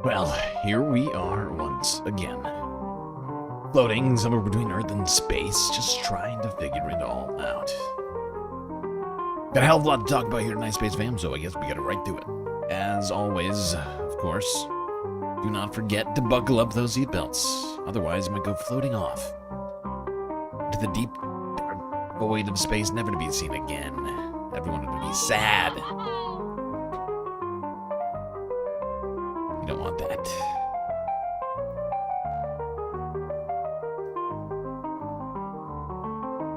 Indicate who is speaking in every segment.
Speaker 1: Well, here we are once again. Floating somewhere between Earth and space, just trying to figure it all out. Got a hell of a lot to talk about here tonight, Space Fam, so I guess we gotta right to it. As always, of course, do not forget to buckle up those seatbelts. Otherwise, you might go floating off to the deep, dark void of space, never to be seen again. Everyone would be sad. You don't want that.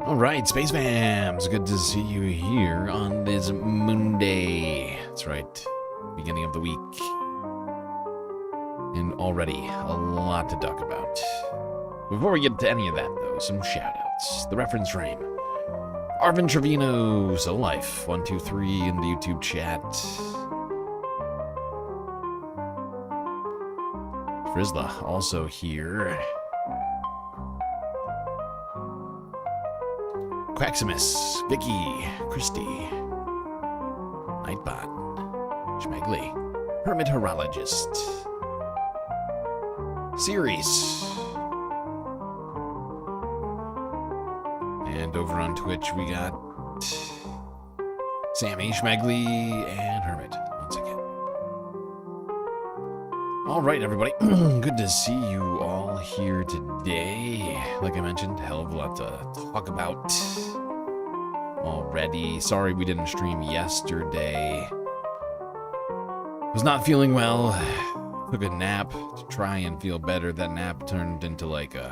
Speaker 1: Alright, Space Fams, good to see you here on this Monday. That's right, beginning of the week. And already a lot to talk about. Before we get to any of that, though, some shoutouts. The reference frame. Arvin Trevino, So Life, 123 in the YouTube chat. Frizzla, also here. Quaximus, Vicky, Christy, Nightbot, Schmegley, Hermit Horologist, Series, and over on Twitch we got Sammy, Schmegley, and Hermit once again. Alright, everybody, good to see you all here today. Like I mentioned, hell of a lot to talk about already. Sorry we didn't stream yesterday. Was not feeling well. Took a nap to try and feel better. That nap turned into like a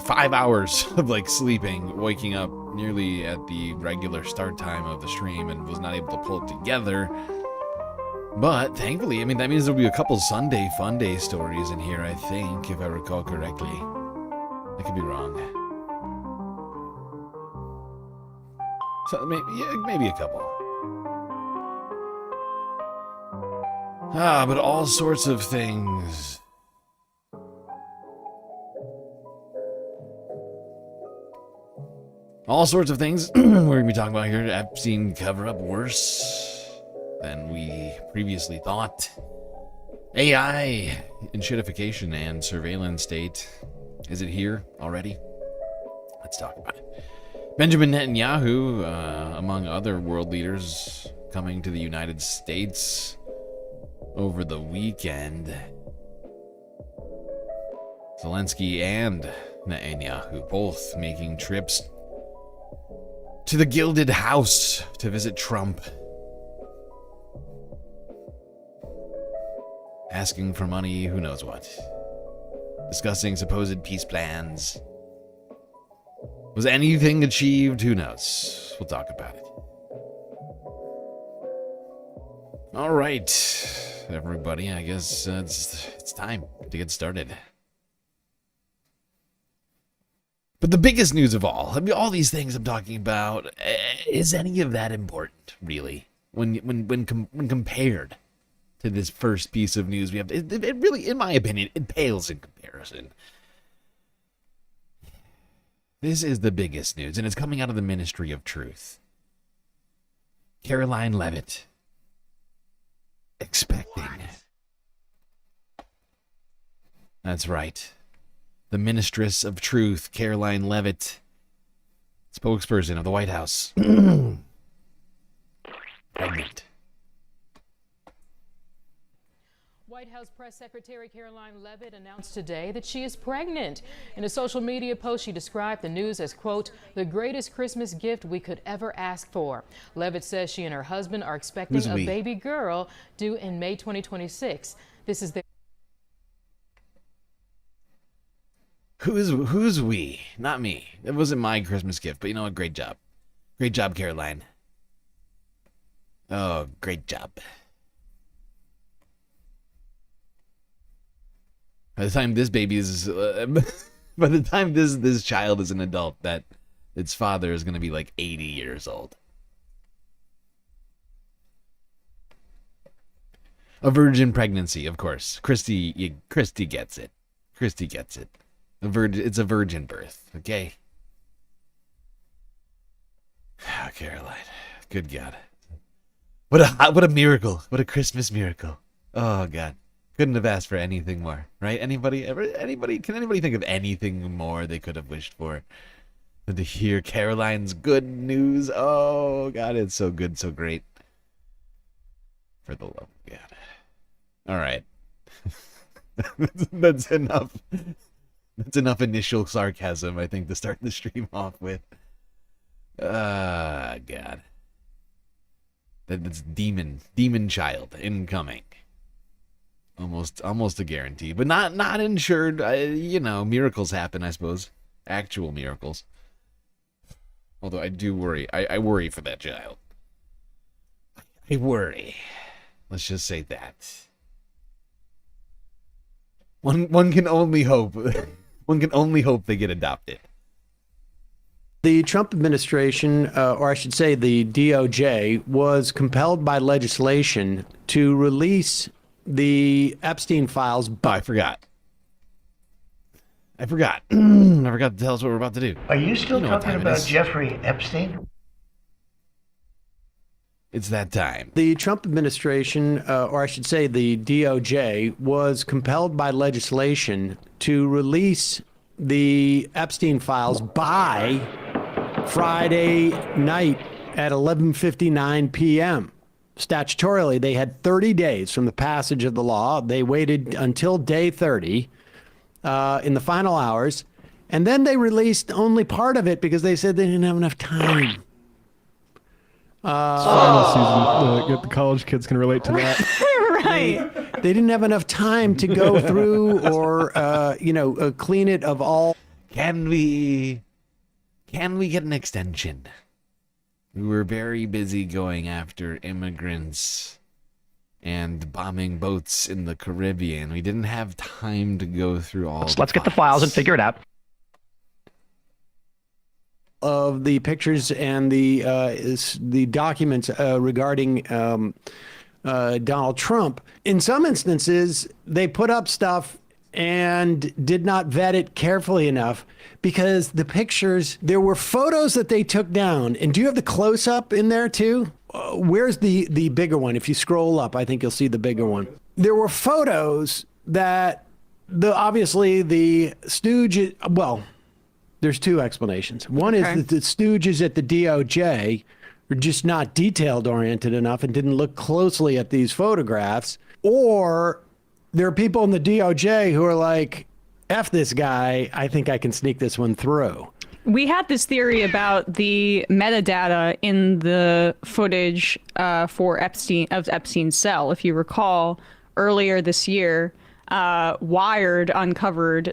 Speaker 1: 5 hours of like sleeping, waking up nearly at the regular start time of the stream, and was not able to pull it together. But thankfully, I mean, that means there'll be a couple Sunday Fun Day stories in here, I think, if I recall correctly. I could be wrong. So maybe a couple. But all sorts of things. All sorts of things we're going to be talking about here. Epstein Coverup, worse than we previously thought. AI enshittification and surveillance state. Is it here already? Let's talk about it. Benjamin Netanyahu, among other world leaders, coming to the United States over the weekend. Zelensky and Netanyahu both making trips to the Gilded House to visit Trump. Asking for money, who knows what. Discussing supposed peace plans. Was anything achieved? Who knows? We'll talk about it. All right, everybody, I guess it's time to get started. But the biggest news of all, I mean, all these things I'm talking about, is any of that important, really? When compared to this first piece of news we have, it really, in my opinion, it pales in comparison. This is the biggest news, and it's coming out of the Ministry of Truth. Caroline Leavitt expecting. That's right. The Mistress of Truth, Caroline Leavitt, spokesperson of the White House. Pregnant.
Speaker 2: White House Press Secretary Caroline Leavitt announced today that she is pregnant. In a social media post, she described the news as, quote, the greatest Christmas gift we could ever ask for. Leavitt says she and her husband are expecting a baby girl due in May 2026. This is the...
Speaker 1: Who's we? Not me. It wasn't my Christmas gift, but you know what? Great job. Great job, Caroline. Oh, great job. By the time this baby is, by the time this child is an adult, that its father is going to be like 80 years old. A virgin pregnancy, of course. Christy gets it. Christy gets it. It's a virgin birth, okay? Caroline. Good God. What a miracle. What a Christmas miracle. Oh, God. Couldn't have asked for anything more, right? Can anybody think of anything more they could have wished for than to hear Caroline's good news? Oh, God, it's so good, so great. For the love of God. All right. That's enough. That's enough initial sarcasm, I think, to start the stream off with. God. That's demon child incoming. Almost a guarantee, but not insured. Miracles happen, I suppose. Actual miracles. Although I do worry. I worry for that child. I worry. Let's just say that. One can only hope. One can only hope they get adopted.
Speaker 3: The Trump administration, or I should say the DOJ, was compelled by legislation to release the Epstein files.
Speaker 1: Oh, I forgot. I forgot to tell us what we're about to do.
Speaker 4: Are you still talking about Jeffrey Epstein?
Speaker 1: It's that time.
Speaker 3: The Trump administration, or I should say the DOJ, was compelled by legislation to release the Epstein files by Friday night at 11:59 p.m. Statutorily, they had 30 days from the passage of the law. They waited until day 30 in the final hours, and then they released only part of it because they said they didn't have enough time.
Speaker 5: Final season. The college kids can relate to that.
Speaker 3: Right. They didn't have enough time to go through or, clean it of all.
Speaker 1: Can we get an extension? We were very busy going after immigrants and bombing boats in the Caribbean. We didn't have time to go through all.
Speaker 4: Let's get the files and figure it out.
Speaker 3: Of the pictures and the documents regarding Donald Trump. In some instances, they put up stuff and did not vet it carefully enough because the pictures, there were photos that they took down. And do you have the close-up in there too? Where's the bigger one? If you scroll up, I think you'll see the bigger one. There were photos that obviously the stooge, well, there's two explanations. One is that the stooges at the DOJ are just not detailed oriented enough and didn't look closely at these photographs. Or there are people in the DOJ who are like, F this guy, I think I can sneak this one through.
Speaker 6: We had this theory about the metadata in the footage for Epstein's cell. If you recall, earlier this year, Wired uncovered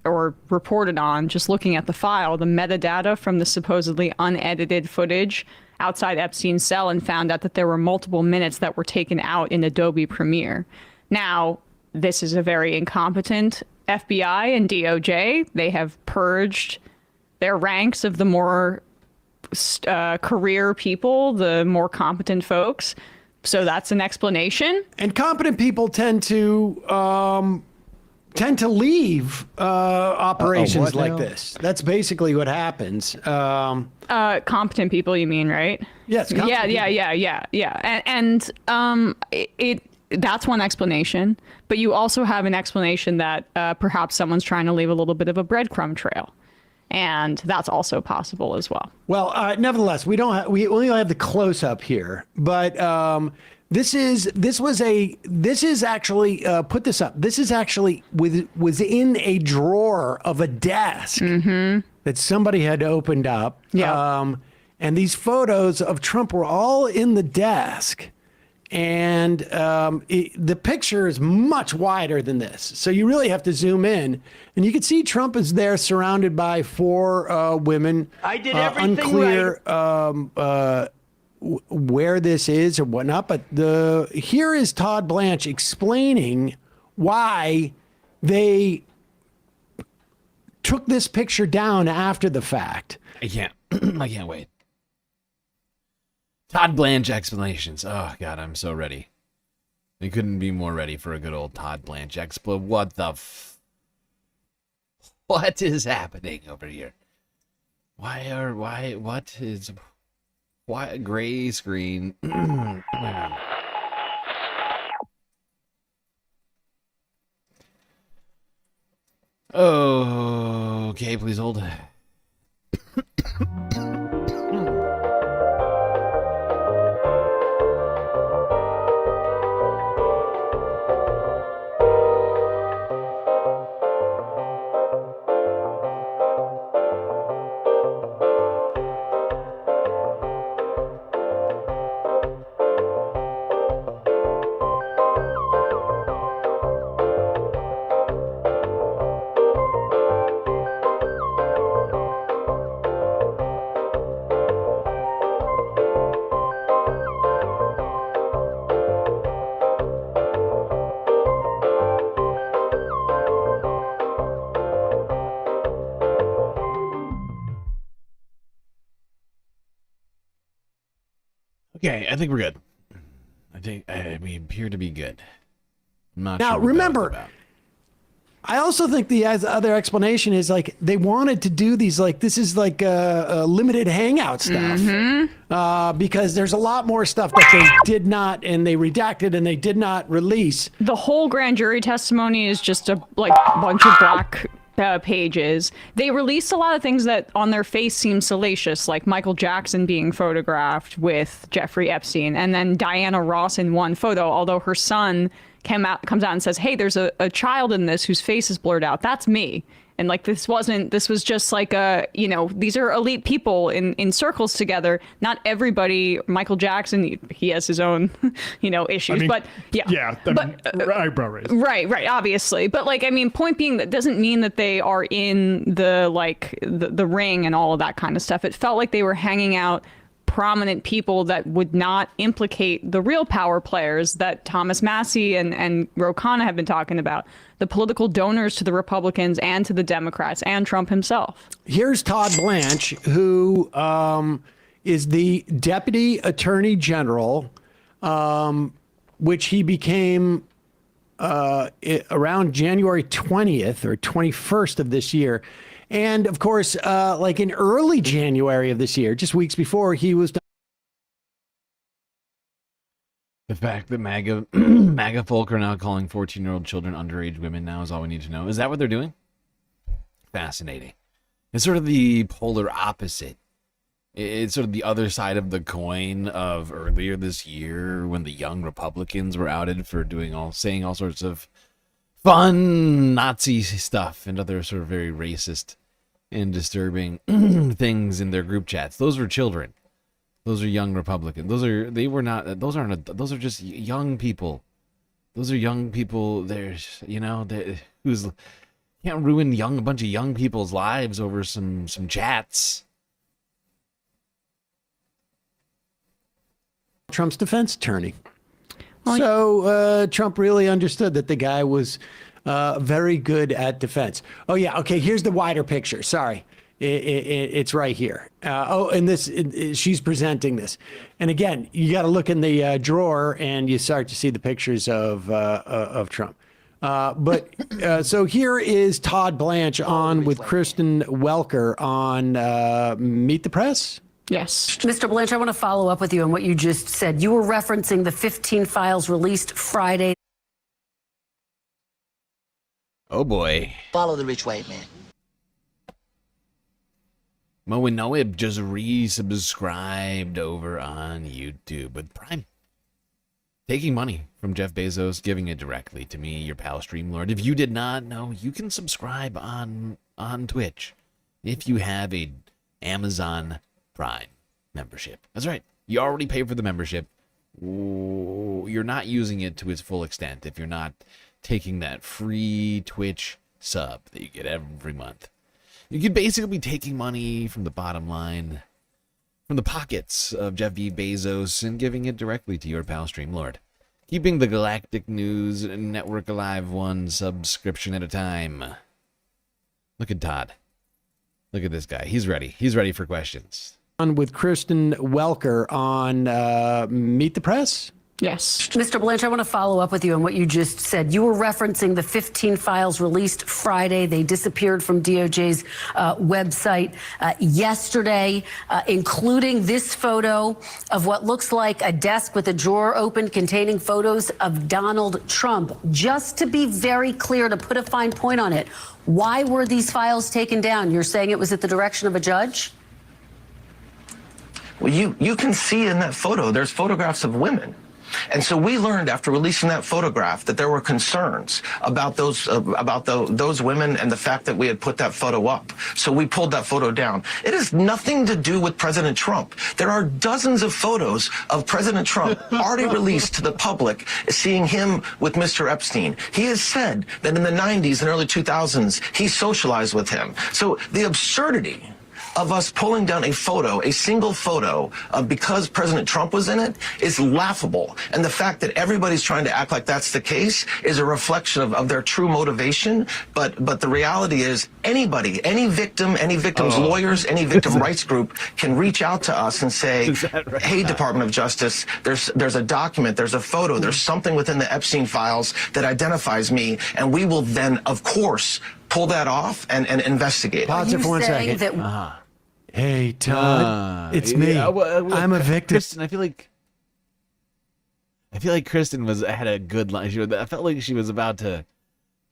Speaker 6: or reported on, just looking at the file, the metadata from the supposedly unedited footage outside Epstein's cell and found out that there were multiple minutes that were taken out in Adobe Premiere. Now, this is a very incompetent FBI and DOJ. They have purged their ranks of the more career people, the more competent folks. So that's an explanation.
Speaker 3: And competent people tend to leave operations like this. That's basically what happens.
Speaker 6: Competent people, you mean, right?
Speaker 3: Yes.
Speaker 6: Yeah. And that's one explanation. But you also have an explanation that perhaps someone's trying to leave a little bit of a breadcrumb trail. And that's also possible as well.
Speaker 3: Well, nevertheless, we only have the close up here, but This is actually put this up. This is actually was in a drawer of a desk that somebody had opened up.
Speaker 6: Yeah.
Speaker 3: And these photos of Trump were all in the desk. And the picture is much wider than this. So you really have to zoom in. And you can see Trump is there surrounded by four women.
Speaker 4: I did everything
Speaker 3: unclear, right. Where this is or whatnot, but here is Todd Blanche explaining why they took this picture down after the fact.
Speaker 1: I can't wait. Todd Blanche explanations. Oh God, I'm so ready. I couldn't be more ready for a good old Todd Blanche explo. What is happening over here? What is... Why gray screen? Come on. Oh, okay, please hold. Okay, I think we're good. I think we appear to be good. I'm not
Speaker 3: Now,
Speaker 1: sure what
Speaker 3: remember,
Speaker 1: that was about.
Speaker 3: I also think the other explanation is like they wanted to do these, like this is like a limited hangout stuff because there's a lot more stuff that they did not, and they redacted and they did not release.
Speaker 6: The whole grand jury testimony is just a bunch of black pages. They released a lot of things that on their face seem salacious, like Michael Jackson being photographed with Jeffrey Epstein, and then Diana Ross in one photo, although her son comes out and says, hey, there's a child in this whose face is blurred out. That's me. And like, this was just like these are elite people in circles together. Not everybody, Michael Jackson, he has his own, issues, but yeah.
Speaker 5: Yeah. Eyebrow raise.
Speaker 6: Right. Obviously. But like, I mean, point being, that doesn't mean that they are in the ring and all of that kind of stuff. It felt like they were hanging out prominent people that would not implicate the real power players that Thomas Massey and Ro Khanna have been talking about, the political donors to the Republicans and to the Democrats and Trump himself.
Speaker 3: Here's Todd Blanche, who is the Deputy Attorney General, which he became around January 20th or 21st of this year. And of course, like in early January of this year, just weeks before, he was.
Speaker 1: The fact that MAGA folk are now calling 14-year-old children underage women now is all we need to know. Is that what they're doing? Fascinating. It's sort of the polar opposite. It's sort of the other side of the coin of earlier this year when the young Republicans were outed for saying all sorts of fun Nazi stuff and other sort of very racist and disturbing things in their group chats. Those were children. Those are young Republicans. Those are just young people. Those are young people. There's, who's can't ruin a bunch of young people's lives over some chats.
Speaker 3: Trump's defense attorney. So Trump really understood that the guy was very good at defense. Oh, yeah. Okay, here's the wider picture. Sorry. It's right here. And she's presenting this. And again, you got to look in the drawer and you start to see the pictures of Trump. So here is Todd Blanche on with Kristen Welker on Meet the Press.
Speaker 6: Yes.
Speaker 7: Mr. Blanche, I want to follow up with you on what you just said. You were referencing the 15 files released Friday.
Speaker 1: Oh, boy.
Speaker 8: Follow the rich white man.
Speaker 1: Mo and Noib just resubscribed over on YouTube with Prime. Taking money from Jeff Bezos, giving it directly to me, your pal StreamLord. If you did not know, you can subscribe on Twitch if you have a Amazon Prime membership. That's right. You already pay for the membership. You're not using it to its full extent if you're not taking that free Twitch sub that you get every month. You could basically be taking money from the bottom line, from the pockets of Jeff Bezos, and giving it directly to your pal StreamLord. Keeping the Galactic News Network alive one subscription at a time. Look at Todd. Look at this guy. He's ready. He's ready for questions.
Speaker 3: On with Kristen Welker on Meet the Press.
Speaker 6: Yes.
Speaker 7: Mr. Blanchard, I want to follow up with you on what you just said. You were referencing the 15 files released Friday. They disappeared from DOJ's website yesterday, including this photo of what looks like a desk with a drawer open containing photos of Donald Trump. Just to be very clear, to put a fine point on it, why were these files taken down? You're saying it was at the direction of a judge?
Speaker 8: Well, you can see in that photo, there's photographs of women. And so we learned after releasing that photograph that there were concerns about those women and the fact that we had put that photo up. So we pulled that photo down. It has nothing to do with President Trump. There are dozens of photos of President Trump already released to the public, seeing him with Mr. Epstein. He has said that in the 90s and early 2000s, he socialized with him. So the absurdity of us pulling down a photo, a single photo, because President Trump was in it, is laughable. And the fact that everybody's trying to act like that's the case is a reflection of their true motivation. But the reality is anybody, any victim's lawyers, any victim rights group can reach out to us and say, right? Hey, Department of Justice, there's a document, there's a photo, there's something within the Epstein files that identifies me, and we will then, of course, pull that off and investigate.
Speaker 3: Pause it for 1 second. Hey, Todd, it's me. I'm a victim.
Speaker 1: Kristen, I feel like Kristen had a good line. I felt like she was about to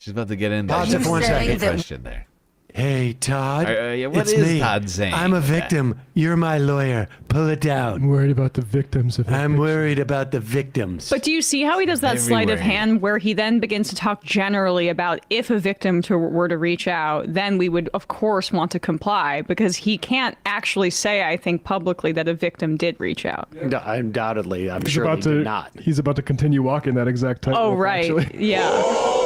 Speaker 1: get in there.
Speaker 3: Pause it for 1 second.
Speaker 1: Question there.
Speaker 3: Hey, Todd.
Speaker 1: What is
Speaker 3: me.
Speaker 1: Todd saying?
Speaker 3: I'm a victim. You're my lawyer. Pull it down.
Speaker 5: I'm worried about the victims of
Speaker 3: I'm worried about the victims.
Speaker 6: But do you see how he does that sleight of hand where he then begins to talk generally about if a victim were to reach out, then we would, of course, want to comply, because he can't actually say, I think, publicly that a victim did reach out.
Speaker 3: Undoubtedly. I'm sure he did not.
Speaker 5: He's about to continue walking that exact tightrope.
Speaker 6: Oh, right.
Speaker 5: Actually.
Speaker 6: Yeah.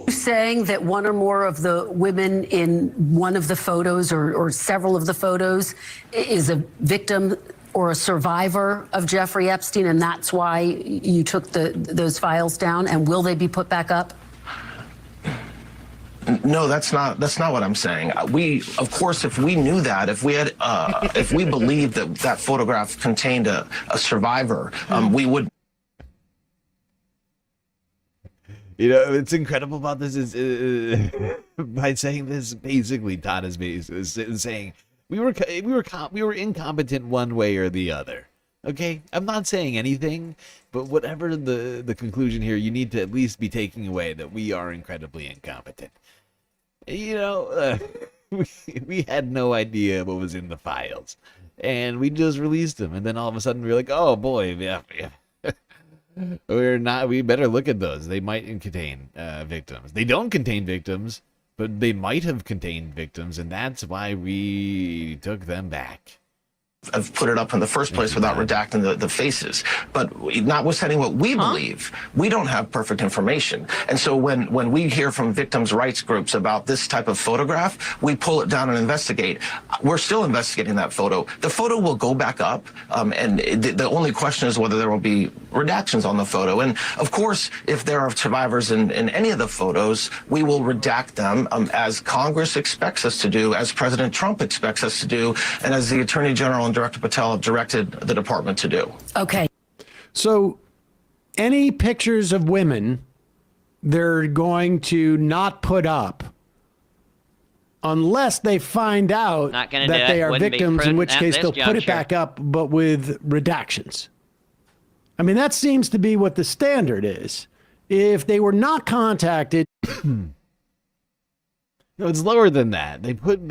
Speaker 7: Saying that one or more of the women in one of the photos or several of the photos is a victim or a survivor of Jeffrey Epstein, and that's why you took those files down, and will they be put back up?
Speaker 8: No, that's not what I'm saying. We, of course, if we knew that, if we had, if we believed that photograph contained a survivor, we would.
Speaker 1: You know, it's incredible about this is by saying this. Basically, Todd is saying we were incompetent one way or the other. Okay, I'm not saying anything, but whatever the conclusion here, you need to at least be taking away that we are incredibly incompetent. You know, we had no idea what was in the files, and we just released them, and then all of a sudden we were like, oh boy, yeah. We better look at those. They might contain victims. They don't contain victims, but they might have contained victims, and that's why we took them back.
Speaker 8: I've put it up in the first place without redacting the faces. But notwithstanding what we believe, we don't have perfect information. And so when we hear from victims' rights groups about this type of photograph, we pull it down and investigate. We're still investigating that photo. The photo will go back up, and the only question is whether there will be redactions on the photo. And of course, if there are survivors in any of the photos, we will redact them as Congress expects us to do, as President Trump expects us to do, and as the Attorney General and Director Patel have directed the department to do.
Speaker 7: Okay.
Speaker 3: So any pictures of women they're going to not put up unless they find out that they are victims, in which case they'll put it back up, but with redactions. I mean, that seems to be what the standard is. If they were not contacted...
Speaker 1: No, it's lower than that. They put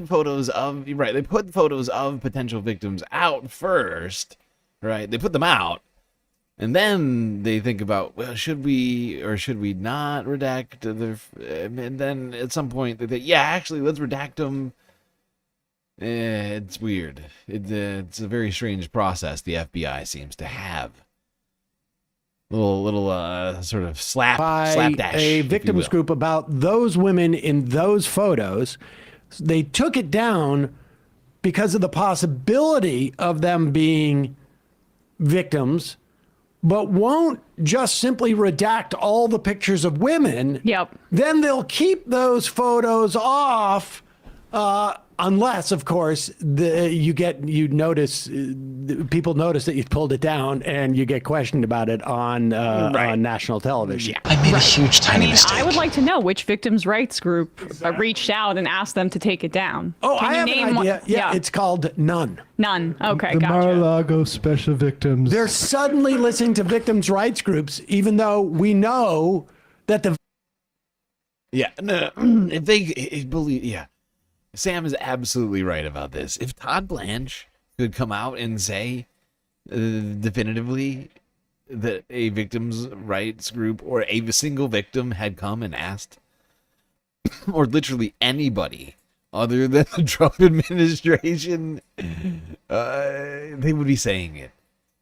Speaker 1: photos of They put photos of potential victims out first, right? They put them out, and then they think about, well, should we or should we not redact the? And then at some point they think, yeah, actually, let's redact them. It's weird. It's a very strange process the FBI seems to have. Little sort of slapdash,
Speaker 3: a victims group about those women in those photos. They took it down because of the possibility of them being victims, but won't just simply redact all the pictures of women.
Speaker 6: Yep.
Speaker 3: Then they'll keep those photos off, unless, of course, you notice people notice that you pulled it down, and you get questioned about it on national television.
Speaker 9: I made a huge, tiny mistake.
Speaker 6: I would like to know which victims' rights group reached out and asked them to take it down.
Speaker 3: Oh,
Speaker 6: Can
Speaker 3: I
Speaker 6: you
Speaker 3: have
Speaker 6: name
Speaker 3: an idea.
Speaker 6: one?
Speaker 3: Yeah, it's called None.
Speaker 6: None. Okay,
Speaker 5: The
Speaker 6: gotcha.
Speaker 5: Mar-a-Lago special victims.
Speaker 3: They're suddenly listening to victims' rights groups, even though we know that the
Speaker 1: Yeah, no, if they believe, yeah, Sam is absolutely right about this. If Todd Blanche could come out and say definitively that a victims' rights group or a single victim had come and asked, or literally anybody other than the Trump administration, they would be saying it.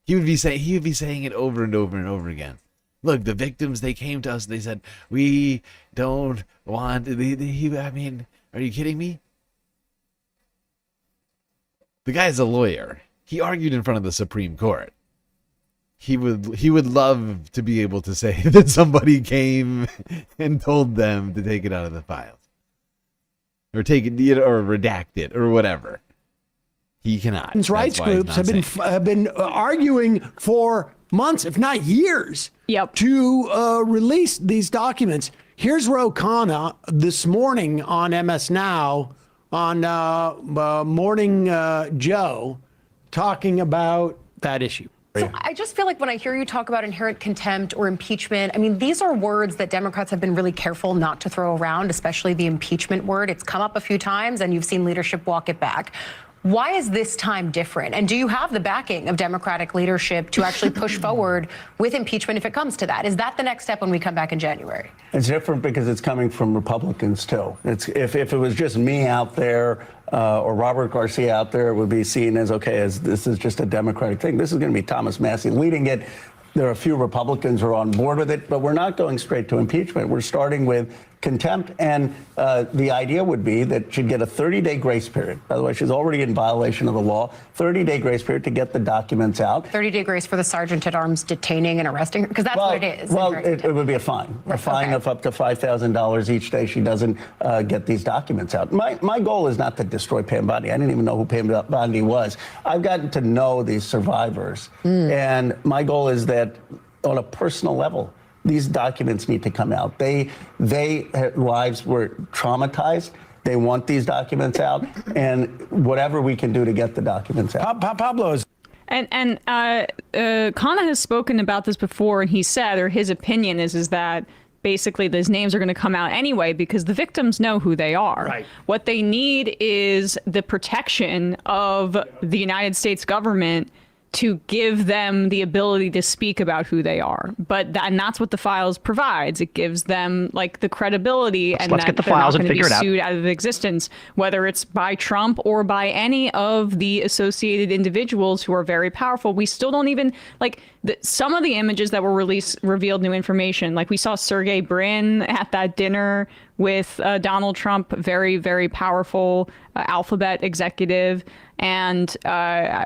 Speaker 1: He would be saying it over and over and over again. Look, the victims, they came to us, they said, we don't want, I mean, are you kidding me? The guy's a lawyer. He argued in front of the Supreme Court. He would love to be able to say that somebody came and told them to take it out of the files. Or take it, or redact it, or whatever. He cannot.
Speaker 3: victims' rights groups have been arguing for months, if not years, to release these documents. Here's Ro Khanna this morning on MS Now on Morning Joe talking about that issue.
Speaker 10: So I just feel like when I hear you talk about inherent contempt or impeachment, I mean, these are words that Democrats have been really careful not to throw around, especially the impeachment word. It's come up a few times and you've seen leadership walk it back. Why is this time different? And do you have the backing of Democratic leadership to actually push forward with impeachment if it comes to that? Is that the next step when we come back in January?
Speaker 11: It's different because it's coming from Republicans, too. If it was just me out there or Robert Garcia out there, it would be seen as, okay, as this is just a Democratic thing. This is going to be Thomas Massie leading it. There are a few Republicans who are on board with it, but we're not going straight to impeachment. We're starting with contempt, and the idea would be that she'd get a 30-day grace period. By the way, she's already in violation of the law. 30-day grace period to get the documents out.
Speaker 10: 30-day grace for the sergeant at arms detaining and arresting her, because that's what it is.
Speaker 11: Well, it would be a fine. A fine of up to $5,000 each day she doesn't get these documents out. My goal is not to destroy Pam Bondi. I didn't even know who Pam Bondi was. I've gotten to know these survivors, and my goal is that on a personal level, these documents need to come out. Their lives were traumatized. They want these documents out, and whatever we can do to get the documents out.
Speaker 3: Pablo's.
Speaker 6: And Khanna has spoken about this before, and he said, or his opinion is that basically those names are going to come out anyway because the victims know who they are.
Speaker 3: Right.
Speaker 6: What they need is the protection of the United States government to give them the ability to speak about who they are. And that's what the files provides. It gives them like the credibility and
Speaker 4: let's
Speaker 6: that
Speaker 4: get the
Speaker 6: they're
Speaker 4: files
Speaker 6: not
Speaker 4: and
Speaker 6: going to be
Speaker 4: figure it out.
Speaker 6: sued out of existence, whether it's by Trump or by any of the associated individuals who are very powerful. We still don't even like some of the images that were released revealed new information. Like we saw Sergey Brin at that dinner with Donald Trump, very, very powerful Alphabet executive. And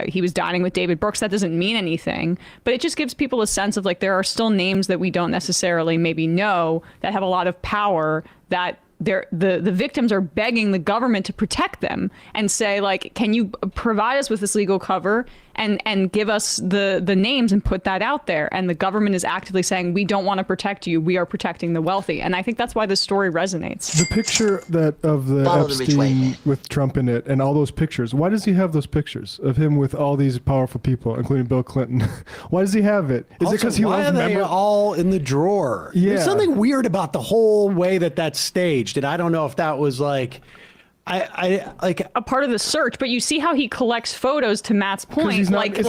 Speaker 6: he was dining with David Brooks. That doesn't mean anything, but it just gives people a sense of like there are still names that we don't necessarily maybe know that have a lot of power, that the victims are begging the government to protect them and say, like, can you provide us with this legal cover and give us the names and put that out there? And the government is actively saying, we don't want to protect you. We are protecting the wealthy. And I think that's why this story resonates.
Speaker 5: The picture of the Epstein with Trump in it and all those pictures, why does he have those pictures of him with all these powerful people, including Bill Clinton? Why does he have it? Is it because he
Speaker 3: why
Speaker 5: loves
Speaker 3: are they all in the drawer?
Speaker 5: Yeah.
Speaker 3: There's something weird about the whole way that that's staged, and I don't know if that was like I like
Speaker 6: a part of the search, but you see how he collects photos to Matt's point,
Speaker 5: he's
Speaker 6: like
Speaker 5: he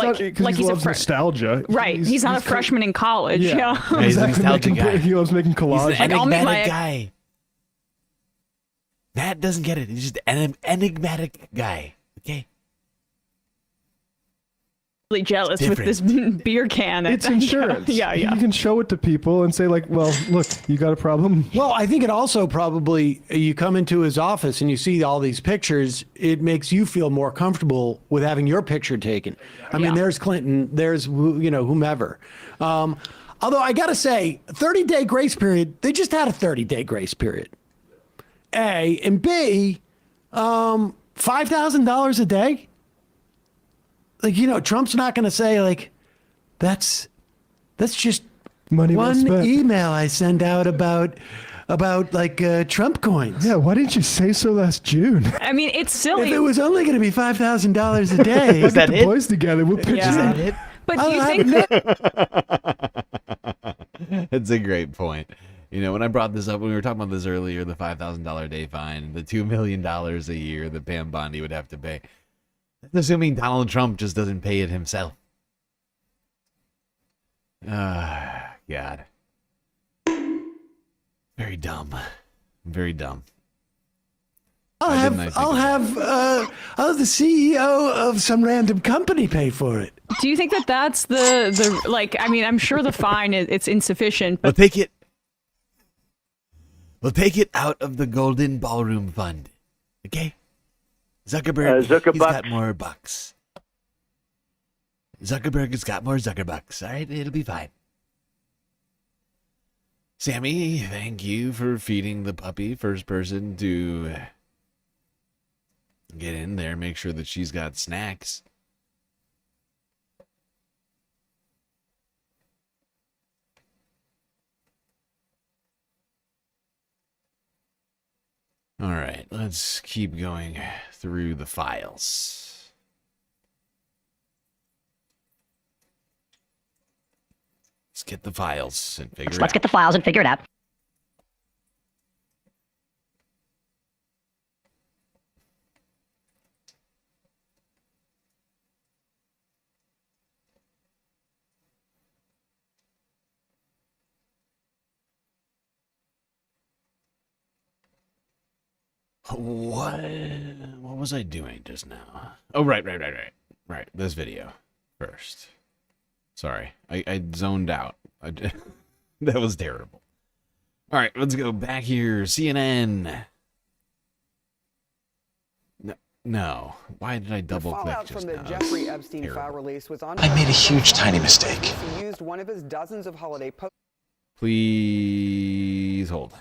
Speaker 5: loves nostalgia.
Speaker 6: Right, he's not a freshman in college. Yeah,
Speaker 1: he's a nostalgic guy.
Speaker 5: He loves making collages.
Speaker 1: He's an enigmatic guy. Matt doesn't get it. He's just an enigmatic guy. Okay.
Speaker 6: Really jealous with this beer can.
Speaker 5: It's insurance.
Speaker 6: Yeah.
Speaker 5: You can show it to people and say, like, well, look, you got a problem.
Speaker 3: Well, I think it also probably, you come into his office and you see all these pictures, it makes you feel more comfortable with having your picture taken. I mean, there's Clinton, there's, whomever. Although I got to say, 30-day grace period, they just had a 30-day grace period. A, and B, $5,000 a day? like, you know, Trump's not going to say like, that's just
Speaker 5: Money well
Speaker 3: one
Speaker 5: spent.
Speaker 3: email I send out about like Trump coins.
Speaker 5: Yeah, why didn't you say so last June?
Speaker 6: I mean, it's silly.
Speaker 3: If it was only going to be $5,000 a day,
Speaker 5: Let's get the boys together. We'll pitch
Speaker 6: Yeah.
Speaker 5: it.
Speaker 6: But do you think
Speaker 1: It's a great point. You know, when I brought this up, when we were talking about this earlier, the $5,000 a day fine, the $2 million a year that Pam Bondi would have to pay. That's assuming Donald Trump just doesn't pay it himself. God. Very dumb. Very dumb.
Speaker 3: I'll have the CEO of some random company pay for it.
Speaker 6: Do you think that that's the like? I mean, I'm sure the fine it's insufficient, but
Speaker 1: We'll take it out of the Golden Ballroom Fund. Okay? Zuckerberg, he's got more bucks. Zuckerberg has got more Zuckerbucks. All right? It'll be fine. Sammy, thank you for feeding the puppy. First person to get in there, make sure that she's got snacks. All right, let's keep going through the files. Let's get the files and figure it out.
Speaker 4: Let's get the files and figure it out.
Speaker 1: What was I doing just now? Oh, right. This video first. Sorry, I zoned out. That was terrible. All right, let's go back here. CNN. No. Why did I double click just
Speaker 9: from the
Speaker 1: now?
Speaker 9: Jeffrey Epstein file release was on.
Speaker 12: I made a huge, tiny mistake.
Speaker 9: He used one of his dozens of holiday posts.
Speaker 1: Please hold.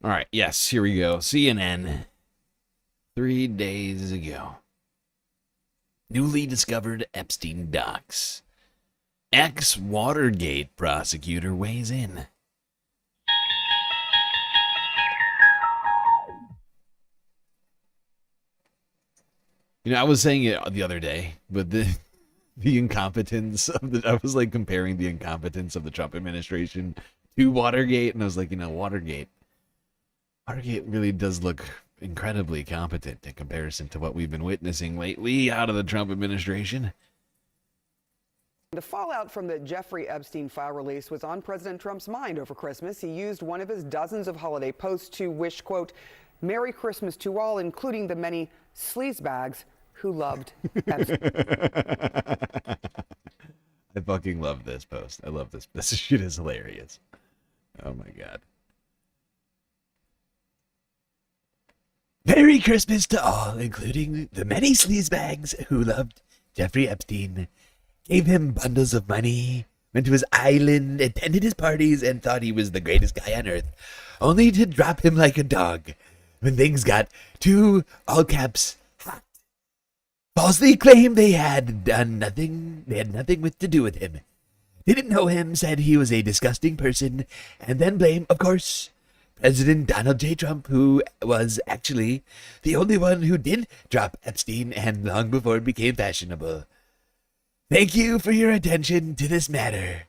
Speaker 1: All right, yes, here we go. CNN. 3 days ago. Newly discovered Epstein docs. Ex-Watergate prosecutor weighs in. You know, I was saying it the other day, but the incompetence of I was like comparing the incompetence of the Trump administration to Watergate, and I was like, you know, Watergate really does look incredibly competent in comparison to what we've been witnessing lately out of the Trump administration.
Speaker 9: The fallout from the Jeffrey Epstein file release was on President Trump's mind over Christmas. He used one of his dozens of holiday posts to wish, quote, "Merry Christmas to all, including the many sleazebags who loved Epstein."
Speaker 1: I fucking love this post. I love this. This shit is hilarious. Oh my God. Merry Christmas to all, including the many sleazebags who loved Jeffrey Epstein, gave him bundles of money, went to his island, attended his parties, and thought he was the greatest guy on earth, only to drop him like a dog when things got too, all caps, hot. Falsely claimed they had nothing to do with him. Didn't know him, said he was a disgusting person, and then blame, of course, President Donald J. Trump, who was actually the only one who did drop Epstein, and long before it became fashionable. Thank you for your attention to this matter.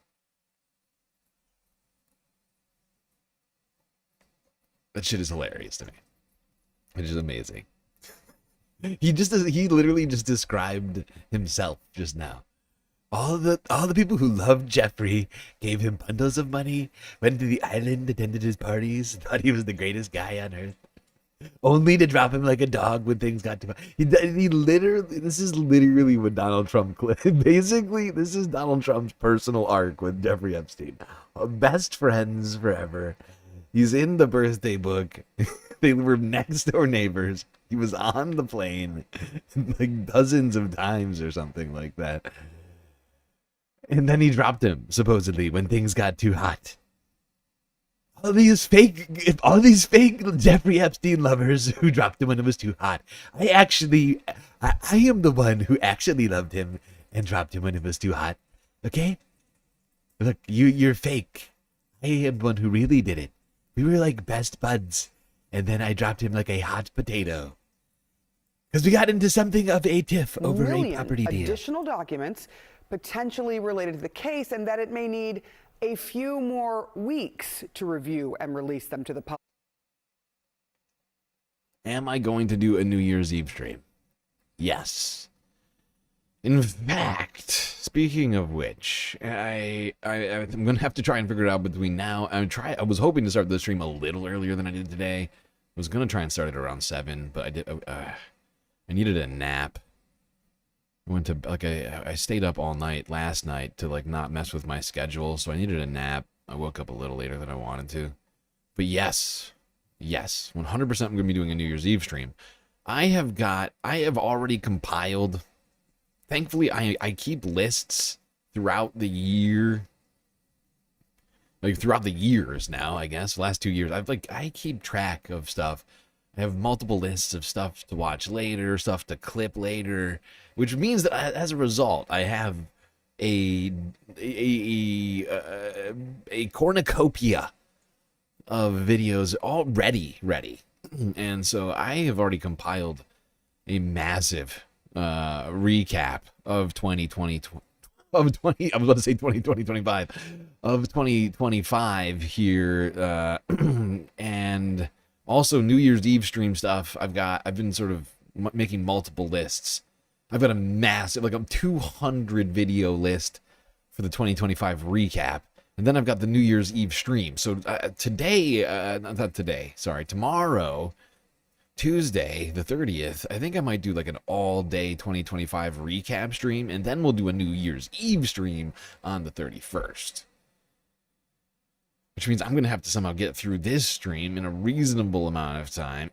Speaker 1: That shit is hilarious to me. It is amazing. He literally just described himself just now. All the people who loved Jeffrey gave him bundles of money, went to the island, attended his parties, thought he was the greatest guy on earth, only to drop him like a dog when things got too far. This is literally what Donald Trump, basically, this is Donald Trump's personal arc with Jeffrey Epstein. Best friends forever. He's in the birthday book. They were next door neighbors. He was on the plane like dozens of times or something like that. And then he dropped him, supposedly, when things got too hot. all these fake Jeffrey Epstein lovers who dropped him when it was too hot. I am the one who actually loved him and dropped him when it was too hot. Okay? Look, you're fake. I am the one who really did it. We were like best buds, and then I dropped him like a hot potato. Because we got into something of a tiff over a property deal.
Speaker 9: Additional documents potentially related to the case, and that it may need a few more weeks to review and release them to the public.
Speaker 1: Am I going to do a New Year's Eve stream? Yes. In fact, speaking of which, I'm going to have to try and figure it out between now. I was hoping to start the stream a little earlier than I did today. I was going to try and start it around 7, but I needed a nap. I went to, I stayed up all night last night to, not mess with my schedule, so I needed a nap. I woke up a little later than I wanted to. But yes, 100% I'm going to be doing a New Year's Eve stream. I have already compiled. Thankfully, I keep lists throughout the year. Throughout the years now, I guess. Last 2 years. I keep track of stuff. I have multiple lists of stuff to watch later, stuff to clip later, which means that as a result, I have a cornucopia of videos already ready. And so I have already compiled a massive recap of 2025 here, and also New Year's Eve stream stuff. I've been sort of making multiple lists. I've got a massive, a 200 video list for the 2025 recap, and then I've got the New Year's Eve stream. So tomorrow, Tuesday, the 30th, I think I might do an all-day 2025 recap stream, and then we'll do a New Year's Eve stream on the 31st. Which means I'm going to have to somehow get through this stream in a reasonable amount of time.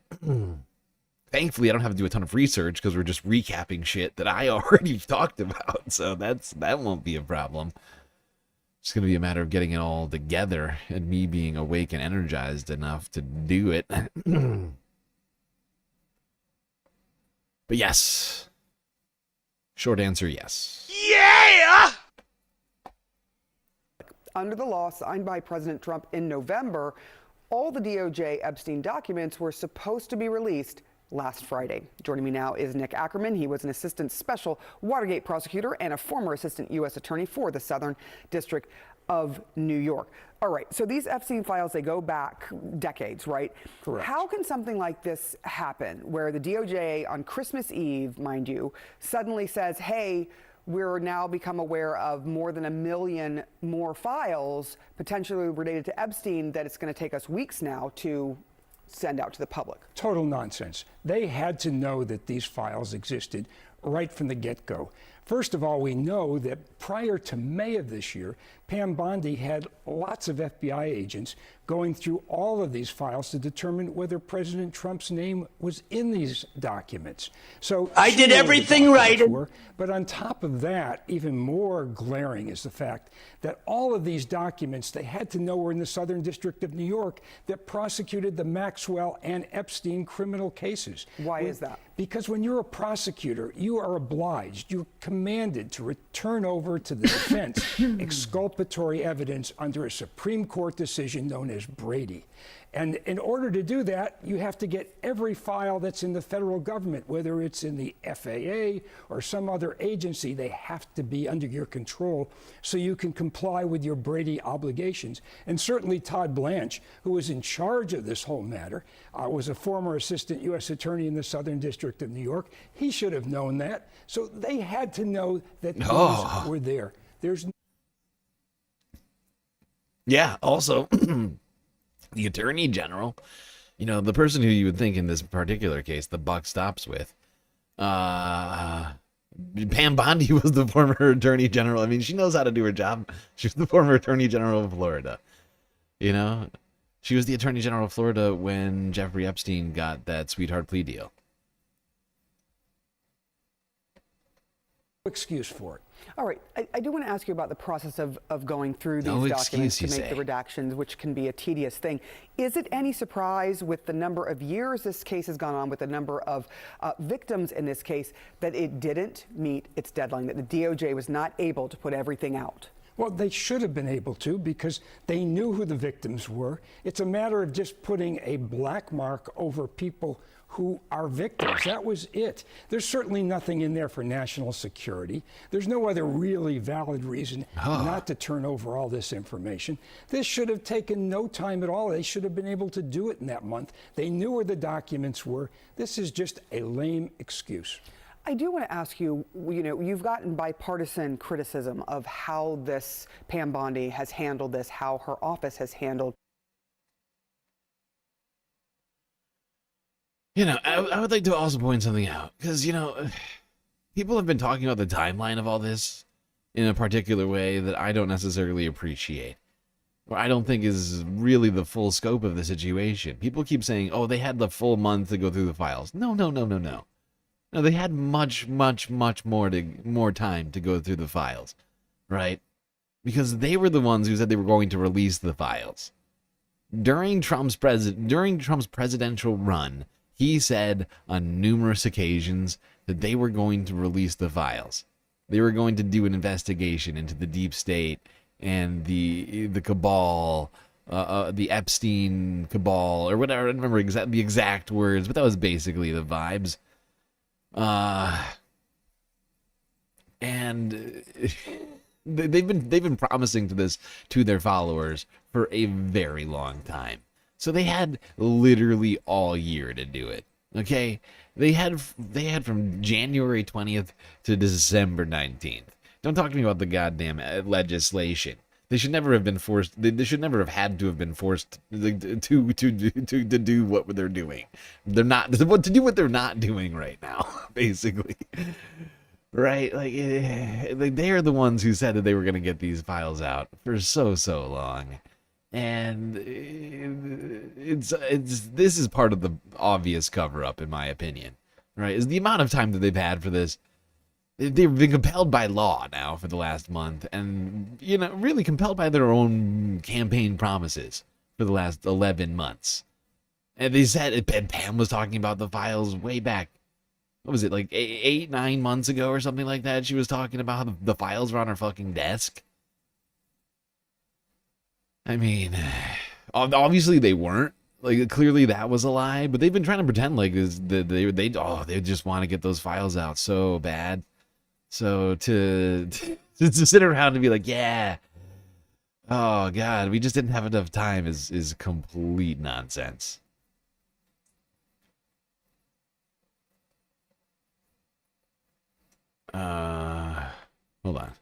Speaker 1: Thankfully, I don't have to do a ton of research because we're just recapping shit that I already talked about, so that won't be a problem. It's going to be a matter of getting it all together and me being awake and energized enough to do it. But yes. Short answer, yes.
Speaker 9: Yeah! Under the law signed by President Trump in November, all the DOJ Epstein documents were supposed to be released last Friday. Joining me now is Nick Ackerman. He was an assistant special Watergate prosecutor and a former assistant U.S. attorney for the Southern District of New York. All right, so these Epstein files, they go back decades, right?
Speaker 13: Correct.
Speaker 9: How can something like this happen where the DOJ on Christmas Eve, mind you, suddenly says, hey, we're now become aware of more than 1 million more files potentially related to Epstein that it's going to take us weeks now to send out to the public?
Speaker 13: Total nonsense. They had to know that these files existed right from the get-go. First of all, we know that prior to May of this year, Pam Bondi had lots of FBI agents going through all of these files to determine whether President Trump's name was in these documents. So
Speaker 4: I did everything right.
Speaker 13: But on top of that, even more glaring is the fact that all of these documents they had to know were in the Southern District of New York that prosecuted the Maxwell and Epstein criminal cases.
Speaker 9: Why is that?
Speaker 13: Because when you're a prosecutor, you are obliged, you're commanded to return over to the defense exculpatory evidence under a Supreme Court decision known as Brady. And in order to do that, you have to get every file that's in the federal government, whether it's in the FAA or some other agency, they have to be under your control so you can comply with your Brady obligations. And certainly Todd Blanche, who was in charge of this whole matter, was a former assistant U.S. attorney in the Southern District of New York. He should have known that. So they had to know that these were there.
Speaker 1: Yeah, also, the Attorney General, the person who you would think in this particular case the buck stops with, Pam Bondi was the former Attorney General. I mean, she knows how to do her job. She was the former Attorney General of Florida. She was the Attorney General of Florida when Jeffrey Epstein got that sweetheart plea deal.
Speaker 13: excuse for it.
Speaker 9: All right. I do want to ask you about the process of going through these
Speaker 1: No
Speaker 9: documents to
Speaker 1: excuse,
Speaker 9: make
Speaker 1: you
Speaker 9: the redactions, which can be a tedious thing. Is it any surprise with the number of years this case has gone on, with the number of victims in this case, that it didn't meet its deadline, that the DOJ was not able to put everything out?
Speaker 13: Well, they should have been able to, because they knew who the victims were. It's a matter of just putting a black mark over people who are victims. That was it. There's certainly nothing in there for national security. There's no other really valid reason not to turn over all this information. This should have taken no time at all. They should have been able to do it in that month. They knew where the documents were. This is just a lame excuse.
Speaker 9: I do want to ask you, you've gotten bipartisan criticism of how this Pam Bondi has handled this, how her office has handled.
Speaker 1: I would like to also point something out, because, people have been talking about the timeline of all this in a particular way that I don't necessarily appreciate, or I don't think is really the full scope of the situation. People keep saying, oh, they had the full month to go through the files. No. No, they had much more time to go through the files, right? Because they were the ones who said they were going to release the files. During Trump's presidential run, he said on numerous occasions that they were going to release the files. They were going to do an investigation into the deep state and the cabal, the Epstein cabal, or whatever. I don't remember the exact words, but that was basically the vibes. And they've been promising this to their followers for a very long time. So they had literally all year to do it. Okay? They had from January 20th to December 19th. Don't talk to me about the goddamn legislation. They should never have been forced. They should never have had to have been forced to do what they're doing. They're not to do what they're not doing right now, basically. Right? Like they are the ones who said that they were going to get these files out for so long. And this is part of the obvious cover up, in my opinion, right? Is the amount of time that they've had for this. They've been compelled by law now for the last month, and really compelled by their own campaign promises for the last 11 months. And they said, Pam was talking about the files way back. What was it, like 8-9 months ago or something like that? She was talking about how the files were on her fucking desk. I mean, obviously they weren't. Like, clearly that was a lie, but they've been trying to pretend like they just want to get those files out so bad. So to sit around and be like, yeah, oh God, we just didn't have enough time is complete nonsense. Hold on.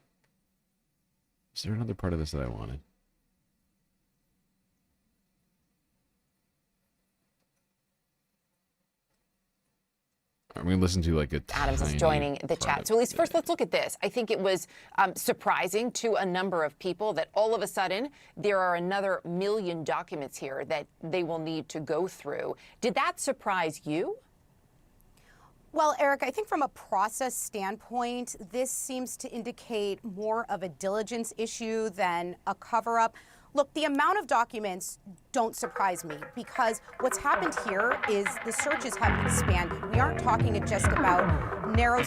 Speaker 1: Is there another part of this that I wanted? I'm going to listen to like a
Speaker 14: Adams is joining the chat. So at least first, let's look at this. I think it was surprising to a number of people that all of a sudden there are another 1 million documents here that they will need to go through. Did that surprise you?
Speaker 15: Well, Eric, I think from a process standpoint, this seems to indicate more of a diligence issue than a cover-up. Look, the amount of documents don't surprise me, because what's happened here is the searches have expanded. We aren't talking just about narrow...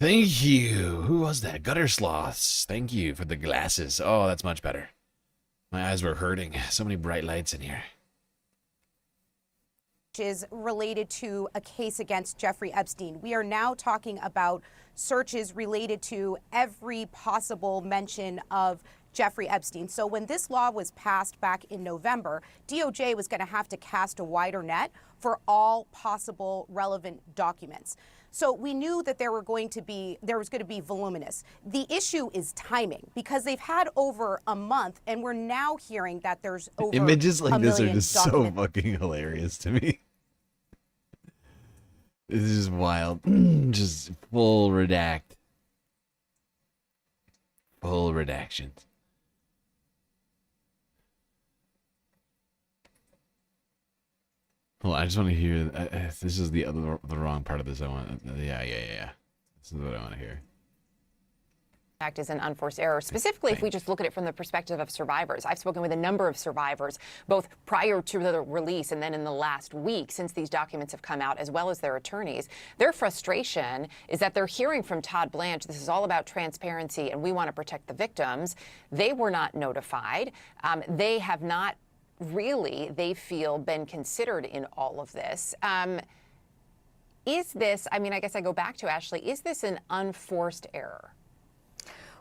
Speaker 1: Thank you. Who was that? Gutter Sloths. Thank you for the glasses. Oh, that's much better. My eyes were hurting. So many bright lights in here.
Speaker 15: Is related to a case against Jeffrey Epstein. We are now talking about searches related to every possible mention of Jeffrey Epstein. So when this law was passed back in November, DOJ was going to have to cast a wider net for all possible relevant documents. So we knew that there was going to be voluminous. The issue is timing, because they've had over a month, and we're now hearing that there's over
Speaker 1: images like this are just
Speaker 15: documents.
Speaker 1: so fucking hilarious to me. This is wild. Just full redact. Full redactions. Well, I just want to hear. This is the wrong part of this. I want. Yeah. This is what I want to hear.
Speaker 14: Act is an unforced error, specifically if we just look at it from the perspective of survivors. I've spoken with a number of survivors, both prior to the release and then in the last week since these documents have come out, as well as their attorneys. Their frustration is that they're hearing from Todd Blanche, this is all about transparency and we want to protect the victims. They were not notified. They have not really, they feel, been considered in all of this. Is this, I mean, I guess I go back to Ashley, is this an unforced error?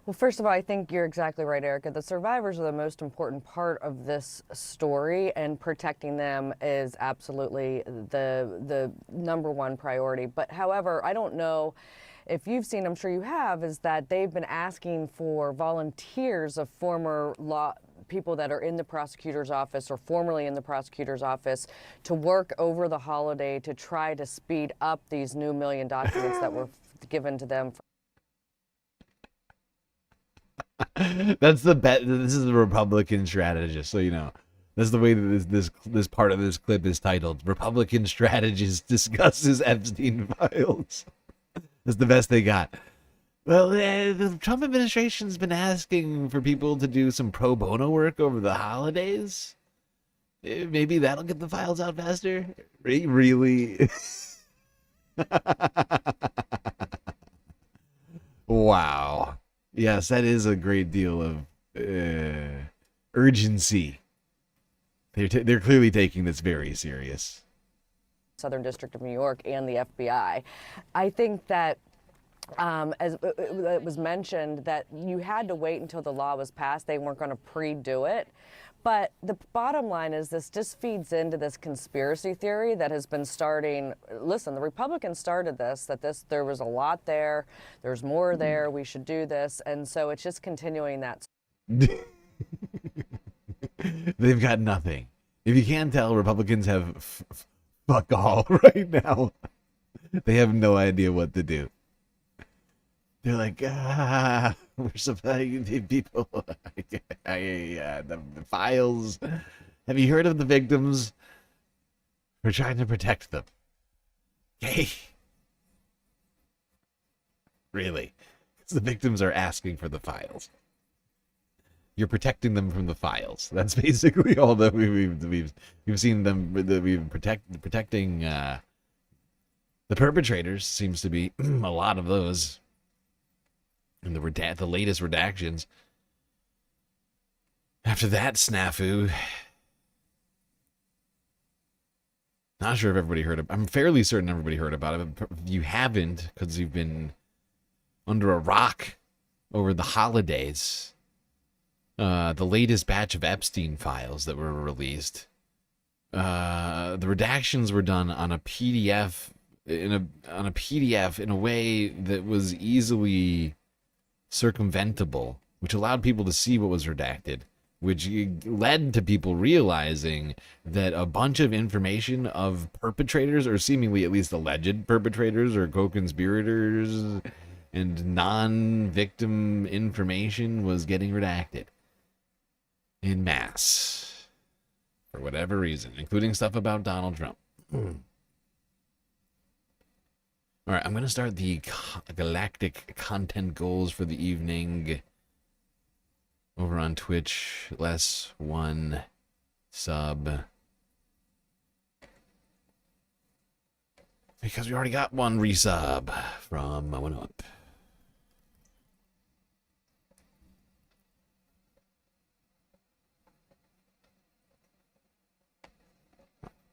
Speaker 16: Well, first of all, I think you're exactly right, Erica. The survivors are the most important part of this story, and protecting them is absolutely the number one priority. But however, I don't know if you've seen, I'm sure you have, is that they've been asking for volunteers of former people that are in the prosecutor's office or formerly in the prosecutor's office to work over the holiday to try to speed up these new million documents that were given to them.
Speaker 1: That's the bet. This is the Republican strategist, so you know. That's the way that this part of this clip is titled. Republican strategist discusses Epstein files. That's the best they got. Well, the Trump administration's been asking for people to do some pro bono work over the holidays. Maybe that'll get the files out faster. Really? Wow. Yes, that is a great deal of urgency. They're clearly taking this very serious.
Speaker 16: Southern District of New York and the FBI. I think that, as it was mentioned, that you had to wait until the law was passed. They weren't going to pre-do it. But the bottom line is this just feeds into this conspiracy theory that has been starting. Listen, the Republicans started this, there was a lot there, there's more there, we should do this. And so it's just continuing that.
Speaker 1: They've got nothing. If you can't tell, Republicans have fuck all right now. They have no idea what to do. They're like, we're supplying the people. The files. Have you heard of the victims? We're trying to protect them. Okay. Really? Because the victims are asking for the files. You're protecting them from the files. That's basically all that we've seen them. We've protecting the perpetrators. Seems to be a lot of those. And the latest redactions. After that snafu, not sure if everybody heard it. I'm fairly certain everybody heard about it. But if you haven't, because you've been under a rock over the holidays, the latest batch of Epstein files that were released, the redactions were done on a PDF in a way that was easily circumventable, which allowed people to see what was redacted, which led to people realizing that a bunch of information of perpetrators, or seemingly at least alleged perpetrators or co-conspirators, and non-victim information was getting redacted in mass for whatever reason, including stuff about Donald Trump. All right, I'm going to start the galactic content goals for the evening over on Twitch. Less 1 sub. Because we already got 1 resub from One Up.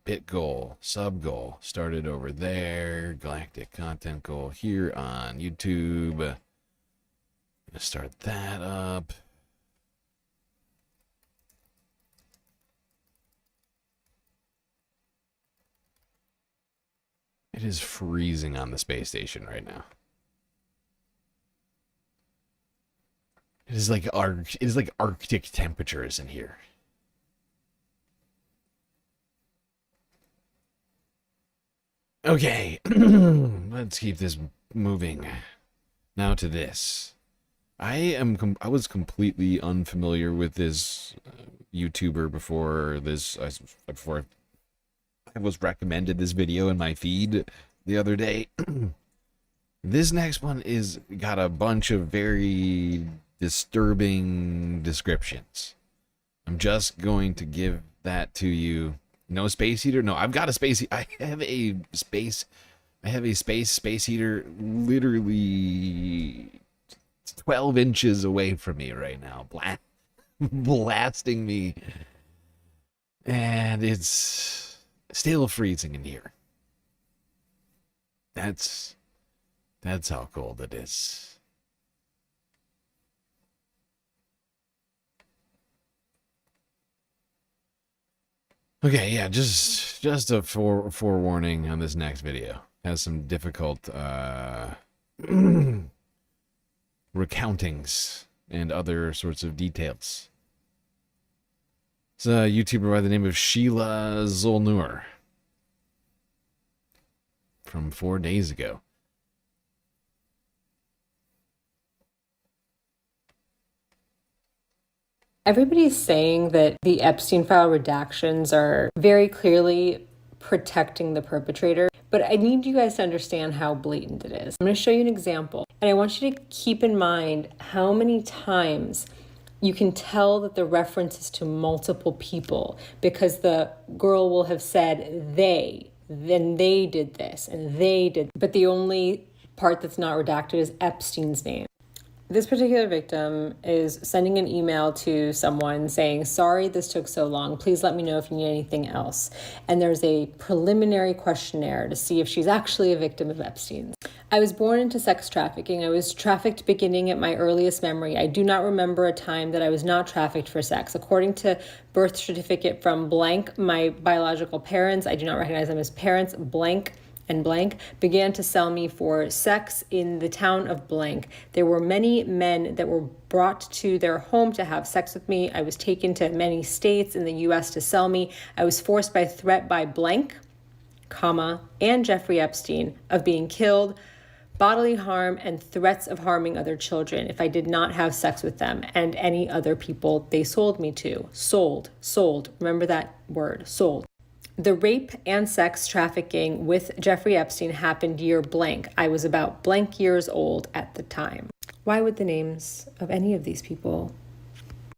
Speaker 1: Bit goal, sub goal, started over there. Galactic content goal here on YouTube. Gonna start that up. It is freezing on the space station right now. It is like Arctic temperatures in here. Okay, let's keep this moving. Now to this. I was completely unfamiliar with this YouTuber before I was recommended this video in my feed the other day. This next one is got a bunch of very disturbing descriptions. I'm just going to give that to you. No space heater? No, I've got a space. I have a space heater literally 12 inches away from me right now, blasting me, and it's still freezing in here. That's how cold it is. Okay, yeah, just a forewarning on this next video. Has some difficult recountings and other sorts of details. It's a YouTuber by the name of Sheila Zolnur from 4 days ago.
Speaker 17: Everybody's saying that the Epstein file redactions are very clearly protecting the perpetrator, but I need you guys to understand how blatant it is. I'm going to show you an example, and I want you to keep in mind how many times you can tell that the reference is to multiple people, because the girl will have said they, then they did this, and they did, but the only part that's not redacted is Epstein's name. This particular victim is sending an email to someone saying, sorry this took so long, please let me know if you need anything else. And there's a preliminary questionnaire to see if she's actually a victim of Epstein's. I was born into sex trafficking. I was trafficked beginning at my earliest memory. I do not remember a time that I was not trafficked for sex. According to birth certificate from blank, my biological parents, I do not recognize them as parents, blank and blank, began to sell me for sex in the town of blank. There were many men that were brought to their home to have sex with me. I was taken to many states in the US to sell me. I was forced by threat by blank, comma, and Jeffrey Epstein of being killed, bodily harm, and threats of harming other children if I did not have sex with them and any other people they sold me to. Sold. Remember that word, sold. The rape and sex trafficking with Jeffrey Epstein happened year blank. I was about blank years old at the time. Why would the names of any of these people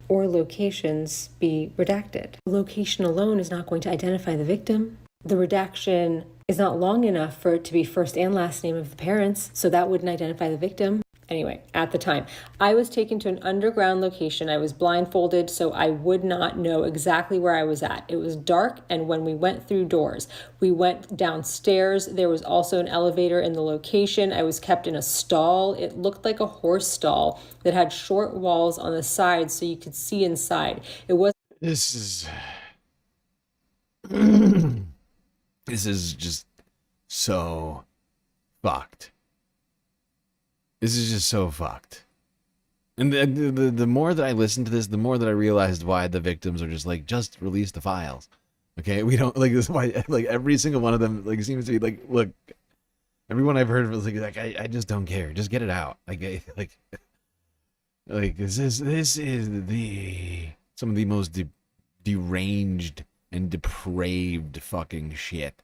Speaker 17: or locations be redacted? Location alone is not going to identify the victim. The redaction is not long enough for it to be first and last name of the parents, so that wouldn't identify the victim. Anyway, at the time, I was taken to an underground location. I was blindfolded, so I would not know exactly where I was at. It was dark, and when we went through doors, we went downstairs. There was also an elevator in the location. I was kept in a stall. It looked like a horse stall that had short walls on the sides so you could see inside. It was.
Speaker 1: This is just so fucked. This is just so fucked. And the more that I listen to this, the more that I realized why the victims are just like, just release the files. Okay, we don't like this. Why like every single one of them like seems to be like, look, everyone I've heard was like I just don't care. Just get it out. Like this is some of the most deranged and depraved fucking shit.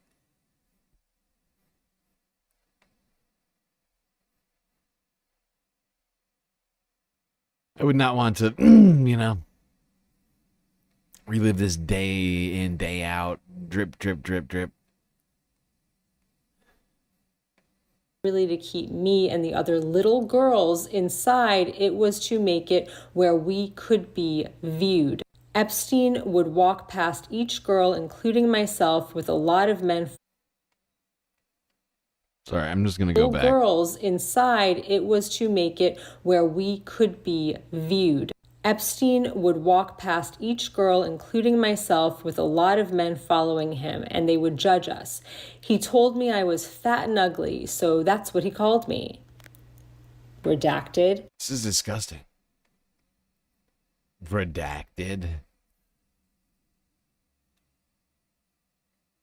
Speaker 1: I would not want to, relive this day in, day out, drip, drip, drip, drip.
Speaker 17: Really to keep me and the other little girls inside. It was to make it where we could be viewed. Epstein would walk past each girl, including myself, with a lot of men.
Speaker 1: Sorry, I'm just going to go back.
Speaker 17: Girls inside, it was to make it where we could be viewed. Epstein would walk past each girl, including myself, with a lot of men following him, and they would judge us. He told me I was fat and ugly, so that's what he called me. Redacted.
Speaker 1: This is disgusting. Redacted.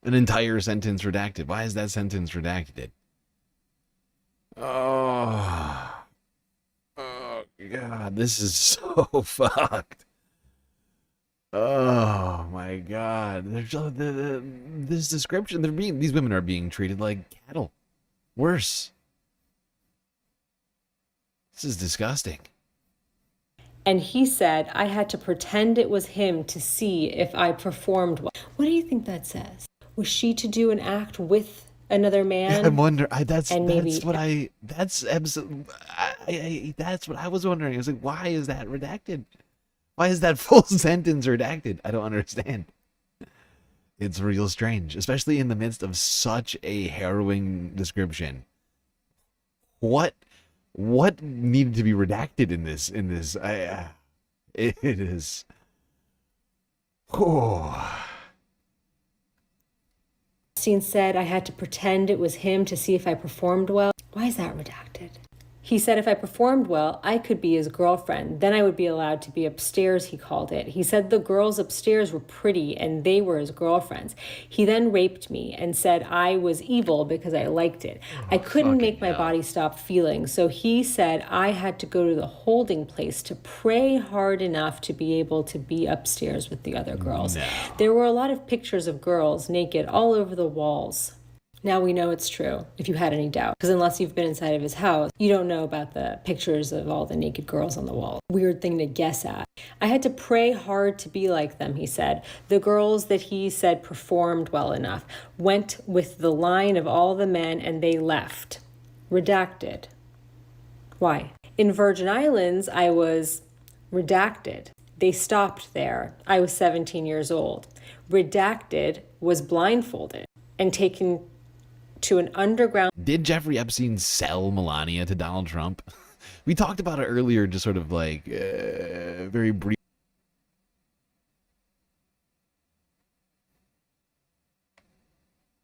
Speaker 1: An entire sentence redacted. Why is that sentence redacted? Oh God, this is so fucked. Oh my God! This description, these women are being treated like cattle. Worse. This is disgusting.
Speaker 17: And he said I had to pretend it was him to see if I performed well. What do you think that says? Was she to do an act with another man?
Speaker 1: I wonder. That's what I was wondering. I was like, why is that redacted? Why is that full sentence redacted? I don't understand. It's real strange, especially in the midst of such a harrowing description. What needed to be redacted in this? It is. Oh.
Speaker 17: Epstein said I had to pretend it was him to see if I performed well. Why is that redacted? He said if I performed well, I could be his girlfriend. Then I would be allowed to be upstairs, he called it. He said the girls upstairs were pretty and they were his girlfriends. He then raped me and said I was evil because I liked it. I couldn't make my body stop feeling. So he said I had to go to the holding place to pray hard enough to be able to be upstairs with the other girls.
Speaker 1: No.
Speaker 17: There were a lot of pictures of girls naked all over the walls. Now we know it's true, if you had any doubt. Because unless you've been inside of his house, you don't know about the pictures of all the naked girls on the wall. Weird thing to guess at. I had to pray hard to be like them, he said. The girls that he said performed well enough went with the line of all the men and they left. Redacted. Why? In Virgin Islands, I was redacted. They stopped there. I was 17 years old. Redacted was blindfolded and taken to an underground.
Speaker 1: Did Jeffrey Epstein sell Melania to Donald Trump? We talked about it earlier, just sort of like very brief.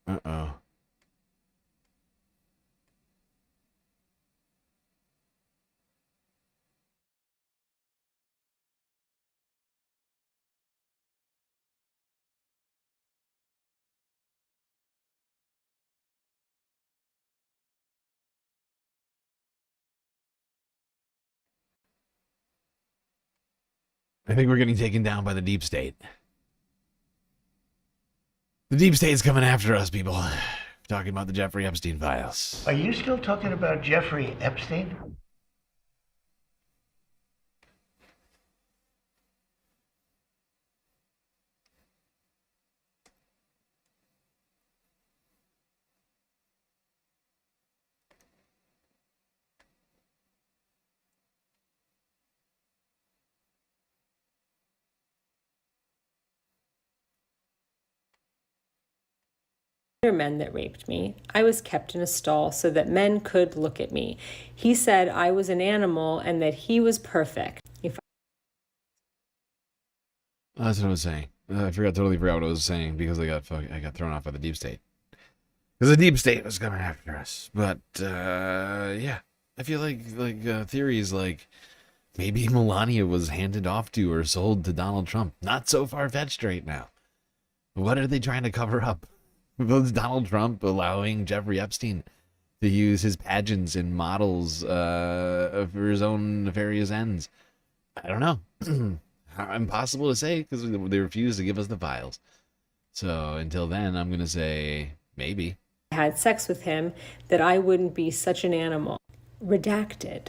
Speaker 1: Uh-oh. I think we're getting taken down by the deep state. The deep state's coming after us, people. We're talking about the Jeffrey Epstein files.
Speaker 4: Are you still talking about Jeffrey Epstein?
Speaker 17: Men that raped me. I was kept in a stall so that men could look at me. He said I was an animal and that he was perfect.
Speaker 1: That's what I was saying. Totally forgot what I was saying because I got thrown off by the deep state. Because the deep state was coming after us. But yeah, I feel like theories like maybe Melania was handed off to or sold to Donald Trump. Not so far-fetched right now. What are they trying to cover up? Was Donald Trump allowing Jeffrey Epstein to use his pageants and models for his own nefarious ends? I don't know. Impossible to say because they refuse to give us the files. So until then, I'm going to say maybe.
Speaker 17: I had sex with him that I wouldn't be such an animal. Redacted.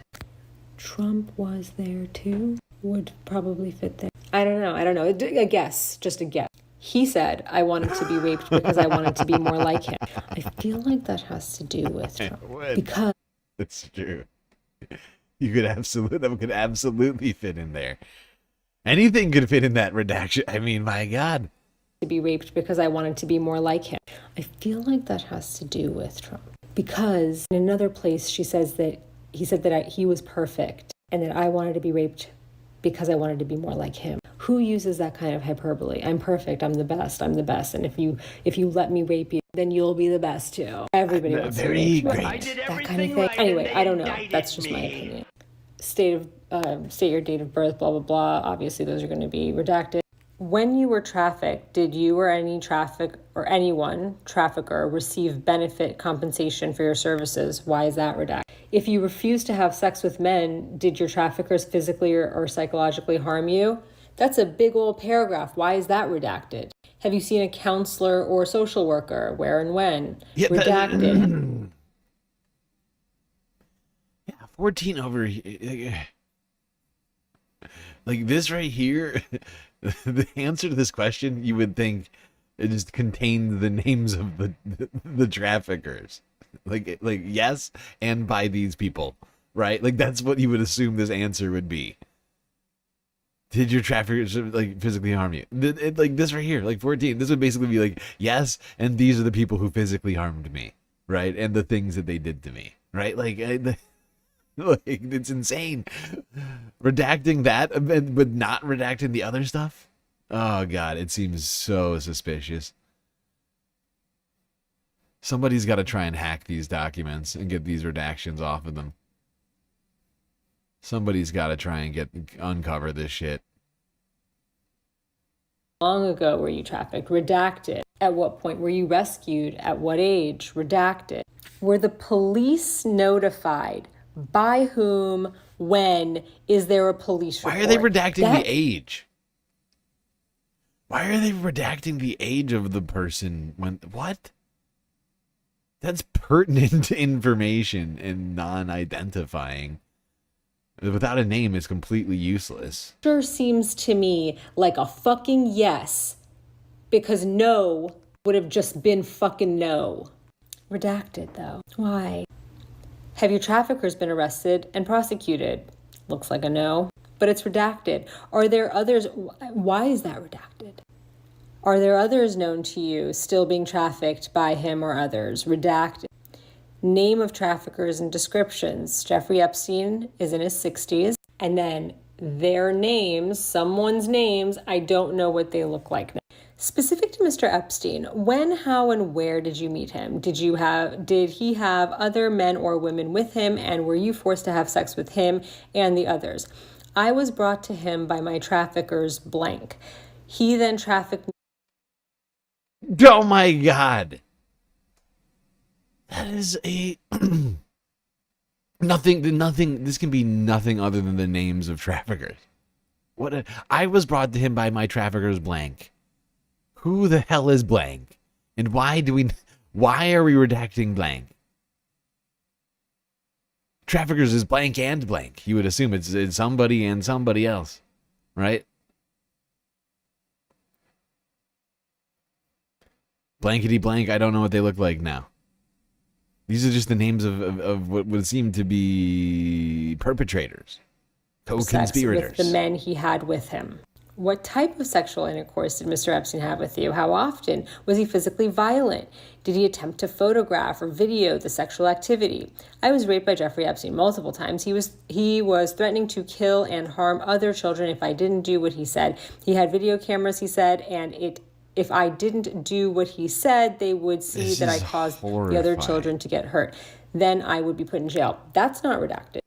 Speaker 17: Trump was there too? Would probably fit there. I don't know. A guess. Just a guess. He said, I wanted to be raped because I wanted to be more like him. I feel like that has to do with Trump. Because
Speaker 1: that's true. That could absolutely fit in there. Anything could fit in that redaction. I mean, my God.
Speaker 17: To be raped because I wanted to be more like him. I feel like that has to do with Trump. Because in another place, she says that he said that he was perfect and that I wanted to be raped because I wanted to be more like him. Who uses that kind of hyperbole? I'm perfect. I'm the best. And if you let me rape you, then you'll be the best too. Everybody wants to be raped. That kind of thing. Anyway, I don't know. That's just my opinion. State your date of birth, blah, blah, blah. Obviously, those are going to be redacted. When you were trafficked, did you or anyone trafficker receive benefit compensation for your services? Why is that redacted? If you refused to have sex with men, did your traffickers physically or psychologically harm you? That's a big old paragraph. Why is that redacted? Have you seen a counselor or social worker? Where and when?
Speaker 1: Yeah,
Speaker 17: Redacted.
Speaker 1: Yeah, 14 over. Like this right here, the answer to this question, you would think it just contained the names of the traffickers. Like yes, and by these people, right? Like that's what you would assume this answer would be. Did your traffickers like physically harm you? Like this right here, like 14. This would basically be like yes, and these are the people who physically harmed me, right? And the things that they did to me, right? Like it's insane. Redacting that, but not redacting the other stuff. Oh God, it seems so suspicious. Somebody's got to try and hack these documents and get these redactions off of them. Somebody's got to try and uncover this shit.
Speaker 17: Long ago were you trafficked? Redacted. At what point were you rescued? At what age? Redacted. Were the police notified? By whom? When? Is there a police report?
Speaker 1: Why are they redacting the age? Why are they redacting the age of the person when what? That's pertinent information and non-identifying. Without a name is completely useless.
Speaker 17: Sure seems to me like a fucking yes, because no would have just been fucking no. Redacted though. Why? Have your traffickers been arrested and prosecuted? Looks like a no, but it's redacted. Are there others? Why is that redacted? Are there others known to you still being trafficked by him or others? Redacted. Name of traffickers and descriptions. Jeffrey Epstein is in his 60s. And then their names, someone's names, I don't know what they look like now. Specific to Mr. Epstein, when, how, and where did you meet him? Did he have other men or women with him, and were you forced to have sex with him and the others? I was brought to him by my traffickers blank. He then trafficked me.
Speaker 1: Oh my God. That is a nothing. This can be nothing other than the names of traffickers. I was brought to him by my traffickers blank. Who the hell is blank? And why are we redacting blank? Traffickers is blank and blank. You would assume it's somebody and somebody else, right? Blankety blank, I don't know what they look like now. These are just the names of what would seem to be perpetrators, co-conspirators.
Speaker 17: With the men he had with him. What type of sexual intercourse did Mr. Epstein have with you? How often? Was he physically violent? Did he attempt to photograph or video the sexual activity? I was raped by Jeffrey Epstein multiple times. He was threatening to kill and harm other children if I didn't do what he said. He had video cameras, he said, and if I didn't do what he said, they would see that I caused the other children to get hurt. Then I would be put in jail. That's not redacted.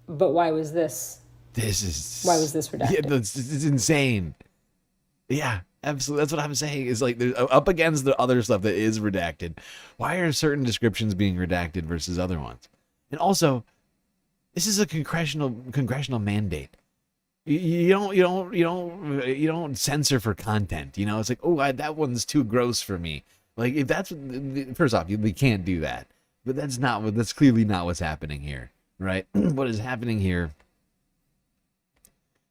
Speaker 17: But why was this? Why was this redacted?
Speaker 1: Yeah, it's insane. Yeah, absolutely. That's what I'm saying. Is like there's up against the other stuff that is redacted. Why are certain descriptions being redacted versus other ones? And also, this is a congressional mandate. You don't censor for content. You know, it's like, oh, that one's too gross for me. Like if that's first off, we can't do that. But that's clearly not what's happening here, right? What is happening here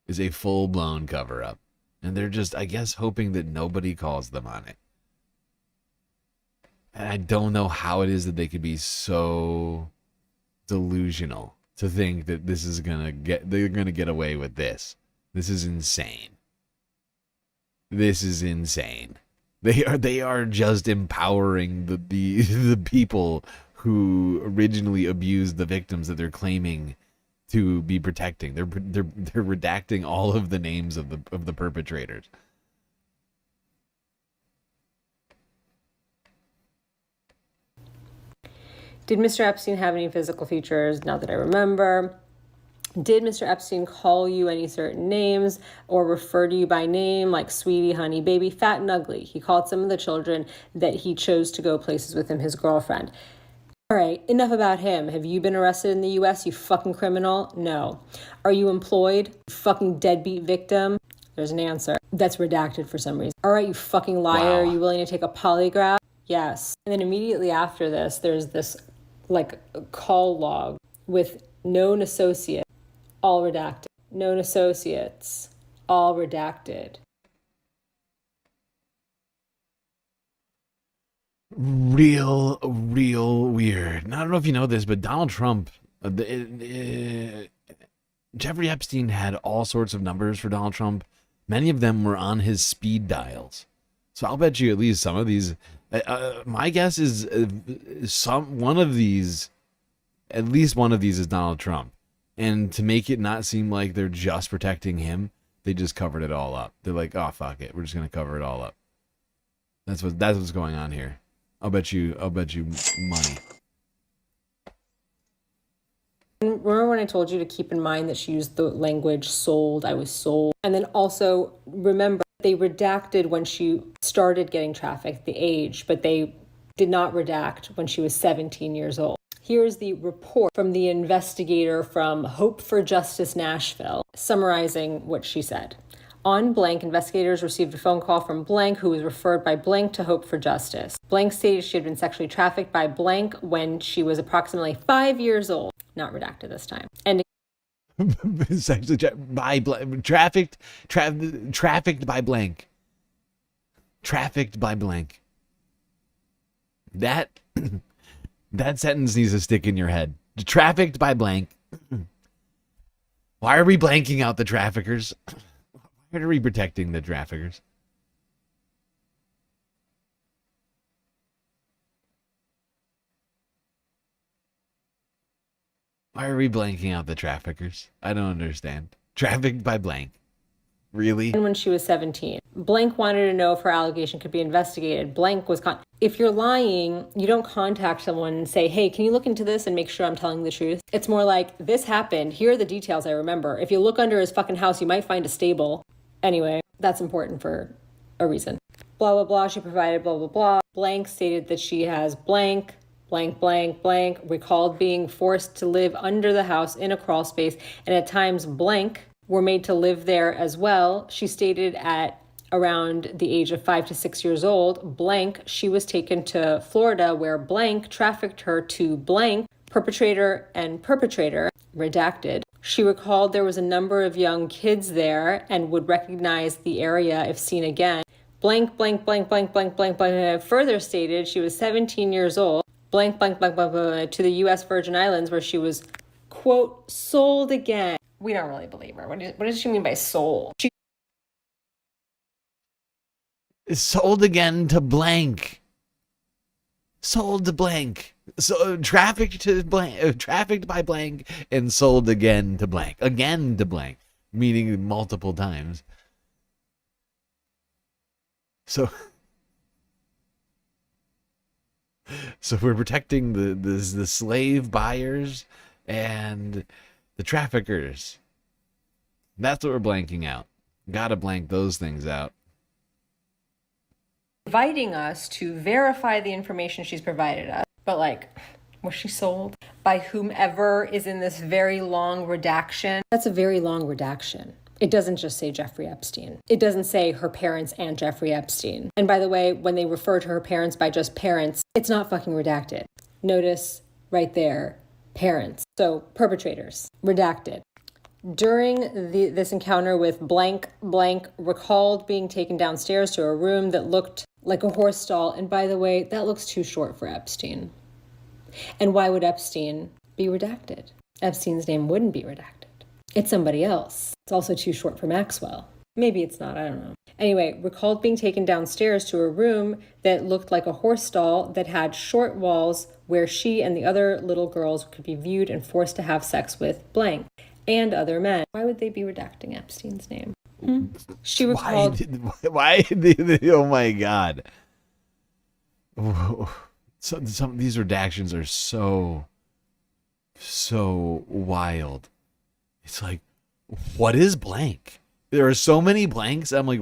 Speaker 1: is a full-blown cover-up. And they're just, I guess, hoping that nobody calls them on it. And I don't know how it is that they could be so delusional to think that they're gonna get away with this. This is insane. This is insane. They are just empowering the people who originally abused the victims that they're claiming to be protecting. They're redacting all of the names of the perpetrators.
Speaker 17: Did Mr. Epstein have any physical features? Not that I remember. Did Mr. Epstein call you any certain names or refer to you by name like sweetie, honey, baby, fat and ugly? He called some of the children that he chose to go places with him his girlfriend. All right, enough about him. Have you been arrested in the U.S., you fucking criminal? No. Are you employed? You fucking deadbeat victim? there's an answer that's redacted for some reason. All right, you fucking liar.
Speaker 1: Wow.
Speaker 17: Are you willing to take a polygraph? Yes. And then immediately after this, there's this like call log with known associate, all redacted. Known associates, all redacted.
Speaker 1: Real weird. And I don't know if you know this, but Donald Trump, Jeffrey Epstein had all sorts of numbers for Donald Trump. Many of them were on his speed dials. So I'll bet you at least some of these. My guess is at least one of these is Donald Trump. And to make it not seem like they're just protecting him, they just covered it all up. They're like, oh, fuck it. We're just going to cover it all up. That's what's going on here. I'll bet you money.
Speaker 17: Remember when I told you to keep in mind that she used the language sold, I was sold. And then also remember they redacted when she started getting trafficked, the age, but they did not redact when she was 17 years old. Here's the report from the investigator from Hope for Justice Nashville, summarizing what she said. On blank, investigators received a phone call from blank, who was referred by blank to Hope for Justice. Blank stated she had been sexually trafficked by blank when she was approximately 5 years old. Not redacted this time. And
Speaker 1: Sexually trafficked by blank. Trafficked by blank. That sentence needs to stick in your head. Trafficked by blank. Why are we blanking out the traffickers? Why are we protecting the traffickers? Why are we blanking out the traffickers? I don't understand. Trafficked by blank. Really?
Speaker 17: when she was 17. Blank wanted to know if her allegation could be investigated. Blank was if you're lying, you don't contact someone and say, hey, can you look into this and make sure I'm telling the truth? It's more like, this happened. Here are the details I remember. If you look under his fucking house, you might find a stable. Anyway, that's important for a reason. Blah, blah, blah. She provided blah, blah, blah. Blank stated that she has blank, recalled being forced to live under the house in a crawl space, and at times blank were made to live there as well. She stated at around the age of 5 to 6 years old, blank, she was taken to Florida where blank trafficked her to blank, perpetrator, redacted. She recalled there was a number of young kids there and would recognize the area if seen again. Blank, further stated she was 17 years old, blank, to the U.S. Virgin Islands where she was, quote, sold again. We don't really believe her. What does she mean by sold? She
Speaker 1: sold again to blank. Sold to blank. So trafficked by blank and sold again to blank. Again to blank, meaning multiple times. So we're protecting the slave buyers and the traffickers. That's what we're blanking out. Gotta blank those things out.
Speaker 17: inviting us to verify the information she's provided us. But was she sold by whomever is in this very long redaction? That's a very long redaction. It doesn't just say Jeffrey Epstein. It doesn't say her parents and Jeffrey Epstein. And by the way, when they refer to her parents by just parents, it's not fucking redacted. Notice right there, parents. So perpetrators, redacted. During this encounter with blank, recalled being taken downstairs to a room that looked like a horse stall. And by the way, that looks too short for Epstein. And why would Epstein be redacted? Epstein's name wouldn't be redacted. It's somebody else. It's also too short for Maxwell. Maybe it's not, I don't know. Anyway, recalled being taken downstairs to a room that looked like a horse stall that had short walls where she and the other little girls could be viewed and forced to have sex with blank and other men. Why would they be redacting Epstein's name? She recalled...
Speaker 1: Why? Oh my God. Some of these redactions are so wild. It's like, what is blank? There are so many blanks. I'm like,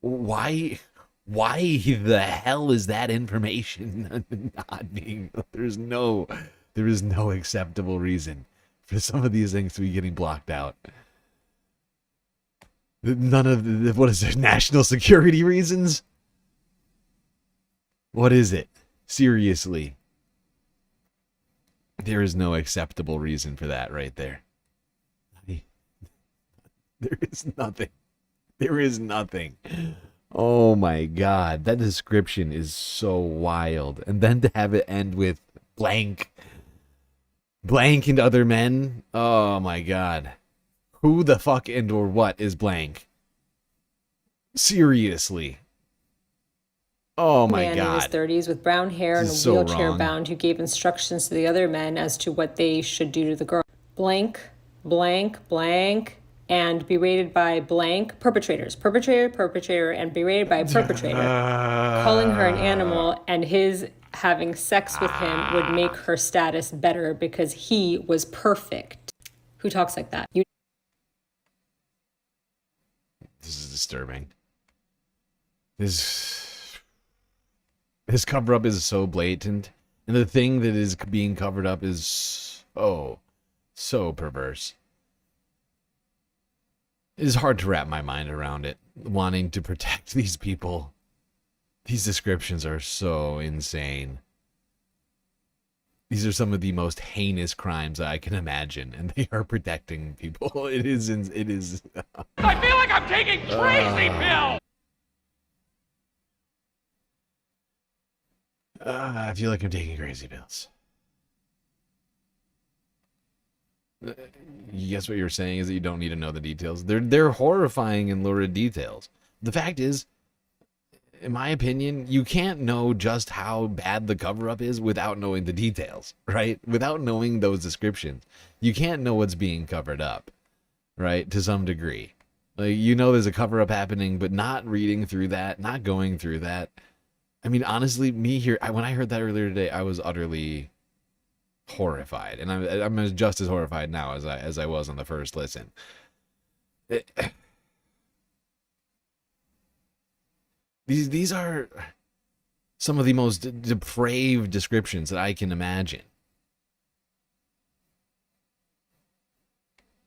Speaker 1: why the hell is that information not being? There is no acceptable reason for some of these things to be getting blocked out. None of the, what is it, national security reasons? What is it? Seriously. There is no acceptable reason for that right there. There is nothing. There is nothing. Oh my God. That description is so wild. And then to have it end with blank. Blank and other men. Oh my God. Who the fuck and or what is blank? Seriously. Oh my
Speaker 17: man
Speaker 1: God.
Speaker 17: in his 30s with brown hair and a
Speaker 1: This is so
Speaker 17: wheelchair
Speaker 1: wrong.
Speaker 17: bound who gave instructions to the other men as to what they should do to the girl. Blank, blank, blank, and berated by blank perpetrators. Perpetrator, and berated by perpetrator. Calling her an animal and his having sex with him would make her status better because he was perfect. Who talks like that? You.
Speaker 1: This is disturbing. His cover up is so blatant, and the thing that is being covered up is so perverse. It is hard to wrap my mind around it, wanting to protect these people. These descriptions are so insane. These are some of the most heinous crimes I can imagine, and they are protecting people. It is.
Speaker 18: I feel like I'm taking crazy pills!
Speaker 1: I feel like I'm taking crazy pills. You guess what you're saying is that you don't need to know the details. They're horrifying and lurid details. The fact is, in my opinion, you can't know just how bad the cover-up is without knowing the details, right? Without knowing those descriptions. You can't know what's being covered up, right? To some degree. Like, you know there's a cover-up happening, but not reading through that, not going through that. I mean, honestly, when I heard that earlier today, I was utterly horrified, and I'm just as horrified now as I was on the first listen. These are some of the most depraved descriptions that I can imagine,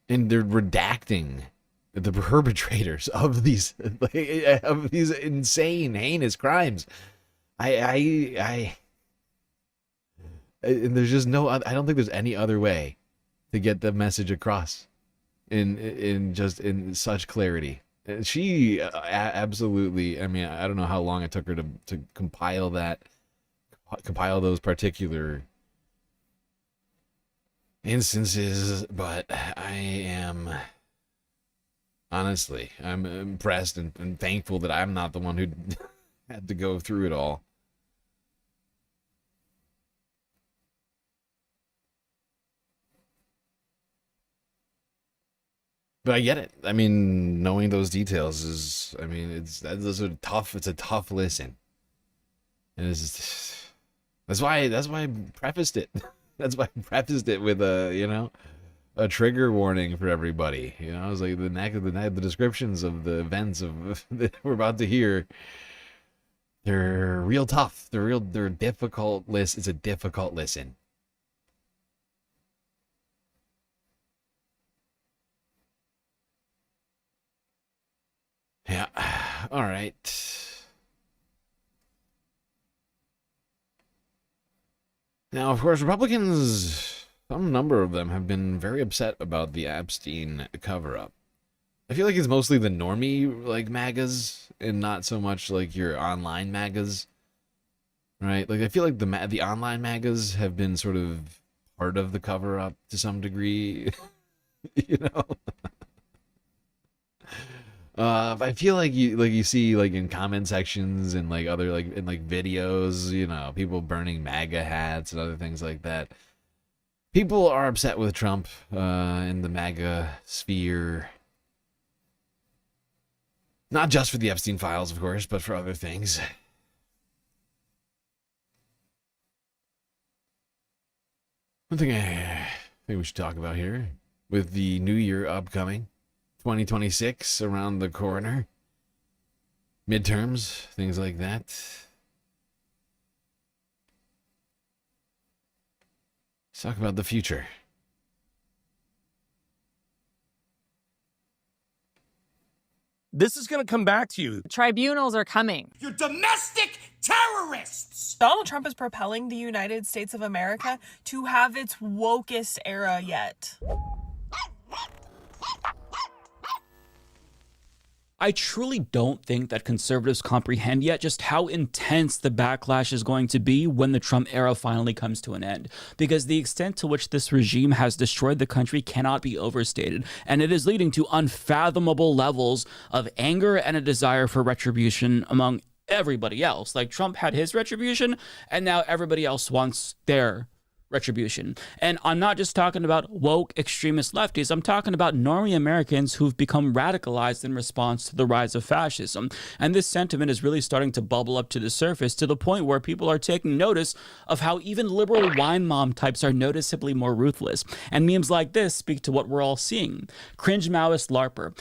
Speaker 1: and they're redacting the perpetrators of these insane, heinous crimes. And there's just no. I don't think there's any other way to get the message across in such clarity. She absolutely. I mean, I don't know how long it took her to compile those particular instances, but I'm impressed and thankful that I'm not the one who had to go through it all. But I get it. I mean, knowing those details is, I mean, it's a tough listen. And that's why I prefaced it. That's why I prefaced it with a trigger warning for everybody. You know, I was like, the descriptions of the events that we're about to hear, they're real tough. They're difficult. It's a difficult listen. Yeah. All right. Now, of course, Republicans, some number of them have been very upset about the Epstein cover-up. I feel like it's mostly the normie, like, MAGAs, and not so much, like, your online MAGAs. Right? Like, I feel like the online MAGAs have been sort of part of the cover-up to some degree. You know? I feel like you see like in comment sections and like other like in like videos, you know, people burning MAGA hats and other things like that. People are upset with Trump in the MAGA sphere. Not just for the Epstein files, of course, but for other things. One thing I think we should talk about here, with the new year upcoming, 2026 around the corner, midterms, things like that. Let's talk about the future.
Speaker 19: This is going to come back to you.
Speaker 6: Tribunals are coming.
Speaker 18: You're domestic terrorists!
Speaker 20: Donald Trump is propelling the United States of America to have its wokest era yet.
Speaker 21: I truly don't think that conservatives comprehend yet just how intense the backlash is going to be when the Trump era finally comes to an end, because the extent to which this regime has destroyed the country cannot be overstated, and it is leading to unfathomable levels of anger and a desire for retribution among everybody else. Like, Trump had his retribution, and now everybody else wants their retribution. And I'm not just talking about woke extremist lefties. I'm talking about normie Americans who've become radicalized in response to the rise of fascism. And this sentiment is really starting to bubble up to the surface, to the point where people are taking notice of how even liberal wine mom types are noticeably more ruthless. And memes like this speak to what we're all seeing. Cringe Maoist LARPer.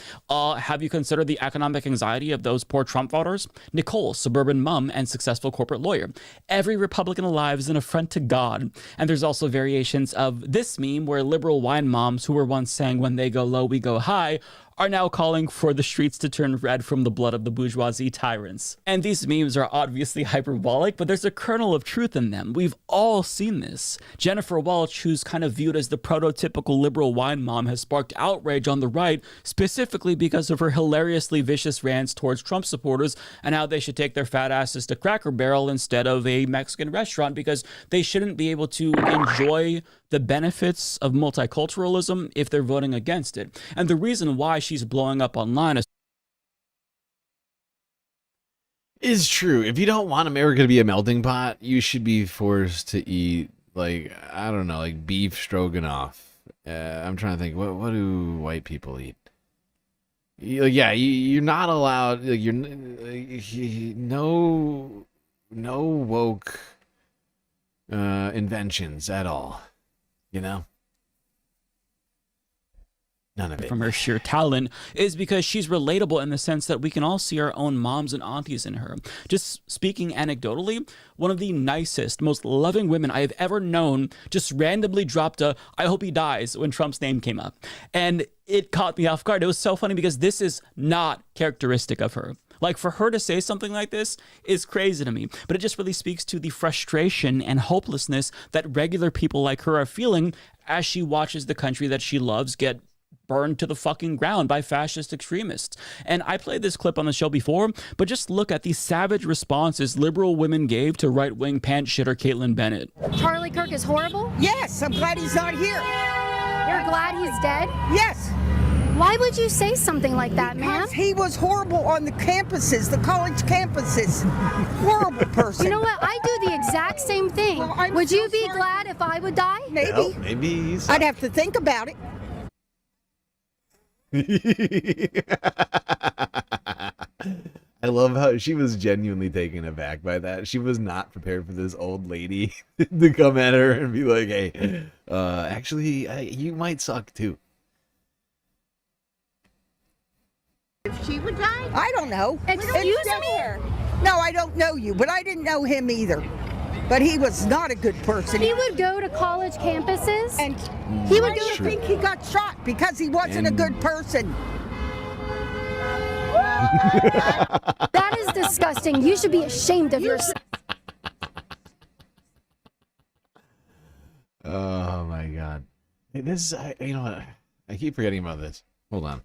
Speaker 21: Have you considered the economic anxiety of those poor Trump voters? Nicole, suburban mom and successful corporate lawyer. Every Republican alive is an affront to God. And there's also variations of this meme where liberal wine moms who were once saying when they go low, we go high are now calling for the streets to turn red from the blood of the bourgeoisie tyrants. And these memes are obviously hyperbolic, but there's a kernel of truth in them. We've all seen this. Jennifer Welch, who's kind of viewed as the prototypical liberal wine mom, has sparked outrage on the right, specifically because of her hilariously vicious rants towards Trump supporters and how they should take their fat asses to Cracker Barrel instead of a Mexican restaurant, because they shouldn't be able to enjoy the benefits of multiculturalism if they're voting against it. And the reason why she's blowing up online
Speaker 1: is true. If you don't want America to be a melting pot, you should be forced to eat, like, I don't know, like beef stroganoff. I'm trying to think, what do white people eat? You're not allowed, like, no woke inventions at all. You know? None of it.
Speaker 21: From her sheer talent is because she's relatable in the sense that we can all see our own moms and aunties in her. Just speaking anecdotally, one of the nicest, most loving women I have ever known just randomly dropped a "I hope he dies" when Trump's name came up. And it caught me off guard. It was so funny because this is not characteristic of her. Like, for her to say something like this is crazy to me, but it just really speaks to the frustration and hopelessness that regular people like her are feeling as she watches the country that she loves get burned to the fucking ground by fascist extremists. And I played this clip on the show before, but just look at the savage responses liberal women gave to right-wing pant shitter Caitlyn Bennett.
Speaker 22: Charlie Kirk is horrible?
Speaker 23: Yes, I'm glad he's not here.
Speaker 22: You're glad he's dead?
Speaker 23: Yes.
Speaker 22: Why would you say something like that, man?
Speaker 23: Because he was horrible on the campuses, the college campuses. Horrible person.
Speaker 22: You know what? I do the exact same thing.
Speaker 23: Well,
Speaker 22: would you be glad if I would die?
Speaker 23: Maybe.
Speaker 1: Well, maybe
Speaker 23: I'd have to think about it.
Speaker 1: I love how she was genuinely taken aback by that. She was not prepared for this old lady to come at her and be like, hey, actually, you might suck too.
Speaker 23: If she would die? I don't know.
Speaker 22: Excuse me?
Speaker 23: No, I don't know you, but I didn't know him either. But he was not a good person.
Speaker 22: He would go to college campuses
Speaker 23: and
Speaker 22: he would
Speaker 23: I
Speaker 22: go
Speaker 23: think he got shot because he wasn't a good person.
Speaker 22: That is disgusting. You should be ashamed of yourself.
Speaker 1: Oh my God. This is, you know what? I keep forgetting about this. Hold on.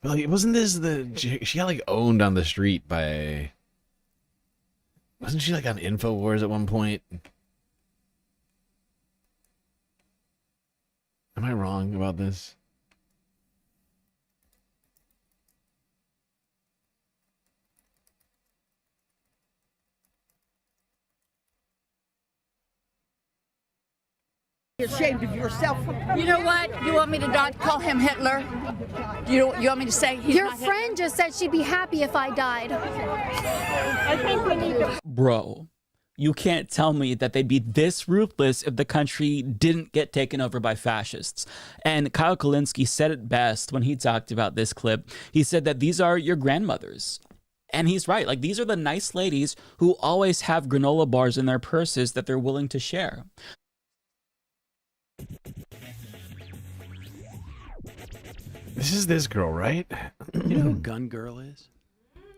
Speaker 1: Well, wasn't this she got like owned on the street by, wasn't she like on InfoWars at one point? Am I wrong about this?
Speaker 23: Ashamed of yourself.
Speaker 24: You know what? You want me to not call him Hitler? You want me to say he's
Speaker 22: Your
Speaker 24: not
Speaker 22: friend just said she'd be happy if I died.
Speaker 24: I think we need to.
Speaker 21: Bro, you can't tell me that they'd be this ruthless if the country didn't get taken over by fascists. And Kyle Kulinski said it best when he talked about this clip. He said that these are your grandmothers. And he's right. Like, these are the nice ladies who always have granola bars in their purses that they're willing to share.
Speaker 1: This is this girl, right?
Speaker 3: You know who Gun Girl is?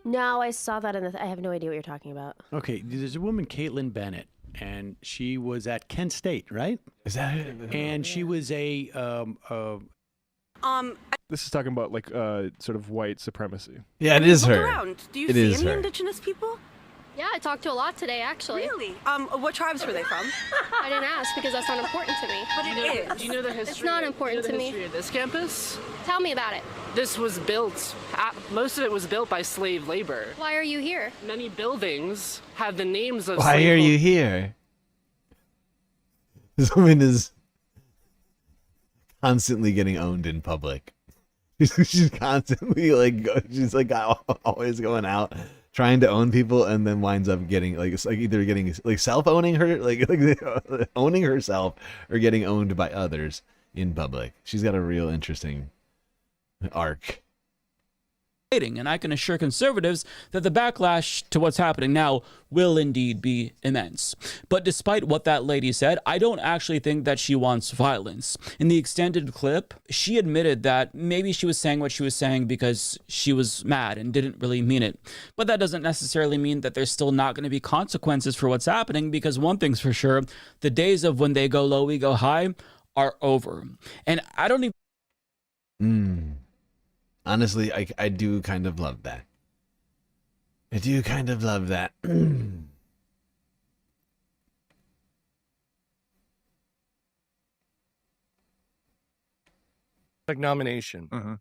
Speaker 2: No, I saw that in the. I have no idea what you're talking about.
Speaker 3: Okay, there's a woman, Caitlin Bennett, and she was at Kent State, right?
Speaker 1: Is that it?
Speaker 3: And she was a.
Speaker 5: This is talking about like sort of white supremacy.
Speaker 1: Yeah, it is
Speaker 7: Look
Speaker 1: her.
Speaker 7: around. Do you
Speaker 1: It
Speaker 7: see
Speaker 1: is
Speaker 7: any
Speaker 1: her.
Speaker 7: indigenous people?
Speaker 22: Yeah, I talked to a lot today, actually.
Speaker 7: Really? What tribes were they from?
Speaker 22: I didn't ask because that's not important to me.
Speaker 7: But it is.
Speaker 8: Do you know the history?
Speaker 22: It's not important
Speaker 8: do you know the
Speaker 22: to me.
Speaker 8: history of this campus?
Speaker 22: Tell me about it.
Speaker 8: This was built. Most of it was built by slave labor.
Speaker 22: Why are you here?
Speaker 8: Many buildings have the names of.
Speaker 1: Why are you here? This woman is constantly getting owned in public. She's constantly she's always going out trying to own people, and then winds up getting either getting self-owning her, owning herself, or getting owned by others in public. She's got a real interesting arc.
Speaker 21: And I can assure conservatives that the backlash to what's happening now will indeed be immense. But despite what that lady said, I don't actually think that she wants violence. In the extended clip, she admitted that maybe she was saying what she was saying because she was mad and didn't really mean it. But that doesn't necessarily mean that there's still not going to be consequences for what's happening, because one thing's for sure, the days of when they go low, we go high are over. And I don't even...
Speaker 1: Honestly, I do kind of love that. I do kind of love that.
Speaker 19: Nomination.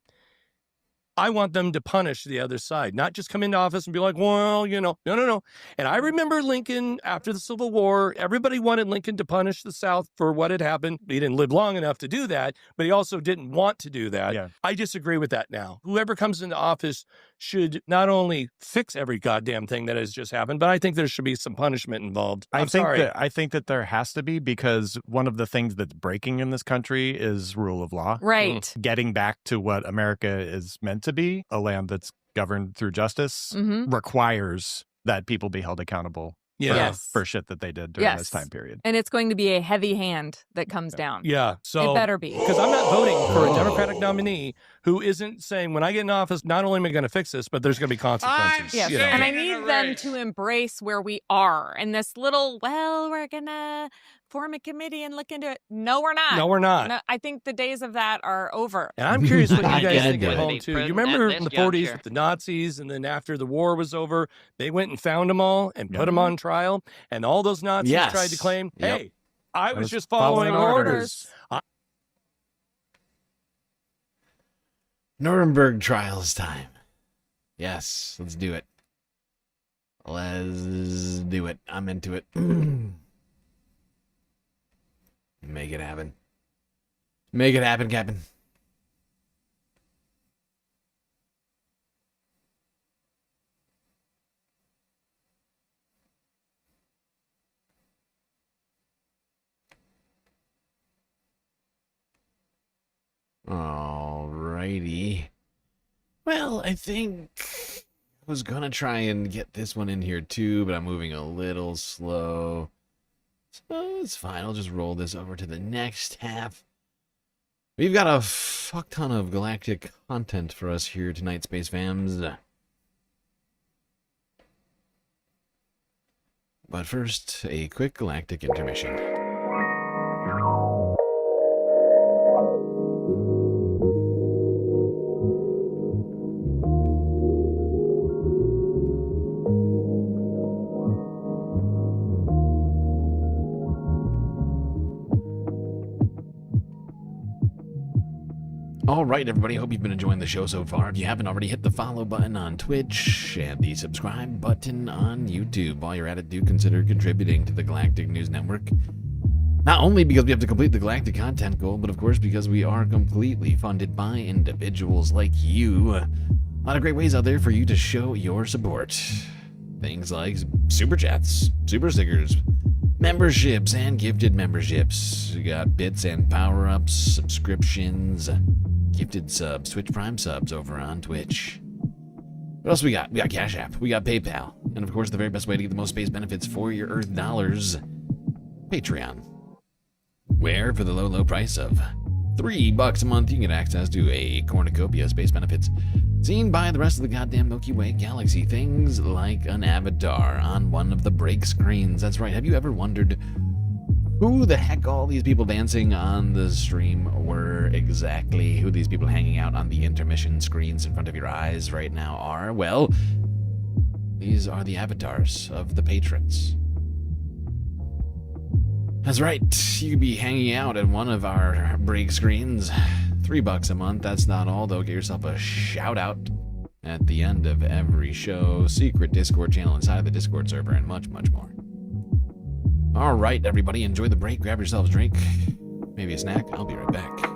Speaker 19: I want them to punish the other side, not just come into office and be like, well, no. And I remember Lincoln after the Civil War, everybody wanted Lincoln to punish the South for what had happened. He didn't live long enough to do that, but he also didn't want to do that. Yeah. I disagree with that now. Whoever comes into office should not only fix every goddamn thing that has just happened, but I think there should be some punishment involved.
Speaker 25: I think that there has to be, because one of the things that's breaking in this country is rule of law.
Speaker 6: Right.
Speaker 25: Getting back to what America is meant to be, a land that's governed through justice, requires that people be held accountable for shit that they did during this time period.
Speaker 6: And it's going to be a heavy hand that comes down.
Speaker 19: Yeah, so
Speaker 6: it better be.
Speaker 19: Because I'm not voting for a Democratic nominee who isn't saying, when I get in office, not only am I going to fix this, but there's going to be consequences.
Speaker 6: Yes. And I need them to embrace where we are. And this little, we're going to form a committee and look into it. No, we're not.
Speaker 19: No, we're not.
Speaker 6: No, I think the days of that are over.
Speaker 19: And I'm curious what you guys think at home, too. You remember in the 40s with the Nazis, and then after the war was over, they went and found them all and put them on trial. And all those Nazis tried to claim, hey, I was just following orders.
Speaker 1: Nuremberg trials time. Yes, let's do it. Let's do it. I'm into it. Make it happen. Make it happen, Captain. Alrighty. Well, I think I was gonna try and get this one in here too, but I'm moving a little slow. So it's fine. I'll just roll this over to the next half. We've got a fuck ton of galactic content for us here tonight, Space Fams. But first, a quick galactic intermission. All right, everybody. Hope you've been enjoying the show so far. If you haven't already, hit the follow button on Twitch and the subscribe button on YouTube. While you're at it, do consider contributing to the Galactic News Network. Not only because we have to complete the galactic content goal, but of course because we are completely funded by individuals like you. A lot of great ways out there for you to show your support. Things like super chats, super stickers, memberships, and gifted memberships. We got bits and power-ups, subscriptions, gifted subs, Twitch Prime subs over on Twitch. What else we got? We got Cash App, we got PayPal, and of course the very best way to get the most space benefits for your Earth dollars, Patreon. Where, for the low, low price of $3 a month, you can get access to a cornucopia of space benefits seen by the rest of the goddamn Milky Way galaxy. Things like an avatar on one of the break screens. That's right. Have you ever wondered who the heck all these people dancing on the stream were exactly? Who these people hanging out on the intermission screens in front of your eyes right now are? Well, these are the avatars of the patrons. That's right, you could be hanging out at one of our break screens. $3 a month, that's not all though. Get yourself a shout out at the end of every show, secret Discord channel inside of the Discord server, and much, much more. All right, everybody, enjoy the break, grab yourselves a drink, maybe a snack. I'll be right back.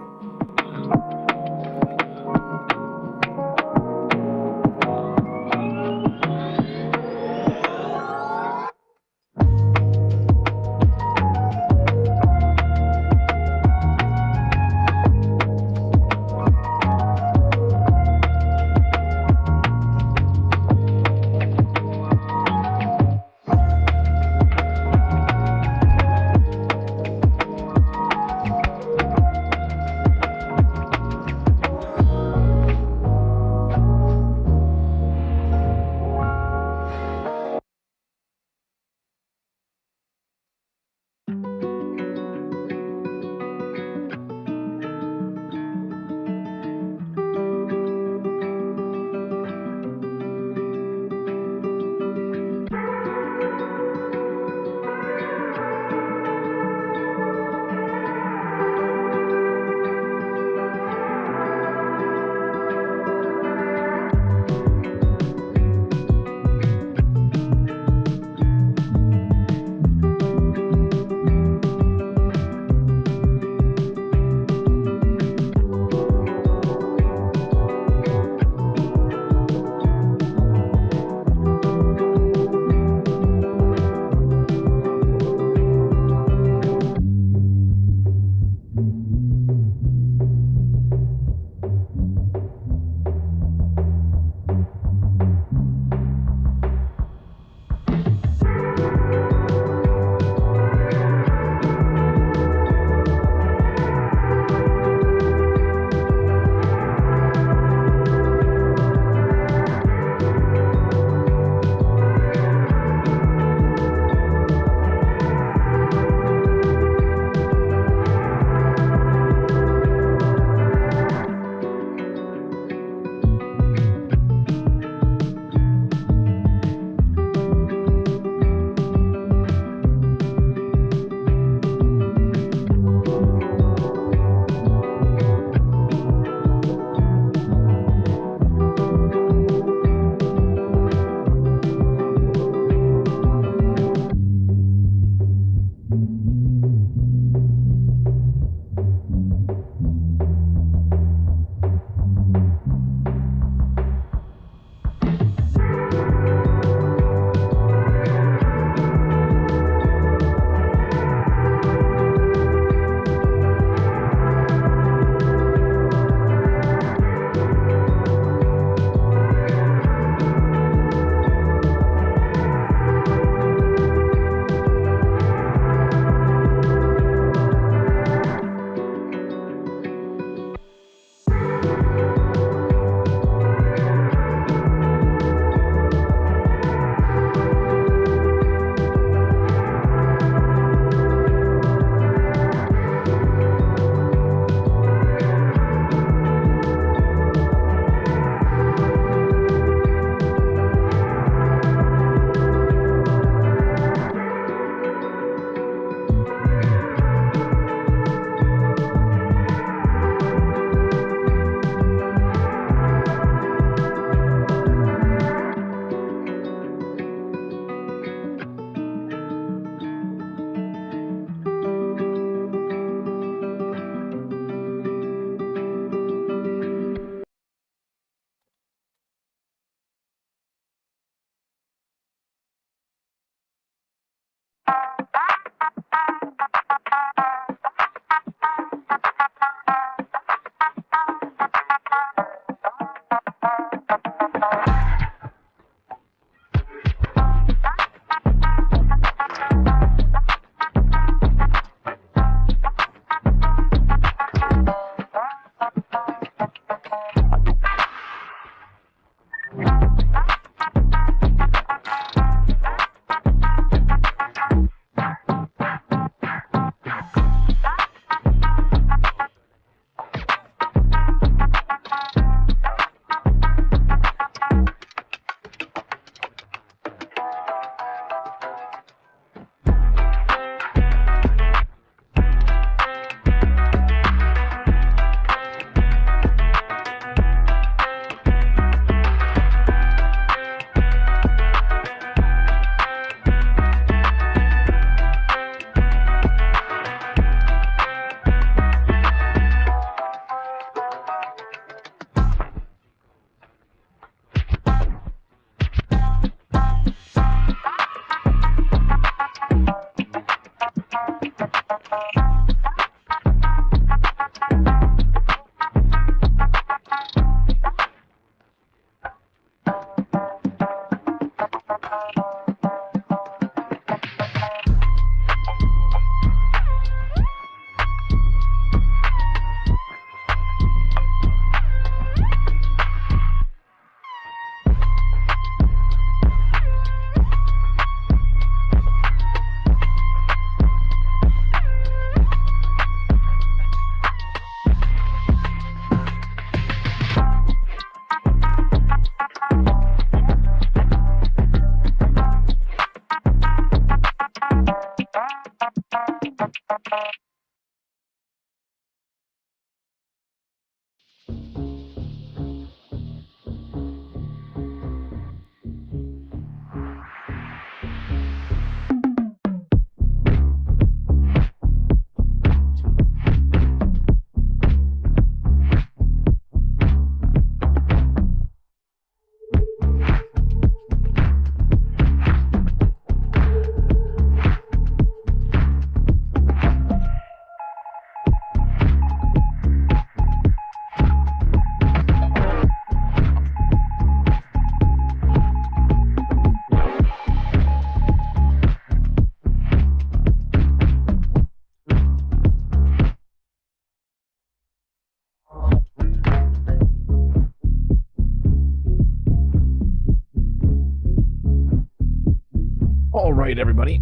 Speaker 1: All right, everybody.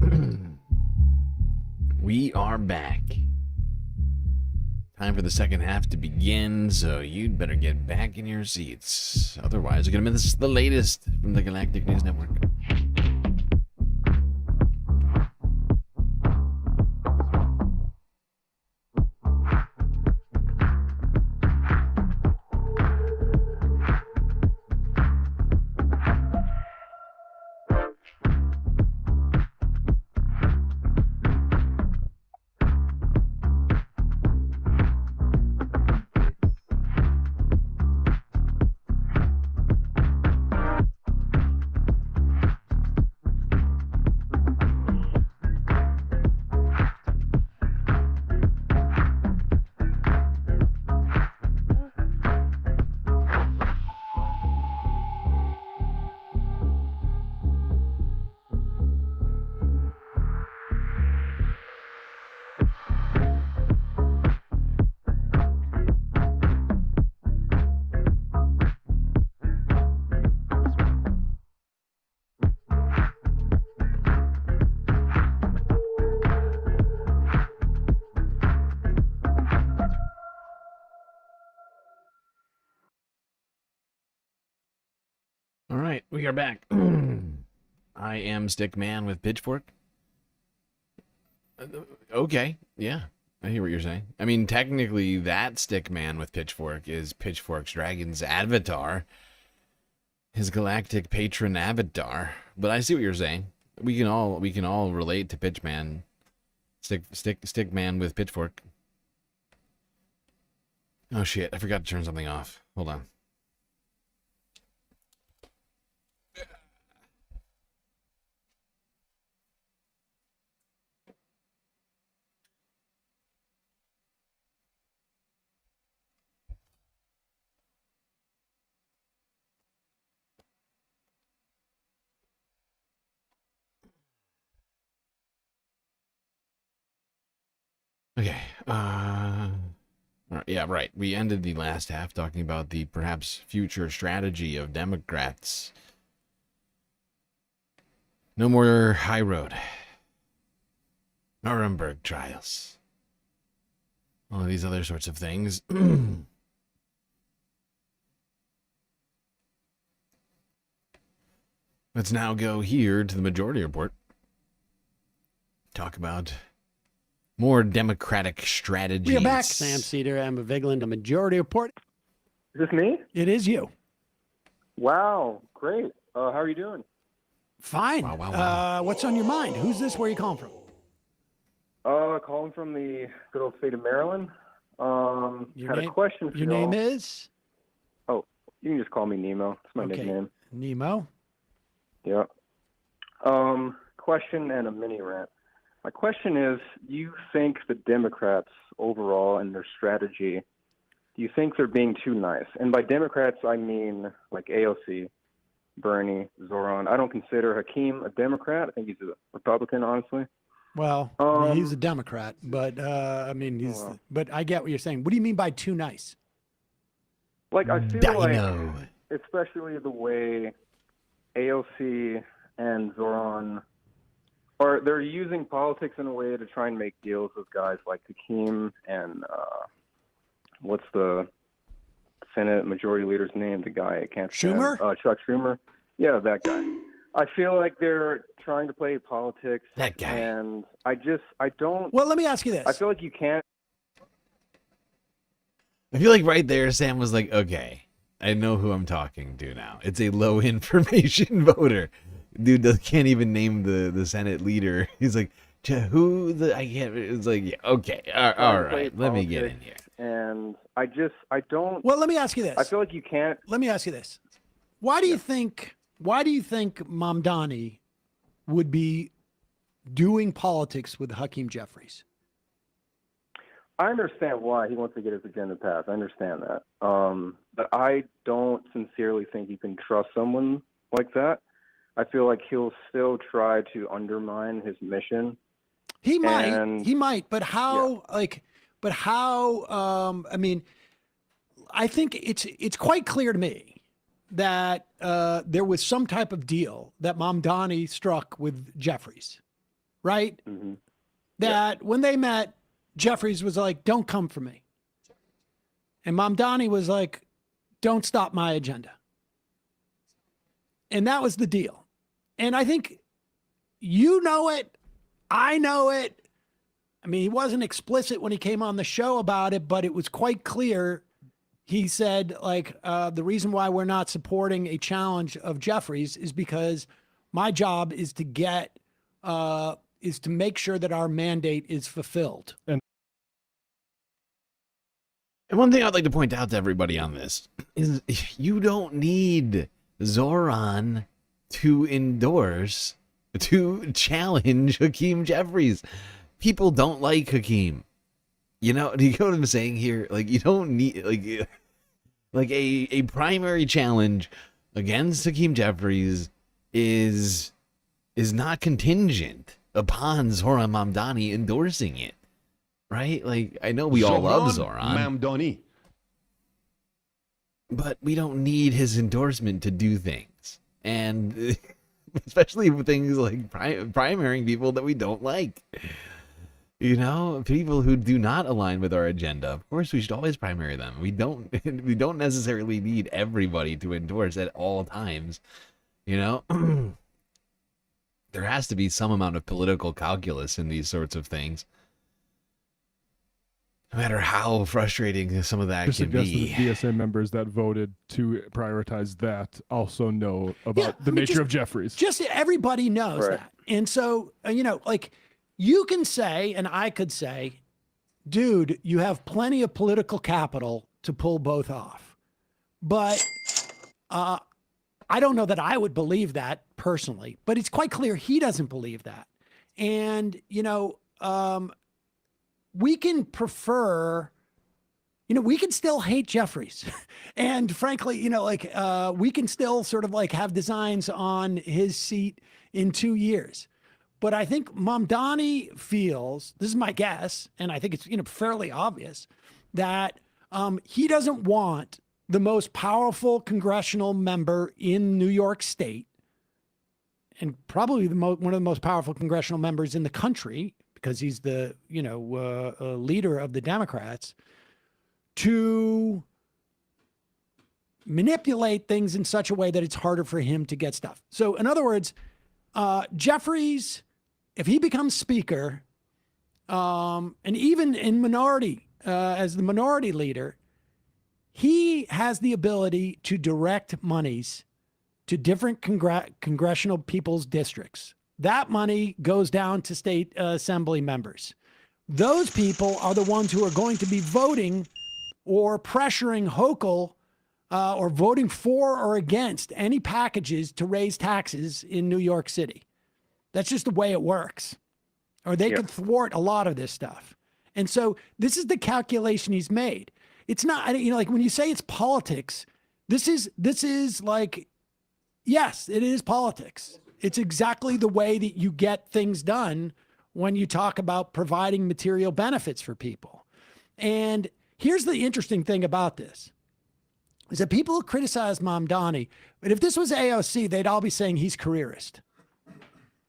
Speaker 1: We are back. Time for the second half to begin, so you'd better get back in your seats. Otherwise, you're going to miss the latest from the Galactic News Network. All right, we are back. I am Stickman with Pitchfork. Okay, yeah, I hear what you're saying. I mean, technically, that Stickman with Pitchfork is Pitchfork's Dragon's avatar, his galactic patron avatar. But I see what you're saying. We can all relate to Pitchman, Stickman with Pitchfork. Oh shit! I forgot to turn something off. Hold on. Okay. Yeah, right. We ended the last half talking about the perhaps future strategy of Democrats. No more high road. Nuremberg trials. All of these other sorts of things. Let's now go here to the majority report. Talk about more democratic strategies.
Speaker 3: We are back. Sam Cedar, Emma Vigeland, the majority report.
Speaker 9: Is this me?
Speaker 3: It is you.
Speaker 9: Wow, great. How are you doing?
Speaker 3: Fine. Wow. What's on your mind? Who's this? Where are you calling from?
Speaker 9: Calling from the good old state of Maryland. Had a question for
Speaker 3: your
Speaker 9: y'all.
Speaker 3: name is?
Speaker 9: Oh, you can just call me Nemo. It's my nickname.
Speaker 3: Nemo.
Speaker 9: Yeah. Question and a mini rant. My question is, do you think the Democrats overall and their strategy, do you think they're being too nice? And by Democrats, I mean like AOC, Bernie, Zoran. I don't consider Hakeem a Democrat. I think he's a Republican, honestly.
Speaker 3: Well, he's a Democrat, but I mean, but I get what you're saying. What do you mean by too nice?
Speaker 9: Like, I feel like, especially the way AOC and Zoran they're using politics in a way to try and make deals with guys like Hakeem and what's the Senate Majority Leader's name? The guy I can't
Speaker 3: Schumer?
Speaker 9: Chuck Schumer. Yeah, that guy. I feel like they're trying to play politics.
Speaker 1: That guy.
Speaker 9: And I don't.
Speaker 3: Well, let me ask you this.
Speaker 9: I feel like you can't.
Speaker 1: I feel like right there, Sam was like, okay, I know who I'm talking to now. It's a low information voter. Dude can't even name the Senate leader. He's like, I can't. It's like, yeah, okay, all right, let me get in here.
Speaker 9: And I don't.
Speaker 3: Well, let me ask you this.
Speaker 9: I feel like you can't.
Speaker 3: Let me ask you this. Why do you think Mamdani would be doing politics with Hakeem Jeffries?
Speaker 9: I understand why he wants to get his agenda passed. I understand that. But I don't sincerely think you can trust someone like that. I feel like he'll still try to undermine his mission.
Speaker 3: He might, but how? I mean, I think it's quite clear to me that there was some type of deal that Mamdani struck with Jeffries, right?
Speaker 9: Mm-hmm.
Speaker 3: That when they met, Jeffries was like, "Don't come for me," and Mamdani was like, "Don't stop my agenda," and that was the deal. And I think you know it. I know it. I mean, he wasn't explicit when he came on the show about it, but it was quite clear. He said, like, the reason why we're not supporting a challenge of Jeffries is because my job is to make sure that our mandate is fulfilled.
Speaker 1: And one thing I'd like to point out to everybody on this is you don't need Zoran to challenge Hakeem Jeffries. People don't like Hakeem. You know, do you know what I'm saying here? Like, you don't need like a primary challenge against Hakeem Jeffries is not contingent upon Zoran Mamdani endorsing it. Right? Like, I know we all love Zoran
Speaker 10: Mamdani,
Speaker 1: but we don't need his endorsement to do things. And especially with things like primarying people that we don't like. You know, people who do not align with our agenda. Of course, we should always primary them. We don't necessarily need everybody to endorse at all times. You know, there has to be some amount of political calculus in these sorts of things. No matter how frustrating some of that can be.
Speaker 5: The DSA members that voted to prioritize that also know about the nature of Jeffries.
Speaker 3: Just everybody knows that. And so, you know, like, you can say, and I could say, dude, you have plenty of political capital to pull both off. But I don't know that I would believe that personally, but it's quite clear he doesn't believe that. And, you know, we can prefer, you know, we can still hate Jeffries. And frankly, you know, like, we can still sort of like have designs on his seat in 2 years. But I think Mamdani feels, this is my guess, and I think it's, you know, fairly obvious, that he doesn't want the most powerful congressional member in New York State, and probably one of the most powerful congressional members in the country, because he's the, you know, leader of the Democrats, to manipulate things in such a way that it's harder for him to get stuff. So in other words, Jeffries, if he becomes speaker, and even in minority, as the minority leader, he has the ability to direct monies to different congressional people's districts. That money goes down to state assembly members. Those people are the ones who are going to be voting or pressuring Hochul or voting for or against any packages to raise taxes in New York City. That's just the way it works. Or they can thwart a lot of this stuff. And so this is the calculation he's made. It's not, you know, like when you say it's politics, this is like, yes, it is politics. It's exactly the way that you get things done when you talk about providing material benefits for people. And here's the interesting thing about this, is that people who criticize Mamdani, but if this was AOC, they'd all be saying he's careerist.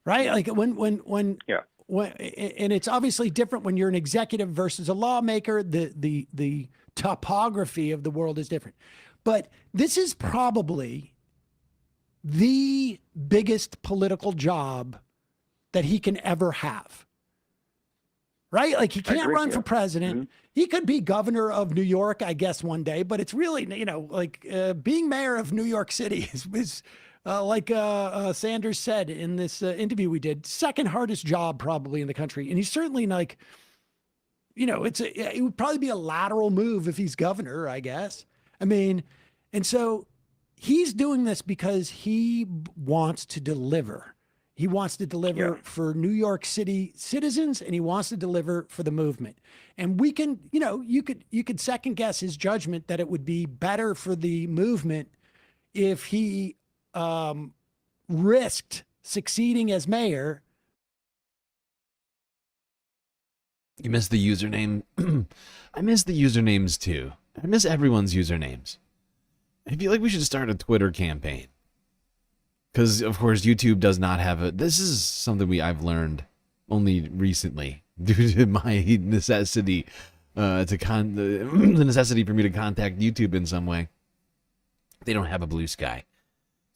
Speaker 3: Right? Like when and it's obviously different when you're an executive versus a lawmaker. The topography of the world is different. But this is probably the biggest political job that he can ever have. right? Like he
Speaker 9: I
Speaker 3: can't
Speaker 9: agree,
Speaker 3: run
Speaker 9: yeah.
Speaker 3: for president. He could be governor of New York, I guess, one day, but it's really, like being mayor of New York City is like Sanders said in this interview we did, second hardest job probably in the country. And he's certainly like, it would probably be a lateral move if he's governor, I guess. I mean, and so he's doing this because he wants to deliver. He wants to deliver for New York City citizens, and he wants to deliver for the movement. And we can, you could second guess his judgment that it would be better for the movement if he risked succeeding as mayor.
Speaker 1: You missed the username. I miss the usernames too. I miss everyone's usernames. I feel like we should start a Twitter campaign. Because, of course, YouTube does not have a... This is something I've learned only recently due to my necessity, the necessity for me to contact YouTube in some way. They don't have a blue sky.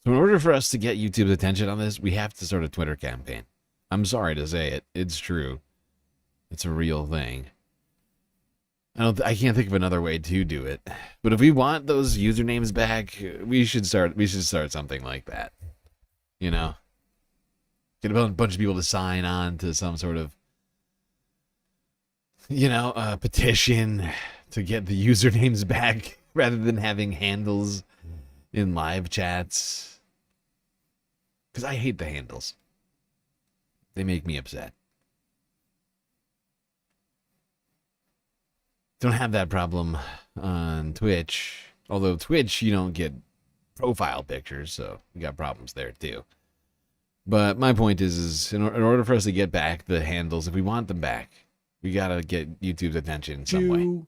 Speaker 1: So in order for us to get YouTube's attention on this, we have to start a Twitter campaign. I'm sorry to say it. It's true. It's a real thing. I can't think of another way to do it. But if we want those usernames back, we should start something like that. Get a bunch of people to sign on to some sort of, petition to get the usernames back rather than having handles in live chats. Because I hate the handles. They make me upset. Don't have that problem on Twitch. Although Twitch, you don't get profile pictures, so we got problems there too. But my point is in order for us to get back the handles, if we want them back, we gotta get YouTube's attention in some way.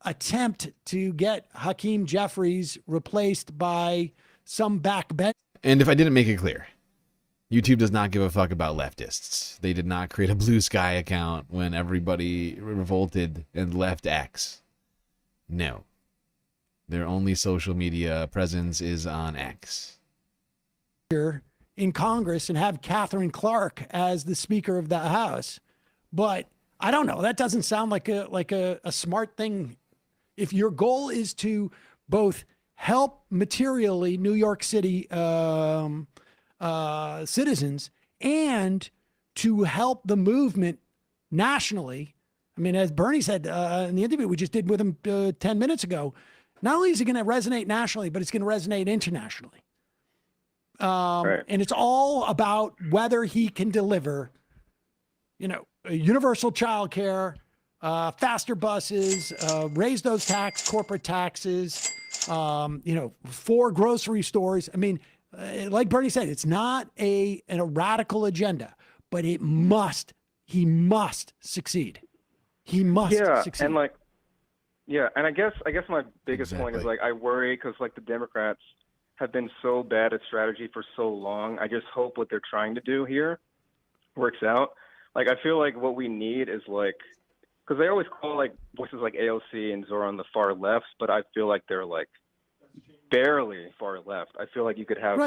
Speaker 3: Attempt to get Hakeem Jeffries replaced by some backbench.
Speaker 1: And if I didn't make it clear, YouTube does not give a fuck about leftists. They did not create a blue sky account when everybody revolted and left X. No. Their only social media presence is on X.
Speaker 3: In Congress and have Catherine Clark as the Speaker of the House. But I don't know. That doesn't sound like a smart thing. If your goal is to both help materially New York City citizens and to help the movement nationally. I mean, as Bernie said in the interview we just did with him 10 minutes ago, not only is it going to resonate nationally, but it's going to resonate internationally. And it's all about whether he can deliver, universal child care, faster buses, raise those corporate taxes, for grocery stores. I mean, like Bernie said, it's not a radical agenda, but he must succeed. He must succeed.
Speaker 9: And and I guess my biggest point is I worry because the Democrats have been so bad at strategy for so long. I just hope what they're trying to do here works out. I feel like what we need is because they always call voices like AOC and Zoran the far left, but I feel like they're barely far left. I feel like you could have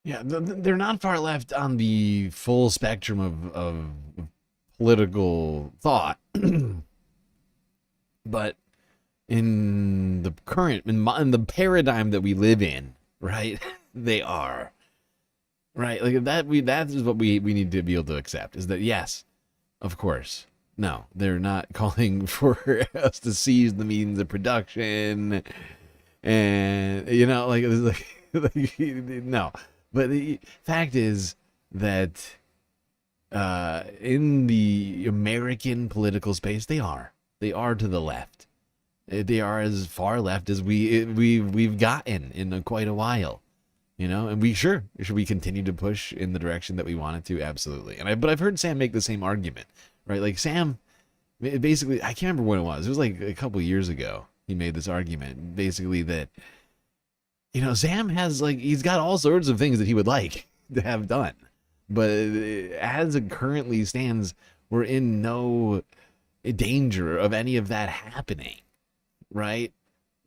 Speaker 1: Yeah, they're not far left on the full spectrum of political thought, but in the current in the paradigm that we live in, right? They are right. That is what we need to be able to accept. Is that yes, of course. No, they're not calling for us to seize the means of production, and no. But the fact is that in the American political space, they are to the left. They are as far left as we've gotten in quite a while, And should we continue to push in the direction that we wanted to? Absolutely. But I've heard Sam make the same argument. Right, Sam, basically, I can't remember when it was. It was a couple years ago. He made this argument, basically that, Sam has he's got all sorts of things that he would like to have done, but as it currently stands, we're in no danger of any of that happening, right?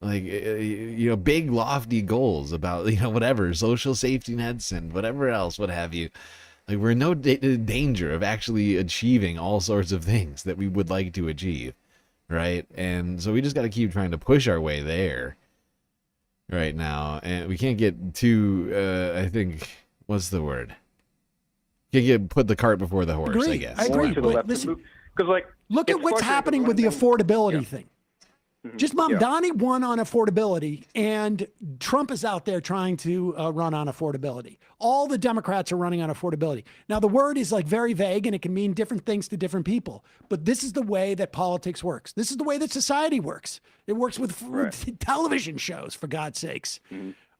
Speaker 1: Big lofty goals about whatever social safety nets and whatever else, what have you. Like, we're in no danger of actually achieving all sorts of things that we would like to achieve, right? And so we just got to keep trying to push our way there right now. And we can't get too, I think, what's the word? Put the cart before the horse, I guess.
Speaker 3: I agree. But listen,
Speaker 9: like,
Speaker 3: look at what's happening with the affordability thing. Just Mamdani won on affordability, and Trump is out there trying to run on affordability. All the Democrats are running on affordability. Now, the word is like very vague, and it can mean different things to different people. But this is the way that politics works. This is the way that society works. It works with television shows, for God's sakes.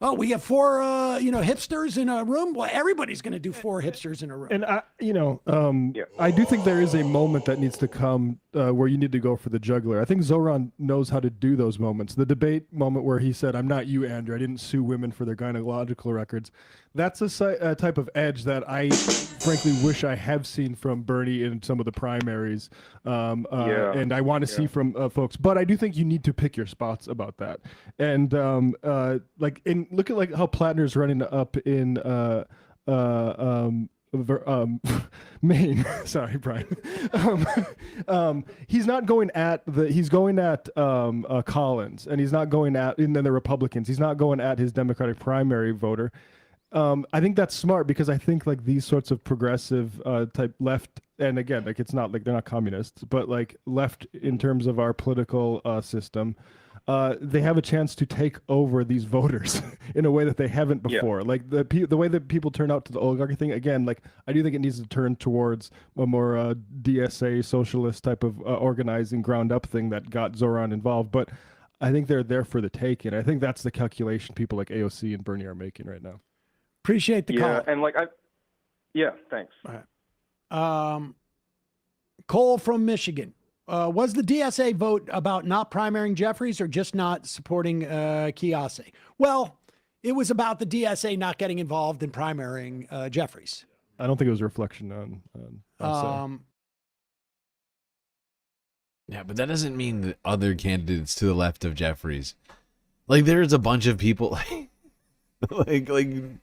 Speaker 3: Oh, we have 4, hipsters in a room. Well, everybody's going to do 4 hipsters in a room.
Speaker 5: And I do think there is a moment that needs to come where you need to go for the jugular. I think Zoran knows how to do those moments. The debate moment where he said, "I'm not you, Andrew. I didn't sue women for their gynecological records." That's a type of edge that I frankly wish I have seen from Bernie in some of the primaries, and I want to see from folks. But I do think you need to pick your spots about that. And look at how Plattner's running up in Maine. Sorry, Brian. He's not going at he's going at Collins, and he's not going at and then the Republicans. He's not going at his Democratic primary voter. I think that's smart because I think like these sorts of progressive type left, and again, like it's not like they're not communists, but like left in terms of our political system, they have a chance to take over these voters in a way that they haven't before. Like the way that people turn out to the oligarchy thing, again, like I do think it needs to turn towards a more DSA socialist type of organizing ground up thing that got Zoran involved. But I think they're there for the taking. I think that's the calculation people like AOC and Bernie are making right now.
Speaker 3: Appreciate the call.
Speaker 9: And thanks.
Speaker 3: All right. Cole from Michigan. Was the DSA vote about not primarying Jeffries or just not supporting Kiase? Well, it was about the DSA not getting involved in primarying Jeffries.
Speaker 5: I don't think it was a reflection on
Speaker 1: Yeah, but that doesn't mean that other candidates to the left of Jeffries. Like, there's a bunch of people... like in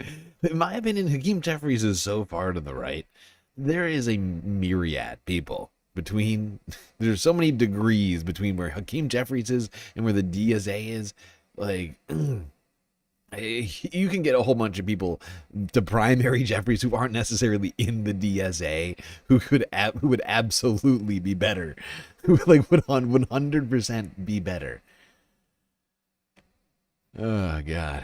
Speaker 1: my opinion, Hakeem Jeffries is so far to the right. There is a myriad people there's so many degrees between where Hakeem Jeffries is and where the DSA is. Like, you can get a whole bunch of people to primary Jeffries who aren't necessarily in the DSA who would absolutely be better, who like would 100% be better. Oh God.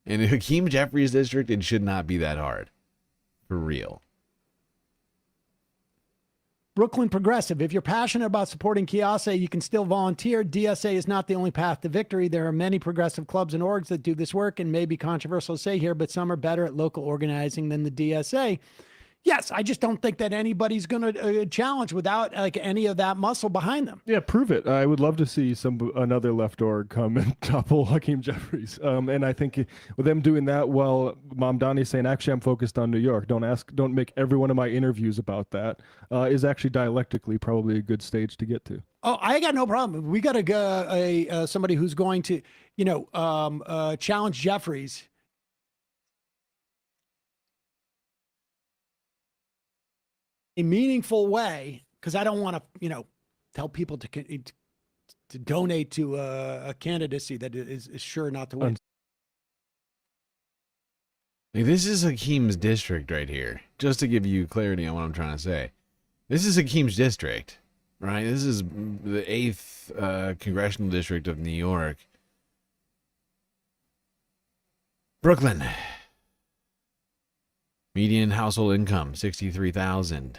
Speaker 1: In Hakeem Jeffries' district, it should not be that hard. For real.
Speaker 3: Brooklyn Progressive. If you're passionate about supporting Kiase, you can still volunteer. DSA is not the only path to victory. There are many progressive clubs and orgs that do this work, and may be controversial to say here, but some are better at local organizing than the DSA. Yes, I just don't think that anybody's going to challenge without like any of that muscle behind them.
Speaker 5: Yeah, prove it. I would love to see another left org come and topple Hakeem Jeffries. And I think with them doing that, well, Mamdani saying, actually, I'm focused on New York. Don't make every one of my interviews about that. Is actually dialectically probably a good stage to get to.
Speaker 3: Oh, I got no problem. We got somebody who's going to, challenge Jeffries. A meaningful way, because I don't want to, tell people to donate to a candidacy that is sure not to win.
Speaker 1: This is Hakeem's district right here. Just to give you clarity on what I'm trying to say, this is Hakeem's district, right? This is the 8th congressional district of New York. Brooklyn. Median household income, $63,000.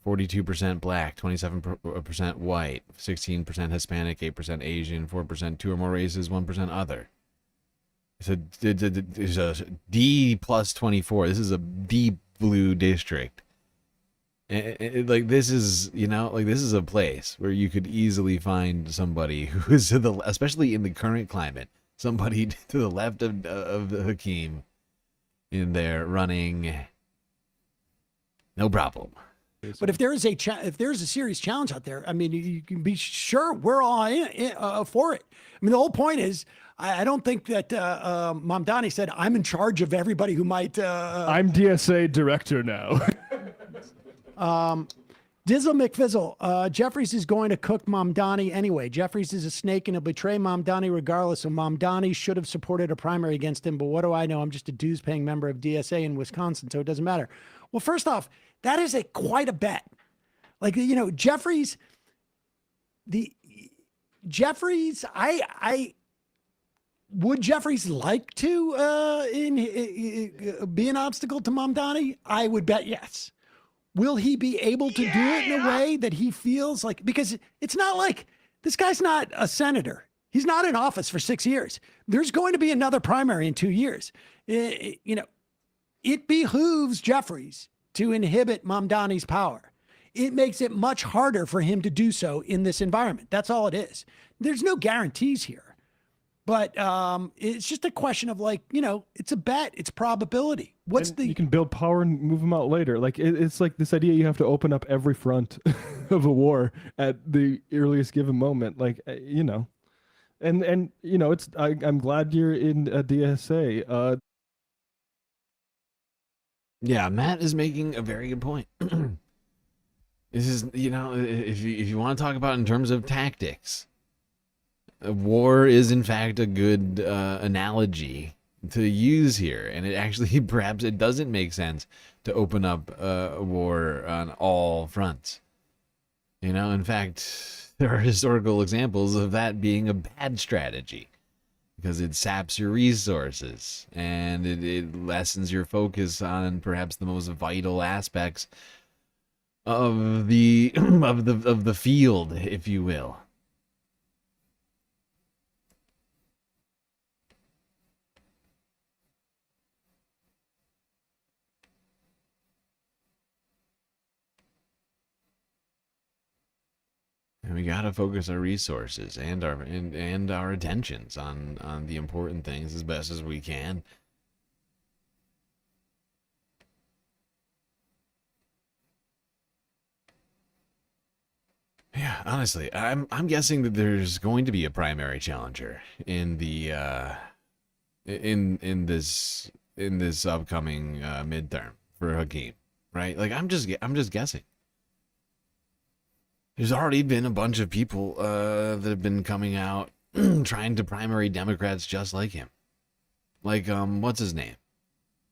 Speaker 1: 42% black, 27% white, 16% Hispanic, 8% Asian, 4% 2 or more races, 1% other. It's a D plus 24. This is a deep blue district. This is, this is a place where you could easily find somebody who is especially in the current climate, somebody to the left of Hakeem in there running. No problem.
Speaker 3: But if there is if there's a serious challenge out there, I mean, you can be sure we're all for it. I mean, the whole point is, I don't think that Mamdani said, I'm in charge of everybody who might.
Speaker 5: I'm DSA director now.
Speaker 3: Dizzle McFizzle, Jeffries is going to cook Mamdani anyway. Jeffries is a snake and he'll betray Mamdani regardless. So Mamdani should have supported a primary against him. But what do I know? I'm just a dues-paying member of DSA in Wisconsin, so it doesn't matter. Well, first off, that is quite a bet. Like, you know, Jeffries, would Jeffries like to be an obstacle to Mamdani? I would bet yes. Will he be able to do it in a way that he feels like, because it's not like this guy's not a senator. He's not in office for 6 years. There's going to be another primary in 2 years. You know, it behooves Jeffries to inhibit Mamdani's power. It makes it much harder for him to do so in this environment. That's all it is. There's no guarantees here. But it's just a question of, like, you know, it's a bet. It's probability. You can build power and move them out later. Like it's like this idea you have to open up every front of a war at the earliest given moment. Like, you know, and you know, I'm glad you're in a DSA.
Speaker 1: Yeah, Matt is making a very good point. This is, you know, if you want to talk about in terms of tactics, war is in fact a good analogy to use here, and it actually perhaps it doesn't make sense to open up a war on all fronts. You know, in fact, there are historical examples of that being a bad strategy because it saps your resources and it lessens your focus on perhaps the most vital aspects of the of the field, if you will. And we gotta focus our resources and our attentions on the important things as best as we can. Yeah, honestly, I'm guessing that there's going to be a primary challenger in the in this upcoming midterm for Hakeem, right? Like I'm just guessing. There's already been a bunch of people that have been coming out trying to primary Democrats just like him. Like, what's his name?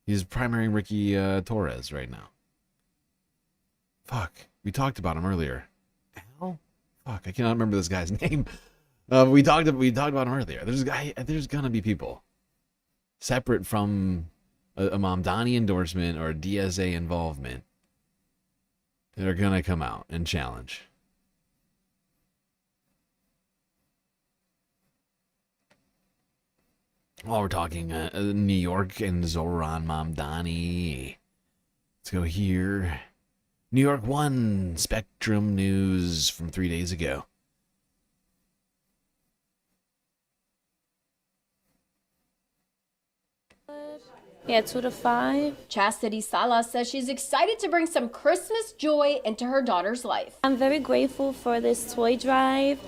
Speaker 1: He's primary Ricky Torres right now. Fuck, we talked about him earlier. Al? Fuck, I cannot remember this guy's name. We talked about him earlier. There's gonna be people separate from a Mamdani endorsement or a DSA involvement that are gonna come out and challenge. While we're talking New York and Zoran Mamdani, let's go here. New York 1 Spectrum News from 3 days ago.
Speaker 10: Yeah, 2 to 5.
Speaker 11: Chastity Salas says she's excited to bring some Christmas joy into her daughter's life.
Speaker 10: I'm very grateful for this toy drive.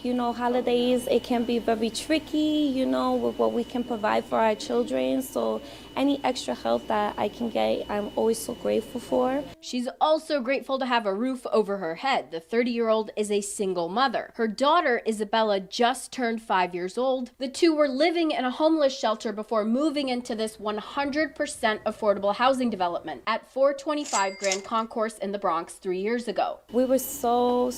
Speaker 10: You know, holidays, it can be very tricky, you know, with what we can provide for our children. So any extra help that I can get, I'm always so grateful for.
Speaker 11: She's also grateful to have a roof over her head. The 30-year-old is a single mother. Her daughter, Isabella, just turned 5 years old. The two were living in a homeless shelter before moving into this 100% affordable housing development at 425 Grand Concourse in the Bronx 3 years ago.
Speaker 10: We were so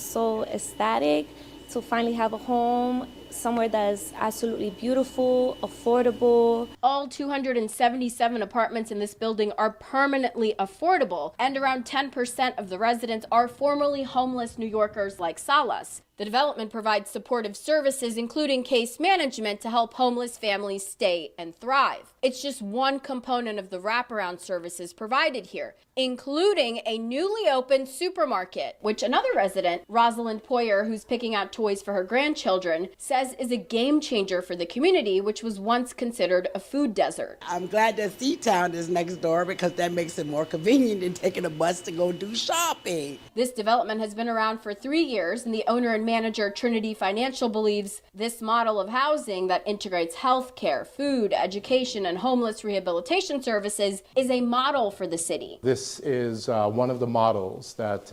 Speaker 10: ecstatic to finally have a home, somewhere that is absolutely beautiful, affordable.
Speaker 11: All 277 apartments in this building are permanently affordable, and around 10% of the residents are formerly homeless New Yorkers like Salas. The development provides supportive services, including case management, to help homeless families stay and thrive. It's just one component of the wraparound services provided here, including a newly opened supermarket, which another resident, Rosalind Poyer, who's picking out toys for her grandchildren, says says is a game changer for the community, which was once considered a food desert.
Speaker 12: I'm glad that C-Town is next door because that makes it more convenient than taking a bus to go do shopping.
Speaker 11: This development has been around for 3 years, and the owner and manager, Trinity Financial, believes this model of housing that integrates health care, food, education, and homeless rehabilitation services is a model for the city.
Speaker 13: This is one of the models that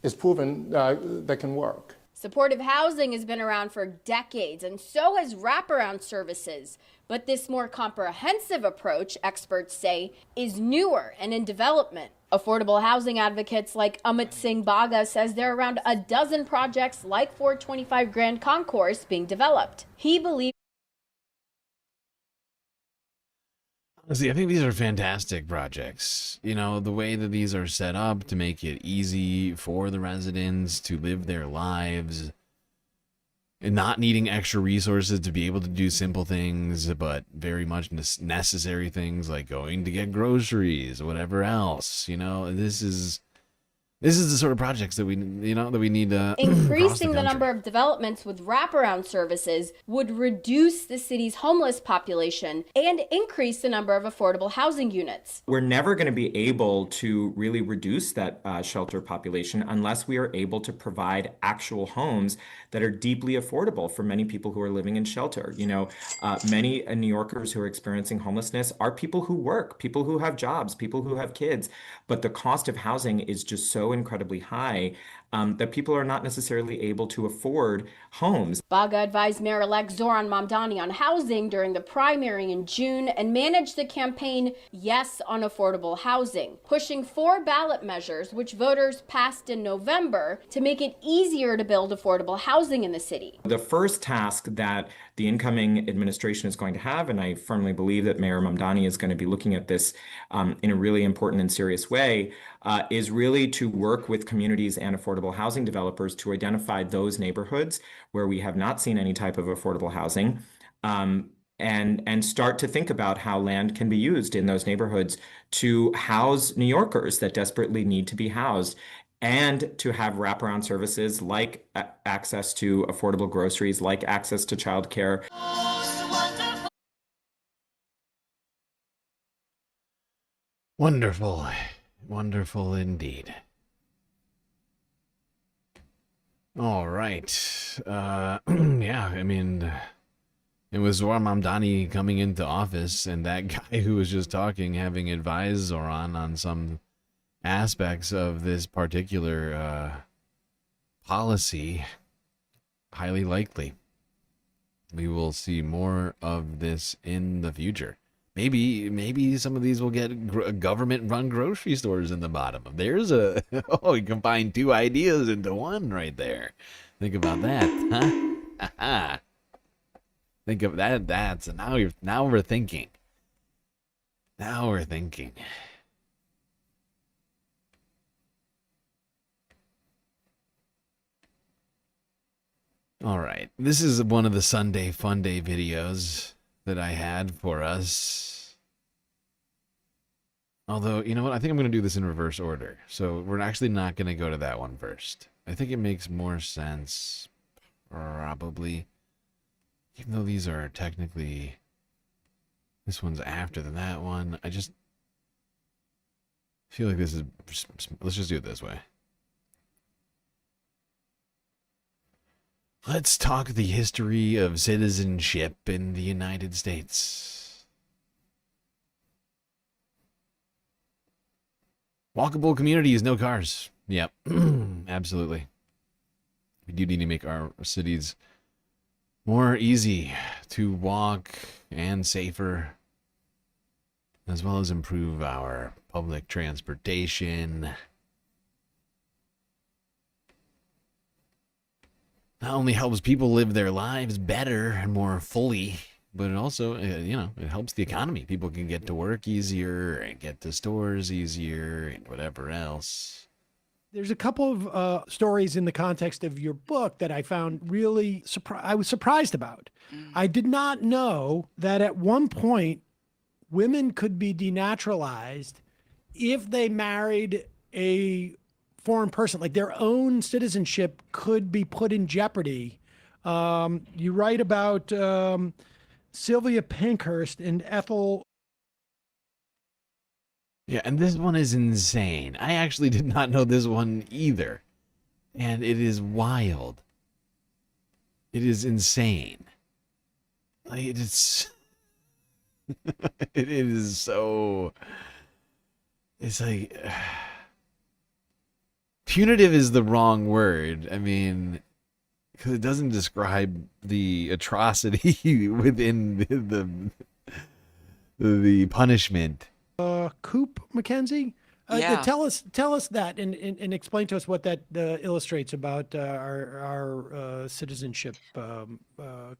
Speaker 13: is proven that can work.
Speaker 11: Supportive housing has been around for decades, and so has wraparound services. But this more comprehensive approach, experts say, is newer and in development. Affordable housing advocates like Amit Singh Baga says there are around a dozen projects like 425 Grand Concourse being developed. He believes.
Speaker 1: See, I think these are fantastic projects. You know, the way that these are set up to make it easy for the residents to live their lives and not needing extra resources to be able to do simple things, but very much necessary things like going to get groceries or whatever else. You know, this is the sort of projects that we need to
Speaker 11: Increasing the number of developments with wraparound services would reduce the city's homeless population and increase the number of affordable housing units.
Speaker 14: We're never going to be able to really reduce that shelter population unless we are able to provide actual homes that are deeply affordable for many people who are living in shelter. You know, many New Yorkers who are experiencing homelessness are people who work, people who have jobs, people who have kids, but the cost of housing is just so incredibly high that people are not necessarily able to afford homes.
Speaker 11: Baga advised Mayor-elect Zoran Mamdani on housing during the primary in June and managed the campaign Yes on Affordable Housing, pushing 4 ballot measures which voters passed in November to make it easier to build affordable housing in the city.
Speaker 14: The first task that the incoming administration is going to have, and I firmly believe that Mayor Mamdani is going to be looking at this in a really important and serious way, is really to work with communities and affordable housing developers to identify those neighborhoods where we have not seen any type of affordable housing, and start to think about how land can be used in those neighborhoods to house New Yorkers that desperately need to be housed, and to have wraparound services like access to affordable groceries, like access to childcare.
Speaker 1: Wonderful. Wonderful indeed. All right. Yeah, I mean, it was Zoran Mamdani coming into office, and that guy who was just talking having advised Zoran on some aspects of this particular policy. Highly likely we will see more of this in the future. Maybe some of these will get government-run grocery stores in the bottom. There's a you combine 2 ideas into one right there. Think about that, huh? Think of that. So now we're thinking. Now we're thinking. All right, this is one of the Sunday Fun Day videos that I had for us. Although, you know what? I think I'm going to do this in reverse order. So we're actually not going to go to that one first. I think it makes more sense, probably. Even though these are technically... This one's after that one. I just feel like this is... Let's just do it this way. Let's talk the history of citizenship in the United States. Walkable communities, no cars. Yep, absolutely. We do need to make our cities more easy to walk and safer, as well as improve our public transportation. Not only helps people live their lives better and more fully, but it also, it helps the economy. People can get to work easier and get to stores easier and whatever else.
Speaker 3: There's a couple of stories in the context of your book that I found really I was surprised about. I did not know that at one point women could be denaturalized if they married a foreign person, like their own citizenship could be put in jeopardy You write about Sylvia Pankhurst and Ethel.
Speaker 1: Yeah, and this one is insane. I actually did not know this one either. And it is wild. It is insane. Like, it's... it is so... It's like... Punitive is the wrong word. I mean, because it doesn't describe the atrocity within the punishment.
Speaker 3: Coop McKenzie?
Speaker 4: Yeah.
Speaker 3: Tell us that and explain to us what that illustrates about our citizenship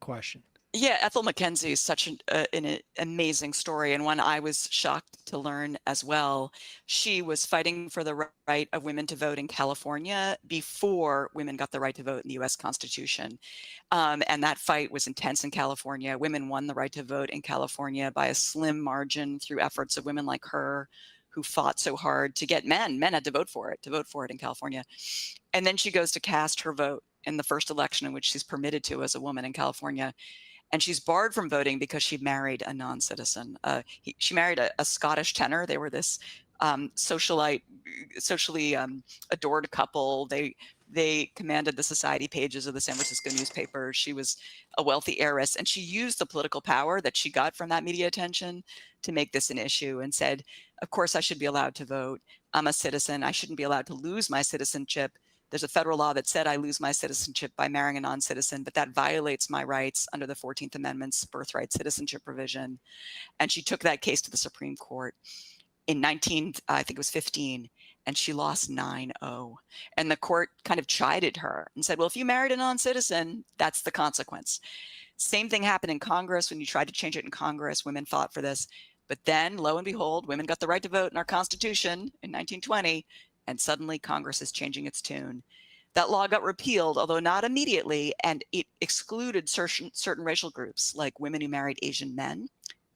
Speaker 3: question.
Speaker 4: Yeah, Ethel McKenzie is such an amazing story, and one I was shocked to learn as well. She was fighting for the right of women to vote in California before women got the right to vote in the U.S. Constitution. And that fight was intense in California. Women won the right to vote in California by a slim margin through efforts of women like her who fought so hard to get men had to vote for it in California. And then she goes to cast her vote in the first election in which she's permitted to as a woman in California. And she's barred from voting because she married a non-citizen. She married a Scottish tenor. They were this socially adored couple. They commanded the society pages of the San Francisco newspaper. She was a wealthy heiress, and she used the political power that she got from that media attention to make this an issue and said, of course I should be allowed to vote. I'm a citizen. I shouldn't be allowed to lose my citizenship. There's a federal law that said I lose my citizenship by marrying a non-citizen, but that violates my rights under the 14th Amendment's birthright citizenship provision. And she took that case to the Supreme Court in 15, and she lost 9-0. And the court kind of chided her and said, well, if you married a non-citizen, that's the consequence. Same thing happened in Congress. When you tried to change it in Congress, women fought for this. But then, lo and behold, women got the right to vote in our Constitution in 1920, and suddenly Congress is changing its tune. That law got repealed, although not immediately, and it excluded certain racial groups, like women who married Asian men,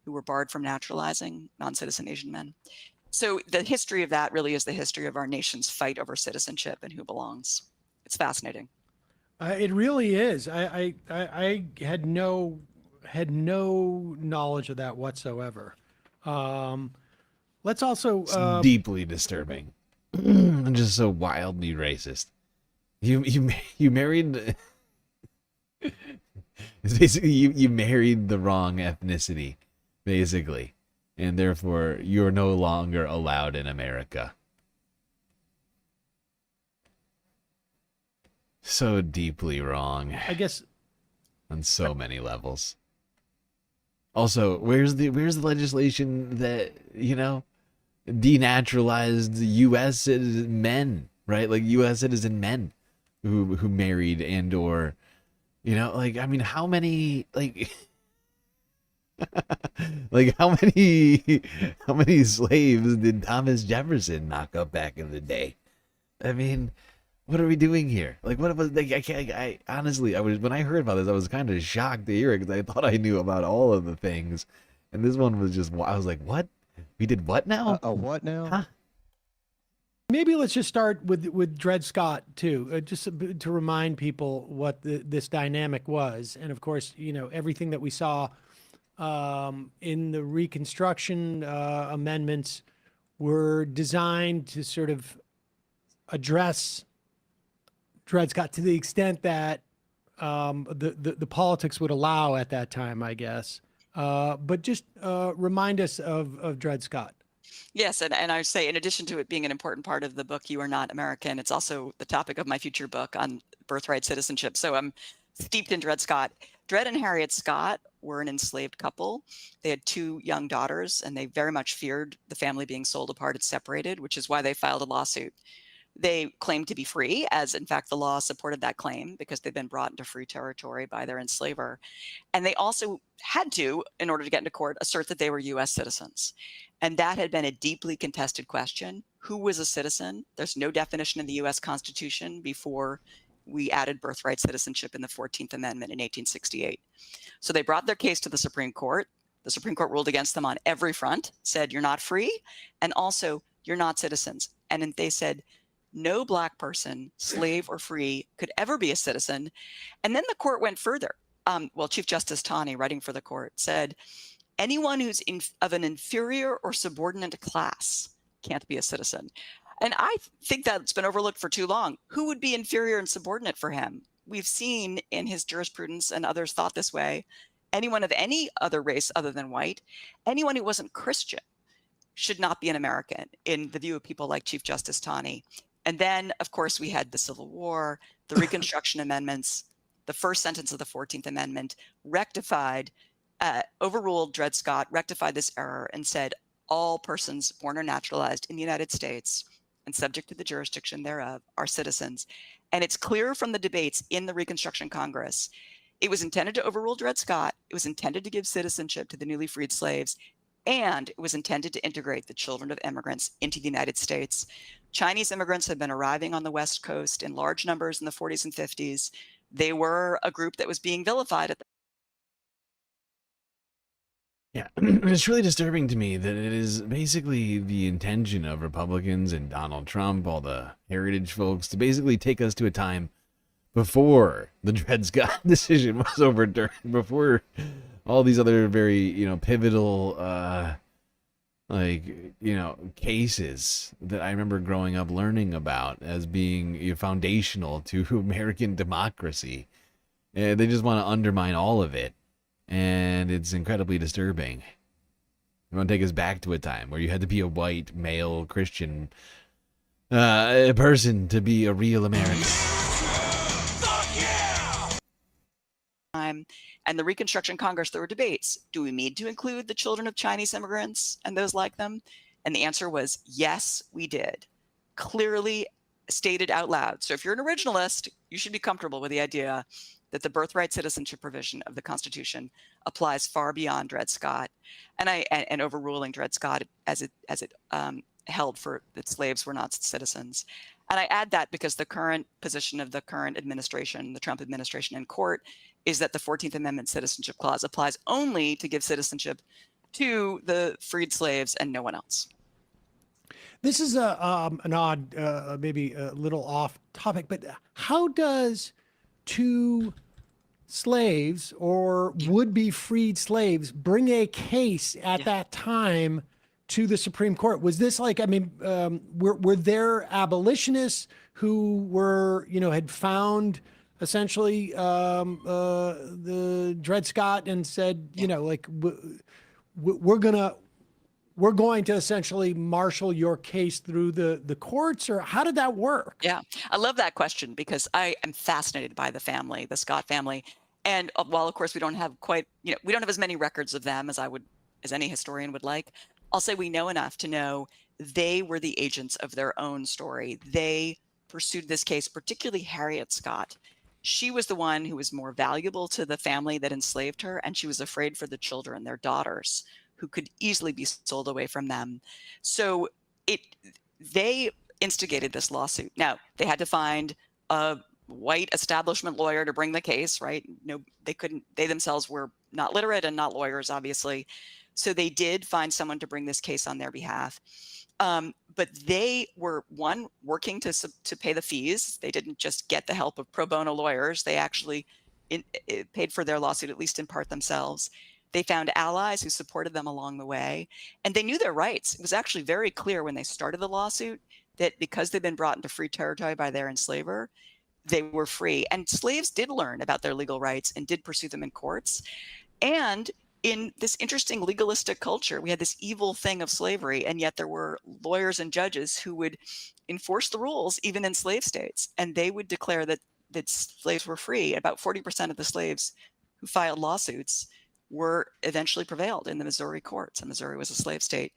Speaker 4: who were barred from naturalizing non-citizen Asian men. So the history of that really is the history of our nation's fight over citizenship and who belongs. It's fascinating.
Speaker 3: It really is. I had no knowledge of that whatsoever. Let's also
Speaker 1: It's deeply disturbing. And just so wildly racist. You married. It's basically you married the wrong ethnicity, basically, and therefore you're no longer allowed in America. So deeply wrong.
Speaker 3: I guess
Speaker 1: on so many levels. Also, where's the legislation that, denaturalized U.S. citizen men, right? Like U.S. citizen men who married and or, how many how many slaves did Thomas Jefferson knock up back in the day? I mean, what are we doing here? Like, what was I honestly, when I heard about this, I was kind of shocked to hear it because I thought I knew about all of the things, and this one was just, I was like, what? We did what now?
Speaker 5: What now?
Speaker 1: Huh?
Speaker 3: Maybe let's just start with Dred Scott too, just to remind people what this dynamic was, and of course, everything that we saw in the Reconstruction amendments were designed to sort of address Dred Scott to the extent that the politics would allow at that time, I guess. But just remind us of Dred Scott.
Speaker 4: Yes, and I would say, in addition to it being an important part of the book, You Are Not American, it's also the topic of my future book on birthright citizenship. So I'm steeped in Dred Scott. Dred and Harriet Scott were an enslaved couple. They had 2 young daughters, and they very much feared the family being sold apart and separated, which is why they filed a lawsuit. They claimed to be free, as in fact the law supported that claim because they'd been brought into free territory by their enslaver. And they also had to, in order to get into court, assert that they were U.S. citizens. And that had been a deeply contested question. Who was a citizen? There's no definition in the U.S. Constitution before we added birthright citizenship in the 14th Amendment in 1868. So they brought their case to the Supreme Court. The Supreme Court ruled against them on every front, said you're not free, and also you're not citizens. And they said, no black person, slave or free, could ever be a citizen. And then the court went further. Well, Chief Justice Taney, writing for the court, said, anyone who's of an inferior or subordinate class can't be a citizen. And I think that's been overlooked for too long. Who would be inferior and subordinate for him? We've seen in his jurisprudence, and others thought this way, anyone of any other race other than white, anyone who wasn't Christian should not be an American in the view of people like Chief Justice Taney. And then, of course, we had the Civil War, the Reconstruction Amendments, the first sentence of the 14th Amendment rectified, overruled Dred Scott, rectified this error and said all persons born or naturalized in the United States and subject to the jurisdiction thereof are citizens. And it's clear from the debates in the Reconstruction Congress, it was intended to overrule Dred Scott, it was intended to give citizenship to the newly freed slaves, and it was intended to integrate the children of immigrants into the United States. Chinese immigrants had been arriving on the West Coast in large numbers in the 40s and 50s. They were a group that was being vilified at the
Speaker 1: Yeah, it's really disturbing to me that it is basically the intention of Republicans and Donald Trump, all the heritage folks, to basically take us to a time before the Dred Scott decision was overturned, before all these other very, pivotal, cases that I remember growing up learning about as being foundational to American democracy. They just want to undermine all of it. And it's incredibly disturbing. You want to take us back to a time where you had to be a white, male, Christian person to be a real American.
Speaker 4: And the Reconstruction Congress, there were debates. Do we need to include the children of Chinese immigrants and those like them? And the answer was, yes, we did. Clearly stated out loud. So if you're an originalist, you should be comfortable with the idea that the birthright citizenship provision of the Constitution applies far beyond Dred Scott, and overruling Dred Scott as it held for that slaves were not citizens. And I add that because the current position of the current administration, the Trump administration in court, is that the 14th Amendment citizenship clause applies only to give citizenship to the freed slaves and no one else.
Speaker 3: This is an odd, maybe a little off topic, but how does two slaves or would-be freed slaves bring a case at that time to the Supreme Court? Was this like, were there abolitionists who were, had found essentially the Dred Scott and said, we're going to essentially marshal your case through the courts, or how did that work?
Speaker 4: Yeah, I love that question because I am fascinated by the family, the Scott family. And while of course we don't have we don't have as many records of them as any historian would like, I'll say we know enough to know they were the agents of their own story. They pursued this case, particularly Harriet Scott. She was the one who was more valuable to the family that enslaved her, and she was afraid for the children, their daughters, who could easily be sold away from them. So they instigated this lawsuit. Now, they had to find a white establishment lawyer to bring the case, right? No, they couldn't, they themselves were not literate and not lawyers, obviously. So they did find someone to bring this case on their behalf. But they were, one, working to pay the fees. They didn't just get the help of pro bono lawyers. They actually paid for their lawsuit, at least in part themselves. They found allies who supported them along the way, and they knew their rights. It was actually very clear when they started the lawsuit that because they'd been brought into free territory by their enslaver, they were free. And slaves did learn about their legal rights and did pursue them in courts. And in this interesting legalistic culture, we had this evil thing of slavery, and yet there were lawyers and judges who would enforce the rules even in slave states, and they would declare that slaves were free. About 40% of the slaves who filed lawsuits were eventually prevailed in the Missouri courts, and Missouri was a slave state.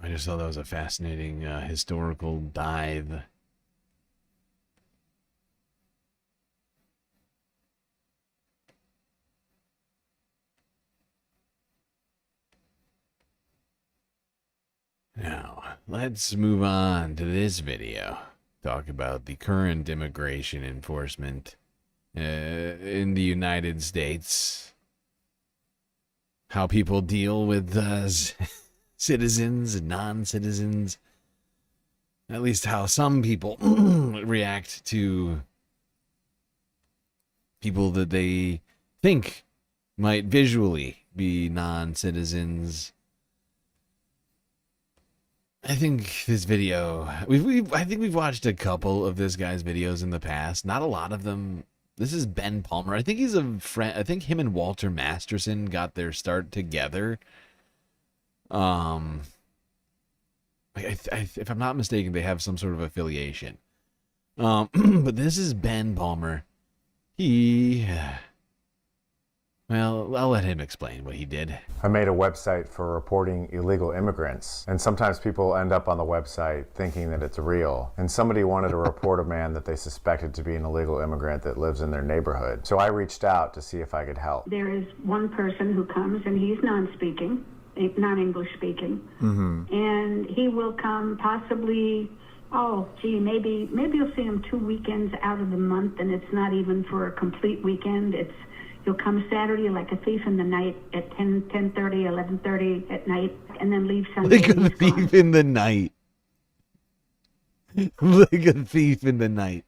Speaker 1: I just thought that was a fascinating historical dive. Now, let's move on to this video. Talk about the current immigration enforcement in the United States. how people deal with citizens and non-citizens. At least how some people react to people that they think might visually be non-citizens. I think this video, I think we've watched a couple of this guy's videos in the past. Not a lot of them. This is Ben Palmer. I think he's a friend. I think him and Walter Masterson got their start together. If I'm not mistaken, they have some sort of affiliation. But this is Ben Palmer. Well, I'll let him explain what he did.
Speaker 15: I made a website for reporting illegal immigrants, and sometimes people end up on the website thinking that it's real. And somebody wanted to report a man that they suspected to be an illegal immigrant that lives in their neighborhood. So I reached out to see if I could help.
Speaker 16: There is one person who comes, and he's non-speaking, non-English speaking, and he will come possibly, maybe you'll see him 2 weekends out of the month, and it's not even for a complete weekend. He'll come Saturday like a thief in the night at 10:30, 11:30 at night, and then leave Sunday.
Speaker 1: Like a thief in the night. Like a thief in the night.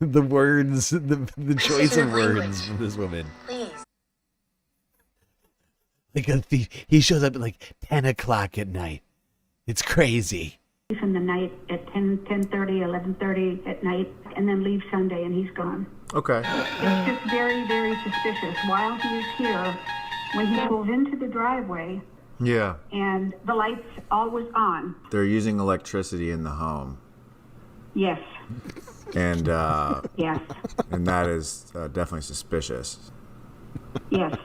Speaker 1: The words, the choice of words from this woman.
Speaker 16: Please.
Speaker 1: Like a thief. He shows up at like 10 o'clock at night. It's crazy.
Speaker 16: Thief in the night at 10:30, 11:30 at night, and then leave Sunday, and he's gone.
Speaker 15: Okay.
Speaker 16: It's just very, very suspicious. While he is here, when he pulls into the driveway,
Speaker 15: Yeah.
Speaker 16: and the light's always on.
Speaker 15: They're using electricity in the home.
Speaker 16: Yes.
Speaker 15: And
Speaker 16: Yes.
Speaker 15: and that is definitely suspicious.
Speaker 16: Yes.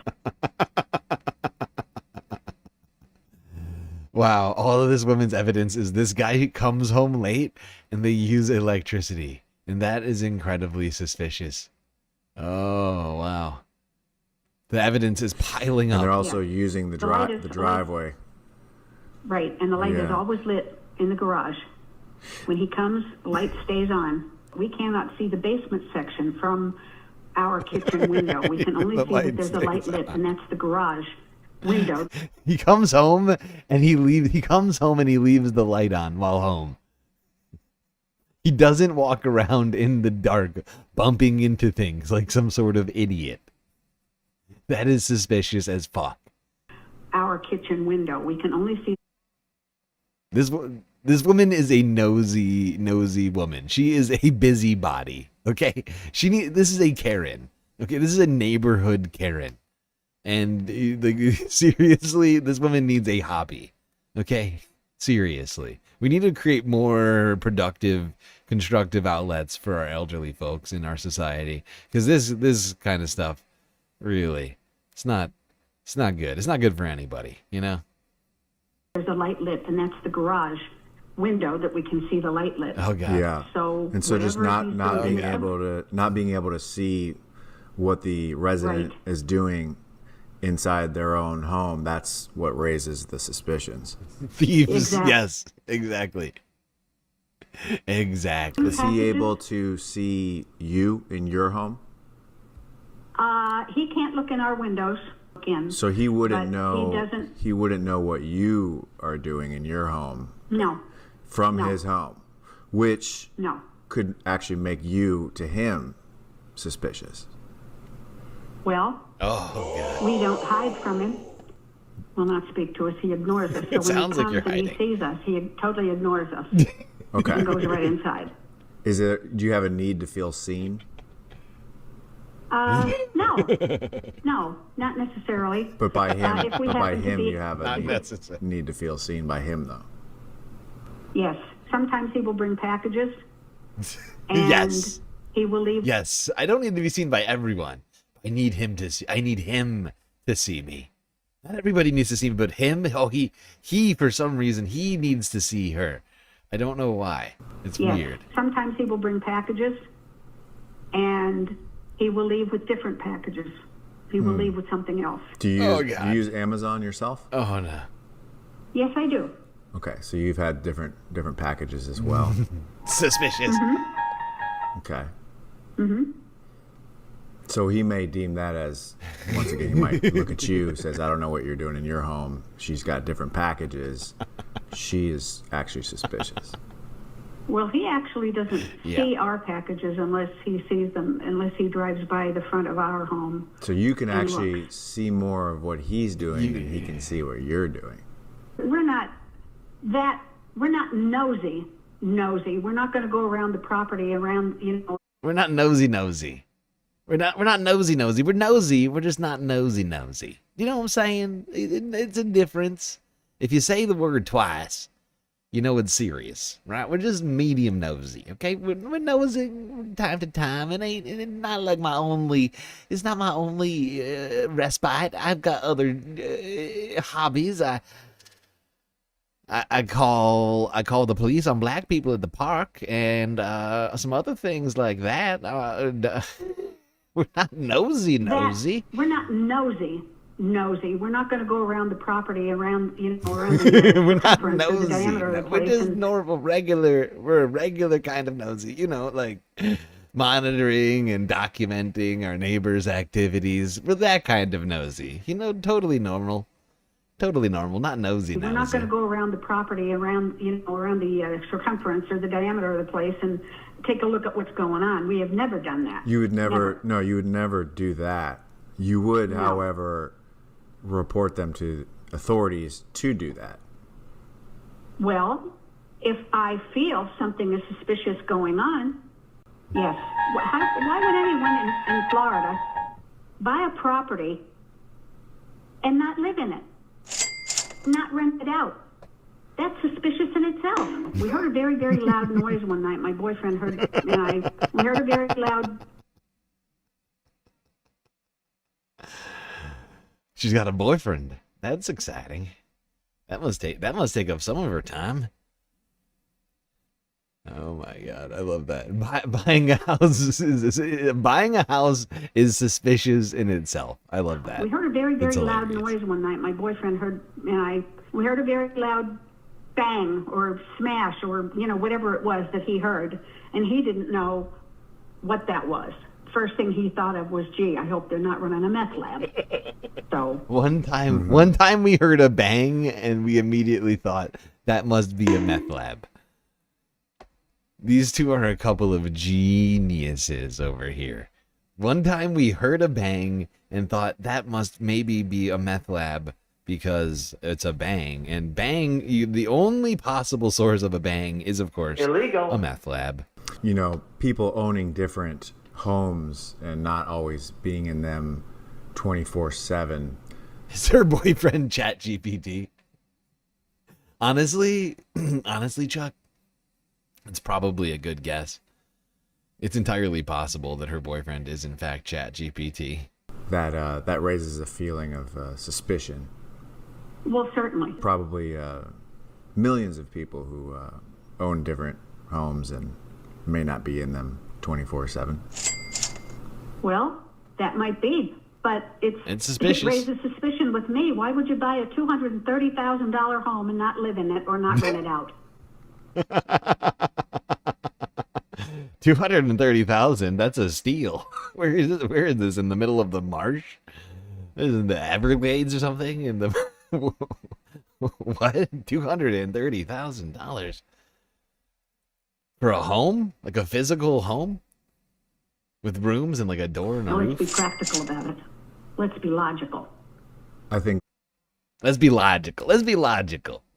Speaker 1: Wow, all of this woman's evidence is this guy who comes home late and they use electricity. And that is incredibly suspicious. Oh, wow. The evidence is piling up.
Speaker 15: And they're also using the driveway.
Speaker 16: Right, and the light is
Speaker 15: Yeah.
Speaker 16: always lit in the garage. When he comes, the light stays on. We cannot see the basement section from our kitchen window. We can only
Speaker 1: The
Speaker 16: see
Speaker 1: light
Speaker 16: that there's a light
Speaker 1: stays
Speaker 16: lit,
Speaker 1: on.
Speaker 16: and that's the garage window.
Speaker 1: He comes home and he leaves the light on while home. He doesn't walk around in the dark bumping into things like some sort of idiot. That is suspicious as fuck.
Speaker 16: Our kitchen window. We can only see.
Speaker 1: This woman is a nosy woman. She is a busybody. Okay, this is a Karen. Okay, this is a neighborhood Karen, and seriously, this woman needs a hobby. Okay, seriously, we need to create more productive, constructive outlets for our elderly folks in our society, because this kind of stuff, really, it's not good. It's not good for anybody, you know.
Speaker 16: There's a light lit, and that's the garage window that we can see the light lit.
Speaker 1: Oh God.
Speaker 15: Yeah.
Speaker 16: So
Speaker 15: and so just
Speaker 16: whatever
Speaker 15: not
Speaker 16: he's
Speaker 15: being
Speaker 16: doing-
Speaker 15: able to see what the resident is doing inside their own home, that's what raises the suspicions.
Speaker 1: Thieves.
Speaker 16: Exactly.
Speaker 1: Yes, exactly. Exactly.
Speaker 15: Is he able to see you in your home?
Speaker 16: He can't look in our windows.
Speaker 15: So he wouldn't
Speaker 16: but
Speaker 15: know.
Speaker 16: He doesn't.
Speaker 15: He wouldn't know what you are doing in your home
Speaker 16: No.
Speaker 15: from
Speaker 16: No.
Speaker 15: his home, which
Speaker 16: No.
Speaker 15: could actually make you to him suspicious.
Speaker 16: Well, we don't hide from him. Will not speak to us. He ignores us. So
Speaker 15: It sounds
Speaker 16: when
Speaker 15: like
Speaker 16: he
Speaker 15: you're
Speaker 16: comes and he sees us, he totally ignores us.
Speaker 15: Okay.
Speaker 16: And goes right inside.
Speaker 15: Do you have a need to feel seen?
Speaker 16: No. No, not necessarily.
Speaker 15: But by him,
Speaker 16: If we
Speaker 15: but by
Speaker 16: happen to
Speaker 15: him,
Speaker 16: be-
Speaker 15: you have a need to feel seen by him, though.
Speaker 16: Yes. Sometimes he will bring packages. And
Speaker 1: Yes.
Speaker 16: he will leave.
Speaker 1: Yes. I don't need to be seen by everyone. I need him to see me. Not everybody needs to see me, but him. Oh, he for some reason he needs to see her. I don't know why. It's
Speaker 16: Yes.
Speaker 1: weird.
Speaker 16: Sometimes he will bring packages, and he will leave with different packages. He will leave with something else.
Speaker 15: Do you,
Speaker 1: Oh,
Speaker 15: do
Speaker 1: God.
Speaker 15: you use Amazon yourself?
Speaker 1: Oh no.
Speaker 16: Yes, I do.
Speaker 15: Okay, so you've had different packages as well.
Speaker 1: Suspicious.
Speaker 15: Okay. So he may deem that as, once again, he might look at you, says, I don't know what you're doing in your home. She's got different packages. She is actually suspicious.
Speaker 16: Well, he actually doesn't see our packages unless he sees them, unless he drives by the front of our home.
Speaker 15: So you can actually see more of what he's doing than he can see what you're doing.
Speaker 16: We're not nosy. We're not going to go around the property around,
Speaker 1: We're not nosy. We're not nosy. We're nosy. We're just not nosy. You know what I'm saying? It's a difference. If you say the word twice, you know it's serious, right? We're just medium nosy, okay? We're nosy from time to time. It's not like my only respite. I've got other hobbies. I call the police on black people at the park and some other things like that. We're not nosy.
Speaker 16: We're not nosy. We're not going to go around the property around the
Speaker 1: we're not
Speaker 16: nosy. The diameter of the
Speaker 1: We're
Speaker 16: place
Speaker 1: just normal, regular. We're a regular kind of nosy. like monitoring and documenting our neighbors' activities. We're that kind of nosy. Totally normal. Not nosy.
Speaker 16: We're not going to go around the property around the circumference or the diameter of the place and take a look at what's going on. We have never done that.
Speaker 15: You would never. No, you would never do that. You would, however, report them to authorities to do that.
Speaker 16: Well, if I feel something is suspicious going on, yes. Why would anyone in Florida buy a property and not live in it? Not rent it out? That's suspicious in itself. We heard a very, very loud noise one night. My boyfriend heard it, and we heard a very loud...
Speaker 1: She's got a boyfriend. That's exciting. That must take up some of her time. Oh my god, I love that. Buying a house is suspicious in itself. I love that.
Speaker 16: We heard a very, very loud noise one night. My boyfriend heard, and we heard a very loud bang or smash or whatever it was that he heard, and he didn't know what that was. First thing he thought of was, gee, I hope they're not running a meth lab. So
Speaker 1: one time we heard a bang and we immediately thought that must be a meth lab. These two are a couple of geniuses over here. One time we heard a bang and thought that must maybe be a meth lab because it's a bang. And bang, the only possible source of a bang is, of course,
Speaker 17: illegal.
Speaker 1: A meth lab.
Speaker 15: People owning different homes and not always being in them 24/7.
Speaker 1: Is her boyfriend ChatGPT? Honestly, Chuck, it's probably a good guess. It's entirely possible that her boyfriend is in fact ChatGPT.
Speaker 15: That raises a feeling of suspicion.
Speaker 16: Well, certainly.
Speaker 15: Probably millions of people who own different homes and may not be in them 24/7.
Speaker 16: Well, that might be, but
Speaker 1: it's suspicious.
Speaker 16: It raises suspicion with me. Why would you buy a $230,000 home and not live in it or not rent it out?
Speaker 1: 230,000. That's a steal. Where is it? Where is this? In the middle of the marsh? This is in the Everglades or something? In the what? $230,000 for a home, like a physical home with rooms and like a door and a roof.
Speaker 16: Let's be practical about it. Let's be logical.
Speaker 15: I think.
Speaker 1: Let's be logical.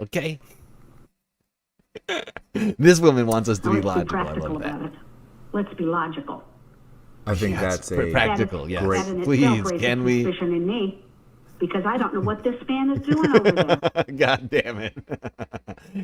Speaker 1: Okay. This woman wants us to be logical. I love that.
Speaker 16: Let's be logical.
Speaker 15: I think that's a
Speaker 1: practical. Yes.
Speaker 16: That
Speaker 1: Please, can we?
Speaker 16: Suspicion in me, because I don't know what this man is doing over there.
Speaker 1: God damn it!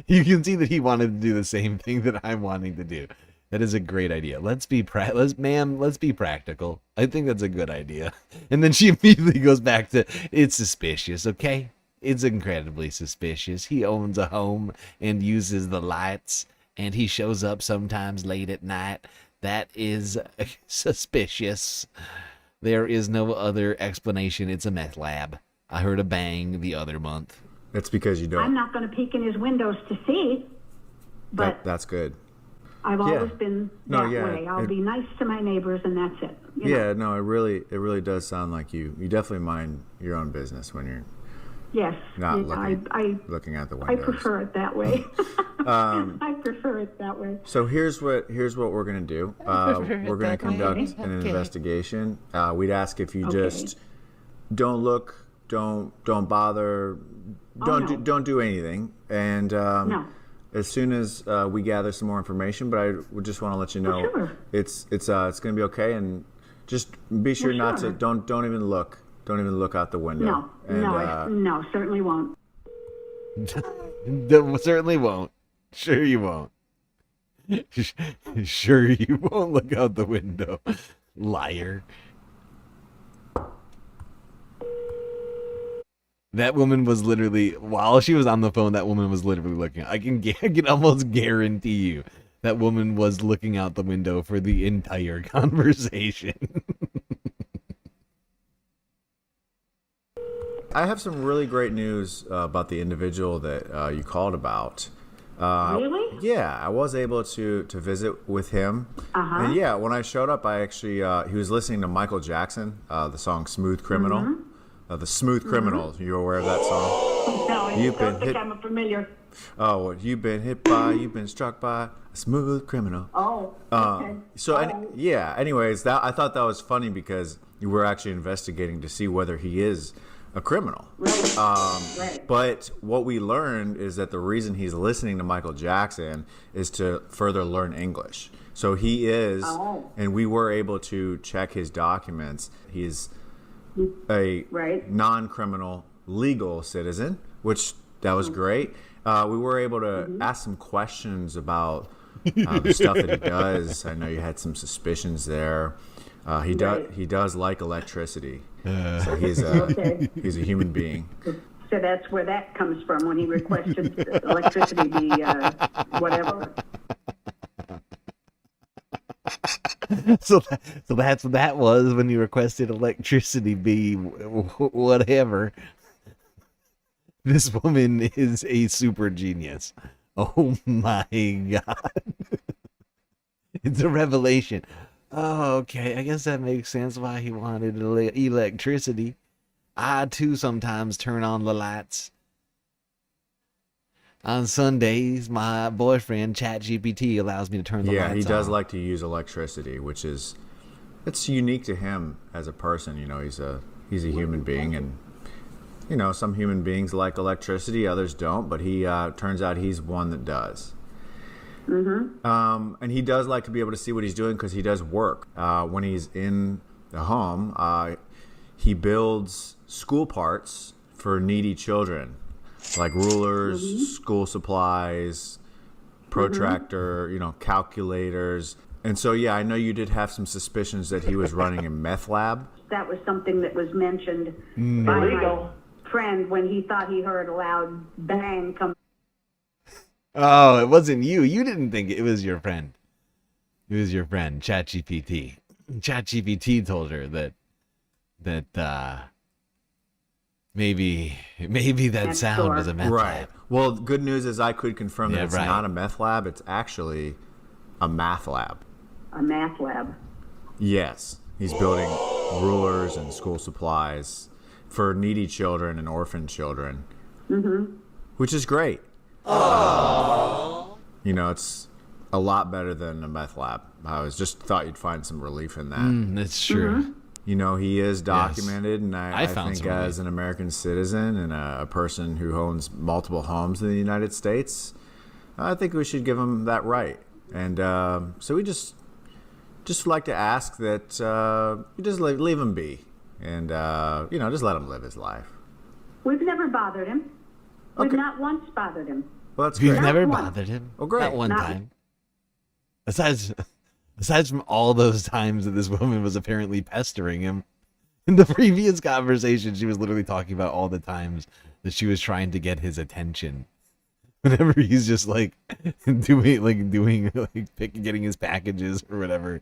Speaker 1: You can see that he wanted to do the same thing that I'm wanting to do. That is a great idea. Let's be practical. I think that's a good idea. And then she immediately goes back to, it's suspicious, okay? It's incredibly suspicious. He owns a home and uses the lights, and he shows up sometimes late at night. That is suspicious. There is no other explanation. It's a meth lab. I heard a bang the other month.
Speaker 15: That's because you don't.
Speaker 16: I'm not going to peek in his windows to see, but
Speaker 15: that's good.
Speaker 16: I've always been that way. I'll be nice to my neighbors, and that's it.
Speaker 15: Yeah, no, it really does sound like you definitely mind your own business when you're
Speaker 16: Yes.
Speaker 15: not
Speaker 16: I
Speaker 15: looking out the
Speaker 16: I
Speaker 15: windows.
Speaker 16: prefer it that way. I prefer it that way.
Speaker 15: So here's what we're gonna do. We're gonna conduct an investigation. We'd ask if you just don't look, don't bother, don't do anything, and as soon as we gather some more information. But I would just want to let you know it's gonna be okay, and just be sure not to don't even look out the window.
Speaker 16: No, certainly won't.
Speaker 1: Certainly won't. Sure you won't. Sure you won't look out the window. Liar. That woman was literally, while she was on the phone, that woman was literally looking. I can almost guarantee you that woman was looking out the window for the entire conversation.
Speaker 15: I have some really great news about the individual that you called about.
Speaker 16: Really?
Speaker 15: Yeah, I was able to visit with him. And yeah, when I showed up, I actually he was listening to Michael Jackson, the song "Smooth Criminal." The Smooth Criminal. You aware of that song?
Speaker 16: No, I don't think I'm familiar.
Speaker 15: Oh, what you've been hit by, you've been struck by a smooth criminal.
Speaker 16: Oh, okay.
Speaker 15: Yeah. Anyways, I thought that was funny because you were actually investigating to see whether he is a criminal.
Speaker 16: Right.
Speaker 15: But what we learned is that the reason he's listening to Michael Jackson is to further learn English. So he is, and we were able to check his documents. He's a non-criminal legal citizen, which that was great. We were able to ask some questions about the stuff that he does. I know you had some suspicions there. He does like electricity, so he's a human being.
Speaker 16: So that's where that comes from when he requested electricity be whatever.
Speaker 1: So that's what that was when you requested electricity be whatever. This woman is a super genius. Oh my god. It's a revelation. Oh, okay. I guess that makes sense why he wanted electricity. I too sometimes turn on the lights. On Sundays, my boyfriend ChatGPT allows me to turn the lights on.
Speaker 15: Yeah, he does like to use electricity, which it's unique to him as a person. You know, he's a human being, and you know, some human beings like electricity, others don't. But he turns out he's one that does. And he does like to be able to see what he's doing because he does work. When he's in the home, he builds school parts for needy children. Like rulers, school supplies, protractor, calculators. And so, yeah, I know you did have some suspicions that he was running a meth lab.
Speaker 16: That was something that was mentioned by my friend when he thought he heard a loud bang come.
Speaker 1: Oh, it wasn't you. You didn't think it was your friend. It was your friend, ChatGPT. ChatGPT told her that maybe that sound was a meth lab.
Speaker 15: Well, good news is I could confirm that it's not a meth lab. It's actually a math lab.
Speaker 16: A math lab.
Speaker 15: Yes. He's building rulers and school supplies for needy children and orphan children. Which is great. You know, it's a lot better than a meth lab. I just thought you'd find some relief in that.
Speaker 1: That's true.
Speaker 15: You know, he is documented, and I
Speaker 1: found
Speaker 15: think as an American citizen and a person who owns multiple homes in the United States, I think we should give him that right. And so we just like to ask that you just leave him be, and just let him live his life.
Speaker 16: We've never bothered him. We've not once bothered him.
Speaker 15: Well, that's
Speaker 1: You've
Speaker 15: great.
Speaker 1: never bothered him?
Speaker 15: Oh, great.
Speaker 1: Not one time. Aside from all those times that this woman was apparently pestering him. In the previous conversation, she was literally talking about all the times that she was trying to get his attention. Whenever he's just getting his packages or whatever.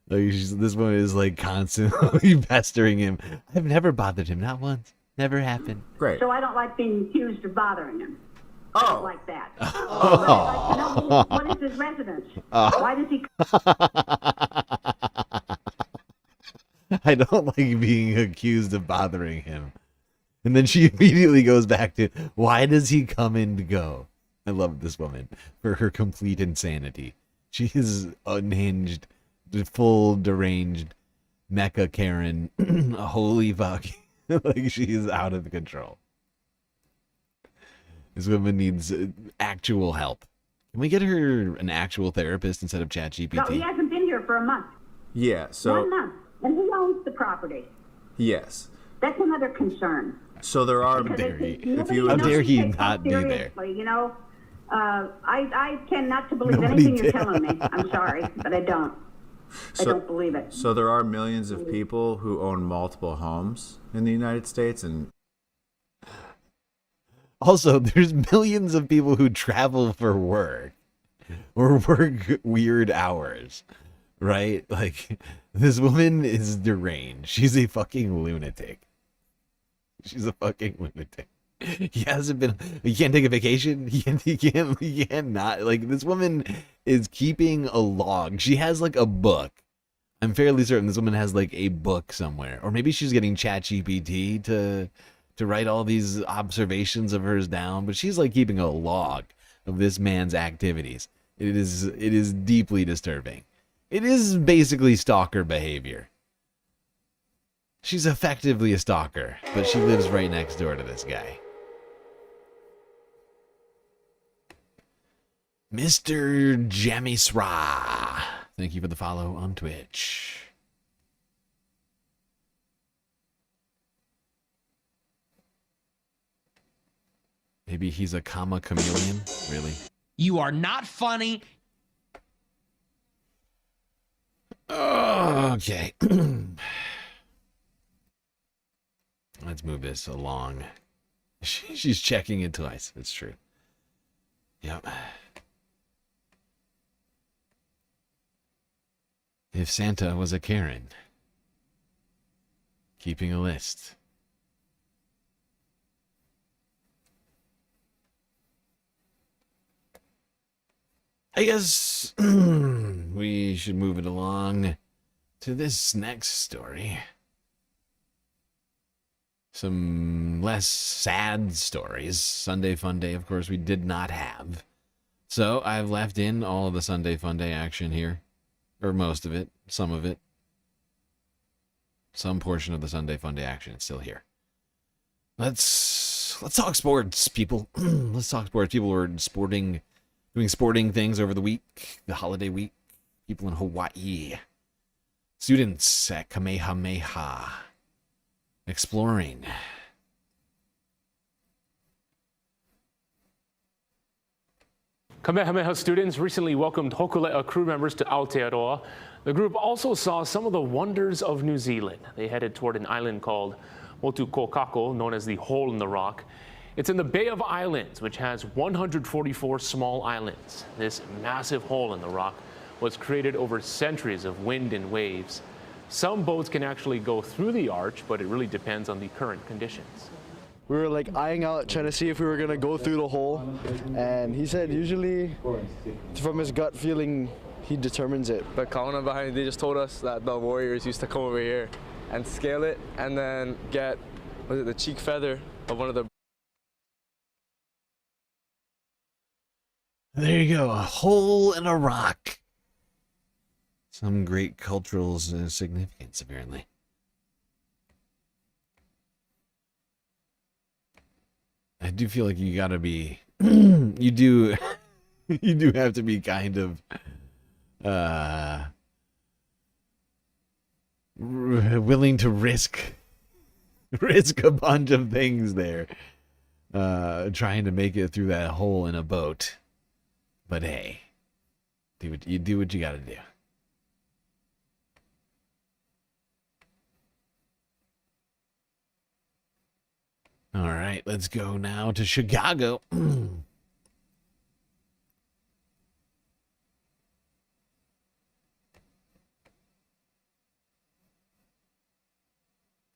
Speaker 1: This woman is constantly pestering him. I've never bothered him, not once. Never happened.
Speaker 15: Great.
Speaker 16: So I don't like being accused of bothering him. I don't like that.
Speaker 1: Oh.
Speaker 16: I'd like to know what is his residence? Why does he?
Speaker 1: I don't like being accused of bothering him. And then she immediately goes back to, why does he come and go? I love this woman for her complete insanity. She is unhinged, full deranged, mecha Karen, holy fuck. Like, she is out of control. This woman needs actual help. Can we get her an actual therapist instead of ChatGPT?
Speaker 16: No, he hasn't been here for a month.
Speaker 17: Yeah, so
Speaker 16: 1 month. And he owns the property.
Speaker 17: yes.
Speaker 16: That's another concern.
Speaker 17: So there are
Speaker 16: Because
Speaker 17: if you
Speaker 1: How dare he
Speaker 16: take
Speaker 1: not
Speaker 16: that
Speaker 1: be there?
Speaker 16: seriously, you know, I tend not to believe
Speaker 1: Nobody
Speaker 16: anything you're
Speaker 1: did.
Speaker 16: telling me. I'm sorry, but I don't. I don't believe it.
Speaker 17: So there are millions of people who own multiple homes in the United States, and
Speaker 1: Also, there's millions of people who travel for work or work weird hours, right? Like, this woman is deranged. She's a fucking lunatic. She's a fucking lunatic. He hasn't been. He can't take a vacation. He can't not. Like, this woman is keeping a log. She has like a book. I'm fairly certain this woman has like a book somewhere, or maybe she's getting ChatGPT to write all these observations of hers down. But she's like keeping a log of this man's activities. It is deeply disturbing. It is basically stalker behavior. She's effectively a stalker, but she lives right next door to this guy. Mr. Jamisra. Thank you for the follow on Twitch. Maybe he's a comma chameleon? Really?
Speaker 18: You are not funny.
Speaker 1: Okay. Let's move this along. She's checking it twice. It's true. Yep. If Santa was a Karen, keeping a list. I guess we should move it along to this next story. Some less sad stories. Sunday Fun Day, of course, we did not have. So I've left in all of the Sunday Fun Day action here. Or most of it. Some of it. Some portion of the Sunday Fun Day action is still here. Let's talk sports, people. Let's talk sports. People were doing sporting things over the week, the holiday week. People in Hawaii. Students at Kamehameha. Exploring.
Speaker 20: Kamehameha students recently welcomed Hokulea crew members to Aotearoa. The group also saw some of the wonders of New Zealand. They headed toward an island called Motukokako, known as the Hole in the Rock. It's in the Bay of Islands, which has 144 small islands. This massive hole in the rock was created over centuries of wind and waves. Some boats can actually go through the arch, but it really depends on the current conditions.
Speaker 23: We were like eyeing out, trying to see if we were gonna go through the hole. And he said usually from his gut feeling, he determines it.
Speaker 24: The kauna behind, they just told us that the warriors used to come over here and scale it and then get, was it the cheek feather of one of the...
Speaker 1: There you go, a hole in a rock. Some great cultural significance, apparently. I do feel like you gotta be, you do have to be kind of, willing to risk a bunch of things there, trying to make it through that hole in a boat. But hey, do what you gotta do. All right, let's go now to Chicago.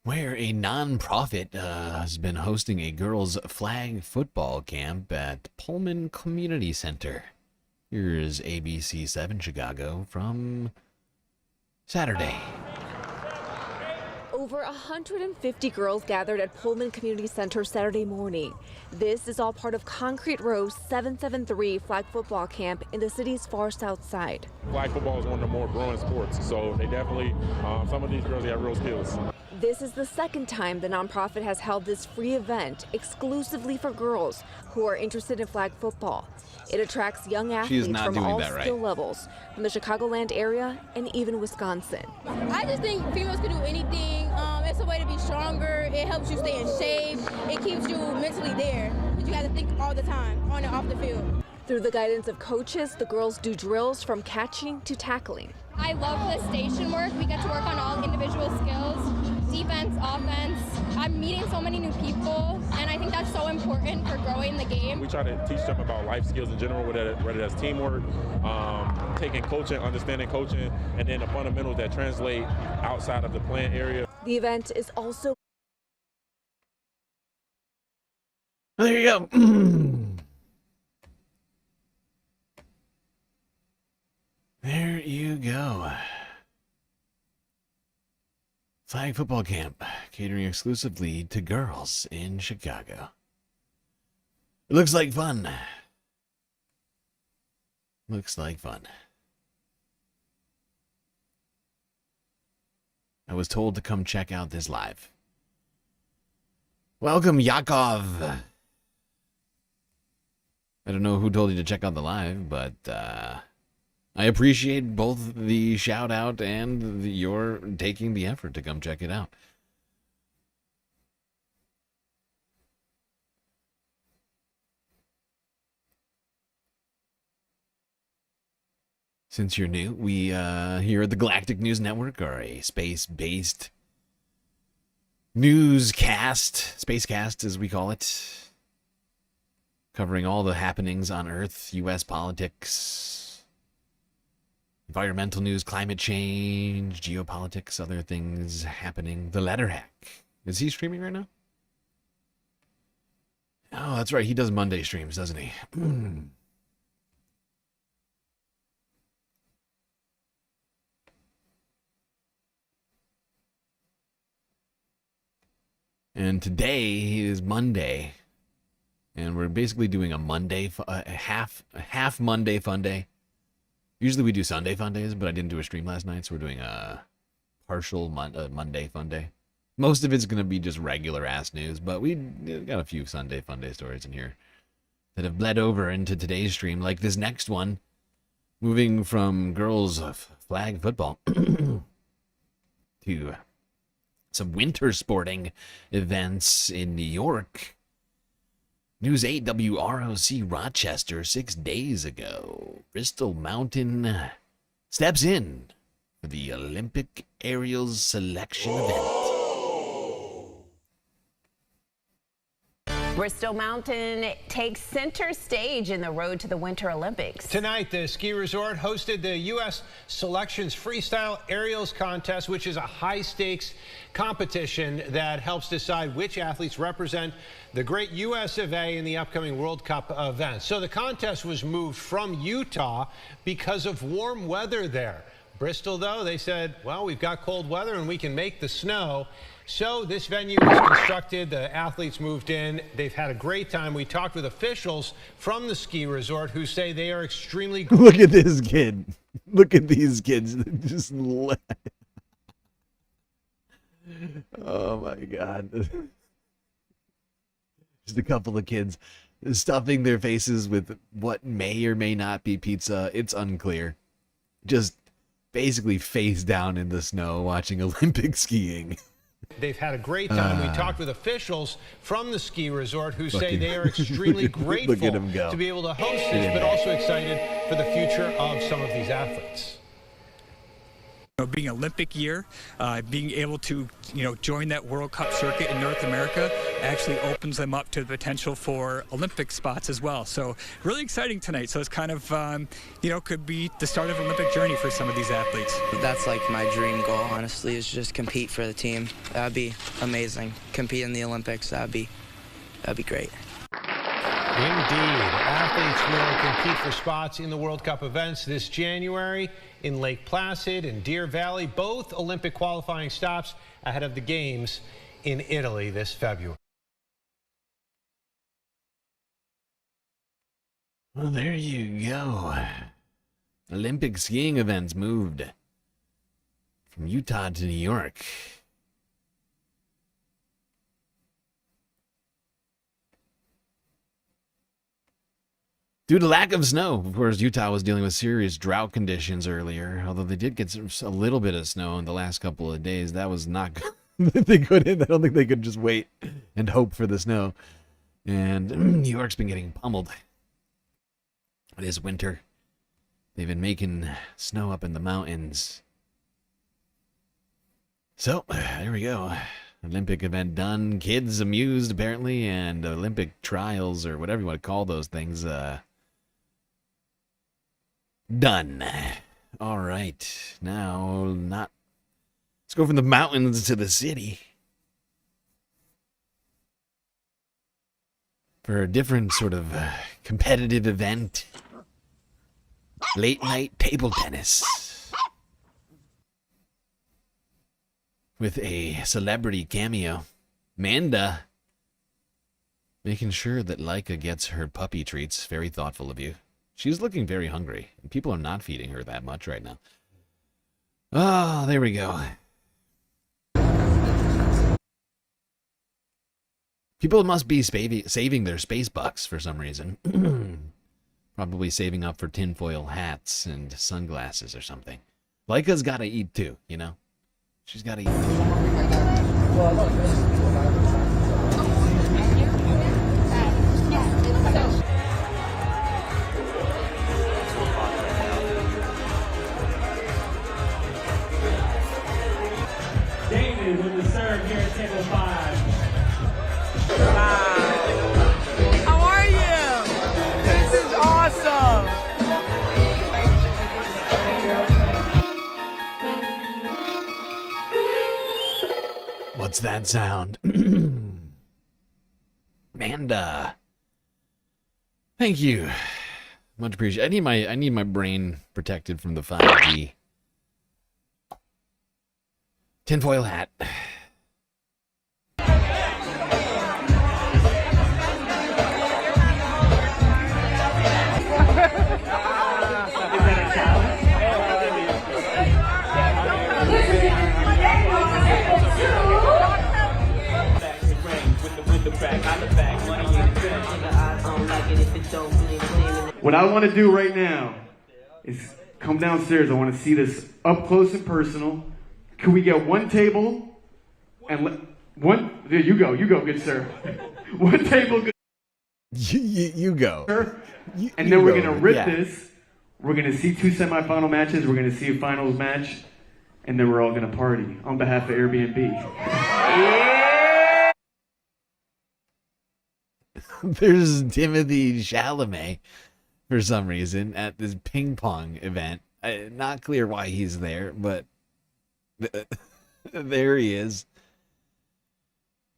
Speaker 1: Where a nonprofit has been hosting a girls' flag football camp at Pullman Community Center. Here's ABC 7 Chicago from Saturday.
Speaker 2: Over 150 girls gathered at Pullman Community Center Saturday morning. This is all part of Concrete Row's 773 flag football camp in the city's far south side.
Speaker 7: Flag football is one of the more growing sports, so they definitely, some of these girls, they have real skills.
Speaker 2: This is the second time the nonprofit has held this free event exclusively for girls who are interested in flag football. It attracts young athletes from all skill levels, from the Chicagoland area and even Wisconsin.
Speaker 8: I just think females can do anything. It's a way to be stronger. It helps you stay in shape. It keeps you mentally there, because you got to think all the time, on and off the field.
Speaker 2: Through the guidance of coaches, the girls do drills from catching to tackling.
Speaker 8: I love the station work. We get to work on all individual skills, defense, offense. I'm meeting so many new people, and I think that's so important for growing the game.
Speaker 7: We try to teach them about life skills in general, whether that's teamwork, taking coaching, understanding coaching, and then the fundamentals that translate outside of the playing area.
Speaker 2: The event is also...
Speaker 1: There you go. There you go. Flag football camp, catering exclusively to girls in Chicago. It looks like fun. Looks like fun. I was told to come check out this live. Welcome, Yakov. I don't know who told you to check out the live, but I appreciate both the shout out and your taking the effort to come check it out. Since you're new, we here at the Galactic News Network are a space-based newscast, spacecast as we call it, covering all the happenings on Earth, U.S. politics, environmental news, climate change, geopolitics, other things happening. The Letter Hack. Is he streaming right now? Oh, that's right. He does Monday streams, doesn't he? And today is Monday, and we're basically doing a Monday, half Monday fun day. Usually we do Sunday fun days, but I didn't do a stream last night, so we're doing a partial Monday fun day. Most of it's going to be just regular ass news, but we got a few Sunday fun day stories in here that have bled over into today's stream, like this next one, moving from girls flag football to some winter sporting events in New York. News 8 WROC Rochester 6 days ago. Bristol Mountain steps in for the Olympic aerials selection event.
Speaker 21: Bristol Mountain takes center stage in the road to the Winter Olympics.
Speaker 22: Tonight, the ski resort hosted the U.S. Selections Freestyle Aerials Contest, which is a high-stakes competition that helps decide which athletes represent the great U.S. of A. in the upcoming World Cup event. So the contest was moved from Utah because of warm weather there. Bristol, though, they said, well, we've got cold weather and we can make the snow. So this venue was constructed, the athletes moved in, they've had a great time. We talked with officials from the ski resort who say they are extremely...
Speaker 1: Look at this kid. Look at these kids. Just oh my God. Just a couple of kids stuffing their faces with what may or may not be pizza. It's unclear. Just basically face down in the snow watching Olympic skiing.
Speaker 22: They've had a great time. We talked with officials from the ski resort who say they are extremely grateful to be able to host this, but also excited for the future of some of these athletes.
Speaker 26: Being Olympic year, being able to, join that World Cup circuit in North America actually opens them up to the potential for Olympic spots as well. So really exciting tonight. So it's kind of, could be the start of an Olympic journey for some of these athletes.
Speaker 27: That's like my dream goal, honestly, is just compete for the team. That'd be amazing. Compete in the Olympics, that'd be great.
Speaker 22: Indeed. Athletes will compete for spots in the World Cup events this January in Lake Placid and Deer Valley, both Olympic qualifying stops ahead of the Games in Italy this February.
Speaker 1: Well, there you go. Olympic skiing events moved from Utah to New York. Due to lack of snow. Of course, Utah was dealing with serious drought conditions earlier, although they did get a little bit of snow in the last couple of days. That was not good. They couldn't. I don't think they could just wait and hope for the snow. And New York's been getting pummeled. It is winter. They've been making snow up in the mountains. So, there we go. Olympic event done. Kids amused, apparently, and Olympic trials, or whatever you want to call those things, done. All right. Now, let's go from the mountains to the city. For a different sort of competitive event. Late night table tennis. With a celebrity cameo. Manda. Making sure that Laika gets her puppy treats. Very thoughtful of you. She's looking very hungry. People are not feeding her that much right now. Oh, there we go. People must be saving their space bucks for some reason. Probably saving up for tinfoil hats and sunglasses or something. Laika's got to eat too, you know? She's got to eat too.
Speaker 6: David with the serve here at table 5.
Speaker 9: How are you? This is awesome.
Speaker 1: What's that sound? Manda. Thank you. Much appreciated. I need my brain protected from the 5G. Tinfoil hat.
Speaker 6: What I want to do right now is come downstairs. I want to see this up close and personal. Can we get one table and one? There you go, good sir. One table.
Speaker 1: You go.
Speaker 6: And then we're gonna rip this. We're gonna see 2 semifinal matches. We're gonna see a finals match, and then we're all gonna party on behalf of Airbnb.
Speaker 1: There's Timothy Chalamet for some reason at this ping pong event. Not clear why he's there, but there he is.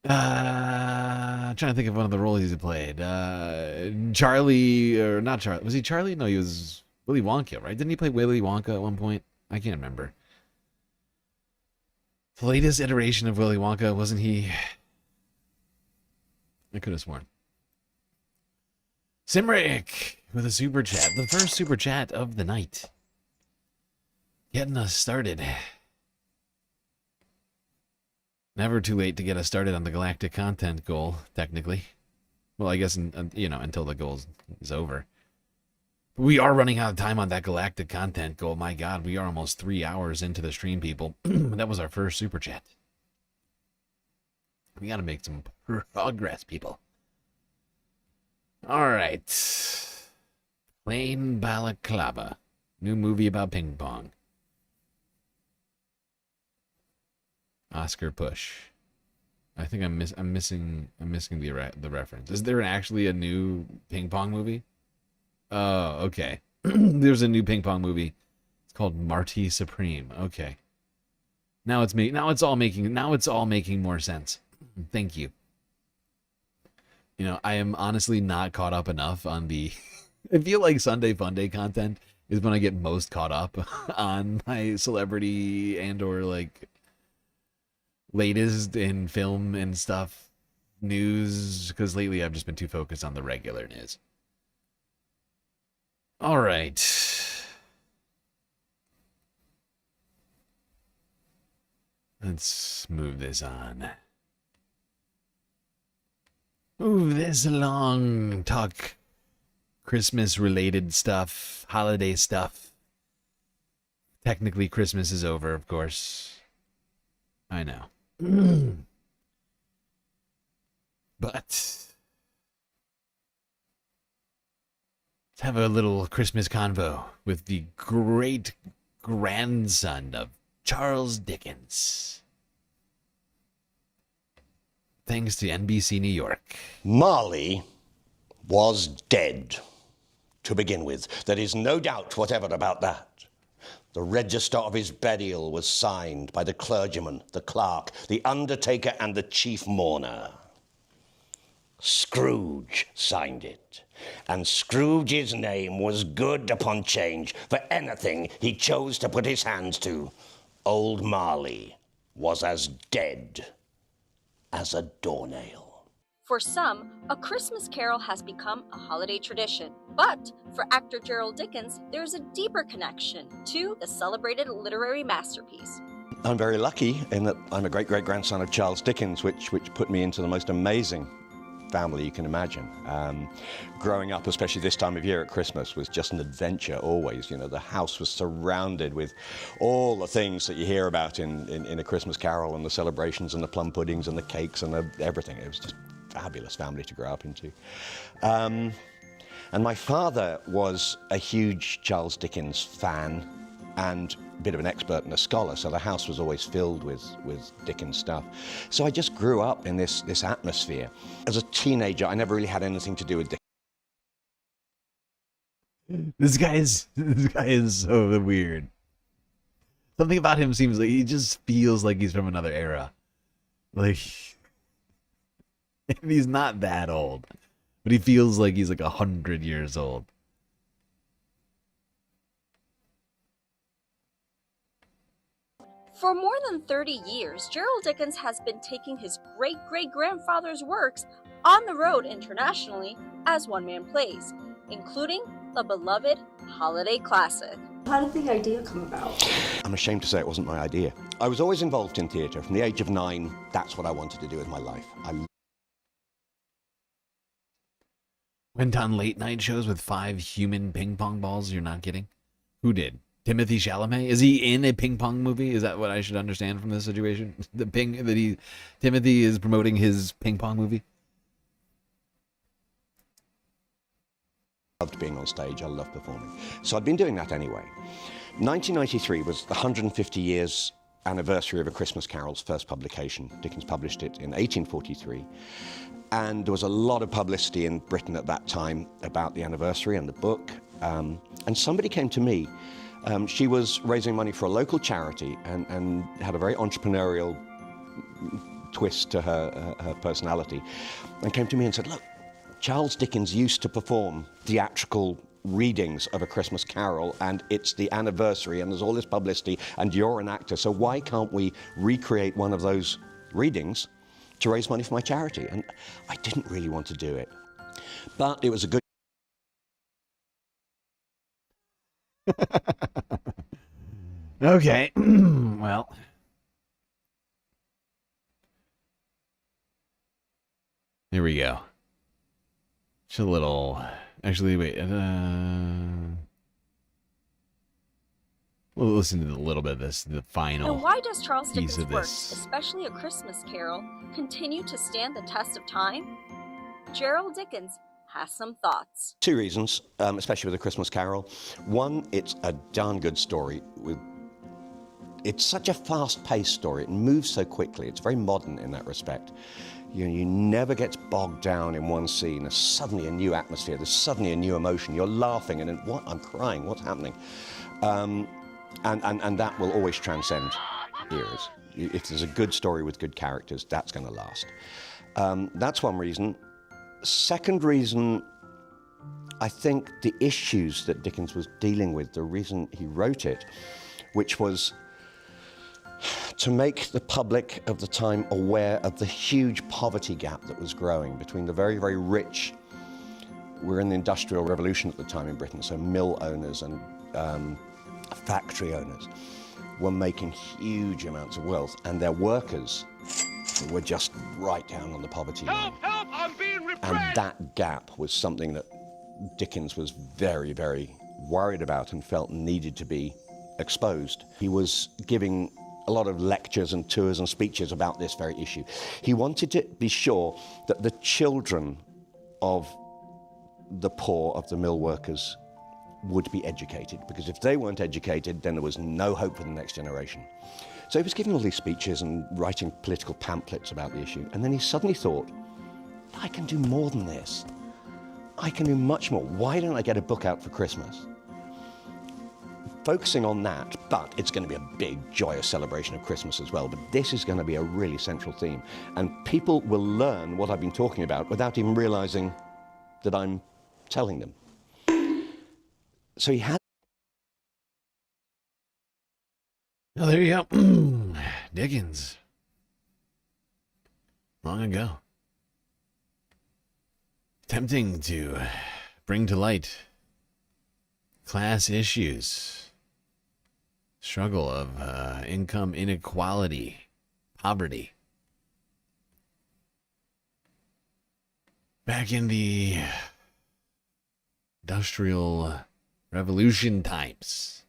Speaker 1: Trying to think of one of the roles he's played. Charlie, or not Charlie. Was he Charlie? No, he was Willy Wonka, right? Didn't he play Willy Wonka at one point? I can't remember. The latest iteration of Willy Wonka, wasn't he? I could have sworn. Simric with a super chat. The first super chat of the night. Getting us started. Never too late to get us started on the galactic content goal, technically. Well, I guess, until the goal is over. But we are running out of time on that galactic content goal. My God, we are almost 3 hours into the stream, people. That was our first super chat. We got to make some progress, people. All right. Plain Balaclava. New movie about ping pong. Oscar push. I think I'm missing the reference. Is there actually a new ping pong movie? Oh, okay. There's a new ping pong movie. It's called Marty Supreme. Okay. Now it's all making more sense. Thank you. I am honestly not caught up enough on the I feel like Sunday Funday content is when I get most caught up on my celebrity and or like latest in film and stuff news, because lately I've just been too focused on the regular news. All right. Let's move this on. Move this along. Talk Christmas-related stuff, holiday stuff. Technically, Christmas is over, of course. I know. But let's have a little Christmas convo with the great grandson of Charles Dickens. Thanks to NBC New York.
Speaker 10: Marley was dead, to begin with. There is no doubt whatever about that. The register of his burial was signed by the clergyman, the clerk, the undertaker, and the chief mourner. Scrooge signed it, and Scrooge's name was good upon change for anything he chose to put his hands to. Old Marley was as dead as a doornail.
Speaker 11: For some, A Christmas Carol has become a holiday tradition. But for actor Gerald Dickens, there is a deeper connection to the celebrated literary masterpiece.
Speaker 10: I'm very lucky in that I'm a great-great-grandson of Charles Dickens, which put me into the most amazing family you can imagine. Growing up, especially this time of year at Christmas, was just an adventure always. You know, the house was surrounded with all the things that you hear about in A Christmas Carol, and the celebrations and the plum puddings and the cakes and everything. It was just a fabulous family to grow up into. And my father was a huge Charles Dickens fan and a bit of an expert and a scholar, so the house was always filled with Dickens stuff. So I just grew up in this atmosphere. As a teenager, I never really had anything to do with Dickens.
Speaker 1: This guy is so weird. Something about him seems like he just feels like he's from another era. Like, he's not that old, but he feels like he's like 100 years old.
Speaker 11: For more than 30 years, Gerald Dickens has been taking his great-great-grandfather's works on the road internationally as one-man plays, including the beloved holiday classic.
Speaker 12: How did the idea come about?
Speaker 10: I'm ashamed to say it wasn't my idea. I was always involved in theatre. From the age of 9, that's what I wanted to do with my life.
Speaker 1: Went on late night shows with 5 human ping pong balls. You're not kidding? Who did? Timothy Chalamet? Is he in a ping pong movie? Is that what I should understand from this situation? Timothy is promoting his ping pong movie?
Speaker 10: I loved being on stage. I love performing. So I'd been doing that anyway. 1993 was the 150 years anniversary of A Christmas Carol's first publication. Dickens published it in 1843. And there was a lot of publicity in Britain at that time about the anniversary and the book. And somebody came to me. She was raising money for a local charity and had a very entrepreneurial twist to her personality, and came to me and said, look, Charles Dickens used to perform theatrical readings of A Christmas Carol, and it's the anniversary, and there's all this publicity, and you're an actor, so why can't we recreate one of those readings to raise money for my charity? And I didn't really want to do it, but it was a good...
Speaker 1: Okay, well, here we go. Just a little, actually, wait, we'll listen to a little bit of this, the final
Speaker 11: And why does Charles
Speaker 1: piece
Speaker 11: Dickens'
Speaker 1: of
Speaker 11: works,
Speaker 1: this.
Speaker 11: especially A Christmas Carol, continue to stand the test of time? Gerald Dickens has some thoughts.
Speaker 10: 2 reasons, especially with A Christmas Carol. One, it's a darn good story. It's such a fast-paced story. It moves so quickly. It's very modern in that respect. You never get bogged down in one scene. There's suddenly a new atmosphere. There's suddenly a new emotion. You're laughing, and then, what? I'm crying. What's happening? And that will always transcend eras. If there's a good story with good characters, that's going to last. That's one reason. Second reason, I think the issues that Dickens was dealing with, the reason he wrote it, which was to make the public of the time aware of the huge poverty gap that was growing between the very, very rich. We're in the Industrial Revolution at the time in Britain, so mill owners and factory owners were making huge amounts of wealth, and their workers were just right down on the poverty line.
Speaker 9: Help! I'm being repressed!
Speaker 10: And that gap was something that Dickens was very, very worried about and felt needed to be exposed. He was giving a lot of lectures and tours and speeches about this very issue. He wanted to be sure that the children of the poor, of the mill workers, would be educated, because if they weren't educated, then there was no hope for the next generation. So he was giving all these speeches and writing political pamphlets about the issue, and then he suddenly thought, I can do more than this. I can do much more. Why don't I get a book out for Christmas? Focusing on that, but it's going to be a big, joyous celebration of Christmas as well, but this is going to be a really central theme, and people will learn what I've been talking about without even realizing that I'm telling them. So he had...
Speaker 1: Oh, there you go. Dickens. Long ago. Attempting to bring to light class issues. Struggle of income inequality. Poverty. Back in the Industrial Revolution times.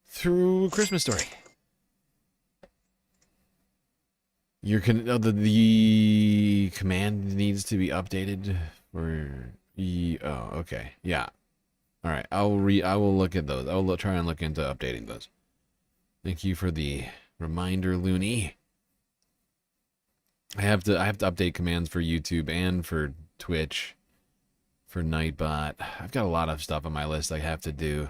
Speaker 1: Through Christmas Story. The command needs to be updated for oh, okay. Yeah. All right. I will look at those. I will try and look into updating those. Thank you for the reminder, Looney. I have to update commands for YouTube and for Twitch. For Nightbot. I've got a lot of stuff on my list I have to do.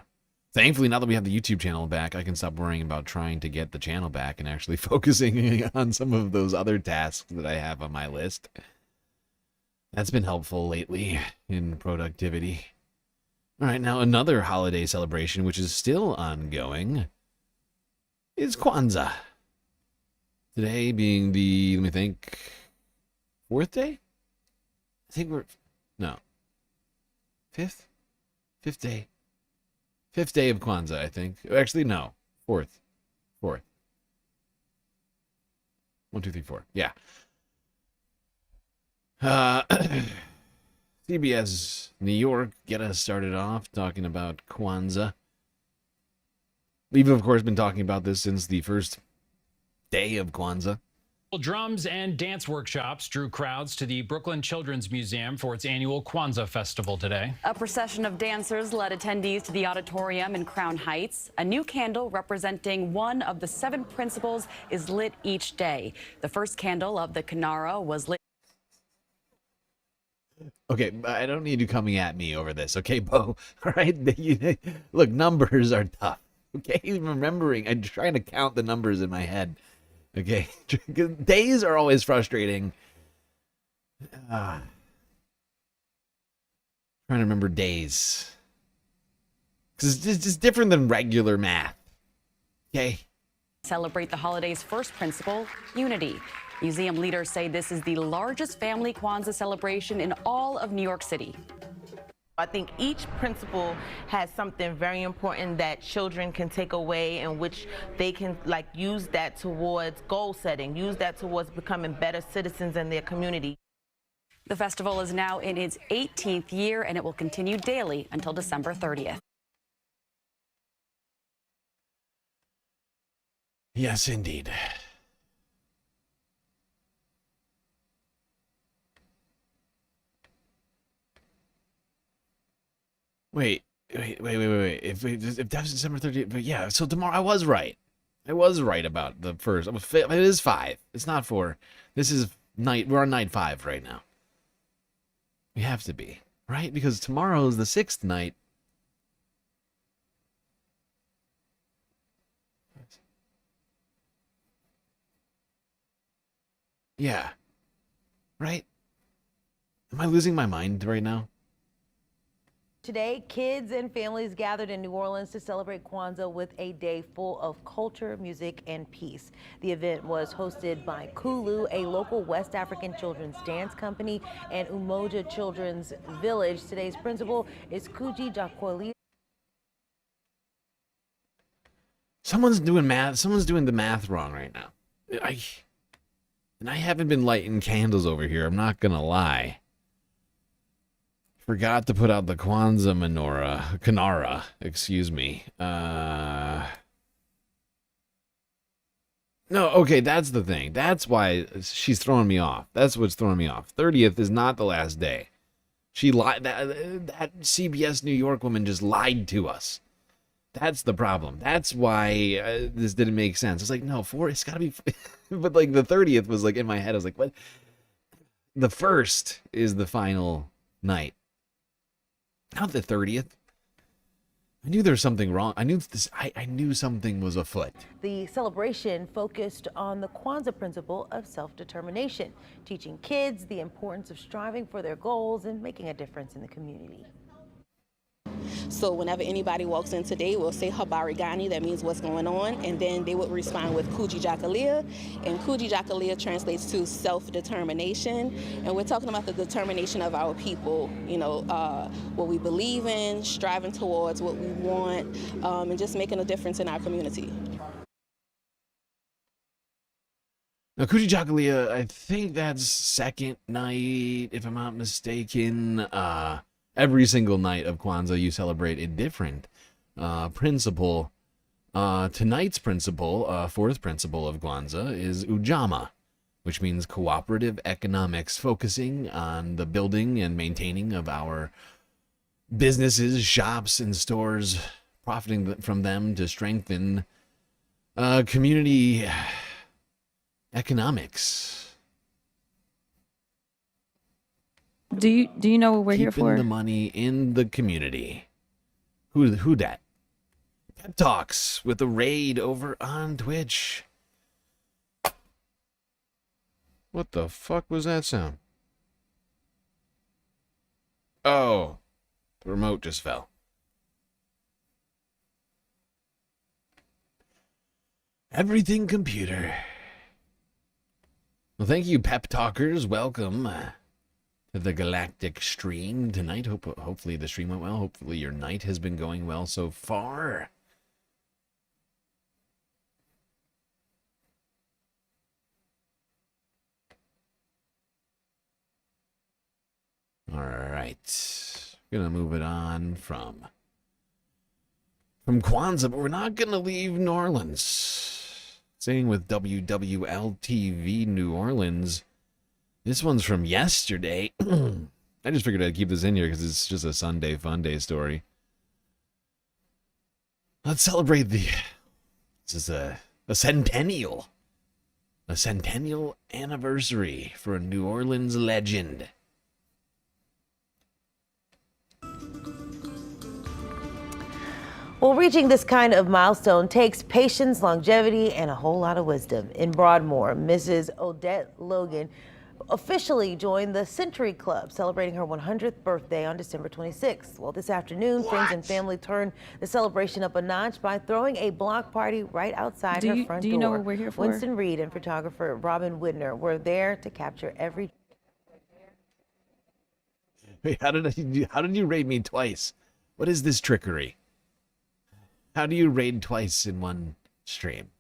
Speaker 1: Thankfully, now that we have the YouTube channel back, I can stop worrying about trying to get the channel back and actually focusing on some of those other tasks that I have on my list. That's been helpful lately in productivity. All right, now another holiday celebration, which is still ongoing, is Kwanzaa. Today being the, let me think, 4th day? I think we're, no. 5th day. 5th day of Kwanzaa, I think. Actually, no. 4th. 1, 2, 3, 4. Yeah. CBS New York, get us started off talking about Kwanzaa. We've, of course, been talking about this since the first day of Kwanzaa.
Speaker 3: Drums and dance workshops drew crowds to the Brooklyn Children's Museum for its annual Kwanzaa Festival today.
Speaker 4: A procession of dancers led attendees to the auditorium in Crown Heights. A new candle representing one of the 7 principles is lit each day. The first candle of the Kinara was lit.
Speaker 1: Okay, I don't need you coming at me over this, okay, Bo? All right? Look, numbers are tough, okay? Remembering, I'm trying to count the numbers in my head. Okay, days are always frustrating. Trying to remember days. Because it's just different than regular math. Okay.
Speaker 4: Celebrate the holiday's first principle, unity. Museum leaders say this is the largest family Kwanzaa celebration in all of New York City.
Speaker 5: I think each principle has something very important that children can take away, in which they can use that towards goal setting, use that towards becoming better citizens in their community.
Speaker 4: The festival is now in its 18th year, and it will continue daily until December 30th.
Speaker 1: Yes, indeed. Wait. If that's December 30th, but yeah, so tomorrow I was right. I was right about the first. It is 5. It's not 4. This is night. We're on night 5 right now. We have to be, right? Because tomorrow is the 6th night. Yeah. Right? Am I losing my mind right now?
Speaker 13: Today, kids and families gathered in New Orleans to celebrate Kwanzaa with a day full of culture, music, and peace. The event was hosted by Kulu, a local West African children's dance company, and Umoja Children's Village. Today's principal is Kuji Jakwali.
Speaker 1: Someone's doing math. Someone's doing the math wrong right now. I haven't been lighting candles over here. I'm not gonna lie. Forgot to put out the Kwanzaa Kinara, excuse me. No, okay, that's the thing. That's why she's throwing me off. That's what's throwing me off. 30th is not the last day. She lied. That CBS New York woman just lied to us. That's the problem. That's why this didn't make sense. It's like, no, it's gotta be, but like the 30th was like in my head. I was like, what? The 1st is the final night. Not the 30th. I knew there was something wrong. I knew something was afoot.
Speaker 13: The celebration focused on the Kwanzaa principle of self-determination, teaching kids the importance of striving for their goals and making a difference in the community.
Speaker 14: So whenever anybody walks in today, we'll say Habari Gani, that means what's going on, and then they would respond with Kuji Jakalia, and Kuji Jakalia translates to self-determination, and we're talking about the determination of our people, you know, what we believe in, striving towards what we want, and just making a difference in our community.
Speaker 1: Now, Kuji Jakalia, I think that's second night, if I'm not mistaken. Every single night of Kwanzaa, you celebrate a different principle. Tonight's principle, fourth principle of Kwanzaa, is Ujamaa, which means cooperative economics, focusing on the building and maintaining of our businesses, shops, and stores, profiting from them to strengthen community economics.
Speaker 15: Do you know what we're here for?
Speaker 1: Keeping the money in the community. Who dat? Pep Talks with a raid over on Twitch. What the fuck was that sound? Oh, the remote just fell. Everything computer. Well, thank you, Pep Talkers. Welcome to the Galactic stream tonight. Hopefully the stream went well. Hopefully your night has been going well so far. All right. Gonna move it on from Kwanzaa, but we're not gonna leave New Orleans. Staying with WWL-TV New Orleans. This one's from yesterday. I just figured I'd keep this in here because it's just a Sunday fun day story. Let's celebrate this is a centennial anniversary for a New Orleans legend.
Speaker 13: Well, reaching this kind of milestone takes patience, longevity, and a whole lot of wisdom. In Broadmoor, Mrs. Odette Logan officially joined the Century Club, celebrating her 100th birthday on December 26th. Well, this afternoon, friends and family turned the celebration up a notch by throwing a block party right outside her front door.
Speaker 15: Do you know what we're here for?
Speaker 13: Winston Reed and photographer Robin Widner were there to capture every...
Speaker 1: Wait, how did you raid me twice? What is this trickery? How do you raid twice in one stream?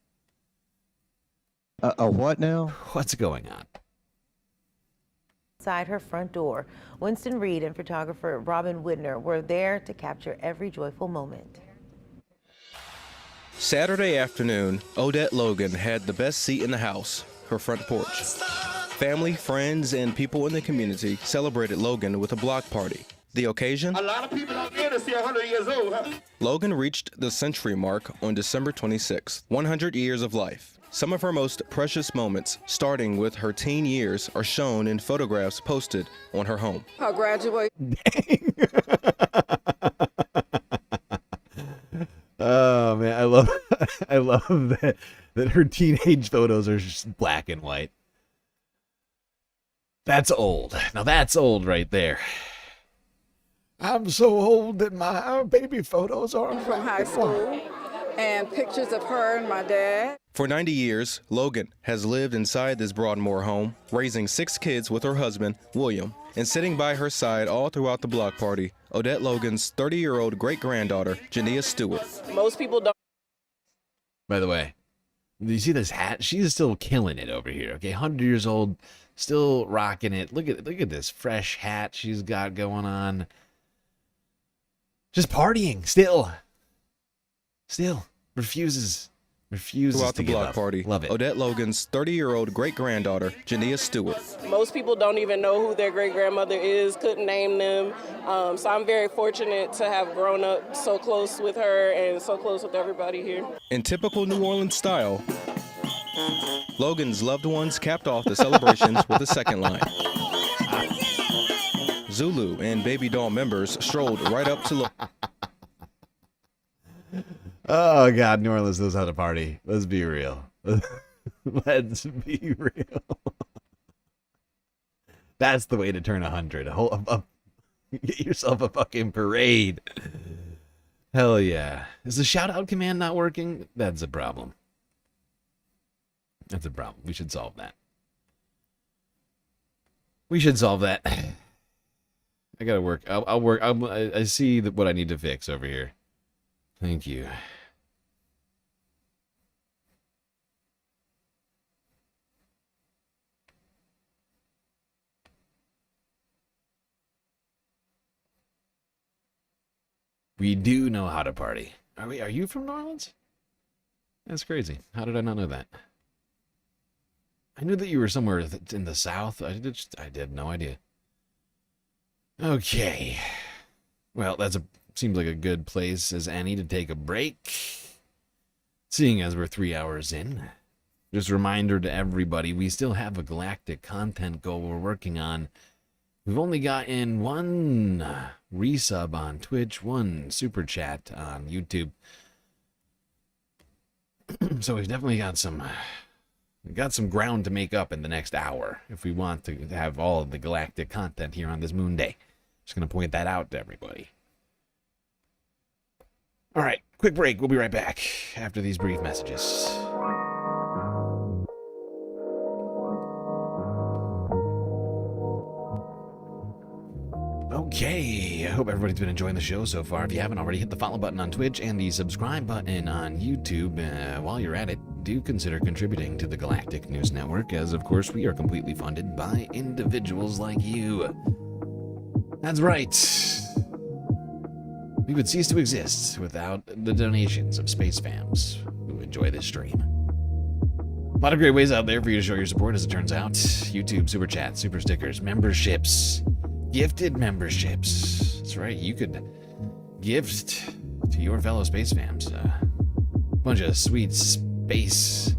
Speaker 16: A what now?
Speaker 1: What's going on?
Speaker 13: Outside her front door, Winston Reed and photographer Robin Widner were there to capture every joyful moment.
Speaker 17: Saturday afternoon, Odette Logan had the best seat in the house, her front porch. Family, friends, and people in the community celebrated Logan with a block party. The occasion?
Speaker 19: A lot of people out there to see 100 years old, huh?
Speaker 17: Logan reached the century mark on December 26th, 100 years of life. Some of her most precious moments, starting with her teen years, are shown in photographs posted on her home.
Speaker 19: I graduated.
Speaker 1: Oh man, I love that her teenage photos are just black and white. That's old. Now that's old right there. I'm so old that my baby photos are
Speaker 8: from high school, and pictures of her and my dad.
Speaker 17: For 90 years, Logan has lived inside this Broadmoor home, raising 6 kids with her husband, William, and sitting by her side all throughout the block party, Odette Logan's 30-year-old great-granddaughter, Jania Stewart.
Speaker 16: Most people don't.
Speaker 1: By the way, do you see this hat? She's still killing it over here. Okay, 100 years old, still rocking it. Look at this fresh hat she's got going on. Just partying still. Refuses
Speaker 17: Throughout
Speaker 1: to
Speaker 17: the
Speaker 1: give
Speaker 17: block
Speaker 1: up.
Speaker 17: party,
Speaker 1: Love it.
Speaker 17: Odette Logan's 30-year-old great-granddaughter, Jania Stewart.
Speaker 16: Most people don't even know who their great-grandmother is, couldn't name them. So I'm very fortunate to have grown up so close with her and so close with everybody here.
Speaker 17: In typical New Orleans style, Logan's loved ones capped off the celebrations with a second line. Zulu and Baby Doll members strolled right up to Logan.
Speaker 1: Oh, God, New Orleans knows how to party. Let's be real. Let's be real. That's the way to turn 100. Get yourself a fucking parade. Hell yeah. Is the shout-out command not working? That's a problem. That's a problem. We should solve that. I gotta work. I'll work. I see what I need to fix over here. Thank you. We do know how to party. Are you from New Orleans? That's crazy. How did I not know that? I knew that you were somewhere in the South. I had no idea. Okay. Well, seems like a good place as any to take a break. Seeing as we're 3 hours in. Just a reminder to everybody, we still have a galactic content goal we're working on. We've only gotten 1 resub on Twitch, 1 super chat on YouTube. So we've definitely got some ground to make up in the next hour if we want to have all of the galactic content here on this moon day. Just going to point that out to everybody. All right, quick break. We'll be right back after these brief messages. Okay, I hope everybody's been enjoying the show so far. If you haven't already, hit the follow button on Twitch and the subscribe button on YouTube. While you're at it, do consider contributing to the Galactic News Network, as of course we are completely funded by individuals like you. That's right. We would cease to exist without the donations of space fams who enjoy this stream. A lot of great ways out there for you to show your support, as it turns out. YouTube, Super Chat, Super Stickers, memberships, gifted memberships. That's right, you could gift to your fellow space fams a bunch of sweet space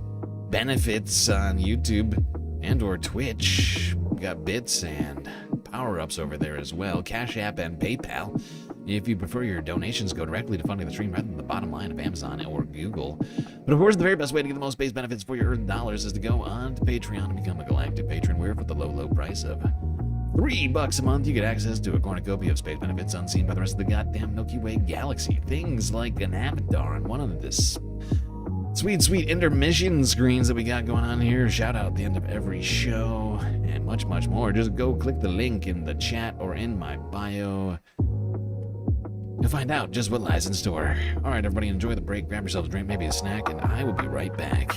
Speaker 1: benefits on YouTube and or Twitch. We've got bits and power-ups over there as well. Cash App and PayPal. If you prefer, your donations go directly to funding the stream rather than the bottom line of Amazon or Google. But of course, the very best way to get the most space benefits for your earned dollars is to go on to Patreon and become a Galactic patron, where for the low price of $3 a month, you get access to a cornucopia of space benefits unseen by the rest of the goddamn Milky Way galaxy. Things like an avatar on one of this sweet intermission screens that we got going on here. Shout out at the end of every show and much more. Just go click the link in the chat or in my bio. You'll find out just what lies in store. All right, everybody, enjoy the break. Grab yourself a drink, maybe a snack, and I will be right back.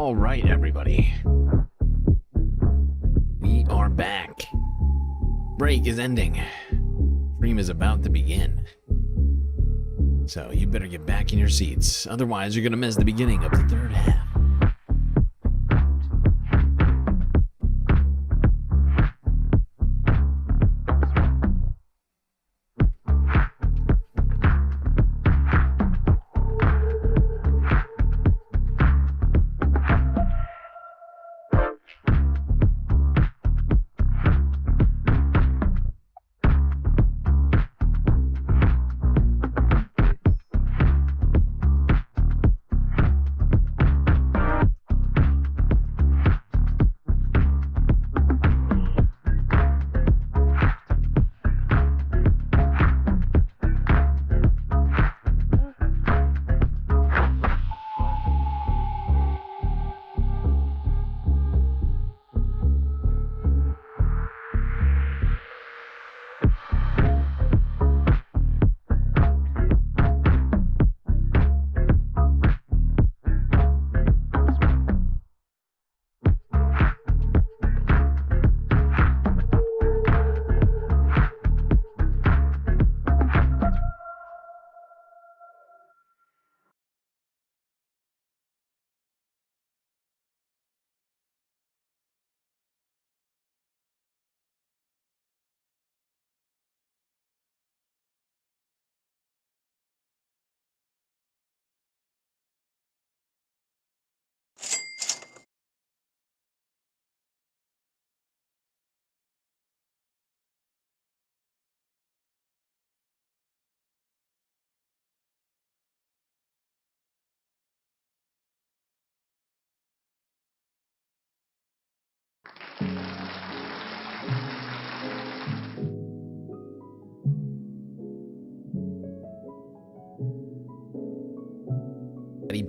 Speaker 1: All right, everybody. We are back. Break is ending. Stream is about to begin. So you better get back in your seats. Otherwise, you're going to miss the beginning of the third half.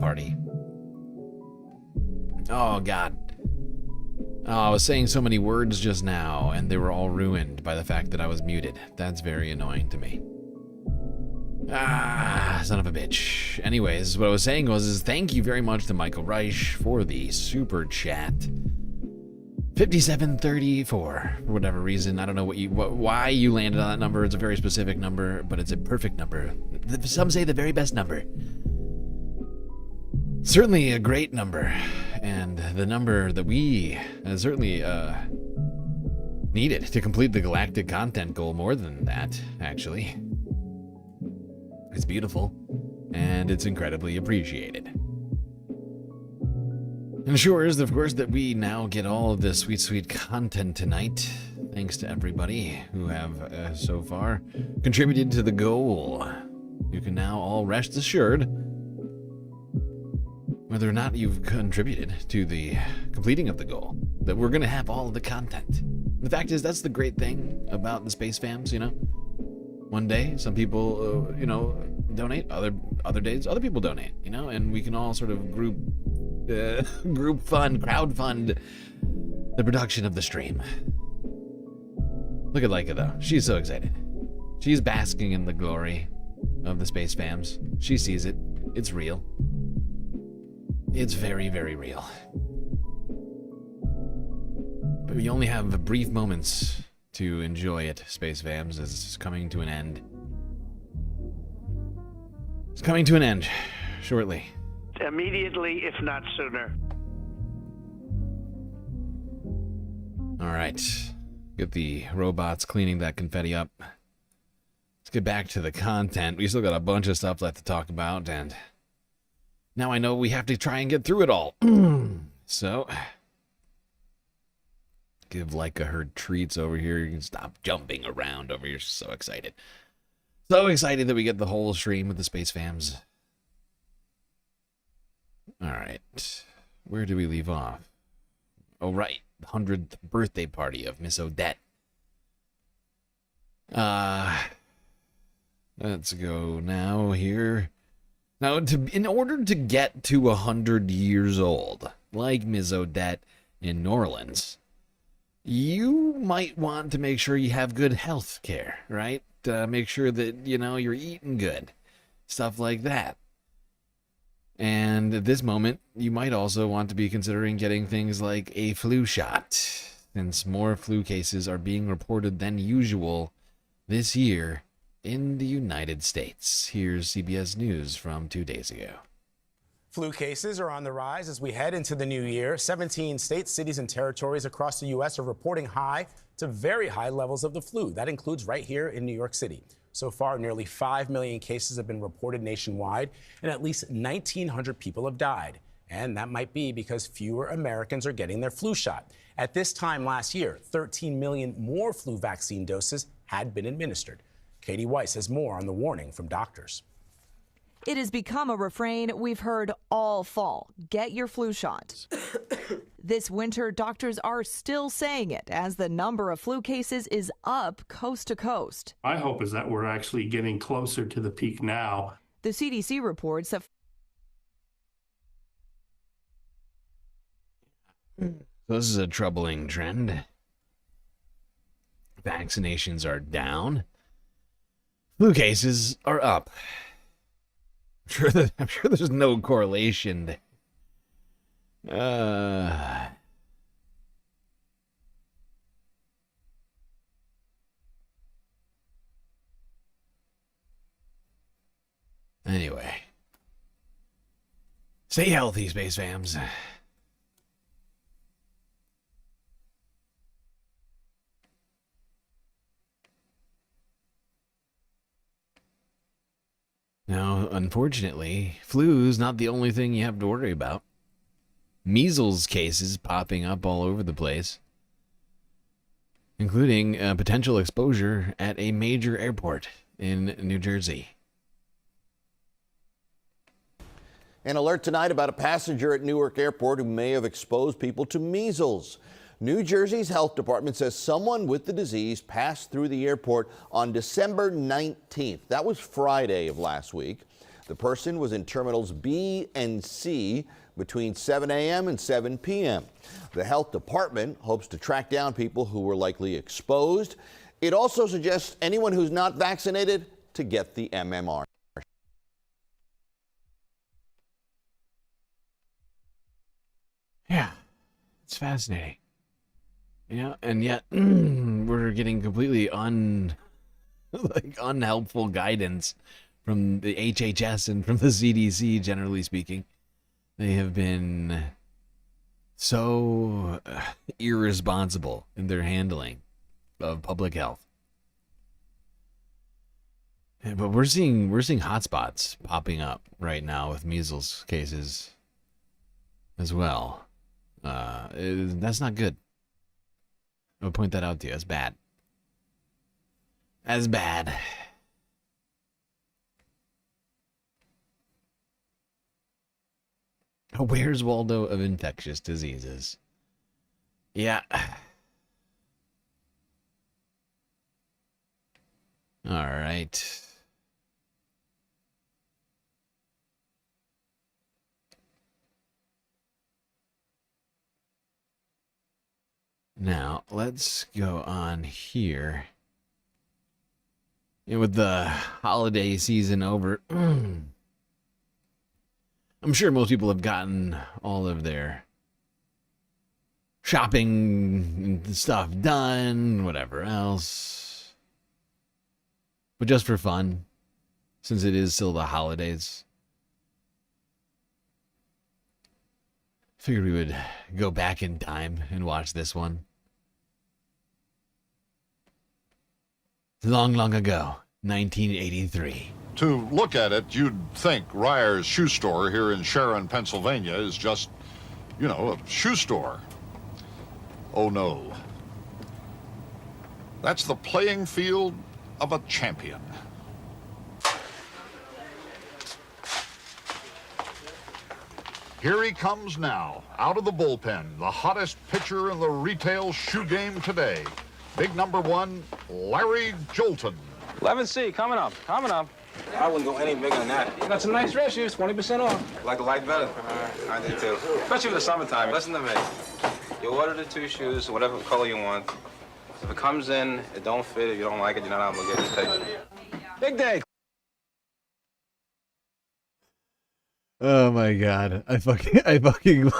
Speaker 1: party. Oh, God. Oh, I was saying so many words just now, and they were all ruined by the fact that I was muted. That's very annoying to me. Ah, son of a bitch. Anyways, what I was saying was thank you very much to Michael Reich for the super chat. 5734, for whatever reason. I don't know why you landed on that number. It's a very specific number, but it's a perfect number. Some say the very best number. Certainly a great number, and the number that we certainly needed to complete the galactic content goal. More than that, actually. It's beautiful, and it's incredibly appreciated. And sure is, of course, that we now get all of this sweet, sweet content tonight, thanks to everybody who have, so far, contributed to the goal. You can now all rest assured, whether or not you've contributed to the completing of the goal, that we're going to have all of the content. The fact is, that's the great thing about the Space Fams, you know? One day, some people, donate. Other days, other people donate, you know? And we can all sort of crowd fund the production of the stream. Look at Laika, though. She's so excited. She's basking in the glory of the Space Fams. She sees it. It's real. It's very, very real. But we only have brief moments to enjoy it, Space Fams, as it's coming to an end. It's coming to an end shortly.
Speaker 2: Immediately, if not sooner.
Speaker 1: All right. Get the robots cleaning that confetti up. Let's get back to the content. We still got a bunch of stuff left to talk about, and now I know we have to try and get through it all. So, give Laika her treats over here. You can stop jumping around over here. She's so excited. So excited that we get the whole stream with the Space Fams. All right. Where do we leave off? Oh, right. The 100th birthday party of Miss Odette. Let's go now here. Now, in order to get to 100 years old, like Miss Odette in New Orleans, you might want to make sure you have good health care, right? Make sure that, you're eating good. Stuff like that. And at this moment, you might also want to be considering getting things like a flu shot, since more flu cases are being reported than usual this year in the United States. Here's CBS News from 2 days ago.
Speaker 7: Flu cases are on the rise as we head into the new year. 17 states, cities, and territories across the U.S. are reporting high to very high levels of the flu. That includes right here in New York City. So far, nearly 5 million cases have been reported nationwide, and at least 1,900 people have died. And that might be because fewer Americans are getting their flu shot. At this time last year, 13 million more flu vaccine doses had been administered. Katie Weiss has more on the warning from doctors.
Speaker 18: It has become a refrain we've heard all fall. Get your flu shot. This winter, doctors are still saying it as the number of flu cases is up coast to coast.
Speaker 20: My hope is that we're actually getting closer to the peak now.
Speaker 18: The CDC reports that
Speaker 1: This is a troubling trend. Vaccinations are down. Flu cases are up. I'm sure there's no correlation. Anyway. Stay healthy, Space Fams. Now, unfortunately, flu's not the only thing you have to worry about. Measles cases popping up all over the place, including potential exposure at a major airport in New Jersey.
Speaker 23: An alert tonight about a passenger at Newark Airport who may have exposed people to measles. New Jersey's health department says someone with the disease passed through the airport on December 19th. That was Friday of last week. The person was in terminals B and C between 7 a.m. and 7 p.m. The health department hopes to track down people who were likely exposed. It also suggests anyone who's not vaccinated to get the MMR.
Speaker 1: Yeah, it's fascinating. And yet we're getting completely unhelpful guidance from the HHS and from the CDC, generally speaking. They have been so irresponsible in their handling of public health. But we're seeing hotspots popping up right now with measles cases as well. That's not good. I'll point that out to you. That's bad. That's bad. Where's Waldo of infectious diseases? Yeah. All right. Now, let's go on here. And with the holiday season over, I'm sure most people have gotten all of their shopping and stuff done, whatever else. But just for fun, since it is still the holidays, figured we would go back in time and watch this one. Long, long ago, 1983.
Speaker 6: To look at it, you'd think Ryer's shoe store here in Sharon, Pennsylvania is just, a shoe store. Oh no. That's the playing field of a champion. Here he comes now, out of the bullpen, the hottest pitcher in the retail shoe game today. Big number 1, Larry Jolton.
Speaker 21: 11C, coming up. I wouldn't go any bigger than that. You got some nice dress shoes, 20% off. Like the light better? I do too. Especially for the summertime. Listen to me. You order the 2 shoes, whatever color you want. If it comes in, it don't fit. If you don't like it, you're not obligated to take it. Big day.
Speaker 1: Oh my god. I fucking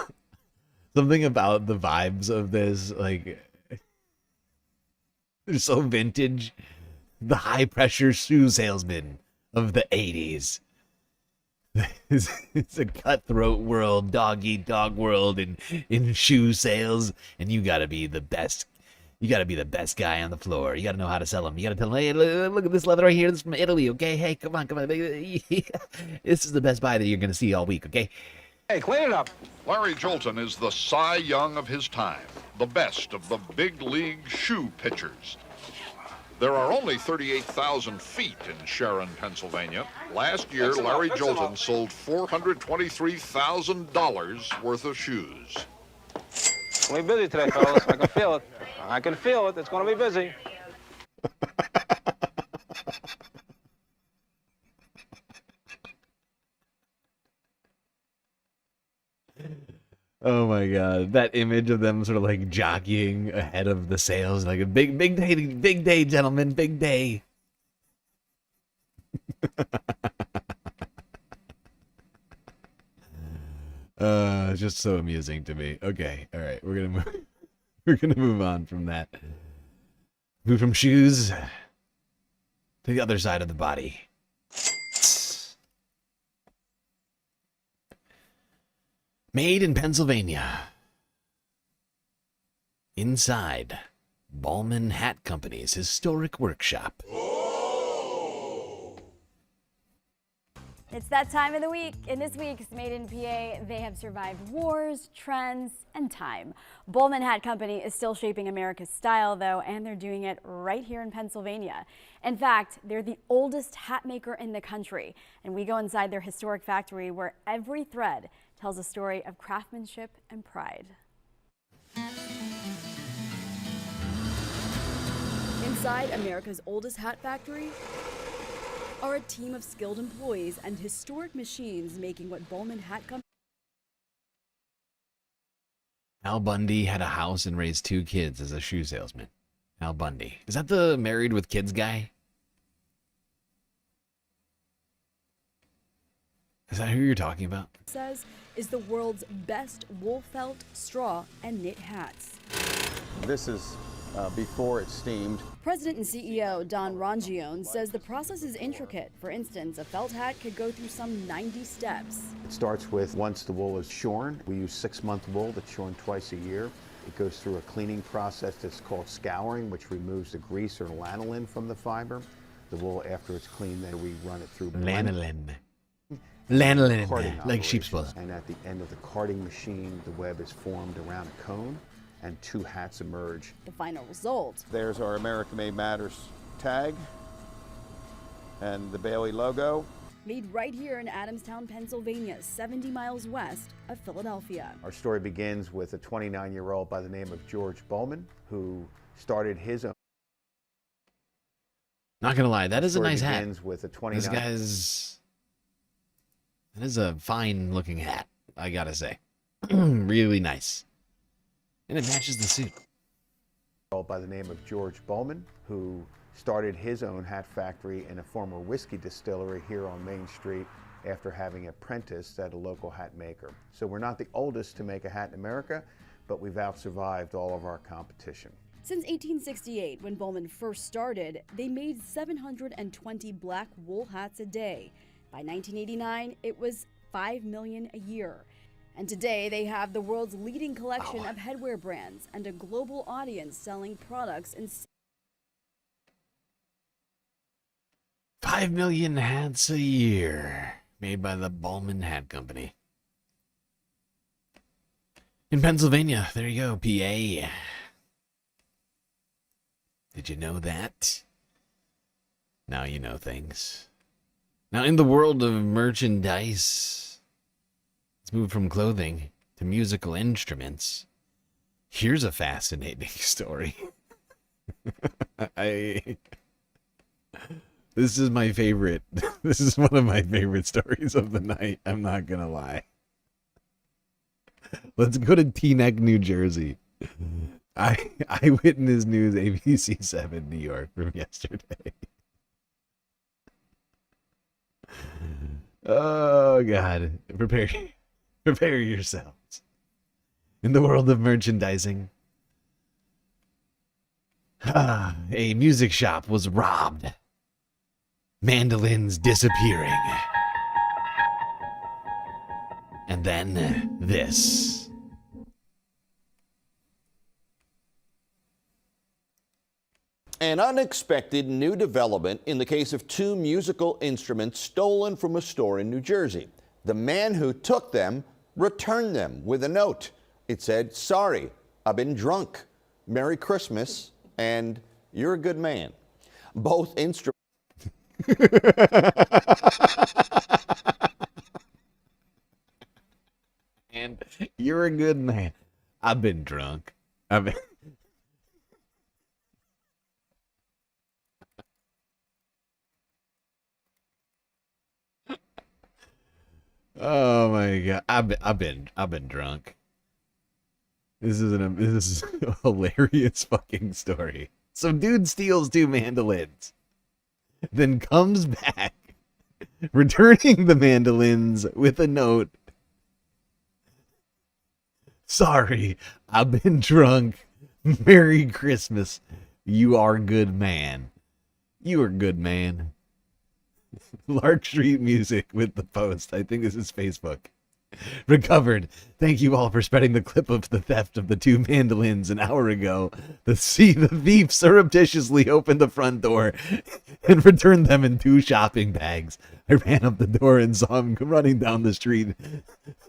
Speaker 1: something about the vibes of this, like, they're so vintage. The high pressure shoe salesman of the 80s. It's a cutthroat world, dog eat dog world in shoe sales, and you gotta be the best. You gotta be the best guy on the floor. You gotta know how to sell them. You gotta tell them, hey, look at this leather right here. This is from Italy, okay? Hey, come on. This is the best buy that you're gonna see all week, okay?
Speaker 21: Hey, clean it up.
Speaker 6: Larry Jolton is the Cy Young of his time, the best of the big league shoe pitchers. There are only 38,000 feet in Sharon, Pennsylvania. Last year, Larry Jolton sold $423,000 worth of shoes.
Speaker 21: It's going to be busy today, fellas. I can feel it. It's going to be busy.
Speaker 1: Oh my god, that image of them sort of like jockeying ahead of the sales, like a big day, gentlemen, big day. Just so amusing to me. Okay, all right, we're gonna move on from that. Move from shoes to the other side of the body. Made in Pennsylvania. Inside Ballman Hat Company's historic workshop.
Speaker 22: It's that time of the week. In this week's Made in PA, they have survived wars, trends, and time. Ballman Hat Company is still shaping America's style, though, and they're doing it right here in Pennsylvania. In fact, they're the oldest hat maker in the country, and we go inside their historic factory where every thread tells a story of craftsmanship and pride. Inside America's oldest hat factory,
Speaker 4: are a team of skilled employees and historic machines making what Bowman Hat Company.
Speaker 1: Al Bundy had a house and raised 2 kids as a shoe salesman. Al Bundy. Is that the Married with Kids guy? Is that who you're talking about?
Speaker 4: Says is the world's best wool felt, straw, and knit hats.
Speaker 9: This is before it's steamed.
Speaker 4: President and CEO Don Rongione says the process is intricate. For instance, a felt hat could go through some 90 steps.
Speaker 9: It starts with once the wool is shorn. We use 6-month wool that's shorn twice a year. It goes through a cleaning process that's called scouring, which removes the grease or lanolin from the fiber. The wool, after it's cleaned, then we run it through
Speaker 1: Lanolin. Lanolin,
Speaker 9: carding
Speaker 1: like sheep's
Speaker 9: operations.
Speaker 1: wool.
Speaker 9: And at the end of the carding machine, the web is formed around a cone, and 2 hats emerge.
Speaker 4: The final result.
Speaker 9: There's our America Made Matters tag and the Bailey logo.
Speaker 4: Made right here in Adamstown, Pennsylvania, 70 miles west of Philadelphia.
Speaker 9: Our story begins with a 29-year-old by the name of George Bowman, who started his own.
Speaker 1: Not gonna lie, that is a nice hat.
Speaker 9: Begins with a
Speaker 1: This guy's... That is a fine-looking hat, I gotta say. Really nice. And it matches the suit.
Speaker 9: By the name of George Bowman, who started his own hat factory in a former whiskey distillery here on Main Street after having apprenticed at a local hat maker. So we're not the oldest to make a hat in America, but we've out-survived all of our competition.
Speaker 4: Since 1868, when Bowman first started, they made 720 black wool hats a day. By 1989, it was 5 million a year. And today, they have the world's leading collection of headwear brands and a global audience selling products in
Speaker 1: 5 million hats a year made by the Bowman Hat Company. In Pennsylvania, there you go, PA. Did you know that? Now you know things. Now, in the world of merchandise, let's move from clothing to musical instruments. Here's a fascinating story. This is my favorite. This is one of my favorite stories of the night. I'm not gonna lie. Let's go to Teaneck, New Jersey. Eyewitness News, ABC 7, New York, from yesterday. Oh God! Prepare yourselves. In the world of merchandising, a music shop was robbed. Mandolins disappearing. And then this.
Speaker 23: An unexpected new development in the case of 2 musical instruments stolen from a store in New Jersey. The man who took them returned them with a note. It said, "Sorry, I've been drunk. Merry Christmas, and you're a good man." Both instruments.
Speaker 1: And you're a good man. I've been drunk. I've been... Oh my God! I've been drunk. This is a hilarious fucking story. Some dude steals 2 mandolins, then comes back, returning the mandolins with a note. "Sorry, I've been drunk. Merry Christmas. You are a good man. You are a good man." Lark Street Music with the post. I think this is Facebook. "Recovered. Thank you all for spreading the clip of the theft of the 2 mandolins an hour ago. The thief surreptitiously opened the front door and returned them in 2 shopping bags. I ran up the door and saw him running down the street.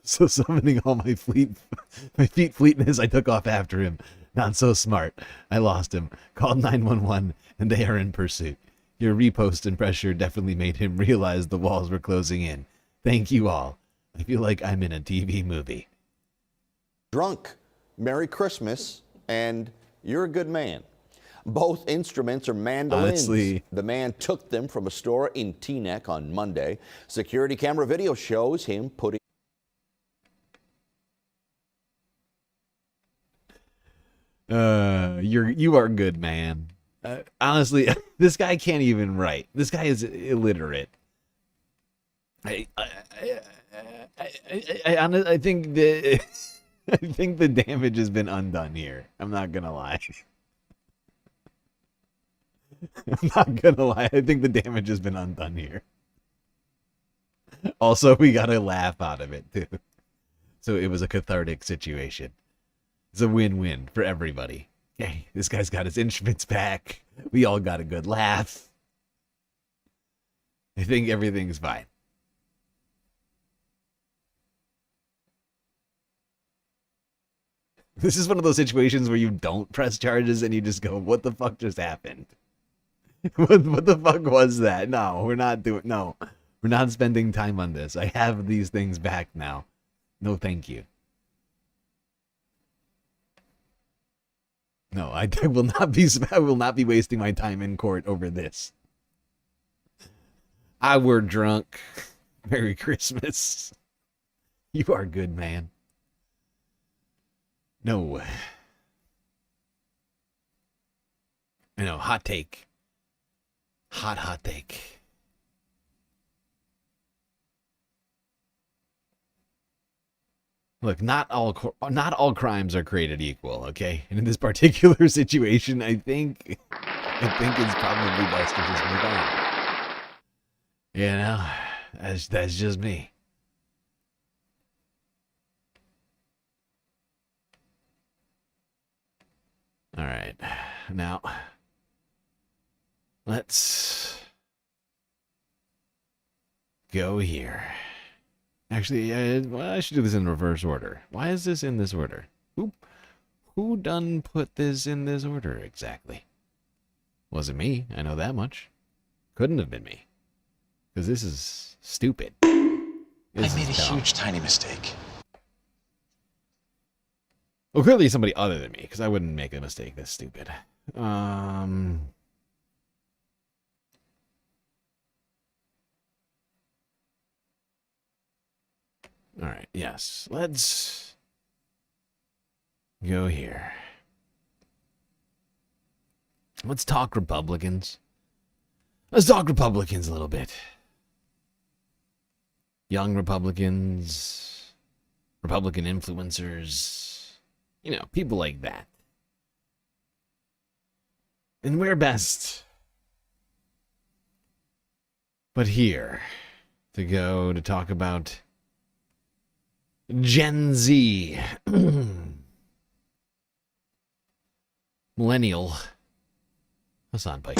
Speaker 1: So summoning all my feet fleetness, I took off after him. Not so smart. I lost him. Called 911 and they are in pursuit. Your repost and pressure definitely made him realize the walls were closing in. Thank you all. I feel like I'm in a TV movie."
Speaker 23: Drunk. Merry Christmas, and you're a good man. Both instruments are mandolins.
Speaker 1: Honestly.
Speaker 23: The man took them from a store in Teaneck on Monday. Security camera video shows him putting
Speaker 1: You are good, man. Honestly, this guy can't even write. This guy is illiterate. I think the I think the damage has been undone here. I'm not gonna lie. I'm not gonna lie. I think the damage has been undone here. Also, we got a laugh out of it too. So it was a cathartic situation. It's a win-win for everybody. Okay, this guy's got his instruments back. We all got a good laugh. I think everything's fine. This is one of those situations where you don't press charges and you just go, what the fuck just happened? What the fuck was that? No, we're not spending time on this. I have these things back now. No, thank you. No, I will not be wasting my time in court over this. I were drunk. Merry Christmas. You are good, man. No. I know, hot take. Hot take. Look, not all crimes are created equal, okay? And in this particular situation, I think it's probably best to just move on. You know, that's just me. All right, now let's go here. Actually, I should do this in reverse order. Why is this in this order? Who done put this in this order exactly? Wasn't me, I know that much. Couldn't have been me. Because this is stupid.
Speaker 10: I made a huge, tiny mistake.
Speaker 1: Well, clearly somebody other than me, because I wouldn't make a mistake this stupid. All right, yes. Let's go here. Let's talk Republicans. Let's talk Republicans a little bit. Young Republicans, Republican influencers, you know, people like that. And where best but here to go to talk about Gen Z, millennial Hassan Pike.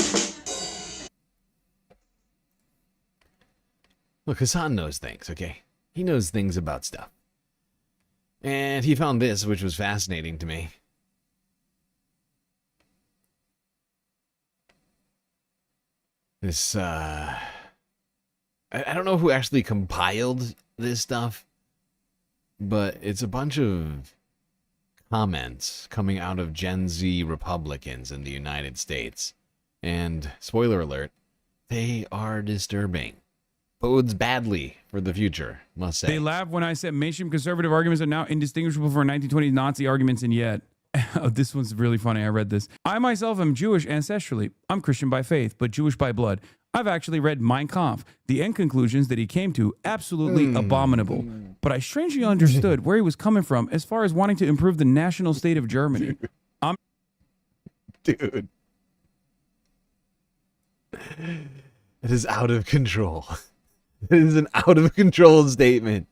Speaker 1: Look, Hassan knows things, okay? He knows things about stuff. And he found this, which was fascinating to me. This, I don't know who actually compiled this stuff, but it's a bunch of comments coming out of Gen Z Republicans in the United States. And, spoiler alert, they are disturbing. Bodes badly for the future, must say.
Speaker 11: They laugh when I said mainstream conservative arguments are now indistinguishable from 1920s Nazi arguments, and yet... Oh, this one's really funny. I read this. I myself am Jewish ancestrally. I'm Christian by faith, but Jewish by blood. I've actually read Mein Kampf. The end conclusions that he came to, absolutely abominable. But I strangely understood where he was coming from as far as wanting to improve the national state of Germany.
Speaker 1: Dude. It is out of control. It is an out of control statement.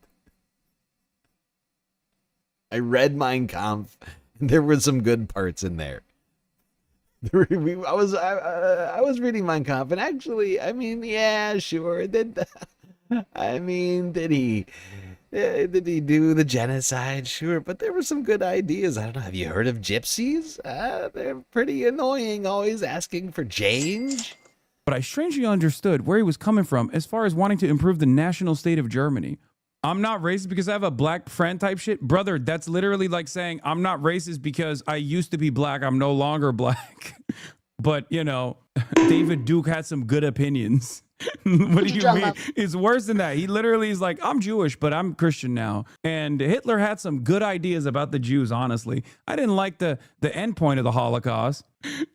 Speaker 1: I read Mein Kampf. There were some good parts in there. I was reading Mein Kampf, and actually, I mean, yeah, sure. Did he do the genocide? Sure, but there were some good ideas. I don't know. Have you heard of gypsies? They're pretty annoying, always asking for change.
Speaker 11: But I strangely understood where he was coming from as far as wanting to improve the national state of Germany. I'm not racist because I have a black friend type shit. Brother, that's literally like saying I'm not racist because I used to be black. I'm no longer black. but you know, David Duke had some good opinions. What do you mean? It's worse than that. He literally is like, I'm Jewish, but I'm Christian now. And Hitler had some good ideas about the Jews, honestly. I didn't like the end point of the Holocaust.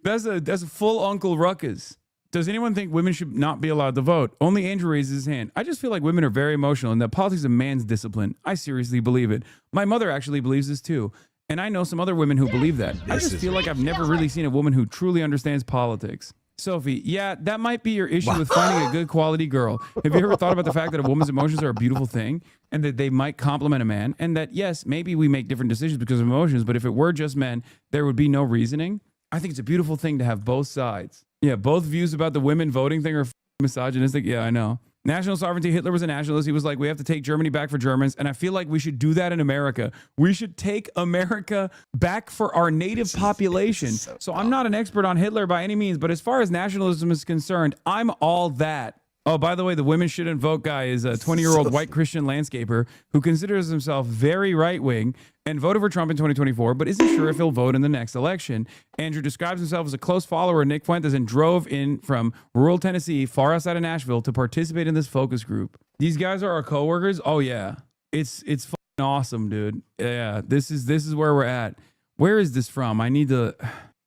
Speaker 11: That's a full Uncle Ruckus. Does anyone think women should not be allowed to vote? Only Andrew raises his hand. I just feel like women are very emotional and that politics is a man's discipline. I seriously believe it. My mother actually believes this too. And I know some other women who believe that. I just feel like I've never really seen a woman who truly understands politics. Sophie, yeah, that might be your issue with finding a good quality girl. Have you ever thought about the fact that a woman's emotions are a beautiful thing and that they might complement a man? And that, yes, maybe we make different decisions because of emotions, but if it were just men, there would be no reasoning. I think it's a beautiful thing to have both sides. Yeah, both views about the women voting thing are misogynistic. Yeah, I know. National sovereignty. Hitler was a nationalist. He was like, we have to take Germany back for Germans. And I feel like we should do that in America. We should take America back for our native population. So I'm not an expert on Hitler by any means, but as far as nationalism is concerned, I'm all that. Oh, by the way, the women shouldn't vote guy is a 20-year-old white Christian landscaper who considers himself very right-wing and voted for Trump in 2024, but isn't sure if he'll vote in the next election. Andrew describes himself as a close follower of Nick Fuentes and drove in from rural Tennessee, far outside of Nashville, to participate in this focus group. These guys are our coworkers. Oh yeah, it's fucking awesome, dude. Yeah, this is where we're at. Where is this from? I need to.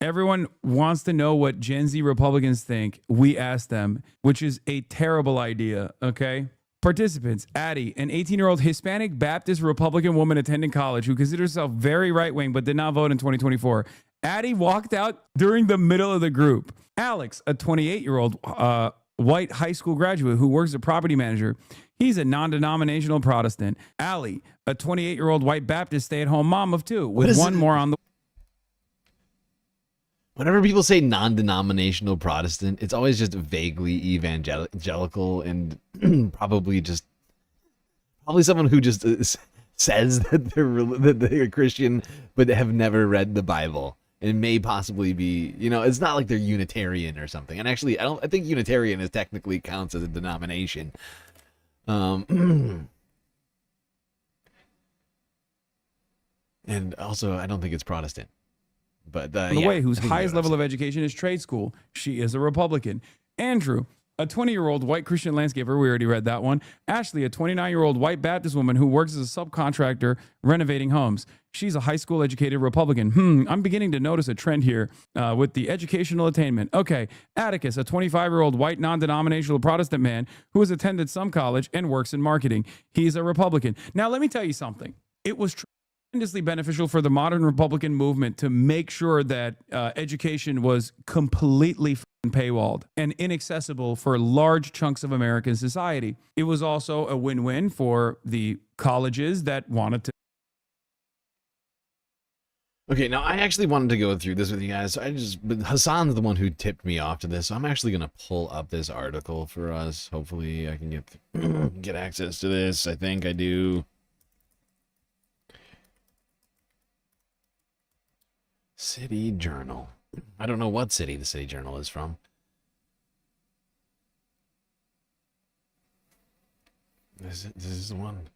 Speaker 11: Everyone wants to know what Gen Z Republicans think. We ask them, which is a terrible idea, okay? Participants, Addie, an 18-year-old Hispanic Baptist Republican woman attending college who considers herself very right-wing but did not vote in 2024. Addie walked out during the middle of the group. Alex, a 28-year-old white high school graduate who works as a property manager. He's a non-denominational Protestant. Allie, a 28-year-old white Baptist stay-at-home mom of two, with one more on the...
Speaker 1: Whenever people say non-denominational Protestant, it's always just vaguely evangelical and probably someone who just says that they're Christian but have never read the Bible and may possibly be, it's not like they're Unitarian or something. And actually, I think Unitarian is technically counts as a denomination. And also, I don't think it's Protestant. But
Speaker 11: by the way, whose highest level of education is trade school. She is a Republican. Andrew, a 20-year-old white Christian landscaper. We already read that one. Ashley, a 29-year-old white Baptist woman who works as a subcontractor renovating homes. She's a high school educated Republican. I'm beginning to notice a trend here with the educational attainment. Okay, Atticus, a 25-year-old white non-denominational Protestant man who has attended some college and works in marketing. He's a Republican. Now, let me tell you something. It was tremendously beneficial for the modern Republican movement to make sure that education was completely paywalled and inaccessible for large chunks of American society. It was also a win-win for the colleges that wanted to.
Speaker 1: Okay, now I actually wanted to go through this with you guys. But Hassan's the one who tipped me off to this, so I'm actually going to pull up this article for us. Hopefully I can get access to this. I think I do. City Journal. I don't know what city the City Journal is from. This is the one.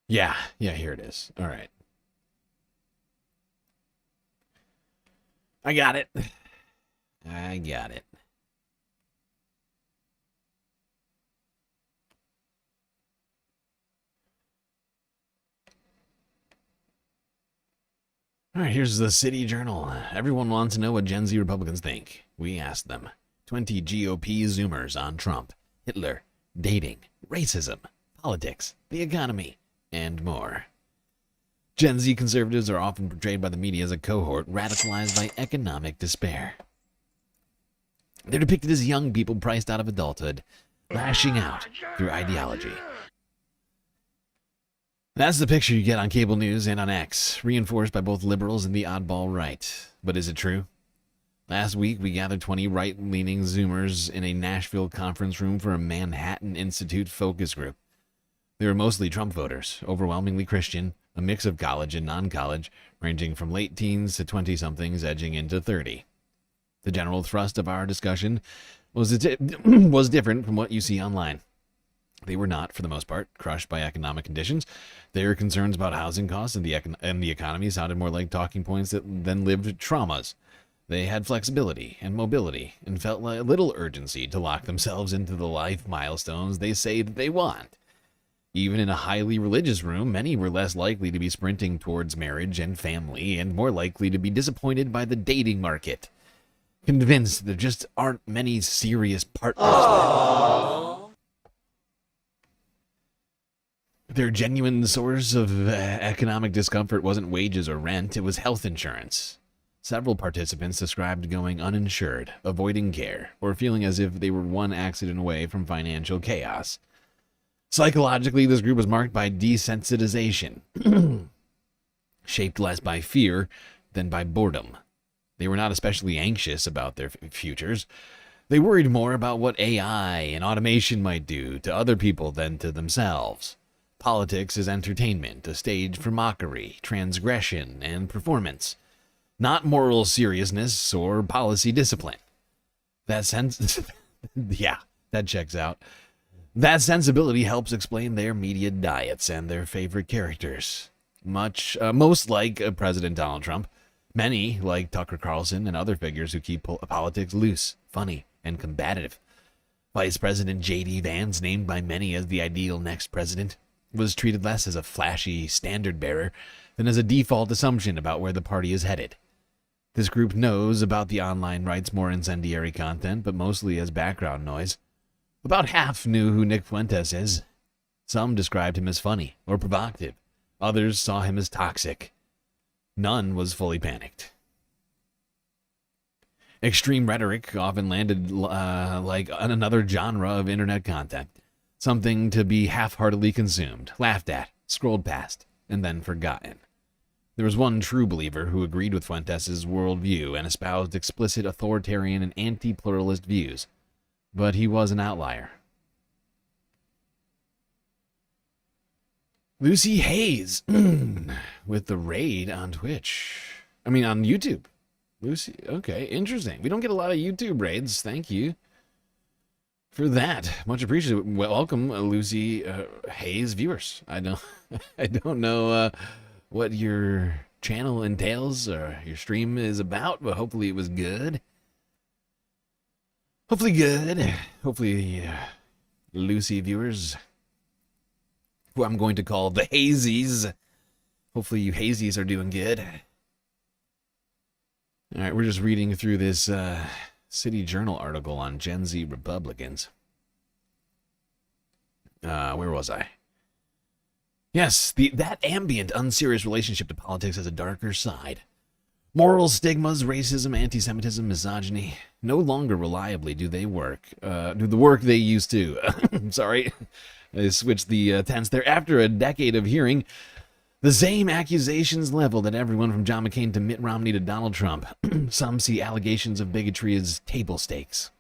Speaker 1: Yeah, here it is. All right. I got it. All right, here's the City Journal. Everyone wants to know what Gen Z Republicans think. We asked them. 20 GOP Zoomers on Trump, Hitler, dating, racism, politics, the economy, and more. Gen Z conservatives are often portrayed by the media as a cohort radicalized by economic despair. They're depicted as young people priced out of adulthood, lashing out through ideology. That's the picture you get on cable news and on X, reinforced by both liberals and the oddball right. But is it true? Last week, we gathered 20 right-leaning Zoomers in a Nashville conference room for a Manhattan Institute focus group. They were mostly Trump voters, overwhelmingly Christian, a mix of college and non-college, ranging from late teens to 20-somethings edging into 30. The general thrust of our discussion was different from what you see online. They were not, for the most part, crushed by economic conditions. Their concerns about housing costs and the economy sounded more like talking points than lived traumas. They had flexibility and mobility and felt a little urgency to lock themselves into the life milestones they say that they want. Even in a highly religious room, many were less likely to be sprinting towards marriage and family and more likely to be disappointed by the dating market. Convinced there just aren't many serious partners. Their genuine source of economic discomfort wasn't wages or rent, it was health insurance. Several participants described going uninsured, avoiding care, or feeling as if they were one accident away from financial chaos. Psychologically, this group was marked by desensitization, shaped less by fear than by boredom. They were not especially anxious about their futures. They worried more about what AI and automation might do to other people than to themselves. Politics is entertainment, a stage for mockery, transgression, and performance, not moral seriousness or policy discipline. That checks out. That sensibility helps explain their media diets and their favorite characters. Most like President Donald Trump. Many, like Tucker Carlson and other figures who keep politics loose, funny, and combative. Vice President J.D. Vance, named by many as the ideal next president, was treated less as a flashy standard bearer than as a default assumption about where the party is headed. This group knows about the online right's more incendiary content, but mostly as background noise. About half knew who Nick Fuentes is. Some described him as funny or provocative. Others saw him as toxic. None was fully panicked. Extreme rhetoric often landed like another genre of internet content. Something to be half-heartedly consumed, laughed at, scrolled past, and then forgotten. There was one true believer who agreed with Fuentes' worldview and espoused explicit authoritarian and anti-pluralist views. But he was an outlier. Lucy Hayes with the raid on on YouTube. Lucy, okay, interesting. We don't get a lot of YouTube raids. Thank you for that. Much appreciated. Welcome, Lucy Hayes viewers. I don't know what your channel entails or your stream is about, but hopefully it was good. Hopefully, Lucy viewers, who I'm going to call the Hazies. Hopefully you Hazies are doing good. All right, we're just reading through this City Journal article on Gen Z Republicans. Where was I? Yes, that ambient, unserious relationship to politics has a darker side. Moral stigmas, racism, anti-Semitism, misogyny, no longer reliably do the work they used to. Sorry, I switched the tense there. After a decade of hearing the same accusations leveled at everyone from John McCain to Mitt Romney to Donald Trump, some see allegations of bigotry as table stakes.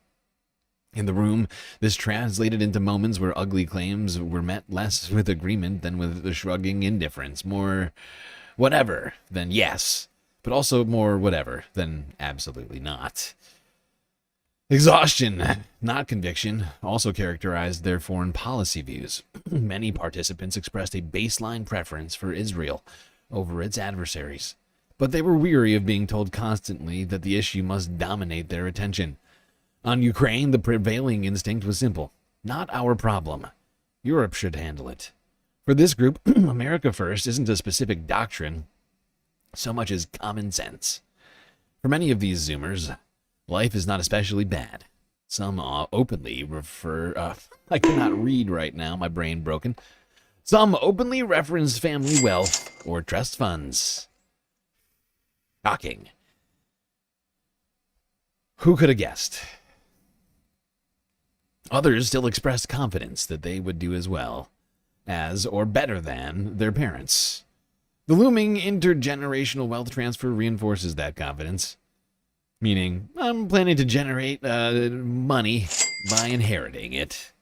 Speaker 1: In the room, this translated into moments where ugly claims were met less with agreement than with the shrugging indifference, more whatever than yes, but also more whatever than absolutely not. Exhaustion, not conviction, also characterized their foreign policy views. Many participants expressed a baseline preference for Israel over its adversaries, but they were weary of being told constantly that the issue must dominate their attention. On Ukraine, the prevailing instinct was simple. Not our problem. Europe should handle it. For this group, America First isn't a specific doctrine so much as common sense. For many of these Zoomers, life is not especially bad. Some openly I cannot read right now, my brain broken. Some openly reference family wealth or trust funds. Shocking. Who could have guessed? Others still expressed confidence that they would do as well as or better than their parents. The looming intergenerational wealth transfer reinforces that confidence. Meaning, I'm planning to generate money by inheriting it.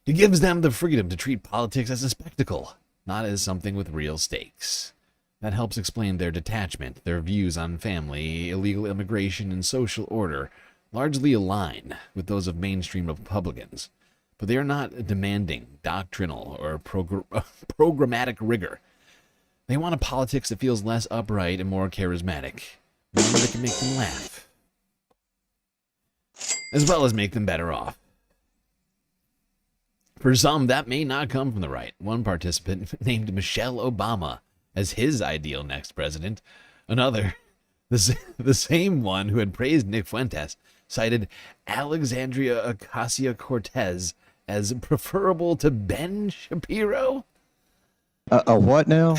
Speaker 1: He gives them the freedom to treat politics as a spectacle, not as something with real stakes. That helps explain their detachment. Their views on family, illegal immigration, and social order largely align with those of mainstream Republicans, but they are not demanding doctrinal or programmatic rigor. They want a politics that feels less upright and more charismatic, one that can make them laugh, as well as make them better off. For some, that may not come from the right. One participant named Michelle Obama as his ideal next president. Another, the same one who had praised Nick Fuentes, cited Alexandria Ocasio-Cortez as preferable to Ben Shapiro.
Speaker 3: A what now?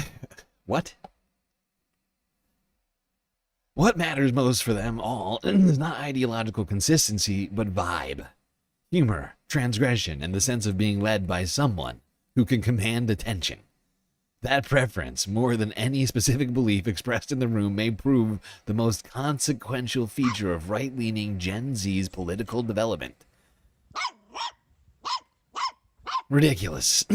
Speaker 1: What? What matters most for them all is not ideological consistency, but vibe, humor, transgression, and the sense of being led by someone who can command attention. That preference, more than any specific belief expressed in the room, may prove the most consequential feature of right-leaning Gen Z's political development. Ridiculous.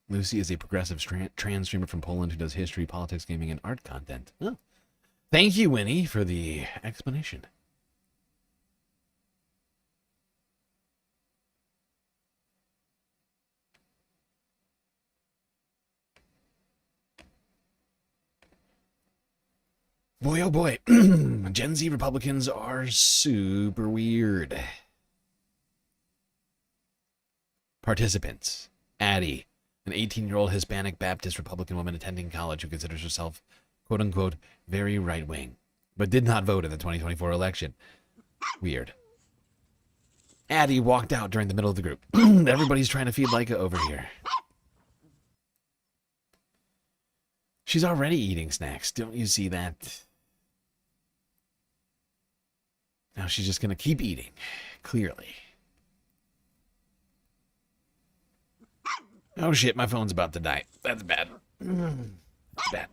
Speaker 1: Lucy is a progressive trans streamer from Poland who does history, politics, gaming, and art content. Oh. Thank you, Winnie, for the explanation. Boy, oh boy, Gen Z Republicans are super weird. Participants. Addie, an 18-year-old Hispanic Baptist Republican woman attending college who considers herself, quote-unquote, very right-wing, but did not vote in the 2024 election. Weird. Addie walked out during the middle of the group. Everybody's trying to feed Leica over here. She's already eating snacks. Don't you see that? Now she's just going to keep eating, clearly. Oh shit, my phone's about to die. That's bad. That's bad.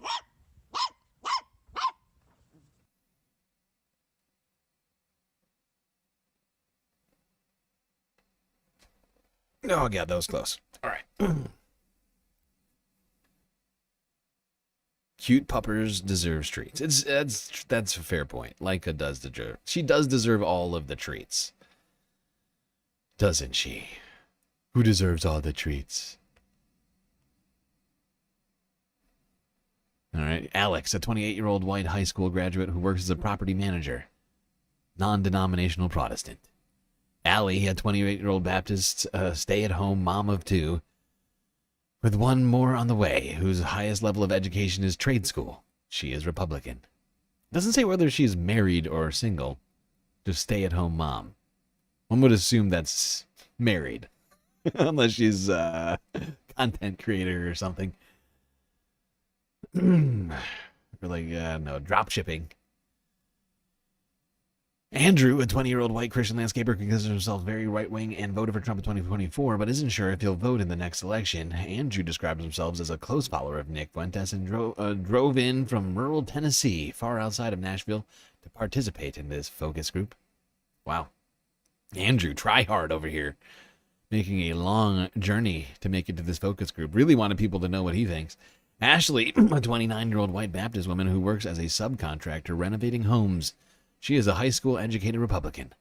Speaker 1: Oh god, that was close. All right. Cute puppers deserve treats. That's a fair point. Leica does deserve. She does deserve all of the treats, doesn't she? Who deserves all the treats? All right, Alex, a 28-year-old white high school graduate who works as a property manager, non-denominational Protestant. Allie, a 28-year-old Baptist stay-at-home mom of two, with one more on the way, whose highest level of education is trade school. She is Republican. Doesn't say whether she's married or single. Just stay-at-home mom. One would assume that's married, unless she's a content creator or something. Or like, no, drop shipping. Andrew, a 20-year-old white Christian landscaper, considers himself very right-wing and voted for Trump in 2024, but isn't sure if he'll vote in the next election. Andrew describes himself as a close follower of Nick Fuentes and drove in from rural Tennessee, far outside of Nashville, to participate in this focus group. Wow. Andrew, try hard over here, making a long journey to make it to this focus group. Really wanted people to know what he thinks. Ashley, a 29-year-old white Baptist woman who works as a subcontractor renovating homes. She is a high school educated Republican.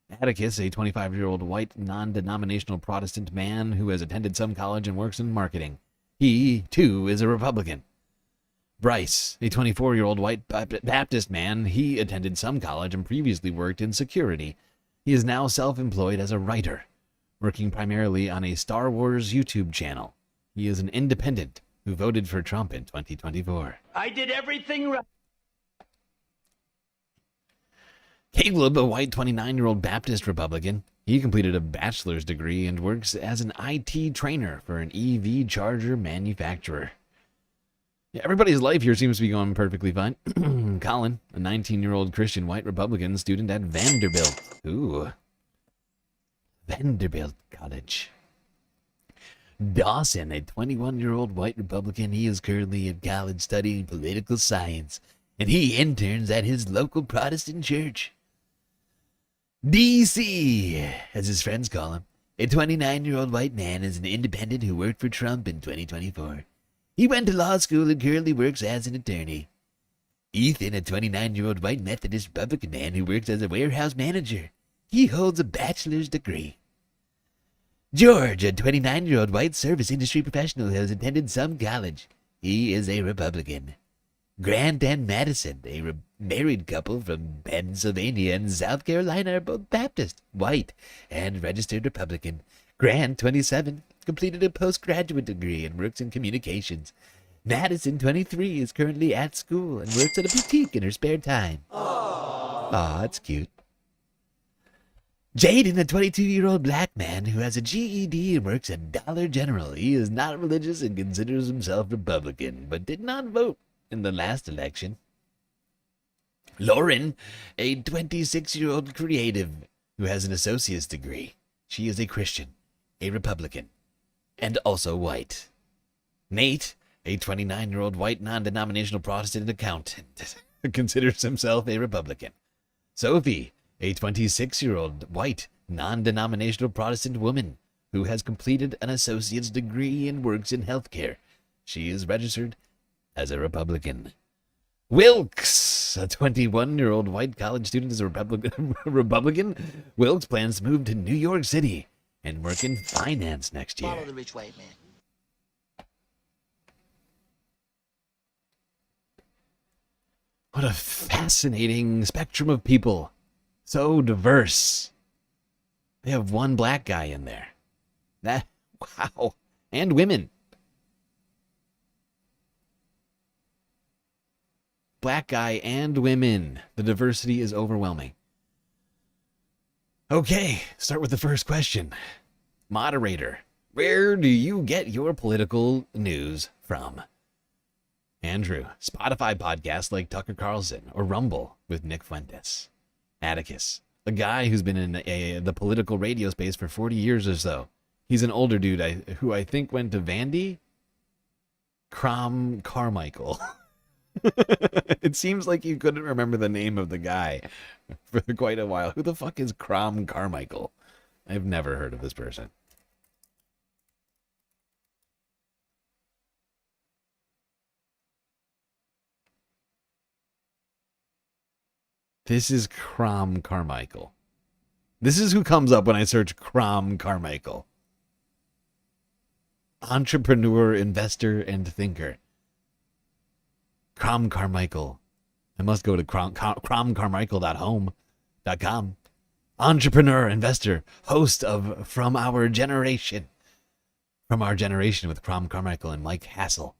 Speaker 1: Atticus, a 25-year-old white non-denominational Protestant man who has attended some college and works in marketing. He, too, is a Republican. Bryce, a 24-year-old white Baptist man. He attended some college and previously worked in security. He is now self-employed as a writer, working primarily on a Star Wars YouTube channel. He is an independent who voted for Trump in 2024.
Speaker 2: I did everything right.
Speaker 1: Caleb, a white 29-year-old Baptist Republican. He completed a bachelor's degree and works as an IT trainer for an EV charger manufacturer. Yeah, everybody's life here seems to be going perfectly fine. Colin, a 19-year-old Christian white Republican student at Vanderbilt. Ooh. Vanderbilt College. Dawson, a 21-year-old white Republican. He is currently in college studying political science, and he interns at his local Protestant church. DC, as his friends call him. A 29-year-old white man is an independent who worked for Trump in 2024. He went to law school and currently works as an attorney. Ethan, a 29-year-old white Methodist Republican man who works as a warehouse manager. He holds a bachelor's degree. George, a 29-year-old white service industry professional who has attended some college. He is a Republican. Grant and Madison, a married couple from Pennsylvania and South Carolina, are both Baptist, white, and registered Republican. Grant, 27, completed a postgraduate degree and works in communications. Madison, 23, is currently at school and works at a boutique in her spare time. Aw, that's cute. Jaden, a 22-year-old black man who has a GED and works at Dollar General. He is not religious and considers himself Republican, but did not vote in the last election. Lauren, a 26-year-old creative who has an associate's degree. She is a Christian, a Republican, and also white. Nate, a 29-year-old white non-denominational Protestant accountant, considers himself a Republican. Sophie, a 26-year-old white non-denominational Protestant woman who has completed an associate's degree and works in healthcare. She is registered as a Republican. Wilkes, a 21-year-old white college student, is a Republican. Wilkes plans to move to New York City and work in finance next year.
Speaker 5: Follow the rich white man.
Speaker 1: What a fascinating spectrum of people. So diverse. They have one black guy in there. Wow. And women. Black guy and women. The diversity is overwhelming. Okay, start with the first question. Moderator, where do you get your political news from? Andrew, Spotify podcasts like Tucker Carlson or Rumble with Nick Fuentes. Atticus, a guy who's been in the political radio space for 40 years or so. He's an older dude who I think went to Vandy. Carmichael. It seems like you couldn't remember the name of the guy for quite a while. Who the fuck is Carmichael? I've never heard of this person. This is Carmichael. This is who comes up when I search Carmichael. Entrepreneur, investor, and thinker. Carmichael. I must go to cromcarmichael.com. Entrepreneur, investor, host of From Our Generation. From Our Generation with Carmichael and Mike Hassel.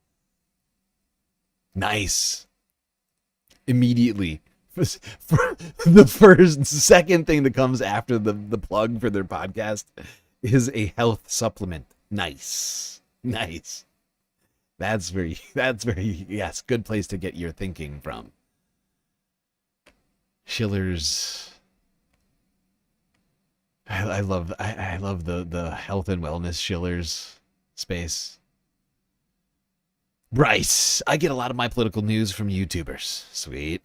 Speaker 1: Nice. Immediately. For the second thing that comes after the plug for their podcast is a health supplement. Nice. That's very, yes, good place to get your thinking from. Schiller's. I love the health and wellness Schiller's space. Bryce, I get a lot of my political news from YouTubers. Sweet.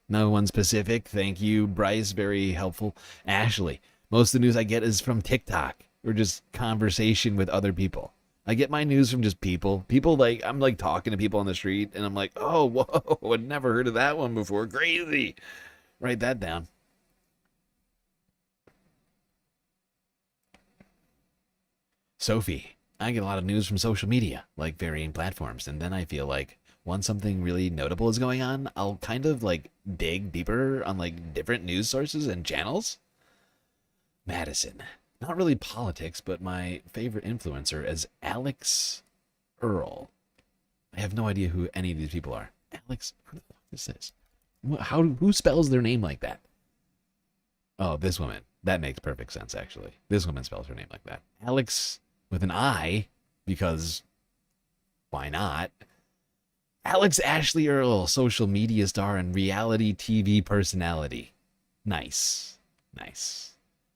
Speaker 1: No one specific. Thank you, Bryce. Very helpful. Ashley, most of the news I get is from TikTok or just conversation with other people. I get my news from just people. I'm like talking to people on the street and I'm like, oh, whoa, I'd never heard of that one before. Crazy. Write that down. Sophie, I get a lot of news from social media, like varying platforms. And then I feel like once something really notable is going on, I'll kind of like dig deeper on like different news sources and channels. Madison. Not really politics, but my favorite influencer is Alex Earl. I have no idea who any of these people are. Alex, who the fuck is this? Who spells their name like that? Oh, this woman. That makes perfect sense, actually. This woman spells her name like that. Alex with an I, because why not? Alex Ashley Earl, social media star and reality TV personality. Nice.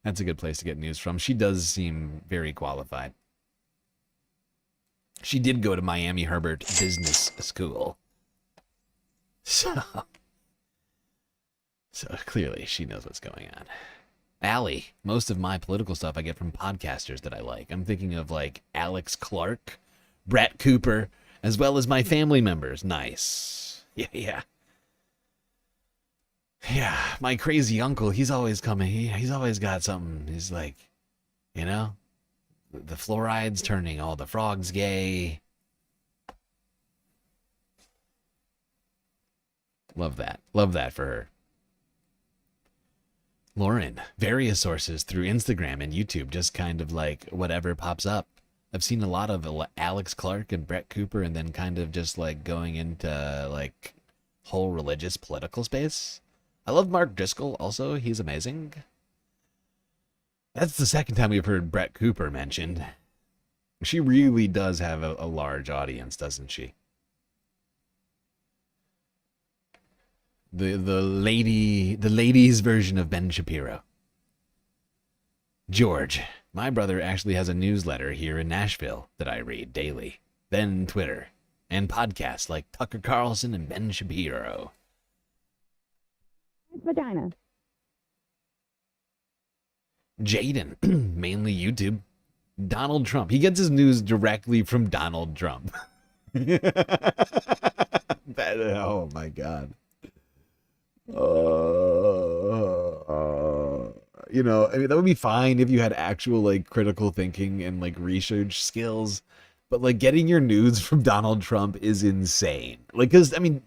Speaker 1: That's a good place to get news from. She does seem very qualified. She did go to Miami Herbert Business School. So clearly she knows what's going on. Allie. Most of my political stuff I get from podcasters that I like. I'm thinking of like Alex Clark, Brett Cooper, as well as my family members. Nice. Yeah. Yeah, my crazy uncle, he's always coming. He's always got something. He's like, you know, the fluoride's turning all the frogs gay. Love that. Love that for her. Lauren, various sources through Instagram and YouTube, just kind of like whatever pops up. I've seen a lot of Alex Clark and Brett Cooper, and then kind of just like going into like whole religious political space. I love Mark Driscoll also. He's amazing. That's the second time we've heard Brett Cooper mentioned. She really does have a large audience, doesn't she? The ladies' version of Ben Shapiro. George, my brother actually has a newsletter here in Nashville that I read daily. Then Twitter and podcasts like Tucker Carlson and Ben Shapiro.
Speaker 15: Vagina.
Speaker 1: Jaden, mainly YouTube. Donald Trump. He gets his news directly from Donald Trump. Oh my God. You know, I mean, that would be fine if you had actual like critical thinking and like research skills, but like getting your news from Donald Trump is insane. Like, because I mean,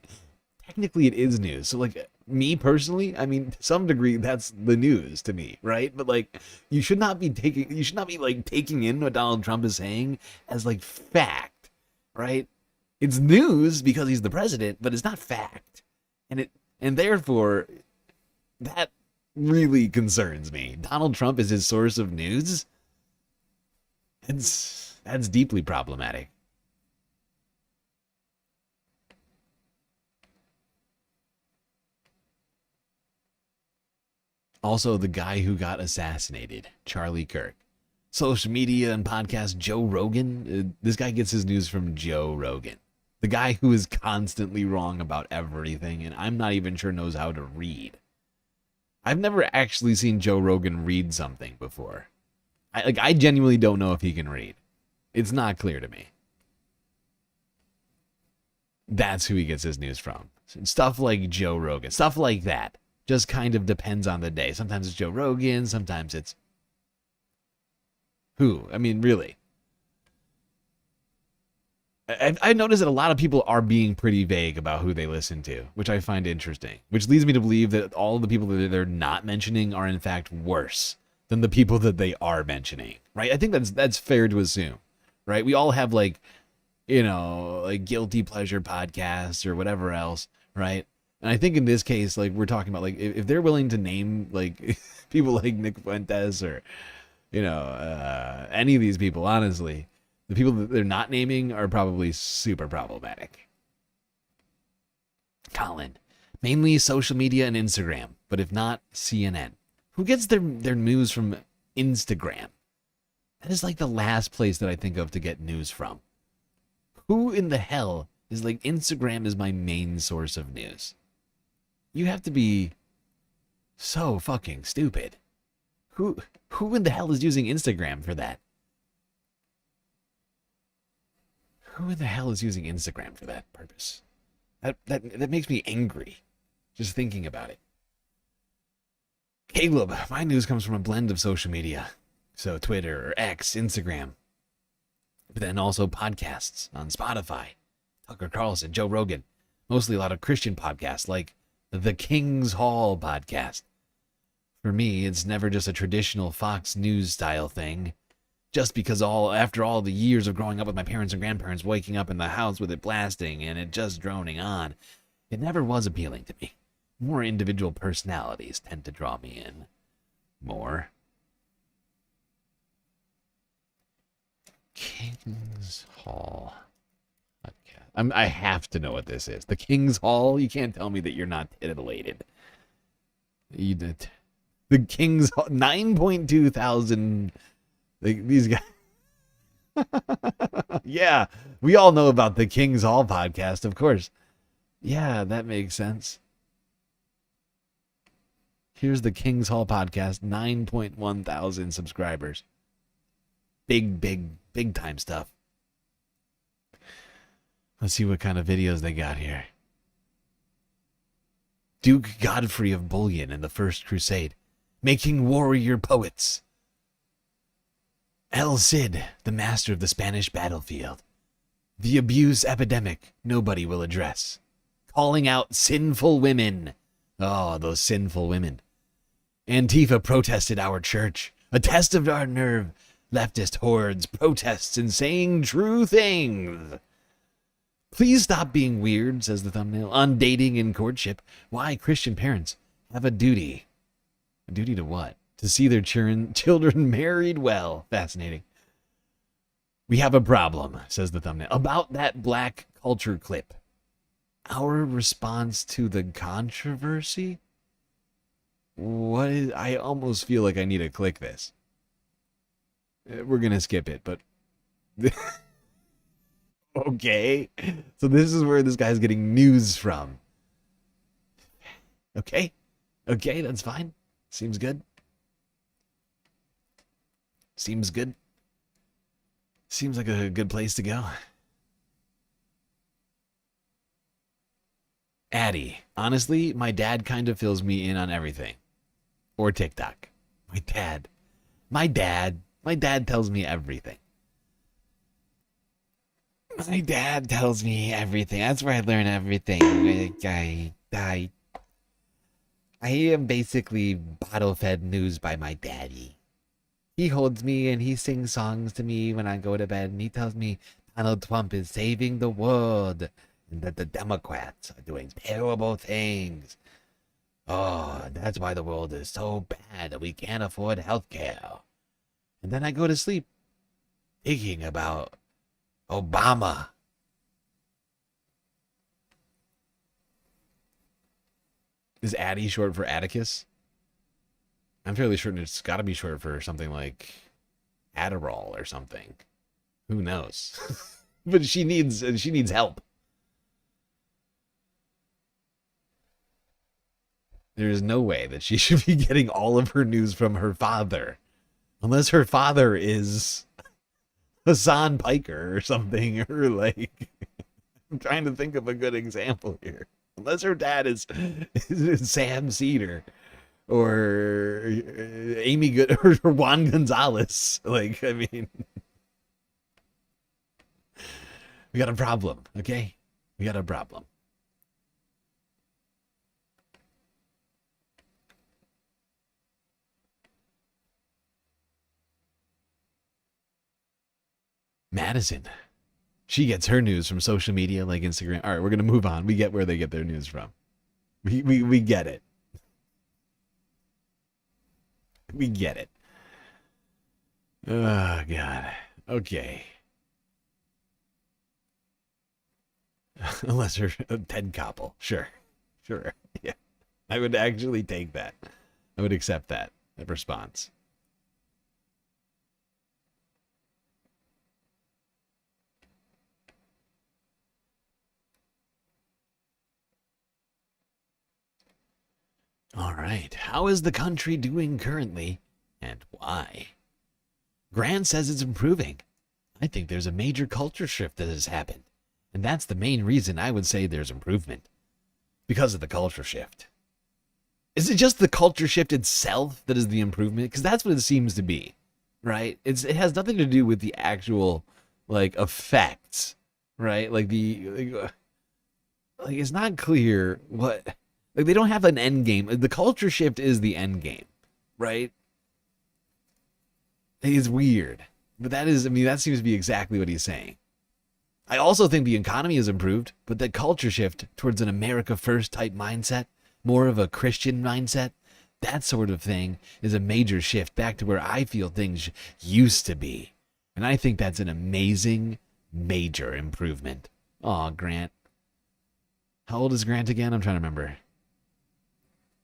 Speaker 1: technically it is news. So like me personally, I mean, to some degree that's the news to me, right? But like, you should not be like taking in what Donald Trump is saying as like fact, right? It's news because he's the president, but it's not fact, and therefore that really concerns me. Donald Trump is his source of news. That's deeply problematic. Also, the guy who got assassinated, Charlie Kirk. Social media and podcast Joe Rogan. This guy gets his news from Joe Rogan. The guy who is constantly wrong about everything, and I'm not even sure knows how to read. I've never actually seen Joe Rogan read something before. I genuinely don't know if he can read. It's not clear to me. That's who he gets his news from. Stuff like Joe Rogan. Stuff like that. Just kind of depends on the day. Sometimes it's Joe Rogan. Sometimes it's... who? I mean, really. I've noticed that a lot of people are being pretty vague about who they listen to, which I find interesting. Which leads me to believe that all the people that they're not mentioning are in fact worse than the people that they are mentioning, right? I think that's fair to assume, right? We all have like, you know, like guilty pleasure podcasts or whatever else, right? And I think in this case, like we're talking about, like if they're willing to name like people like Nick Fuentes or, you know, any of these people, honestly, the people that they're not naming are probably super problematic. Colin, mainly social media and Instagram, but if not, CNN. Who gets their news from Instagram? That is like the last place that I think of to get news from. Who in the hell is like, Instagram is my main source of news? You have to be so fucking stupid. Who in the hell is using Instagram for that? Who in the hell is using Instagram for that purpose? That makes me angry just thinking about it. Caleb, my news comes from a blend of social media. So Twitter or X, Instagram. But then also podcasts on Spotify. Tucker Carlson, Joe Rogan. Mostly a lot of Christian podcasts like the King's Hall podcast. For me, it's never just a traditional Fox News style thing. Just because after all the years of growing up with my parents and grandparents waking up in the house with it blasting and it just droning on, it never was appealing to me. More individual personalities tend to draw me in more. King's Hall podcast. I have to know what this is. The King's Hall? You can't tell me that you're not titillated. You did. The King's Hall, 9.2 thousand. These guys. Yeah, we all know about the King's Hall podcast, of course. Yeah, that makes sense. Here's the King's Hall podcast, 9.1 thousand subscribers. Big time stuff. Let's see what kind of videos they got here. Duke Godfrey of Bouillon in the First Crusade, making warrior poets. El Cid, the master of the Spanish battlefield. The abuse epidemic nobody will address. Calling out sinful women. Oh, those sinful women. Antifa protested our church. A test of our nerve. Leftist hordes protests and saying true things. Please stop being weird, says the thumbnail. On dating and courtship. Why Christian parents have a duty. A duty to what? To see their children married well. Fascinating. We have a problem, says the thumbnail. About that black culture clip. Our response to the controversy? What is... I almost feel like I need to click this. We're going to skip it, but... Okay. So this is where this guy's getting news from. Okay. Okay, that's fine. Seems good. Seems good. Seems like a good place to go. Addie. Honestly, my dad kind of fills me in on everything. Or TikTok. My dad tells me everything. My dad tells me everything. That's where I learn everything. I am basically bottle-fed news by my daddy. He holds me and he sings songs to me when I go to bed, and he tells me Donald Trump is saving the world and that the Democrats are doing terrible things. Oh, that's why the world is so bad that we can't afford health care. And then I go to sleep thinking about Obama. Is Addie short for Atticus? I'm fairly certain it's got to be short for something like Adderall or something. Who knows? But she needs help. There is no way that she should be getting all of her news from her father. Unless her father is Hassan Piker or something, or like... I'm trying to think of a good example here. Unless her dad is Sam Cedar or Amy Good or Juan Gonzalez. Like, I mean, we got a problem, okay? We got a problem. Madison. She gets her news from social media like Instagram. All right, we're going to move on. We get where they get their news from. We get it. We get it. Oh, God. Okay. Unless you're Ted Koppel. Sure. Yeah. I would actually take that. I would accept that response. All right. How is the country doing currently, and why? Grant says it's improving. I think there's a major culture shift that has happened, and that's the main reason I would say there's improvement. Because of the culture shift. Is it just the culture shift itself that is the improvement? Because that's what it seems to be, right? It has nothing to do with the actual, like, effects, right? Like, it's not clear what... Like, they don't have an end game. The culture shift is the end game, right? It's weird. But that seems to be exactly what he's saying. I also think the economy has improved, but the culture shift towards an America First type mindset, more of a Christian mindset, that sort of thing is a major shift back to where I feel things used to be. And I think that's an amazing, major improvement. Aw, Grant. How old is Grant again? I'm trying to remember.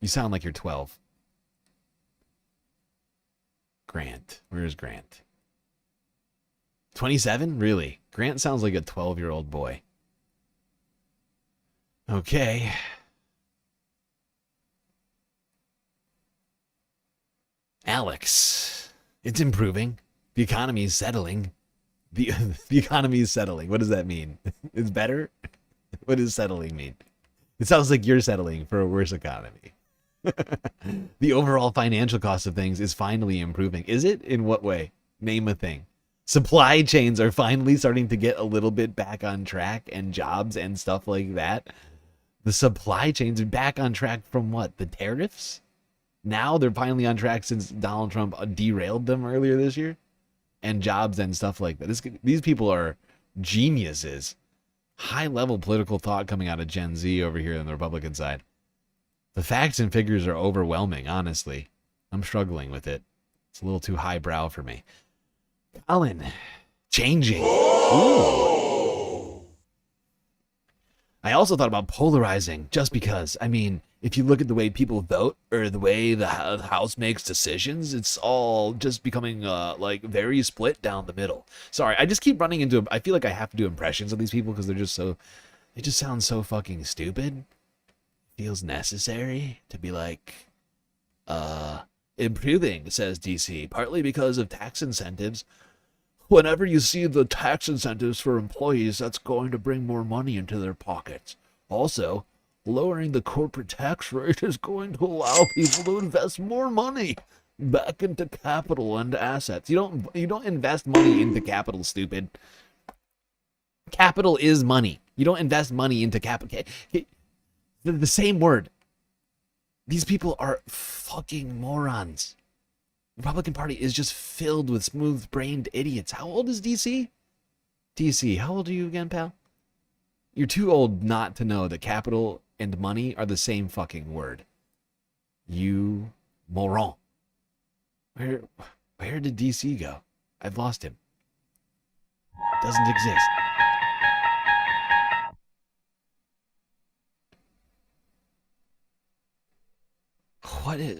Speaker 1: You sound like you're 12. Grant. Where is Grant? 27? Really? Grant sounds like a 12-year-old boy. Okay. Alex, it's improving. The economy is settling. The economy is settling. What does that mean? It's better? What does settling mean? It sounds like you're settling for a worse economy. The overall financial cost of things is finally improving. Is it? In what way? Name a thing. Supply chains are finally starting to get a little bit back on track, and jobs and stuff like that. The supply chains are back on track from what? The tariffs? Now they're finally on track since Donald Trump derailed them earlier this year. And jobs and stuff like that. These people are geniuses. High-level political thought coming out of Gen Z over here on the Republican side. The facts and figures are overwhelming, honestly. I'm struggling with it. It's a little too highbrow for me. Colin, changing. Ooh. I also thought about polarizing, just because, I mean, if you look at the way people vote or the way the House makes decisions, it's all just becoming like very split down the middle. Sorry, I just keep running into, I feel like I have to do impressions of these people because they're just so, they just sound so fucking stupid. Feels necessary to be like, improving, says DC, partly because of tax incentives. Whenever you see the tax incentives for employees, that's going to bring more money into their pockets. Also, lowering the corporate tax rate is going to allow people to invest more money back into capital and assets. You don't invest money into capital, stupid. Capital is money. You don't invest money into capital. The same word. These people are fucking morons. The Republican Party is just filled with smooth-brained idiots. How old is DC? DC, how old are you again, pal? You're too old not to know that capital and money are the same fucking word. You moron. Where did DC go? I've lost him. Doesn't exist.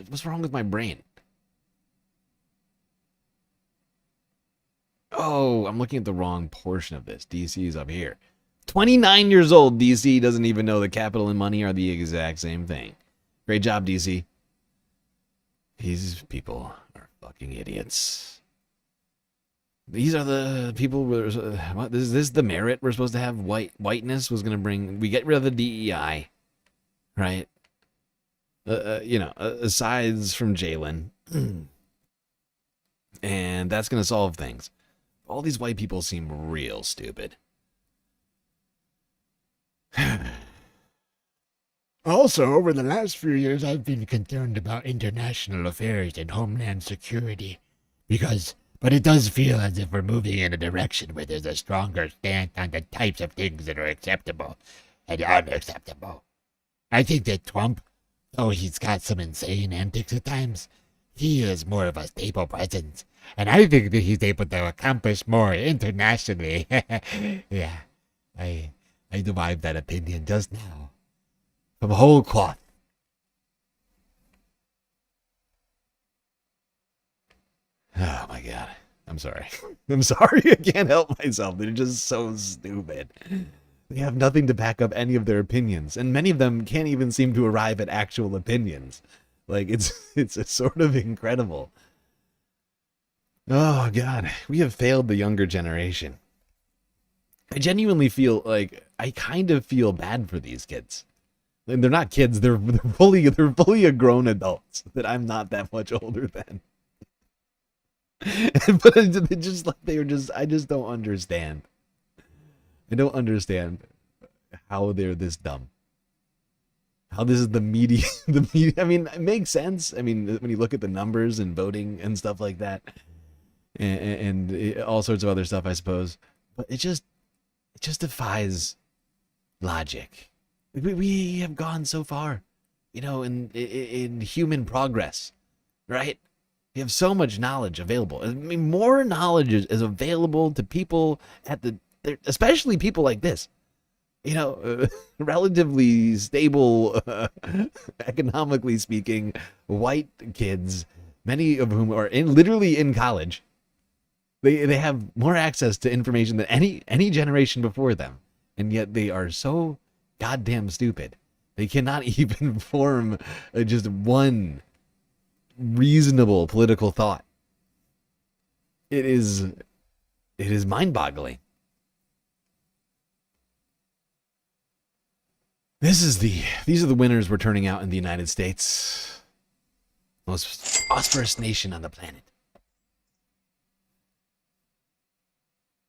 Speaker 1: What's wrong with my brain? Oh, I'm looking at the wrong portion of this. DC is up here. 29 years old, DC doesn't even know that capital and money are the exact same thing. Great job, DC. These people are fucking idiots. These are the people. What is this? The merit we're supposed to have? Whiteness was going to bring. We get rid of the DEI, right? Asides from Jalen, and that's going to solve things. All these white people seem real stupid.
Speaker 5: Also, over the last few years, I've been concerned about international affairs and homeland security. But it does feel as if we're moving in a direction where there's a stronger stance on the types of things that are acceptable and unacceptable. I think that Trump, though he's got some insane antics at times, he is more of a stable presence. And I think that he's able to accomplish more internationally. Yeah, I derived that opinion just now. From whole cloth.
Speaker 1: Oh my god. I'm sorry. I'm sorry. I can't help myself. They're just so stupid. They have nothing to back up any of their opinions, and many of them can't even seem to arrive at actual opinions. Like, it's sort of incredible. Oh god, we have failed the younger generation. I genuinely feel like I kind of feel bad for these kids. And they're not kids, they're fully grown adults that I'm not that much older than. But I just don't understand. I don't understand how they're this dumb. How this is the media. I mean, it makes sense. I mean, when you look at the numbers and voting and stuff like that, and all sorts of other stuff, I suppose. But it just defies logic. We have gone so far, in human progress, right? We have so much knowledge available. I mean, more knowledge is available to people especially people like this, relatively stable, economically speaking, white kids, many of whom are literally in college. They have more access to information than any generation before them, and yet they are so goddamn stupid. They cannot even form just one reasonable political thought. It is mind-boggling. These are the winners we're turning out in the United States. Most prosperous nation on the planet.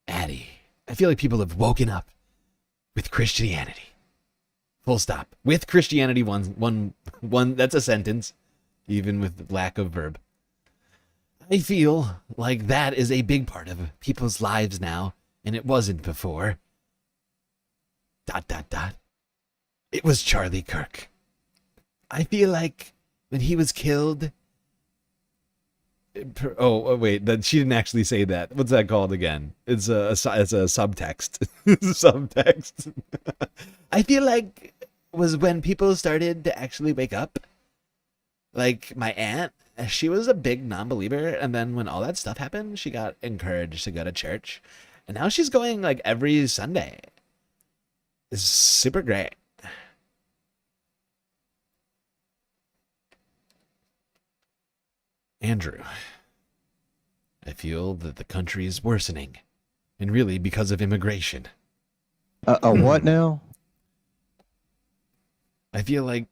Speaker 1: Addie, I feel like people have woken up with Christianity. Full stop. With Christianity, one, that's a sentence, even with lack of verb. I feel like that is a big part of people's lives now, and it wasn't before. ... It was Charlie Kirk. I feel like when he was killed... Oh wait, she didn't actually say that. What's that called again? It's a subtext. Subtext. I feel like was when people started to actually wake up. Like my aunt, she was a big non-believer, and then when all that stuff happened, she got encouraged to go to church, and now she's going like every Sunday. It's super great. Andrew, I feel that the country is worsening, and really because of immigration.
Speaker 3: What now?
Speaker 1: I feel like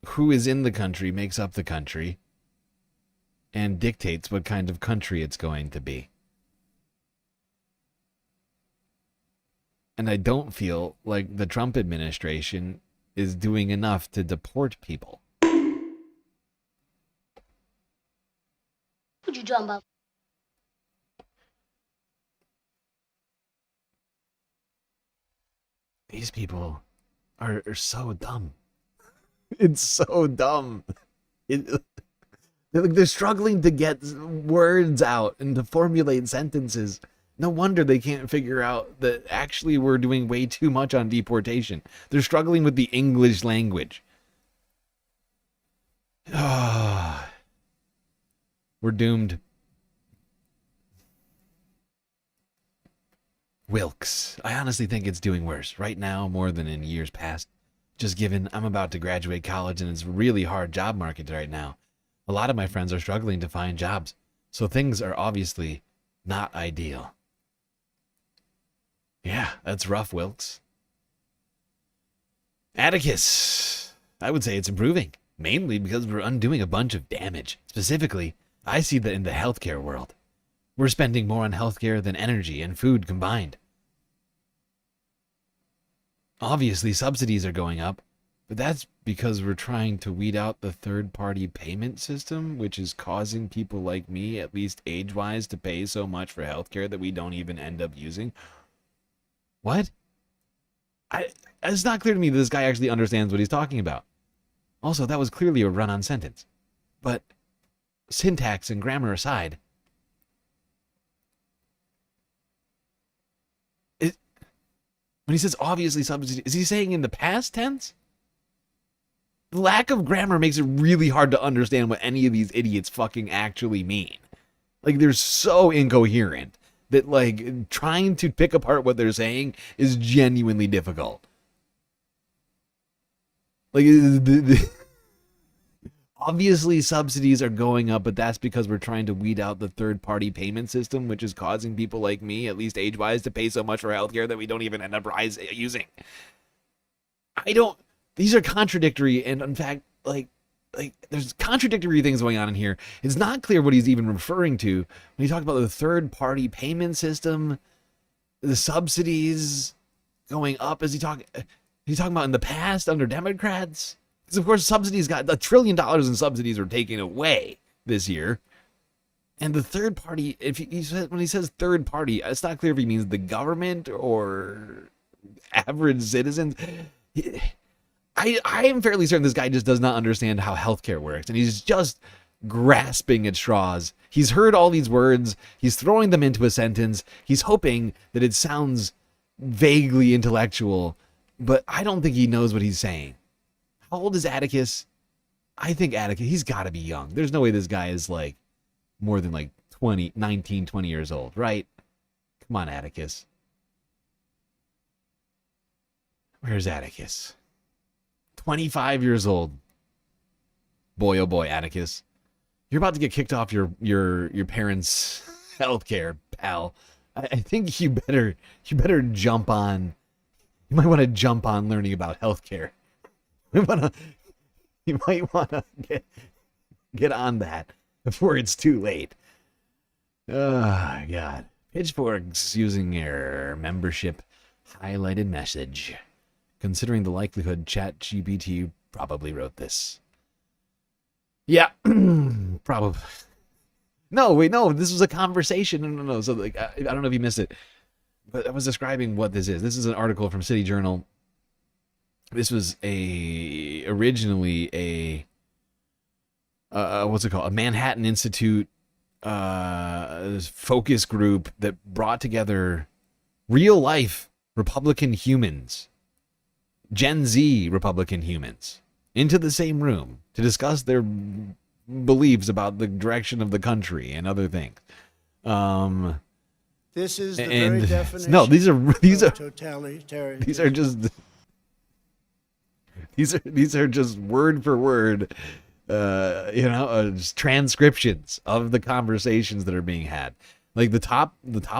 Speaker 1: who is in the country makes up the country and dictates what kind of country it's going to be. And I don't feel like the Trump administration is doing enough to deport people.
Speaker 12: What you talking about?
Speaker 1: These people are so dumb. It's so dumb. They're struggling to get words out and to formulate sentences. No wonder they can't figure out that actually we're doing way too much on deportation. They're struggling with the English language. We're doomed. Wilkes. I honestly think it's doing worse right now more than in years past. Just given I'm about to graduate college and it's a really hard job market right now. A lot of my friends are struggling to find jobs. So things are obviously not ideal. Yeah, that's rough, Wilkes. Atticus. I would say it's improving. Mainly because we're undoing a bunch of damage. Specifically, I see that in the healthcare world. We're spending more on healthcare than energy and food combined. Obviously, subsidies are going up, but that's because we're trying to weed out the third-party payment system, which is causing people like me, at least age-wise, to pay so much for healthcare that we don't even end up using. What? It's not clear to me that this guy actually understands what he's talking about. Also, that was clearly a run-on sentence. But syntax and grammar aside, when he says obviously subsidies, is he saying in the past tense? The lack of grammar makes it really hard to understand what any of these idiots fucking actually mean. Like, they're so incoherent that, like, trying to pick apart what they're saying is genuinely difficult. Like, obviously subsidies are going up, but that's because we're trying to weed out the third-party payment system, which is causing people like me, at least age-wise, to pay so much for healthcare that we don't even end up using. These are contradictory, and in fact, like there's contradictory things going on in here. It's not clear what he's even referring to when he talks about the third-party payment system, the subsidies going up. Is he talking about in the past under Democrats? Because of course subsidies got $1 trillion in subsidies were taken away this year. And the third party, when he says third party, it's not clear if he means the government or average citizens. I am fairly certain this guy just does not understand how healthcare works, and he's just grasping at straws. He's heard all these words, he's throwing them into a sentence, he's hoping that it sounds vaguely intellectual, but I don't think he knows what he's saying. How old is Atticus? I think Atticus, he's got to be young. There's no way this guy is like more than like 19, 20 years old, right? Come on, Atticus. Where's Atticus? 25 years old. Boy, oh boy, Atticus. you're about to get kicked off your parents' healthcare, pal. I think you better jump on. You might want to jump on learning about healthcare. You might want to get on that before it's too late. Oh, God. Pitchfork's using your membership highlighted message. Considering the likelihood ChatGPT probably wrote this. Yeah, probably. No, wait, no, this was a conversation. No. So, like, I don't know if you missed it, but I was describing what this is. This is an article from City Journal. This was originally a what's it called? A Manhattan Institute focus group that brought together real life Republican humans, Gen Z Republican humans, into the same room to discuss their beliefs about the direction of the country and other things.
Speaker 12: This is the very definition.
Speaker 1: No, these are
Speaker 12: totalitarian.
Speaker 1: These are just word for word, just transcriptions of the conversations that are being had. Like the top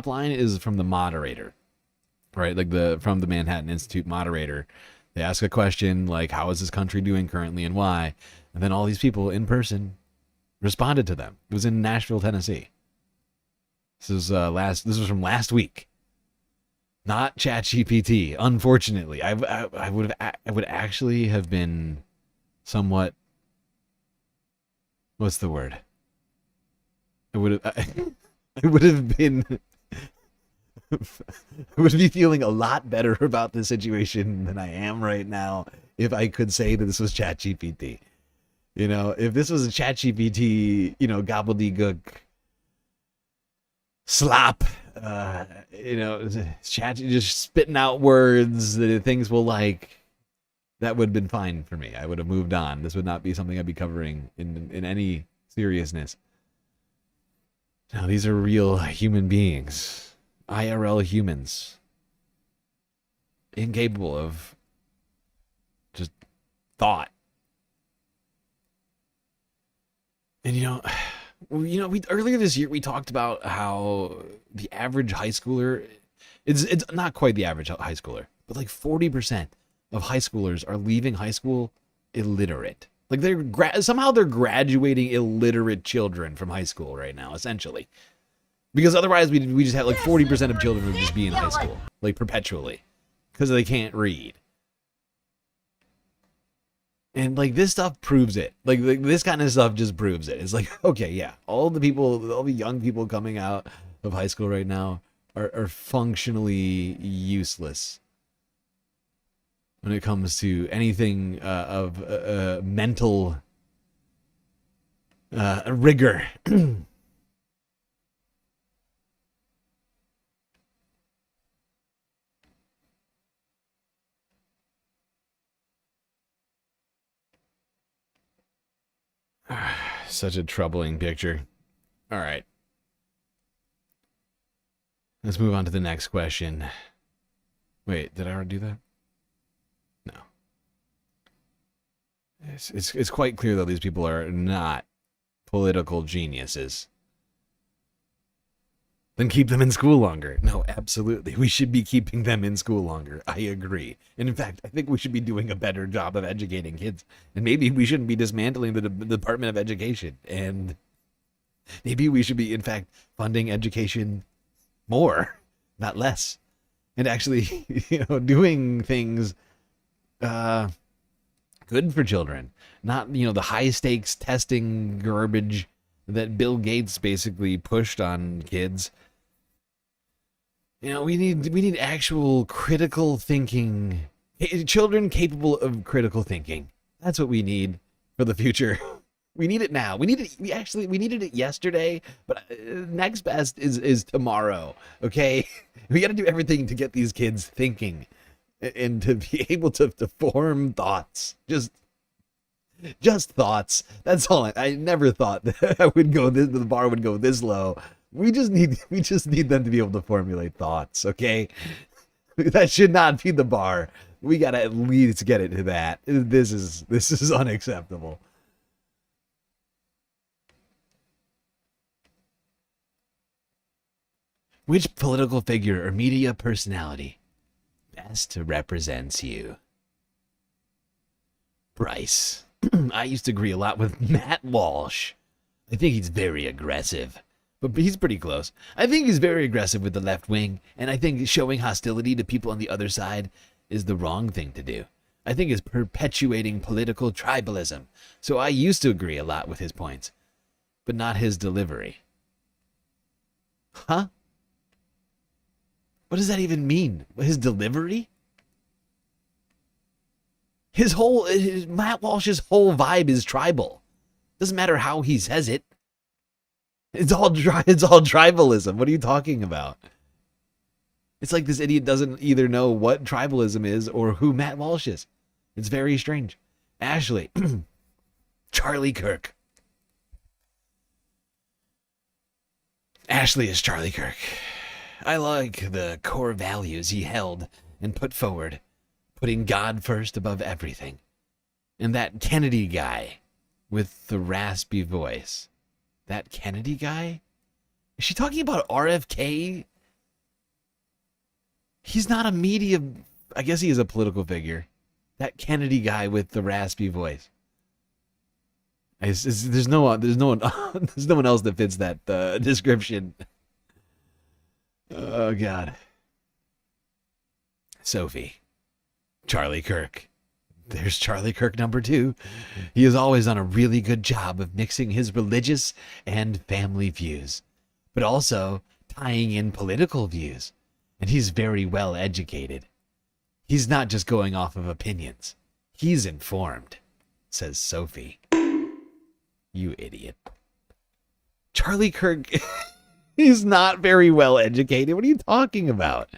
Speaker 1: line is from the moderator, right? Like from the Manhattan Institute moderator. They ask a question like, "How is this country doing currently and why?" And then all these people in person responded to them. It was in Nashville, Tennessee. This was from last week. Not ChatGPT, unfortunately. I would actually have been somewhat, what's the word? I would have been I would be feeling a lot better about this situation than I am right now if I could say that this was ChatGPT. If this was a ChatGPT, gobbledygook slop, chat just spitting out words that it thinks will like, that would have been fine for me. I would have moved on. This would not be something I'd be covering in any seriousness. No, these are real human beings, IRL humans, incapable of just thought. And we earlier this year we talked about how the average high schooler, it's not quite the average high schooler, but like 40% of high schoolers are leaving high school illiterate. Like somehow they're graduating illiterate children from high school right now, essentially, because otherwise we just have like 40% of children would just be in high school like perpetually because they can't read. And like this stuff proves it. Like this kind of stuff just proves it. It's like, okay, yeah, all the young people coming out of high school right now are functionally useless when it comes to anything of mental rigor. Such a troubling picture. All right. Let's move on to the next question. Wait, did I already do that? No. It's quite clear, though, these people are not political geniuses. Then keep them in school longer. No, absolutely. We should be keeping them in school longer. I agree. And in fact, I think we should be doing a better job of educating kids. And maybe we shouldn't be dismantling the Department of Education. And maybe we should be, in fact, funding education more, not less. And actually, doing things good for children. Not, the high stakes testing garbage that Bill Gates basically pushed on kids. We need actual critical thinking, children capable of critical thinking. That's what we need for the future. We need it now. We needed it yesterday, but next best is tomorrow. Okay, we got to do everything to get these kids thinking and to be able to form thoughts. Just thoughts. That's all. I never thought that the bar would go this low. We just need them to be able to formulate thoughts, okay? That should not be the bar. We gotta at least get it to that. This is unacceptable. Which political figure or media personality best represents you? Bryce. I used to agree a lot with Matt Walsh. I think he's very aggressive, but he's pretty close. I think he's very aggressive with the left wing, and I think showing hostility to people on the other side is the wrong thing to do. I think it's perpetuating political tribalism. So I used to agree a lot with his points, but not his delivery. Huh? What does that even mean? His delivery? Matt Walsh's whole vibe is tribal. Doesn't matter how he says it. It's all tribalism. What are you talking about? It's like this idiot doesn't either know what tribalism is or who Matt Walsh is. It's very strange. Ashley. Charlie Kirk. Ashley is Charlie Kirk. I like the core values he held and put forward, putting God first above everything. And that Kennedy guy with the raspy voice. That Kennedy guy? Is she talking about RFK? He's not a media... I guess he is a political figure. That Kennedy guy with the raspy voice. There's no one else that fits that description. Oh, God. Sophie. Charlie Kirk. There's Charlie Kirk number 2. He has always done a really good job of mixing his religious and family views, but also tying in political views. And he's very well educated. He's not just going off of opinions. He's informed, says Sophie. You idiot. Charlie Kirk is not very well educated. What are you talking about?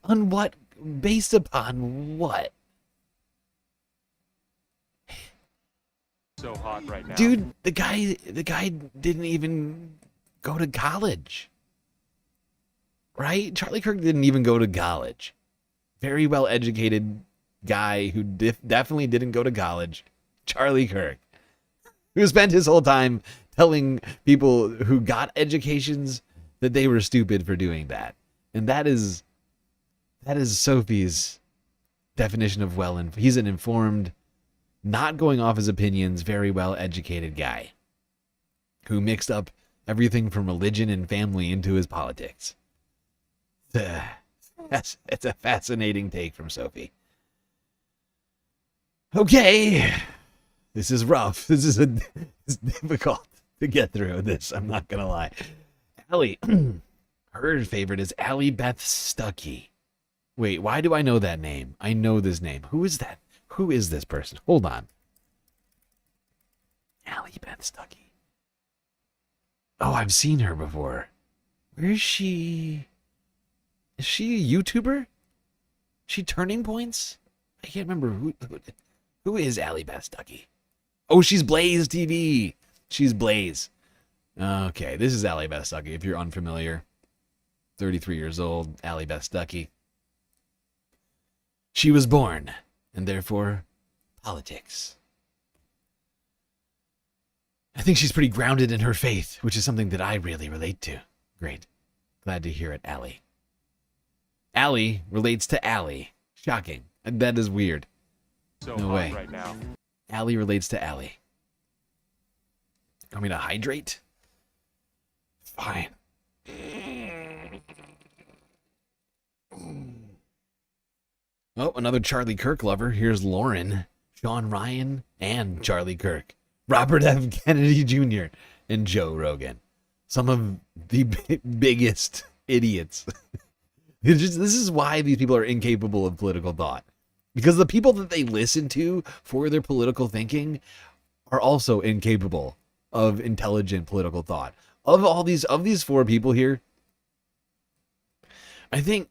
Speaker 1: On what? Based upon what?
Speaker 13: So hot right now.
Speaker 1: Dude, the guy didn't even go to college. Right? Charlie Kirk didn't even go to college. Very well educated guy who definitely didn't go to college. Charlie Kirk. Who spent his whole time telling people who got educations that they were stupid for doing that. And that is Sophie's definition of he's an informed, not going off his opinions, very well educated guy who mixed up everything from religion and family into his politics. It's a fascinating take from Sophie. Okay. This is rough. It's difficult to get through this. I'm not going to lie. Allie, her favorite is Allie Beth Stuckey. Wait, why do I know that name? I know this name. Who is that? Who is this person? Hold on. Allie Beth Stuckey. Oh, I've seen her before. Where is she? Is she a YouTuber? Is she Turning Points? I can't remember who is Allie Beth Stuckey. Oh, she's Blaze TV. She's Blaze. Okay, this is Allie Beth Stuckey. If you're unfamiliar, 33 years old, Allie Beth Stuckey. She was born, and therefore, politics. I think she's pretty grounded in her faith, which is something that I really relate to. Great. Glad to hear it, Allie. Allie relates to Allie. Shocking. That is weird.
Speaker 13: So
Speaker 1: no
Speaker 13: hot
Speaker 1: way.
Speaker 13: Right now.
Speaker 1: Allie relates to Allie. Want me to hydrate? Fine. Oh, another Charlie Kirk lover. Here's Lauren, Sean Ryan, and Charlie Kirk. Robert F. Kennedy Jr. and Joe Rogan. Some of the biggest idiots. This is why these people are incapable of political thought. Because the people that they listen to for their political thinking are also incapable of intelligent political thought. Of these 4 people here, I think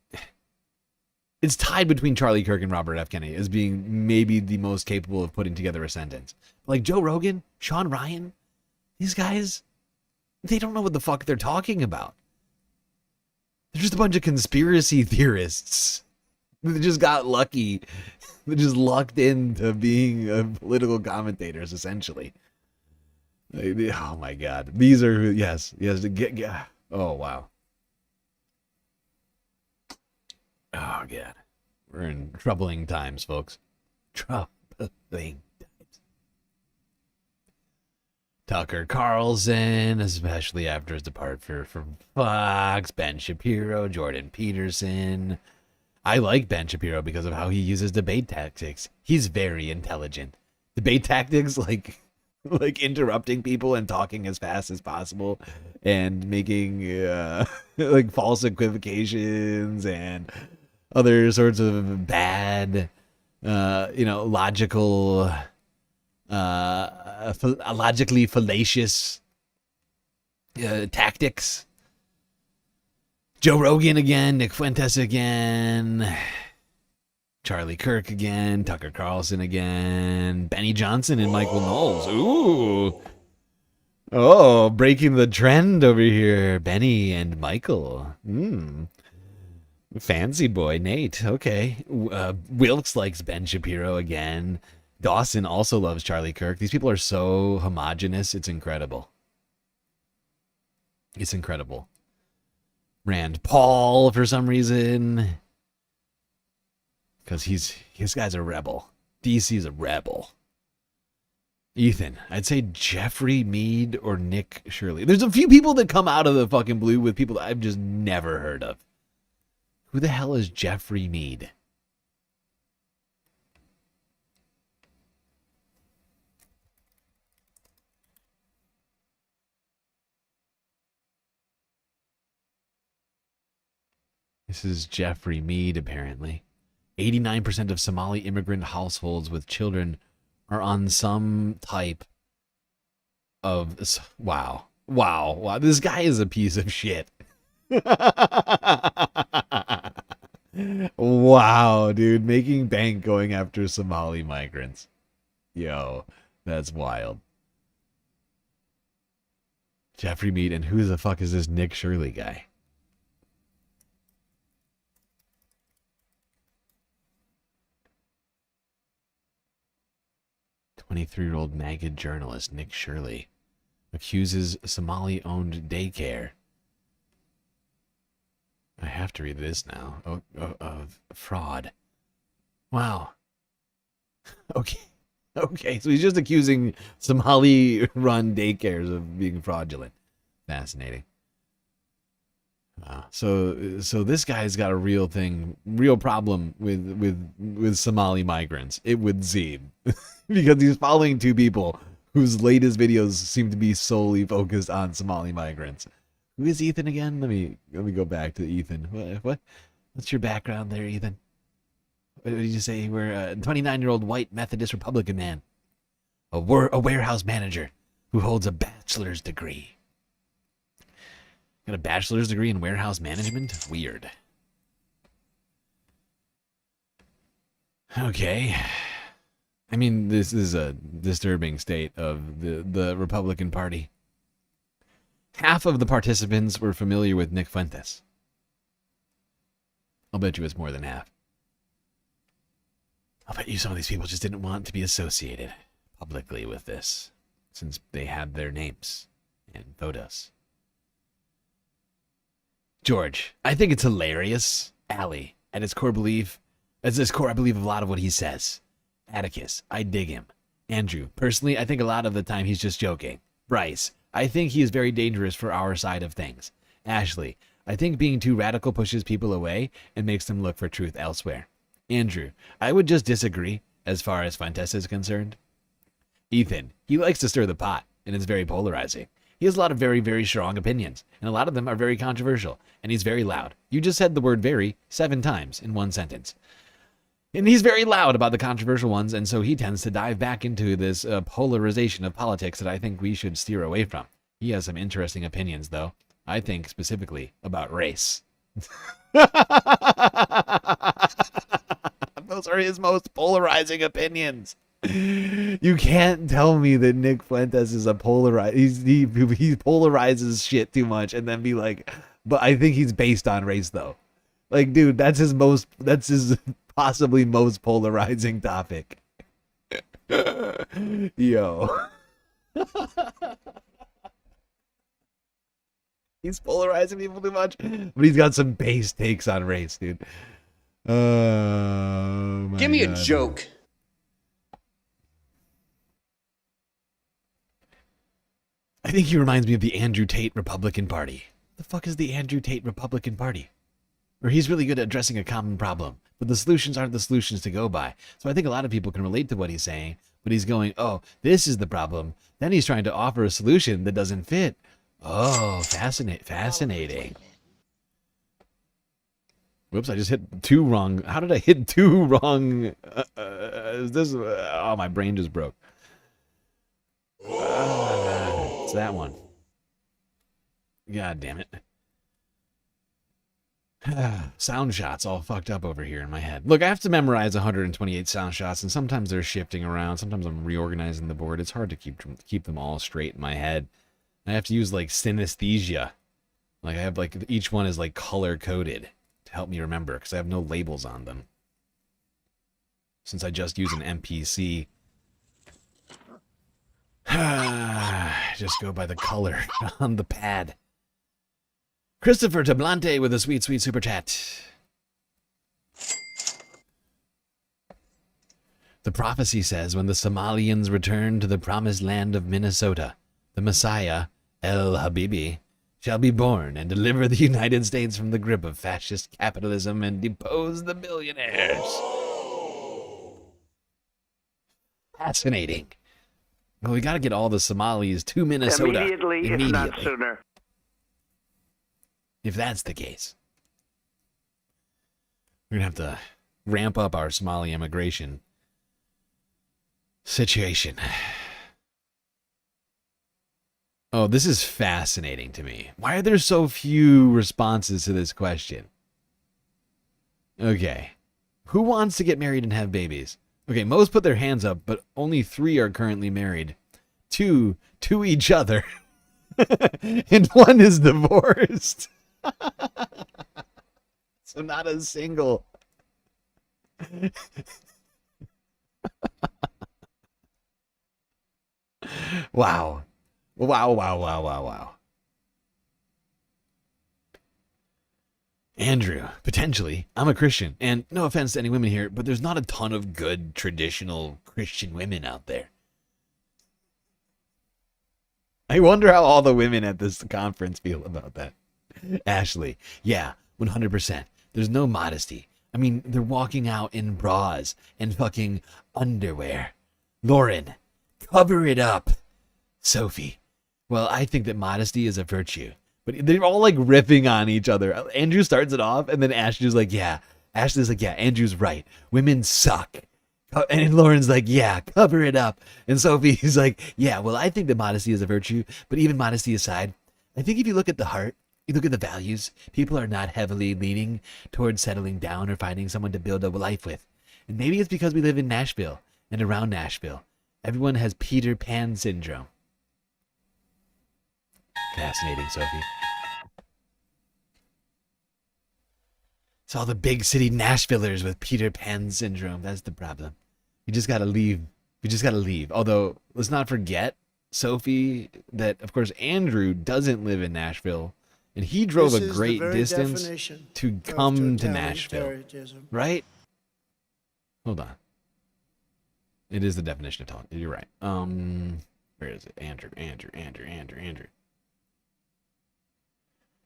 Speaker 1: it's tied between Charlie Kirk and Robert F. Kennedy as being maybe the most capable of putting together a sentence. Like Joe Rogan, Sean Ryan, these guys, they don't know what the fuck they're talking about. They're just a bunch of conspiracy theorists. They just got lucky. They just lucked into being political commentators, essentially. Oh my God. These are, yes. Oh, wow. Oh, God. We're in troubling times, folks. Troubling times. Tucker Carlson, especially after his departure from Fox, Ben Shapiro, Jordan Peterson. I like Ben Shapiro because of how he uses debate tactics. He's very intelligent. Debate tactics, like interrupting people and talking as fast as possible and making like false equivocations and other sorts of bad, logical, logically fallacious tactics. Joe Rogan again, Nick Fuentes again, Charlie Kirk again, Tucker Carlson again, Benny Johnson and Michael Knowles. Ooh. Oh, breaking the trend over here. Benny and Michael. Fancy boy, Nate. Okay. Wilkes likes Ben Shapiro again. Dawson also loves Charlie Kirk. These people are so homogenous. It's incredible. It's incredible. Rand Paul for some reason. Because this guy's a rebel. DC's a rebel. Ethan, I'd say Jeffrey Mead or Nick Shirley. There's a few people that come out of the fucking blue with people that I've just never heard of. Who the hell is Jeffrey Mead? This is Jeffrey Mead, apparently. 89% of Somali immigrant households with children are on some type of... Wow. This guy is a piece of shit. Wow, dude. Making bank going after Somali migrants. Yo, that's wild. Jeffrey Mead, and who the fuck is this Nick Shirley guy? "23-year-old MAGA journalist Nick Shirley accuses Somali-owned daycare." I have to read this now. Of fraud. Wow. Okay, so he's just accusing Somali-run daycares of being fraudulent. Fascinating. So this guy's got a real problem with Somali migrants, it would seem. Because he's following two people whose latest videos seem to be solely focused on Somali migrants. Who is Ethan again? Let me go back to Ethan. What's your background there, Ethan? What did you say? We're a 29-year-old white Methodist Republican man, a warehouse manager who holds a bachelor's degree. Got a bachelor's degree in warehouse management? Weird. Okay. I mean, this is a disturbing state of the Republican Party. Half of the participants were familiar with Nick Fuentes. I'll bet you it's more than half. I'll bet you some of these people just didn't want to be associated publicly with this, since they had their names and photos. George, I think it's hilarious. Allie, at his core, I believe a lot of what he says. Atticus, I dig him. Andrew, personally, I think a lot of the time he's just joking. Bryce, I think he is very dangerous for our side of things. Ashley, I think being too radical pushes people away and makes them look for truth elsewhere. Andrew, I would just disagree as far as Fuentes is concerned. Ethan, he likes to stir the pot, and it's very polarizing. He has a lot of very, very strong opinions, and a lot of them are very controversial, and he's very loud. You just said the word very 7 times in one sentence. And he's very loud about the controversial ones, and so he tends to dive back into this polarization of politics that I think we should steer away from. He has some interesting opinions, though. I think specifically about race. Those are his most polarizing opinions. You can't tell me that Nick Fuentes is a he polarizes shit too much and then be like, but I think he's based on race though. Like, dude, that's his possibly most polarizing topic. Yo. He's polarizing people too much, but he's got some base takes on race, dude. Oh, my
Speaker 10: Give me a
Speaker 1: God.
Speaker 10: joke.
Speaker 1: I think he reminds me of the Andrew Tate Republican Party. The fuck is the Andrew Tate Republican Party? Where he's really good at addressing a common problem, but the solutions aren't the solutions to go by. So I think a lot of people can relate to what he's saying, but he's going, oh, this is the problem. Then he's trying to offer a solution that doesn't fit. Oh, fascinating. Whoops, I just hit 2 wrong. How did I hit 2 wrong? Is this? Oh, my brain just broke. It's that one. God damn it. Sound shots all fucked up over here in my head. Look, I have to memorize 128 sound shots, and sometimes they're shifting around. Sometimes I'm reorganizing the board. It's hard to keep them all straight in my head. I have to use like synesthesia. Like I have like each one is like color coded to help me remember because I have no labels on them. Since I just use an MPC, just go by the color on the pad. Christopher Tablante with a sweet super chat. The prophecy says when the Somalians return to the promised land of Minnesota, the Messiah, El Habibi, shall be born and deliver the United States from the grip of fascist capitalism and depose the billionaires. Fascinating. Well, we got to get all the Somalis to Minnesota
Speaker 2: Immediately, if not sooner.
Speaker 1: If that's the case, we're going to have to ramp up our Somali immigration situation. Oh, this is fascinating to me. Why are there so few responses to this question? Okay. Who wants to get married and have babies? Okay, most put their hands up, but only 3 are currently married. 2 to each other. And 1 is divorced. So not a single. Wow. Wow. Andrew, potentially. I'm a Christian, and no offense to any women here, but there's not a ton of good traditional Christian women out there. I wonder how all the women at this conference feel about that. Ashley, yeah, 100%. There's no modesty. I mean, they're walking out in bras and fucking underwear. Lauren, cover it up. Sophie, well, I think that modesty is a virtue. But they're all like riffing on each other. Andrew starts it off, and then Ashley's like, yeah. Ashley's like, yeah, Andrew's right. Women suck. And Lauren's like, yeah, cover it up. And Sophie's like, yeah, well, I think that modesty is a virtue. But even modesty aside, I think if you look at the heart, you look at the values, people are not heavily leaning towards settling down or finding someone to build a life with. And maybe it's because we live in Nashville and around Nashville. Everyone has Peter Pan syndrome. Fascinating, Sophie. It's all the big city Nashvillers with Peter Pan syndrome. That's the problem. You just gotta leave. You just gotta leave. Although, let's not forget, Sophie, that, of course, Andrew doesn't live in Nashville. And he drove a great distance to come to Nashville. Right? Hold on. It is the definition of talent. You're right. Where is it? Andrew.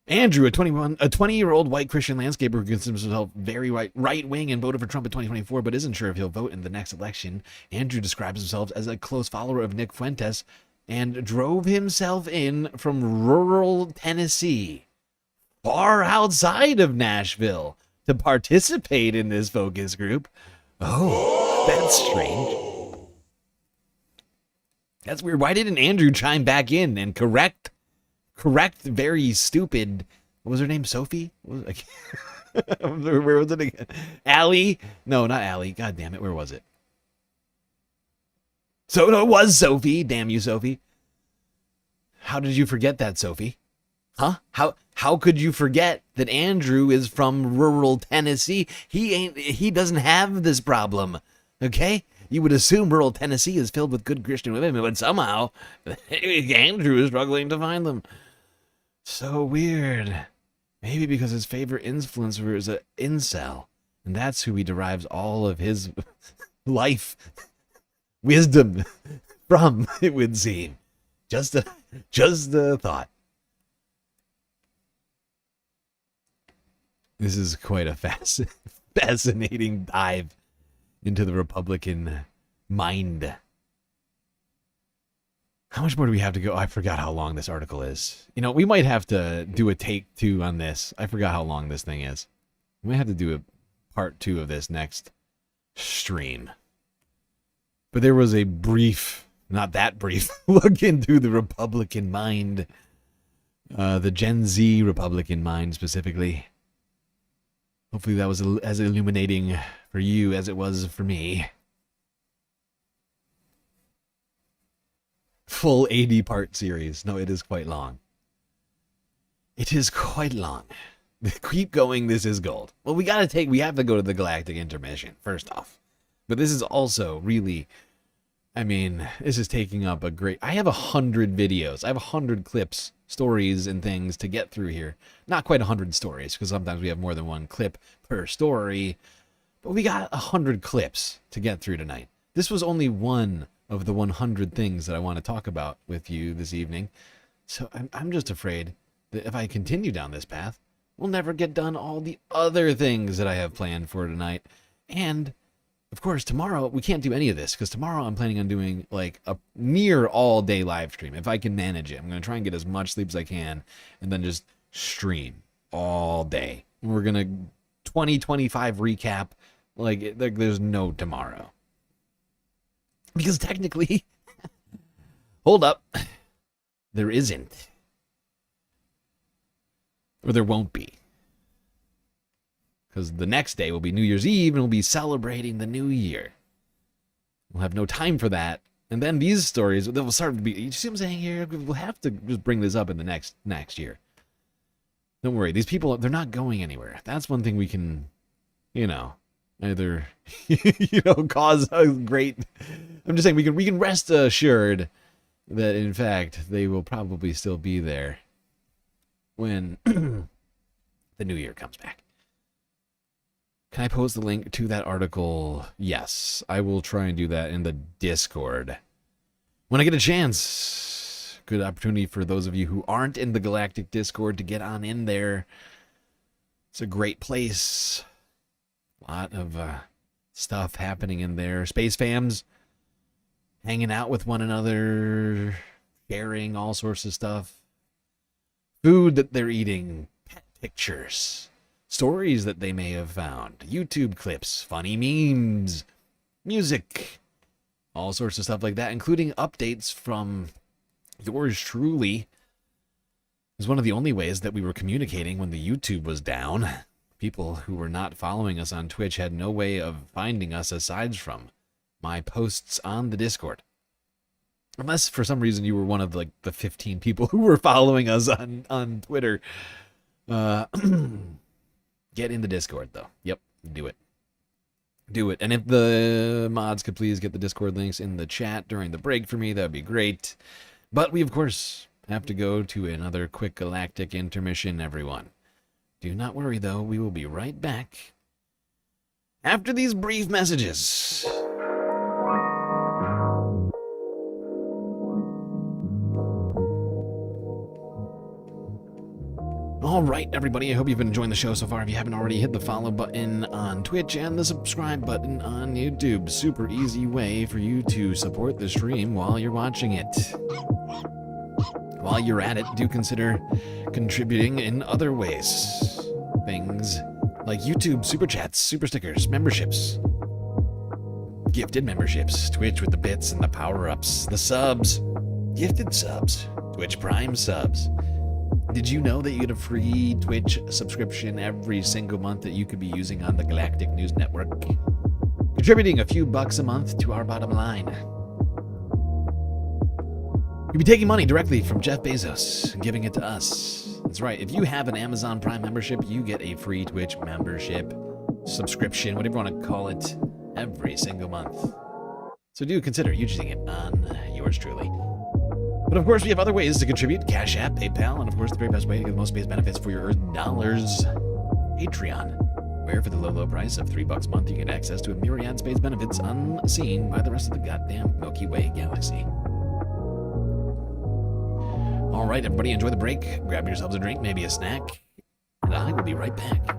Speaker 1: Andrew, a 20-year-old white Christian landscaper who considers himself very right-wing and voted for Trump in 2024, but isn't sure if he'll vote in the next election. Andrew describes himself as a close follower of Nick Fuentes and drove himself in from rural Tennessee, far outside of Nashville, to participate in this focus group. Oh, that's strange. That's weird. Why didn't Andrew chime back in and correct very stupid, what was her name? Sophie? Where was it again? Allie? No, not Allie. God damn it. Where was it? So no, it was Sophie. Damn you, Sophie. How did you forget that, Sophie? Huh? How could you forget that Andrew is from rural Tennessee? He doesn't have this problem. Okay? You would assume rural Tennessee is filled with good Christian women, but somehow Andrew is struggling to find them. So weird. Maybe because his favorite influencer is an incel. And that's who he derives all of his life wisdom from, it would seem. Just a thought. This is quite a fascinating dive into the Republican mind. How much more do we have to go? I forgot how long this article is. You know, we might have to do a take 2 on this. I forgot how long this thing is. We might have to do a part 2 of this next stream. But there was a brief, not that brief, look into the Republican mind. The Gen Z Republican mind specifically. Hopefully that was as illuminating for you as it was for me. Full 80-part series. No, it is quite long. It is quite long. Keep going, this is gold. Well, we have to go to the Galactic Intermission, first off. But this is also really, I mean, this is taking up a great, I have 100 videos. I have 100 clips, stories, and things to get through here. Not quite 100 stories, because sometimes we have more than one clip per story. But we got 100 clips to get through tonight. This was only one of the 100 things that I want to talk about with you this evening. So I'm just afraid that if I continue down this path, we'll never get done all the other things that I have planned for tonight. And, of course, tomorrow, we can't do any of this, because tomorrow I'm planning on doing, like, a near all-day live stream, if I can manage it. I'm going to try and get as much sleep as I can, and then just stream all day. We're going to 2025 recap, like there's no tomorrow. Because technically, hold up, there isn't. Or there won't be. Because the next day will be New Year's Eve, and we'll be celebrating the new year. We'll have no time for that. And then these stories, they'll start to be, you see what I'm saying here? We'll have to just bring this up in the next year. Don't worry, these people, they're not going anywhere. That's one thing we can, either, cause a great... I'm just saying, we can rest assured that, in fact, they will probably still be there when the new year comes back. Can I post the link to that article? Yes, I will try and do that in the Discord when I get a chance. Good opportunity for those of you who aren't in the Galactic Discord to get on in there. It's a great place. A lot of stuff happening in there. Space fams hanging out with one another, sharing all sorts of stuff. Food that they're eating, pet pictures, stories that they may have found, YouTube clips, funny memes, music, all sorts of stuff like that, including updates from yours truly. It was one of the only ways that we were communicating when the YouTube was down. People who were not following us on Twitch had no way of finding us aside from my posts on the Discord. Unless for some reason you were one of the 15 people who were following us on Twitter. Get in the Discord though. Yep, do it. Do it. And if the mods could please get the Discord links in the chat during the break for me, that would be great. But we of course have to go to another quick galactic intermission, everyone. Do not worry though, we will be right back after these brief messages. All right, everybody, I hope you've been enjoying the show so far. If you haven't already, hit the follow button on Twitch and the subscribe button on YouTube. Super easy way for you to support the stream while you're watching it. While you're at it, do consider contributing in other ways. Things like YouTube super chats, super stickers, memberships, gifted memberships, Twitch with the bits and the power-ups, the subs, gifted subs, Twitch Prime subs. Did you know that you get a free Twitch subscription every single month that you could be using on the Galactic News Network? Contributing a few bucks a month to our bottom line. You'll be taking money directly from Jeff Bezos and giving it to us. That's right, if you have an Amazon Prime membership, you get a free Twitch membership, subscription, whatever you want to call it, every single month. So do consider using it on yours truly. But of course, we have other ways to contribute. Cash App, PayPal, and of course, the very best way to get the most base benefits for your Earth dollars, Patreon, where for the low price of $3 a month, you get access to a myriad space benefits unseen by the rest of the goddamn Milky Way galaxy. All right, everybody, enjoy the break. Grab yourselves a drink, maybe a snack, and I will be right back.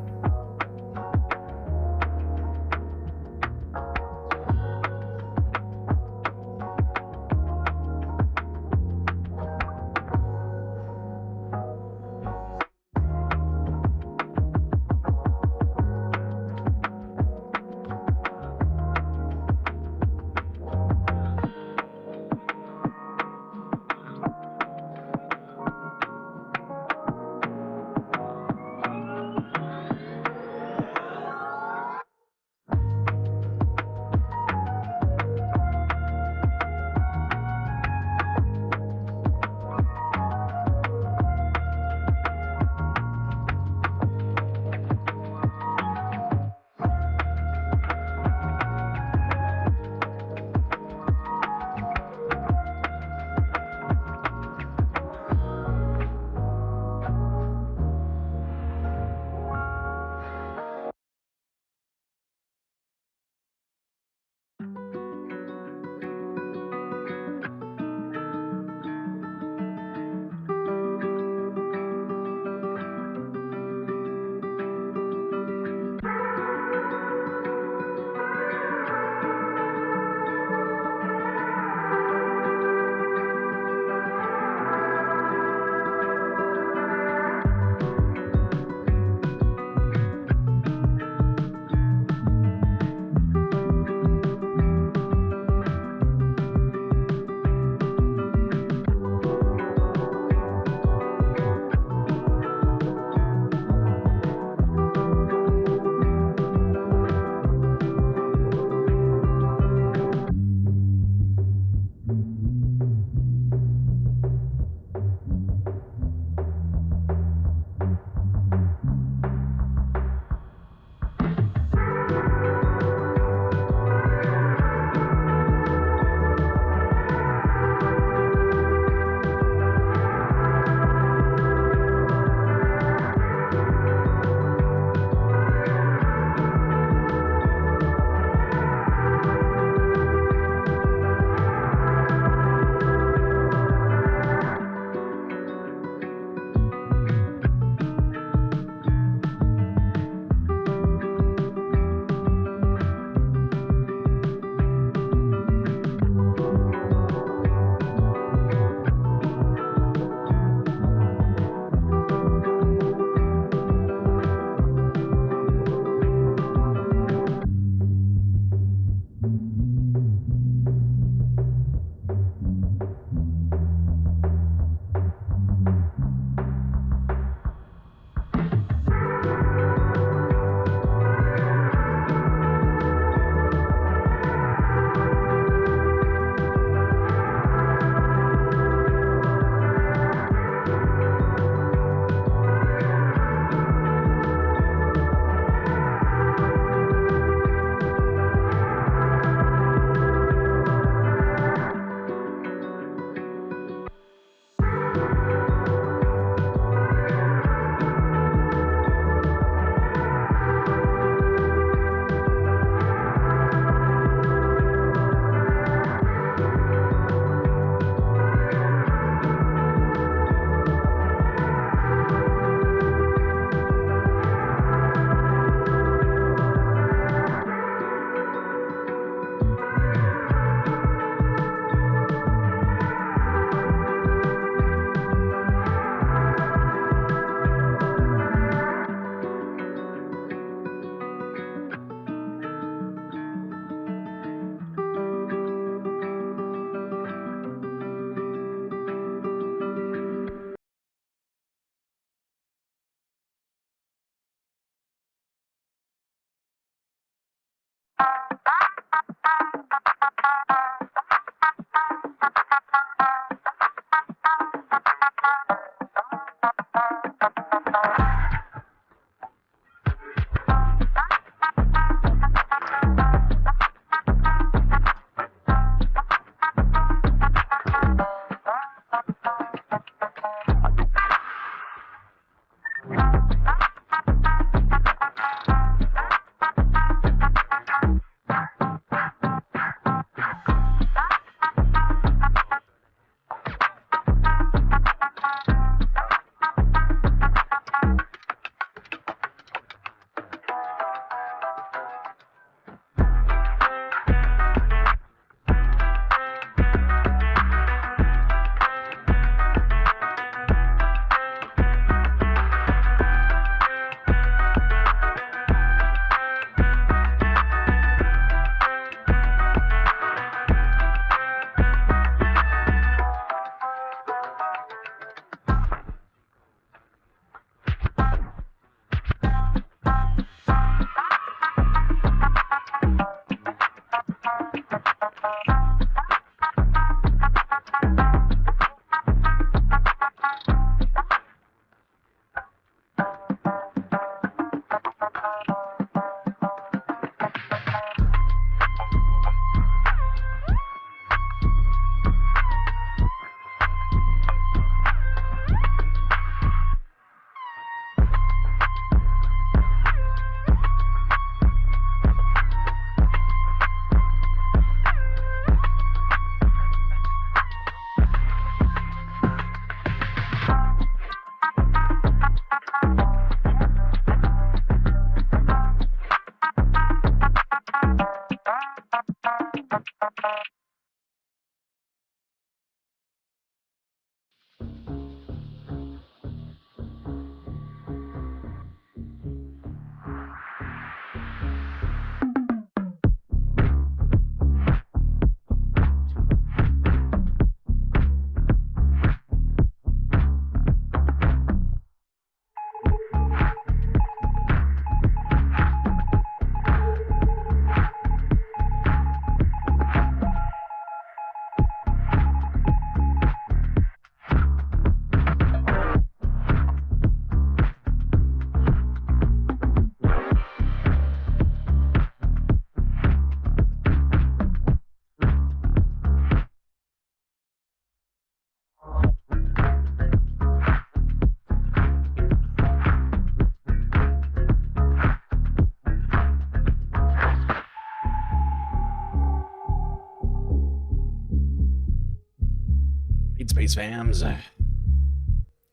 Speaker 1: Right, Space Fams. I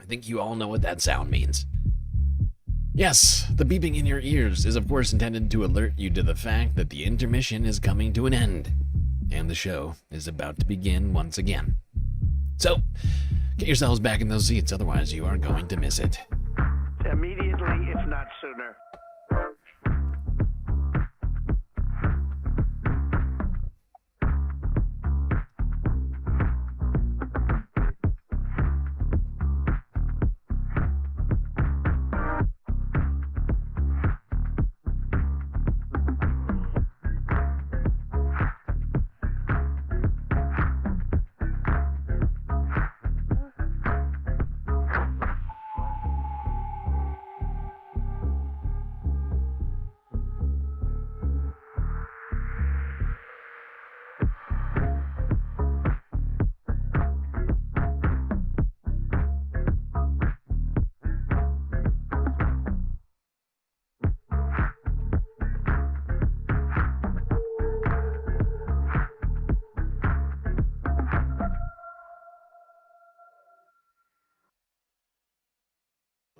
Speaker 1: think you all know what that sound means. Yes, the beeping in your ears is of course intended to alert you to the fact that the intermission is coming to an end, and the show is about to begin once again. So, get yourselves back in those seats, otherwise you are going to miss it.
Speaker 2: Immediately, if not sooner.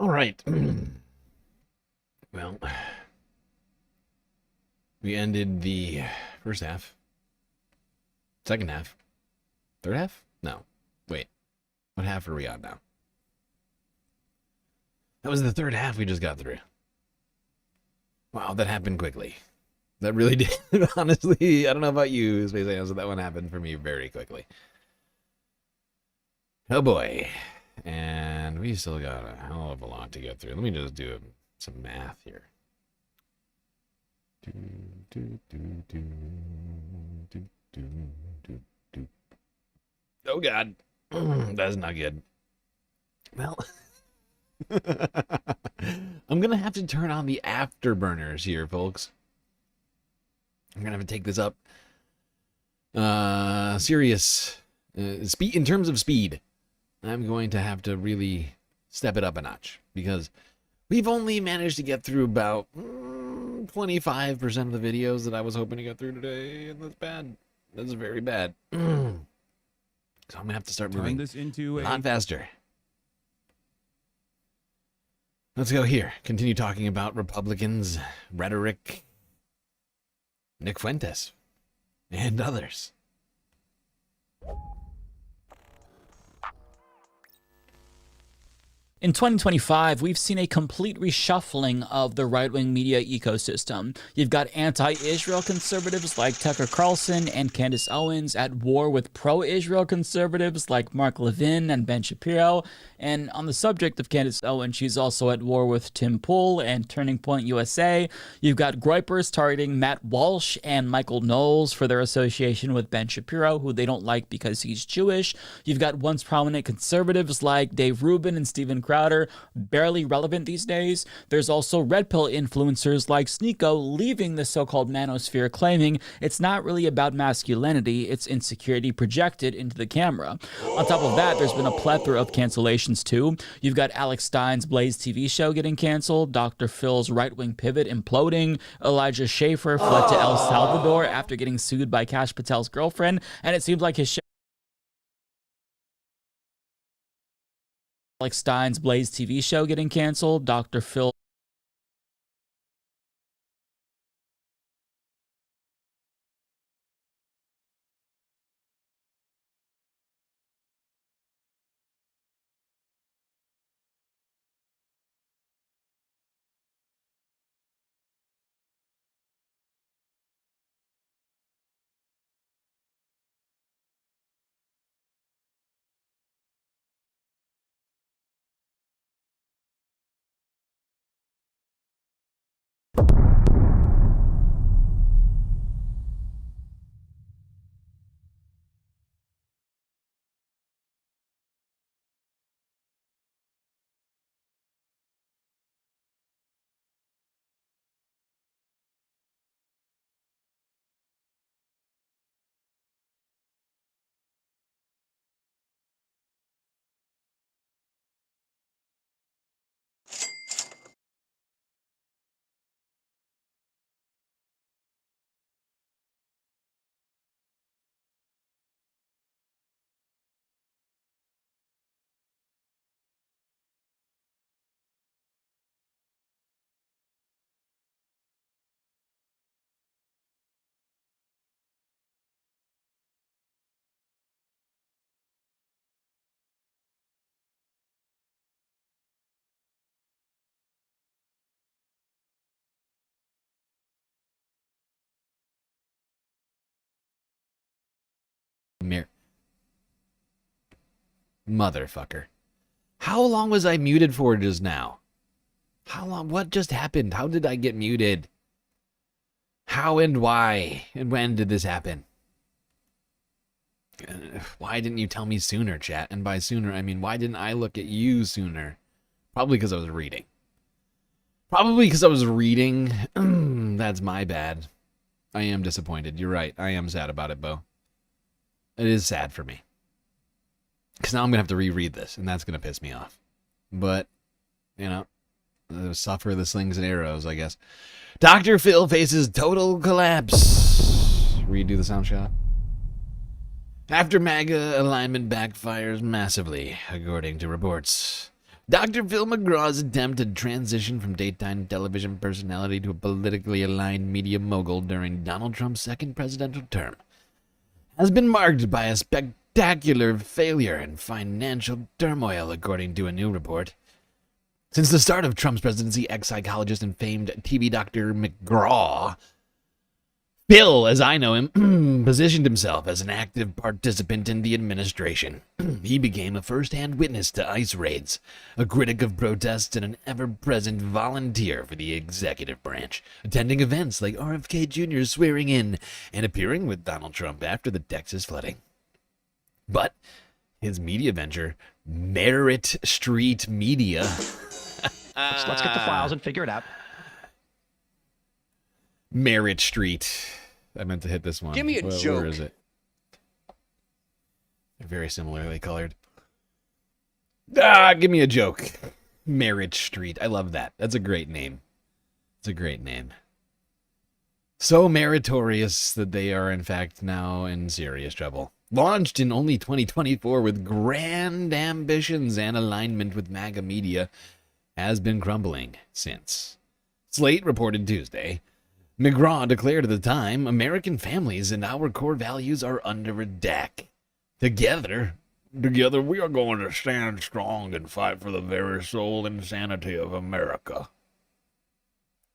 Speaker 1: All right. Well, we ended the first half. Second half. Third half? No. Wait. What half are we on now? That was the third half we just got through. Wow, that happened quickly. That really did. Honestly, I don't know about you, Space Aliens, but that one happened for me very quickly. Oh boy. And we still got a hell of a lot to get through. Let me just do some math here. Oh God, that's not good. Well, I'm gonna have to turn on the afterburners here, folks. I'm gonna have to take this up serious speed in terms of speed. I'm going to have to really step it up a notch because we've only managed to get through about 25% of the videos that I was hoping to get through today, and that's bad. That's very bad. So I'm gonna have to start moving
Speaker 11: this into
Speaker 1: a lot faster. Let's go here. Continue talking about Republicans, rhetoric, Nick Fuentes, and others.
Speaker 8: In 2025, we've seen a complete reshuffling of the right-wing media ecosystem. You've got anti-Israel conservatives like Tucker Carlson and Candace Owens at war with pro-Israel conservatives like Mark Levin and Ben Shapiro. And on the subject of Candace Owens, she's also at war with Tim Pool and Turning Point USA. You've got Groypers targeting Matt Walsh and Michael Knowles for their association with Ben Shapiro, who they don't like because he's Jewish. You've got once prominent conservatives like Dave Rubin and Stephen Crowder, barely relevant these days. There's also red pill influencers like Sneeko leaving the so-called manosphere, claiming it's not really about masculinity, it's insecurity projected into the camera. On top of that, there's been a plethora of cancellations too. You've got Alex Stein's Blaze TV show getting canceled, Dr. Phil's right-wing pivot imploding, Elijah Schaefer fled to El Salvador after getting sued by Kash Patel's girlfriend, and it seems like his show Alex Stein's Blaze TV show getting canceled, Dr. Phil
Speaker 1: Motherfucker. How long was I muted for just now? How long? What just happened? How did I get muted? How and why? And when did this happen? Why didn't you tell me sooner, chat? And by sooner, I mean, why didn't I look at you sooner? Probably because I was reading. That's my bad. I am disappointed. You're right. I am sad about it, Bo. It is sad for me. Because now I'm going to have to reread this, and that's going to piss me off. But, you know, suffer the slings and arrows, I guess. Dr. Phil faces total collapse. Redo the sound shot. After MAGA alignment backfires massively, according to reports. Dr. Phil McGraw's attempt to transition from daytime television personality to a politically aligned media mogul during Donald Trump's second presidential term has been marked by a spectacular failure and financial turmoil, according to a new report. Since the start of Trump's presidency, ex-psychologist and famed TV Dr. McGraw, Phil, as I know him, positioned himself as an active participant in the administration. He became a first-hand witness to ICE raids, a critic of protests, and an ever-present volunteer for the executive branch, attending events like RFK Jr.'s swearing in and appearing with Donald Trump after the Texas flooding. But his media venture, Merit Street Media...
Speaker 14: Let's get the files and figure it out.
Speaker 1: Merit Street. I meant to hit this one.
Speaker 14: Give me a joke.
Speaker 1: Where is it? They're very similarly colored. Give me a joke. Merit Street. I love that. That's a great name. It's a great name. So meritorious that they are, in fact, now in serious trouble. Launched in only 2024 with grand ambitions and alignment with MAGA media, has been crumbling since. Slate reported Tuesday. McGraw declared at the time, American families and our core values are under attack. Together we are going to stand strong and fight for the very soul and sanity of America.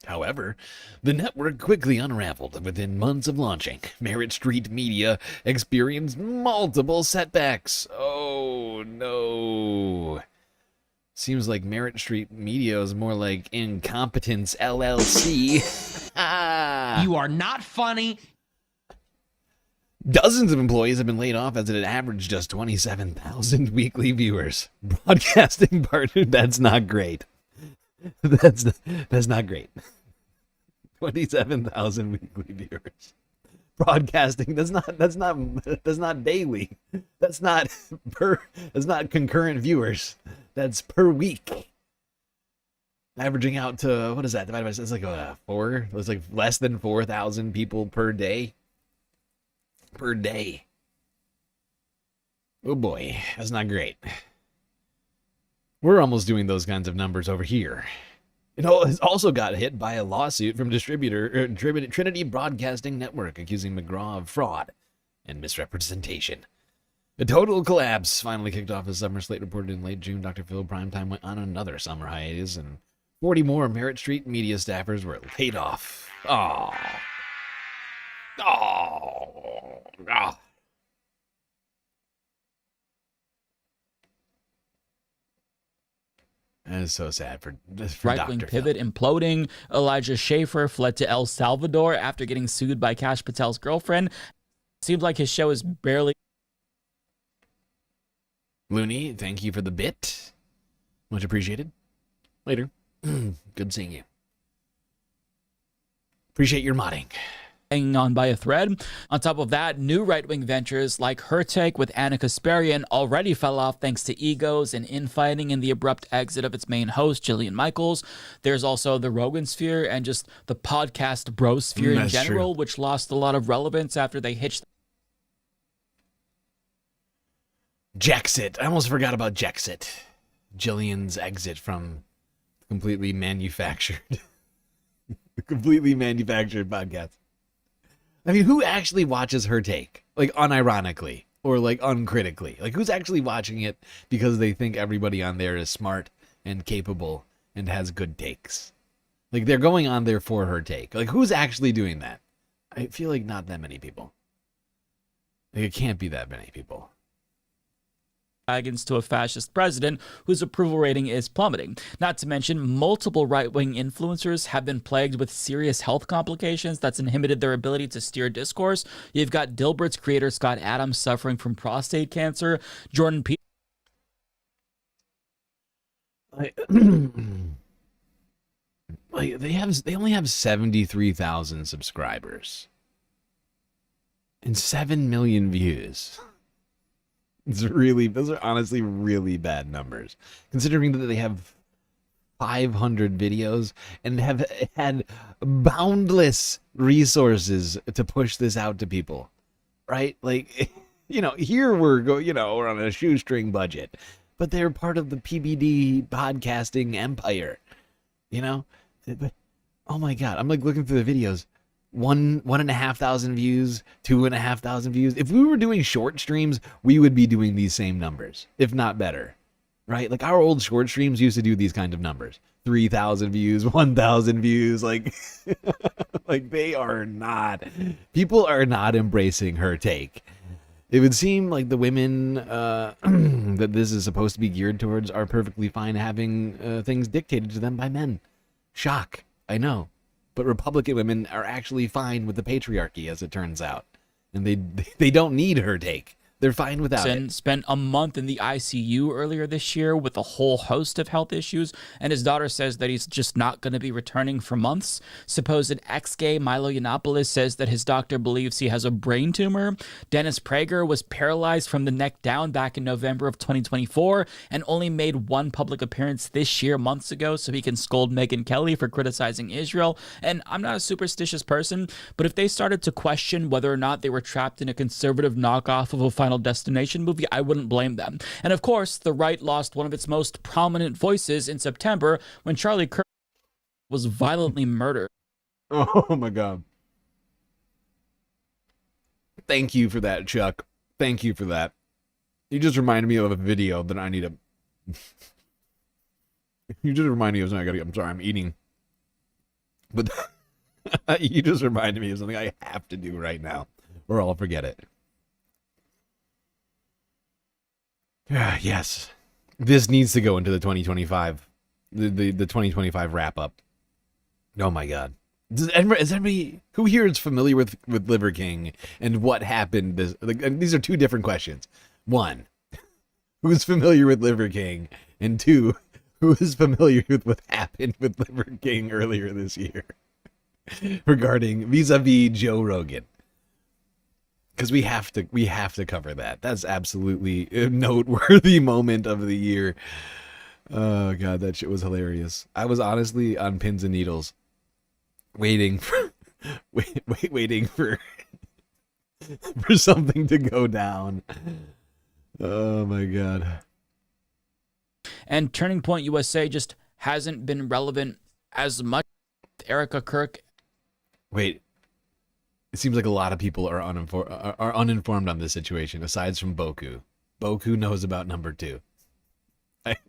Speaker 1: However, the network quickly unraveled within months of launching. Merit Street Media experienced multiple setbacks. Oh, no. Seems like Merit Street Media is more like Incompetence LLC.
Speaker 14: You are not funny.
Speaker 1: Dozens of employees have been laid off as it averaged just 27,000 weekly viewers. Broadcasting partner, that's not great. That's not great. 27,000 weekly viewers. Broadcasting, that's not daily. That's not concurrent viewers. That's per week. Averaging out to, what is that? Divided by, it's like 4. It's like less than 4,000 people per day. Per day. Oh boy, that's not great. We're almost doing those kinds of numbers over here. It also got hit by a lawsuit from distributor Trinity Broadcasting Network, accusing McGraw of fraud and misrepresentation. The total collapse finally kicked off as summer. Slate reported in late June. Dr. Phil Primetime went on another summer hiatus, and 40 more Merit Street Media staffers were laid off. Oh. That is so sad for
Speaker 8: Right-wing
Speaker 1: Dr.
Speaker 8: pivot imploding. Elijah Schaefer fled to El Salvador after getting sued by Kash Patel's girlfriend. Seems like his show is barely...
Speaker 1: Looney, thank you for the bit. Much appreciated. Later. Good seeing you. Appreciate your modding.
Speaker 8: Hanging on by a thread. On top of that, new right-wing ventures like Her Take with Anna Kasparian already fell off thanks to egos and infighting and the abrupt exit of its main host, Jillian Michaels. There's also the Rogan sphere and just the podcast brosphere in general, which lost a lot of relevance after they hitched.
Speaker 1: Jexit. I almost forgot about Jexit. Jillian's exit from completely manufactured. Completely manufactured podcast. I mean, who actually watches Her Take? Like, unironically or like uncritically? Like, who's actually watching it because they think everybody on there is smart and capable and has good takes? Like, they're going on there for Her Take. Like, who's actually doing that? I feel like not that many people. Like, it can't be that many people.
Speaker 8: wagons to a fascist president whose approval rating is plummeting. Not to mention, multiple right-wing influencers have been plagued with serious health complications that's inhibited their ability to steer discourse. You've got Dilbert's creator Scott Adams suffering from prostate cancer, Jordan Peterson.
Speaker 1: Like they only have 73,000 subscribers and 7 million views. Those are honestly really bad numbers, considering that they have 500 videos and have had boundless resources to push this out to people, right? Like, here we're on a shoestring budget, but they're part of the PBD podcasting empire, But, oh my God, I'm like looking through the videos. 1,500 views, 2,500 views. If we were doing short streams, we would be doing these same numbers, if not better, right? Like our old short streams used to do these kind of numbers: 3,000 views, 1,000 views. Like, like people are not embracing her take. It would seem like the women that this is supposed to be geared towards are perfectly fine having things dictated to them by men. Shock, I know. But Republican women are actually fine with the patriarchy, as it turns out. And they don't need her take. They're fine without it.
Speaker 8: Spent a month in the ICU earlier this year with a whole host of health issues, and his daughter says that he's just not going to be returning for months. Supposed ex-gay Milo Yiannopoulos says that his doctor believes he has a brain tumor. Dennis Prager was paralyzed from the neck down back in November of 2024 and only made one public appearance this year months ago so he can scold Megyn Kelly for criticizing Israel. And I'm not a superstitious person, but if they started to question whether or not they were trapped in a conservative knockoff of a Final Destination movie, I wouldn't blame them. And of course, the right lost one of its most prominent voices in September when Charlie Kirk was violently murdered.
Speaker 1: Oh my God. Thank you for that, Chuck. Thank you for that. You just reminded me of a video that I need to... You just reminded me of something I'm sorry, I'm eating. But you just reminded me of something I have to do right now, or I'll forget it. Yes, this needs to go into the 2025, the 2025 wrap up. Oh my God, is anybody who here is familiar with Liver King and what happened? These are two different questions. One, who's familiar with Liver King, and two, who is familiar with what happened with Liver King earlier this year regarding vis-a-vis Joe Rogan. Because we have to cover that. That's absolutely a noteworthy moment of the year. Oh God, that shit was hilarious. I was honestly on pins and needles, waiting for for something to go down. Oh my God.
Speaker 8: And Turning Point USA just hasn't been relevant as much. Erica Kirk.
Speaker 1: Wait. It seems like a lot of people are uninformed on this situation, aside from Boku. Boku knows about number 2. There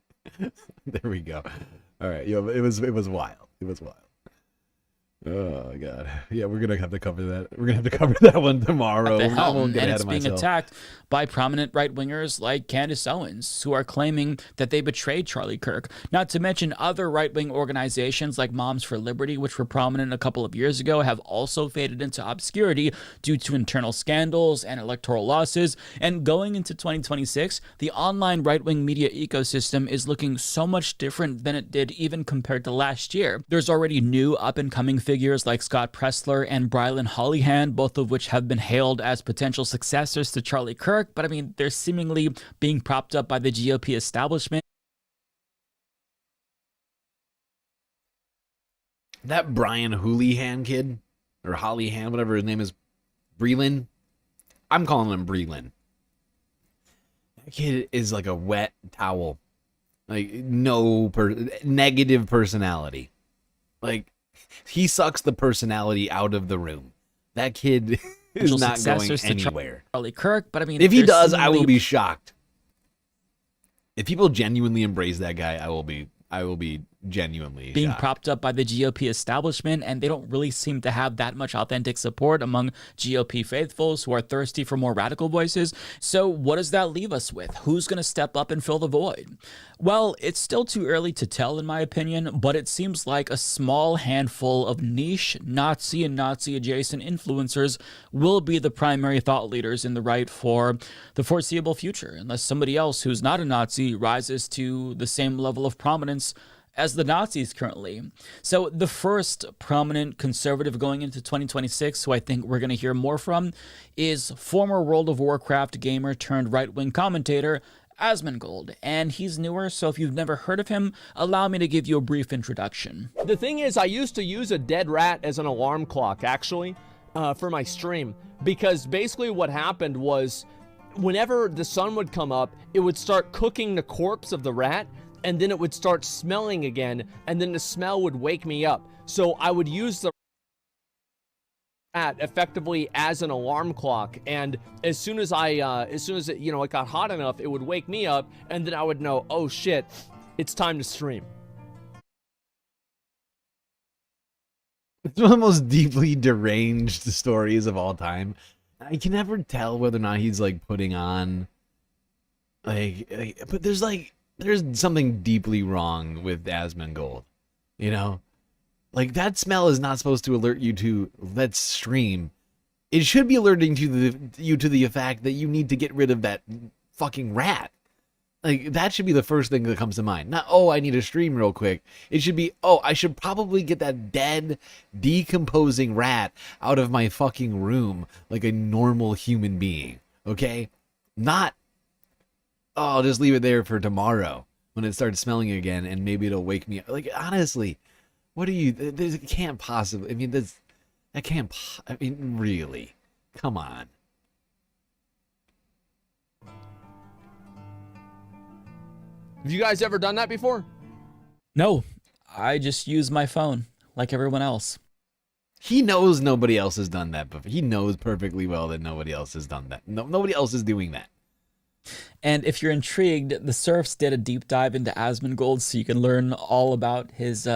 Speaker 1: we go. All right, it was wild. It was wild. Oh God, yeah, we're gonna have to cover that. We're gonna have to cover that one tomorrow.
Speaker 8: And it's being attacked by prominent right-wingers like Candace Owens, who are claiming that they betrayed Charlie Kirk. Not to mention other right-wing organizations like Moms for Liberty, which were prominent a couple of years ago, have also faded into obscurity due to internal scandals and electoral losses. And going into 2026, the online right-wing media ecosystem is looking so much different than it did even compared to last year. There's already new up-and-coming figures like Scott Pressler and Brylan Hollyhan, both of which have been hailed as potential successors to Charlie Kirk, but I mean, they're seemingly being propped up by the GOP establishment.
Speaker 1: That Brian Houlihan kid, or Hollyhan, whatever his name is, Breland. I'm calling him Breland. That kid is like a wet towel. Like, negative personality. Like, he sucks the personality out of the room. That kid is not going anywhere.
Speaker 8: Charlie Kirk, but I mean,
Speaker 1: if he does, I will be shocked. If people genuinely embrace that guy, I will be genuinely
Speaker 8: being
Speaker 1: shocked.
Speaker 8: propped up by the GOP establishment, and they don't really seem to have that much authentic support among GOP faithfuls who are thirsty for more radical voices. So what does that leave us with? Who's going to step up and fill the void? Well, it's still too early to tell, in my opinion, but it seems like a small handful of niche Nazi and Nazi-adjacent influencers will be the primary thought leaders in the right for the foreseeable future, unless somebody else who's not a Nazi rises to the same level of prominence as the Nazis currently. So the first prominent conservative going into 2026, who I think we're going to hear more from, is former World of Warcraft gamer turned right-wing commentator Asmongold, and he's newer, so if you've never heard of him, allow me to give you a brief introduction.
Speaker 16: The thing is, I used to use a dead rat as an alarm clock, actually, for my stream, because basically what happened was whenever the sun would come up, it would start cooking the corpse of the rat, and then it would start smelling again, and then the smell would wake me up. So I would use the rat effectively as an alarm clock, and as soon as it, you know, it got hot enough, it would wake me up, and then I would know, oh shit, it's time to stream.
Speaker 1: It's one of the most deeply deranged stories of all time. I can never tell whether or not he's like putting on but there's something deeply wrong with Asmongold, you know? Like, that smell is not supposed to alert you to let's stream. It should be alerting you to the fact that you need to get rid of that fucking rat. Like, that should be the first thing that comes to mind. Not, oh, I need to stream real quick. It should be, oh, I should probably get that dead, decomposing rat out of my fucking room like a normal human being, okay? Not, oh, I'll just leave it there for tomorrow when it starts smelling again and maybe it'll wake me up. Like, honestly, what do you, it can't possibly, I mean, really, come on.
Speaker 16: Have you guys ever done that before?
Speaker 8: No, I just use my phone like everyone else.
Speaker 1: He knows nobody else has done that before. He knows perfectly well that nobody else has done that. Nobody else is doing that.
Speaker 8: And if you're intrigued, the Surfs did a deep dive into Asmongold, so you can learn all about his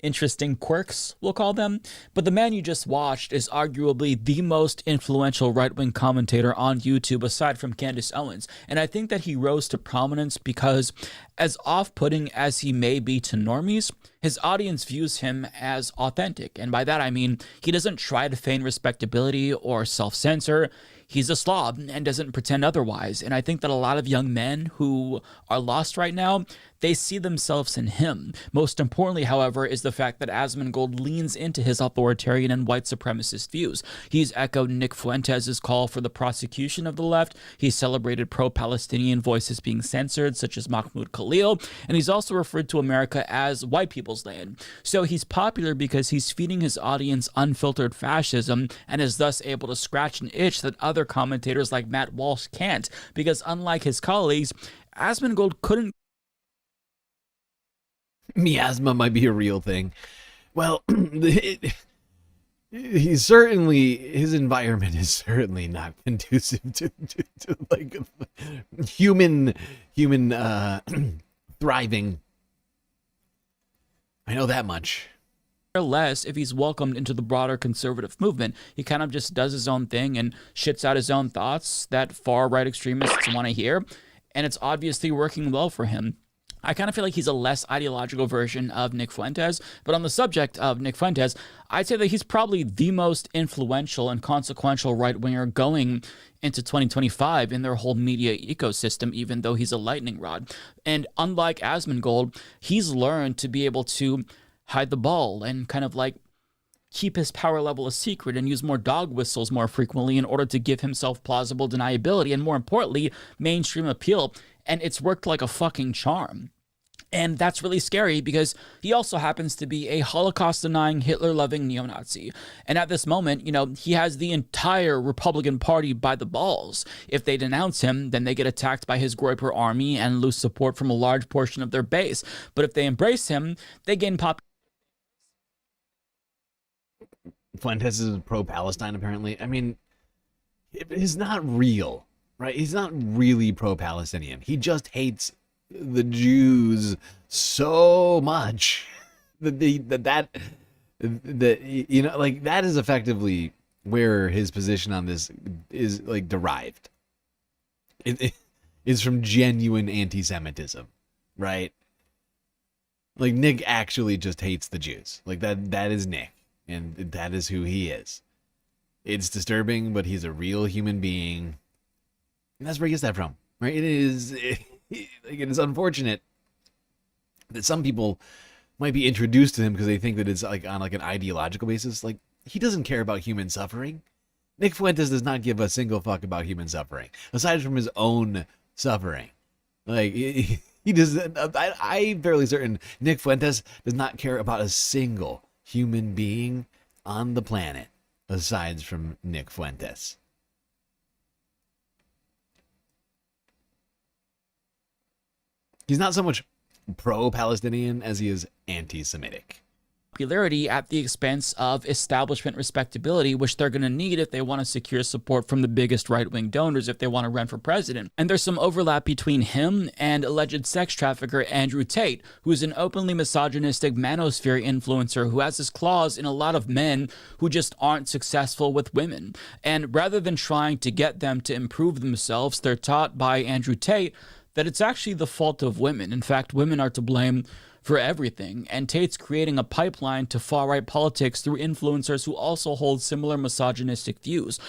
Speaker 8: interesting quirks, we'll call them. But the man you just watched is arguably the most influential right-wing commentator on YouTube aside from Candace Owens. And I think that he rose to prominence because, as off-putting as he may be to normies, his audience views him as authentic. And by that I mean he doesn't try to feign respectability or self-censor. He's a slob and doesn't pretend otherwise. And I think that a lot of young men who are lost right now, they see themselves in him. Most importantly, however, is the fact that Asmongold leans into his authoritarian and white supremacist views. He's echoed Nick Fuentes' call for the prosecution of the left. He's celebrated pro-Palestinian voices being censored, such as Mahmoud Khalil. And he's also referred to America as white people's land. So he's popular because he's feeding his audience unfiltered fascism and is thus able to scratch an itch that other commentators like Matt Walsh can't, because unlike his colleagues, Asmongold couldn't.
Speaker 1: Miasma might be a real thing. Well, he's certainly, his environment is certainly not conducive to like human thriving. I know that much.
Speaker 8: Less if he's welcomed into the broader conservative movement. He kind of just does his own thing and shits out his own thoughts that far-right extremists want to hear, and it's obviously working well for him. I kind of feel like he's a less ideological version of Nick Fuentes, but on the subject of Nick Fuentes, I'd say that he's probably the most influential and consequential right-winger going into 2025 in their whole media ecosystem, even though he's a lightning rod. And unlike Asmongold, he's learned to be able to hide the ball and kind of like keep his power level a secret and use more dog whistles more frequently in order to give himself plausible deniability and, more importantly, mainstream appeal. And it's worked like a fucking charm. And that's really scary because he also happens to be a Holocaust-denying, Hitler-loving neo-Nazi. And at this moment, you know, he has the entire Republican Party by the balls. If they denounce him, then they get attacked by his Groyper army and lose support from a large portion of their base. But if they embrace him, they gain popularity.
Speaker 1: Fuentes is pro-Palestine, apparently. I mean, he's not real, right? He's not really pro-Palestinian. He just hates the Jews so much that that you know, like, that is effectively where his position on this is, like, derived. It is from genuine anti-Semitism, right? Like, Nick actually just hates the Jews. Like, that is Nick, and that is who he is. It's disturbing, but he's a real human being. And that's where he gets that from, right? It is unfortunate that some people might be introduced to him because they think that it's like on like an ideological basis. Like, he doesn't care about human suffering. Nick Fuentes does not give a single fuck about human suffering, aside from his own suffering. Like, he does. I'm fairly certain Nick Fuentes does not care about a single human being on the planet, aside from Nick Fuentes. He's not so much pro-Palestinian as he is anti-Semitic.
Speaker 8: Popularity at the expense of establishment respectability, which they're going to need if they want to secure support from the biggest right-wing donors if they want to run for president. And there's some overlap between him and alleged sex trafficker Andrew Tate, who is an openly misogynistic manosphere influencer who has his claws in a lot of men who just aren't successful with women. And rather than trying to get them to improve themselves, they're taught by Andrew Tate that it's actually the fault of women. In fact, women are to blame for everything, and Tate's creating a pipeline to far-right politics through influencers who also hold similar misogynistic views.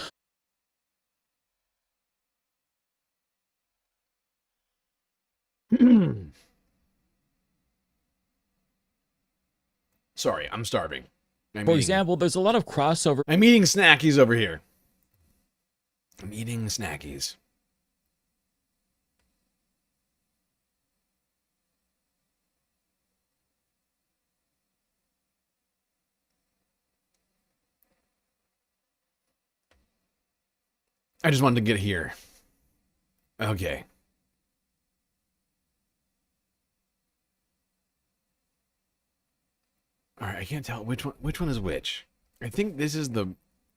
Speaker 1: Sorry, I'm starving.
Speaker 8: For example, there's a lot of crossover.
Speaker 1: I'm eating snackies over here. I'm eating snackies. I just wanted to get here. Okay. All right, I can't tell which one is which. I think this is the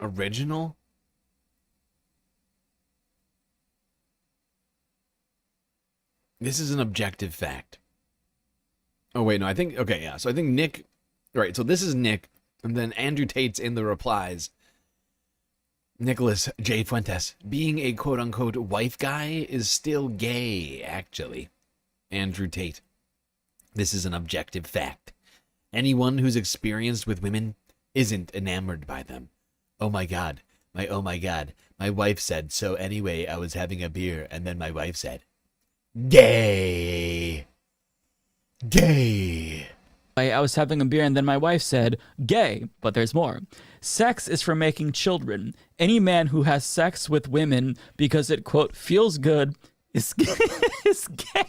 Speaker 1: original. This is an objective fact. Oh wait, no, I think okay, yeah. So I think Nick, right, so this is Nick, and then Andrew Tate's in the replies. Nicholas J. Fuentes, being a quote-unquote wife guy is still gay, actually. Andrew Tate, this is an objective fact. Anyone who's experienced with women isn't enamored by them. Oh my god, my wife said, so anyway, I was having a beer, and then my wife said, gay. Gay.
Speaker 8: I was having a beer and then my wife said, gay, but there's more. Sex is for making children. Any man who has sex with women because it, quote, feels good is gay. Is gay.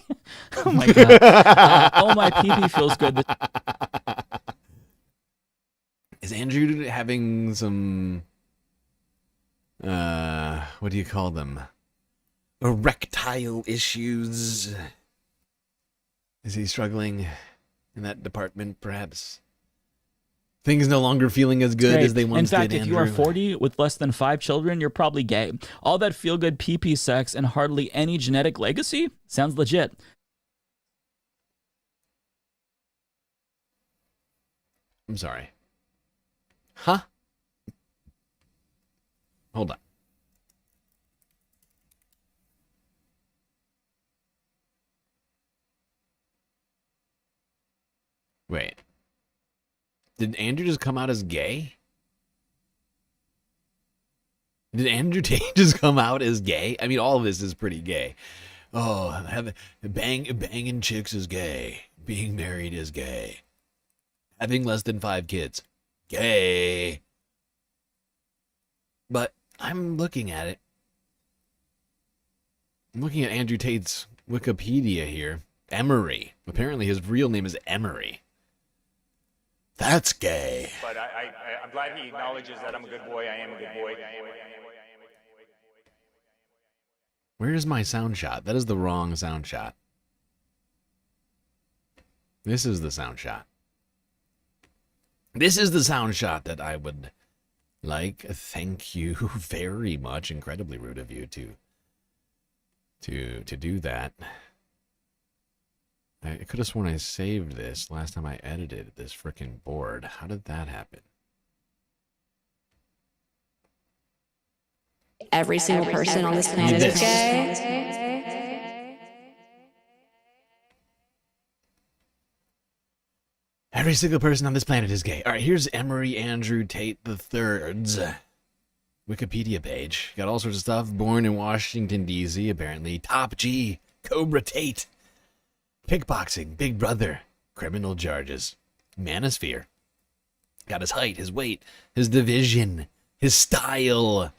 Speaker 8: Oh my god. Oh, my pee-pee feels good.
Speaker 1: Is Andrew having some, what do you call them? Erectile issues? Is he struggling in that department, perhaps? Things no longer feeling as good as they once did,
Speaker 8: In fact, if you are 40 with less than 5 children, you're probably gay. All that feel-good pee-pee sex and hardly any genetic legacy? Sounds legit.
Speaker 1: I'm sorry. Huh? Hold on. Wait. Did Andrew just come out as gay? Did Andrew Tate just come out as gay? I mean, all of this is pretty gay. Oh, banging chicks is gay. Being married is gay. Having less than 5 kids. Gay. But I'm looking at it. I'm looking at Andrew Tate's Wikipedia here. Emery. Apparently his real name is Emery. That's gay.
Speaker 13: But I'm glad he acknowledges that I'm a good boy. I am a good boy.
Speaker 1: Where is my sound shot? That is the wrong sound shot. This is the sound shot. This is the sound shot that I would like. Thank you very much. Incredibly rude of you to do that. I could have sworn I saved this last time I edited this freaking board. How did that happen?
Speaker 7: Every single person on this planet is gay.
Speaker 1: Every single person on this planet is gay. All right, here's Emory Andrew Tate III's Wikipedia page. Got all sorts of stuff. Born in Washington, D.C., apparently. Top G, Cobra Tate. Kickboxing, Big Brother. Criminal charges. Manosphere. Got his height, his weight, his division, his style,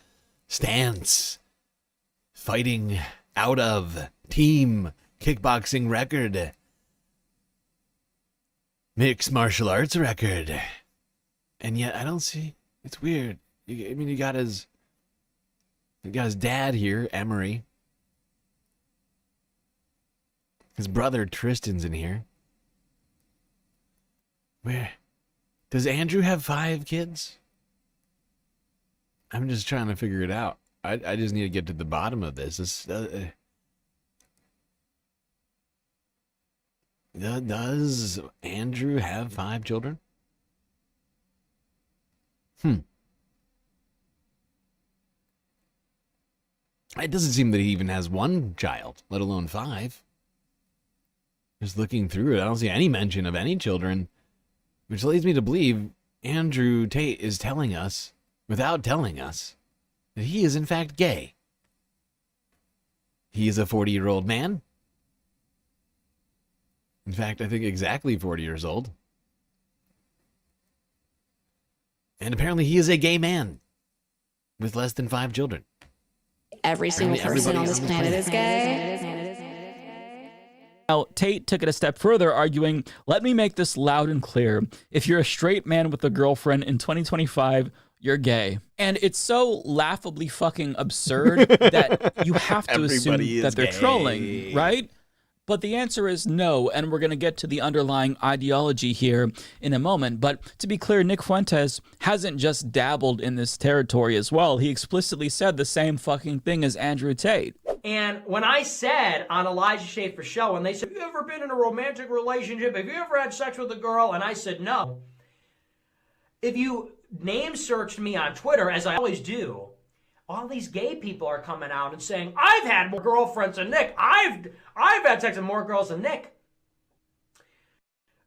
Speaker 1: stance. Fighting out of team kickboxing record. Mixed martial arts record. And yet I don't see, it's weird. I mean, you got his dad here, Emory. His brother Tristan's in here. Where? Does Andrew have 5 kids? I'm just trying to figure it out. I just need to get to the bottom of this. Does Andrew have 5 children? It doesn't seem that he even has 1 child, let alone 5. Just looking through it, I don't see any mention of any children, which leads me to believe Andrew Tate is telling us, without telling us, that he is in fact gay. He is a 40-year-old man. In fact, I think exactly 40 years old. And apparently he is a gay man with less than 5 children.
Speaker 7: Every single person on this planet is gay.
Speaker 8: Now, Tate took it a step further, arguing, let me make this loud and clear. If you're a straight man with a girlfriend in 2025, you're gay. And it's so laughably fucking absurd that you have to assume that they're trolling, right? But the answer is no, and we're going to get to the underlying ideology here in a moment. But to be clear, Nick Fuentes hasn't just dabbled in this territory as well. He explicitly said the same fucking thing as Andrew Tate.
Speaker 17: And when I said on Elijah Schaefer's show, and they said, have you ever been in a romantic relationship? Have you ever had sex with a girl? And I said, no. If you name searched me on Twitter, as I always do, all these gay people are coming out and saying, I've had more girlfriends than Nick. I've had sex with more girls than Nick.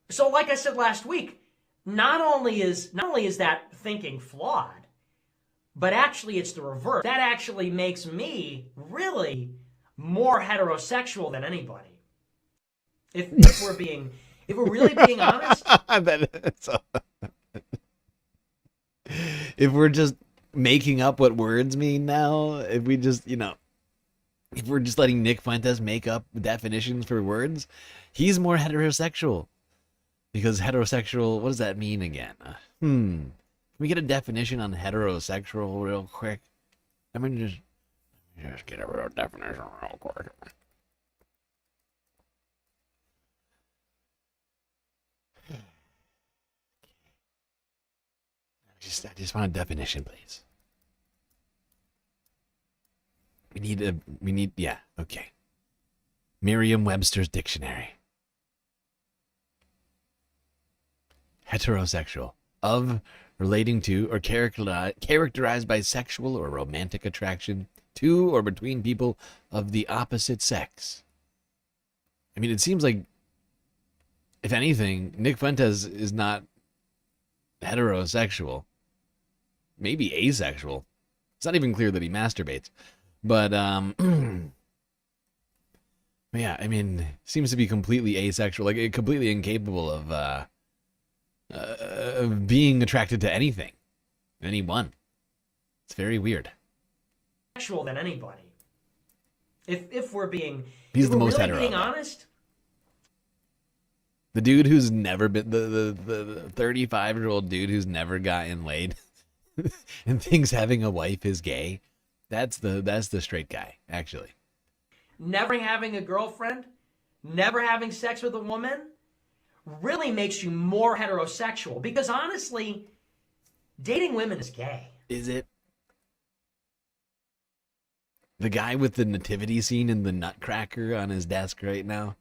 Speaker 17: So like I said last week, not only is that thinking flawed, but actually it's the reverse. That actually makes me really more heterosexual than anybody. If we're really being honest.
Speaker 1: If we're just making up what words mean now, if we just, if we're just letting Nick Fuentes make up definitions for words, he's more heterosexual. Because heterosexual, what does that mean again? Can we get a definition on heterosexual real quick? I mean, just get a real definition real quick. I just want a definition, please. Yeah, okay. Merriam-Webster's dictionary. Heterosexual. Of, relating to, or characterized by sexual or romantic attraction to or between people of the opposite sex. I mean, it seems like, if anything, Nick Fuentes is not heterosexual. Maybe asexual. It's not even clear that he masturbates. But, yeah, I mean, seems to be completely asexual, like completely incapable of being attracted to anything, anyone. It's very weird.
Speaker 17: Sexual than anybody. If we're being,
Speaker 1: he's the most
Speaker 17: really
Speaker 1: hetero.
Speaker 17: Being honest.
Speaker 1: The dude who's never been the 35-year-old dude who's never gotten laid and thinks having a wife is gay. That's the straight guy, actually.
Speaker 17: Never having a girlfriend, never having sex with a woman, really makes you more heterosexual. Because honestly, dating women is gay.
Speaker 1: Is it? The guy with the nativity scene in the Nutcracker on his desk right now.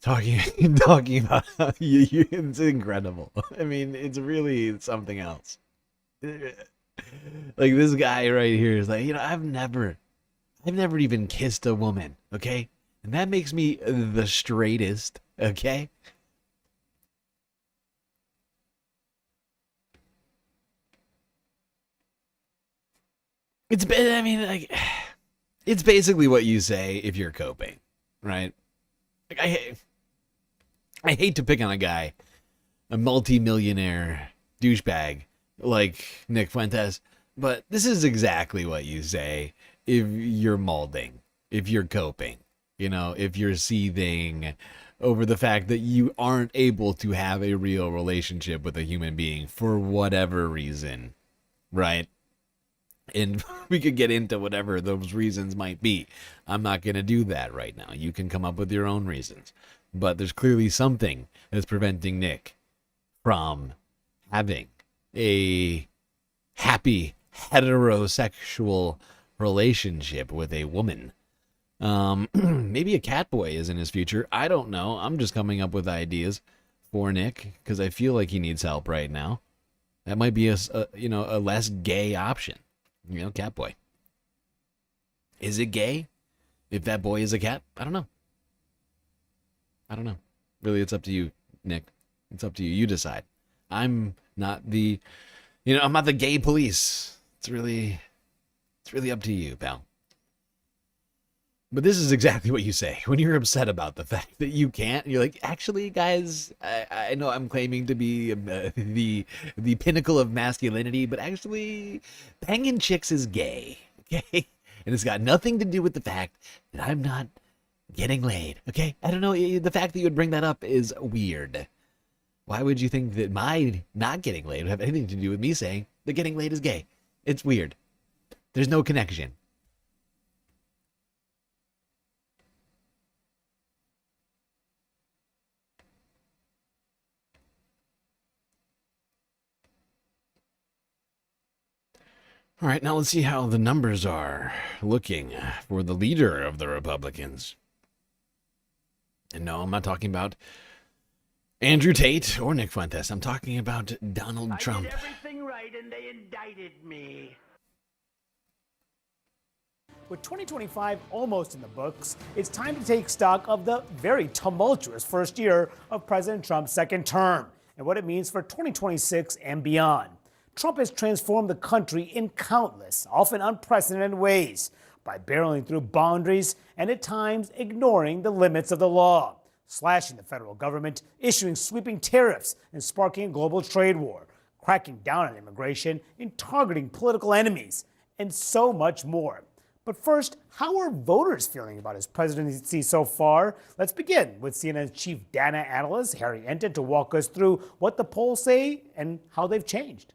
Speaker 1: talking about it's incredible. I mean, it's really something else. Like this guy right here is like, I've never even kissed a woman, okay? And that makes me the straightest, okay? It's basically what you say if you're coping, right? Like I hate to pick on a guy, a multi-millionaire douchebag like Nick Fuentes, but this is exactly what you say if you're molding, if you're coping, if you're seething over the fact that you aren't able to have a real relationship with a human being for whatever reason, right? And we could get into whatever those reasons might be. I'm not going to do that right now. You can come up with your own reasons. But there's clearly something that's preventing Nick from having a happy heterosexual relationship with a woman. Maybe a cat boy is in his future. I don't know. I'm just coming up with ideas for Nick because I feel like he needs help right now. That might be a less gay option. Cat boy. Is it gay if that boy is a cat? I don't know. Really, it's up to you, Nick. It's up to you. You decide. I'm not the, I'm not the gay police. It's really up to you, pal. But this is exactly what you say when you're upset about the fact that you can't. You're like, actually, guys, I know I'm claiming to be the pinnacle of masculinity, but actually, banging chicks is gay, okay? And it's got nothing to do with the fact that I'm not getting laid, okay? I don't know. The fact that you would bring that up is weird. Why would you think that my not getting laid would have anything to do with me saying that getting laid is gay? It's weird. There's no connection. All right, now let's see how the numbers are looking for the leader of the Republicans. And no, I'm not talking about Andrew Tate or Nick Fuentes. I'm talking about Donald Trump.
Speaker 2: I did everything right and they indicted me.
Speaker 18: With 2025 almost in the books, it's time to take stock of the very tumultuous first year of President Trump's second term and what it means for 2026 and beyond. Trump has transformed the country in countless, often unprecedented ways by barreling through boundaries and at times ignoring the limits of the law, slashing the federal government, issuing sweeping tariffs and sparking a global trade war, cracking down on immigration and targeting political enemies, and so much more. But first, how are voters feeling about his presidency so far? Let's begin with CNN's chief data analyst, Harry Enten, to walk us through what the polls say and how they've changed.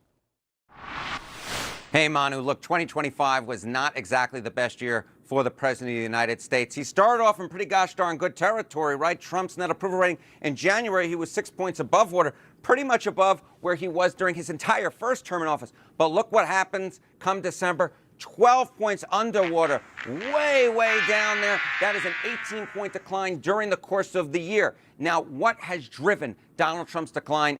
Speaker 19: Hey, Manu, look, 2025 was not exactly the best year for the President of the United States. He started off in pretty gosh darn good territory, right? Trump's net approval rating in January, he was 6 points above water, pretty much above where he was during his entire first term in office. But look what happens come December. 12 points underwater, way, way down there. That is an 18-point decline during the course of the year. Now, what has driven Donald Trump's decline?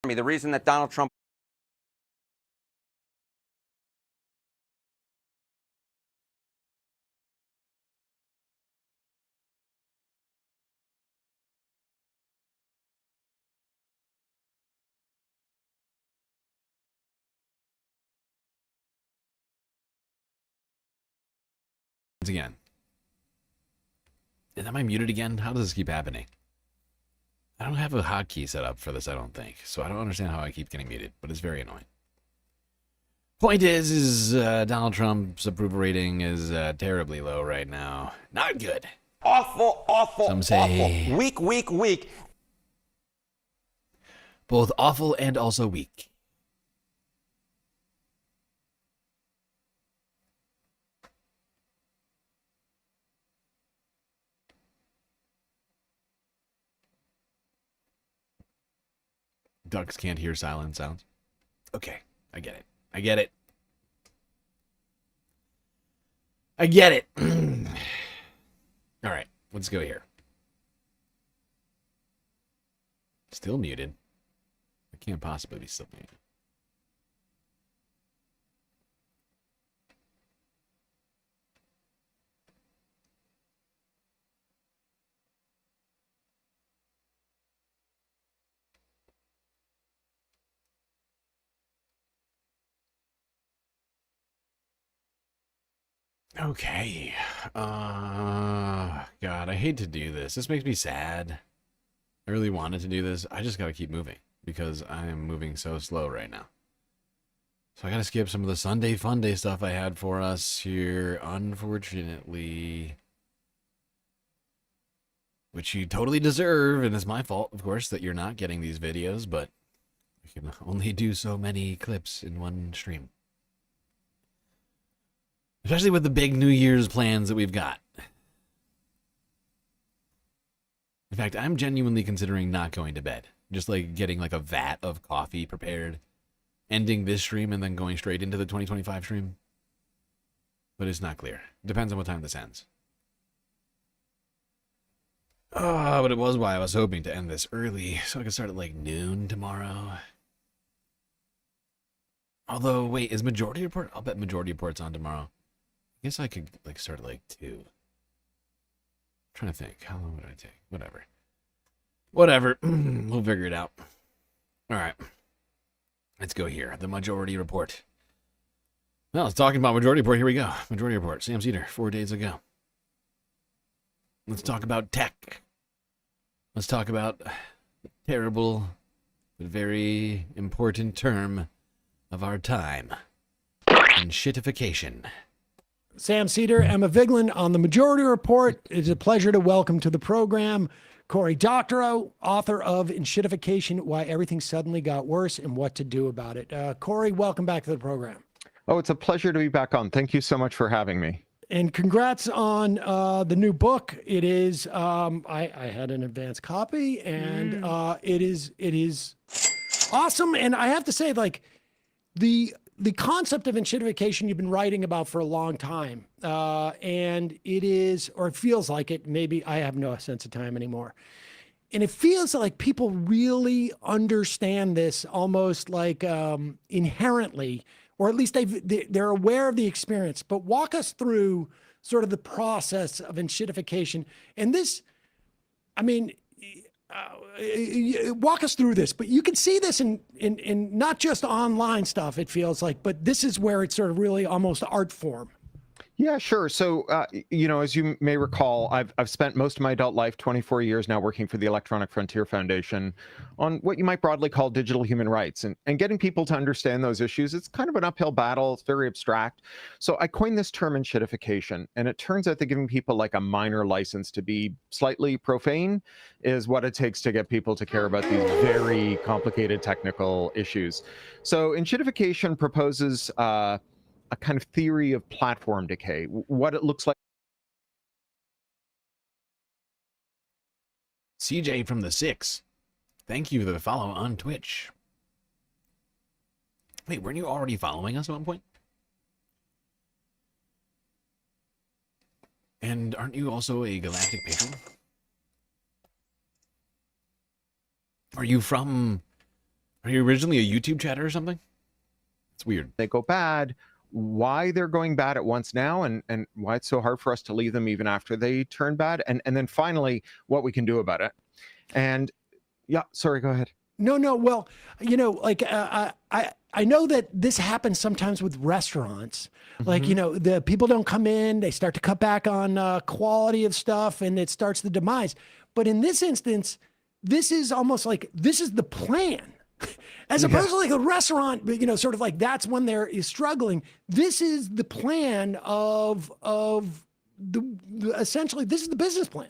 Speaker 19: The reason that Donald Trump
Speaker 1: again. Am I muted again? How does this keep happening? I don't have a hotkey set up for this, I don't think. So I don't understand how I keep getting muted, but it's very annoying. Point is Donald Trump's approval rating is terribly low right now. Not good.
Speaker 19: Awful, awful,
Speaker 1: Some say
Speaker 19: awful. Weak.
Speaker 1: Both awful and also weak. Ducks can't hear silent sounds. Okay, I get it. I get it. All right, let's go here. Still muted. I can't possibly be still muted. Okay. God, I hate to do this. This makes me sad. I really wanted to do this. I just gotta keep moving because I am moving so slow right now. So I gotta skip some of the Sunday Fun Day stuff I had for us here, unfortunately. Which you totally deserve, and it's my fault, of course, that you're not getting these videos, but I can only do so many clips in one stream. Especially with the big New Year's plans that we've got. In fact, I'm genuinely considering not going to bed. Just like getting like a vat of coffee prepared, ending this stream and then going straight into the 2025 stream. But it's not clear. Depends on what time this ends. But it was why I was hoping to end this early, so I could start at like noon tomorrow. Although, wait, is Majority Report? I'll bet Majority Report's on tomorrow. I guess I could like start at like 2. I'm trying to think. How long would I take? Whatever. We'll figure it out. All right. Let's go here. The Majority Report. Well, let's talk about Majority Report. Here we go. Majority Report. Sam Cedar, 4 days ago. Let's talk about tech. Let's talk about the terrible but very important term of our time. And shitification.
Speaker 6: Sam Cedar, Emma Vigeland on the Majority Report. It's a pleasure to welcome to the program Cory Doctorow, author of Enshittification, Why Everything Suddenly Got Worse and What to Do About It. Cory, welcome back to the program.
Speaker 20: Oh, it's a pleasure to be back on. Thank you so much for having me.
Speaker 6: And congrats on the new book. It is, I had an advance copy, and it is awesome. And I have to say, like, the concept of enshittification you've been writing about for a long time, and it is, or it feels like it, maybe I have no sense of time anymore. And it feels like people really understand this almost like inherently, or at least they're aware of the experience. But walk us through sort of the process of enshittification. And this, I mean, walk us through this, but you can see this in not just online stuff, it feels like, but this is where it's sort of really almost art form.
Speaker 20: Yeah, sure. So, you know, as you may recall, I've spent most of my adult life, 24 years now, working for the Electronic Frontier Foundation on what you might broadly call digital human rights. And getting people to understand those issues, it's kind of an uphill battle. It's very abstract. So I coined this term enshittification. And it turns out that giving people like a minor license to be slightly profane is what it takes to get people to care about these very complicated technical issues. So enshittification proposes a kind of theory of platform decay, what it looks like.
Speaker 1: CJ from the 6. Thank you for the follow on Twitch. Wait, weren't you already following us at one point? And aren't you also a Galactic patron? Are you originally a YouTube chatter or something? It's weird.
Speaker 20: They go bad. Why they're going bad at once now, and why it's so hard for us to leave them even after they turn bad, and then finally what we can do about it. And yeah, sorry, go ahead.
Speaker 6: No, well, you know, like I know that this happens sometimes with restaurants. Like, you know, the people don't come in, they start to cut back on quality of stuff, and it starts the demise. But in this instance, this is almost like this is the plan. As opposed to like a restaurant, you know, sort of like that's when they're struggling. This is the plan of the essentially, this is the business plan.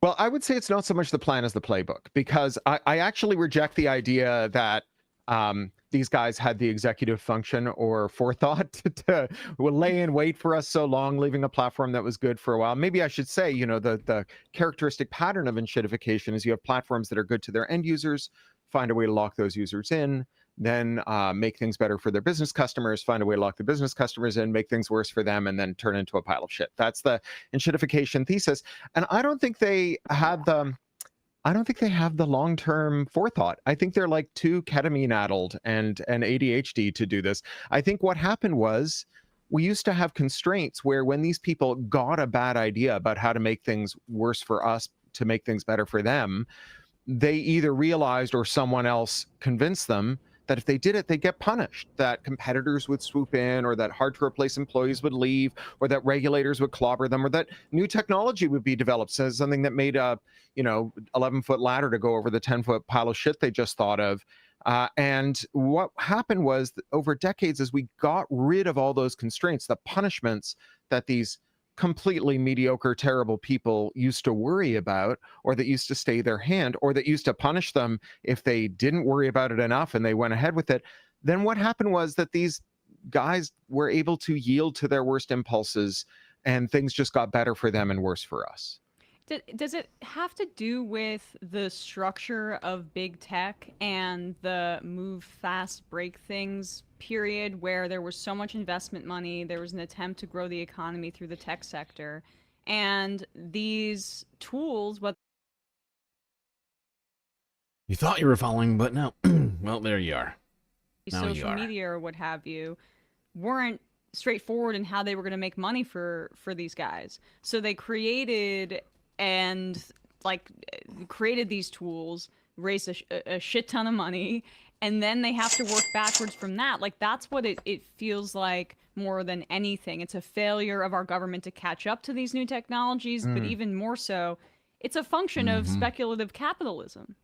Speaker 20: Well, I would say it's not so much the plan as the playbook, because I actually reject the idea that these guys had the executive function or forethought to lay in wait for us so long, leaving a platform that was good for a while. Maybe I should say, you know, the characteristic pattern of enshittification is you have platforms that are good to their end users, find a way to lock those users in, then make things better for their business customers, find a way to lock the business customers in, make things worse for them, and then turn into a pile of shit. That's the enshittification thesis. And I don't think they had the long-term forethought. I think they're like too ketamine-addled and ADHD to do this. I think what happened was we used to have constraints where when these people got a bad idea about how to make things worse for us to make things better for them, they either realized or someone else convinced them that if they did it, they'd get punished, that competitors would swoop in, or that hard-to-replace employees would leave, or that regulators would clobber them, or that new technology would be developed, so something that made a 11-foot ladder to go over the 10-foot pile of shit they just thought of. And what happened was that over decades, as we got rid of all those constraints, the punishments that these completely mediocre, terrible people used to worry about, or that used to stay their hand, or that used to punish them if they didn't worry about it enough and they went ahead with it, then what happened was that these guys were able to yield to their worst impulses, and things just got better for them and worse for us.
Speaker 9: Does it have to do with the structure of big tech and the move fast, break things period, where there was so much investment money, there was an attempt to grow the economy through the tech sector, and these tools, what
Speaker 1: You thought you were following, but no. Well, there you are.
Speaker 9: social media or what have you, weren't straightforward in how they were going to make money for these guys. So they created these tools, raised a shit ton of money, and then they have to work backwards from that. Like, that's what it feels like more than anything. It's a failure of our government to catch up to these new technologies, but even more so, it's a function of speculative capitalism.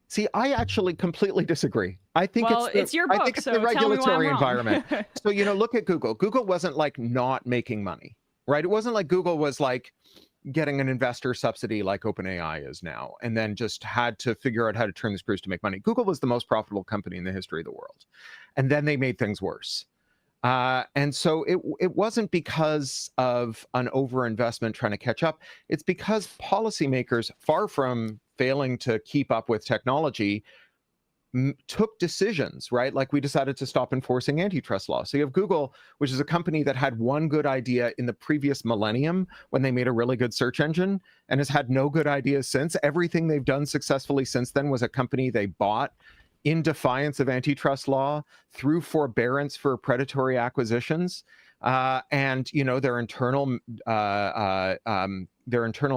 Speaker 20: See, I actually completely disagree. I think
Speaker 9: it's your book,
Speaker 20: I think it's
Speaker 9: so
Speaker 20: the
Speaker 9: tell me why I'm
Speaker 20: regulatory
Speaker 9: wrong.
Speaker 20: environment. So, look at Google. Google wasn't like not making money, right? It wasn't like Google was like getting an investor subsidy like OpenAI is now, and then just had to figure out how to turn the screws to make money. Google was the most profitable company in the history of the world. And then they made things worse. And so it wasn't because of an overinvestment trying to catch up. It's because policymakers, far from failing to keep up with technology, took decisions, right? Like we decided to stop enforcing antitrust law. So you have Google, which is a company that had one good idea in the previous millennium when they made a really good search engine, and has had no good ideas since. Everything they've done successfully since then was a company they bought in defiance of antitrust law, through forbearance for predatory acquisitions, and their internal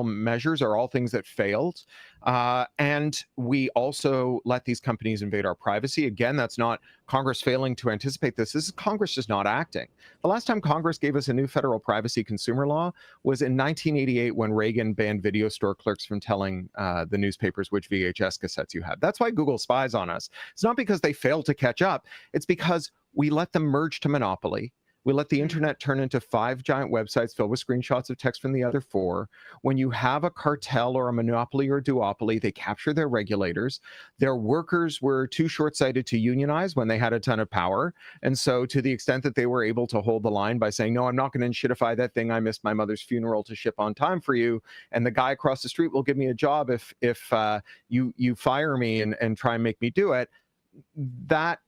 Speaker 20: measures are all things that failed. And we also let these companies invade our privacy. Again, that's not Congress failing to anticipate this. This is Congress just not acting. The last time Congress gave us a new federal privacy consumer law was in 1988, when Reagan banned video store clerks from telling the newspapers which VHS cassettes you had. That's why Google spies on us. It's not because they failed to catch up. It's because we let them merge to monopoly. We let the internet turn into 5 giant websites filled with screenshots of text from the other 4. When you have a cartel or a monopoly or a duopoly, they capture their regulators. Their workers were too short-sighted to unionize when they had a ton of power. And so to the extent that they were able to hold the line by saying, no, I'm not going to shitify that thing I missed my mother's funeral to ship on time for you, and the guy across the street will give me a job if you fire me and try and make me do it, that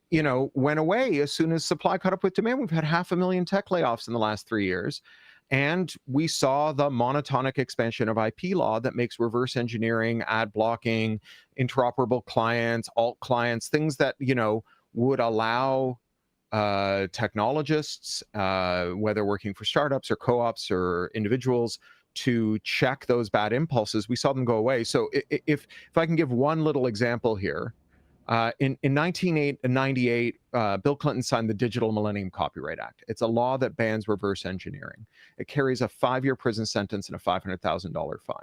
Speaker 20: went away as soon as supply caught up with demand. We've had 500,000 tech layoffs in the last 3 years. And we saw the monotonic expansion of IP law that makes reverse engineering, ad blocking, interoperable clients, alt clients, things that, would allow technologists, whether working for startups or co-ops or individuals, to check those bad impulses. We saw them go away. So if I can give one little example here, In 1998, Bill Clinton signed the Digital Millennium Copyright Act. It's a law that bans reverse engineering. It carries a 5-year prison sentence and a $500,000 fine.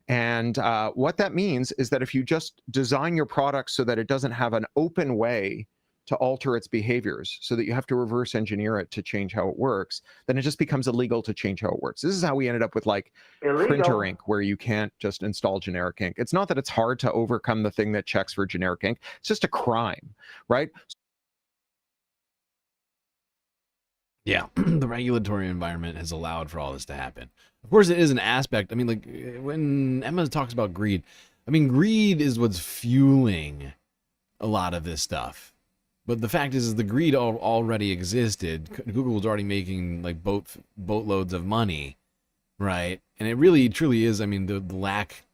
Speaker 20: And what that means is that if you just design your product so that it doesn't have an open way to alter its behaviors, so that you have to reverse engineer it to change how it works, then it just becomes illegal to change how it works. This is how we ended up with like printer ink, where you can't just install generic ink. It's not that it's hard to overcome the thing that checks for generic ink. It's just a crime, right?
Speaker 1: Yeah, the regulatory environment has allowed for all this to happen. Of course, it is an aspect. I mean, like when Emma talks about greed, I mean, greed is what's fueling a lot of this stuff. But the fact is the greed already existed. Google was already making like boatloads of money, right? And it really, truly is. I mean, the lack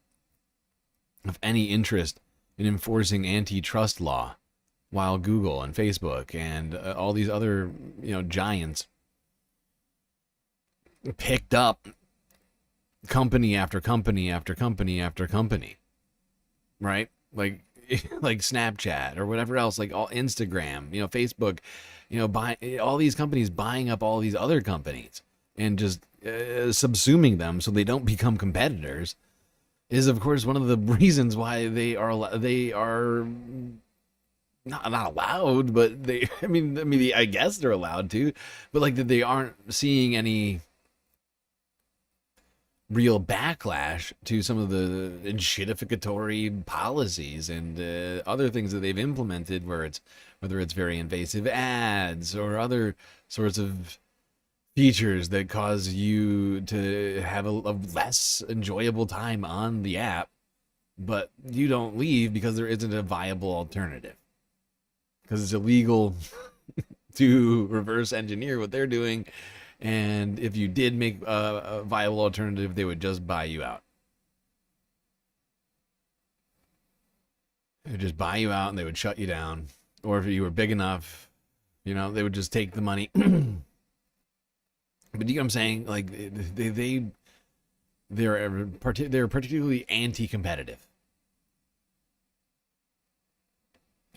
Speaker 1: of any interest in enforcing antitrust law, while Google and Facebook and all these other, giants picked up company after company after company after company, right? Like Snapchat or whatever else, like all Instagram, Facebook, all these companies buying up all these other companies and just subsuming them so they don't become competitors is, of course, one of the reasons why they are not allowed, but I guess they're allowed to, but like that they aren't seeing any real backlash to some of the shitificatory policies and other things that they've implemented, whether it's very invasive ads or other sorts of features that cause you to have a less enjoyable time on the app, but you don't leave because there isn't a viable alternative. Because it's illegal to reverse engineer what they're doing. And if you did make a viable alternative, they would just buy you out. They would just buy you out and they would shut you down. Or if you were big enough, they would just take the money. But you know what I'm saying? Like they're particularly anti-competitive.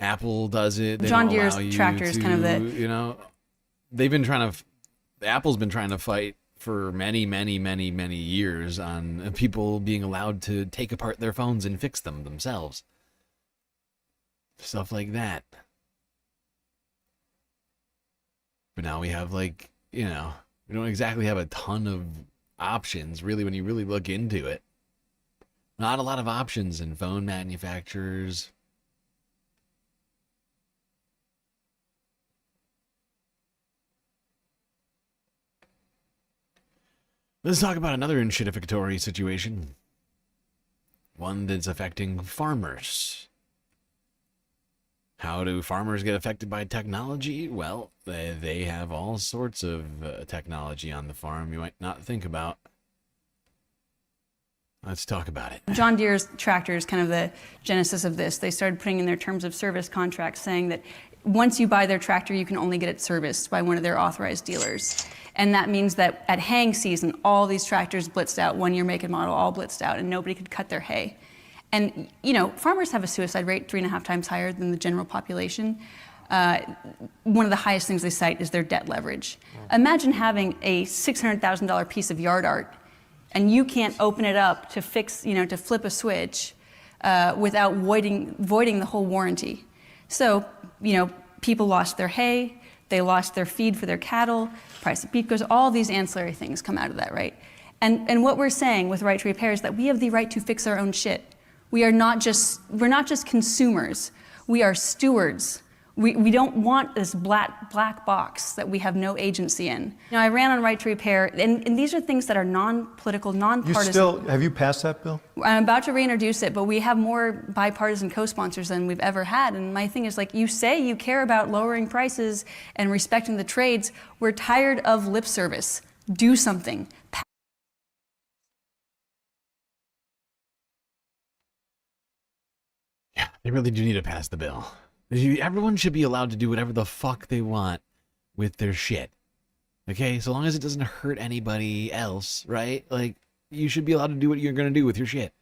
Speaker 1: Apple does it. They
Speaker 15: John
Speaker 1: don't
Speaker 15: Deere's
Speaker 1: allow you
Speaker 15: tractor is kind of the
Speaker 1: they've been trying to. Apple's been trying to fight for many, many, many, many years on people being allowed to take apart their phones and fix them themselves. Stuff like that. But now we have we don't exactly have a ton of options, really, when you really look into it. Not a lot of options in phone manufacturers. Let's talk about another shitificatory situation. One that's affecting farmers. How do farmers get affected by technology? Well, they have all sorts of technology on the farm you might not think about. Let's talk about it.
Speaker 15: John Deere's tractor is kind of the genesis of this. They started putting in their terms of service contracts saying that once you buy their tractor, you can only get it serviced by one of their authorized dealers. And that means that at haying season, all these tractors blitzed out, 1-year make and model, all blitzed out, and nobody could cut their hay. And, farmers have a suicide rate 3.5 times higher than the general population. One of the highest things they cite is their debt leverage. Imagine having a $600,000 piece of yard art, and you can't open it up to fix, to flip a switch without voiding the whole warranty. So, people lost their hay, they lost their feed for their cattle, price of beef goes, all these ancillary things come out of that, right? And what we're saying with Right to Repair is that we have the right to fix our own shit. We're not just consumers, we are stewards. We don't want this black box that we have no agency in. I ran on Right to Repair, and these are things that are non-political, non-partisan.
Speaker 4: Have you passed that bill?
Speaker 15: I'm about to reintroduce it, but we have more bipartisan co-sponsors than we've ever had. And my thing is, you say you care about lowering prices and respecting the trades. We're tired of lip service. Do something.
Speaker 1: Yeah, they really do need to pass the bill. Everyone should be allowed to do whatever the fuck they want with their shit. Okay? So long as it doesn't hurt anybody else, right? You should be allowed to do what you're going to do with your shit.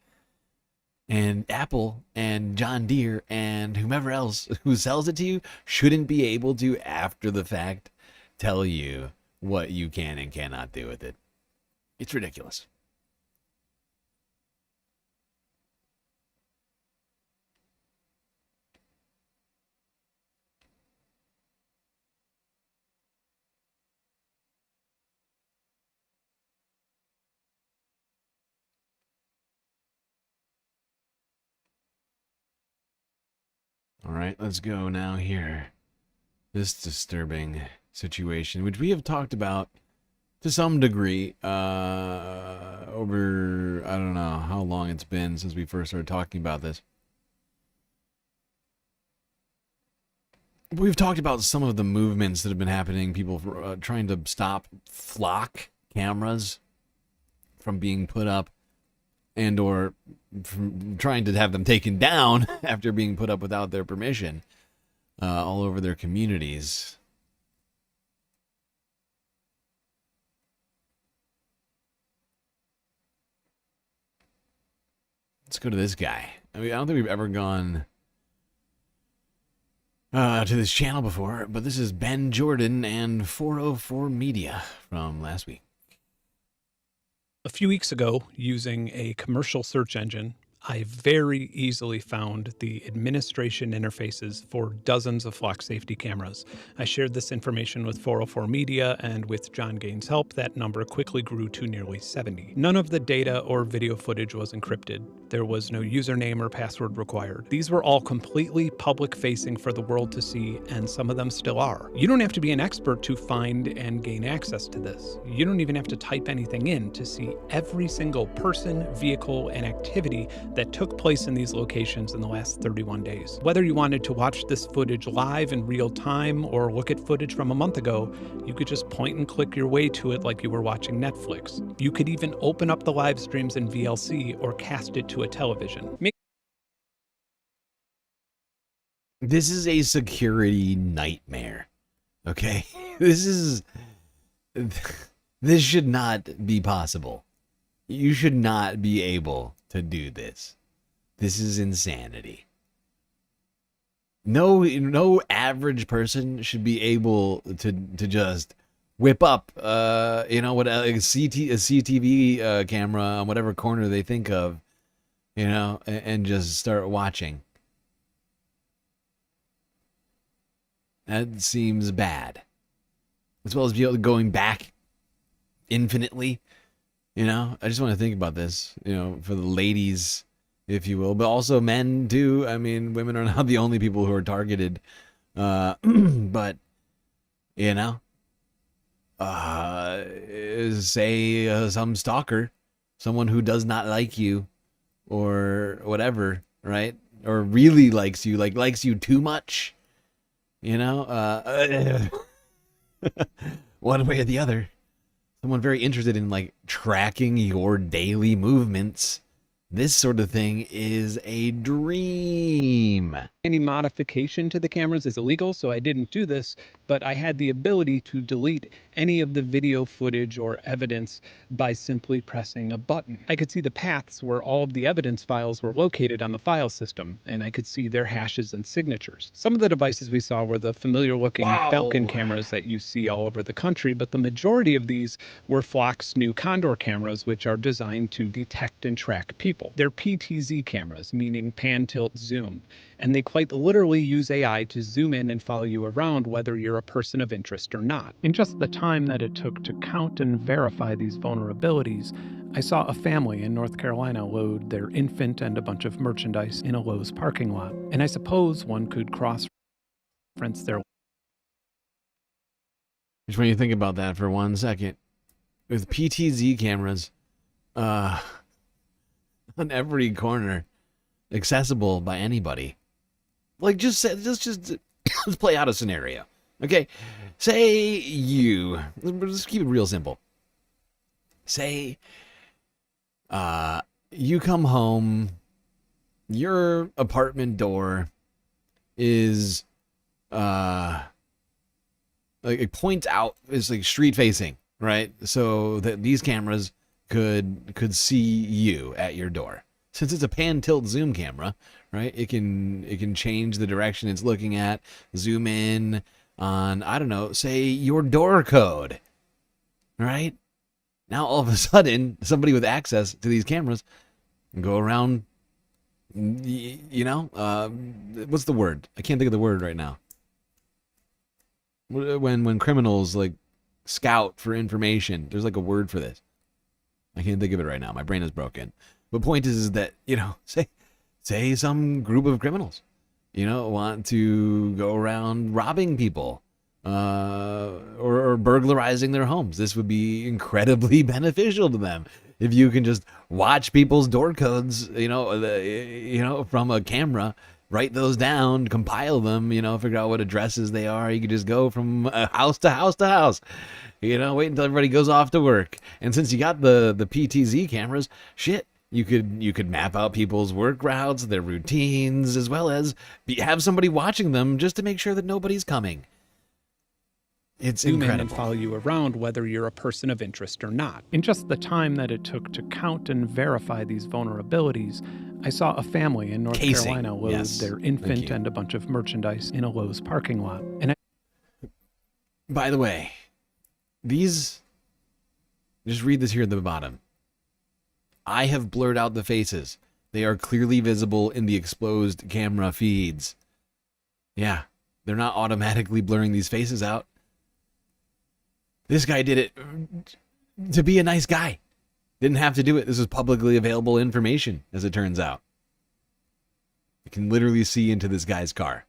Speaker 1: And Apple and John Deere and whomever else who sells it to you shouldn't be able to, after the fact, tell you what you can and cannot do with it. It's ridiculous. All right, let's go now here. This disturbing situation, which we have talked about to some degree over, I don't know how long it's been since we first started talking about this. We've talked about some of the movements that have been happening, people trying to stop flock cameras from being put up and or from trying to have them taken down after being put up without their permission all over their communities. Let's go to this guy. I mean, I don't think we've ever gone to this channel before, but this is Ben Jordan and 404 Media from last week.
Speaker 4: A few weeks ago, using a commercial search engine, I very easily found the administration interfaces for dozens of flock safety cameras. I shared this information with 404 Media, and with John Gaines' help, that number quickly grew to nearly 70. None of the data or video footage was encrypted. There was no username or password required. These were all completely public-facing for the world to see, and some of them still are. You don't have to be an expert to find and gain access to this. You don't even have to type anything in to see every single person, vehicle, and activity that took place in these locations in the last 31 days. Whether you wanted to watch this footage live in real time or look at footage from a month ago, you could just point and click your way to it like you were watching Netflix. You could even open up the live streams in VLC or cast it to a television.
Speaker 1: This is a security nightmare. Okay? This should not be possible. You should not be able to do this. This is insanity. No average person should be able to just whip up a CCTV camera on whatever corner they think of, and just start watching. That seems bad. As well as be able to going back infinitely. I just want to think about this, for the ladies, if you will, but also men too. I mean, women are not the only people who are targeted. But, say some stalker, someone who does not like you or whatever, right? Or really likes you, likes you too much, one way or the other. Someone very interested in tracking your daily movements. This sort of thing is a dream.
Speaker 4: Any modification to the cameras is illegal, so I didn't do this, but I had the ability to delete any of the video footage or evidence by simply pressing a button. I could see the paths where all of the evidence files were located on the file system, and I could see their hashes and signatures. Some of the devices we saw were the familiar-looking Falcon cameras that you see all over the country, but the majority of these were Flock's new Condor cameras, which are designed to detect and track people. They're PTZ cameras, meaning pan, tilt, zoom, and they quite literally use AI to zoom in and follow you around whether you're a person of interest or not. In just the time that it took to count and verify these vulnerabilities, I saw a family in North Carolina load their infant and a bunch of merchandise in a Lowe's parking lot, and I suppose one could cross-reference their...
Speaker 1: Just when you think about that for 1 second, with PTZ cameras on every corner, accessible by anybody. Just let's play out a scenario. Okay, say let's keep it real simple. Say you come home, your apartment door is it points out, it's street facing, right? So that these cameras could see you at your door. since it's a pan tilt zoom camera, right? It can change the direction it's looking at, zoom in on, I don't know, say your door code, right? Now all of a sudden, somebody with access to these cameras can go around, what's the word? I can't think of the word right now. When criminals like scout for information, there's like a word for this. I can't think of it right now. My brain is broken. But point is that, say some group of criminals, want to go around robbing people or burglarizing their homes. This would be incredibly beneficial to them if you can just watch people's door codes, from a camera, write those down, compile them, figure out what addresses they are. You could just go from house to house to house. Wait until everybody goes off to work. And since you got the PTZ cameras, shit, you could map out people's work routes, their routines, as well as have somebody watching them just to make sure that nobody's coming. It's
Speaker 4: zoom in
Speaker 1: incredible.
Speaker 4: and follow you around whether you're a person of interest or not. In just the time that it took to count and verify these vulnerabilities, I saw a family in North Carolina load their infant and a bunch of merchandise in a Lowe's parking lot. And
Speaker 1: by the way, just read this here at the bottom. I have blurred out the faces. They are clearly visible in the exposed camera feeds. Yeah, they're not automatically blurring these faces out. This guy did it to be a nice guy. Didn't have to do it. This is publicly available information, as it turns out. You can literally see into this guy's car.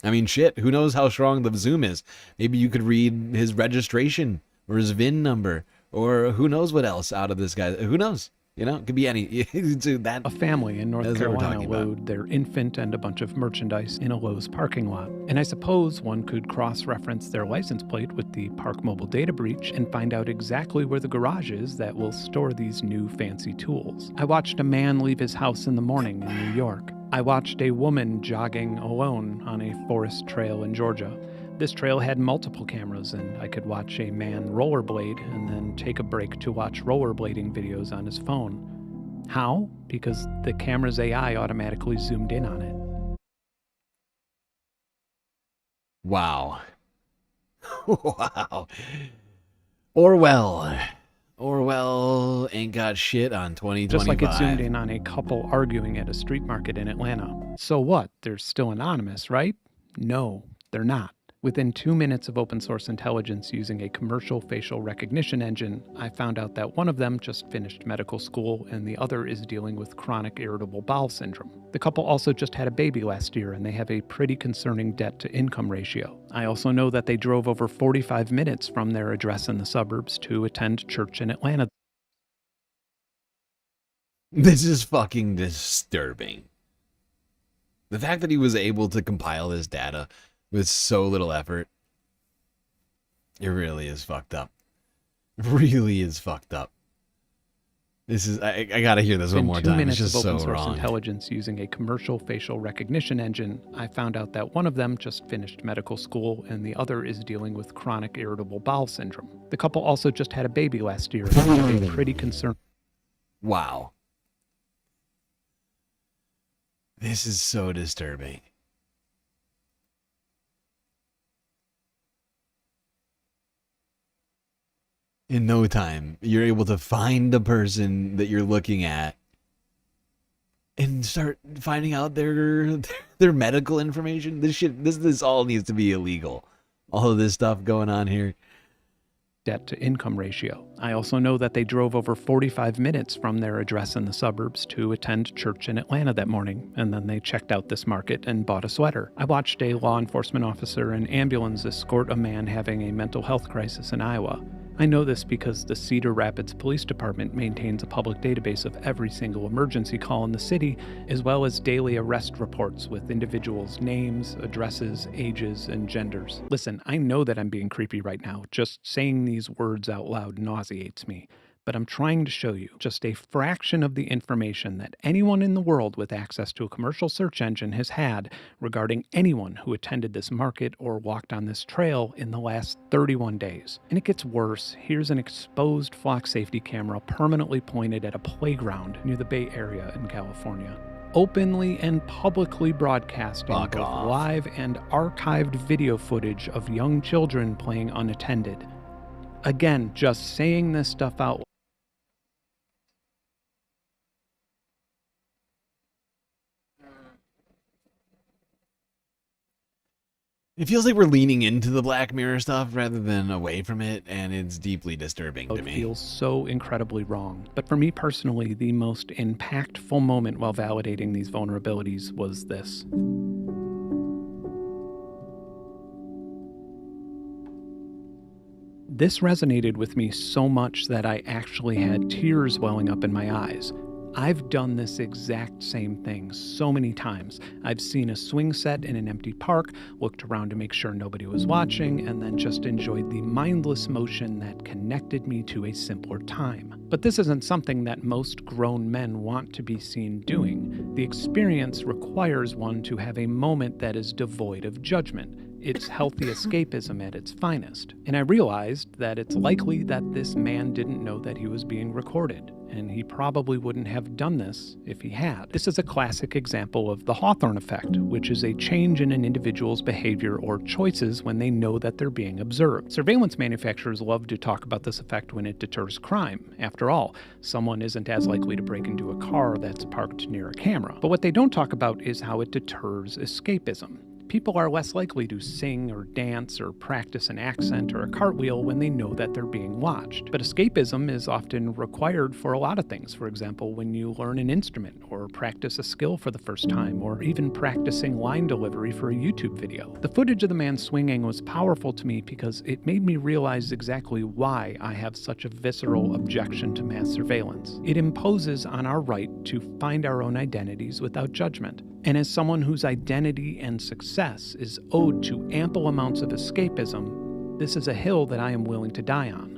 Speaker 1: I mean, shit, who knows how strong the zoom is? Maybe you could read his registration or his VIN number or who knows what else out of this guy. Who knows? It could be any.
Speaker 4: A family in North Carolina load their infant and a bunch of merchandise in a Lowe's parking lot. And I suppose one could cross-reference their license plate with the Park Mobile data breach and find out exactly where the garage is that will store these new fancy tools. I watched a man leave his house in the morning in New York. I watched a woman jogging alone on a forest trail in Georgia. This trail had multiple cameras, and I could watch a man rollerblade and then take a break to watch rollerblading videos on his phone. How? Because the camera's AI automatically zoomed in on it.
Speaker 1: Wow. Wow. Orwell ain't got shit on 2025.
Speaker 4: Just like it zoomed in on a couple arguing at a street market in Atlanta. So what? They're still anonymous, right? No, they're not. Within 2 minutes of open source intelligence using a commercial facial recognition engine, I found out that one of them just finished medical school and the other is dealing with chronic irritable bowel syndrome. The couple also just had a baby last year and they have a pretty concerning debt-to-income ratio. I also know that they drove over 45 minutes from their address in the suburbs to attend church in Atlanta.
Speaker 1: This is fucking disturbing. The fact that he was able to compile this data with so little effort, it really is fucked up. It really is fucked up. This is, I gotta hear this one more time. It's just so wrong.
Speaker 4: Intelligence using a commercial facial recognition engine, I found out that one of them just finished medical school and the other is dealing with chronic irritable bowel syndrome. The couple also just had a baby last year and a pretty concerned.
Speaker 1: Wow. This is so disturbing. In no time, you're able to find the person that you're looking at and start finding out their medical information. This all needs to be illegal. All of this stuff going on here.
Speaker 4: Debt-to-income ratio. I also know that they drove over 45 minutes from their address in the suburbs to attend church in Atlanta that morning, and then they checked out this market and bought a sweater. I watched a law enforcement officer and ambulance escort a man having a mental health crisis in Iowa. I know this because the Cedar Rapids Police Department maintains a public database of every single emergency call in the city, as well as daily arrest reports with individuals' names, addresses, ages, and genders. Listen, I know that I'm being creepy right now. Just saying these words out loud nauseates me. but I'm trying to show you just a fraction of the information that anyone in the world with access to a commercial search engine has had regarding anyone who attended this market or walked on this trail in the last 31 days. And it gets worse. Here's an exposed flock safety camera permanently pointed at a playground near the Bay Area in California, openly and publicly broadcasting both live and archived video footage of young children playing unattended. Again, just saying this stuff out.
Speaker 1: It feels like we're leaning into the Black Mirror stuff rather than away from it, and it's deeply disturbing to me.
Speaker 4: It feels so incredibly wrong. But for me personally, the most impactful moment while validating these vulnerabilities was this. This resonated with me so much that I actually had tears welling up in my eyes. I've done this exact same thing so many times. I've seen a swing set in an empty park, looked around to make sure nobody was watching, and then just enjoyed the mindless motion that connected me to a simpler time. But this isn't something that most grown men want to be seen doing. The experience requires one to have a moment that is devoid of judgment. It's healthy escapism at its finest. And I realized that it's likely that this man didn't know that he was being recorded, and he probably wouldn't have done this if he had. This is a classic example of the Hawthorne effect, which is a change in an individual's behavior or choices when they know that they're being observed. Surveillance manufacturers love to talk about this effect when it deters crime. After all, someone isn't as likely to break into a car that's parked near a camera. But what they don't talk about is how it deters escapism. People are less likely to sing or dance or practice an accent or a cartwheel when they know that they're being watched. But escapism is often required for a lot of things. For example, when you learn an instrument or practice a skill for the first time, or even practicing line delivery for a YouTube video. The footage of the man swinging was powerful to me because it made me realize exactly why I have such a visceral objection to mass surveillance. It imposes on our right to find our own identities without judgment. And as someone whose identity and success is owed to ample amounts of escapism, this is a hill that I am willing to die on.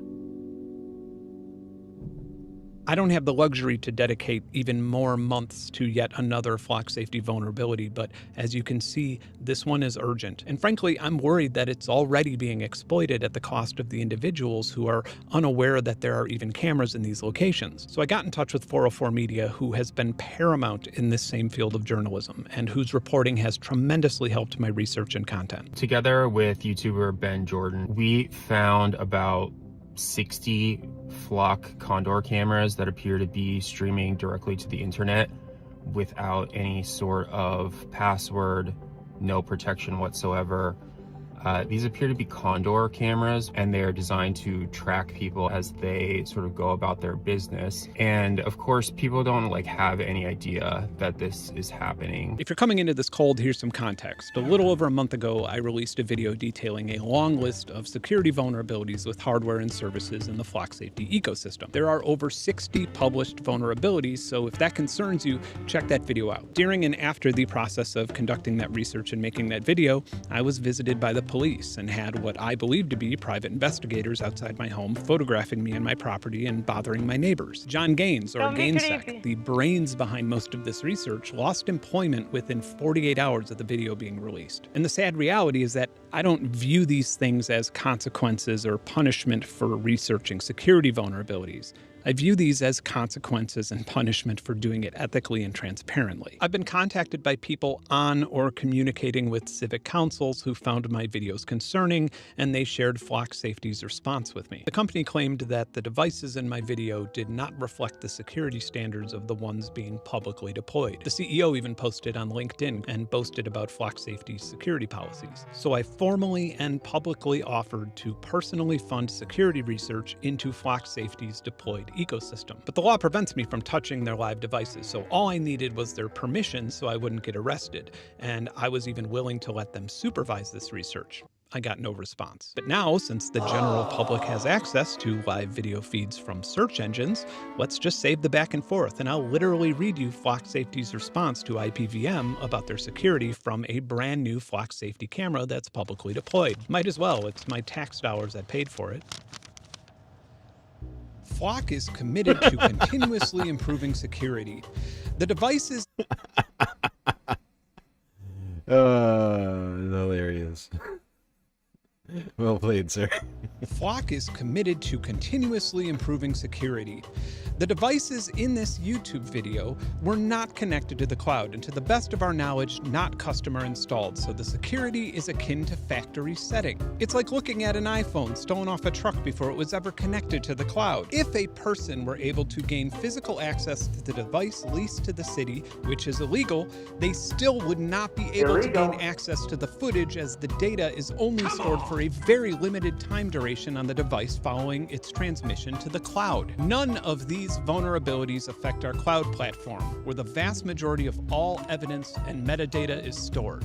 Speaker 4: I don't have the luxury to dedicate even more months to yet another flock safety vulnerability, but as you can see, this one is urgent. And frankly, I'm worried that it's already being exploited at the cost of the individuals who are unaware that there are even cameras in these locations. So I got in touch with 404 Media, who has been paramount in this same field of journalism, and whose reporting has tremendously helped my research and content.
Speaker 21: Together with YouTuber Ben Jordan, we found about 60 flock condor cameras that appear to be streaming directly to the internet without any sort of password, no protection whatsoever. These appear to be condor cameras, and they're designed to track people as they sort of go about their business. And of course, people don't have any idea that this is happening.
Speaker 4: If you're coming into this cold, here's some context. A little over a month ago, I released a video detailing a long list of security vulnerabilities with hardware and services in the flock safety ecosystem. There are over 60 published vulnerabilities, so if that concerns you, check that video out. During and after the process of conducting that research and making that video, I was visited by the police and had what I believed to be private investigators outside my home photographing me and my property and bothering my neighbors. John Gaines, or Gainsec, the brains behind most of this research, lost employment within 48 hours of the video being released. And the sad reality is that I don't view these things as consequences or punishment for researching security vulnerabilities. I view these as consequences and punishment for doing it ethically and transparently. I've been contacted by people on or communicating with civic councils who found my videos concerning, and they shared Flock Safety's response with me. The company claimed that the devices in my video did not reflect the security standards of the ones being publicly deployed. The CEO even posted on LinkedIn and boasted about Flock Safety's security policies. So I formally and publicly offered to personally fund security research into Flock Safety's deployed ecosystem. But the law prevents me from touching their live devices, so all I needed was their permission so I wouldn't get arrested, and I was even willing to let them supervise this research. I got no response. But now, since the general public has access to live video feeds from search engines, let's just save the back and forth, and I'll literally read you Flock Safety's response to IPVM about their security from a brand new Flock Safety camera that's publicly deployed. Might as well, it's my tax dollars that paid for it. Flock is committed to continuously improving security. The device is
Speaker 1: hilarious. Well played, sir.
Speaker 4: Flock is committed to continuously improving security. The devices in this YouTube video were not connected to the cloud, and to the best of our knowledge, not customer installed, so the security is akin to factory setting. It's like looking at an iPhone stolen off a truck before it was ever connected to the cloud. If a person were able to gain physical access to the device leased to the city, which is illegal, they still would not be able to gain access to the footage, as the data is only stored for a very limited time duration on the device following its transmission to the cloud. None of these vulnerabilities affect our cloud platform, where the vast majority of all evidence and metadata is stored.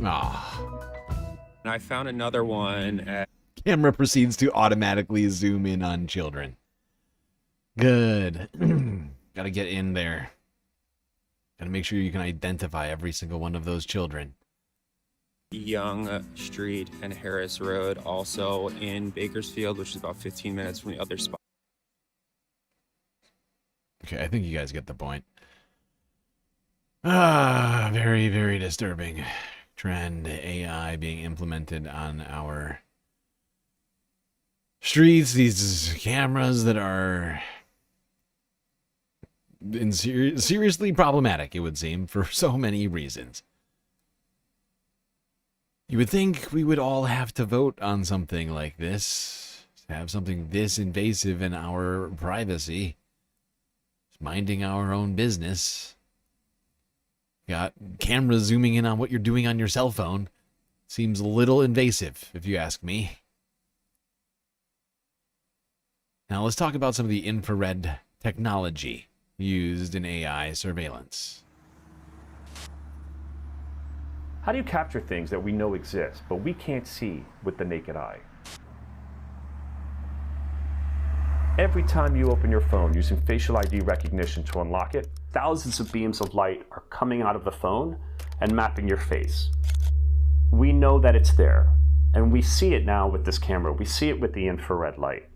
Speaker 21: I found another one.
Speaker 1: Camera proceeds to automatically zoom in on children. Good. Gotta get in there. Gotta make sure you can identify every single one of those children.
Speaker 21: Young Street and Harris Road, also in Bakersfield, which is about 15 minutes from the other spot.
Speaker 1: Okay, I think you guys get the point. Very, very disturbing trend. AI being implemented on our streets. These cameras that are seriously problematic, it would seem, for so many reasons. You would think we would all have to vote on something like this, to have something this invasive in our privacy, just minding our own business. Got cameras zooming in on what you're doing on your cell phone. Seems a little invasive, if you ask me. Now let's talk about some of the infrared technology used in AI surveillance.
Speaker 5: How do you capture things that we know exist, but we can't see with the naked eye? Every time you open your phone using facial ID recognition to unlock it, thousands of beams of light are coming out of the phone and mapping your face. We know that it's there, and we see it now with this camera. We see it with the infrared light.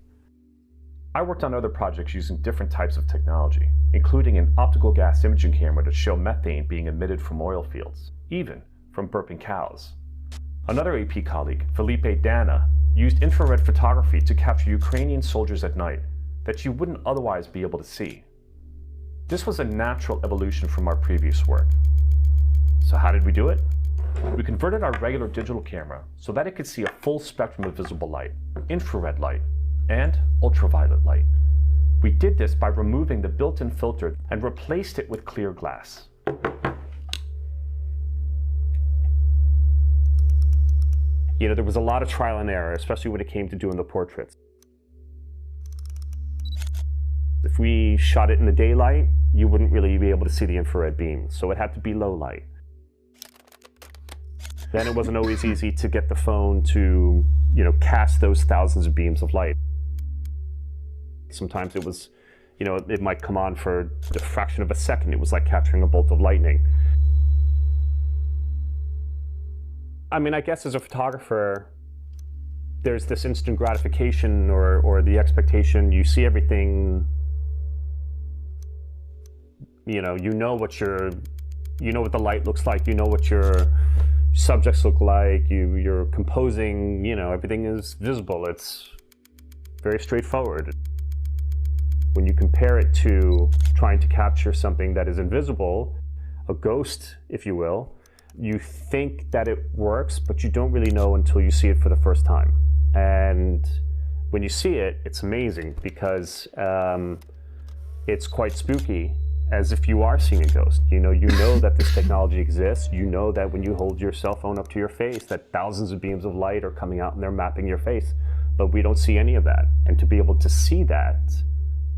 Speaker 5: I worked on other projects using different types of technology, including an optical gas imaging camera to show methane being emitted from oil fields, even from burping cows. Another AP colleague, Felipe Dana, used infrared photography to capture Ukrainian soldiers at night that you wouldn't otherwise be able to see. This was a natural evolution from our previous work. So how did we do it? We converted our regular digital camera so that it could see a full spectrum of visible light, infrared light, and ultraviolet light. We did this by removing the built-in filter and replaced it with clear glass. You know, there was a lot of trial and error, especially when it came to doing the portraits. If we shot it in the daylight, you wouldn't really be able to see the infrared beam, so it had to be low light. Then it wasn't always easy to get the phone to, cast those thousands of beams of light. Sometimes it was, it might come on for a fraction of a second. It was like capturing a bolt of lightning. I mean, I guess as a photographer, there's this instant gratification or the expectation. You see everything, you know what what the light looks like, you know what your subjects look like, you're composing, everything is visible. It's very straightforward. When you compare it to trying to capture something that is invisible, a ghost, if you will, you think that it works, but you don't really know until you see it for the first time. And when you see it, it's amazing because it's quite spooky, as if you are seeing a ghost. You know that this technology exists. You know that when you hold your cell phone up to your face, that thousands of beams of light are coming out and they're mapping your face. But we don't see any of that. And to be able to see that,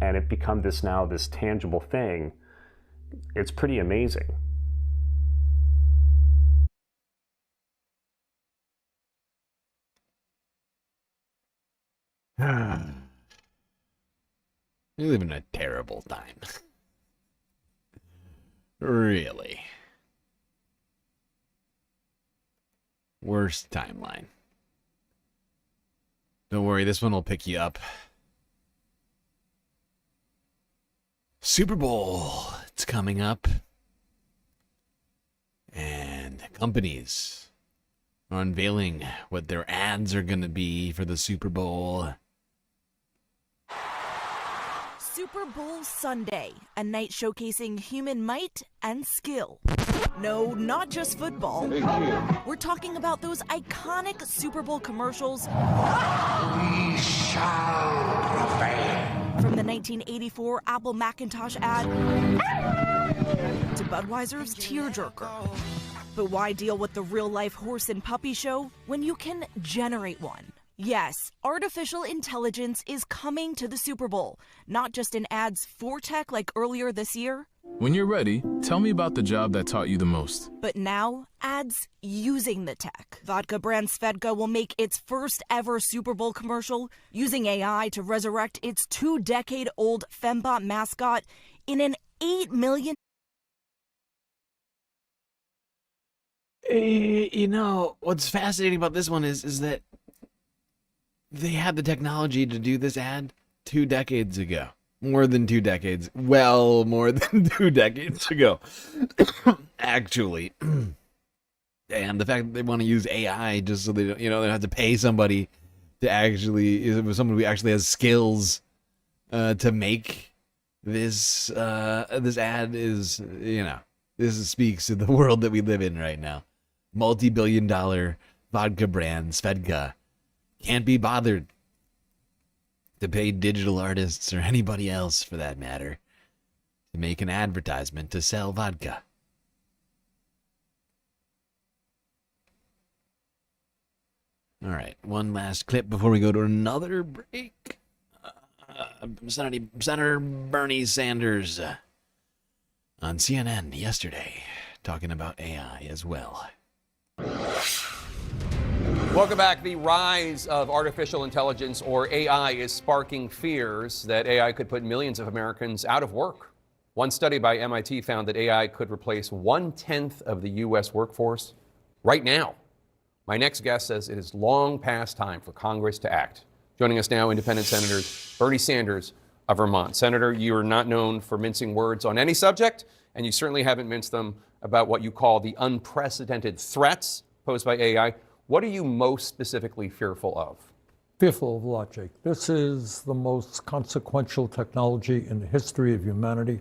Speaker 5: and it become this tangible thing, it's pretty amazing.
Speaker 1: We live in a terrible time. Really. Worst timeline. Don't worry, this one will pick you up. Super Bowl, it's coming up. And companies are unveiling what their ads are going to be for the Super Bowl.
Speaker 3: Super Bowl Sunday, a night showcasing human might and skill. No, not just football. We're talking about those iconic Super Bowl commercials. We shall prevail. From the 1984 Apple Macintosh ad to Budweiser's tearjerker. But why deal with the real-life horse and puppy show when you can generate one? Yes, artificial intelligence is coming to the Super Bowl, not just in ads for tech like earlier this year.
Speaker 22: When you're ready, tell me about the job that taught you the most.
Speaker 3: But now, ads using the tech. Vodka brand Svedka will make its first ever Super Bowl commercial using AI to resurrect its 2-decade-old fembot mascot in an $8 million.
Speaker 1: You know, what's fascinating about this one is that they had the technology to do this ad 2 decades ago. More than 2 decades. Well, more than 2 decades ago. Actually. And the fact that they want to use AI just so they don't, they don't have to pay somebody to actually, someone who actually has skills to make this this ad is, this speaks to the world that we live in right now. Multi-billion-dollar vodka brand Svedka can't be bothered to pay digital artists or anybody else for that matter to make an advertisement to sell vodka. All right, one last clip before we go to another break. Senator Bernie Sanders on CNN yesterday talking about AI as well.
Speaker 23: Welcome back. The rise of artificial intelligence, or AI, is sparking fears that AI could put millions of Americans out of work. One study by MIT found that AI could replace 1/10 of the U.S. workforce right now. My next guest says it is long past time for Congress to act. Joining us now, Independent Senator Bernie Sanders of Vermont. Senator, you are not known for mincing words on any subject, and you certainly haven't minced them about what you call the unprecedented threats posed by AI. What are you most specifically fearful of?
Speaker 24: Fearful of a lot, Jake. This is the most consequential technology in the history of humanity.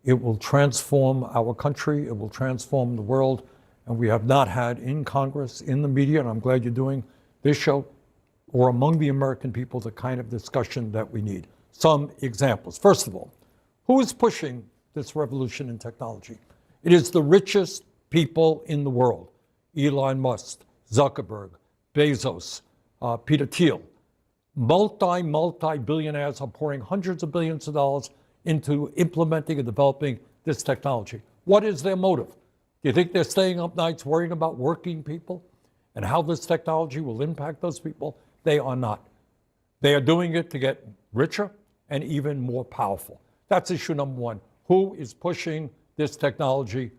Speaker 24: It will transform our country. It will transform the world. And we have not had in Congress, in the media, and I'm glad you're doing this show, or among the American people, the kind of discussion that we need. Some examples. First of all, who is pushing this revolution in technology? It is the richest people in the world. Elon Musk, Zuckerberg, Bezos, Peter Thiel. Multi-billionaires are pouring hundreds of billions of dollars into implementing and developing this technology. What is their motive? Do you think they're staying up nights worrying about working people and how this technology will impact those people? They are not. They are doing it to get richer and even more powerful. That's issue number one. Who is pushing this technology?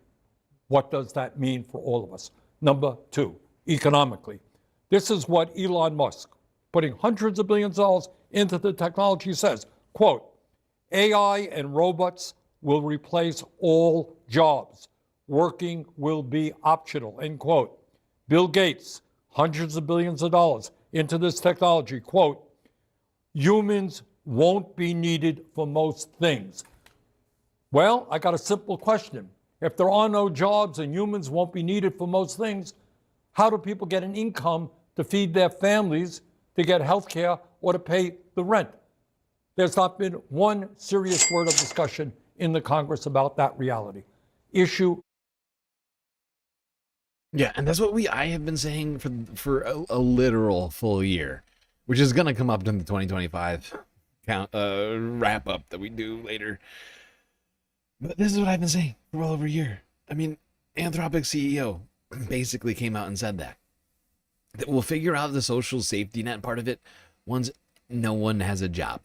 Speaker 24: What does that mean for all of us? Number two, economically. This is what Elon Musk, putting hundreds of billions of dollars into the technology, says, quote, AI and robots will replace all jobs. Working will be optional, end quote. Bill Gates, hundreds of billions of dollars into this technology, quote, humans won't be needed for most things. Well, I got a simple question. If there are no jobs and humans won't be needed for most things, how do people get an income to feed their families, to get health care, or to pay the rent? There's not been one serious word of discussion in the Congress about that reality. Issue.
Speaker 1: Yeah, and that's what I have been saying for a literal full year, which is going to come up in the 2025 wrap up that we do later. But this is what I've been saying for well over a year. I mean, Anthropic CEO basically came out and said that we'll figure out the social safety net part of it once no one has a job.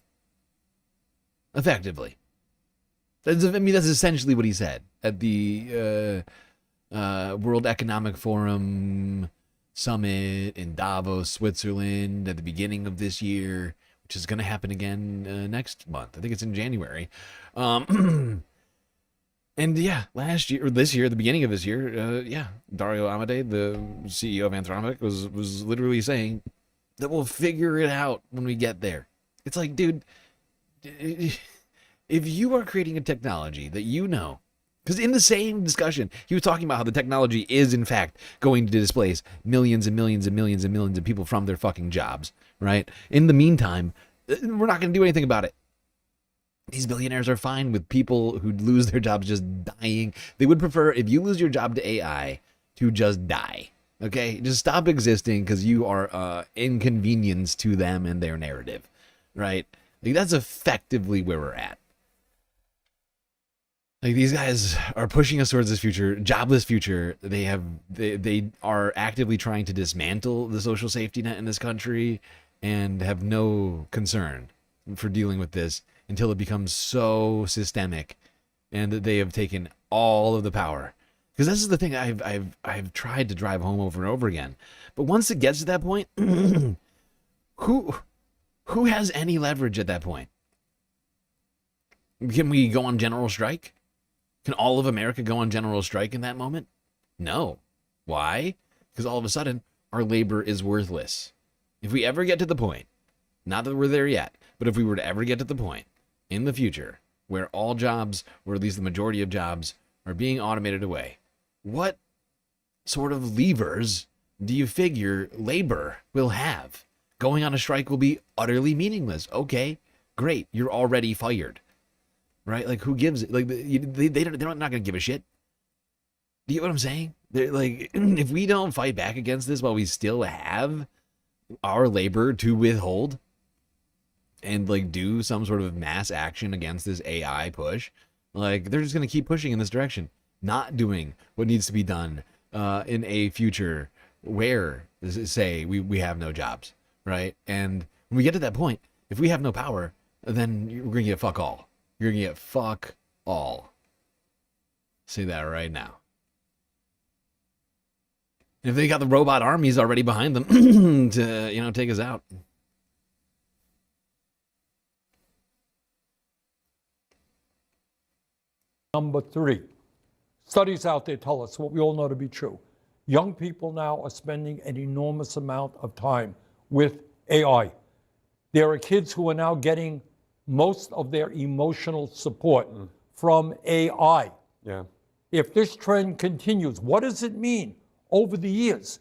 Speaker 1: Effectively. That's essentially what he said at the World Economic Forum summit in Davos, Switzerland at the beginning of this year, which is going to happen again next month. I think it's in January. And yeah, last year or this year, the beginning of this year, Dario Amodei, the CEO of Anthropic, was literally saying that we'll figure it out when we get there. It's like, dude, if you are creating a technology that you know, because in the same discussion, he was talking about how the technology is in fact going to displace millions and millions and millions and millions of people from their fucking jobs, right? In the meantime, we're not going to do anything about it. These billionaires are fine with people who lose their jobs just dying. They would prefer, if you lose your job to AI, to just die. Okay? Just stop existing because you are inconvenience to them and their narrative. Right? Like, that's effectively where we're at. Like, these guys are pushing us towards this future, jobless future. They are actively trying to dismantle the social safety net in this country and have no concern for dealing with this until it becomes so systemic and that they have taken all of the power. Because this is the thing I've tried to drive home over and over again. But once it gets to that point, who has any leverage at that point? Can we go on general strike? Can all of America go on general strike in that moment? No. Why? Because all of a sudden, our labor is worthless. If we ever get to the point, not that we're there yet, but if we were to ever get to the point in the future where all jobs, or at least the majority of jobs, are being automated away, what sort of levers do you figure labor will have? Going on a strike will be utterly meaningless. Okay, great. You're already fired. Right? Like, who gives it? Like, they're not going to give a shit. Do you get what I'm saying? They're like, if we don't fight back against this while we still have our labor to withhold and like do some sort of mass action against this AI push, like, they're just going to keep pushing in this direction, not doing what needs to be done in a future where, say, we have no jobs, right? And when we get to that point, if we have no power, then we're going to get fuck all. You're going to get fuck all. Say that right now. If they got the robot armies already behind them to, take us out.
Speaker 24: Number 3, studies out there tell us what we all know to be true. Young people now are spending an enormous amount of time with AI. There are kids who are now getting most of their emotional support from AI.
Speaker 23: Yeah.
Speaker 24: If this trend continues, what does it mean over the years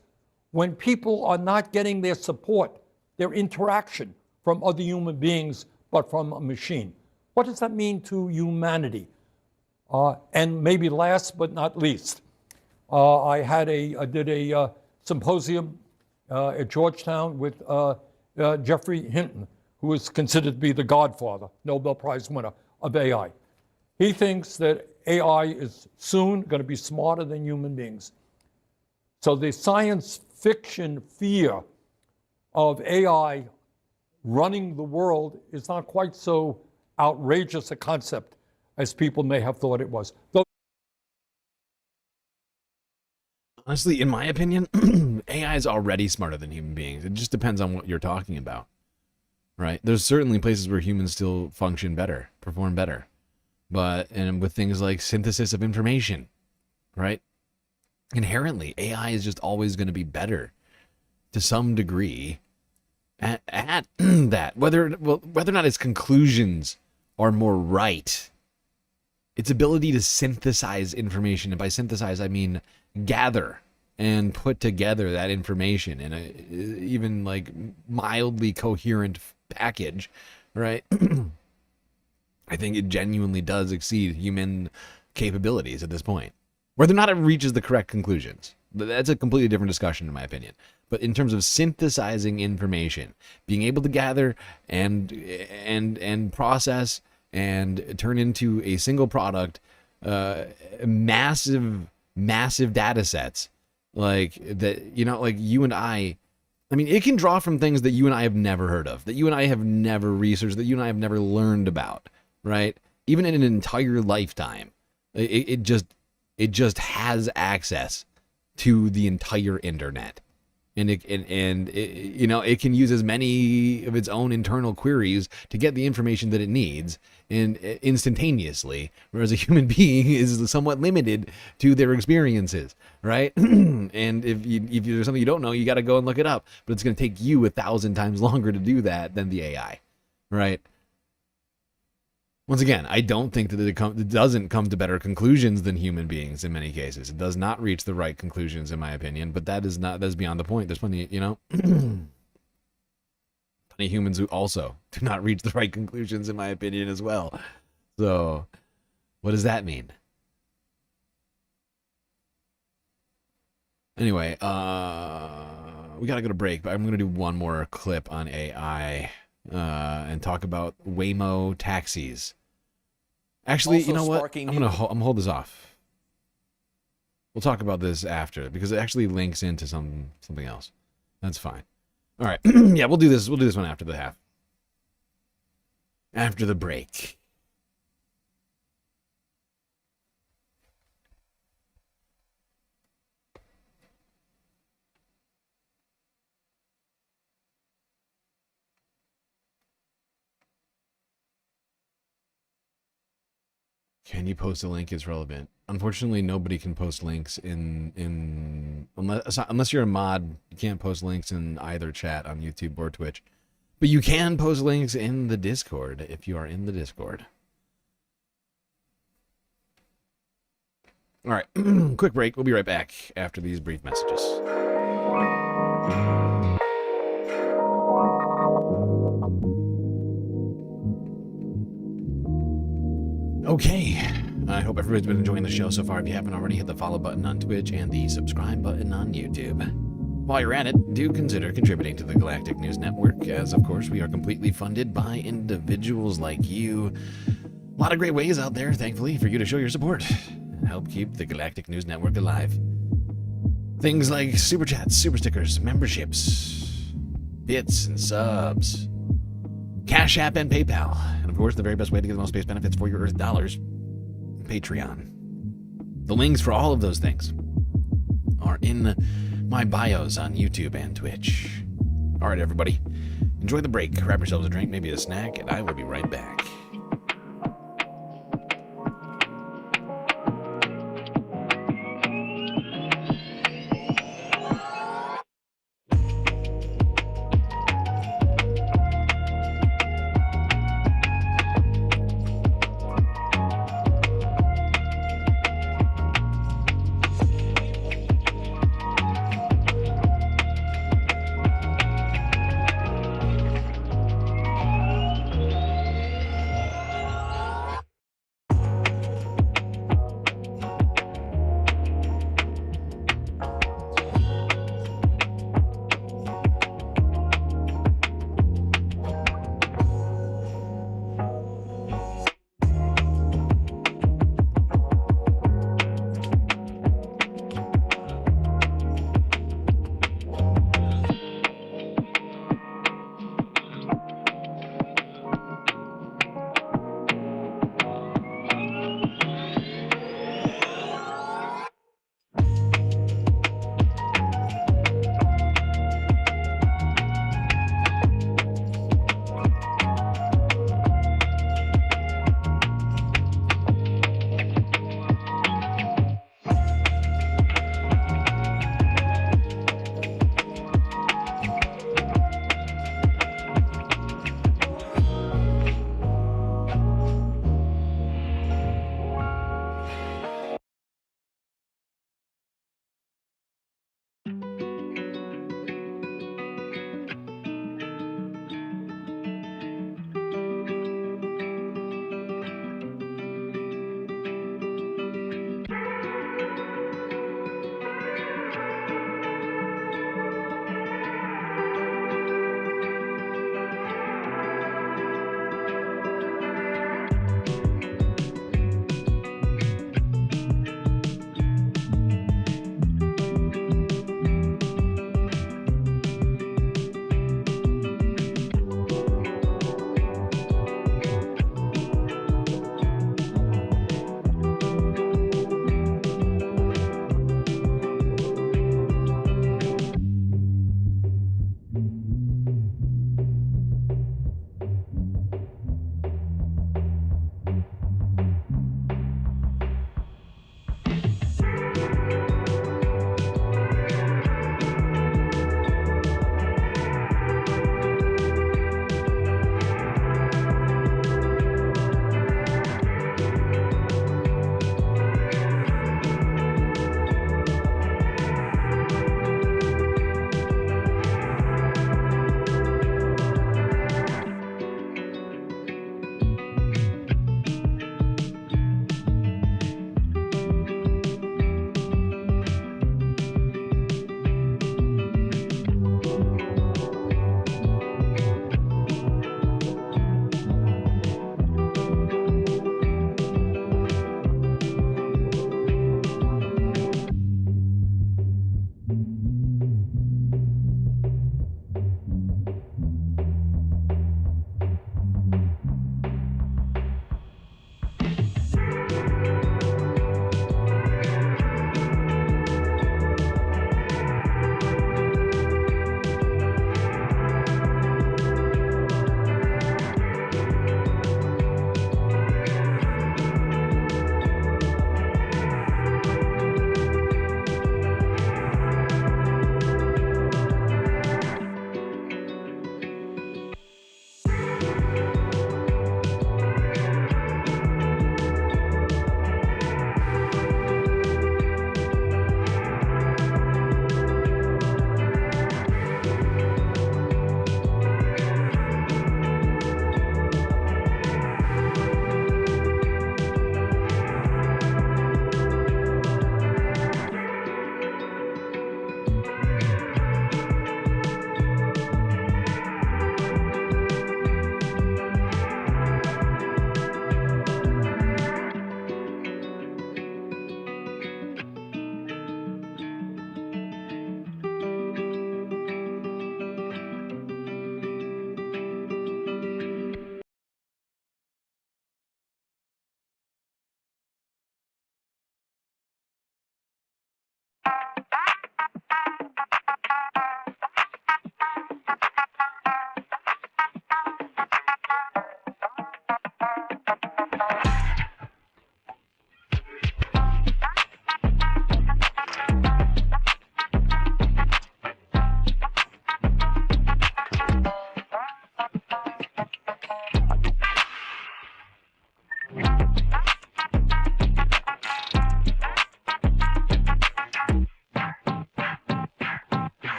Speaker 24: when people are not getting their support, their interaction from other human beings, but from a machine? What does that mean to humanity? And maybe last but not least, I did a symposium at Georgetown with Jeffrey Hinton, who is considered to be the godfather, Nobel Prize winner of AI. He thinks that AI is soon going to be smarter than human beings. So the science fiction fear of AI running the world is not quite so outrageous a concept as people may have thought it was.
Speaker 1: Honestly, in my opinion, AI is already smarter than human beings. It just depends on what you're talking about, right? There's certainly places where humans still function better, perform better. And with things like synthesis of information, right? Inherently, AI is just always going to be better to some degree at that. Whether or not its conclusions are more right, its ability to synthesize information, and by synthesize I mean gather and put together that information in a even like mildly coherent package, right? I think it genuinely does exceed human capabilities at this point. Whether or not it reaches the correct conclusions, that's a completely different discussion in my opinion. But in terms of synthesizing information, being able to gather and process and turn into a single product, massive data sets like that, like you and I mean, it can draw from things that you and I have never heard of, that you and I have never researched, that you and I have never learned about, right? Even in an entire lifetime, it just has access to the entire internet. And it can use as many of its own internal queries to get the information that it needs and instantaneously, whereas a human being is somewhat limited to their experiences, right? And if there's something you don't know, you got to go and look it up, but it's going to take you 1,000 times longer to do that than the AI, right? Once again, I don't think that it doesn't come to better conclusions than human beings in many cases. It does not reach the right conclusions, in my opinion, but that's beyond the point. There's plenty, plenty of humans who also do not reach the right conclusions, in my opinion, as well. So, what does that mean? Anyway, we gotta go to break, but I'm gonna do one more clip on AI and talk about Waymo taxis. Actually,
Speaker 10: Also
Speaker 1: you know what?
Speaker 10: sparking
Speaker 1: I'm gonna hold this off. We'll talk about this after because it actually links into something else. That's fine. All right. Yeah, we'll do this. We'll do this one after the half. After the break. Can you post a link? Is relevant. Unfortunately, nobody can post links unless you're a mod. You can't post links in either chat on YouTube or Twitch, but you can post links in the Discord if you are in the Discord. All right, quick break. We'll be right back after these brief messages. Okay, I hope everybody's been enjoying the show so far. If you haven't already, hit the follow button on Twitch and the subscribe button on YouTube. While you're at it, do consider contributing to the Galactic News Network, as of course we are completely funded by individuals like you. A lot of great ways out there, thankfully, for you to show your support and help keep the Galactic News Network alive. Things like super chats, super stickers, memberships, bits and subs, Cash App and PayPal, and of course the very best way to get the most space benefits for your Earth dollars, Patreon. The links for all of those things are in my bios on YouTube and Twitch. All right, everybody, enjoy the break, grab yourselves a drink, maybe a snack, and I will be right back.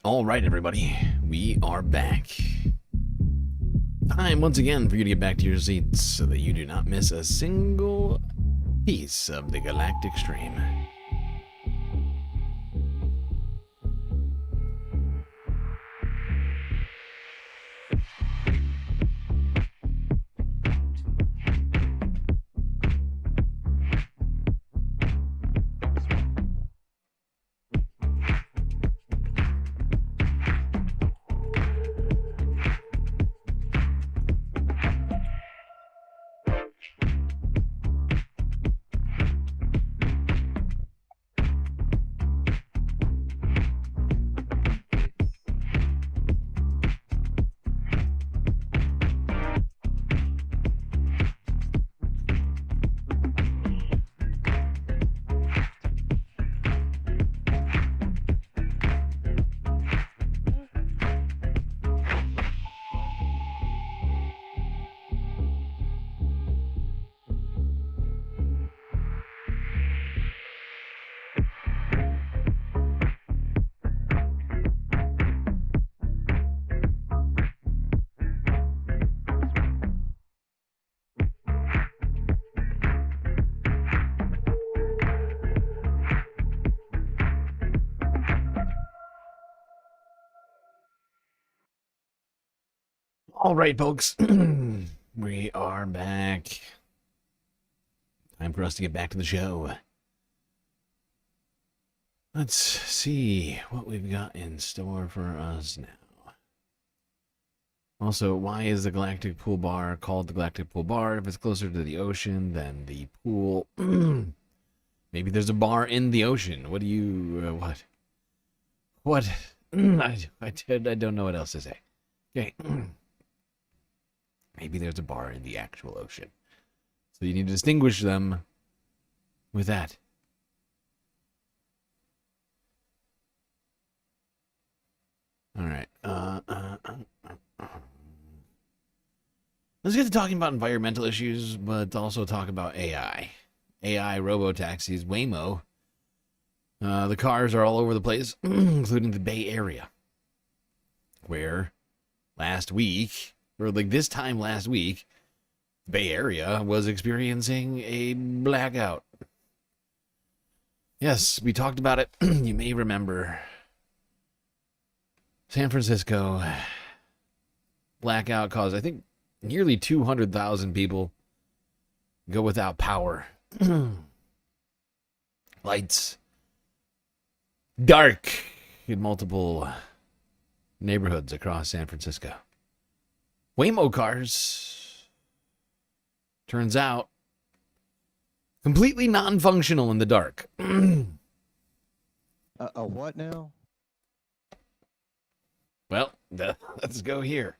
Speaker 1: All right, everybody, we are back. Time once again for you to get back to your seats so that you do not miss a single piece of the galactic stream. All right, folks, we are back. Time for us to get back to the show. Let's see what we've got in store for us now. Also, why is the Galactic Pool Bar called the Galactic Pool Bar? If it's closer to the ocean than the pool, maybe there's a bar in the ocean. What do you, what? I don't know what else to say. Okay. Maybe there's a bar in the actual ocean. So you need to distinguish them with that. All right. Let's get to talking about environmental issues, but also talk about AI. AI, robo-taxis, Waymo. The cars are all over the place, including the Bay Area, where last week, or like this time last week, the Bay Area was experiencing a blackout. Yes, we talked about it. You may remember. San Francisco blackout caused, I think, nearly 200,000 people go without power. Lights. Dark in multiple neighborhoods across San Francisco. Waymo cars, turns out, completely non-functional in the dark.
Speaker 10: A what now?
Speaker 1: Well, let's go here.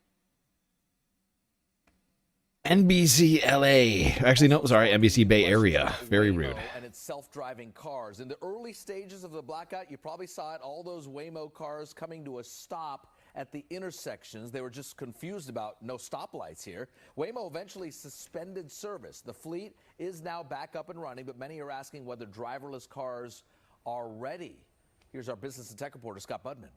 Speaker 1: NBC LA. Actually, no, sorry, NBC Bay Area. Very rude.
Speaker 11: And its self-driving cars. In the early stages of the blackout, you probably saw it, all those Waymo cars coming to a stop at the intersections. They were just confused about no stoplights here. Waymo eventually suspended service. The fleet is now back up and running, but many are asking whether driverless cars are ready. Here's our business and tech reporter, Scott Budman.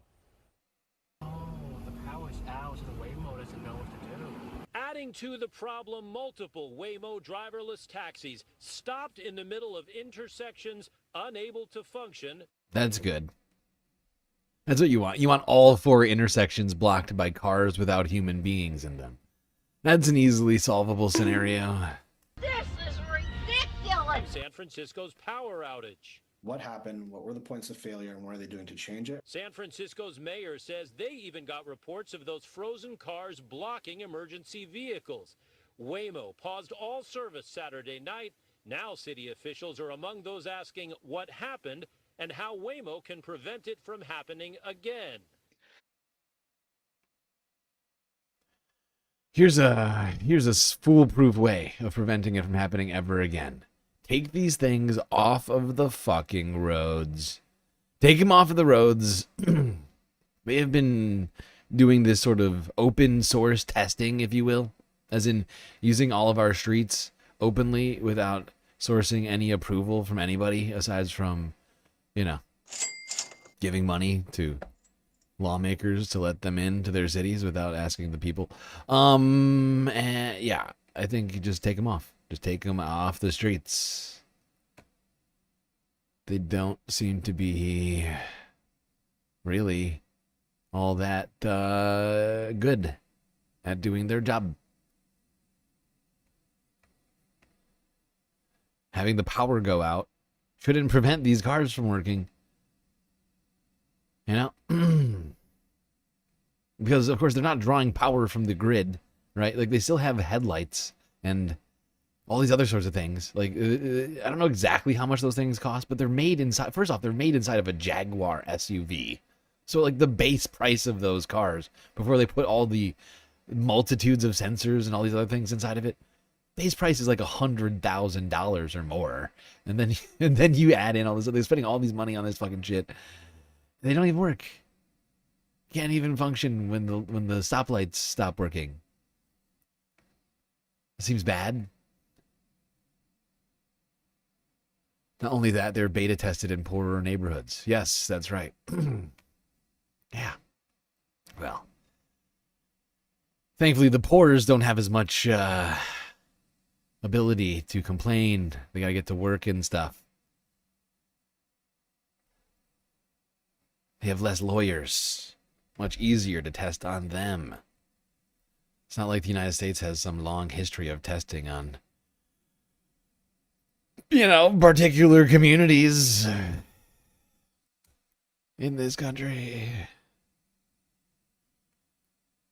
Speaker 12: The power's out, so the Waymo doesn't know what to do. Adding to the problem, multiple Waymo driverless taxis stopped in the middle of intersections, unable to function.
Speaker 1: That's good. That's what you want. You want all 4 intersections blocked by cars without human beings in them. That's an easily solvable scenario.
Speaker 12: This is ridiculous! San Francisco's power outage.
Speaker 10: What happened? What were the points of failure? And what are they doing to change it?
Speaker 12: San Francisco's mayor says they even got reports of those frozen cars blocking emergency vehicles. Waymo paused all service Saturday night. Now city officials are among those asking what happened and how Waymo can prevent it from happening again.
Speaker 1: Here's a foolproof way of preventing it from happening ever again. Take these things off of the fucking roads. Take them off of the roads. They have been doing this sort of open source testing, if you will, as in using all of our streets openly without sourcing any approval from anybody aside from, giving money to lawmakers to let them into their cities without asking the people. Yeah, I think you just take them off. Just take them off the streets. They don't seem to be really all that good at doing their job. Having the power go out shouldn't prevent these cars from working. Because, of course, they're not drawing power from the grid, right? Like, they still have headlights and all these other sorts of things. Like, I don't know exactly how much those things cost, but they're made inside, first off, they're made inside of a Jaguar SUV. So, like, the base price of those cars, before they put all the multitudes of sensors and all these other things inside of it, base price is like $100,000 or more. And then you add in all this, they're spending all these money on this fucking shit. They don't even work. Can't even function when the stoplights stop working. It seems bad. Not only that, they're beta tested in poorer neighborhoods. Yes, that's right. Yeah. Well, thankfully the poorers don't have as much ability to complain. They gotta get to work and stuff. They have less lawyers. Much easier to test on them. It's not like the United States has some long history of testing on, particular communities in this country.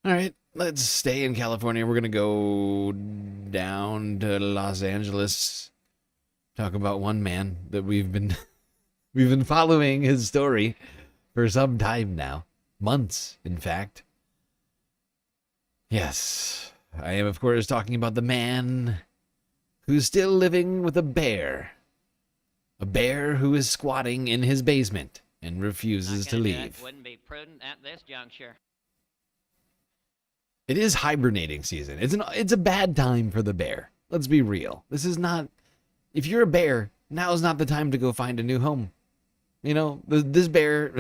Speaker 1: All right, let's stay in California. We're going to go down to Los Angeles. Talk about one man that we've been following his story for some time now. Months, in fact. Yes, I am, of course, talking about the man who's still living with a bear. A bear who is squatting in his basement and refuses to leave.
Speaker 13: Wouldn't be prudent at this juncture.
Speaker 1: It is hibernating season. It's a bad time for the bear. Let's be real. This is not... If you're a bear, now's not the time to go find a new home. This bear...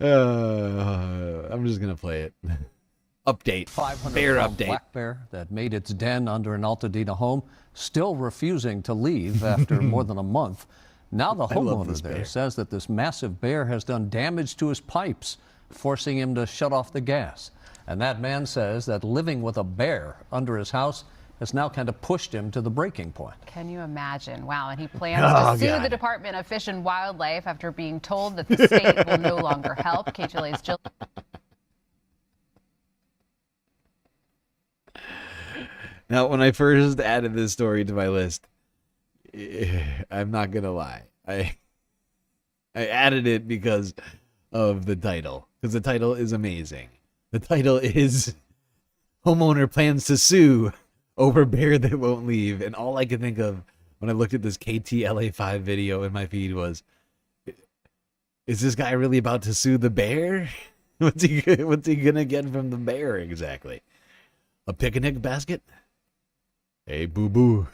Speaker 1: I'm just gonna play it. Update.
Speaker 14: 500
Speaker 1: bear update.
Speaker 14: Black bear that made its den under an Altadena home, still refusing to leave after more than a month. Now the homeowner there says that this massive bear has done damage to his pipes, forcing him to shut off the gas. And that man says that living with a bear under his house has now kind of pushed him to the breaking point.
Speaker 16: Can you imagine? Wow, and he plans to sue the Department of Fish and Wildlife after being told that the state will no longer help. KTLA's Jill.
Speaker 1: Now, when I first added this story to my list, I'm not gonna lie. I added it because of the title. Because the title is amazing. The title is Homeowner Plans to Sue Over Bear That Won't Leave. And all I could think of when I looked at this KTLA5 video in my feed was, is this guy really about to sue the bear? What's he gonna get from the bear exactly? A picnic basket? Hey, boo-boo.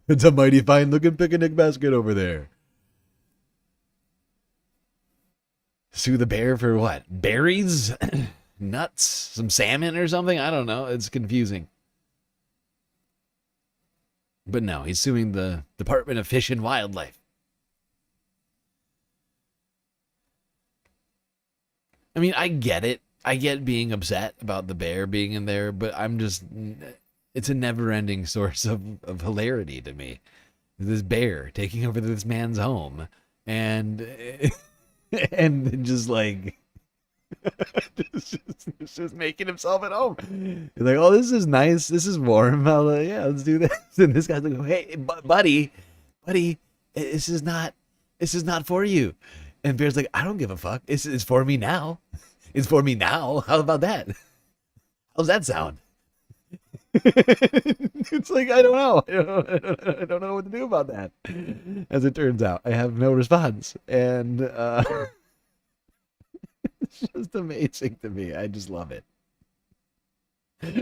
Speaker 1: It's a mighty fine-looking picnic basket over there. Sue the bear for what? Berries? Nuts? Some salmon or something? I don't know. It's confusing. But no, he's suing the Department of Fish and Wildlife. I mean, I get it. I get being upset about the bear being in there, but it's a never-ending source of hilarity to me. this bear taking over this man's home, and and just like just making himself at home. He's like, oh, this is nice. This is warm. Yeah, let's do this. And this guy's like, hey, buddy, this is not for you. And Bear's like, I don't give a fuck. It's for me now. It's for me now. How about that? How's that sound? It's like, I don't know. I don't know what to do about that. As it turns out, I have no response. And it's just amazing to me. I just love it.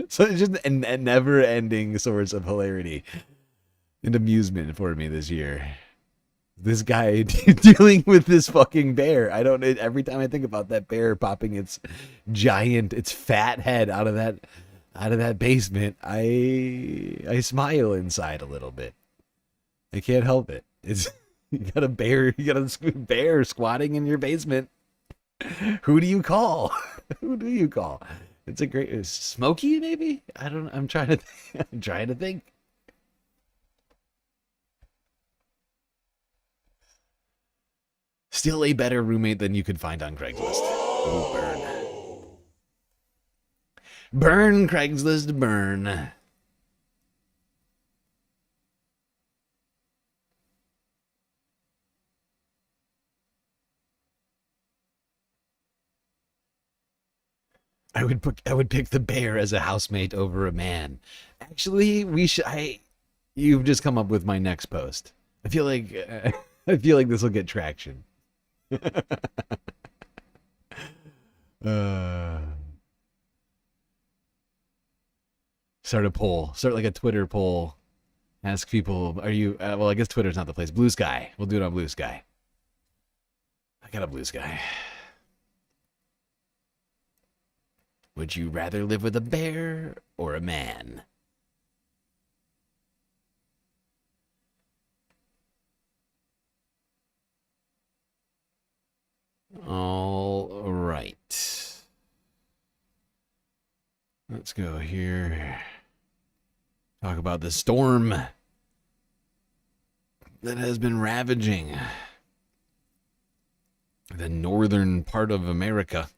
Speaker 1: So it's just a never-ending source of hilarity and amusement for me this year. This guy dealing with this fucking bear. Every time I think about that bear popping its fat head out of that basement, I smile inside a little bit. I can't help it. You got a bear squatting in your basement. Who do you call? Who do you call? It's a great Smokey, maybe? I don't know. I'm trying to think. Still a better roommate than you could find on Craigslist. Ooh, burn. Burn, Craigslist, burn. I would pick the bear as a housemate over a man. Actually, you've just come up with my next post. I feel like this will get traction. Start a poll. Start like a Twitter poll. Ask people, are you... well, I guess Twitter's not the place. Blue Sky. We'll do it on Blue Sky. I got a Blue Sky. Would you rather live with a bear or a man? All right. Let's go here. Talk about the storm that has been ravaging the northern part of America.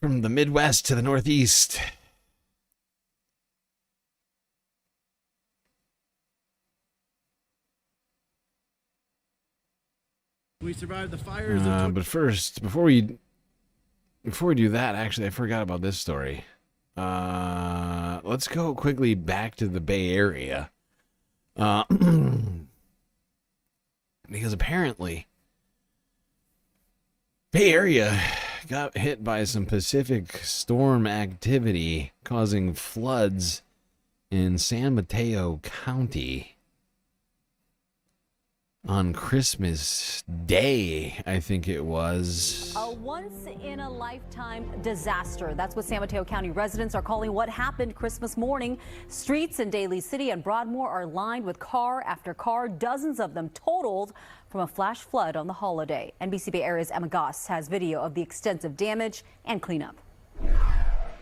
Speaker 1: From the Midwest to the Northeast.
Speaker 2: We survived the fires.
Speaker 1: But first, before we do that, actually, I forgot about this story. Let's go quickly back to the Bay Area. Because apparently, Bay Area got hit by some Pacific storm activity causing floods in San Mateo County on Christmas Day, I think it was.
Speaker 7: A once-in-a-lifetime disaster. That's what San Mateo County residents are calling what happened Christmas morning. Streets in Daly City and Broadmoor are lined with car after car, dozens of them totaled from a flash flood on the holiday. NBC Bay Area's Emma Goss has video of the extensive damage and cleanup.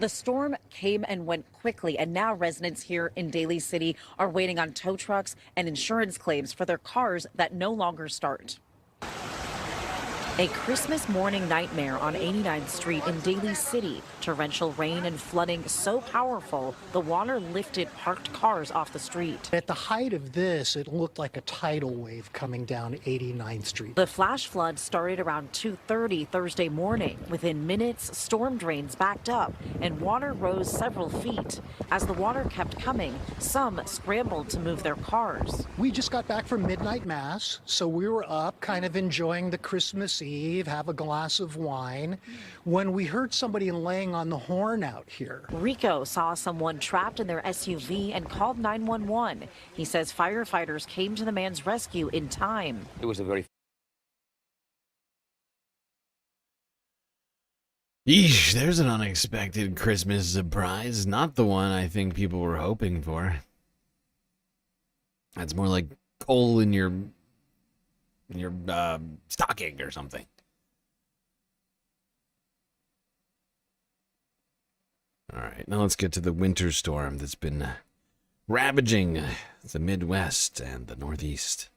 Speaker 8: The storm came and went quickly, and now residents here in Daly City are waiting on tow trucks and insurance claims for their cars that no longer start. A Christmas morning nightmare on 89th Street in Daly City. Torrential rain and flooding so powerful, the water lifted parked cars off the street.
Speaker 17: At the height of this, it looked like a tidal wave coming down 89th Street.
Speaker 8: The flash flood started around 2:30 Thursday morning. Within minutes, storm drains backed up and water rose several feet. As the water kept coming, some scrambled to move their cars.
Speaker 17: We just got back from midnight mass, so we were up kind of enjoying the Christmas Eve, have a glass of wine, when we heard somebody laying on the horn out here.
Speaker 8: Rico saw someone trapped in their SUV and called 911. He says firefighters came to the man's rescue in time.
Speaker 25: It was a very...
Speaker 1: Yeesh, there's an unexpected Christmas surprise. Not the one I think people were hoping for. That's more like coal in your stocking or something. All right, now let's get to the winter storm that's been ravaging the Midwest and the Northeast.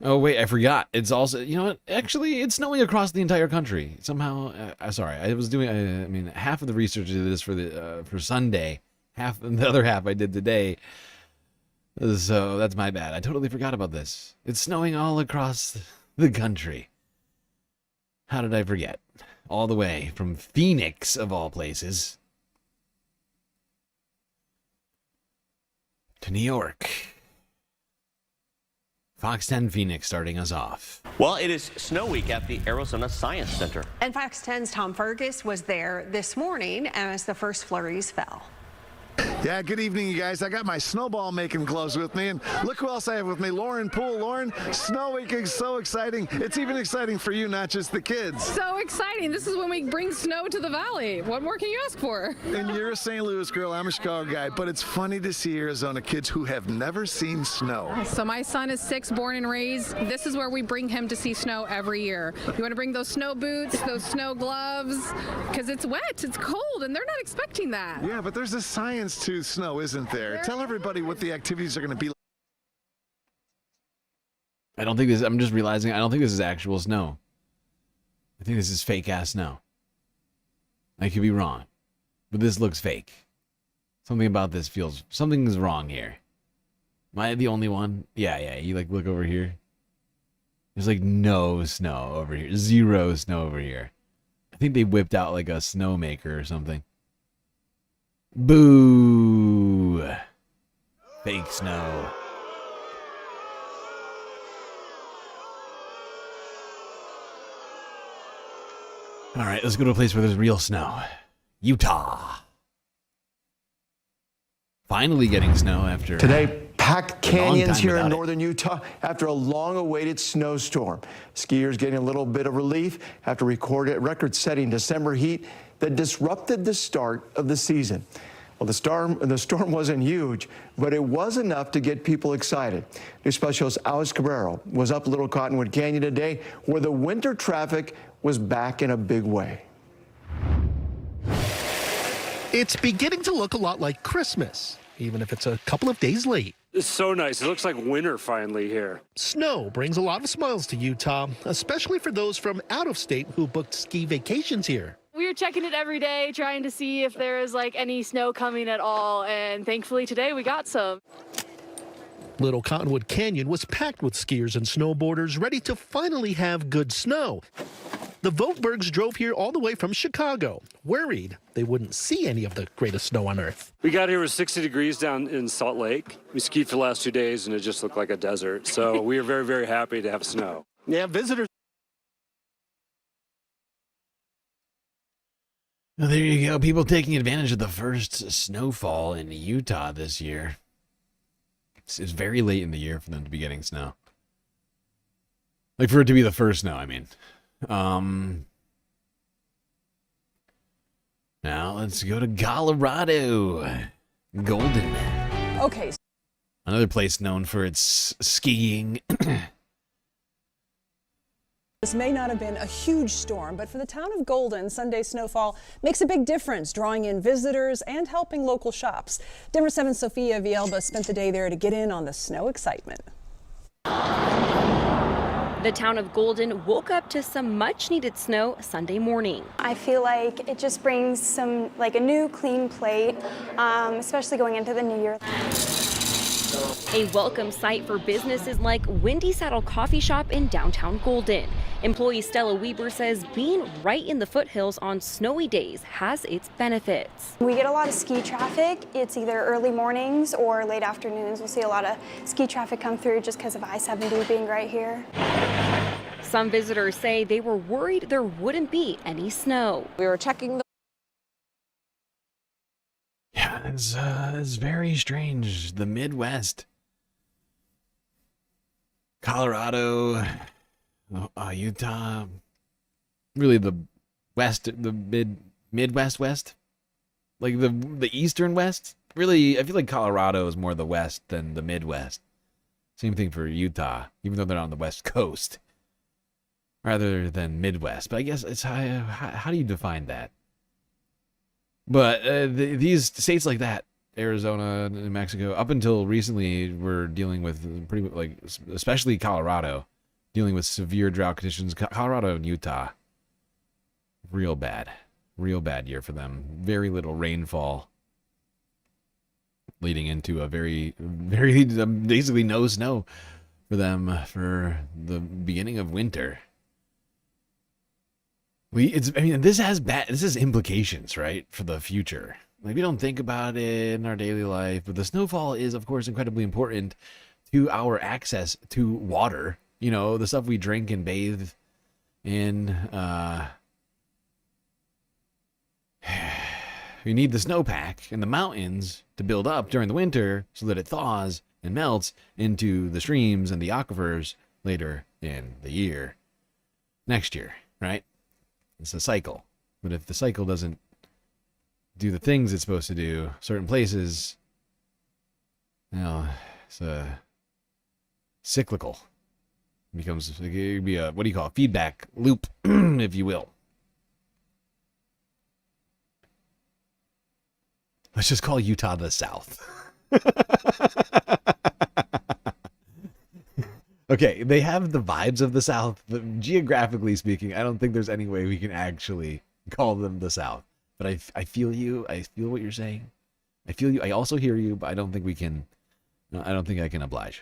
Speaker 1: Oh, wait, I forgot. It's also, you know what? Actually, it's snowing across the entire country. Somehow, sorry, I was doing, I mean, half of the research I did this for Sunday. The other half I did today. So that's my bad. I totally forgot about this. It's snowing all across the country. How did I forget? All the way from Phoenix, of all places, to New York. Fox 10 Phoenix starting us off.
Speaker 6: Well, it is Snow Week at the Arizona Science Center.
Speaker 9: And Fox 10's Tom Fergus was there this morning as the first flurries fell.
Speaker 18: Yeah, good evening, you guys. I got my snowball making gloves with me, and look who else I have with me, Lauren Poole. Lauren, Snow Week is so exciting. It's even exciting for you, not just the kids.
Speaker 19: So exciting. This is when we bring snow to the valley. What more can you ask for?
Speaker 18: And you're a St. Louis girl, I'm a Chicago guy, but it's funny to see Arizona kids who have never seen snow.
Speaker 19: So my son is 6, born and raised. This is where we bring him to see snow every year. You want to bring those snow boots, those snow gloves, because it's wet, it's cold, and they're not expecting that.
Speaker 18: Yeah, but there's a science to snow, isn't there? Tell everybody what the activities are going to be like.
Speaker 1: I don't think this, I'm just realizing, I don't think this is actual snow. I think this is fake ass snow. I could be wrong, but this looks fake. Something about this feels, something's wrong here. Am I the only one? Yeah, you like look over here. There's like no snow over here. 0 snow over here. I think they whipped out like a snowmaker or something. Boo! Fake snow. All right, let's go to a place where there's real snow. Utah. Finally getting snow after
Speaker 25: today. Packed canyons here in
Speaker 1: without
Speaker 25: northern Utah after a long-awaited snowstorm. Skiers getting a little bit of relief after record-setting December heat that disrupted the start of the season. Well, the storm wasn't huge, but it was enough to get people excited. News Specialist Alex Cabrera was up Little Cottonwood Canyon today, where the winter traffic was back in a big way.
Speaker 26: It's beginning to look a lot like Christmas, even if it's a couple of days late.
Speaker 27: It's so nice. It looks like winter finally here.
Speaker 26: Snow brings a lot of smiles to Utah, especially for those from out of state who booked ski vacations here.
Speaker 28: We were checking it every day, trying to see if there is like any snow coming at all, and thankfully today we got some.
Speaker 26: Little Cottonwood Canyon was packed with skiers and snowboarders ready to finally have good snow. The Vogtbergs drove here all the way from Chicago, worried they wouldn't see any of the greatest snow on earth.
Speaker 27: We got here with 60 degrees down in Salt Lake. We skied for the last 2 days and it just looked like a desert. So we are very, very happy to have snow.
Speaker 26: Yeah, visitors.
Speaker 1: Well, there you go. People taking advantage of the first snowfall in Utah this year. It's very late in the year for them to be getting snow. Like for it to be the first snow, I mean. Now let's go to Colorado. Golden.
Speaker 29: Okay.
Speaker 1: Another place known for its skiing.
Speaker 29: This may not have been a huge storm, but for the town of Golden, Sunday's snowfall makes a big difference, drawing in visitors and helping local shops. Denver 7's Sophia Vielba spent the day there to get in on the snow excitement.
Speaker 30: The town of Golden woke up to some much-needed snow Sunday morning.
Speaker 31: I feel like it just brings some, like a new clean plate, especially going into the new year.
Speaker 30: A welcome sight for businesses like Windy Saddle Coffee Shop in downtown Golden. Employee Stella Weber says being right in the foothills on snowy days has its benefits.
Speaker 31: We get a lot of ski traffic. It's either early mornings or late afternoons. We'll see a lot of ski traffic come through just because of I-70 being right here.
Speaker 30: Some visitors say they were worried there wouldn't be any snow.
Speaker 31: We were checking the
Speaker 1: It's very strange. The Midwest. Colorado, Utah, really the west, the Midwest West, like the Eastern West. Really, I feel like Colorado is more the West than the Midwest. Same thing for Utah, even though they're on the West Coast, rather than Midwest. But I guess it's how do you define that? But these states like that, Arizona, New Mexico, up until recently, were dealing with pretty like, especially Colorado, dealing with severe drought conditions. Colorado and Utah, real bad year for them. Very little rainfall, leading into a very basically no snow for them for the beginning of winter. This has implications, right, for the future. Like, we don't think about it in our daily life, but the snowfall is, of course, incredibly important to our access to water. You know, the stuff we drink and bathe in. We need the snowpack in the mountains to build up during the winter so that it thaws and melts into the streams and the aquifers later in the year. Next year, right? It's a cycle. But if the cycle doesn't do the things it's supposed to do, certain places, it's cyclical. It could be a, what do you call it, feedback loop, if you will. Let's just call Utah the South. Okay, they have the vibes of the South, but geographically speaking, I don't think there's any way we can actually call them the South. But I feel you. I feel what you're saying. I feel you. I also hear you, but I don't think we can. I don't think I can oblige.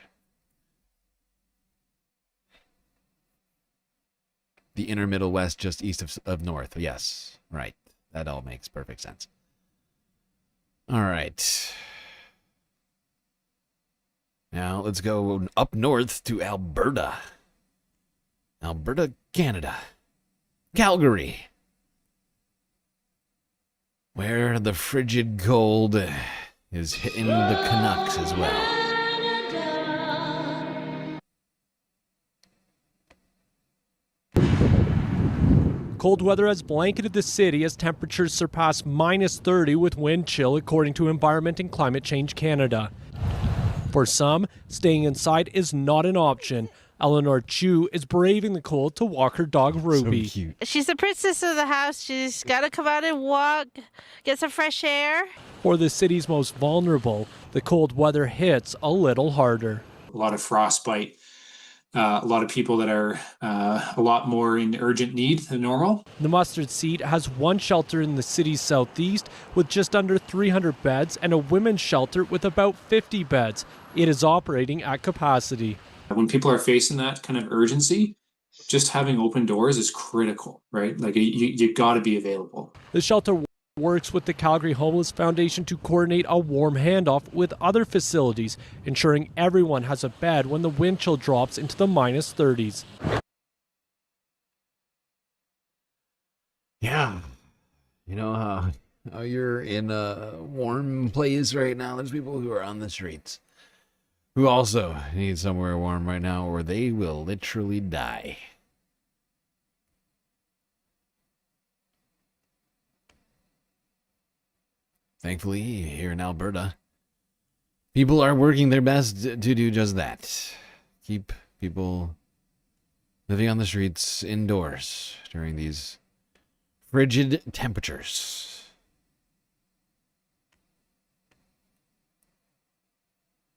Speaker 1: The inner Middle West, just east of North. Yes, right. That all makes perfect sense. All right. Now let's go up north to Alberta. Alberta, Canada. Calgary. Where the frigid cold is hitting the Canucks as well.
Speaker 3: Cold weather has blanketed the city as temperatures surpass -30 with wind chill, according to Environment and Climate Change Canada. For some, staying inside is not an option. Eleanor Chu is braving the cold to walk her dog Ruby.
Speaker 1: So cute.
Speaker 4: She's the princess of the house. She's got to come out and walk, get some fresh air.
Speaker 3: For the city's most vulnerable, the cold weather hits a little harder.
Speaker 5: A lot of frostbite. A lot of people that are a lot more in urgent need than normal.
Speaker 3: The Mustard Seed has one shelter in the city's southeast with just under 300 beds and a women's shelter with about 50 beds. It is operating at capacity.
Speaker 5: When people are facing that kind of urgency, just having open doors is critical, right? Like you got to be available.
Speaker 3: The shelter works with the Calgary Homeless Foundation to coordinate a warm handoff with other facilities, ensuring everyone has a bed when the wind chill drops into the -30s.
Speaker 1: Yeah. You know how you're in a warm place right now. There's people who are on the streets who also need somewhere warm right now, or they will literally die. Thankfully, here in Alberta, people are working their best to do just that. Keep people living on the streets indoors during these frigid temperatures.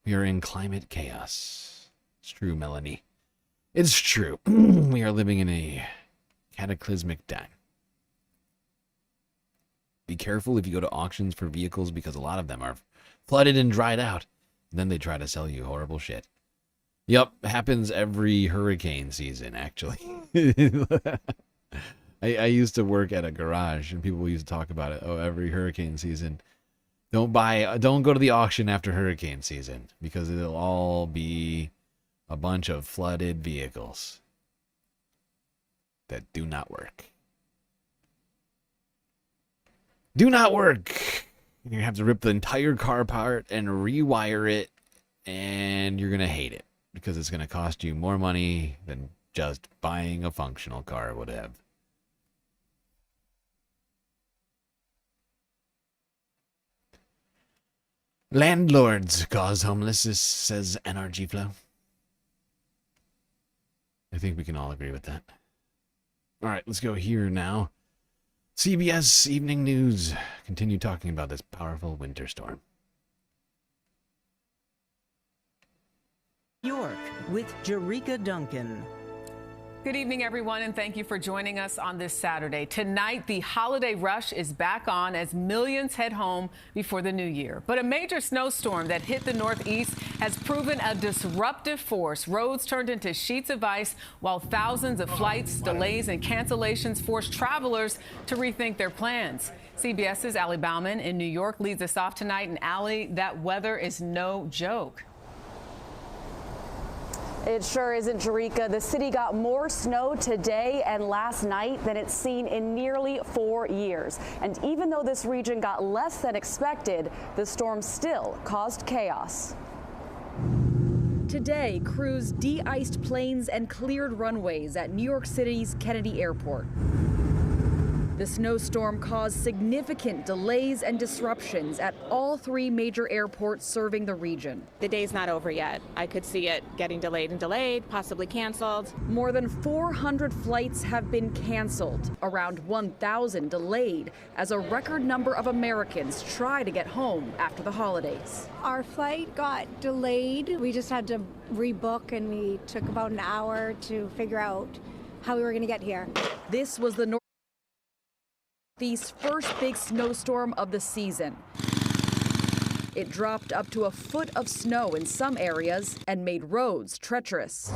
Speaker 1: We are in climate chaos. It's true, Melanie. It's true. We are living in a cataclysmic time. Be careful if you go to auctions for vehicles because a lot of them are flooded and dried out. And then they try to sell you horrible shit. Yup, happens every hurricane season, actually. I used to work at a garage and people used to talk about it. Oh, every hurricane season. Don't go to the auction after hurricane season because it'll all be a bunch of flooded vehicles that do not work. Do not work. You're going to have to rip the entire car apart and rewire it, and you're going to hate it because it's going to cost you more money than just buying a functional car would have. Landlords cause homelessness, says NRG Flow. I think we can all agree with that. All right, let's go here now CBS Evening News continue talking about this powerful winter storm.
Speaker 10: York with Jerika Duncan.
Speaker 11: Good evening, everyone, and thank you for joining us on this Saturday. Tonight, the holiday rush is back on as millions head home before the new year. But a major snowstorm that hit the Northeast has proven a disruptive force. Roads turned into sheets of ice, while thousands of flights, delays, and cancellations forced travelers to rethink their plans. CBS's Allie Bauman in New York leads us off tonight. And Allie, that weather is no joke.
Speaker 12: It sure isn't, Jerika. The city got more snow today and last night than it's seen in nearly 4 years. And even though this region got less than expected, the storm still caused chaos.
Speaker 13: Today, crews de-iced planes and cleared runways at New York City's Kennedy Airport. The snowstorm caused significant delays and disruptions at all 3 major airports serving the region.
Speaker 14: The day's not over yet. I could see it getting delayed, possibly canceled.
Speaker 13: More than 400 flights have been canceled, around 1,000 delayed, as a record number of Americans try to get home after the holidays.
Speaker 15: Our flight got delayed. We just had to rebook, and we took about an hour to figure out how we were going to get here.
Speaker 13: This was the Northeast's first big snowstorm of the season. It dropped up to a foot of snow in some areas and made roads treacherous.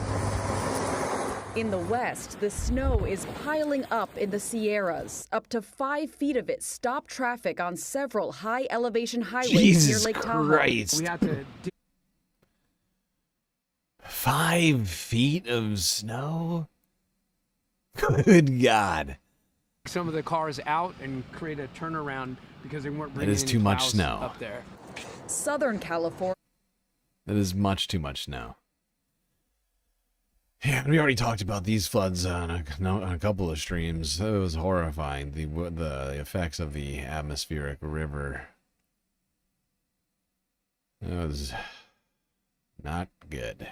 Speaker 13: In the west, the snow is piling up in the Sierras. Up to 5 feet of it stopped traffic on several high-elevation highways near Lake Tahoe.
Speaker 1: Christ. 5 feet of snow? Good God.
Speaker 20: Some of the cars out and create a turnaround because they weren't bringing
Speaker 1: That is too much snow
Speaker 20: up there.
Speaker 13: Southern California.
Speaker 1: That is much too much snow. Yeah, we already talked about these floods on a couple of streams. It was horrifying, the effects of the atmospheric river. It was not good.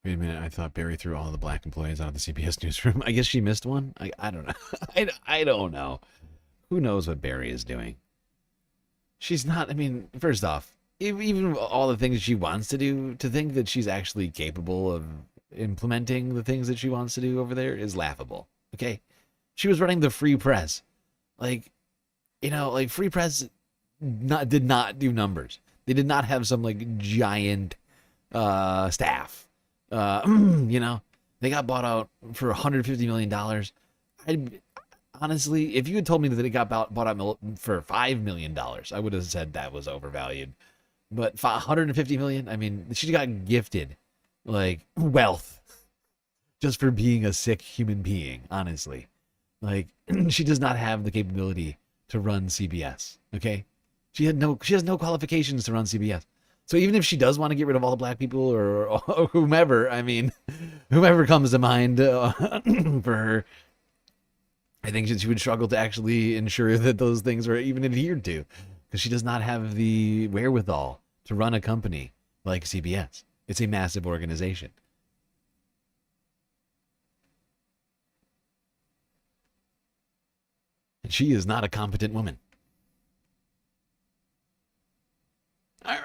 Speaker 1: Wait a minute, I thought Barry threw all the black employees out of the CBS newsroom. I guess she missed one? I don't know. I don't know. Who knows what Barry is doing? She's not, I mean, first off, even all the things she wants to do, to think that she's actually capable of implementing the things that she wants to do over there is laughable, okay? She was running the Free Press. Like, you know, like Free Press did not do numbers. They did not have some, like, giant staff. You know, they got bought out for $150 million. Honestly, if you had told me that it got bought out for $5 million, I would have said that was overvalued. But $150 million, I mean, she got gifted like wealth just for being a sick human being. Honestly, like she does not have the capability to run CBS. Okay, she has no qualifications to run CBS. So even if she does want to get rid of all the black people or whomever, I mean, whomever comes to mind for her, I think she would struggle to actually ensure that those things are even adhered to, because she does not have the wherewithal to run a company like CBS. It's a massive organization. And she is not a competent woman.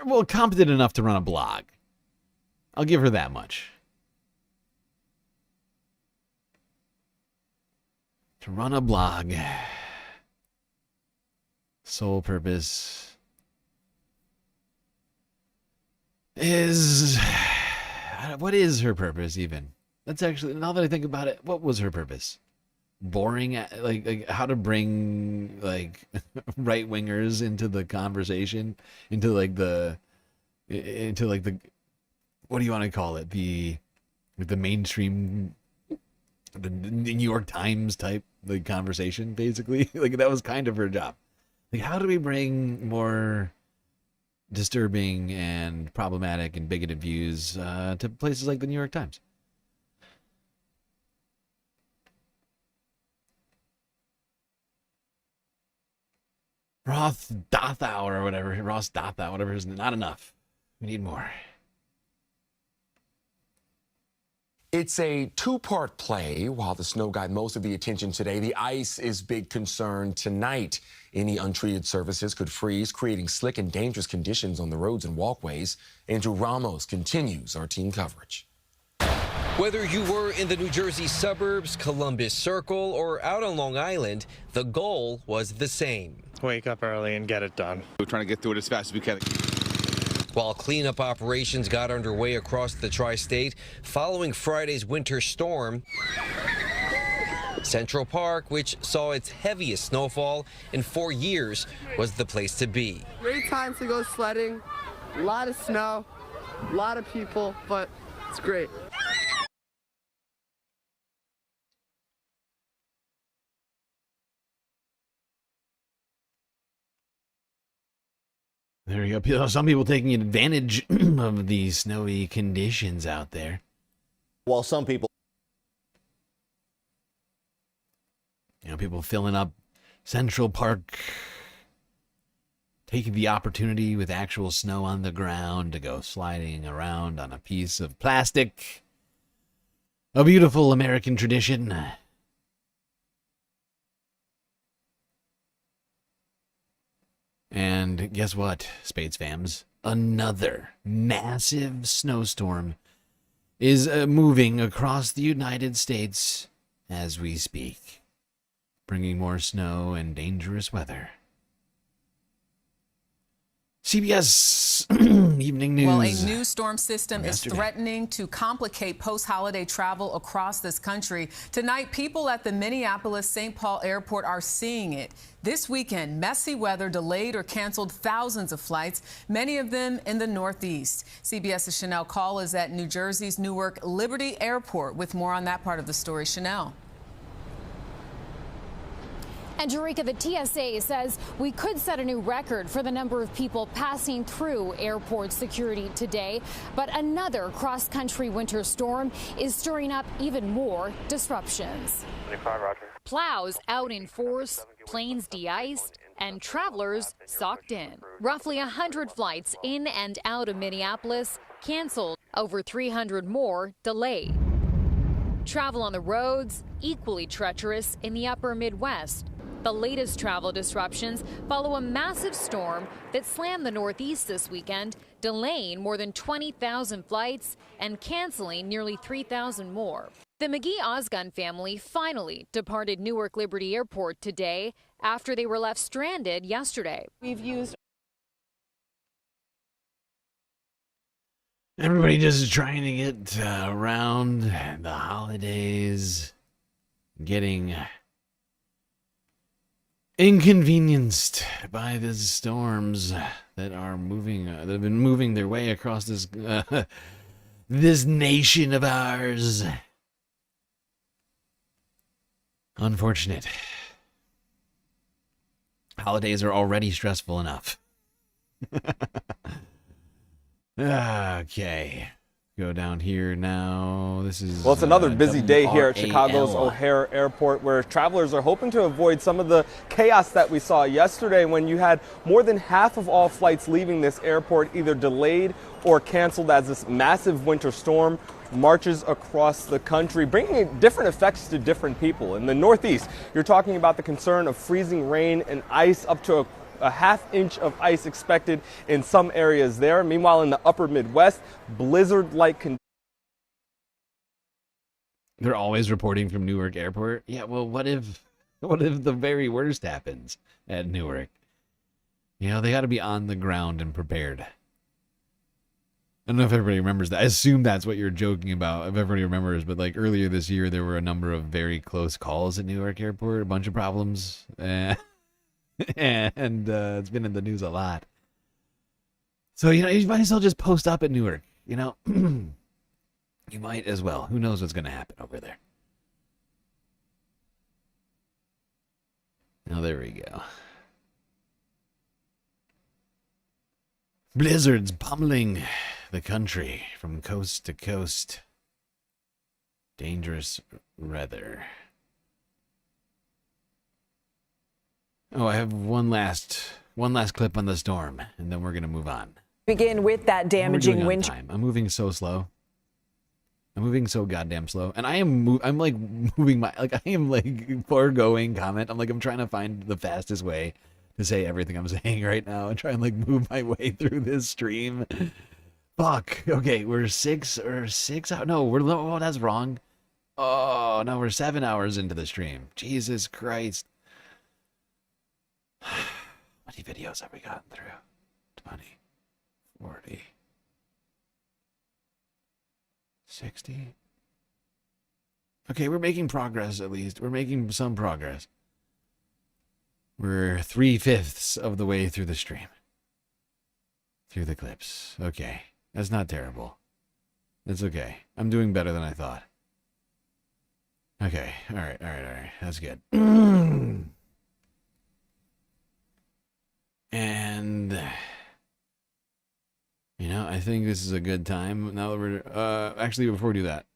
Speaker 1: Well, competent enough to run a blog. I'll give her that much. To run a blog. Sole purpose is... What is her purpose, even? That's actually, now that I think about it, what was her purpose? Boring, like how to bring like right wingers into the conversation, into the what do you want to call it, the mainstream, the New York Times type like conversation, basically. Like that was kind of her job. Like, how do we bring more disturbing and problematic and bigoted views to places like the New York Times? Ross Dothau, whatever his not enough. We need more.
Speaker 2: It's a two-part play. While the snow got most of the attention today, the ice is big concern tonight. Any untreated surfaces could freeze, creating slick and dangerous conditions on the roads and walkways. Andrew Ramos continues our team coverage.
Speaker 6: Whether you were in the New Jersey suburbs, Columbus Circle, or out on Long Island, the goal was the same.
Speaker 7: Wake up early and get it done. We're trying to get through it as fast as we can.
Speaker 6: While cleanup operations got underway across the tri-state following Friday's winter storm, Central Park, which saw its heaviest snowfall in 4 years, was the place to be.
Speaker 8: Great time to go sledding. A lot of snow, a lot of people, but it's great.
Speaker 1: There you go. Some people taking advantage of the snowy conditions out there.
Speaker 9: While some people,
Speaker 1: people filling up Central Park, taking the opportunity with actual snow on the ground to go sliding around on a piece of plastic. A beautiful American tradition. And guess what, Spades fams? Another massive snowstorm is moving across the United States as we speak, bringing more snow and dangerous weather. CBS Evening News.
Speaker 11: Well, a new storm system
Speaker 1: yesterday
Speaker 11: is threatening to complicate post-holiday travel across this country. Tonight, people at the Minneapolis-St. Paul airport are seeing it. This weekend, messy weather delayed or canceled thousands of flights, many of them in the Northeast. CBS's Chanel Call is at New Jersey's Newark Liberty Airport with more on that part of the story. Chanel.
Speaker 16: And Jerika, the TSA says we could set a new record for the number of people passing through airport security today. But another cross-country winter storm is stirring up even more disruptions.
Speaker 17: 25, Roger.
Speaker 16: Plows out in force, planes de-iced, and travelers socked in. Roughly 100 flights in and out of Minneapolis canceled, over 300 more delayed. Travel on the roads equally treacherous in the upper Midwest. The latest travel disruptions follow a massive storm that slammed the Northeast this weekend, delaying more than 20,000 flights and canceling nearly 3,000 more. The McGee-Osgun family finally departed Newark Liberty Airport today after they were left stranded yesterday. We've used
Speaker 1: Everybody just trying to get around the holidays, getting inconvenienced by the storms that are moving, that have been moving their way across this this nation of ours. Unfortunate. Holidays are already stressful enough. Okay. Go down here now. This is
Speaker 21: well, it's another busy day here at Chicago's
Speaker 1: WRAL.
Speaker 21: O'Hare Airport, where travelers are hoping to avoid some of the chaos that we saw yesterday when you had more than half of all flights leaving this airport either delayed or canceled as this massive winter storm marches across the country, bringing different effects to different people. In the Northeast, you're talking about the concern of freezing rain and ice, up to a half inch of ice expected in some areas there. Meanwhile, in the upper Midwest, blizzard-like conditions.
Speaker 1: They're always reporting from Newark Airport. Yeah, well, what if the very worst happens at Newark? You know, they got to be on the ground and prepared. I don't know if everybody remembers that. I assume that's what you're joking about, if everybody remembers. But like earlier this year, there were a number of very close calls at Newark Airport, a bunch of problems. And it's been in the news a lot. So, you know, you might as well just post up at Newark. You know, you might as well. Who knows what's going to happen over there? Now, there we go. Blizzards pummeling the country from coast to coast. Dangerous weather. Oh, I have one last clip on the storm, and then we're going to move on.
Speaker 17: Begin with that damaging wind.
Speaker 1: I'm moving so slow. I'm moving so goddamn slow, and I'm like moving my I am like foregoing comment. I'm trying to find the fastest way to say everything I'm saying right now and try and like move my way through this stream. Fuck. Okay, we're 6 out. No, oh, that's wrong. Oh no, we're 7 hours into the stream. Jesus Christ. How many videos have we gotten through? 20, 40. 60. Okay, we're making progress at least. We're making some progress. We're 3/5 of the way through the stream. Through the clips. Okay. That's not terrible. That's okay. I'm doing better than I thought. Okay. All right. That's good. And I think this is a good time now that we're actually before we do that.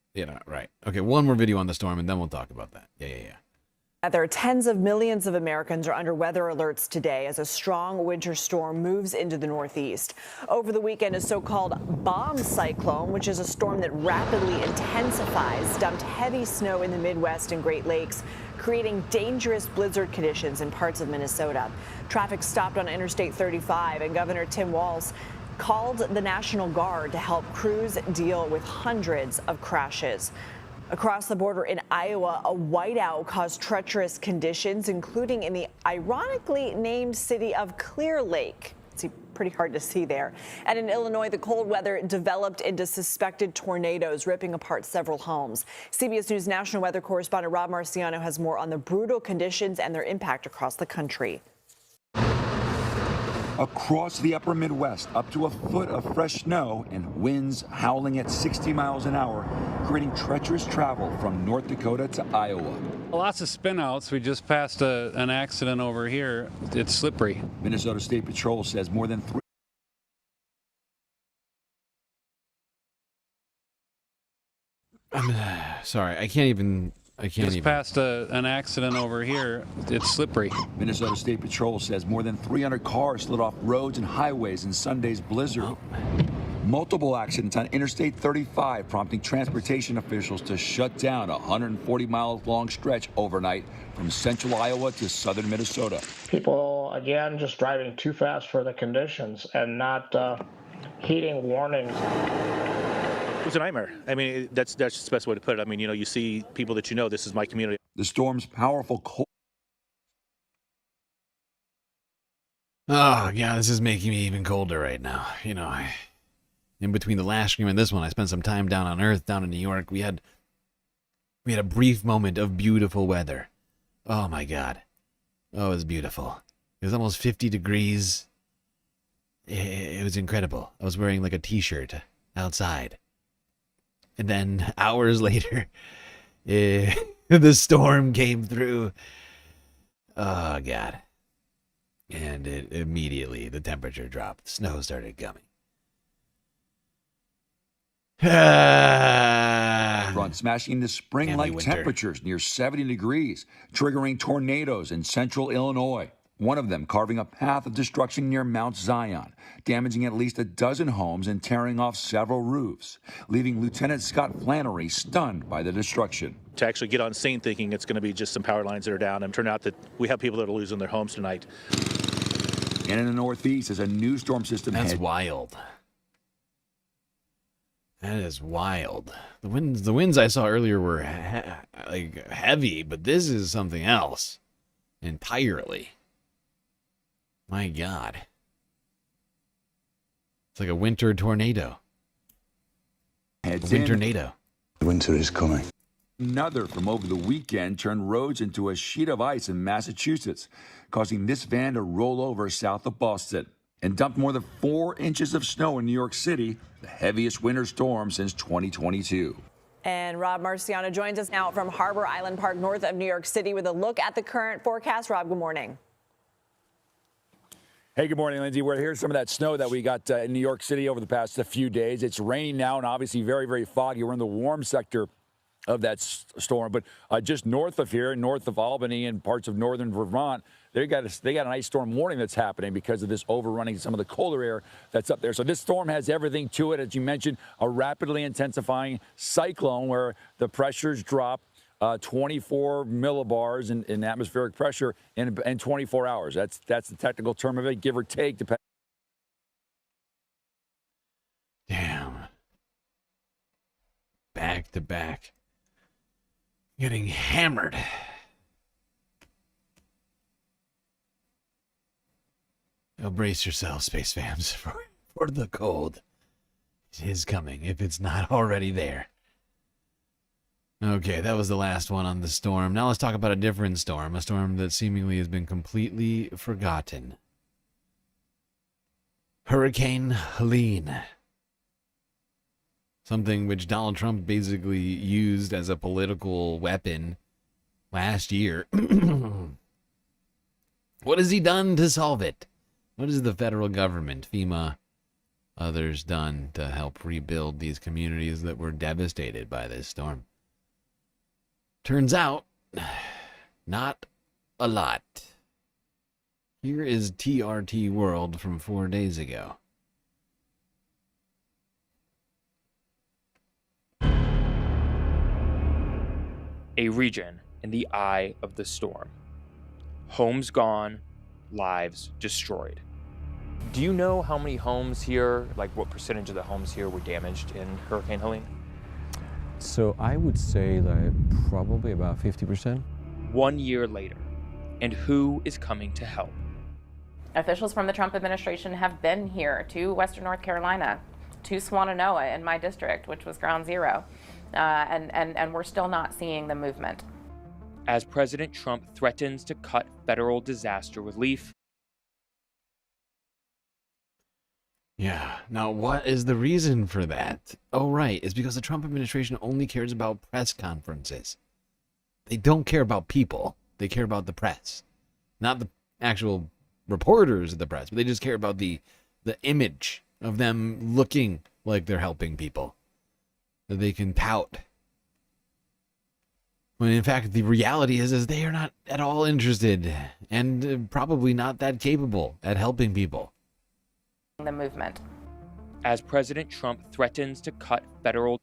Speaker 1: Right. Okay, one more video on the storm and then we'll talk about that. Yeah.
Speaker 17: There are tens of millions of Americans are under weather alerts today as a strong winter storm moves into the Northeast. Over the weekend, a so-called bomb cyclone, which is a storm that rapidly intensifies, dumped heavy snow in the Midwest and Great Lakes, creating dangerous blizzard conditions in parts of Minnesota. Traffic stopped on Interstate 35, and Governor Tim Walz called the National Guard to help crews deal with hundreds of crashes. Across the border in Iowa, a whiteout caused treacherous conditions, including in the ironically named city of Clear Lake. It's pretty hard to see there. And in Illinois, the cold weather developed into suspected tornadoes, ripping apart several homes. CBS News national weather correspondent Rob Marciano has more on the brutal conditions and their impact across the country.
Speaker 18: Across the upper Midwest, up to a foot of fresh snow and winds howling at 60 miles an hour, creating treacherous travel from North Dakota to Iowa.
Speaker 19: Lots of spinouts. We just passed an accident over here. It's slippery.
Speaker 18: Minnesota State Patrol says more than 3.
Speaker 1: I'm sorry, I can't even.
Speaker 19: Just passed an accident over here. It's slippery.
Speaker 18: Minnesota State Patrol says more than 300 cars slid off roads and highways in Sunday's blizzard. Multiple accidents on Interstate 35, prompting transportation officials to shut down a 140-mile-long stretch overnight from central Iowa to southern Minnesota.
Speaker 22: People, again, just driving too fast for the conditions and not heeding warnings.
Speaker 7: It was a nightmare. I mean, that's just the best way to put it. I mean, you see people that this is my community.
Speaker 18: The storm's powerful cold.
Speaker 1: Oh, yeah, this is making me even colder right now. In between the last stream and this one, I spent some time down on Earth, down in New York. We had a brief moment of beautiful weather. Oh, my God. Oh, it was beautiful. It was almost 50 degrees. It was incredible. I was wearing like a t-shirt outside. And then hours later, the storm came through. Oh, God. And immediately the temperature dropped. Snow started coming.
Speaker 18: Front smashing into spring-like temperatures near 70 degrees, triggering tornadoes in central Illinois. One of them carving a path of destruction near Mount Zion, damaging at least a dozen homes and tearing off several roofs, leaving Lieutenant Scott Flannery stunned by the destruction.
Speaker 7: To actually get on scene thinking it's going to be just some power lines that are down, and turn out that we have people that are losing their homes tonight.
Speaker 18: And in the Northeast, as a new storm system
Speaker 1: That's wild. That is wild. The winds I saw earlier were heavy, but this is something else entirely. My God. It's like a winter tornado. Winter-nado.
Speaker 18: Winter is coming. Another from over the weekend turned roads into a sheet of ice in Massachusetts, causing this van to roll over south of Boston and dumped more than 4 inches of snow in New York City, the heaviest winter storm since 2022.
Speaker 17: And Rob Marciano joins us now from Harbor Island Park, north of New York City, with a look at the current forecast. Rob, good morning.
Speaker 23: Hey, good morning, Lindsay. Here's some of that snow that we got in New York City over the past few days. It's raining now and obviously very, very foggy. We're in the warm sector of that storm, but just north of here, north of Albany and parts of northern Vermont, they got an ice storm warning that's happening because of this overrunning some of the colder air that's up there. So this storm has everything to it, as you mentioned, a rapidly intensifying cyclone where the pressures drop 24 millibars in atmospheric pressure in 24 hours. That's the technical term of it, give or take.
Speaker 1: Damn. Back to back. Getting hammered. Now brace yourselves, space fams, for the cold. It is coming, if it's not already there. Okay, that was the last one on the storm. Now let's talk about a different storm, a storm that seemingly has been completely forgotten. Hurricane Helene. Something which Donald Trump basically used as a political weapon last year. What has he done to solve it? What has the federal government, FEMA, others done to help rebuild these communities that were devastated by this storm? Turns out, not a lot. Here is TRT World from 4 days ago.
Speaker 3: A region in the eye of the storm. Homes gone, lives destroyed. Do you know how many homes here, like what percentage of the homes here were damaged in Hurricane Helene?
Speaker 4: So I would say that probably about 50%.
Speaker 3: 1 year later, and who is coming to help?
Speaker 5: Officials from the Trump administration have been here to Western North Carolina, to Swannanoa in my district, which was ground zero, and we're still not seeing the movement.
Speaker 3: As President Trump threatens to cut federal disaster relief.
Speaker 1: Yeah, now what is the reason for that? Oh, right, it's because the Trump administration only cares about press conferences. They don't care about people. They care about the press. Not the actual reporters of the press, but they just care about the image of them looking like they're helping people. That they can tout. When in fact, the reality is they are not at all interested and probably not that capable at helping people.
Speaker 5: The movement.
Speaker 3: As President Trump threatens to cut federal...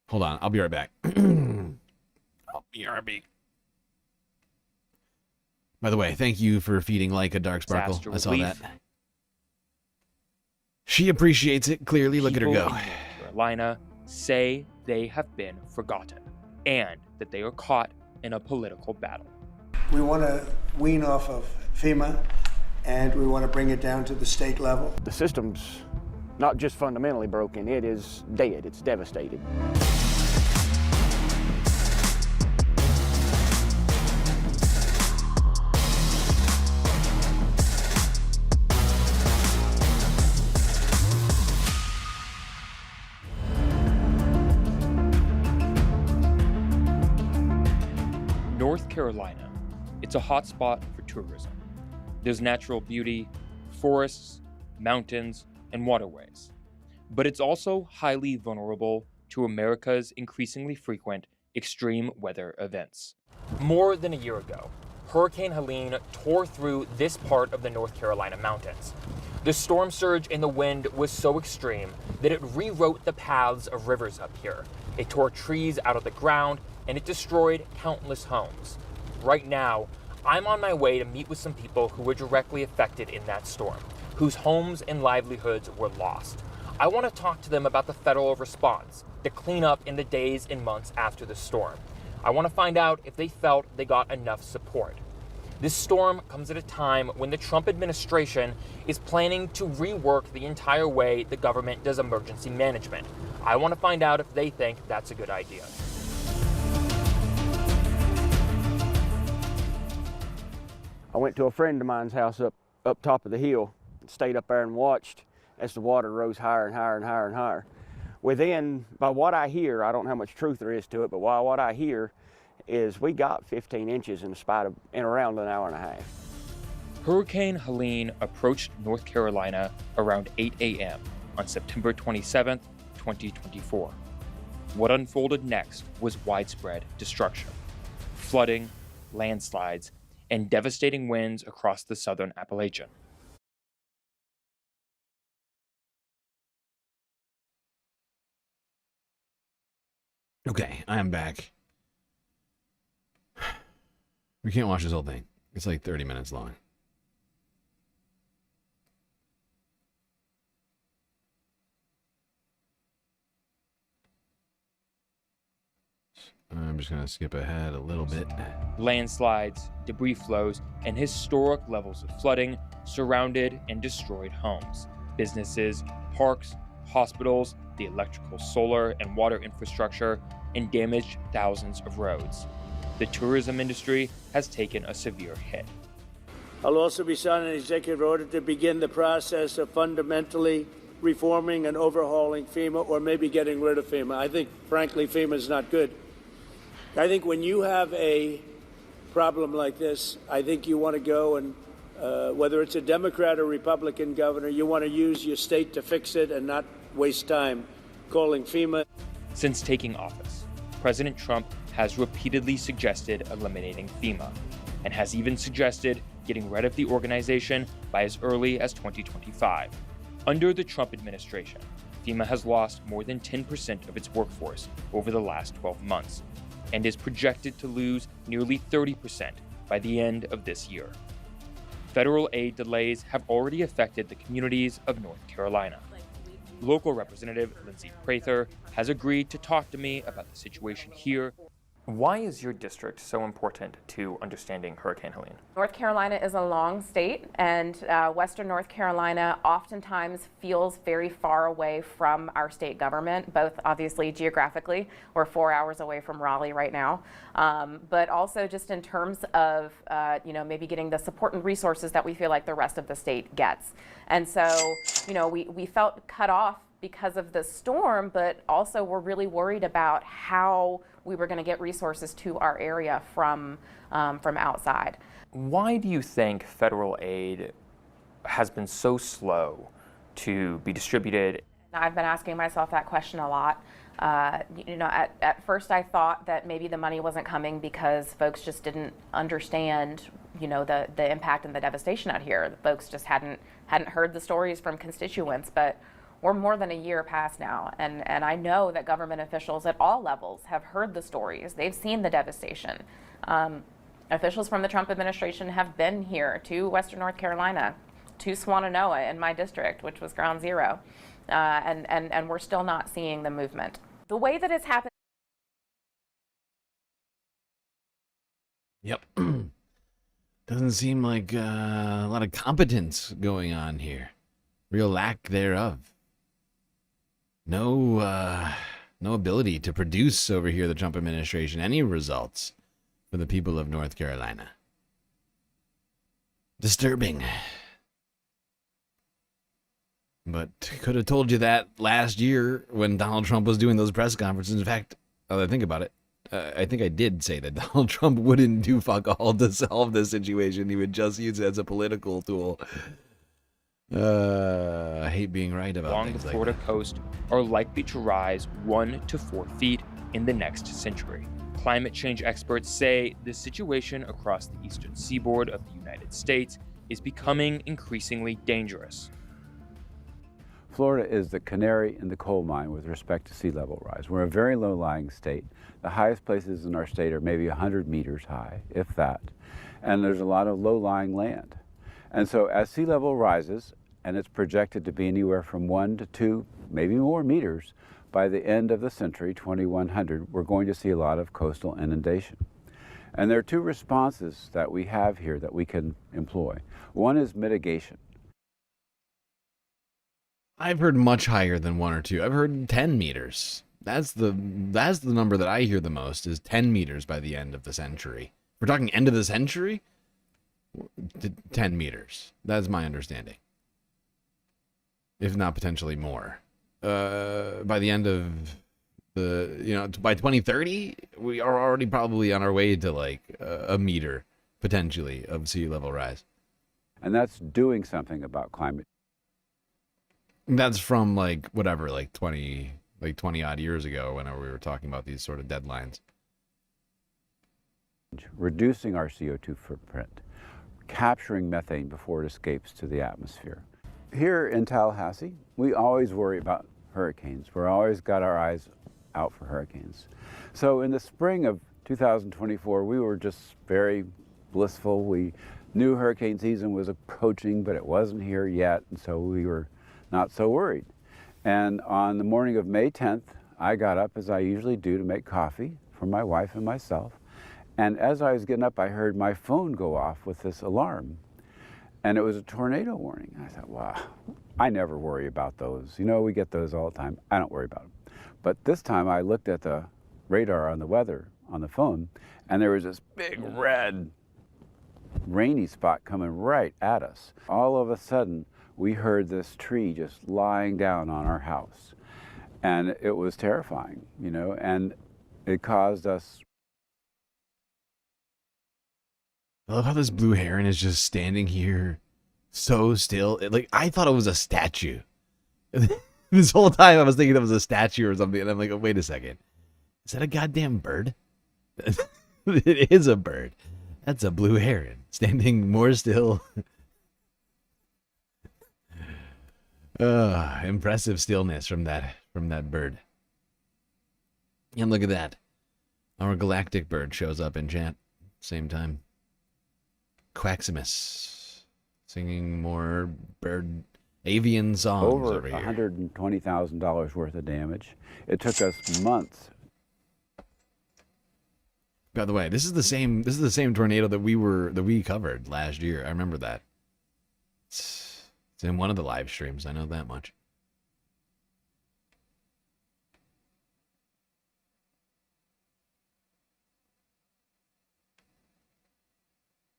Speaker 1: Hold on, I'll be right back. I'll be right back. By the way, thank you for feeding like a dark sparkle. I saw that. She appreciates it, clearly. Look at her go.
Speaker 3: People in North Carolina say they have been forgotten and that they are caught in a political battle.
Speaker 24: We want to wean off of FEMA and we want to bring it down to the state level.
Speaker 25: The system's not just fundamentally broken, it is dead, it's devastated.
Speaker 3: North Carolina, it's a hotspot for tourism. There's natural beauty, forests, mountains, and waterways. But it's also highly vulnerable to America's increasingly frequent extreme weather events. More than a year ago, Hurricane Helene tore through this part of the North Carolina mountains. The storm surge in the wind was so extreme that it rewrote the paths of rivers up here. It tore trees out of the ground, and it destroyed countless homes. Right now, I'm on my way to meet with some people who were directly affected in that storm, whose homes and livelihoods were lost. I want to talk to them about the federal response, the cleanup in the days and months after the storm. I want to find out if they felt they got enough support. This storm comes at a time when the Trump administration is planning to rework the entire way the government does emergency management. I want to find out if they think that's a good idea.
Speaker 25: I went to a friend of mine's house up top of the hill and stayed up there and watched as the water rose higher and higher and higher and higher. Within, by what I hear, I don't know how much truth there is to it, but by what I hear is we got 15 inches in around an hour and a half.
Speaker 3: Hurricane Helene approached North Carolina around 8 a.m. on September 27, 2024. What unfolded next was widespread destruction, flooding, landslides, and devastating winds across the southern Appalachian.
Speaker 1: Okay, I am back. We can't watch this whole thing. It's like 30 minutes long. I'm just going to skip ahead a little bit.
Speaker 3: Landslides, debris flows, and historic levels of flooding surrounded and destroyed homes, businesses, parks, hospitals, the electrical, solar, and water infrastructure, and damaged thousands of roads. The tourism industry has taken a severe hit.
Speaker 10: I'll also be signing an executive order to begin the process of fundamentally reforming and overhauling FEMA, or maybe getting rid of FEMA. I think, frankly, FEMA is not good. I think when you have a problem like this, I think you want to go and, whether it's a Democrat or Republican governor, you want to use your state to fix it and not waste time calling FEMA.
Speaker 3: Since taking office, President Trump has repeatedly suggested eliminating FEMA, and has even suggested getting rid of the organization by as early as 2025. Under the Trump administration, FEMA has lost more than 10% of its workforce over the last 12 months, and is projected to lose nearly 30% by the end of this year. Federal aid delays have already affected the communities of North Carolina. Local Representative Lindsey Prather has agreed to talk to me about the situation here. Why is your district so important to understanding Hurricane Helene?
Speaker 5: North Carolina is a long state, and Western North Carolina oftentimes feels very far away from our state government, both obviously geographically. We're 4 hours away from Raleigh right now, but also just in terms of maybe getting the support and resources that we feel like the rest of the state gets. And so, we felt cut off because of the storm, but also we're really worried about how we were going to get resources to our area from outside.
Speaker 3: Why do you think federal aid has been so slow to be distributed?
Speaker 5: I've been asking myself that question a lot. At first I thought that maybe the money wasn't coming because folks just didn't understand, the impact and the devastation out here. The folks just hadn't heard the stories from constituents, but we're more than a year past now, and I know that government officials at all levels have heard the stories. They've seen the devastation. Officials from the Trump administration have been here to Western North Carolina, to Swannanoa in my district, which was ground zero, and we're still not seeing the movement. The way that it's happened.
Speaker 1: Yep. Doesn't seem like a lot of competence going on here. Real lack thereof. No ability to produce over here, the Trump administration, any results for the people of North Carolina. Disturbing. But could have told you that last year when Donald Trump was doing those press conferences. In fact, now that I think about it, I think I did say that Donald Trump wouldn't do fuck all to solve this situation. He would just use it as a political tool. I hate being right about
Speaker 3: along
Speaker 1: things
Speaker 3: the Florida coast are likely to rise 1 to 4 feet in the next century. Climate change experts say the situation across the eastern seaboard of the United States is becoming increasingly dangerous.
Speaker 12: Florida is the canary in the coal mine with respect to sea level rise. We're a very low-lying state. The highest places in our state are maybe 100 meters high, if that. And there's a lot of low-lying land. And so as sea level rises, and it's projected to be anywhere from 1 to 2, maybe more meters, by the end of the century, 2100, we're going to see a lot of coastal inundation. And there are two responses that we have here that we can employ. One is mitigation.
Speaker 1: I've heard much higher than 1 or 2. I've heard 10 meters. That's the number that I hear the most, is 10 meters by the end of the century. We're talking end of the century? 10 meters. That's my understanding. If not potentially more. By the end of by 2030, we are already probably on our way to like a meter, potentially, of sea level rise.
Speaker 12: And that's doing something about climate.
Speaker 1: That's from like 20 odd years ago, whenever we were talking about these sort of deadlines.
Speaker 12: reducing our CO2 footprint, capturing methane before it escapes to the atmosphere. Here in Tallahassee, we always worry about hurricanes. We're always got our eyes out for hurricanes. So in the spring of 2024, we were just very blissful. We knew hurricane season was approaching, but it wasn't here yet, and so we were not so worried. And on the morning of May 10th, I got up, as I usually do, to make coffee for my wife and myself. And as I was getting up, I heard my phone go off with this alarm. And it was a tornado warning. I thought, wow, I never worry about those. You know, we get those all the time. I don't worry about them. But this time I looked at the radar on the weather on the phone, and there was this big red rainy spot coming right at us. All of a sudden, we heard this tree just lying down on our house. And it was terrifying, you know, and it caused us.
Speaker 1: I love how this blue heron is just standing here so still. Like, I thought it was a statue. This whole time I was thinking it was a statue or something, and I'm like, oh, wait a second. Is that a goddamn bird? It is a bird. That's a blue heron standing more still. Impressive stillness from that bird. And look at that. Our galactic bird shows up in chat. Same time. Quaximus. Singing more bird avian songs over here.
Speaker 12: $120,000 worth of damage. It took us months.
Speaker 1: By the way, this is the same tornado that we covered last year. I remember that. It's in one of the live streams. I know that much.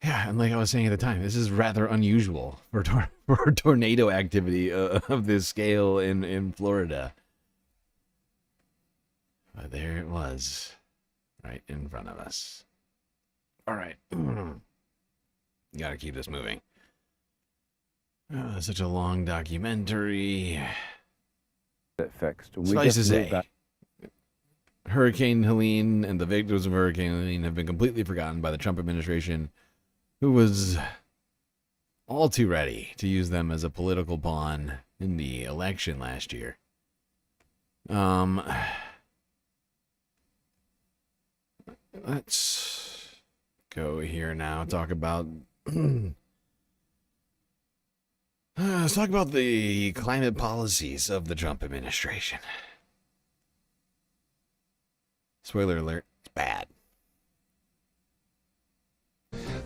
Speaker 1: Yeah, and like I was saying at the time, this is rather unusual for tornado activity of this scale in Florida. But there it was, right in front of us. All right. Gotta keep this moving. Such a long documentary.
Speaker 12: It fixed.
Speaker 1: Suffice to say, Hurricane Helene and the victims of Hurricane Helene have been completely forgotten by the Trump administration, who was all too ready to use them as a political pawn in the election last year. Let's go here now. Talk about let's talk about the climate policies of the Trump administration. Spoiler alert, it's bad.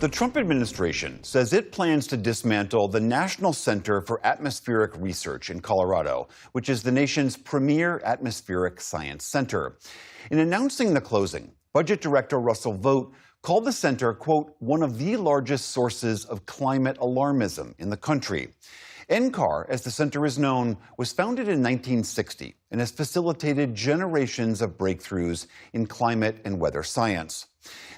Speaker 2: The Trump administration says it plans to dismantle the National Center for Atmospheric Research in Colorado, which is the nation's premier atmospheric science center. In announcing the closing, Budget Director Russell Vought called the center, quote, one of the largest sources of climate alarmism in the country. NCAR, as the center is known, was founded in 1960 and has facilitated generations of breakthroughs in climate and weather science.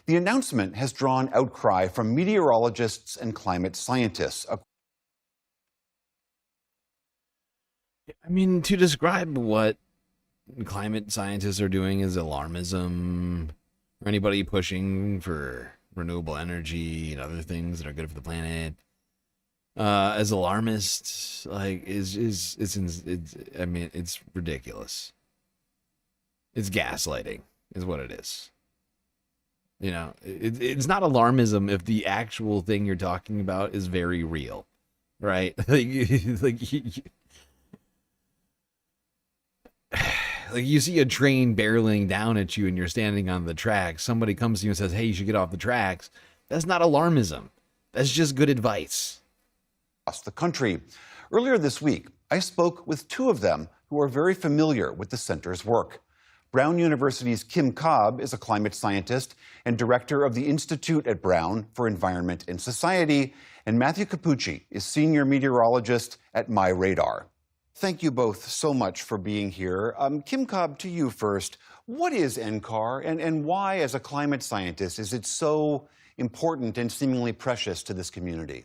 Speaker 2: The announcement has drawn outcry from meteorologists and climate scientists.
Speaker 1: I mean, to describe what climate scientists are doing is alarmism, or anybody pushing for renewable energy and other things that are good for the planet, as alarmists, like, I mean, it's ridiculous. It's gaslighting, is what it is. You know, it's not alarmism if the actual thing you're talking about is very real, right? Like you see a train barreling down at you and you're standing on the tracks. Somebody comes to you and says, hey, you should get off the tracks. That's not alarmism. That's just good advice.
Speaker 2: Across the country. Earlier this week, I spoke with two of them who are very familiar with the center's work. Brown University's Kim Cobb is a climate scientist and director of the Institute at Brown for Environment and Society, and Matthew Capucci is senior meteorologist at MyRadar. Thank you both so much for being here. Kim Cobb, to you first. What is NCAR, and why, as a climate scientist, is it so important and seemingly precious to this community?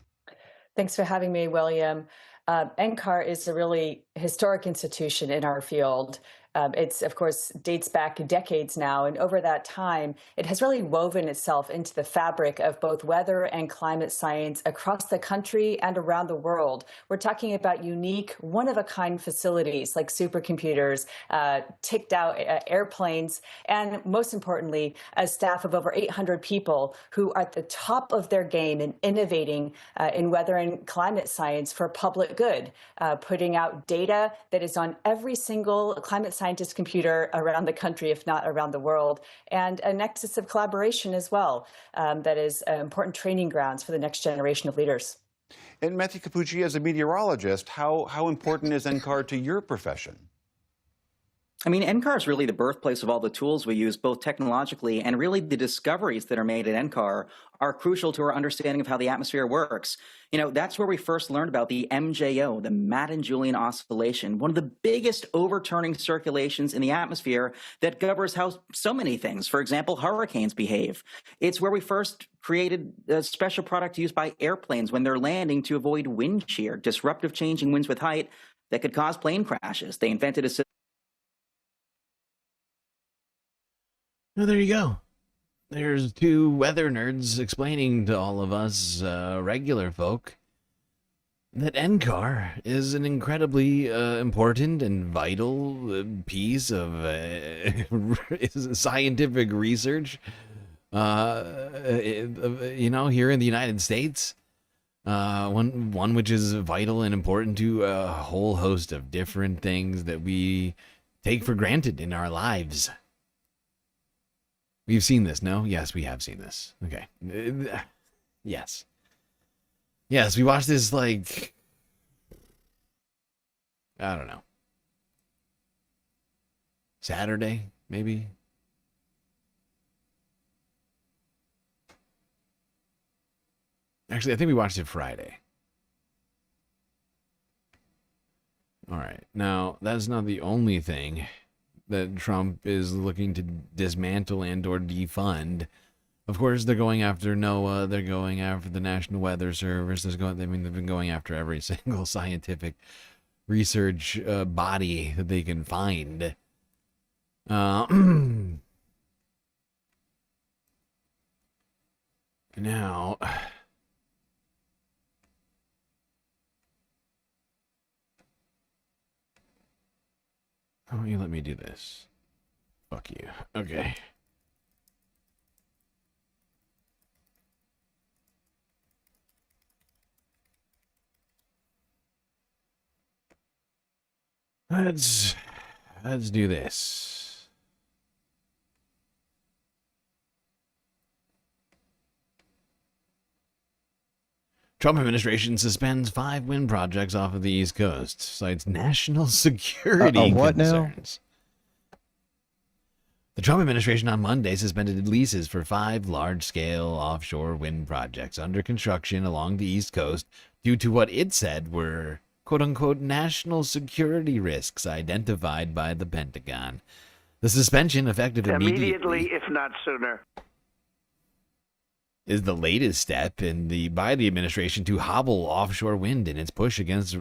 Speaker 13: Thanks for having me, William. NCAR is a really historic institution in our field.
Speaker 6: It's, of course, dates back decades now, and over that time, it has really woven itself into the fabric of both weather and climate science across the country and around the world. We're talking about unique, one-of-a-kind facilities like supercomputers, ticked out airplanes, and most importantly, a staff of over 800 people who are at the top of their game in innovating in weather and climate science for public good, putting out data that is on every single climate scientist computer around the country, if not around the world, and a nexus of collaboration as well that is important training grounds for the next generation of leaders.
Speaker 2: And Matthew Capucci, as a meteorologist, how important is NCAR to your profession?
Speaker 13: I mean, NCAR is really the birthplace of all the tools we use, both technologically and really the discoveries that are made at NCAR are crucial to our understanding of how the atmosphere works. You know, that's where we first learned about the MJO, the Madden-Julian oscillation, one of the biggest overturning circulations in the atmosphere that governs how so many things, for example, hurricanes behave. It's where we first created a special product used by airplanes when they're landing to avoid wind shear, disruptive changing winds with height that could cause plane crashes. They invented a system.
Speaker 1: Well, there you go. There's two weather nerds explaining to all of us regular folk that NCAR is an incredibly important and vital piece of scientific research, you know, here in the United States. One which is vital and important to a whole host of different things that we take for granted in our lives. We've seen this, no? Yes, we have seen this. Okay. Yes. Yes, we watched this, like, I don't know. Saturday, maybe? Actually, I think we watched it Friday. All right. Now, that's not the only thing that Trump is looking to dismantle and or defund. Of course, they're going after NOAA. They're going after the National Weather Service. They've been going after every single scientific research body that they can find. Now, how about you let me do this? Fuck you. Okay. Let's do this. Trump administration suspends 5 wind projects off of the East Coast, cites national security concerns. The Trump administration on Monday suspended leases for 5 large-scale offshore wind projects under construction along the East Coast due to what it said were quote-unquote national security risks identified by the Pentagon. The suspension, effective immediately,
Speaker 14: if not sooner,
Speaker 1: is the latest step by the administration to hobble offshore wind in its push against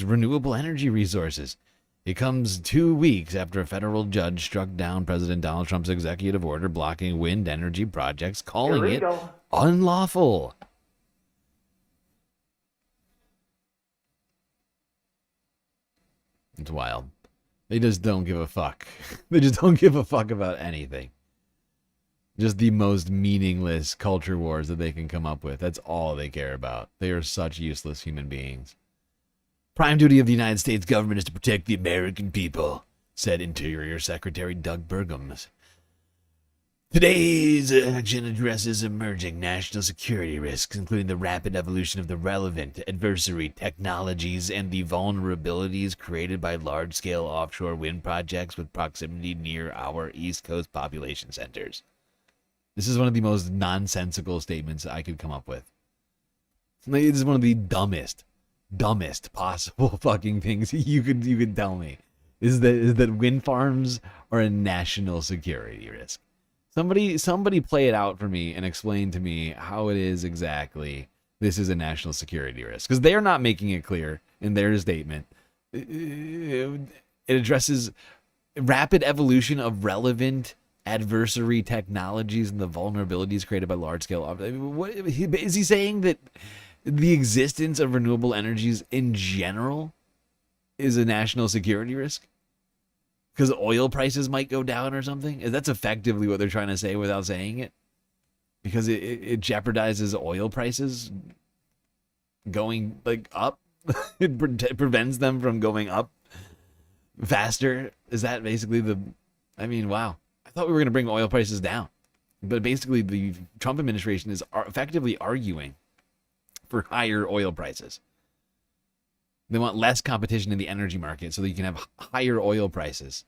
Speaker 1: renewable energy resources. It comes 2 weeks after a federal judge struck down President Donald Trump's executive order blocking wind energy projects, calling it unlawful. It's wild. They just don't give a fuck. They just don't give a fuck about anything. Just the most meaningless culture wars that they can come up with. That's all they care about. They are such useless human beings. Prime duty of the United States government is to protect the American people, said Interior Secretary Doug Burgum. Today's action addresses emerging national security risks, including the rapid evolution of the relevant adversary technologies and the vulnerabilities created by large-scale offshore wind projects with proximity near our East Coast population centers. This is one of the most nonsensical statements I could come up with. This is one of the dumbest possible fucking things you could tell me. Is that wind farms are a national security risk. Somebody play it out for me and explain to me how it is exactly this is a national security risk. Because they are not making it clear in their statement. It addresses rapid evolution of relevant adversary technologies and the vulnerabilities created by large-scale. What is he saying? That the existence of renewable energies in general is a national security risk because oil prices might go down or something? That's effectively what they're trying to say without saying it, because it jeopardizes oil prices going like up. It prevents them from going up faster. Is that basically the... I mean, wow. I thought we were going to bring oil prices down. But basically, the Trump administration is effectively arguing for higher oil prices. They want less competition in the energy market so that you can have higher oil prices.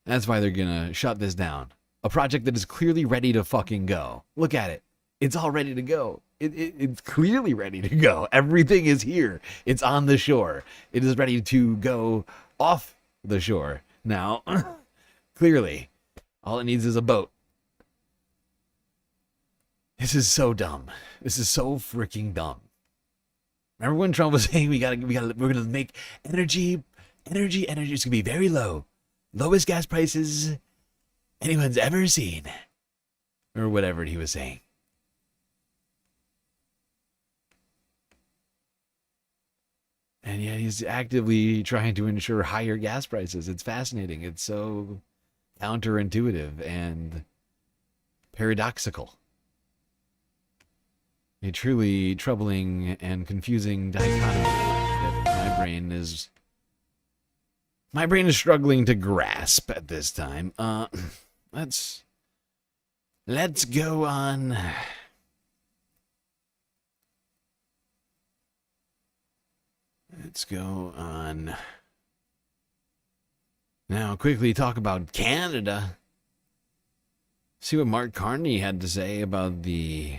Speaker 1: That's why they're going to shut this down. A project that is clearly ready to fucking go. Look at it. It's all ready to go. It's clearly ready to go. Everything is here. It's on the shore. It is ready to go off the shore. Now, clearly, all it needs is a boat. This is so dumb. This is so freaking dumb. Remember when Trump was saying we're gonna make energy. It's gonna be very low, lowest gas prices anyone's ever seen, or whatever he was saying. And yet he's actively trying to ensure higher gas prices. It's fascinating. It's so counterintuitive and paradoxical. A truly troubling and confusing dichotomy that my brain is struggling to grasp at this time. Let's go on. Let's go on. Now, quickly talk about Canada. See what Mark Carney had to say about the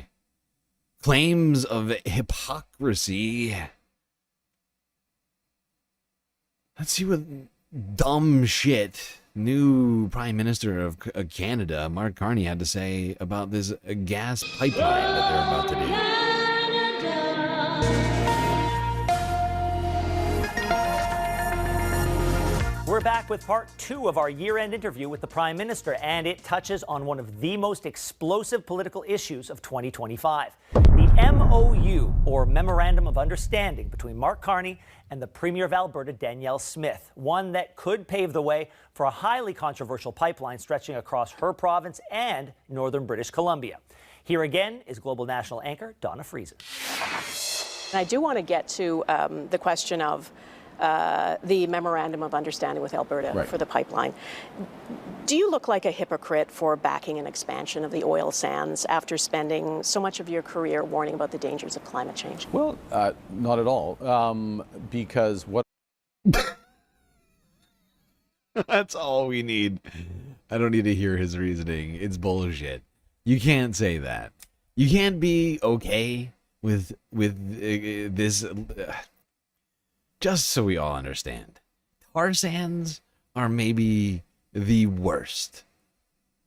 Speaker 1: claims of hypocrisy. Let's see what dumb shit new Prime Minister of Canada, Mark Carney, had to say about this gas pipeline that they're about to do.
Speaker 8: We're back with part 2 of our year-end interview with the Prime Minister, and it touches on one of the most explosive political issues of 2025. The MOU, or Memorandum of Understanding, between Mark Carney and the Premier of Alberta, Danielle Smith, one that could pave the way for a highly controversial pipeline stretching across her province and northern British Columbia. Here again is Global National anchor Donna Friesen.
Speaker 9: I do want to get to the question of the Memorandum of Understanding with Alberta for the pipeline. Do you look like a hypocrite for backing an expansion of the oil sands after spending so much of your career warning about the dangers of climate change?
Speaker 14: Well, not at all, because what...
Speaker 1: That's all we need. I don't need to hear his reasoning. It's bullshit. You can't say that. You can't be okay with this... Just so we all understand, tar sands are maybe the worst.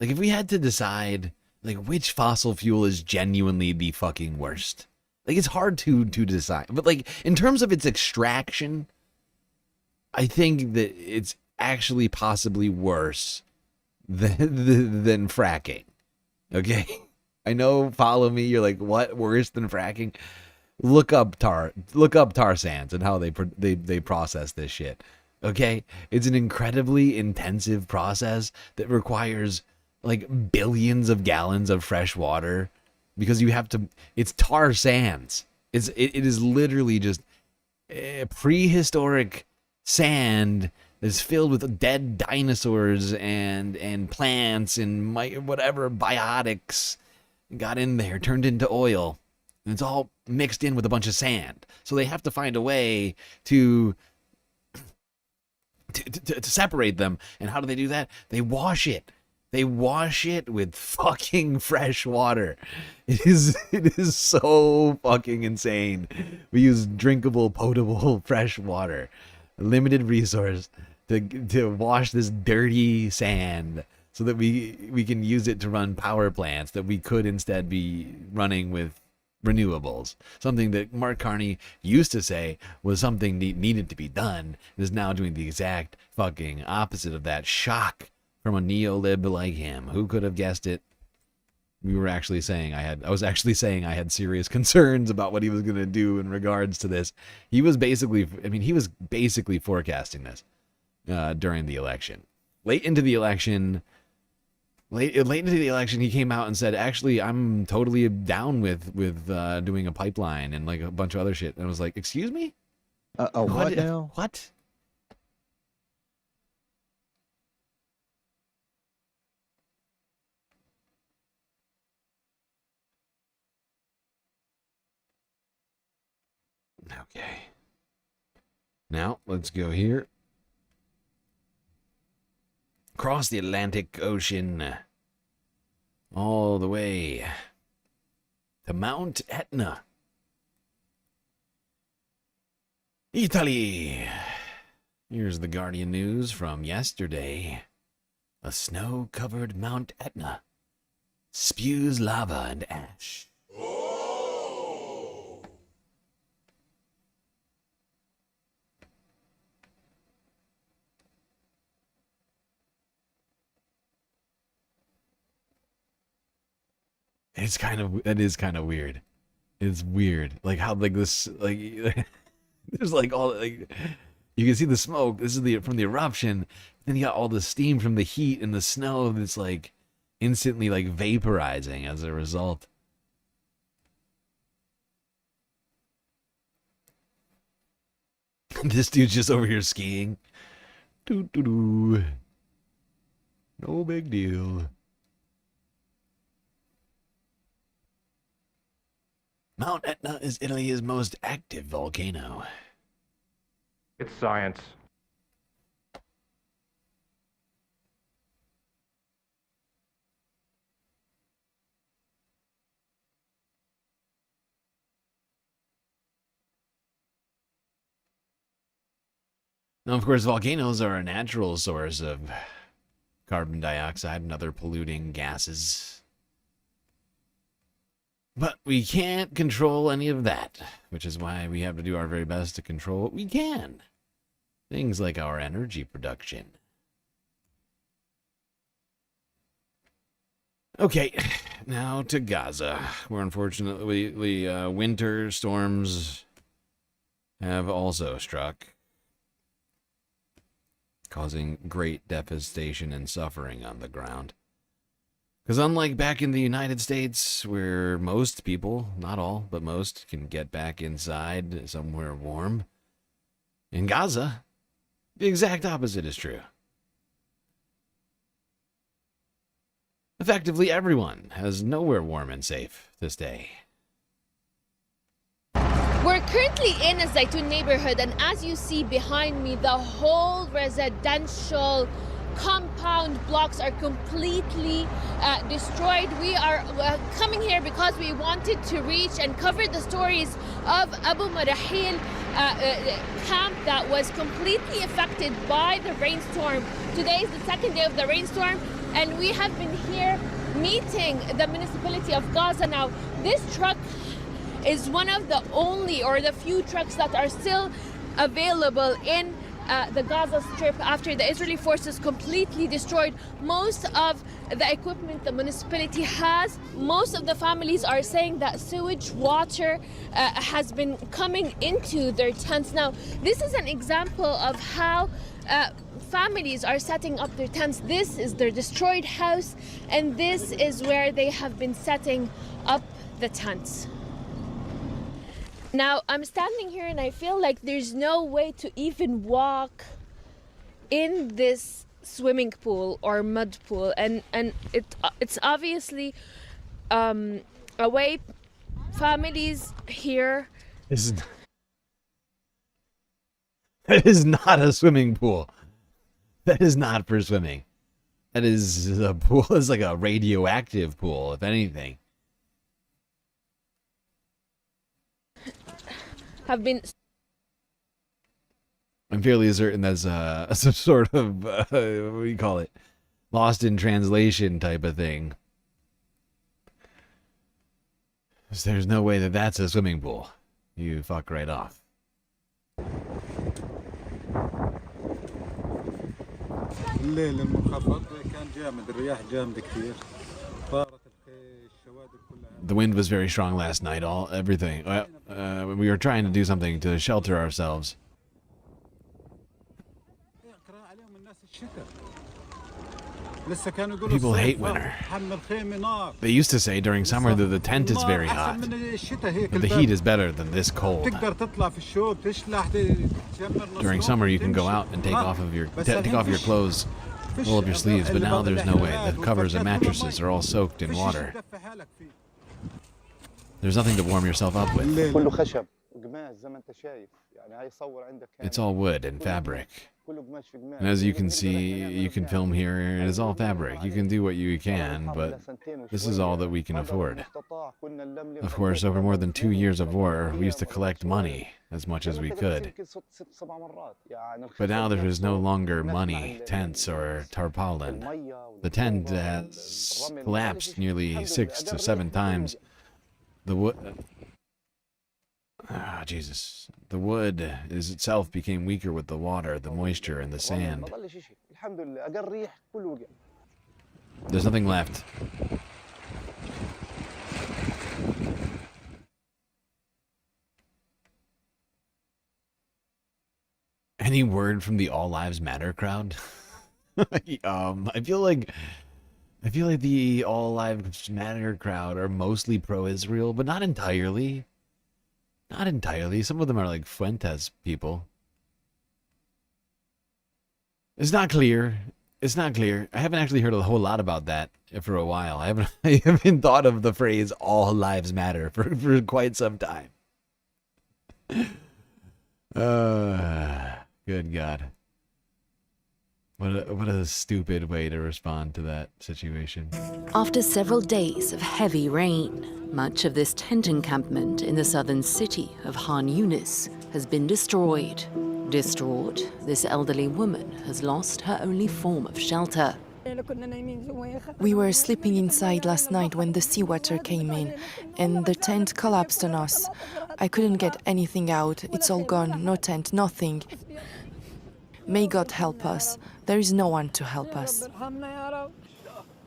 Speaker 1: Like, if we had to decide, like, which fossil fuel is genuinely the fucking worst, like, it's hard to decide. But, like, in terms of its extraction, I think that it's actually possibly worse than fracking. Okay? I know, follow me, you're like, what? Worse than fracking? Look up tar sands and how they process this shit. Okay, it's an incredibly intensive process that requires like billions of gallons of fresh water because you have to. It's tar sands. It is literally just prehistoric sand that's filled with dead dinosaurs and plants and whatever biotics got in there, turned into oil. And it's all mixed in with a bunch of sand. So they have to find a way to separate them. And how do they do that? They wash it. They wash it with fucking fresh water. It is so fucking insane. We use drinkable, potable, fresh water. A limited resource to wash this dirty sand so that we can use it to run power plants that we could instead be running with renewables. Something that Mark Carney used to say was something needed to be done, is now doing the exact fucking opposite of that. Shock from a neo-lib like him. Who could have guessed it? I was actually saying I had serious concerns about what he was going to do in regards to this. He was basically forecasting this during the election. Late into the election, he came out and said, actually, I'm totally down with doing a pipeline and like a bunch of other shit. And I was like, excuse me?
Speaker 11: What now?
Speaker 1: What? Okay. Now, let's go here. Across the Atlantic Ocean. All the way to Mount Etna. Italy. Here's the Guardian news from yesterday. A snow-covered Mount Etna spews lava and ash. It is kind of weird. It's weird. Like how like this like there's like all like you can see the smoke. This is from the eruption. Then you got all the steam from the heat and the snow that's like instantly like vaporizing as a result. This dude's just over here skiing. Doo-doo-doo. No big deal. Mount Etna is Italy's most active volcano.
Speaker 11: It's science.
Speaker 1: Now, of course, volcanoes are a natural source of carbon dioxide and other polluting gases. But we can't control any of that, which is why we have to do our very best to control what we can. Things like our energy production. Okay, now to Gaza, where unfortunately winter storms have also struck, causing great devastation and suffering on the ground. Because unlike back in the United States, where most people, not all, but most, can get back inside somewhere warm, in Gaza, the exact opposite is true. Effectively, everyone has nowhere warm and safe to stay.
Speaker 15: We're currently in a Zaytun neighborhood, and as you see behind me, the whole residential compound blocks are completely destroyed. We are coming here because we wanted to reach and cover the stories of Abu Marahil camp that was completely affected by the rainstorm. Today is the second day of the rainstorm, and we have been here meeting the municipality of Gaza. Now, this truck is one of the only or the few trucks that are still available in the Gaza Strip after the Israeli forces completely destroyed most of the equipment the municipality has. Most of the families are saying that sewage water has been coming into their tents. Now, this is an example of how families are setting up their tents. This is their destroyed house, and this is where they have been setting up the tents. Now, I'm standing here and I feel like there's no way to even walk in this swimming pool or mud pool, and it's obviously a way families here.
Speaker 1: That is not a swimming pool. That is not for swimming. That is a pool. It's like a radioactive pool, if anything.
Speaker 15: Have been.
Speaker 1: I'm fairly certain that's some sort of what do you call it, lost in translation type of thing. There's no way that that's a swimming pool. You fuck right off.
Speaker 16: الليل المنخفض كان جامد الرياح جامدة كثير طارت الشوادر كلها.
Speaker 1: The wind was very strong last night. Everything. We were trying to do something to shelter ourselves. People hate winter. They used to say during summer that the tent is very hot, but the heat is better than this cold. During summer, you can go out and take off your clothes, roll up your sleeves, but now there's no way. The covers and mattresses are all soaked in water. There's nothing to warm yourself up with. It's all wood and fabric. And as you can see, you can film here, it is all fabric. You can do what you can, but this is all that we can afford. Of course, over more than 2 years of war, we used to collect money as much as we could. But now there is no longer money, tents, or tarpaulin. The tent has collapsed nearly 6 to 7 times. The wood... Jesus. The wood itself became weaker with the water, the moisture, and the sand. There's nothing left. Any word from the All Lives Matter crowd? I feel like the All Lives Matter crowd are mostly pro-Israel, but not entirely. Not entirely. Some of them are like Fuentes people. It's not clear. It's not clear. I haven't actually heard a whole lot about that for a while. I haven't thought of the phrase "all lives matter" for quite some time. Good God. What a stupid way to respond to that situation.
Speaker 19: After several days of heavy rain, much of this tent encampment in the southern city of Han Yunis has been destroyed. Distraught, this elderly woman has lost her only form of shelter.
Speaker 20: We were sleeping inside last night when the seawater came in, and the tent collapsed on us. I couldn't get anything out. It's all gone. No tent, nothing. May God help us. There is no one to help us.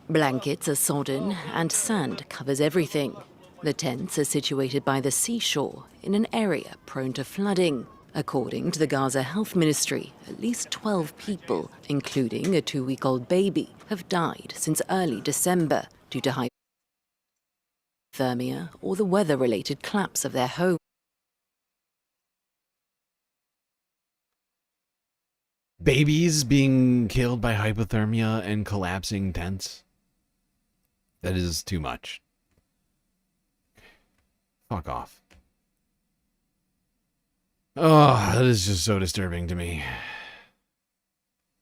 Speaker 19: Blankets are sodden and sand covers everything. The tents are situated by the seashore in an area prone to flooding. According to the Gaza Health Ministry, at least 12 people, including a 2-week-old baby, have died since early December due to hypothermia or the weather-related collapse of their home.
Speaker 1: Babies being killed by hypothermia and collapsing tents? That is too much. Fuck off. Oh, that is just so disturbing to me.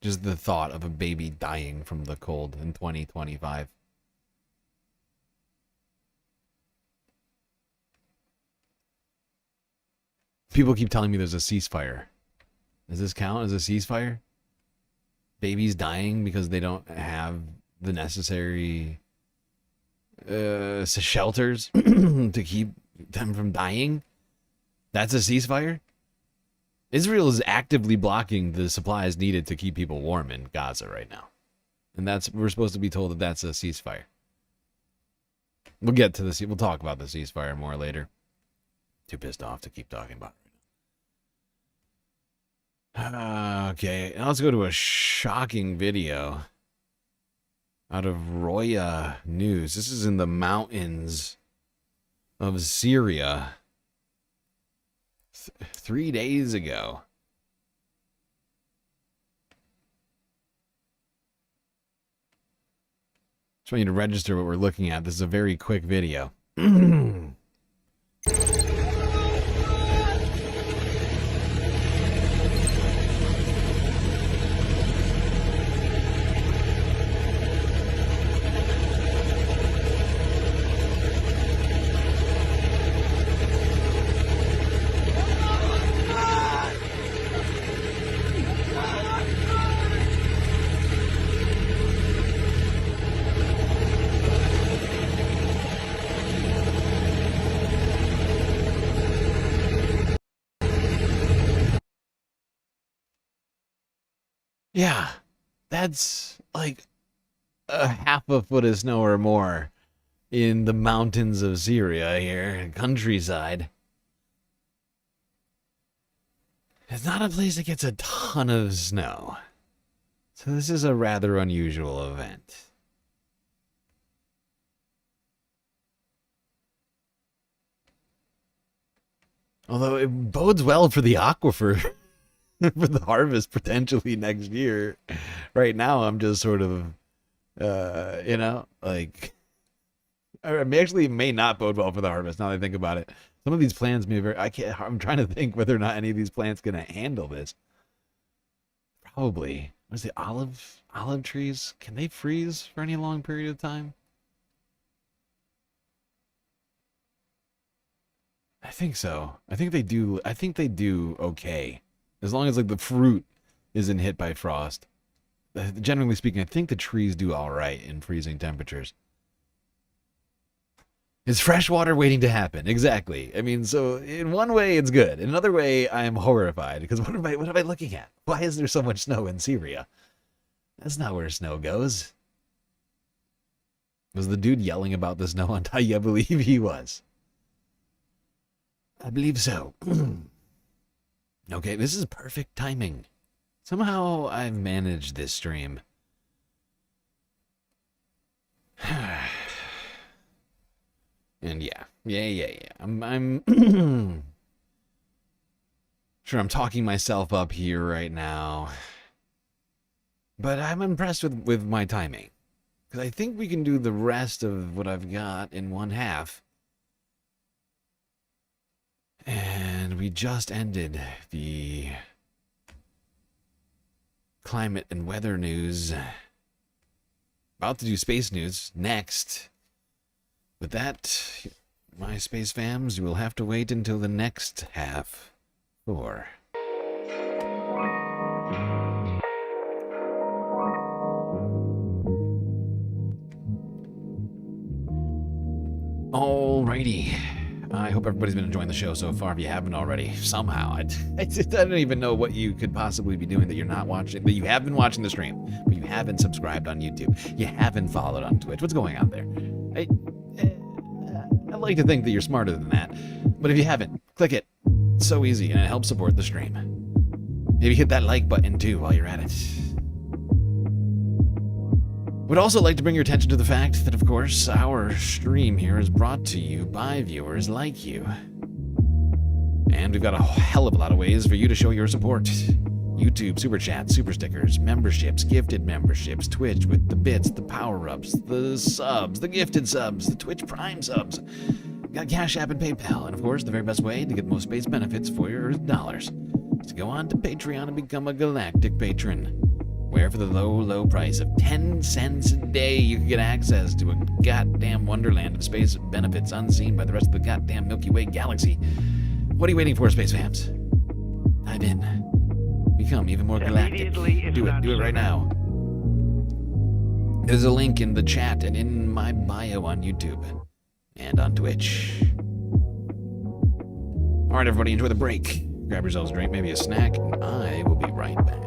Speaker 1: Just the thought of a baby dying from the cold in 2025. People keep telling me there's a ceasefire. Does this count as a ceasefire? Babies dying because they don't have the necessary shelters to keep them from dying? That's a ceasefire? Israel is actively blocking the supplies needed to keep people warm in Gaza right now. And we're supposed to be told that that's a ceasefire. We'll get to we'll talk about the ceasefire more later. Too pissed off to keep talking about it. Okay, now let's go to a shocking video out of Roya News. This is in the mountains of Syria 3 days ago. Just want you to register what we're looking at. This is a very quick video. Yeah, that's like a half a foot of snow or more in the mountains of Syria here, countryside. It's not a place that gets a ton of snow. So this is a rather unusual event. Although it bodes well for the aquifer for the harvest potentially next year. Right now, I'm just sort of, like, it may not bode well for the harvest now that I think about it. Some of these plants may I'm trying to think whether or not any of these plants going to handle this. Probably. What's the olive trees? Can they freeze for any long period of time? I think so. I think they do okay. As long as like the fruit isn't hit by frost. Generally speaking, I think the trees do all right in freezing temperatures. It's fresh water waiting to happen. Exactly. I mean, so in one way it's good. In another way, I am horrified because what am I looking at? Why is there so much snow in Syria? That's not where snow goes. Was the dude yelling about the snow on top? I believe he was. I believe so. Okay, this is perfect timing. Somehow I've managed this stream. And yeah. I'm sure I'm talking myself up here right now. But I'm impressed with my timing. Because I think we can do the rest of what I've got in one half. And we just ended the climate and weather news. About to do space news next. With that, my space fams, you will have to wait until the next half for. Alrighty. I hope everybody's been enjoying the show so far. If you haven't already, somehow, I don't even know what you could possibly be doing that you're not watching, that you have been watching the stream, but you haven't subscribed on YouTube, you haven't followed on Twitch. What's going on there? I'd like to think that you're smarter than that, but if you haven't, click it. It's so easy, and it helps support the stream. Maybe hit that like button too while you're at it. Would also like to bring your attention to the fact that, of course, our stream here is brought to you by viewers like you. And we've got a hell of a lot of ways for you to show your support. YouTube, Super Chat, Super Stickers, memberships, gifted memberships, Twitch with the bits, the power-ups, the subs, the gifted subs, the Twitch Prime subs. We've got Cash App and PayPal, and of course, the very best way to get most space benefits for your dollars is to go on to Patreon and become a Galactic patron. Where for the low, low price of 10 cents a day, you can get access to a goddamn wonderland of space benefits unseen by the rest of the goddamn Milky Way galaxy. What are you waiting for, space fams? Dive in. Become even more galactic. Do it right now. There's a link in the chat and in my bio on YouTube and on Twitch. All right, everybody, enjoy the break. Grab yourselves a drink, maybe a snack, and I will be right back.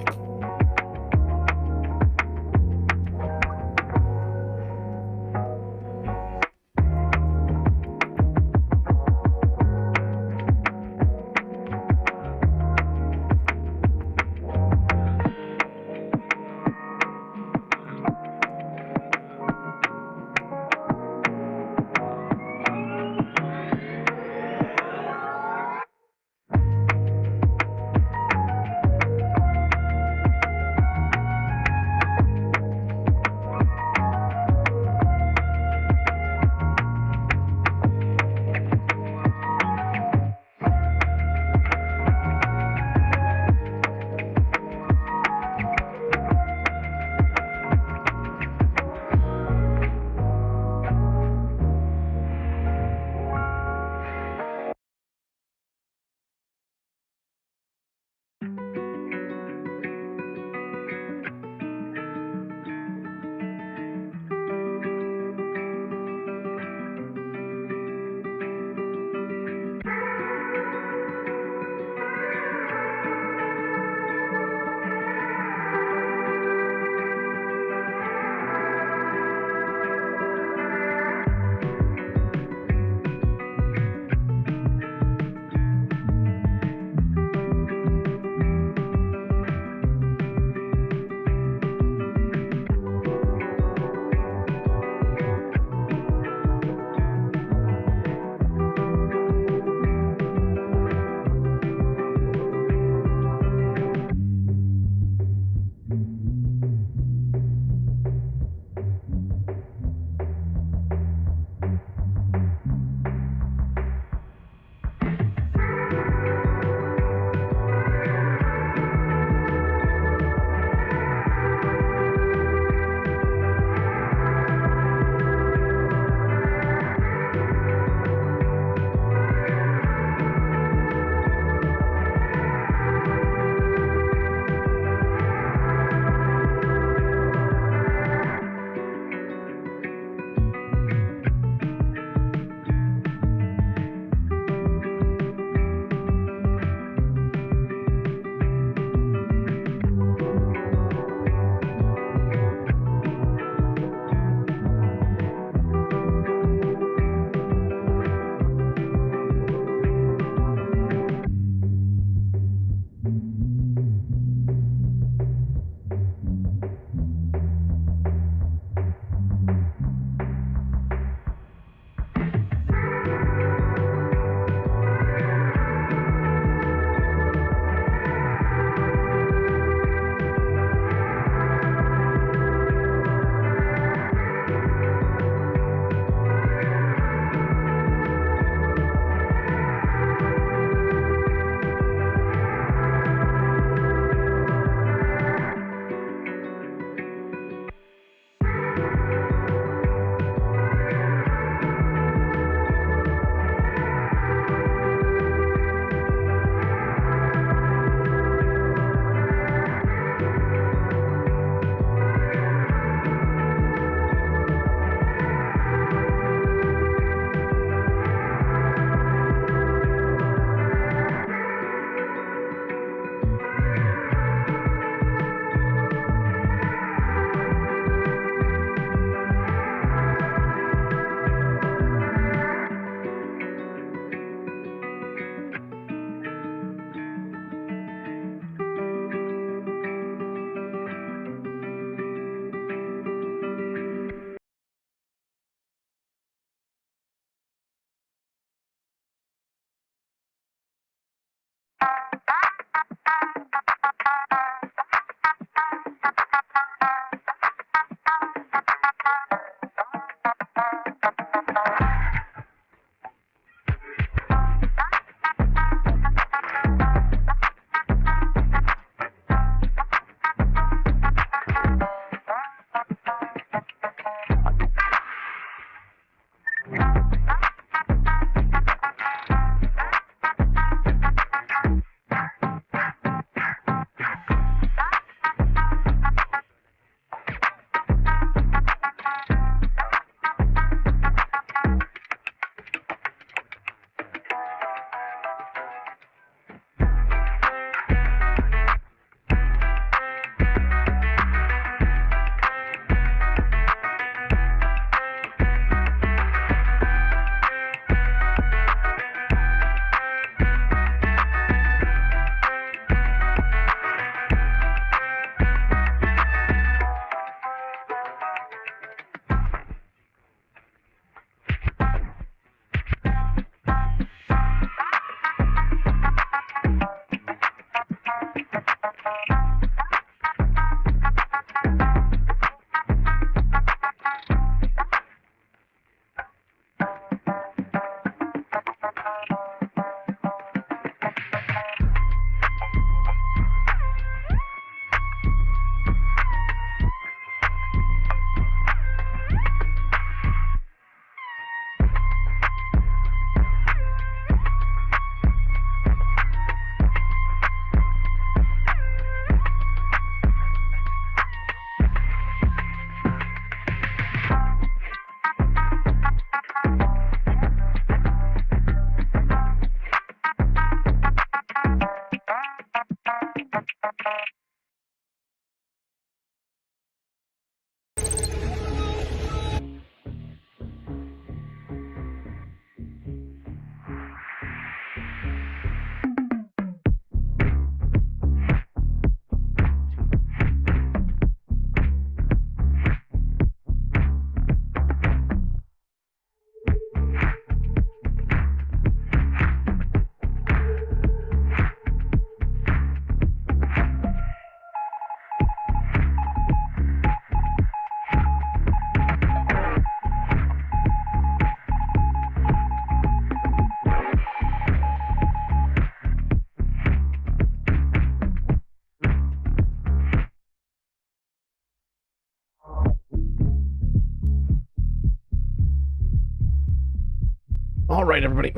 Speaker 1: right, everybody.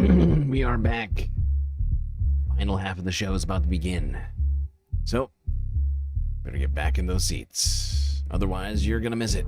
Speaker 1: We are back. Final half of the show is about to begin. So, better get back in those seats. Otherwise, you're gonna miss it.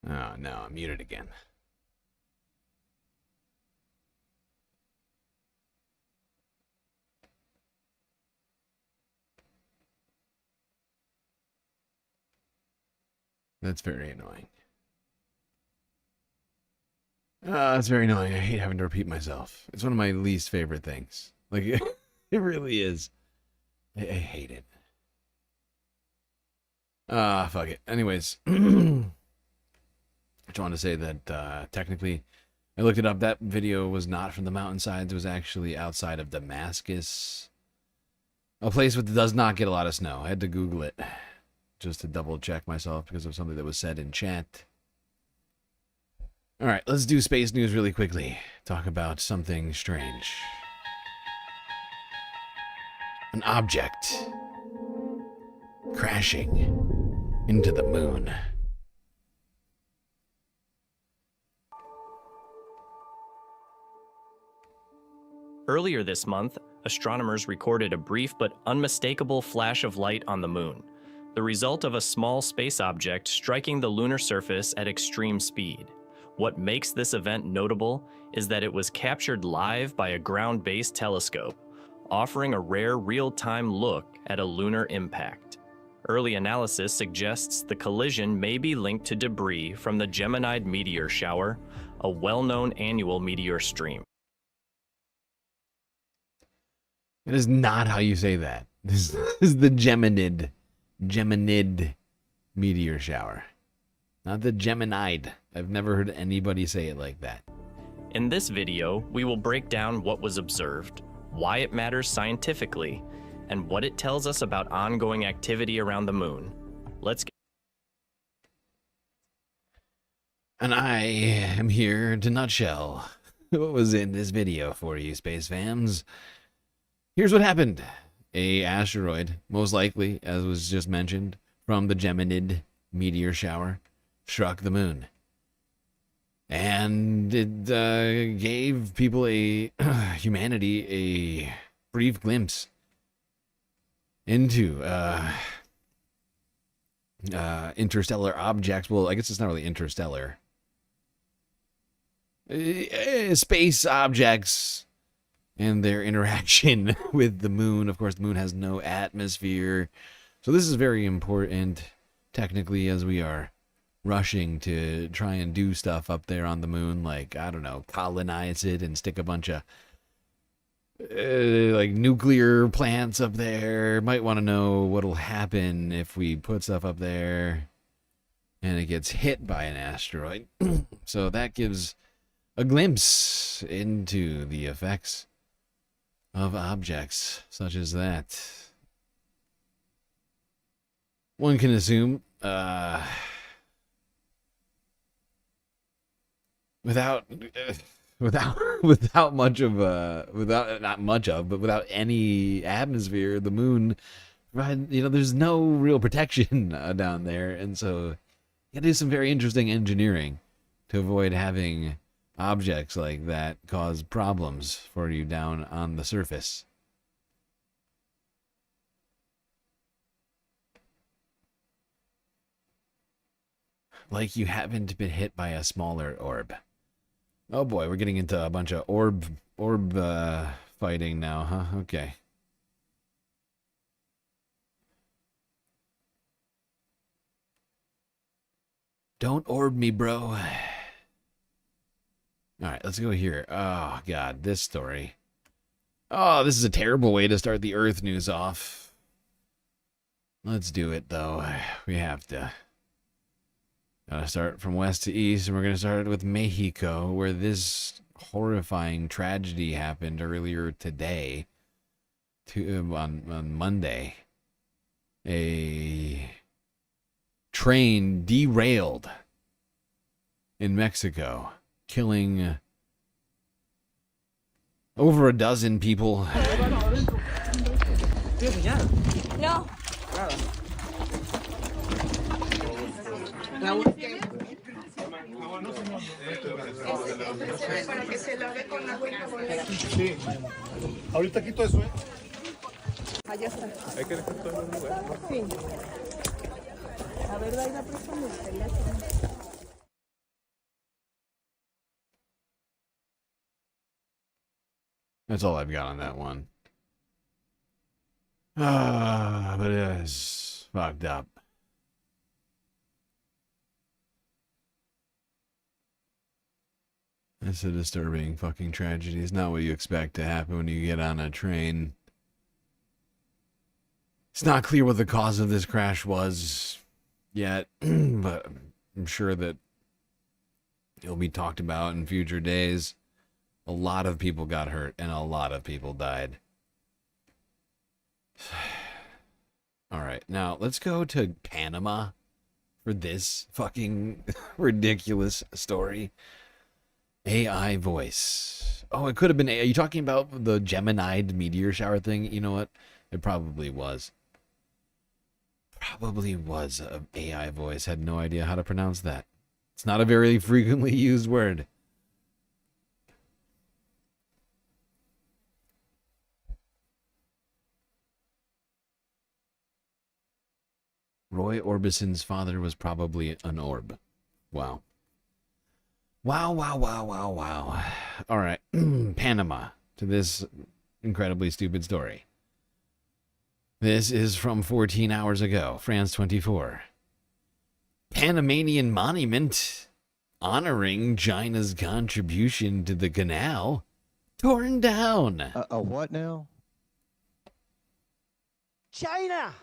Speaker 1: Oh, no, I'm muted again. That's very annoying. That's very annoying. I hate having to repeat myself. It's one of my least favorite things. Like, it really is. I hate it. Fuck it. Anyways. I just wanted to say that, technically, I looked it up. That video was not from the mountainsides. It was actually outside of Damascus. A place that does not get a lot of snow. I had to Google it just to double check myself because of something that was said in chat. All right, let's do space news really quickly. Talk about something strange. An object crashing into the moon.
Speaker 7: Earlier this month, astronomers recorded a brief but unmistakable flash of light on the moon, the result of a small space object striking the lunar surface at extreme speed. What makes this event notable is that it was captured live by a ground-based telescope, offering a rare real-time look at a lunar impact. Early analysis suggests the collision may be linked to debris from the Geminid meteor shower, a well-known annual meteor stream.
Speaker 1: It is not how you say that. This is the Geminid meteor shower. Not the Geminide. I've never heard anybody say it like that.
Speaker 7: In this video, we will break down what was observed, why it matters scientifically, and what it tells us about ongoing activity around the moon. Let's get...
Speaker 1: And I am here to nutshell what was in this video for you, space fams. Here's what happened. A asteroid, most likely, as was just mentioned, from the Geminid meteor shower, struck the moon. And it gave people humanity a brief glimpse into interstellar objects. Well, I guess it's not really interstellar. Space objects and their interaction with the moon. Of course, the moon has no atmosphere. So this is very important, technically, as we are rushing to try and do stuff up there on the moon, like, I don't know, colonize it and stick a bunch of like nuclear plants up there. Might want to know what'll happen if we put stuff up there and it gets hit by an asteroid. So that gives a glimpse into the effects of objects such as that. One can assume without any atmosphere, the moon, there's no real protection down there, and so you gotta do some very interesting engineering to avoid having objects like that cause problems for you down on the surface. Like you haven't been hit by a smaller orb. Oh boy, we're getting into a bunch of orb fighting now, huh? Okay. Don't orb me, bro. Alright, let's go here. Oh, God, this story. Oh, this is a terrible way to start the Earth news off. Let's do it, though. We have to. Gotta start from west to east, and we're gonna start with Mexico, where this horrifying tragedy happened earlier today, on Monday. A train derailed in Mexico, killing over a dozen people.
Speaker 17: No.
Speaker 16: Sí. Ahorita quito eso, ¿eh?
Speaker 17: Allá está.
Speaker 16: Hay que dejar todo en el lugar.
Speaker 17: Sí. A ver, va a ir a prestar el teléfono.
Speaker 1: That's all I've got on that one. But it is fucked up. It's a disturbing fucking tragedy. It's not what you expect to happen when you get on a train. It's not clear what the cause of this crash was yet, but I'm sure that it'll be talked about in future days. A lot of people got hurt and a lot of people died. All right, now let's go to Panama for this fucking ridiculous story. AI voice. Oh, it could have been. Are you talking about the Geminide meteor shower thing? You know what? It probably was. Probably was an AI voice. Had no idea how to pronounce that. It's not a very frequently used word. Roy Orbison's father was probably an orb. Wow. Wow, wow, wow, wow, wow. All right. Panama, to this incredibly stupid story. This is from 14 hours ago, France 24. Panamanian monument honoring China's contribution to the canal torn down.
Speaker 11: A what now?
Speaker 17: China!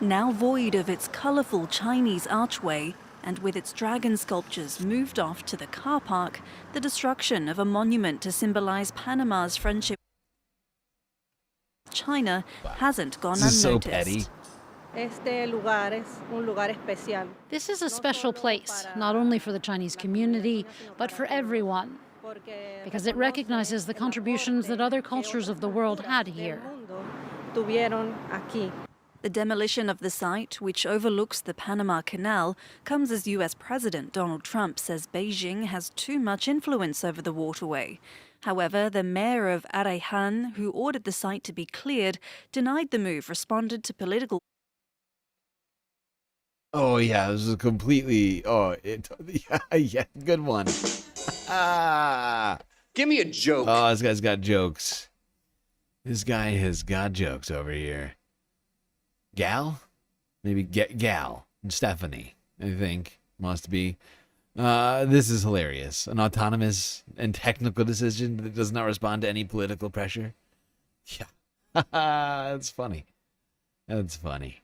Speaker 18: Now void of its colourful Chinese archway, and with its dragon sculptures moved off to the car park, the destruction of a monument to symbolise Panama's friendship with China hasn't gone unnoticed.
Speaker 1: This is so petty.
Speaker 21: This is a special place, not only for the Chinese community, but for everyone, because it recognizes the contributions that other cultures of the world had here.
Speaker 18: The demolition of the site, which overlooks the Panama Canal, comes as US President Donald Trump says Beijing has too much influence over the waterway. However, the mayor of Araihan, who ordered the site to be cleared, denied the move, responded to political...
Speaker 1: Oh yeah, this is completely. Yeah, good one.
Speaker 4: Give me a joke.
Speaker 1: Oh, this guy's got jokes. This guy has got jokes over here. Gal? Maybe Gal. Stephanie, I think. Must be. This is hilarious. An autonomous and technical decision that does not respond to any political pressure. Yeah. That's funny. That's funny.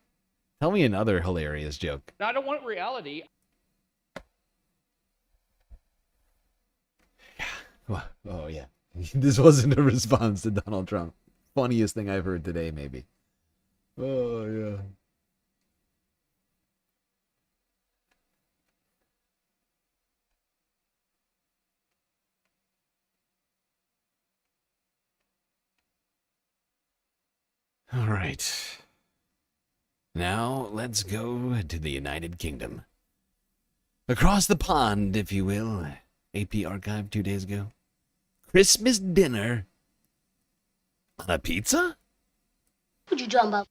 Speaker 1: Tell me another hilarious joke.
Speaker 22: I don't want reality.
Speaker 1: Oh, yeah. This wasn't a response to Donald Trump. Funniest thing I've heard today, maybe. Oh, yeah. All right. Now, let's go to the United Kingdom. Across the pond, if you will. AP archive 2 days ago. Christmas dinner on a pizza?
Speaker 23: What you talking about?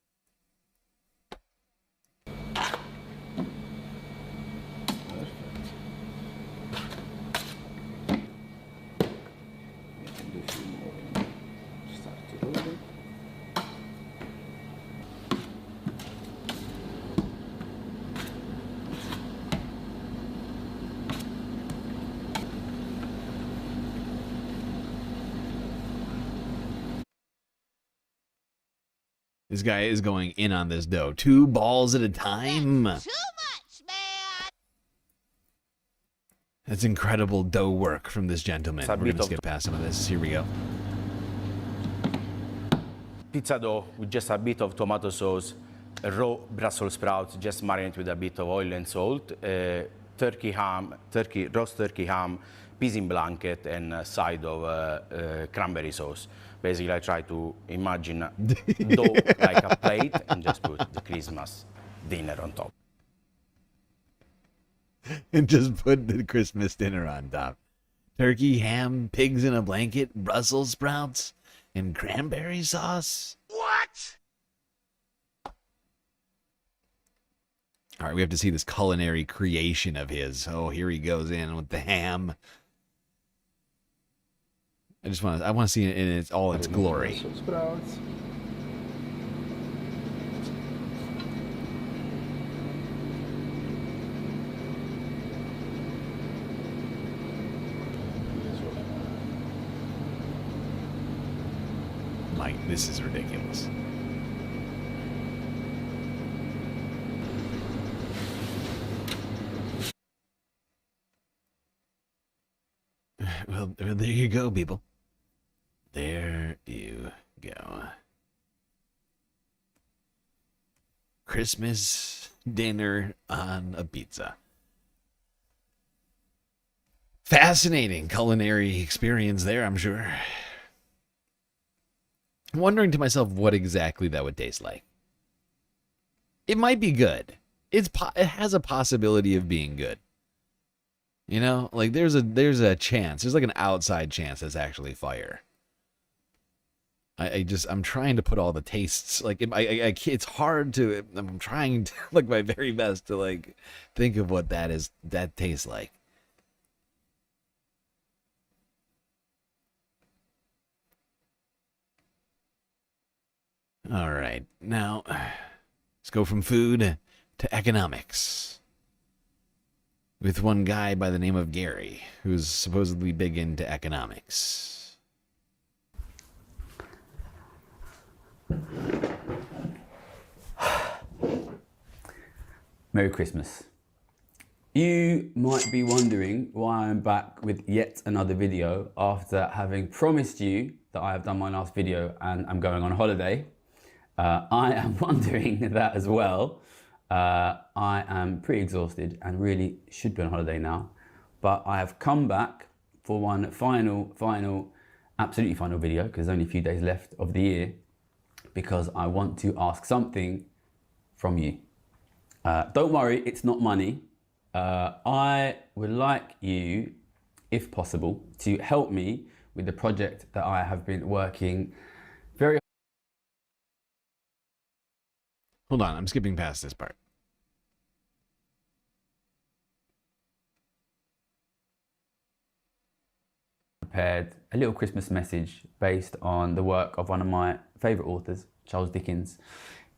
Speaker 1: This guy is going in on this dough. 2 balls at a time.
Speaker 23: Too much, man.
Speaker 1: That's incredible dough work from this gentleman. We're going to skip past some of this. Here we go.
Speaker 24: Pizza dough with just a bit of tomato sauce, raw Brussels sprouts, just marinate with a bit of oil and salt, roast turkey ham, peas in blanket, and a side of cranberry sauce. Basically, I try to imagine dough like a plate and just put the Christmas dinner on top.
Speaker 1: And just put the Christmas dinner on top. Turkey, ham, pigs in a blanket, Brussels sprouts, and cranberry sauce.
Speaker 23: What?
Speaker 1: All right, we have to see this culinary creation of his. Oh, here he goes in with the ham. I want to see it in all its glory. Mike, this is ridiculous. Well, there you go, people. There you go. Christmas dinner on a pizza. Fascinating culinary experience there, I'm sure. I'm wondering to myself what exactly that would taste like. It might be good. It has a possibility of being good. You know, like there's a chance. There's like an outside chance that's actually fire. I'm trying to put all the tastes, like it's hard to, I'm trying to like my very best to like think of what that tastes like. All right, now let's go from food to economics with one guy by the name of Gary, who's supposedly big into economics.
Speaker 25: Merry Christmas. You might be wondering why I'm back with yet another video after having promised you that I have done my last video and I'm going on holiday. I am wondering that as well. I am pretty exhausted and really should be on holiday now, but I have come back for one absolutely final video, because there's only a few days left of the year, because I want to ask something from you. Don't worry, it's not money. I would like you, if possible, to help me with the project that I have been working very.
Speaker 1: Hold on, I'm skipping past this part.
Speaker 25: Prepared a little Christmas message based on the work of one of my favourite authors, Charles Dickens.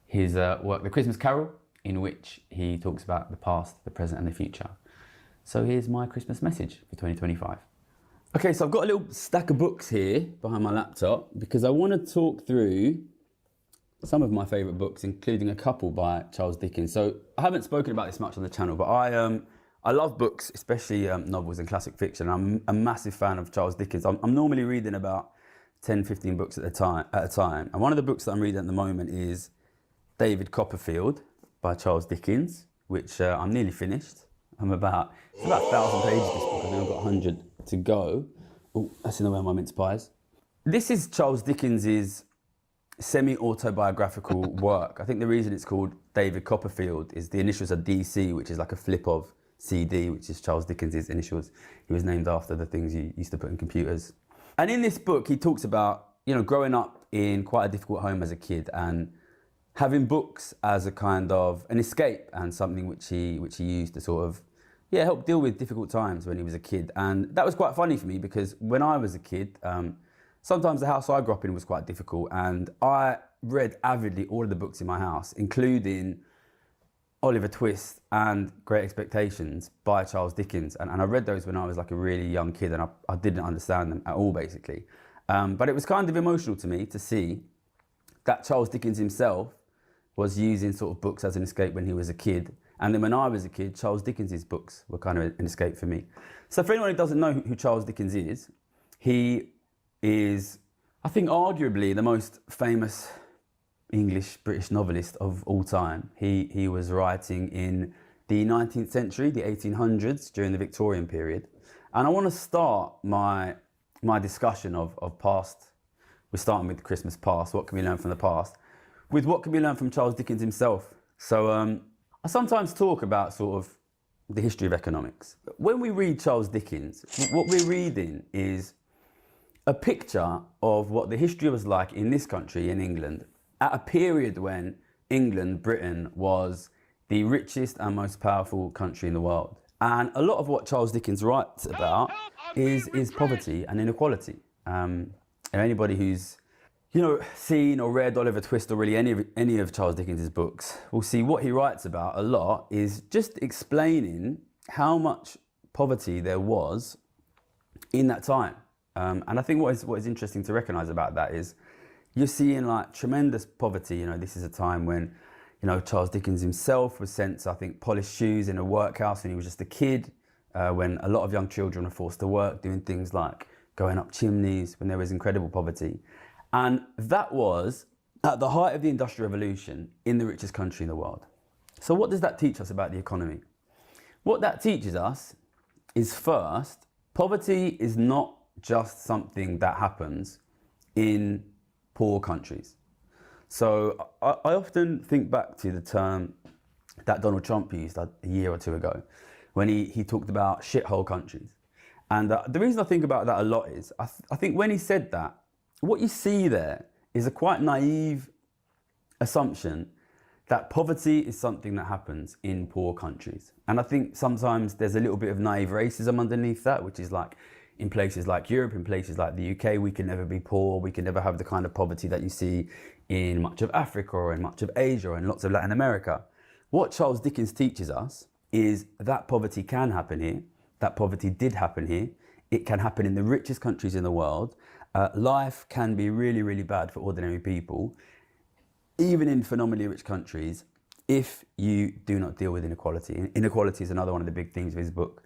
Speaker 25: His work, The Christmas Carol, in which he talks about the past, the present and the future. So here's my Christmas message for 2025. Okay, so I've got a little stack of books here behind my laptop because I want to talk through some of my favourite books, including a couple by Charles Dickens. So I haven't spoken about this much on the channel, but I love books, especially novels and classic fiction. I'm a massive fan of Charles Dickens. I'm normally reading about 10, 15 books at a time. And one of the books that I'm reading at the moment is David Copperfield by Charles Dickens, which I'm nearly finished. It's about 1,000 pages, this book. I think I've got 100 to go. Oh, that's in the way of my mince pies. This is Charles Dickens's semi-autobiographical work. I think the reason it's called David Copperfield is the initials are DC, which is like a flip of CD, which is Charles Dickens' initials. He was named after the things you used to put in computers. And in this book, he talks about, growing up in quite a difficult home as a kid and having books as a kind of an escape and something which he used to sort of, help deal with difficult times when he was a kid. And that was quite funny for me because when I was a kid, sometimes the house I grew up in was quite difficult, and I read avidly all of the books in my house, including Oliver Twist and Great Expectations by Charles Dickens. And I read those when I was like a really young kid, and I didn't understand them at all, basically. But it was kind of emotional to me to see that Charles Dickens himself was using sort of books as an escape when he was a kid. And then when I was a kid, Charles Dickens' books were kind of an escape for me. So for anyone who doesn't know who Charles Dickens is, he is, I think, arguably the most famous English-British novelist of all time. He was writing in the 19th century, the 1800s, during the Victorian period. And I want to start my discussion of past, we're starting with Christmas past, what can we learn from the past, with what can we learn from Charles Dickens himself. So I sometimes talk about sort of the history of economics. When we read Charles Dickens, what we're reading is a picture of what the history was like in this country, in England, at a period when England, Britain, was the richest and most powerful country in the world. And a lot of what Charles Dickens writes about is poverty and inequality. And anybody who's seen or read Oliver Twist or really any of Charles Dickens' books will see what he writes about a lot is just explaining how much poverty there was in that time. And I think what is interesting to recognise about that is you're seeing like tremendous poverty. This is a time when, Charles Dickens himself was sent to, I think, polish shoes in a workhouse when he was just a kid, when a lot of young children were forced to work, doing things like going up chimneys, when there was incredible poverty. And that was at the height of the Industrial Revolution in the richest country in the world. So what does that teach us about the economy? What that teaches us is, first, poverty is not just something that happens in poor countries. So I often think back to the term that Donald Trump used a year or two ago when he talked about shithole countries. And the reason I think about that a lot is I think when he said that, what you see there is a quite naive assumption that poverty is something that happens in poor countries. And I think sometimes there's a little bit of naive racism underneath that, which is like, in places like Europe, in places like the UK, we can never be poor, we can never have the kind of poverty that you see in much of Africa or in much of Asia or in lots of Latin America. What Charles Dickens teaches us is that poverty can happen here, that poverty did happen here, it can happen in the richest countries in the world. Life can be really, really bad for ordinary people, even in phenomenally rich countries, if you do not deal with inequality. Inequality is another one of the big themes of his book.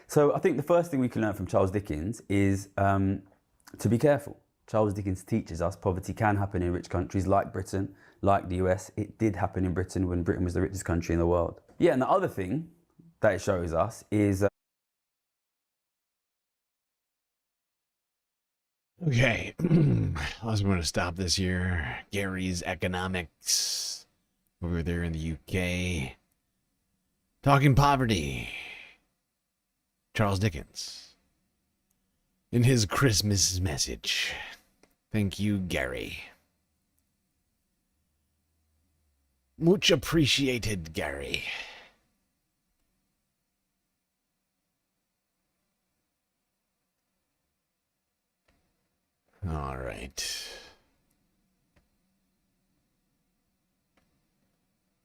Speaker 25: So I think the first thing we can learn from Charles Dickens is to be careful. Charles Dickens teaches us poverty can happen in rich countries like Britain, like the US. It did happen in Britain when Britain was the richest country in the world. Yeah, and the other thing that it shows us is...
Speaker 1: Okay, I was going to stop this here. Gary's Economics over there in the UK. Talking poverty. Charles Dickens. in his Christmas message. Thank you, Gary. Much appreciated, Gary. All right.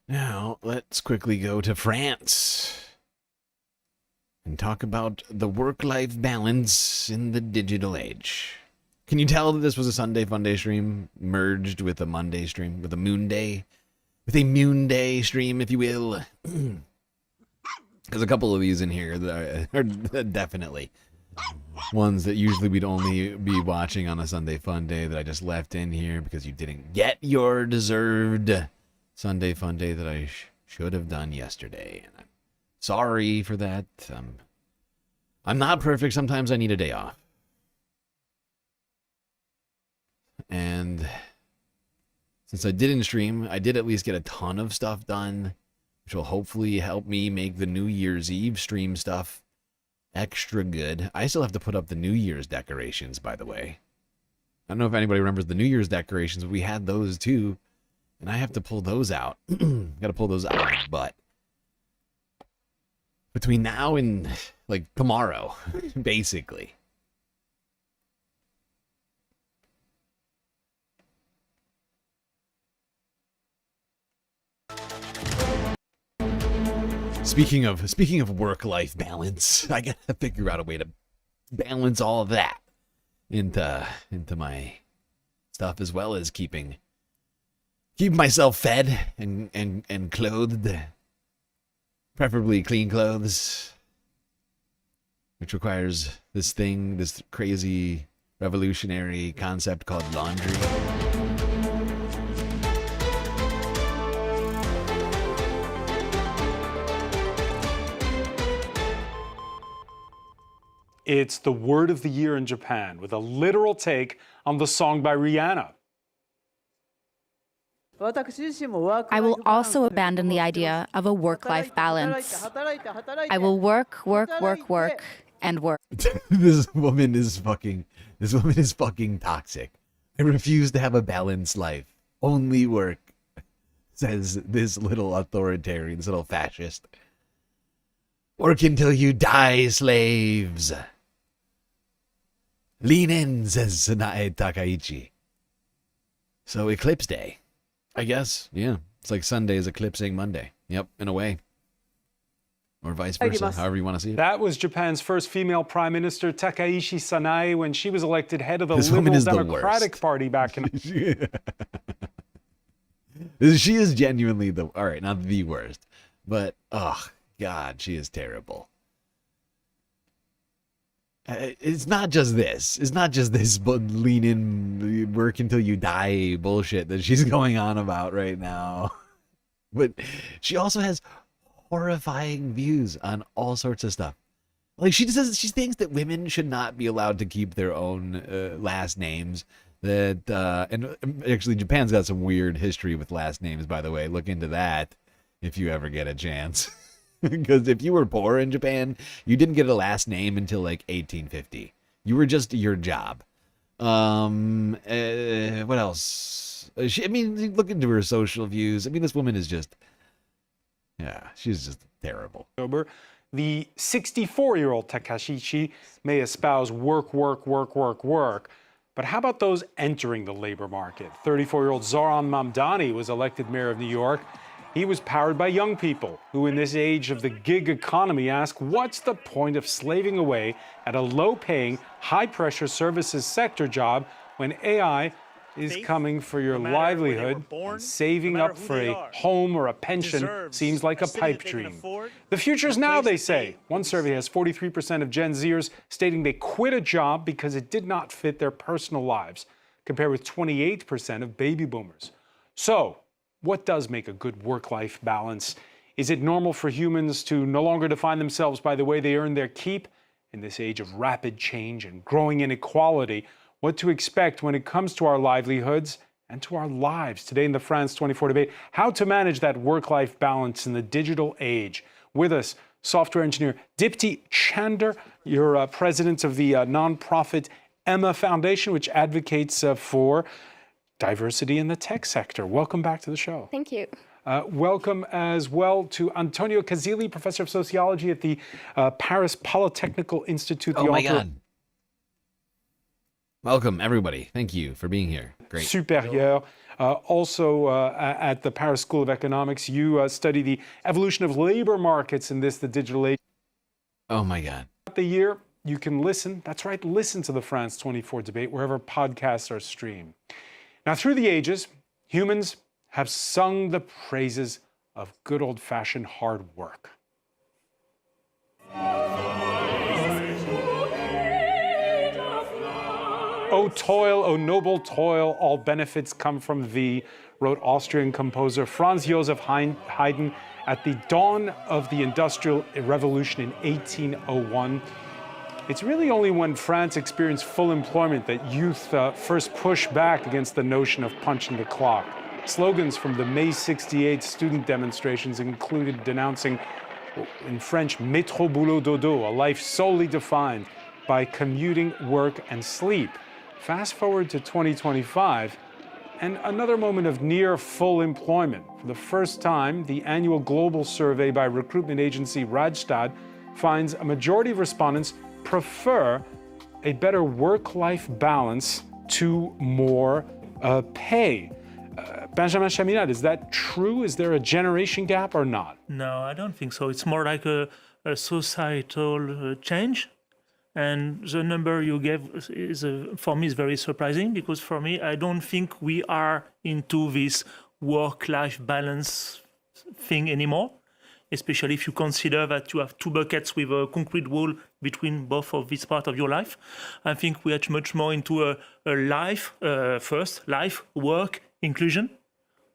Speaker 1: Now, let's quickly go to France and talk about the work-life balance in the digital age. Can you tell that this was a Sunday Funday stream merged with a Monday stream, with a Moon Day? With a Moon Day stream, if you will? There's a couple of these in here that are definitely ones that usually we'd only be watching on a Sunday Funday that I just left in here because you didn't get your deserved Sunday Funday that I should have done yesterday. And I'm sorry for that. I'm not perfect. Sometimes I need a day off. And since I didn't stream, I did at least get a ton of stuff done, which will hopefully help me make the New Year's Eve stream stuff extra good. I still have to put up the New Year's decorations, by the way. I don't know if anybody remembers the New Year's decorations, but we had those too. And I have to pull those out. Gotta pull those out of my butt. Between now and, like, tomorrow, basically. Speaking of work-life balance, I gotta figure out a way to balance all of that into my stuff, as well as keeping myself fed and clothed, preferably clean clothes, which requires this crazy revolutionary concept called laundry.
Speaker 3: It's the word of the year in Japan, with a literal take on the song by Rihanna.
Speaker 4: I will also abandon the idea of a work-life balance. I will work, and work.
Speaker 1: This woman is fucking toxic. I refuse to have a balanced life. Only work, says this little authoritarian, this little fascist. Work until you die, slaves. Lean in, says Sanae Takaichi. So, Eclipse Day. I guess, yeah. It's like Sunday is eclipsing Monday. Yep, in a way. Or vice versa, however you want to see it.
Speaker 3: That was Japan's first female Prime Minister, Takaichi Sanae, when she was elected head of the Liberal Democratic Party back in...
Speaker 1: She is genuinely the... Alright, not the worst. But, oh, God, she is terrible. It's not just this. It's not just this but lean in, work until you die bullshit that she's going on about right now. But she also has horrifying views on all sorts of stuff. Like she thinks that women should not be allowed to keep their own last names. That and actually Japan's got some weird history with last names, by the way. Look into that if you ever get a chance. Because if you were poor in Japan, you didn't get a last name until like 1850. You were just your job. What else? Look into her social views. I mean, this woman is just, yeah, she's just terrible.
Speaker 3: The 64-year-old Takaichi may espouse work. But how about those entering the labor market? 34-year-old Zoran Mamdani was elected mayor of New York. He was powered by young people who, in this age of the gig economy, ask, what's the point of slaving away at a low-paying, high-pressure services sector job when AI is coming for your livelihood, and saving up for a home or a pension seems like a pipe dream? The future's now, they say. One survey has 43% of Gen Zers stating they quit a job because it did not fit their personal lives, compared with 28% of baby boomers. So, what does make a good work-life balance? Is it normal for humans to no longer define themselves by the way they earn their keep? In this age of rapid change and growing inequality, what to expect when it comes to our livelihoods and to our lives? Today in the France 24 debate, how to manage that work-life balance in the digital age. With us, software engineer Dipti Chander You're president of the nonprofit Emma Foundation, which advocates for diversity in the tech sector. Welcome back to the show.
Speaker 5: Thank you.
Speaker 3: Welcome as well to Antonio Casilli, professor of sociology at the Paris Polytechnical Institute.
Speaker 1: Oh my God. Welcome, everybody. Thank you for being here. Great.
Speaker 3: Supérieur. Also at the Paris School of Economics, you study the evolution of labor markets in the digital age.
Speaker 1: Oh my God.
Speaker 3: The year, you can listen, that's right, listen to the France 24 debate wherever podcasts are streamed. Now, through the ages, humans have sung the praises of good old-fashioned hard work. O toil, O noble toil, all benefits come from thee, wrote Austrian composer Franz Joseph Haydn at the dawn of the Industrial Revolution in 1801. It's really only when France experienced full employment that youth first pushed back against the notion of punching the clock. Slogans from the May 68 student demonstrations included denouncing, in French, métro boulot dodo, a life solely defined by commuting, work, and sleep. Fast forward to 2025, and another moment of near full employment. For the first time, the annual global survey by recruitment agency Randstad finds a majority of respondents prefer a better work-life balance to more pay. Benjamin Chaminade, is that true? Is there a generation gap or not?
Speaker 6: No, I don't think so. It's more like a societal change. And the number you gave is, for me, is very surprising, because for me, I don't think we are into this work-life balance thing anymore, especially if you consider that you have two buckets with a concrete wall between both of these parts of your life. I think we are much more into a life, life, work, inclusion,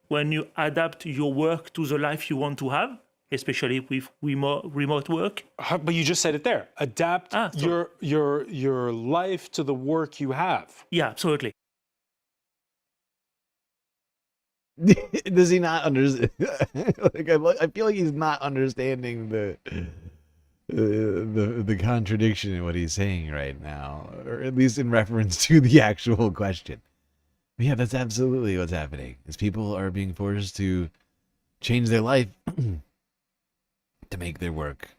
Speaker 6: when you adapt your work to the life you want to have, especially with remote work.
Speaker 3: But you just said it there. Adapt your life to the work you have.
Speaker 6: Yeah, absolutely.
Speaker 1: Does he not understand? I feel like he's not understanding the contradiction in what he's saying right now, or at least in reference to the actual question. But yeah, that's absolutely what's happening. Is people are being forced to change their life to make their work,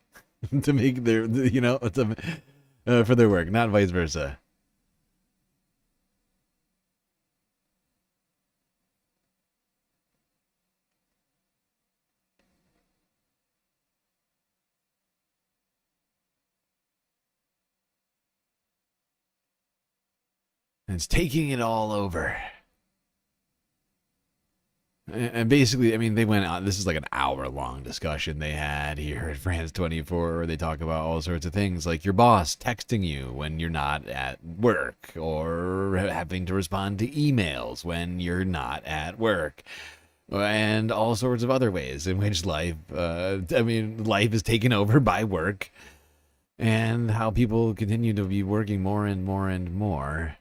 Speaker 1: to make their, for their work, not vice versa. And it's taking it all over. And basically, I mean, they went on. This is like an hour-long discussion they had here at France 24, where they talk about all sorts of things, like your boss texting you when you're not at work, or having to respond to emails when you're not at work, and all sorts of other ways in which life is taken over by work, and how people continue to be working more and more and more.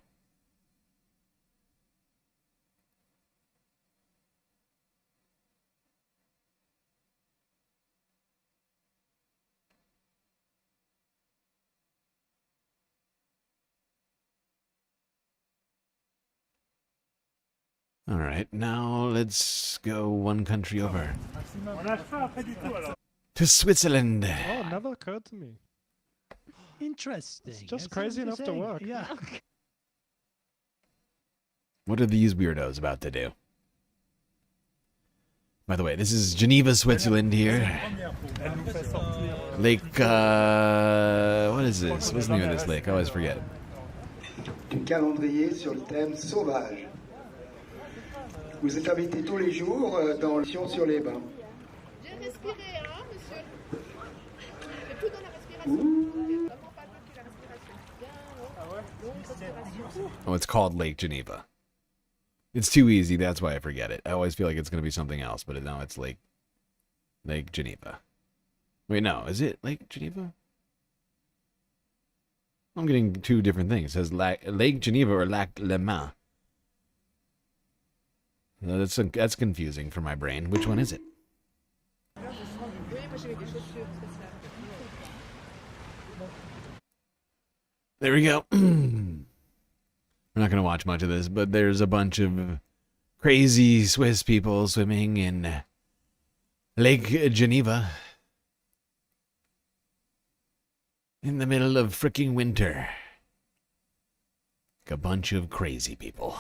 Speaker 1: All right, now let's go one country over. To Switzerland.
Speaker 16: Oh, never occurred to me.
Speaker 10: Interesting.
Speaker 16: It's just crazy enough to work.
Speaker 10: Yeah.
Speaker 1: What are these weirdos about to do? By the way, this is Geneva, Switzerland here. Lake, what is this? What's the name of this lake? I always forget.
Speaker 12: Un calendrier sur le thème sauvage. Vous êtes invité tous les jours dans l'émission sur les bains.
Speaker 23: J'ai respiré, hein, monsieur. C'est tout dans la respiration.
Speaker 1: Oh, it's called Lake Geneva. It's too easy, that's why I forget it. I always feel like it's going to be something else, but no, it's Lake Geneva. Wait, no, is it Lake Geneva? I'm getting two different things. It says Lake Geneva or Lac Le Mans. That's confusing for my brain. Which one is it? There we go. We're not going to watch much of this, but there's a bunch of crazy Swiss people swimming in Lake Geneva in the middle of fricking winter. Like a bunch of crazy people.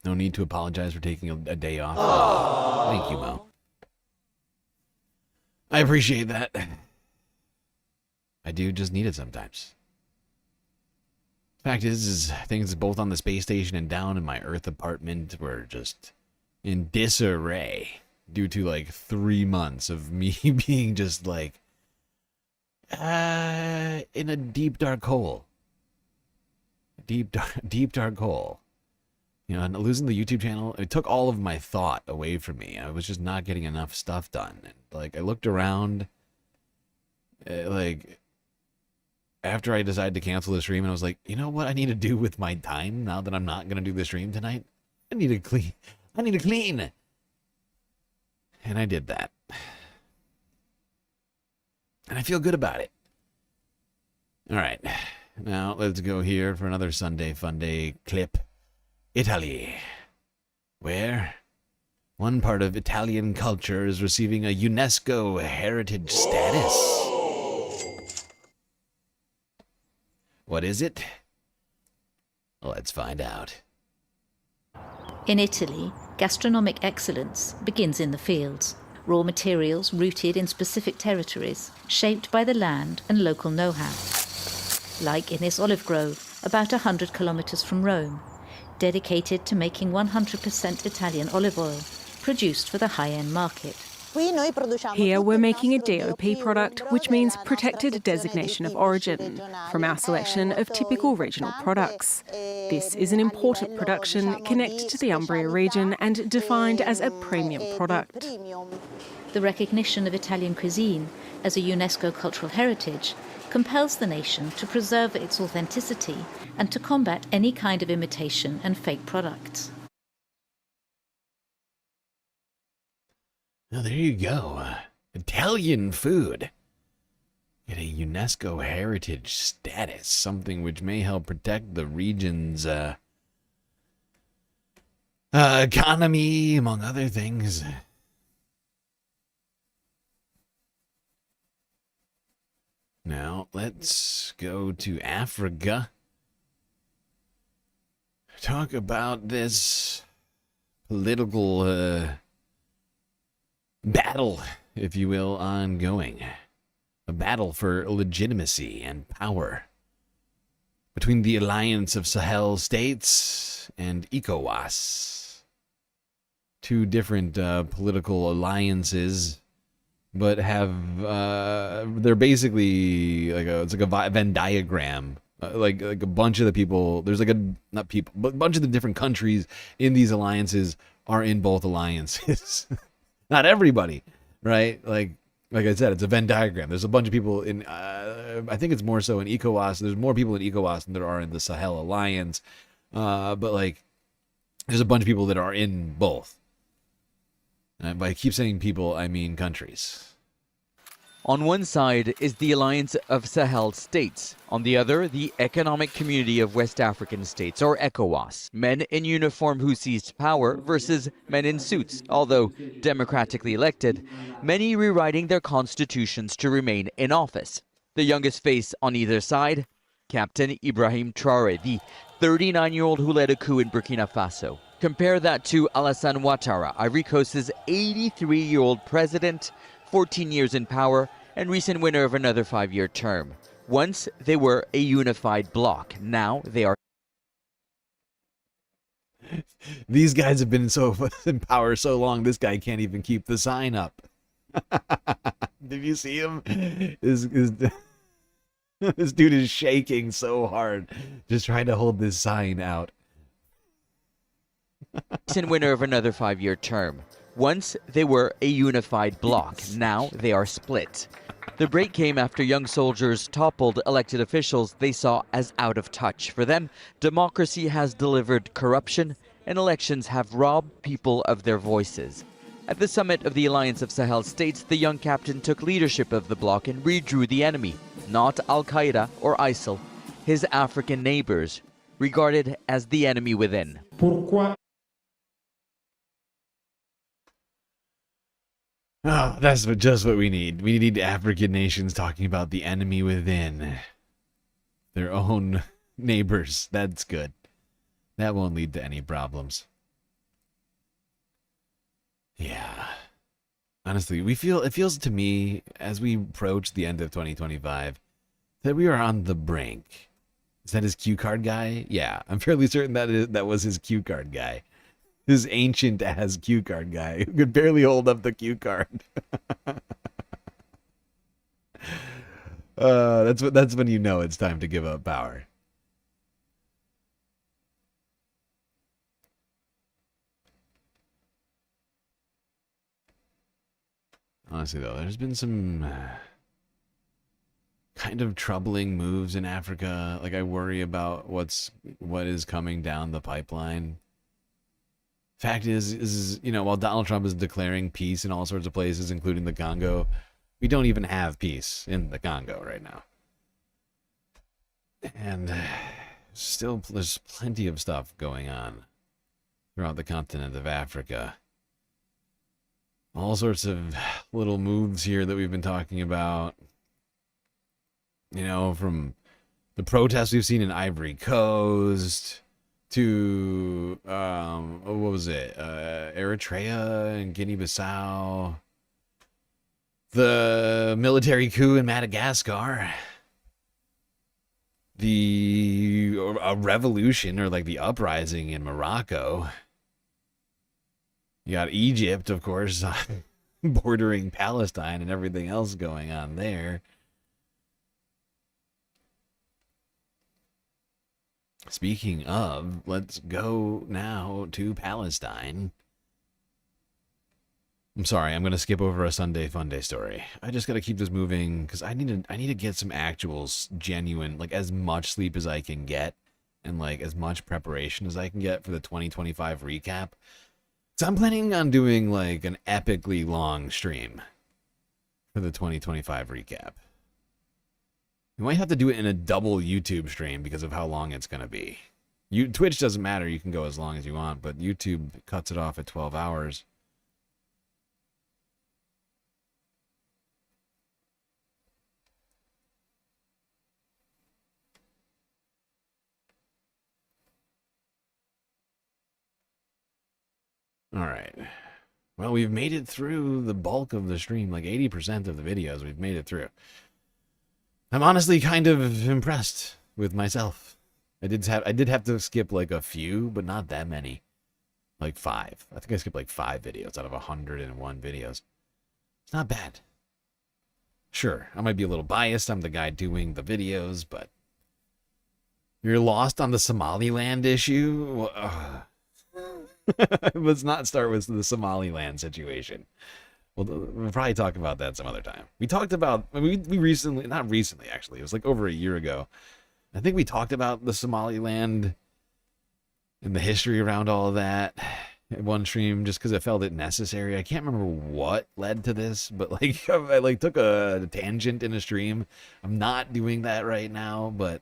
Speaker 1: No need to apologize for taking a day off. Aww. Thank you, Mo. I appreciate that. I do just need it sometimes. Fact is things both on the space station and down in my Earth apartment were just in disarray due to like 3 months of me being just like in a deep dark hole. Deep dark hole. You know, and losing the YouTube channel, it took all of my thought away from me. I was just not getting enough stuff done. And, like, I looked around, like, after I decided to cancel the stream, and I was like, you know what I need to do with my time now that I'm not going to do the stream tonight? I need to clean. And I did that. And I feel good about it. All right. Now, let's go here for another Sunday Funday clip. Italy, where one part of Italian culture is receiving a UNESCO heritage status. What is it? Let's find out.
Speaker 2: In Italy, gastronomic excellence begins in the fields. Raw materials rooted in specific territories, shaped by the land and local know-how. Like in this olive grove, about 100 kilometers from Rome, dedicated to making 100% Italian olive oil, produced for the high-end market.
Speaker 5: Here we're making a DOP product, which means Protected Designation of Origin, from our selection of typical regional products. This is an important production connected to the Umbria region and defined as a premium product.
Speaker 2: The recognition of Italian cuisine as a UNESCO cultural heritage compels the nation to preserve its authenticity and to combat any kind of imitation and fake products.
Speaker 1: Now there you go. Italian food. Get a UNESCO heritage status, something which may help protect the region's economy, among other things. Now, let's go to Africa. Talk about this political battle, if you will, ongoing. A battle for legitimacy and power between the Alliance of Sahel States and ECOWAS. Two different political alliances, but have they're basically like it's like a Venn diagram. Like a bunch of the people, there's like not people, but a bunch of the different countries in these alliances are in both alliances. Not everybody, right? Like I said, it's a Venn diagram. There's a bunch of people in, I think it's more so in ECOWAS. There's more people in ECOWAS than there are in the Sahel Alliance. But like, there's a bunch of people that are in both. And by I keep saying people, I mean countries.
Speaker 8: On one side is the Alliance of Sahel States. On the other, the Economic Community of West African States, or ECOWAS. Men in uniform who seized power versus men in suits, although democratically elected, many rewriting their constitutions to remain in office. The youngest face on either side, Captain Ibrahim Traoré, the 39-year-old who led a coup in Burkina Faso. Compare that to Alassane Ouattara, Ivory Coast's 83-year-old president, 14 years in power, and recent winner of another 5-year term. Once they were a unified bloc. Now they are.
Speaker 1: These guys have been in power so long, this guy can't even keep the sign up. Did you see him? This dude is shaking so hard, just trying to hold this sign out.
Speaker 8: Recent winner of another 5-year term. Once they were a unified bloc. Now they are split. The break came after young soldiers toppled elected officials they saw as out of touch. For them, democracy has delivered corruption and elections have robbed people of their voices. At the summit of the Alliance of Sahel States, the young captain took leadership of the bloc and redrew the enemy, not Al-Qaeda or ISIL, his African neighbors, regarded as the enemy within.
Speaker 1: Oh, that's just what we need. We need African nations talking about the enemy within. Their own neighbors. That's good. That won't lead to any problems. Yeah. Honestly, it feels to me, as we approach the end of 2025, that we are on the brink. Is that his cue card guy? Yeah, I'm fairly certain that was his cue card guy. His ancient-ass cue card guy who could barely hold up the cue card. That's when you know it's time to give up power. Honestly, though, there's been some kind of troubling moves in Africa. Like, I worry about what is coming down the pipeline. Fact is, you know, while Donald Trump is declaring peace in all sorts of places, including the Congo, we don't even have peace in the Congo right now. And still, there's plenty of stuff going on throughout the continent of Africa. All sorts of little moves here that we've been talking about. You know, from the protests we've seen in Ivory Coast to, what was it? Eritrea and Guinea-Bissau. The military coup in Madagascar. A revolution, or like the uprising in Morocco. You got Egypt, of course, bordering Palestine and everything else going on there. Speaking of, let's go now to Palestine. I'm sorry, I'm going to skip over a Sunday Funday story. I just got to keep this moving because I need to get some actual genuine, like as much sleep as I can get and like as much preparation as I can get for the 2025 recap. So I'm planning on doing like an epically long stream for the 2025 recap. You might have to do it in a double YouTube stream because of how long it's going to be. Twitch doesn't matter. You can go as long as you want, but YouTube cuts it off at 12 hours. All right. Well, we've made it through the bulk of the stream, like 80% of the videos we've made it through. I'm honestly kind of impressed with myself. I did have to skip like a few, but not that many. Like 5. I think I skipped like 5 videos out of 101 videos. It's not bad. Sure, I might be a little biased. I'm the guy doing the videos, but you're lost on the Somaliland issue? Let's not start with the Somaliland situation. We'll probably talk about that some other time. We talked about, we recently, not recently actually, it was like over a year ago. I think we talked about the Somaliland and the history around all of that in one stream just because I felt it necessary. I can't remember what led to this, but like I like took a tangent in a stream. I'm not doing that right now, but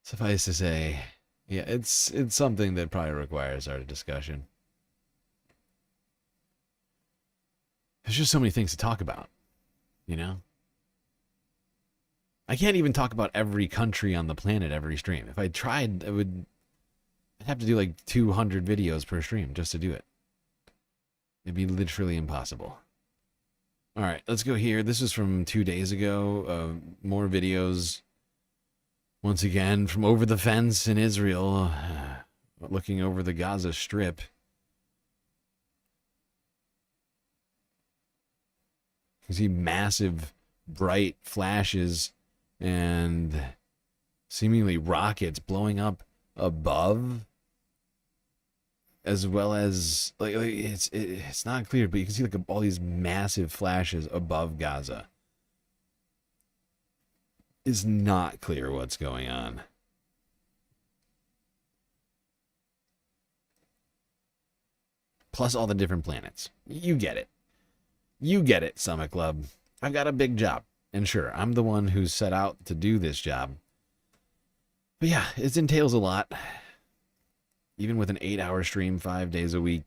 Speaker 1: suffice to say, yeah, it's something that probably requires our discussion. There's just so many things to talk about, you know? I can't even talk about every country on the planet every stream. If I tried, I'd have to do like 200 videos per stream just to do it. It'd be literally impossible. All right, let's go here. This is from 2 days ago. More videos. Once again, from over the fence in Israel, looking over the Gaza Strip. You see massive, bright flashes and seemingly rockets blowing up above, as well as like it's not clear, but you can see like all these massive flashes above Gaza. It's not clear what's going on. plus all the different planets. You get it. You get it, Summit Club. I've got a big job. And sure, I'm the one who's set out to do this job. But yeah, it entails a lot. Even with an 8-hour stream 5 days a week,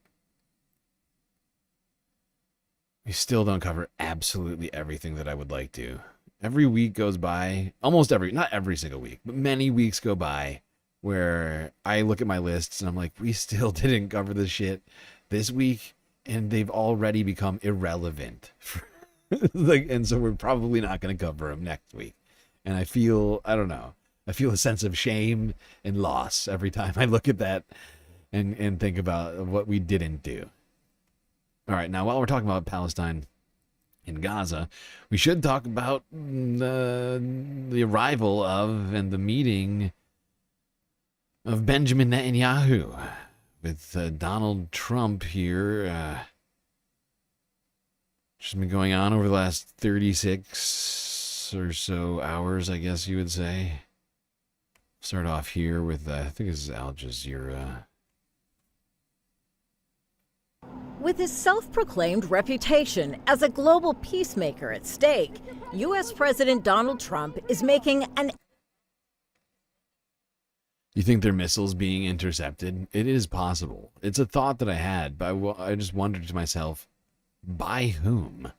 Speaker 1: we still don't cover absolutely everything that I would like to. Every week goes by, not every single week, but many weeks go by where I look at my lists and I'm like, we still didn't cover this shit this week, and they've already become irrelevant. And so we're probably not going to cover them next week. And I feel a sense of shame and loss every time I look at that and think about what we didn't do. All right, now while we're talking about Palestine and Gaza, we should talk about the arrival of and the meeting of Benjamin Netanyahu with Donald Trump here. Just been going on over the last 36 or so hours, I guess you would say. Start off here with, I think this is Al Jazeera.
Speaker 9: With his self-proclaimed reputation as a global peacemaker at stake, U.S. President Donald Trump is making an...
Speaker 1: You think their missiles being intercepted? It is possible. It's a thought that I had, but I just wondered to myself, by whom?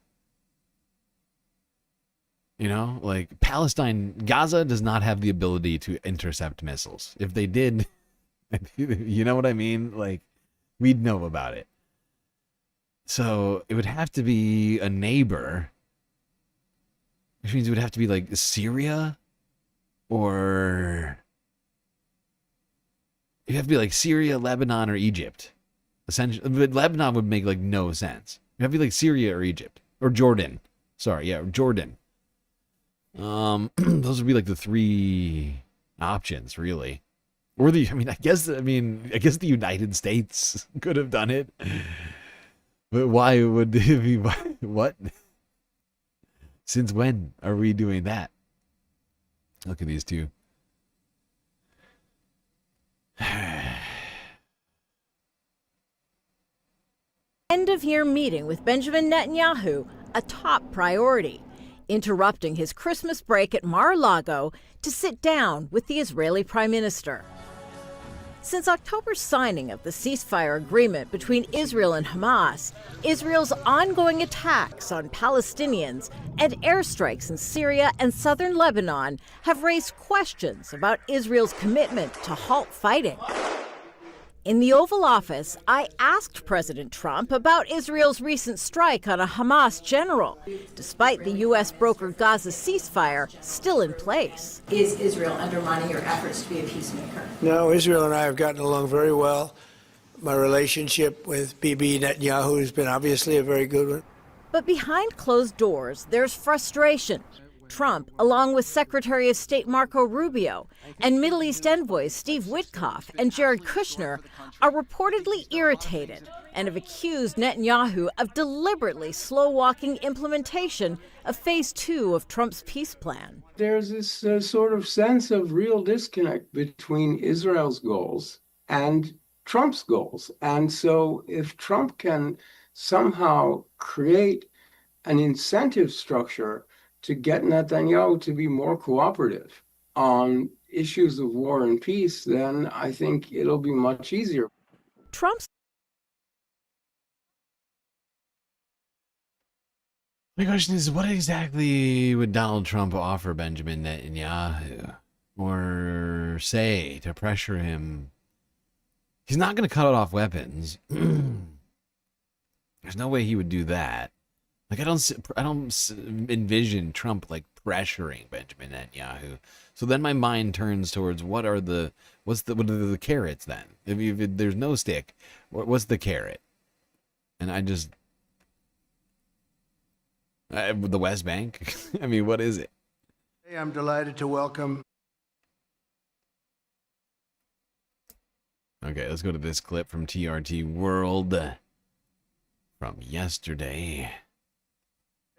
Speaker 1: You know, like Gaza does not have the ability to intercept missiles. If they did, you know what I mean? Like, we'd know about it. So it would have to be a neighbor, which means it would have to be like Syria, or it'd have to be like Syria, Lebanon, or Egypt. Essentially, but Lebanon would make like no sense. It'd have to be like Syria or Egypt or Jordan. Sorry, yeah, Jordan. Those would be like the three options, really. Or I guess the United States could have done it. But why would it be, what? Since when are we doing that? Look at these two.
Speaker 9: End-of-year meeting with Benjamin Netanyahu, a top priority, interrupting his Christmas break at Mar-a-Lago to sit down with the Israeli Prime Minister. Since October's signing of the ceasefire agreement between Israel and Hamas, Israel's ongoing attacks on Palestinians and airstrikes in Syria and southern Lebanon have raised questions about Israel's commitment to halt fighting. In the Oval Office, I asked President Trump about Israel's recent strike on a Hamas general, despite the U.S. brokered Gaza ceasefire still in place.
Speaker 13: Is Israel undermining your efforts to be a peacemaker?
Speaker 12: No, Israel and I have gotten along very well. My relationship with Bibi Netanyahu has been obviously a very good one.
Speaker 9: But behind closed doors, there's frustration. Trump, along with Secretary of State Marco Rubio and Middle East envoys Steve Witkoff and Jared Kushner, are reportedly irritated and have accused Netanyahu of deliberately slow-walking implementation of Phase 2 of Trump's peace plan.
Speaker 14: There's this sort of sense of real disconnect between Israel's goals and Trump's goals. And so if Trump can somehow create an incentive structure to get Netanyahu to be more cooperative on issues of war and peace, then I think it'll be much easier.
Speaker 1: My question is, what exactly would Donald Trump offer Benjamin Netanyahu? Or say to pressure him? He's not going to cut off weapons. There's no way he would do that. Like, I don't envision Trump like pressuring Benjamin Netanyahu. So then my mind turns towards what are the carrots then? If there's no stick, what's the carrot? And I just the West Bank. I mean, what is it?
Speaker 12: Hey, I'm delighted to welcome.
Speaker 1: Okay, let's go to this clip from TRT World from yesterday.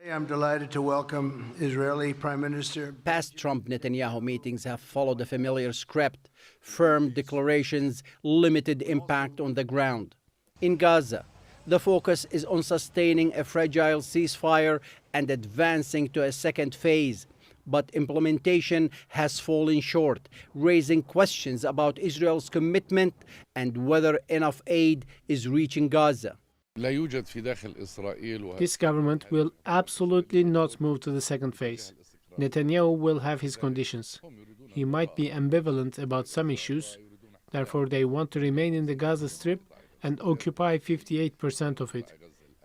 Speaker 12: Hey, I'm delighted to welcome Israeli Prime Minister.
Speaker 15: Past Trump-Netanyahu meetings have followed a familiar script: firm declarations, limited impact on the ground. In Gaza, The focus is on sustaining a fragile ceasefire and advancing to a second phase. But implementation has fallen short, raising questions about Israel's commitment and whether enough aid is reaching Gaza.
Speaker 7: This government will absolutely not move to the second phase. Netanyahu will have his conditions. He might be ambivalent about some issues, therefore they want to remain in the Gaza Strip and occupy 58% of it.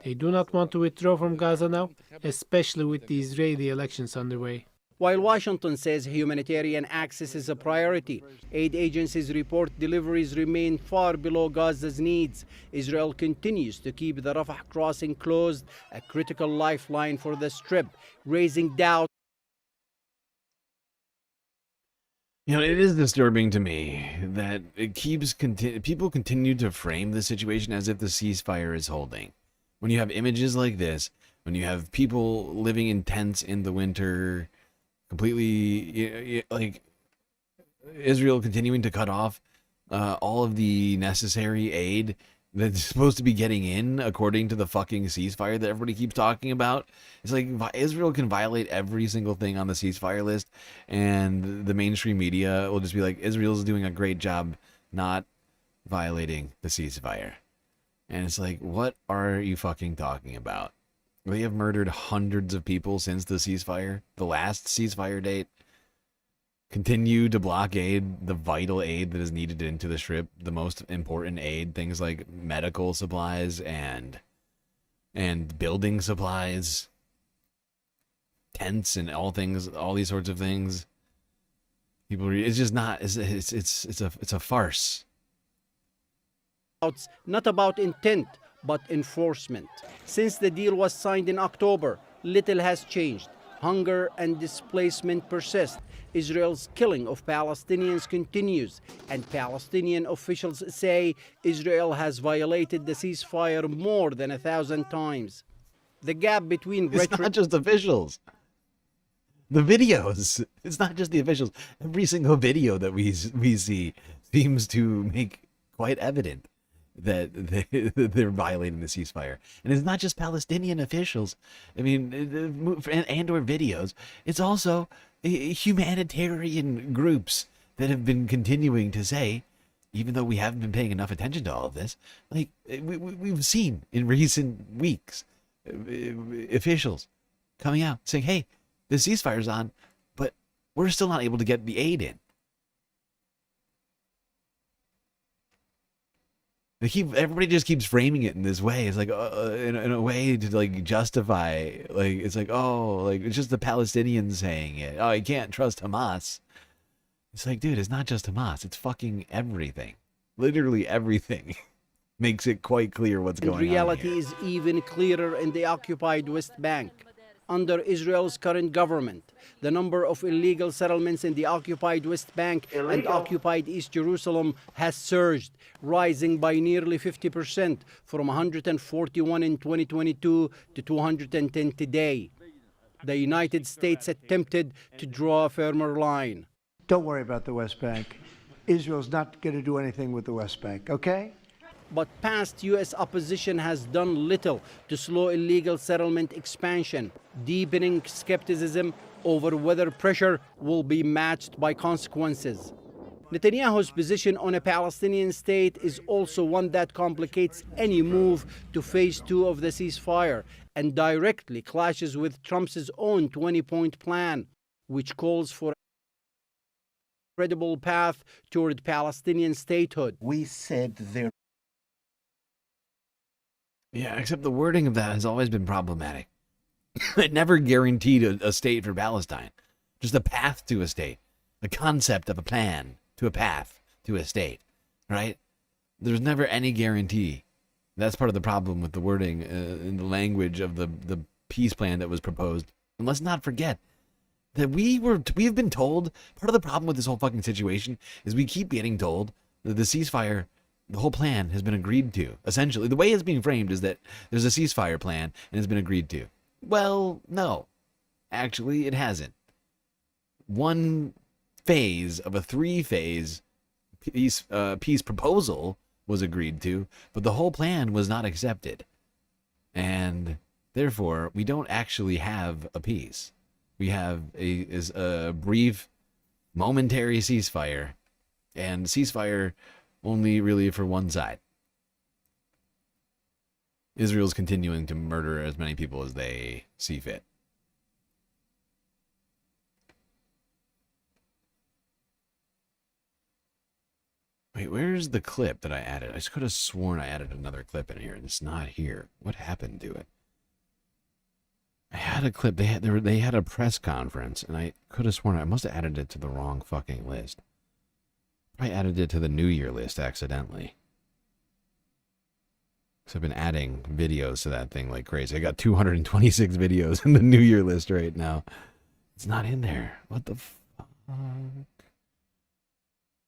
Speaker 7: They do not want to withdraw from Gaza now, especially with the Israeli elections underway.
Speaker 15: While Washington says humanitarian access is a priority, aid agencies report deliveries remain far below Gaza's needs. Israel continues to keep the Rafah crossing closed, a critical lifeline for the Strip, raising doubt.
Speaker 1: You know, it is disturbing to me that people continue to frame the situation as if the ceasefire is holding. When you have images like this, when you have people living in tents in the winter, completely like Israel continuing to cut off all of the necessary aid that's supposed to be getting in according to the fucking ceasefire that everybody keeps talking about. It's like Israel can violate every single thing on the ceasefire list, and the mainstream media will just be like, Israel's doing a great job not violating the ceasefire. And it's like, what are you fucking talking about? They have murdered hundreds of people since the ceasefire, the last ceasefire date. Continue to blockade the vital aid that is needed into the Strip, the most important aid, things like medical supplies and building supplies, tents and all these sorts of things. People, it's just not. It's a farce.
Speaker 15: Not about intent, but enforcement. Since the deal was signed in October, little has changed. Hunger and displacement persist. Israel's killing of Palestinians continues, and Palestinian officials say Israel has violated the ceasefire more than 1,000 times. The gap between
Speaker 1: It's not just officials. The videos. It's not just the officials. Every single video that we see seems to make quite evident that they're violating the ceasefire. And it's not just Palestinian officials. I mean, and/or videos. It's also humanitarian groups that have been continuing to say, even though we haven't been paying enough attention to all of this, like we've seen in recent weeks, officials coming out saying, hey, the ceasefire's on, but we're still not able to get the aid in. Everybody just keeps framing it in this way. It's like in a way to like justify, like it's like, oh, like it's just the Palestinians saying it. Oh, you can't trust Hamas. It's like, dude, it's not just Hamas. It's fucking everything. Literally everything makes it quite clear what's going on.
Speaker 15: Reality is even clearer in the occupied West Bank. Under Israel's current government, the number of illegal settlements in the occupied West Bank and occupied East Jerusalem has surged, rising by nearly 50% from 141 in 2022 to 210 today. The United States attempted to draw a firmer line.
Speaker 11: Don't worry about the West Bank. Israel's not going to do anything with the West Bank, okay?
Speaker 15: But past U.S. opposition has done little to slow illegal settlement expansion, deepening skepticism over whether pressure will be matched by consequences. Netanyahu's position on a Palestinian state is also one that complicates any move to phase 2 of the ceasefire and directly clashes with Trump's own 20-point plan, which calls for a credible path toward Palestinian statehood.
Speaker 11: We said there.
Speaker 1: Yeah, except the wording of that has always been problematic. It never guaranteed a state for Palestine. Just a path to a state. A concept of a plan to a path to a state. Right? There's never any guarantee. That's part of the problem with the wording in the language of the peace plan that was proposed. And let's not forget that we've been told, part of the problem with this whole fucking situation is we keep getting told that the ceasefire, the whole plan has been agreed to. Essentially, the way it's being framed is that there's a ceasefire plan and it's been agreed to. Well, no. Actually, it hasn't. One phase of a 3-phase peace proposal was agreed to, but the whole plan was not accepted. And therefore, we don't actually have a peace. We have a brief, momentary ceasefire. And ceasefire only really for one side. Israel's continuing to murder as many people as they see fit. Wait, where's the clip that I added? I just could have sworn I added another clip in here, and it's not here. What happened to it? I had a clip. They had a press conference, and I could have sworn I must have added it to the wrong fucking list. I added it to the New Year list accidentally. Because I've been adding videos to that thing like crazy. I got 226 videos in the New Year list right now. It's not in there. What the fuck?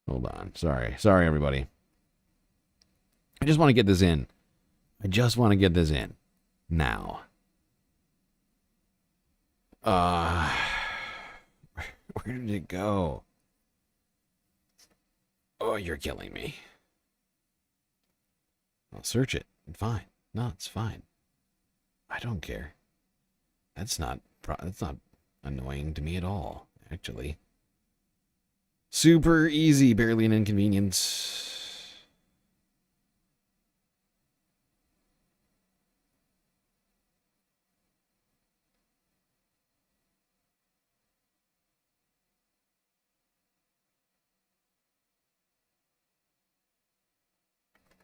Speaker 1: Hold on. Sorry, everybody. I just want to get this in. I just want to get this in. Now. Where did it go? Oh, you're killing me. I'll search it. Fine. No, it's fine. I don't care. That's not annoying to me at all, actually. Super easy, barely an inconvenience.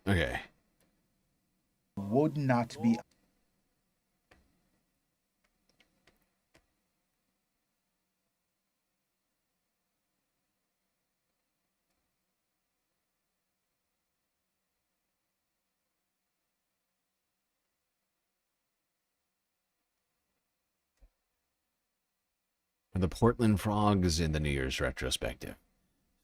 Speaker 1: Okay.
Speaker 17: Would not be.
Speaker 1: The Portland Frogs in the New Year's retrospective.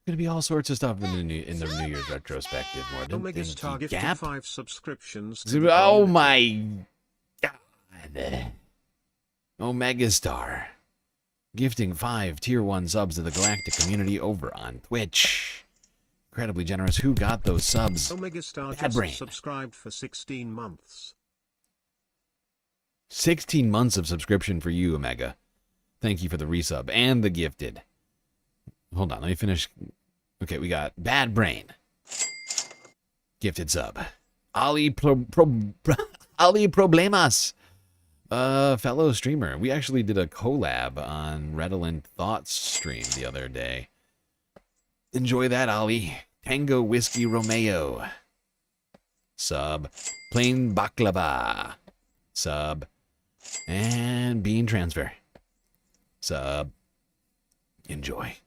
Speaker 1: Going to be all sorts of stuff in the New Year's retrospective. More than
Speaker 19: Omega's target
Speaker 1: Gap.
Speaker 19: 5 subscriptions.
Speaker 1: Oh my god. Omegastar. Gifting 5 tier 1 subs to the Galactic community over on Twitch. Incredibly generous. Who got those subs?
Speaker 19: Omegastar
Speaker 1: Bad brain.
Speaker 19: just subscribed for 16 months.
Speaker 1: 16 months of subscription for you, Omega. Thank you for the resub and the gifted. Hold on, let me finish. Okay, we got Bad Brain. Gifted sub. Ali Problemas. Fellow streamer. We actually did a collab on Redolent Thoughts stream the other day. Enjoy that, Ali. Tango Whiskey Romeo. Sub. Plain Baklava. Sub. And Bean Transfer. Sub. Enjoy.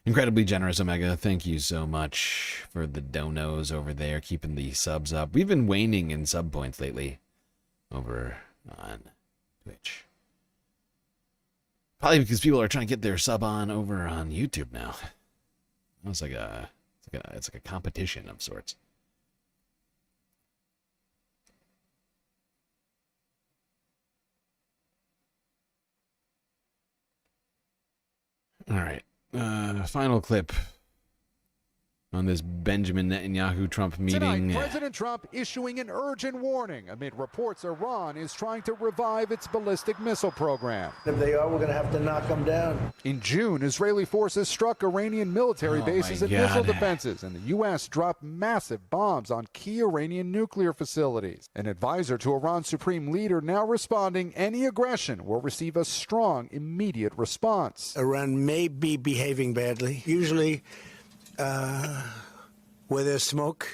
Speaker 1: Incredibly generous, Omega. Thank you so much for the donos over there, keeping the subs up. We've been waning in sub points lately over on Twitch. Probably because people are trying to get their sub on over on YouTube now. It's like a competition of sorts. All right. Final clip on this Benjamin Netanyahu-Trump meeting.
Speaker 20: Tonight, President Trump issuing an urgent warning amid reports Iran is trying to revive its ballistic missile program.
Speaker 11: If they are, we're going to have to knock them down.
Speaker 20: In June, Israeli forces struck Iranian military bases and missile defenses, and the U.S. dropped massive bombs on key Iranian nuclear facilities. An advisor to Iran's supreme leader now responding any aggression will receive a strong, immediate response.
Speaker 11: Iran may be behaving badly. Usually, where there's smoke,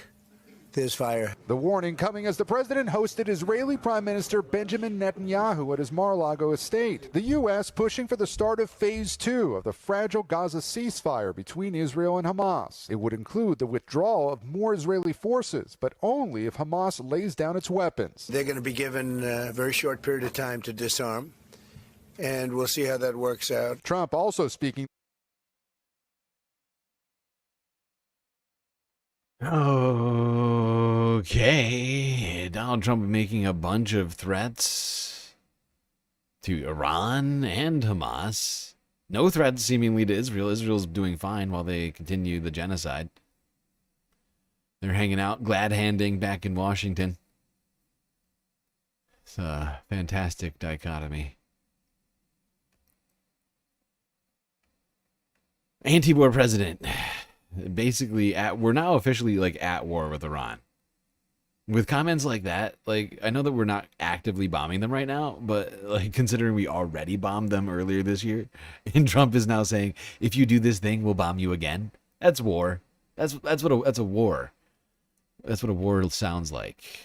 Speaker 11: there's fire.
Speaker 20: The warning coming as the president hosted Israeli Prime Minister Benjamin Netanyahu at his Mar-a-Lago estate. The U.S. pushing for the start of Phase 2 of the fragile Gaza ceasefire between Israel and Hamas. It would include the withdrawal of more Israeli forces, but only if Hamas lays down its weapons.
Speaker 11: They're going to be given a very short period of time to disarm, and we'll see how that works out.
Speaker 20: Trump also speaking.
Speaker 1: Okay, Donald Trump making a bunch of threats to Iran and Hamas. No threats seemingly to Israel. Israel's doing fine while they continue the genocide. They're hanging out, glad-handing back in Washington. It's a fantastic dichotomy. Anti-war president. Basically, we're now officially like at war with Iran. With comments like that, like, I know that we're not actively bombing them right now, but like considering we already bombed them earlier this year, and Trump is now saying, if you do this thing, we'll bomb you again. That's war. That's a war. That's what a war sounds like.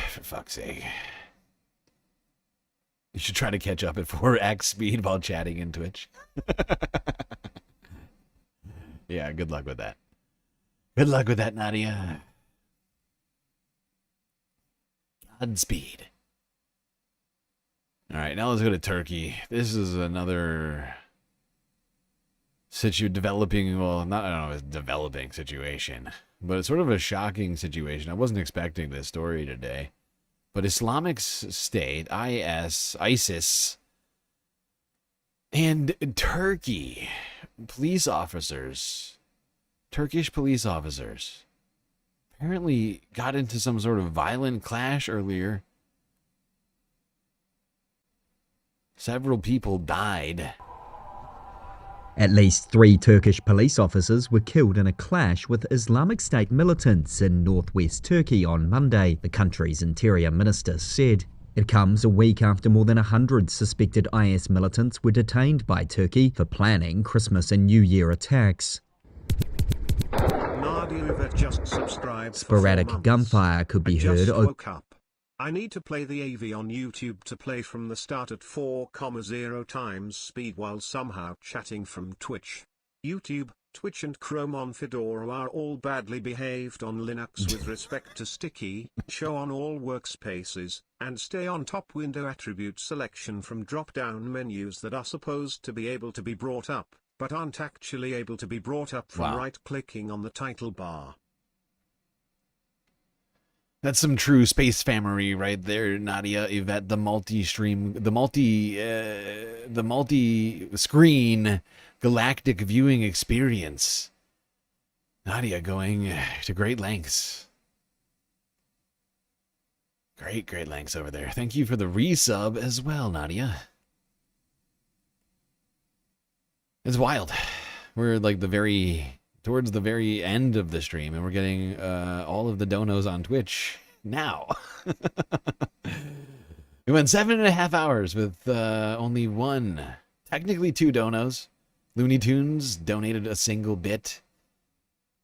Speaker 1: For fuck's sake. You should try to catch up at 4x speed while chatting in Twitch. Yeah, good luck with that. Good luck with that, Nadia. Godspeed. All right, now let's go to Turkey. This is another developing, well, not, I don't know if it's developing situation, but it's sort of a shocking situation. I wasn't expecting this story today. But Islamic State, ISIS, and Turkey, police officers, Turkish police officers, apparently got into some sort of violent clash earlier. Several people died.
Speaker 18: At least 3 Turkish police officers were killed in a clash with Islamic State militants in northwest Turkey on Monday, the country's interior minister said. It comes a week after more than 100 suspected IS militants were detained by Turkey for planning Christmas and New Year attacks.
Speaker 19: Nadia just subscribed.
Speaker 18: Sporadic gunfire could be heard.
Speaker 19: Woke up. I need to play the AV on YouTube to play from the start at 4,0 times speed while somehow chatting from Twitch. YouTube, Twitch and Chrome on Fedora are all badly behaved on Linux with respect to sticky, show on all workspaces, and stay on top window attribute selection from drop-down menus that are supposed to be able to be brought up, but aren't actually able to be brought up from right-clicking on the title bar.
Speaker 1: That's some true space famery right there, Nadia, Yvette, the multi-screen galactic viewing experience. Nadia going to great lengths. Great lengths over there. Thank you for the resub as well, Nadia. It's wild. We're like towards the very end of the stream, and we're getting all of the donos on Twitch now. We went 7.5 hours with only technically 2 donos. Looney Tunes donated a single bit,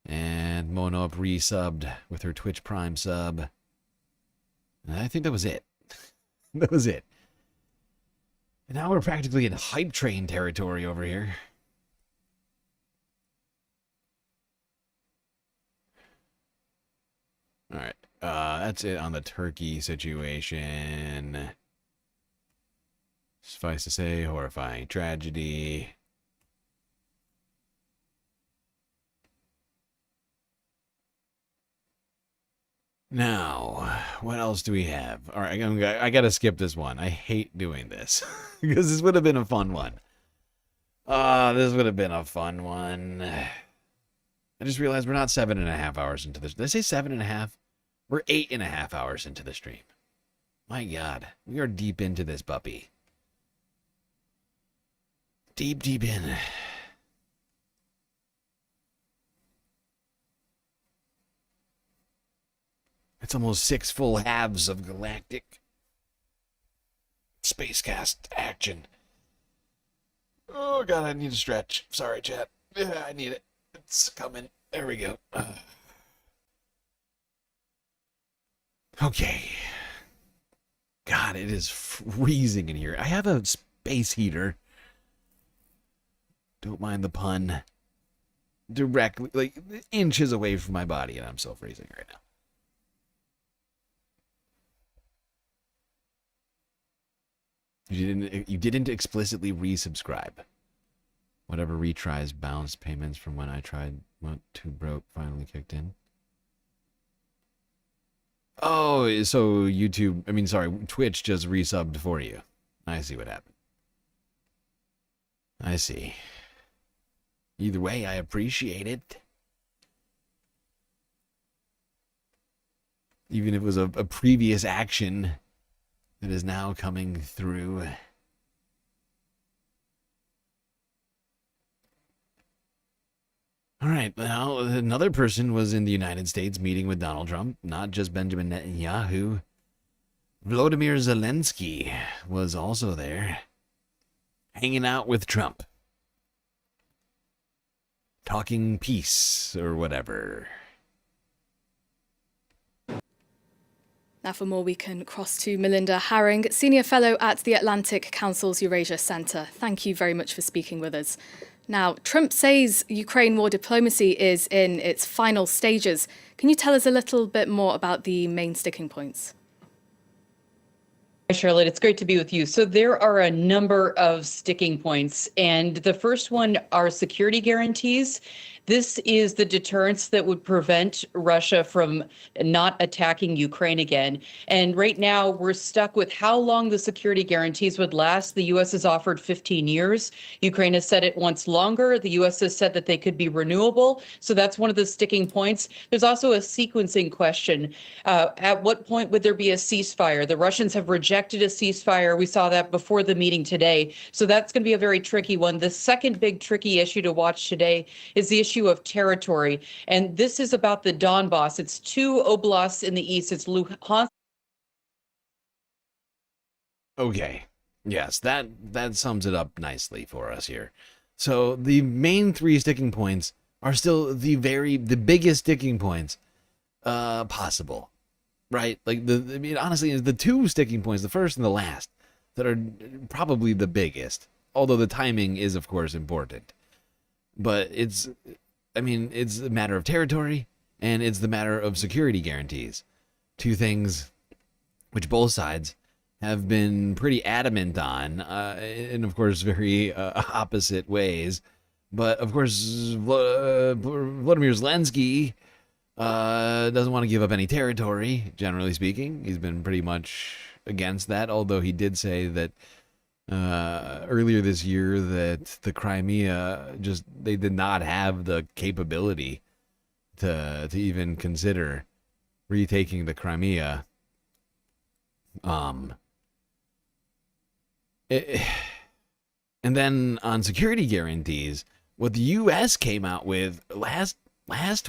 Speaker 1: and Mono up resubbed with her Twitch Prime sub. And I think that was it. That was it. And now we're practically in hype train territory over here. All right, that's it on the Turkey situation. Suffice to say, horrifying tragedy. Now, what else do we have? All right, I gotta skip this one. I hate doing this because this would have been a fun one. This would have been a fun one. I just realized we're not 7.5 hours into this. Did I say 7.5? We're 8.5 hours into the stream. My God, we are deep into this puppy. Deep in. It's almost 6 full halves of galactic spacecast action. Oh God, I need to stretch. Sorry, chat. Yeah, I need it. It's coming. There we go. Okay. God, it is freezing in here. I have a space heater. Don't mind the pun. Directly, like, inches away from my body, and I'm still freezing right now. You didn't explicitly resubscribe. Whatever retries bounced payments from when I tried what 2 broke finally kicked in. Oh, so Twitch just resubbed for you. I see what happened. I see. Either way, I appreciate it. Even if it was a previous action that is now coming through. All right, now another person was in the United States meeting with Donald Trump, not just Benjamin Netanyahu. Volodymyr Zelensky was also there, hanging out with Trump, talking peace or whatever.
Speaker 4: Now for more, we can cross to Melinda Herring, Senior Fellow at the Atlantic Council's Eurasia Centre. Thank you very much for speaking with us. Now, Trump says Ukraine war diplomacy is in its final stages. Can you tell us a little bit more about the main sticking points?
Speaker 21: Hi, Charlotte. It's great to be with you. So there are a number of sticking points, and the first one are security guarantees. This is the deterrence that would prevent Russia from not attacking Ukraine again. And right now, we're stuck with how long the security guarantees would last. The U.S. has offered 15 years. Ukraine has said it wants longer. The U.S. has said that they could be renewable. So that's one of the sticking points. There's also a sequencing question. At what point would there be a ceasefire? The Russians have rejected a ceasefire. We saw that before the meeting today. So that's going to be a very tricky one. The second big tricky issue to watch today is the issue of territory. And this is about the Donbass. It's 2 oblasts in the east. It's Luhansk.
Speaker 1: Okay. Yes, that sums it up nicely for us here. So the main 3 sticking points are still the biggest sticking points possible. Right? Like honestly, the 2 sticking points, the first and the last, that are probably the biggest. Although the timing is of course important. But it's a matter of territory, and it's the matter of security guarantees. 2 things which both sides have been pretty adamant on, in, of course, very opposite ways. But, of course, Volodymyr Zelensky doesn't want to give up any territory, generally speaking. He's been pretty much against that, although he did say that earlier this year that the Crimea they did not have the capability to even consider retaking the Crimea. And then on security guarantees, what the U.S. came out with last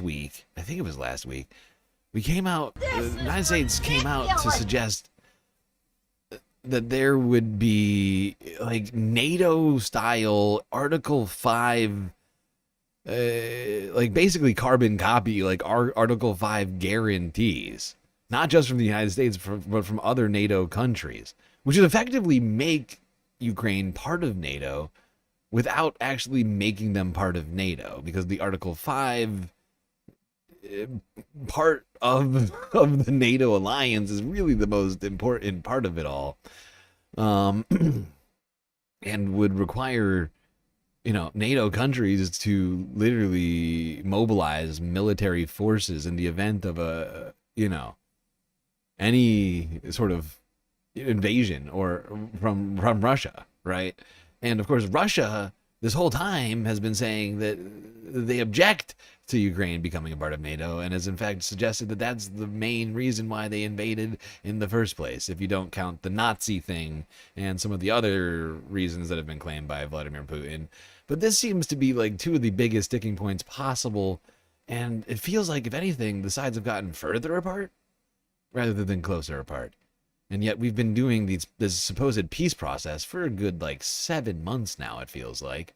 Speaker 1: week, I think it was last week, the United States came out to suggest that there would be like NATO-style Article 5, like basically carbon copy, like Article 5 guarantees, not just from the United States, but from other NATO countries, which would effectively make Ukraine part of NATO without actually making them part of NATO, because the Article 5 part of the NATO alliance is really the most important part of it all, and would require NATO countries to literally mobilize military forces in the event of any sort of invasion or from Russia, right? And of course, Russia this whole time has been saying that they object to Ukraine becoming a part of NATO, and has in fact suggested that that's the main reason why they invaded in the first place, if you don't count the Nazi thing and some of the other reasons that have been claimed by Vladimir Putin. But this seems to be like 2 of the biggest sticking points possible, and it feels like, if anything, the sides have gotten further apart rather than closer apart. And yet we've been doing this supposed peace process for a good 7 months now, it feels like.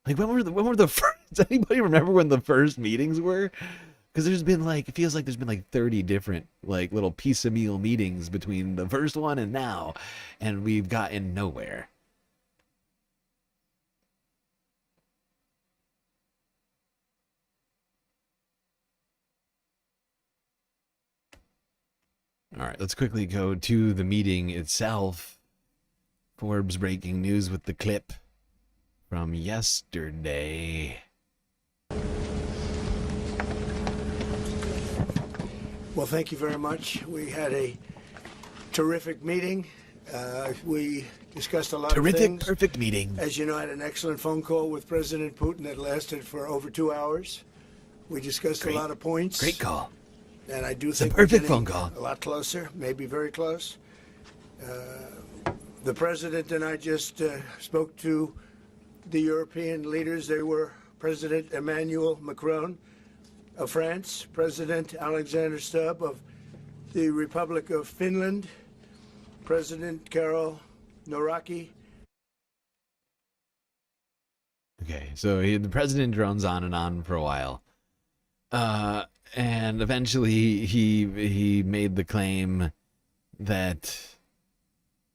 Speaker 1: Like when were the first? Does anybody remember when the first meetings were? Because there's been it feels like there's been 30 different little piecemeal meetings between the first one and now, and we've gotten nowhere. All right, let's quickly go to the meeting itself. Forbes breaking news with the clip from yesterday.
Speaker 11: Well, thank you very much. We had a terrific meeting. We discussed a lot of
Speaker 1: Terrific,
Speaker 11: things.
Speaker 1: perfect meeting.
Speaker 11: As you know, I had an excellent phone call with President Putin that lasted for over 2 hours. We discussed a lot of points.
Speaker 1: Great call.
Speaker 11: And I do
Speaker 1: It's a
Speaker 11: think
Speaker 1: perfect
Speaker 11: we're
Speaker 1: phone
Speaker 11: getting
Speaker 1: call.
Speaker 11: a lot closer, maybe very close. The president and I just spoke to the European leaders. They were President Emmanuel Macron of France, President Alexander Stubb of the Republic of Finland, President Karol Noraki.
Speaker 1: Okay, so the president drones on and on for a while. And eventually he made the claim that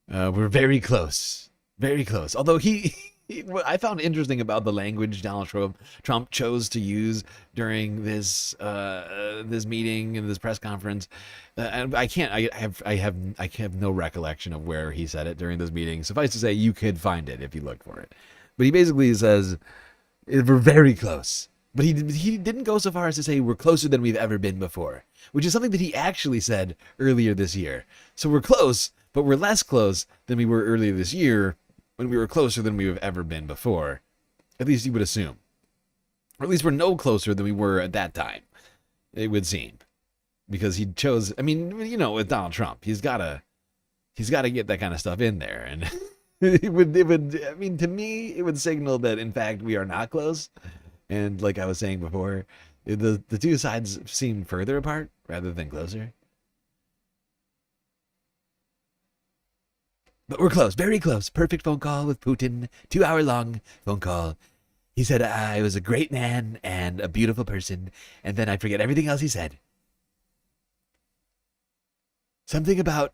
Speaker 1: we're very close. Very close. Although what I found interesting about the language Donald Trump chose to use during this this meeting and this press conference, and I have no recollection of where he said it during this meeting. Suffice to say, you could find it if you look for it. But he basically says we're very close. But he didn't go so far as to say we're closer than we've ever been before, which is something that he actually said earlier this year. So we're close, but we're less close than we were earlier this year, when we were closer than we've ever been before. At least you would assume. Or at least we're no closer than we were at that time, it would seem. Because he chose, I mean, you know, with Donald Trump, he's gotta get that kind of stuff in there. And it would, I mean, to me, it would signal that, in fact, we are not close. And like I was saying before, the two sides seem further apart rather than closer. But we're close, very close. Perfect phone call with Putin. 2-hour-long phone call. He said I was a great man and a beautiful person. And then I forget everything else he said. Something about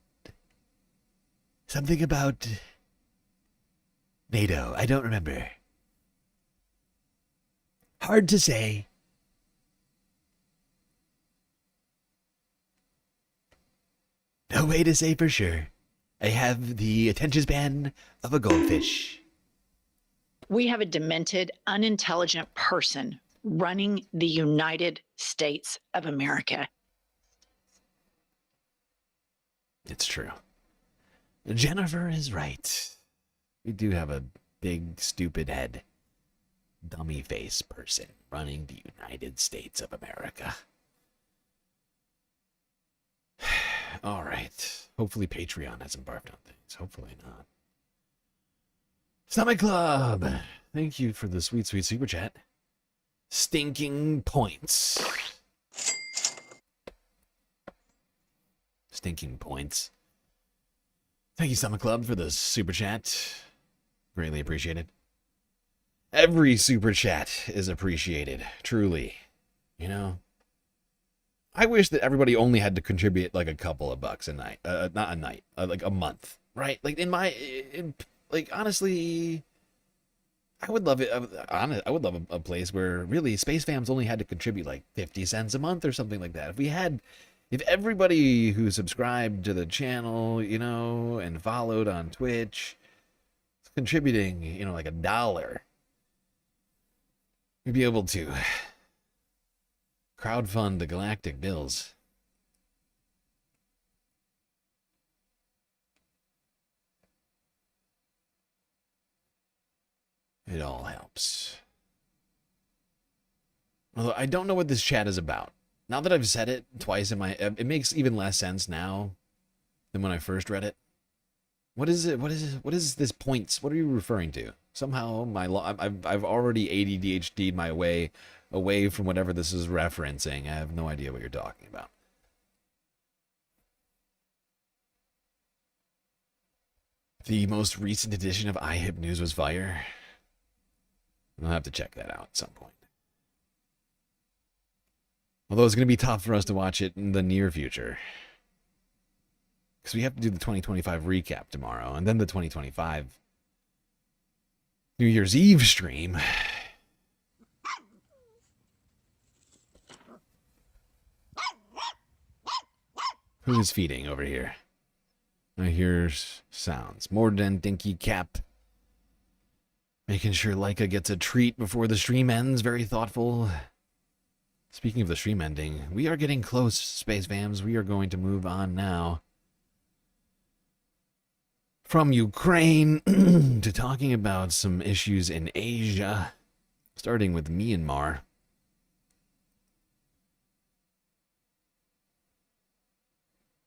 Speaker 1: NATO. I don't remember. Hard to say. No way to say for sure. I have the attention span of a goldfish.
Speaker 3: We have a demented, unintelligent person running the United States of America.
Speaker 1: It's true. Jennifer is right. We do have a big, stupid head, dummy face person running the United States of America. All right. Hopefully Patreon hasn't barfed on things. Hopefully not. Stomach Club. Thank you for the sweet, sweet super chat. Stinking points. Stinking points. Thank you, Stomach Club, for the super chat. Greatly appreciated. Every super chat is appreciated, truly. You know? I wish that everybody only had to contribute like a couple of bucks a night. Not a night, like a month, right? Like like honestly, I would love it. I would love a place where really Space Fams only had to contribute like 50 cents a month or something like that. If everybody who subscribed to the channel, you know, and followed on Twitch, is contributing, you know, like $1, we'd be able to crowdfund the Galactic Bills. It all helps. Although I don't know what this chat is about. Now that I've said it twice it makes even less sense now than when I first read it. What is it? What is this points? What are you referring to? Somehow I've already ADHD'd my way away from whatever this is referencing. I have no idea what you're talking about. The most recent edition of iHip News was fire. I'll have to check that out at some point. Although it's going to be tough for us to watch it in the near future. Because we have to do the 2025 recap tomorrow, and then the 2025 New Year's Eve stream. Who is feeding over here? I hear sounds. More than Dinky Cap. Making sure Leica gets a treat before the stream ends. Very thoughtful. Speaking of the stream ending, we are getting close, Space Fams. We are going to move on now. From Ukraine to talking about some issues in Asia, starting with Myanmar.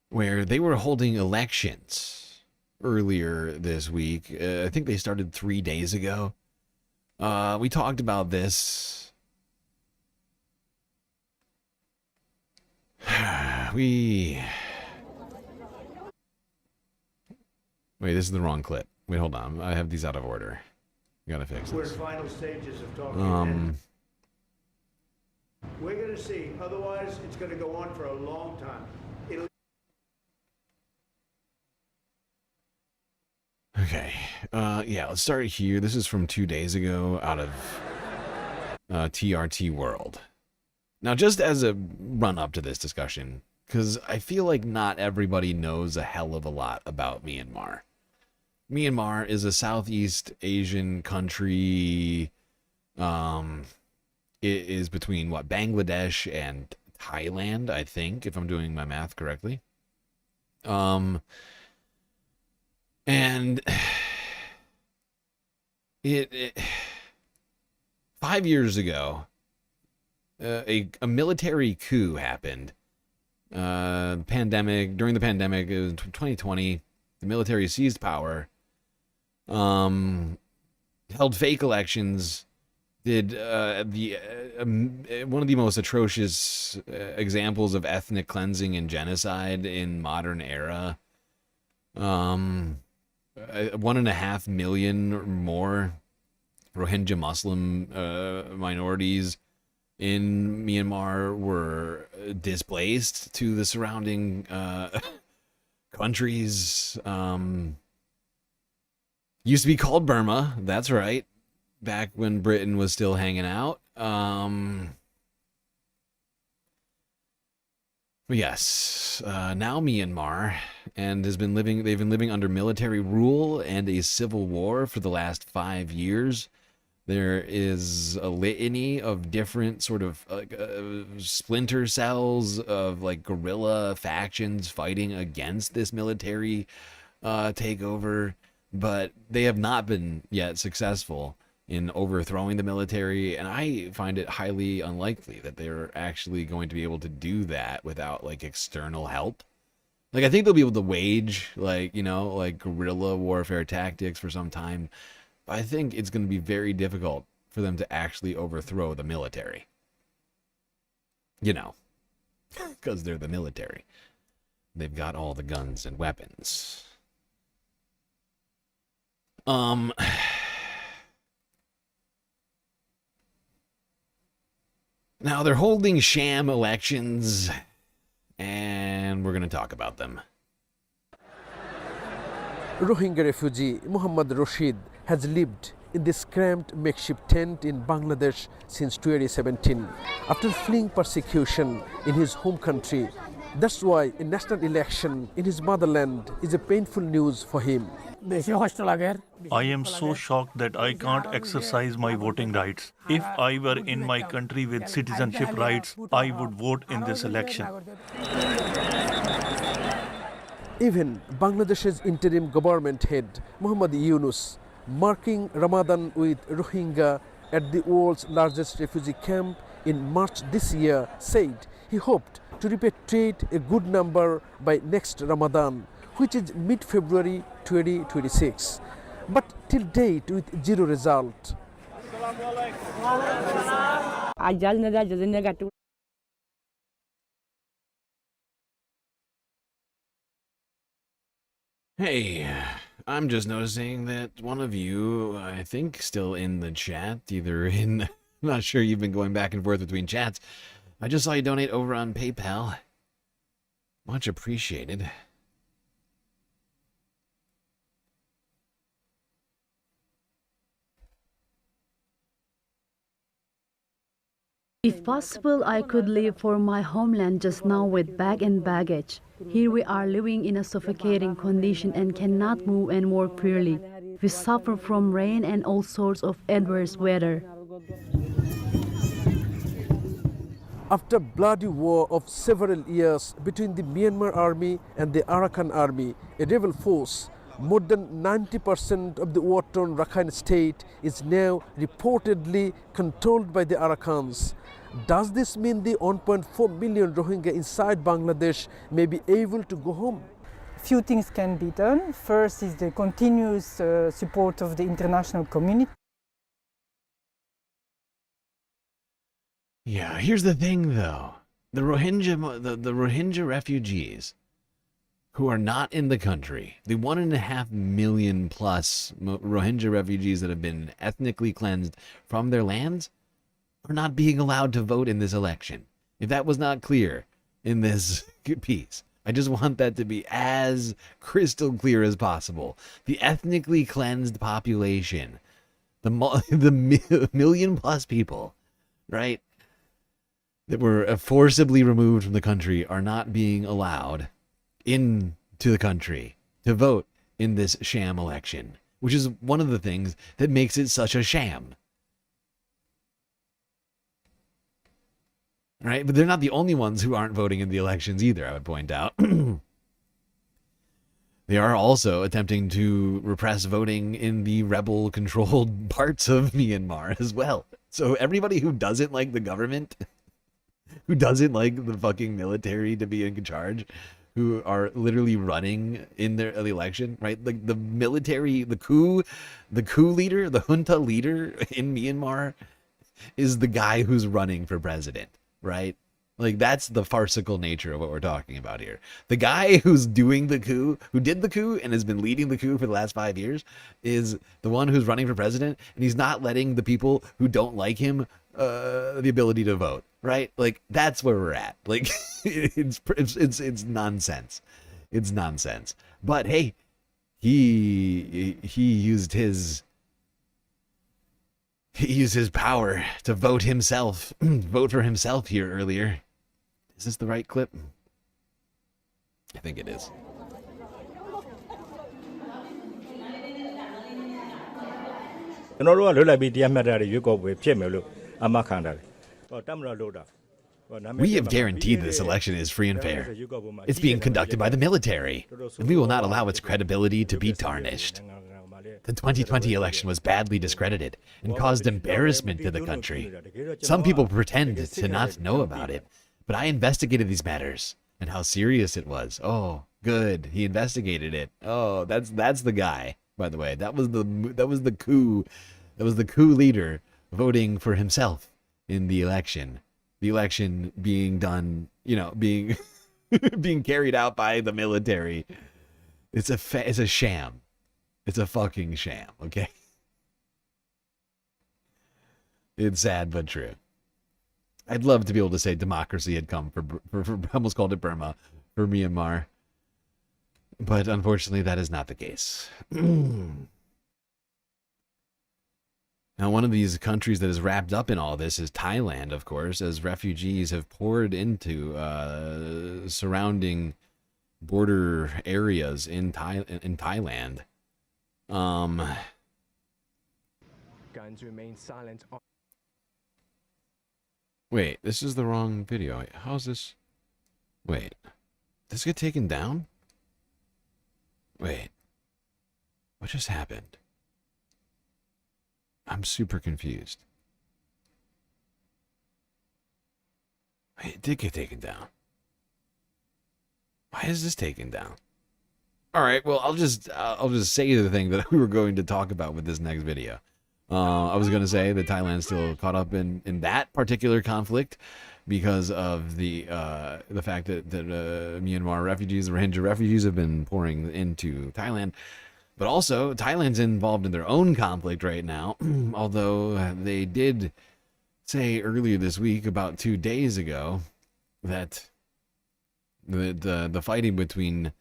Speaker 1: Where they were holding elections earlier this week. I think they started 3 days ago. We talked about this. Wait, this is the wrong clip. Wait, hold on. I have these out of order. Gotta fix
Speaker 11: We're
Speaker 1: this.
Speaker 11: in final stages of talking. We're going to see. Otherwise, it's going to go on for a long time.
Speaker 1: Okay. Yeah, let's start here. This is from 2 days ago out of TRT World. Now, just as a run-up to this discussion, because I feel like not everybody knows a hell of a lot about Myanmar. Myanmar is a Southeast Asian country. It is between, Bangladesh and Thailand, I think, if I'm doing my math correctly. And 5 years ago, a military coup happened. During the pandemic, it was 2020, the military seized power, held fake elections, did one of the most atrocious examples of ethnic cleansing and genocide in modern era. 1.5 million or more Rohingya Muslim minorities in Myanmar were displaced to the surrounding countries. Used to be called Burma, that's right, back when Britain was still hanging out. Yes, now Myanmar, and they've been living under military rule and a civil war for the last 5 years. There is a litany of different sort of splinter cells of guerrilla factions fighting against this military takeover, but they have not been yet successful in overthrowing the military, and I find it highly unlikely that they're actually going to be able to do that without external help. I think they'll be able to wage guerrilla warfare tactics for some time, but I think it's going to be very difficult for them to actually overthrow the military. Because they're the military. They've got all the guns and weapons. Now, they're holding sham elections, and we're going to talk about them.
Speaker 6: Rohingya refugee Muhammad Rashid has lived in this cramped makeshift tent in Bangladesh since 2017 after fleeing persecution in his home country. That's why a national election in his motherland is a painful news for him.
Speaker 16: I am so shocked that I can't exercise my voting rights. If I were in my country with citizenship rights, I would vote in this election.
Speaker 6: Even Bangladesh's interim government head, Muhammad Yunus, marking Ramadan with Rohingya at the world's largest refugee camp in March this year, said he hoped to repatriate a good number by next Ramadan, which is mid-February 2026. But till date, with zero result.
Speaker 1: Hey, I'm just noticing that one of you, I think, still in the chat, I'm not sure, you've been going back and forth between chats. I just saw you donate over on PayPal. Much appreciated.
Speaker 22: If possible, I could leave for my homeland just now with bag and baggage. Here we are living in a suffocating condition and cannot move and work freely. We suffer from rain and all sorts of adverse weather.
Speaker 6: After bloody war of several years between the Myanmar army and the Arakan army, a rebel force, More than 90% of the war-torn Rakhine state is now reportedly controlled by the Arakans. Does this mean the 1.4 million Rohingya inside Bangladesh may be able to go home?
Speaker 5: Few things can be done. First is the continuous support of the international community.
Speaker 1: Yeah, here's the thing though. The Rohingya refugees who are not in the country, the 1.5 million plus Rohingya refugees that have been ethnically cleansed from their lands, are not being allowed to vote in this election. If that was not clear in this piece, I just want that to be as crystal clear as possible. The ethnically cleansed population, the million plus people, right, that were forcibly removed from the country are not being allowed into the country to vote in this sham election, which is one of the things that makes it such a sham. Right? But they're not the only ones who aren't voting in the elections either, I would point out. They are also attempting to repress voting in the rebel-controlled parts of Myanmar as well. So everybody who doesn't like the government, who doesn't like the fucking military to be in charge, who are literally running in the election, right? Like the military, the coup leader, the junta leader in Myanmar is the guy who's running for president. Right? Like, that's the farcical nature of what we're talking about here. The guy who's doing the coup, who did the coup and has been leading the coup for the last 5 years, is the one who's running for president, and he's not letting the people who don't like him the ability to vote. Right? Like, that's where we're at. Like, it's nonsense. It's nonsense. But hey, he used his power to vote himself, vote for himself here earlier. Is this the right clip? I think it is. We have guaranteed this election is free and fair. It's being conducted by the military, and we will not allow its credibility to be tarnished. The 2020 election was badly discredited and caused embarrassment to the country. Some people pretend to not know about it, but I investigated these matters and how serious it was. Oh, good. He investigated it. Oh, that's the guy, by the way. That was the coup. That was the coup leader voting for himself in the election. The election being done, being being carried out by the military. It's a sham. It's a fucking sham, okay? It's sad but true. I'd love to be able to say democracy had come for I almost called it Burma, for Myanmar. But unfortunately, that is not the case. Now, one of these countries that is wrapped up in all this is Thailand, of course, as refugees have poured into surrounding border areas in Thailand.
Speaker 10: Going to remain silent.
Speaker 1: Wait, this is the wrong video. Wait, how's this? Wait, this get taken down? Wait, what just happened? I'm super confused. Wait, it did get taken down. Why is this taken down? All right, well, I'll just say the thing that we were going to talk about with this next video. I was going to say that Thailand's still caught up in that particular conflict because of the fact that Myanmar refugees, the Rohingya refugees, have been pouring into Thailand. But also, Thailand's involved in their own conflict right now, although they did say earlier this week, about 2 days ago, that the fighting between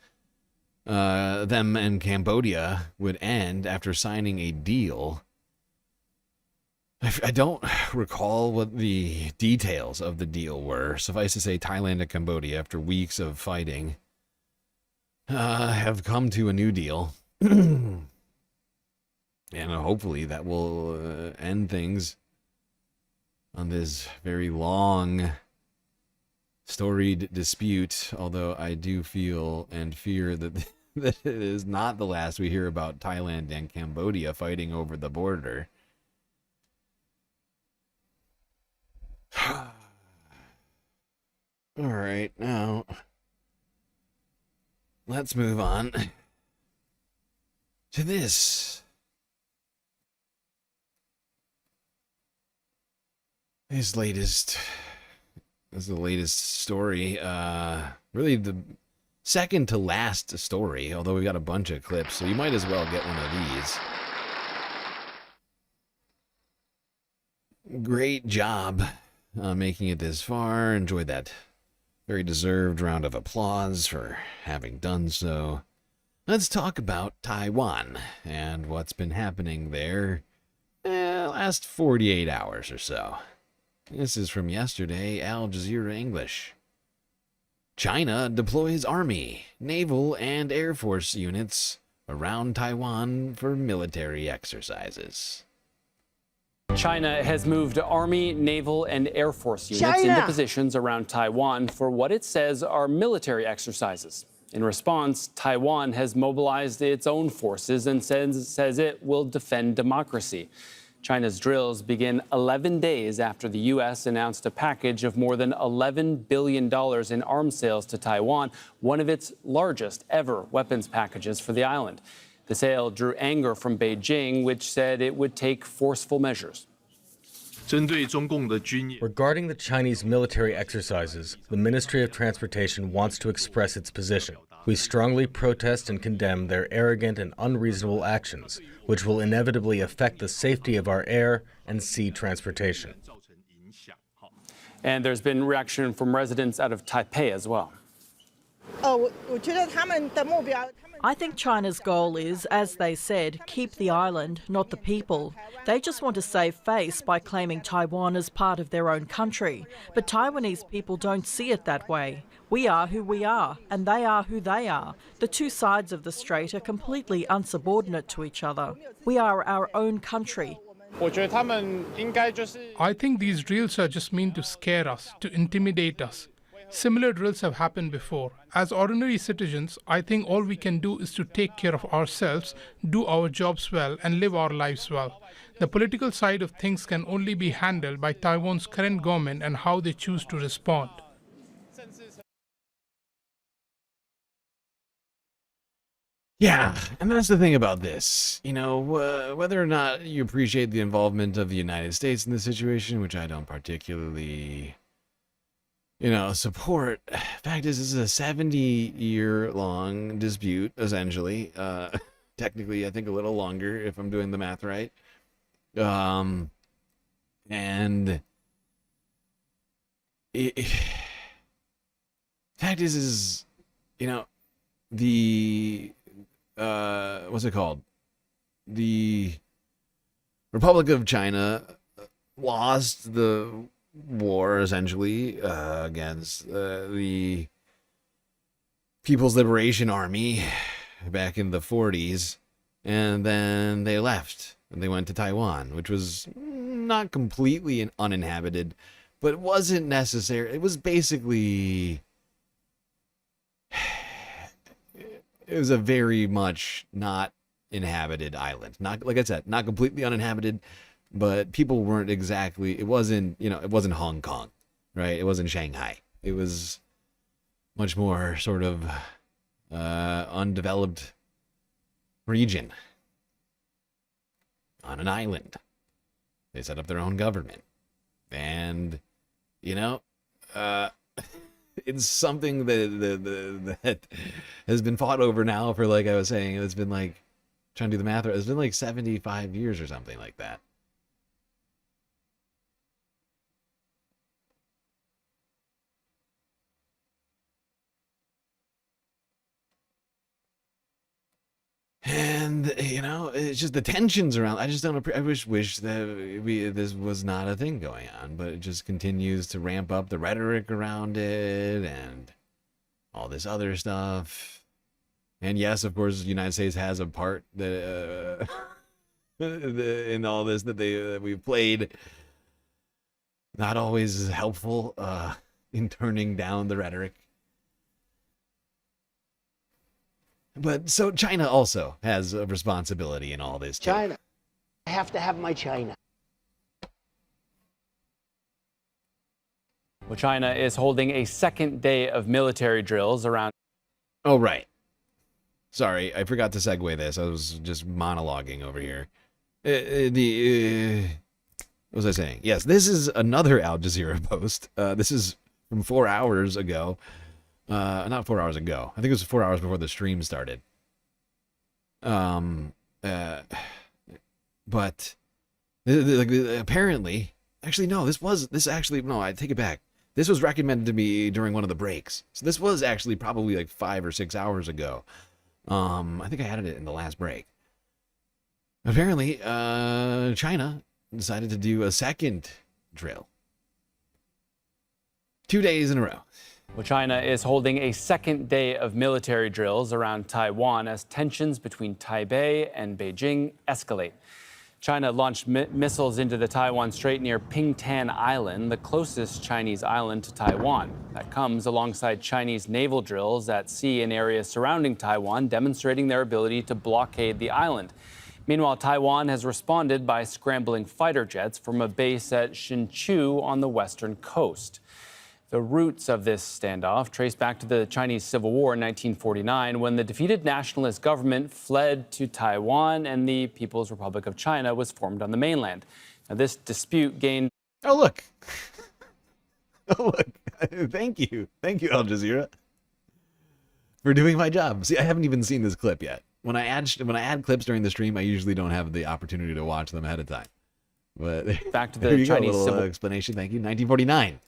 Speaker 1: them and Cambodia would end after signing a deal. I don't recall what the details of the deal were. Suffice to say, Thailand and Cambodia, after weeks of fighting, have come to a new deal. And hopefully that will end things on this very long, storied dispute. Although I do feel and fear that that it is not the last we hear about Thailand and Cambodia fighting over the border. All right, now let's move on to this. This is the latest story. Really the second to last story, although we got a bunch of clips, so you might as well get one of these. Great job making it this far. Enjoyed that very deserved round of applause for having done so. Let's talk about Taiwan and what's been happening there last 48 hours or so. This is from yesterday, Al Jazeera English. China deploys army, naval, and air force units around Taiwan for military exercises.
Speaker 2: China has moved Army, Naval, and Air Force units into positions around Taiwan for what it says are military exercises. In response, Taiwan has mobilized its own forces and says it will defend democracy. China's drills begin 11 days after the U.S. announced a package of more than $11 billion in arms sales to Taiwan, one of its largest ever weapons packages for the island. The sale drew anger from Beijing, which said it would take forceful measures.
Speaker 8: Regarding the Chinese military exercises, the Ministry of Transportation wants to express its position. We strongly protest and condemn their arrogant and unreasonable actions, which will inevitably affect the safety of our air and sea transportation.
Speaker 2: And there's been reaction from residents out of Taipei as well.
Speaker 9: I think China's goal is, as they said, keep the island, not the people. They just want to save face by claiming Taiwan as part of their own country. But Taiwanese people don't see it that way. We are who we are, and they are who they are. The two sides of the strait are completely unsubordinate to each other. We are our own country.
Speaker 23: I think these drills are just meant to scare us, to intimidate us. Similar drills have happened before. As ordinary citizens, I think all we can do is to take care of ourselves, do our jobs well, and live our lives well. The political side of things can only be handled by Taiwan's current government and how they choose to respond.
Speaker 1: Yeah, and that's the thing about this. You know, whether or not you appreciate the involvement of the United States in this situation, which I don't particularly, support. Fact is, this is a 70-year-long dispute, essentially. Technically, I think a little longer, if I'm doing the math right. Fact is, the what's it called? The Republic of China lost the war essentially against the People's Liberation Army back in the 40s, and then they left and they went to Taiwan, which was not completely uninhabited, but wasn't necessary. It was basically, it was a very much not inhabited island. Not, like I said, not completely uninhabited, but people weren't exactly, it wasn't Hong Kong, right? It wasn't Shanghai. It was much more sort of undeveloped region on an island. They set up their own government. And, it's something that has been fought over now for, like I was saying, it's been like, trying to do the math, it's been like 75 years or something like that. And, it's just the tensions around. I just don't, I wish that this was not a thing going on, but it just continues to ramp up the rhetoric around it and all this other stuff. And yes, of course, the United States has a part that, in all this that we've played. Not always helpful in turning down the rhetoric. But so China also has a responsibility in all this too.
Speaker 12: China. I have to have my China.
Speaker 2: Well, China is holding a second day of military drills around.
Speaker 1: Oh, right. Sorry, I forgot to segue this. I was just monologuing over here. What was I saying? Yes, this is another Al Jazeera post. This is from 4 hours ago. Not 4 hours ago. I think it was 4 hours before the stream started. But apparently, actually, no, I take it back. This was recommended to me during one of the breaks. So this was actually probably like 5 or 6 hours ago. I think I added it in the last break. Apparently, China decided to do a second drill. 2 days in a row.
Speaker 2: Well, China is holding a second day of military drills around Taiwan as tensions between Taipei and Beijing escalate. China launched missiles into the Taiwan Strait near Pingtan Island, the closest Chinese island to Taiwan. That comes alongside Chinese naval drills at sea in areas surrounding Taiwan, demonstrating their ability to blockade the island. Meanwhile, Taiwan has responded by scrambling fighter jets from a base at Hsinchu on the western coast. The roots of this standoff trace back to the Chinese Civil War in 1949, when the defeated nationalist government fled to Taiwan and the People's Republic of China was formed on the mainland. Now, this dispute gained...
Speaker 1: Oh, look. Oh, look. Thank you. Thank you, Al Jazeera, for doing my job. See, I haven't even seen this clip yet. When I add clips during the stream, I usually don't have the opportunity to watch them ahead of time. But
Speaker 2: back to the Chinese
Speaker 1: Civil
Speaker 2: Civil
Speaker 1: explanation. Thank you. 1949.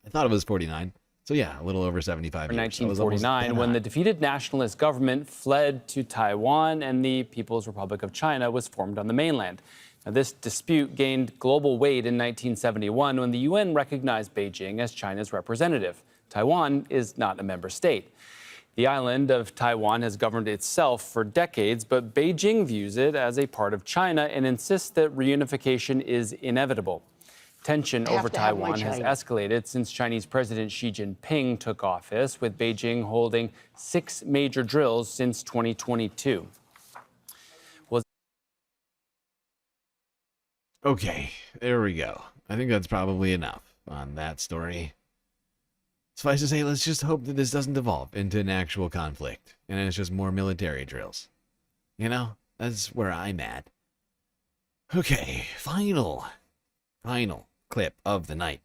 Speaker 1: I thought it was 49. So yeah, a little over 75 years.
Speaker 2: 1949, when the defeated nationalist government fled to Taiwan and the People's Republic of China was formed on the mainland. Now, this dispute gained global weight in 1971 when the UN recognized Beijing as China's representative. Taiwan is not a member state. The island of Taiwan has governed itself for decades, but Beijing views it as a part of China and insists that reunification is inevitable. Tension over Taiwan has escalated since Chinese President Xi Jinping took office, with Beijing holding 6 major drills since 2022.
Speaker 1: Okay, there we go. I think that's probably enough on that story. Suffice to say, let's just hope that this doesn't devolve into an actual conflict, and it's just more military drills. You know, that's where I'm at. Okay, final clip of the night.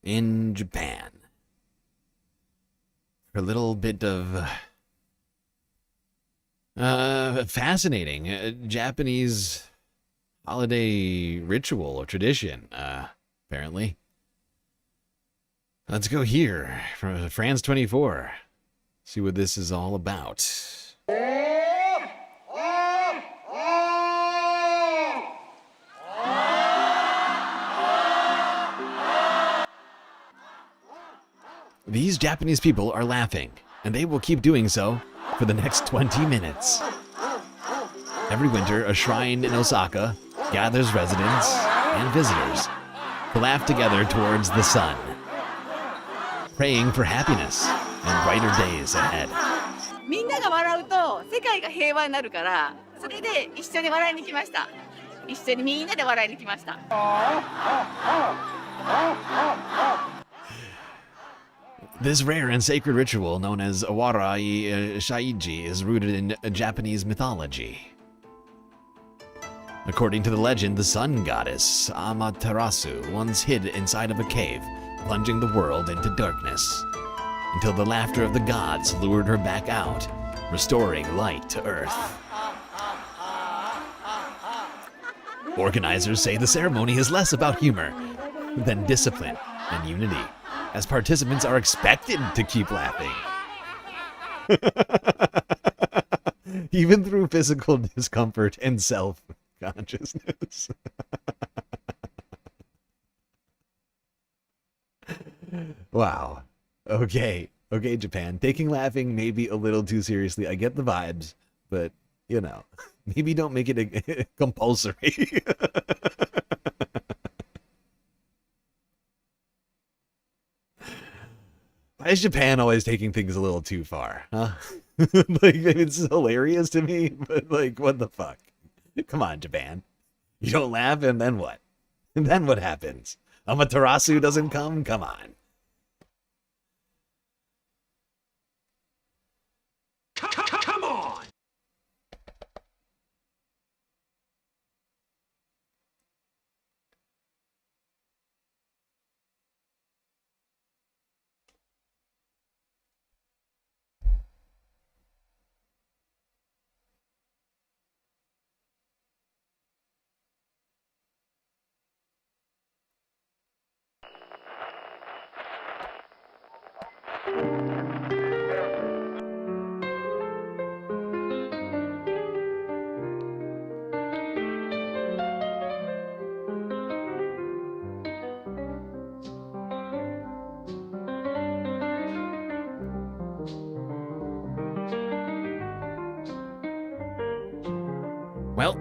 Speaker 1: In Japan. For a little bit of fascinating Japanese holiday ritual or tradition, apparently. Let's go here from France 24. See what this is all about. These Japanese people are laughing, and they will keep doing so for the next 20 minutes. Every winter, a shrine in Osaka gathers residents and visitors to laugh together towards the sun, praying for happiness and brighter days ahead.
Speaker 13: みんなが笑うと世界が平和になるから、それで一緒に笑いに来ました。一緒にみんなで笑いに来ました。
Speaker 1: This rare and sacred ritual, known as Awarai Shaiji, is rooted in Japanese mythology. According to the legend, the sun goddess Amaterasu once hid inside of a cave, plunging the world into darkness, until the laughter of the gods lured her back out, restoring light to Earth. Organizers say the ceremony is less about humor than discipline and unity, as participants are expected to keep laughing. Even through physical discomfort and self-consciousness. Wow. Okay, Japan. Taking laughing maybe a little too seriously. I get the vibes, but, you know, maybe don't make it compulsory. Why is Japan always taking things a little too far, huh? Like, it's hilarious to me, but like, what the fuck? Come on, Japan. You don't laugh, and then what? And then what happens? Amaterasu doesn't come? Come on.
Speaker 7: Come on!
Speaker 1: Well,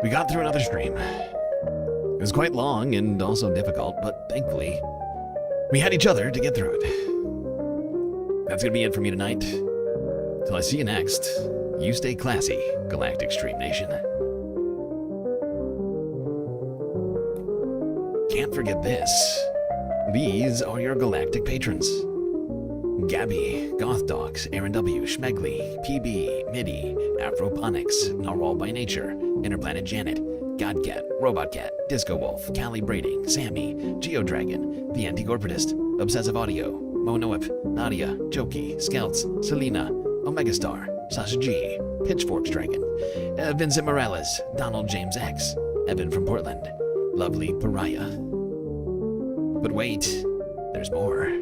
Speaker 1: we got through another stream. It was quite long and also difficult, but thankfully, we had each other to get through it. That's gonna be it for me tonight. Till I see you next, you stay classy, Galactic Stream Nation. Can't forget this. These are your galactic patrons. Gabby, Goth Dogs, Aaron W, Schmegley, PB, Midi, Afroponics, Narwhal by Nature, Interplanet Janet, Godcat, Robot Cat, Disco Wolf, Callie Brading, Sammy, Geodragon, The Anti-Corporatist, Obsessive Audio, Monoip, Nadia, Jokey, Skelts, Selena, Omega Star, Sasha G, Pitchforks Dragon, Vincent Morales, Donald James X, Evan from Portland, Lovely Pariah. But wait, there's more.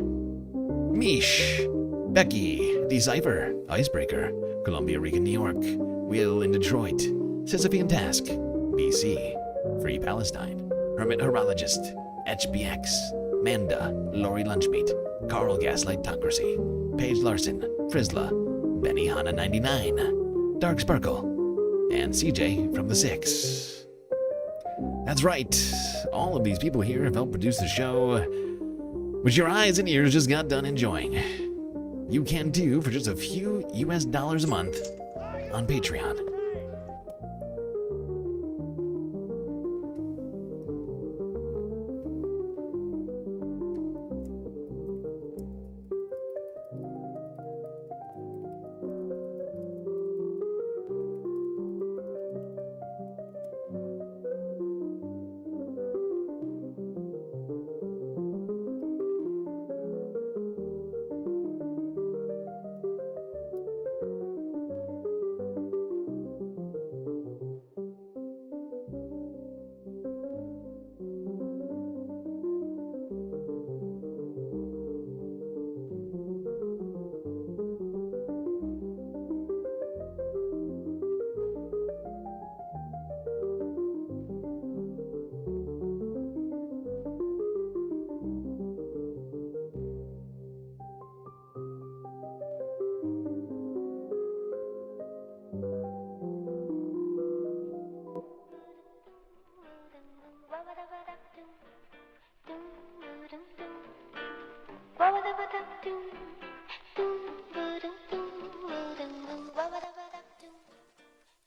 Speaker 1: Mish, Becky, Decipher, Icebreaker, Columbia Rican, New York, Will in Detroit, Sisyphean Task, BC, Free Palestine, Hermit Horologist, HBX, Manda, Lori Lunchmeat, Carl Gaslight Tocracy, Paige Larson, Frizzla, Benny Hanna 99, Dark Sparkle, and CJ from the Six. That's right, all of these people here have helped produce the show, which your eyes and ears just got done enjoying. You can too for just a few US dollars a month on Patreon.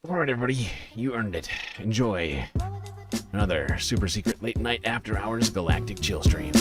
Speaker 1: Alright, everybody, you earned it. Enjoy another super secret late night after hours galactic chill stream.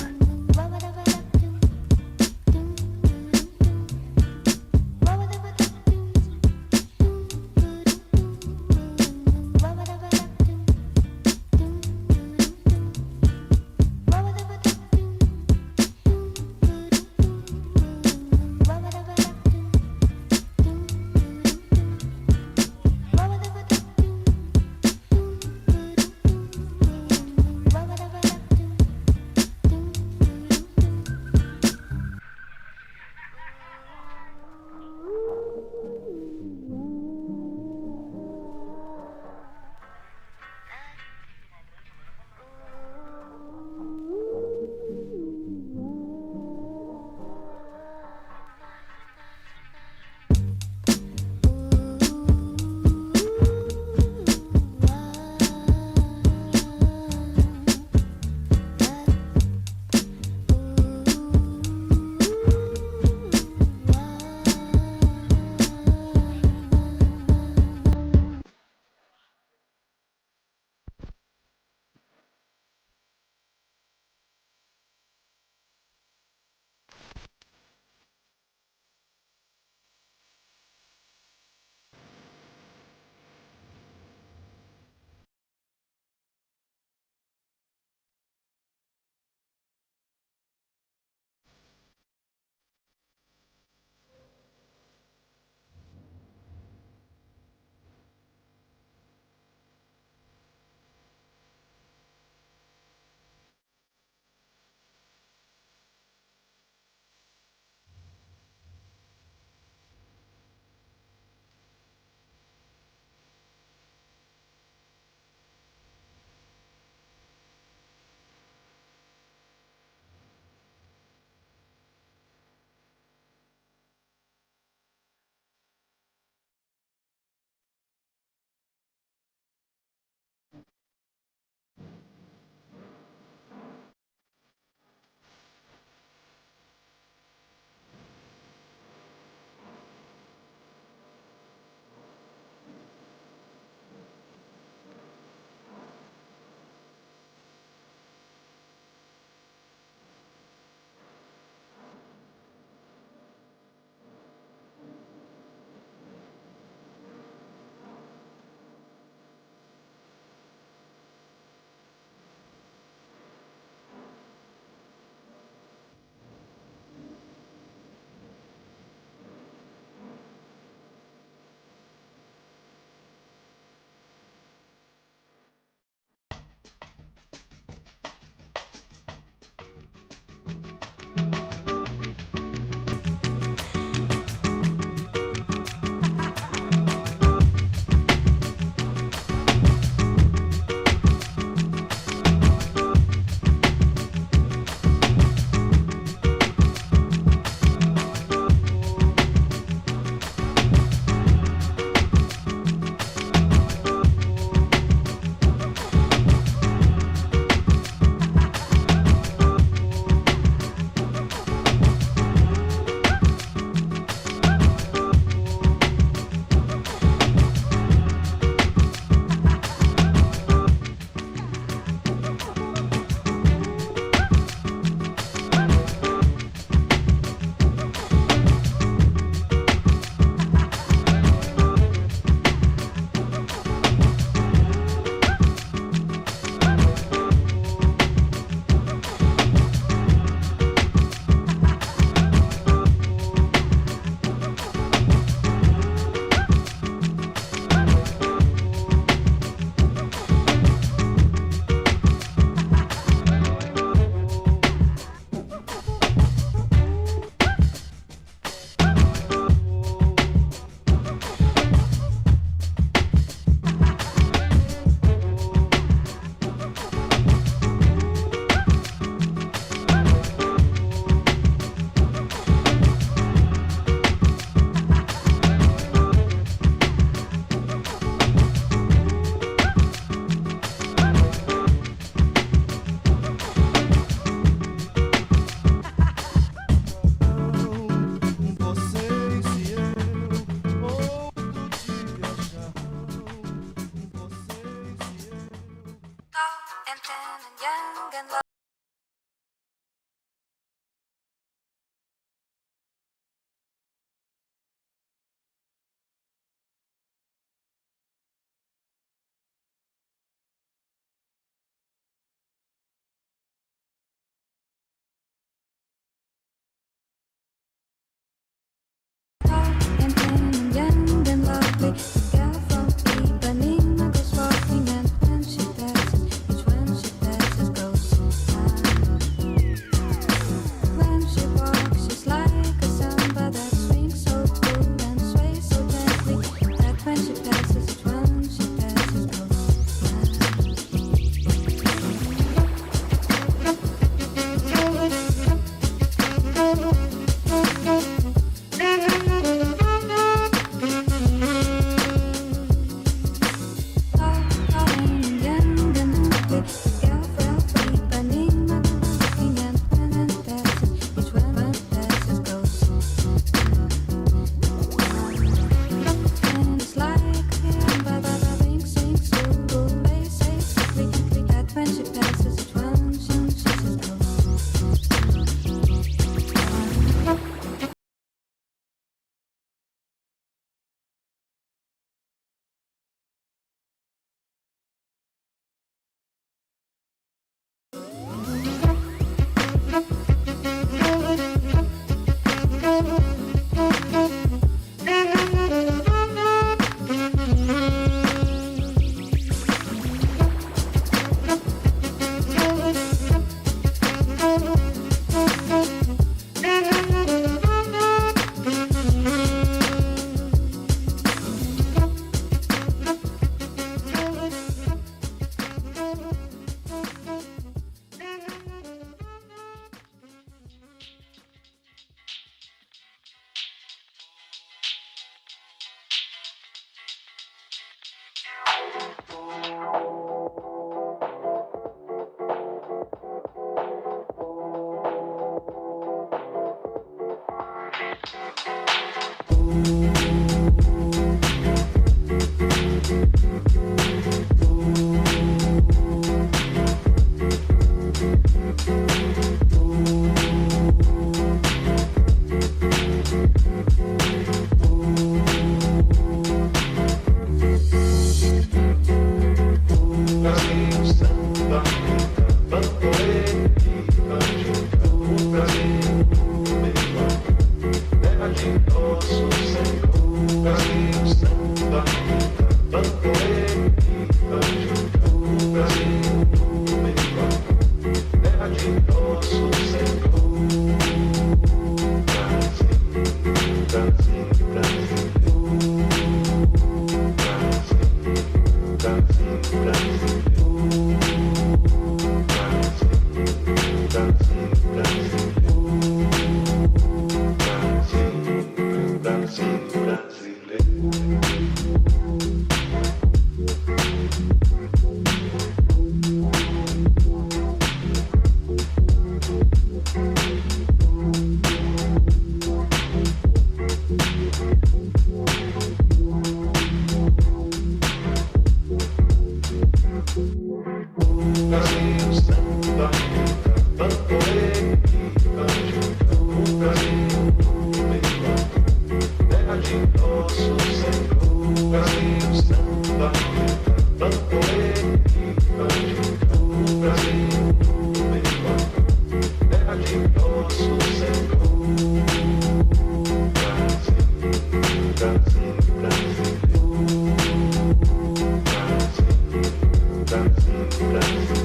Speaker 14: Brasil.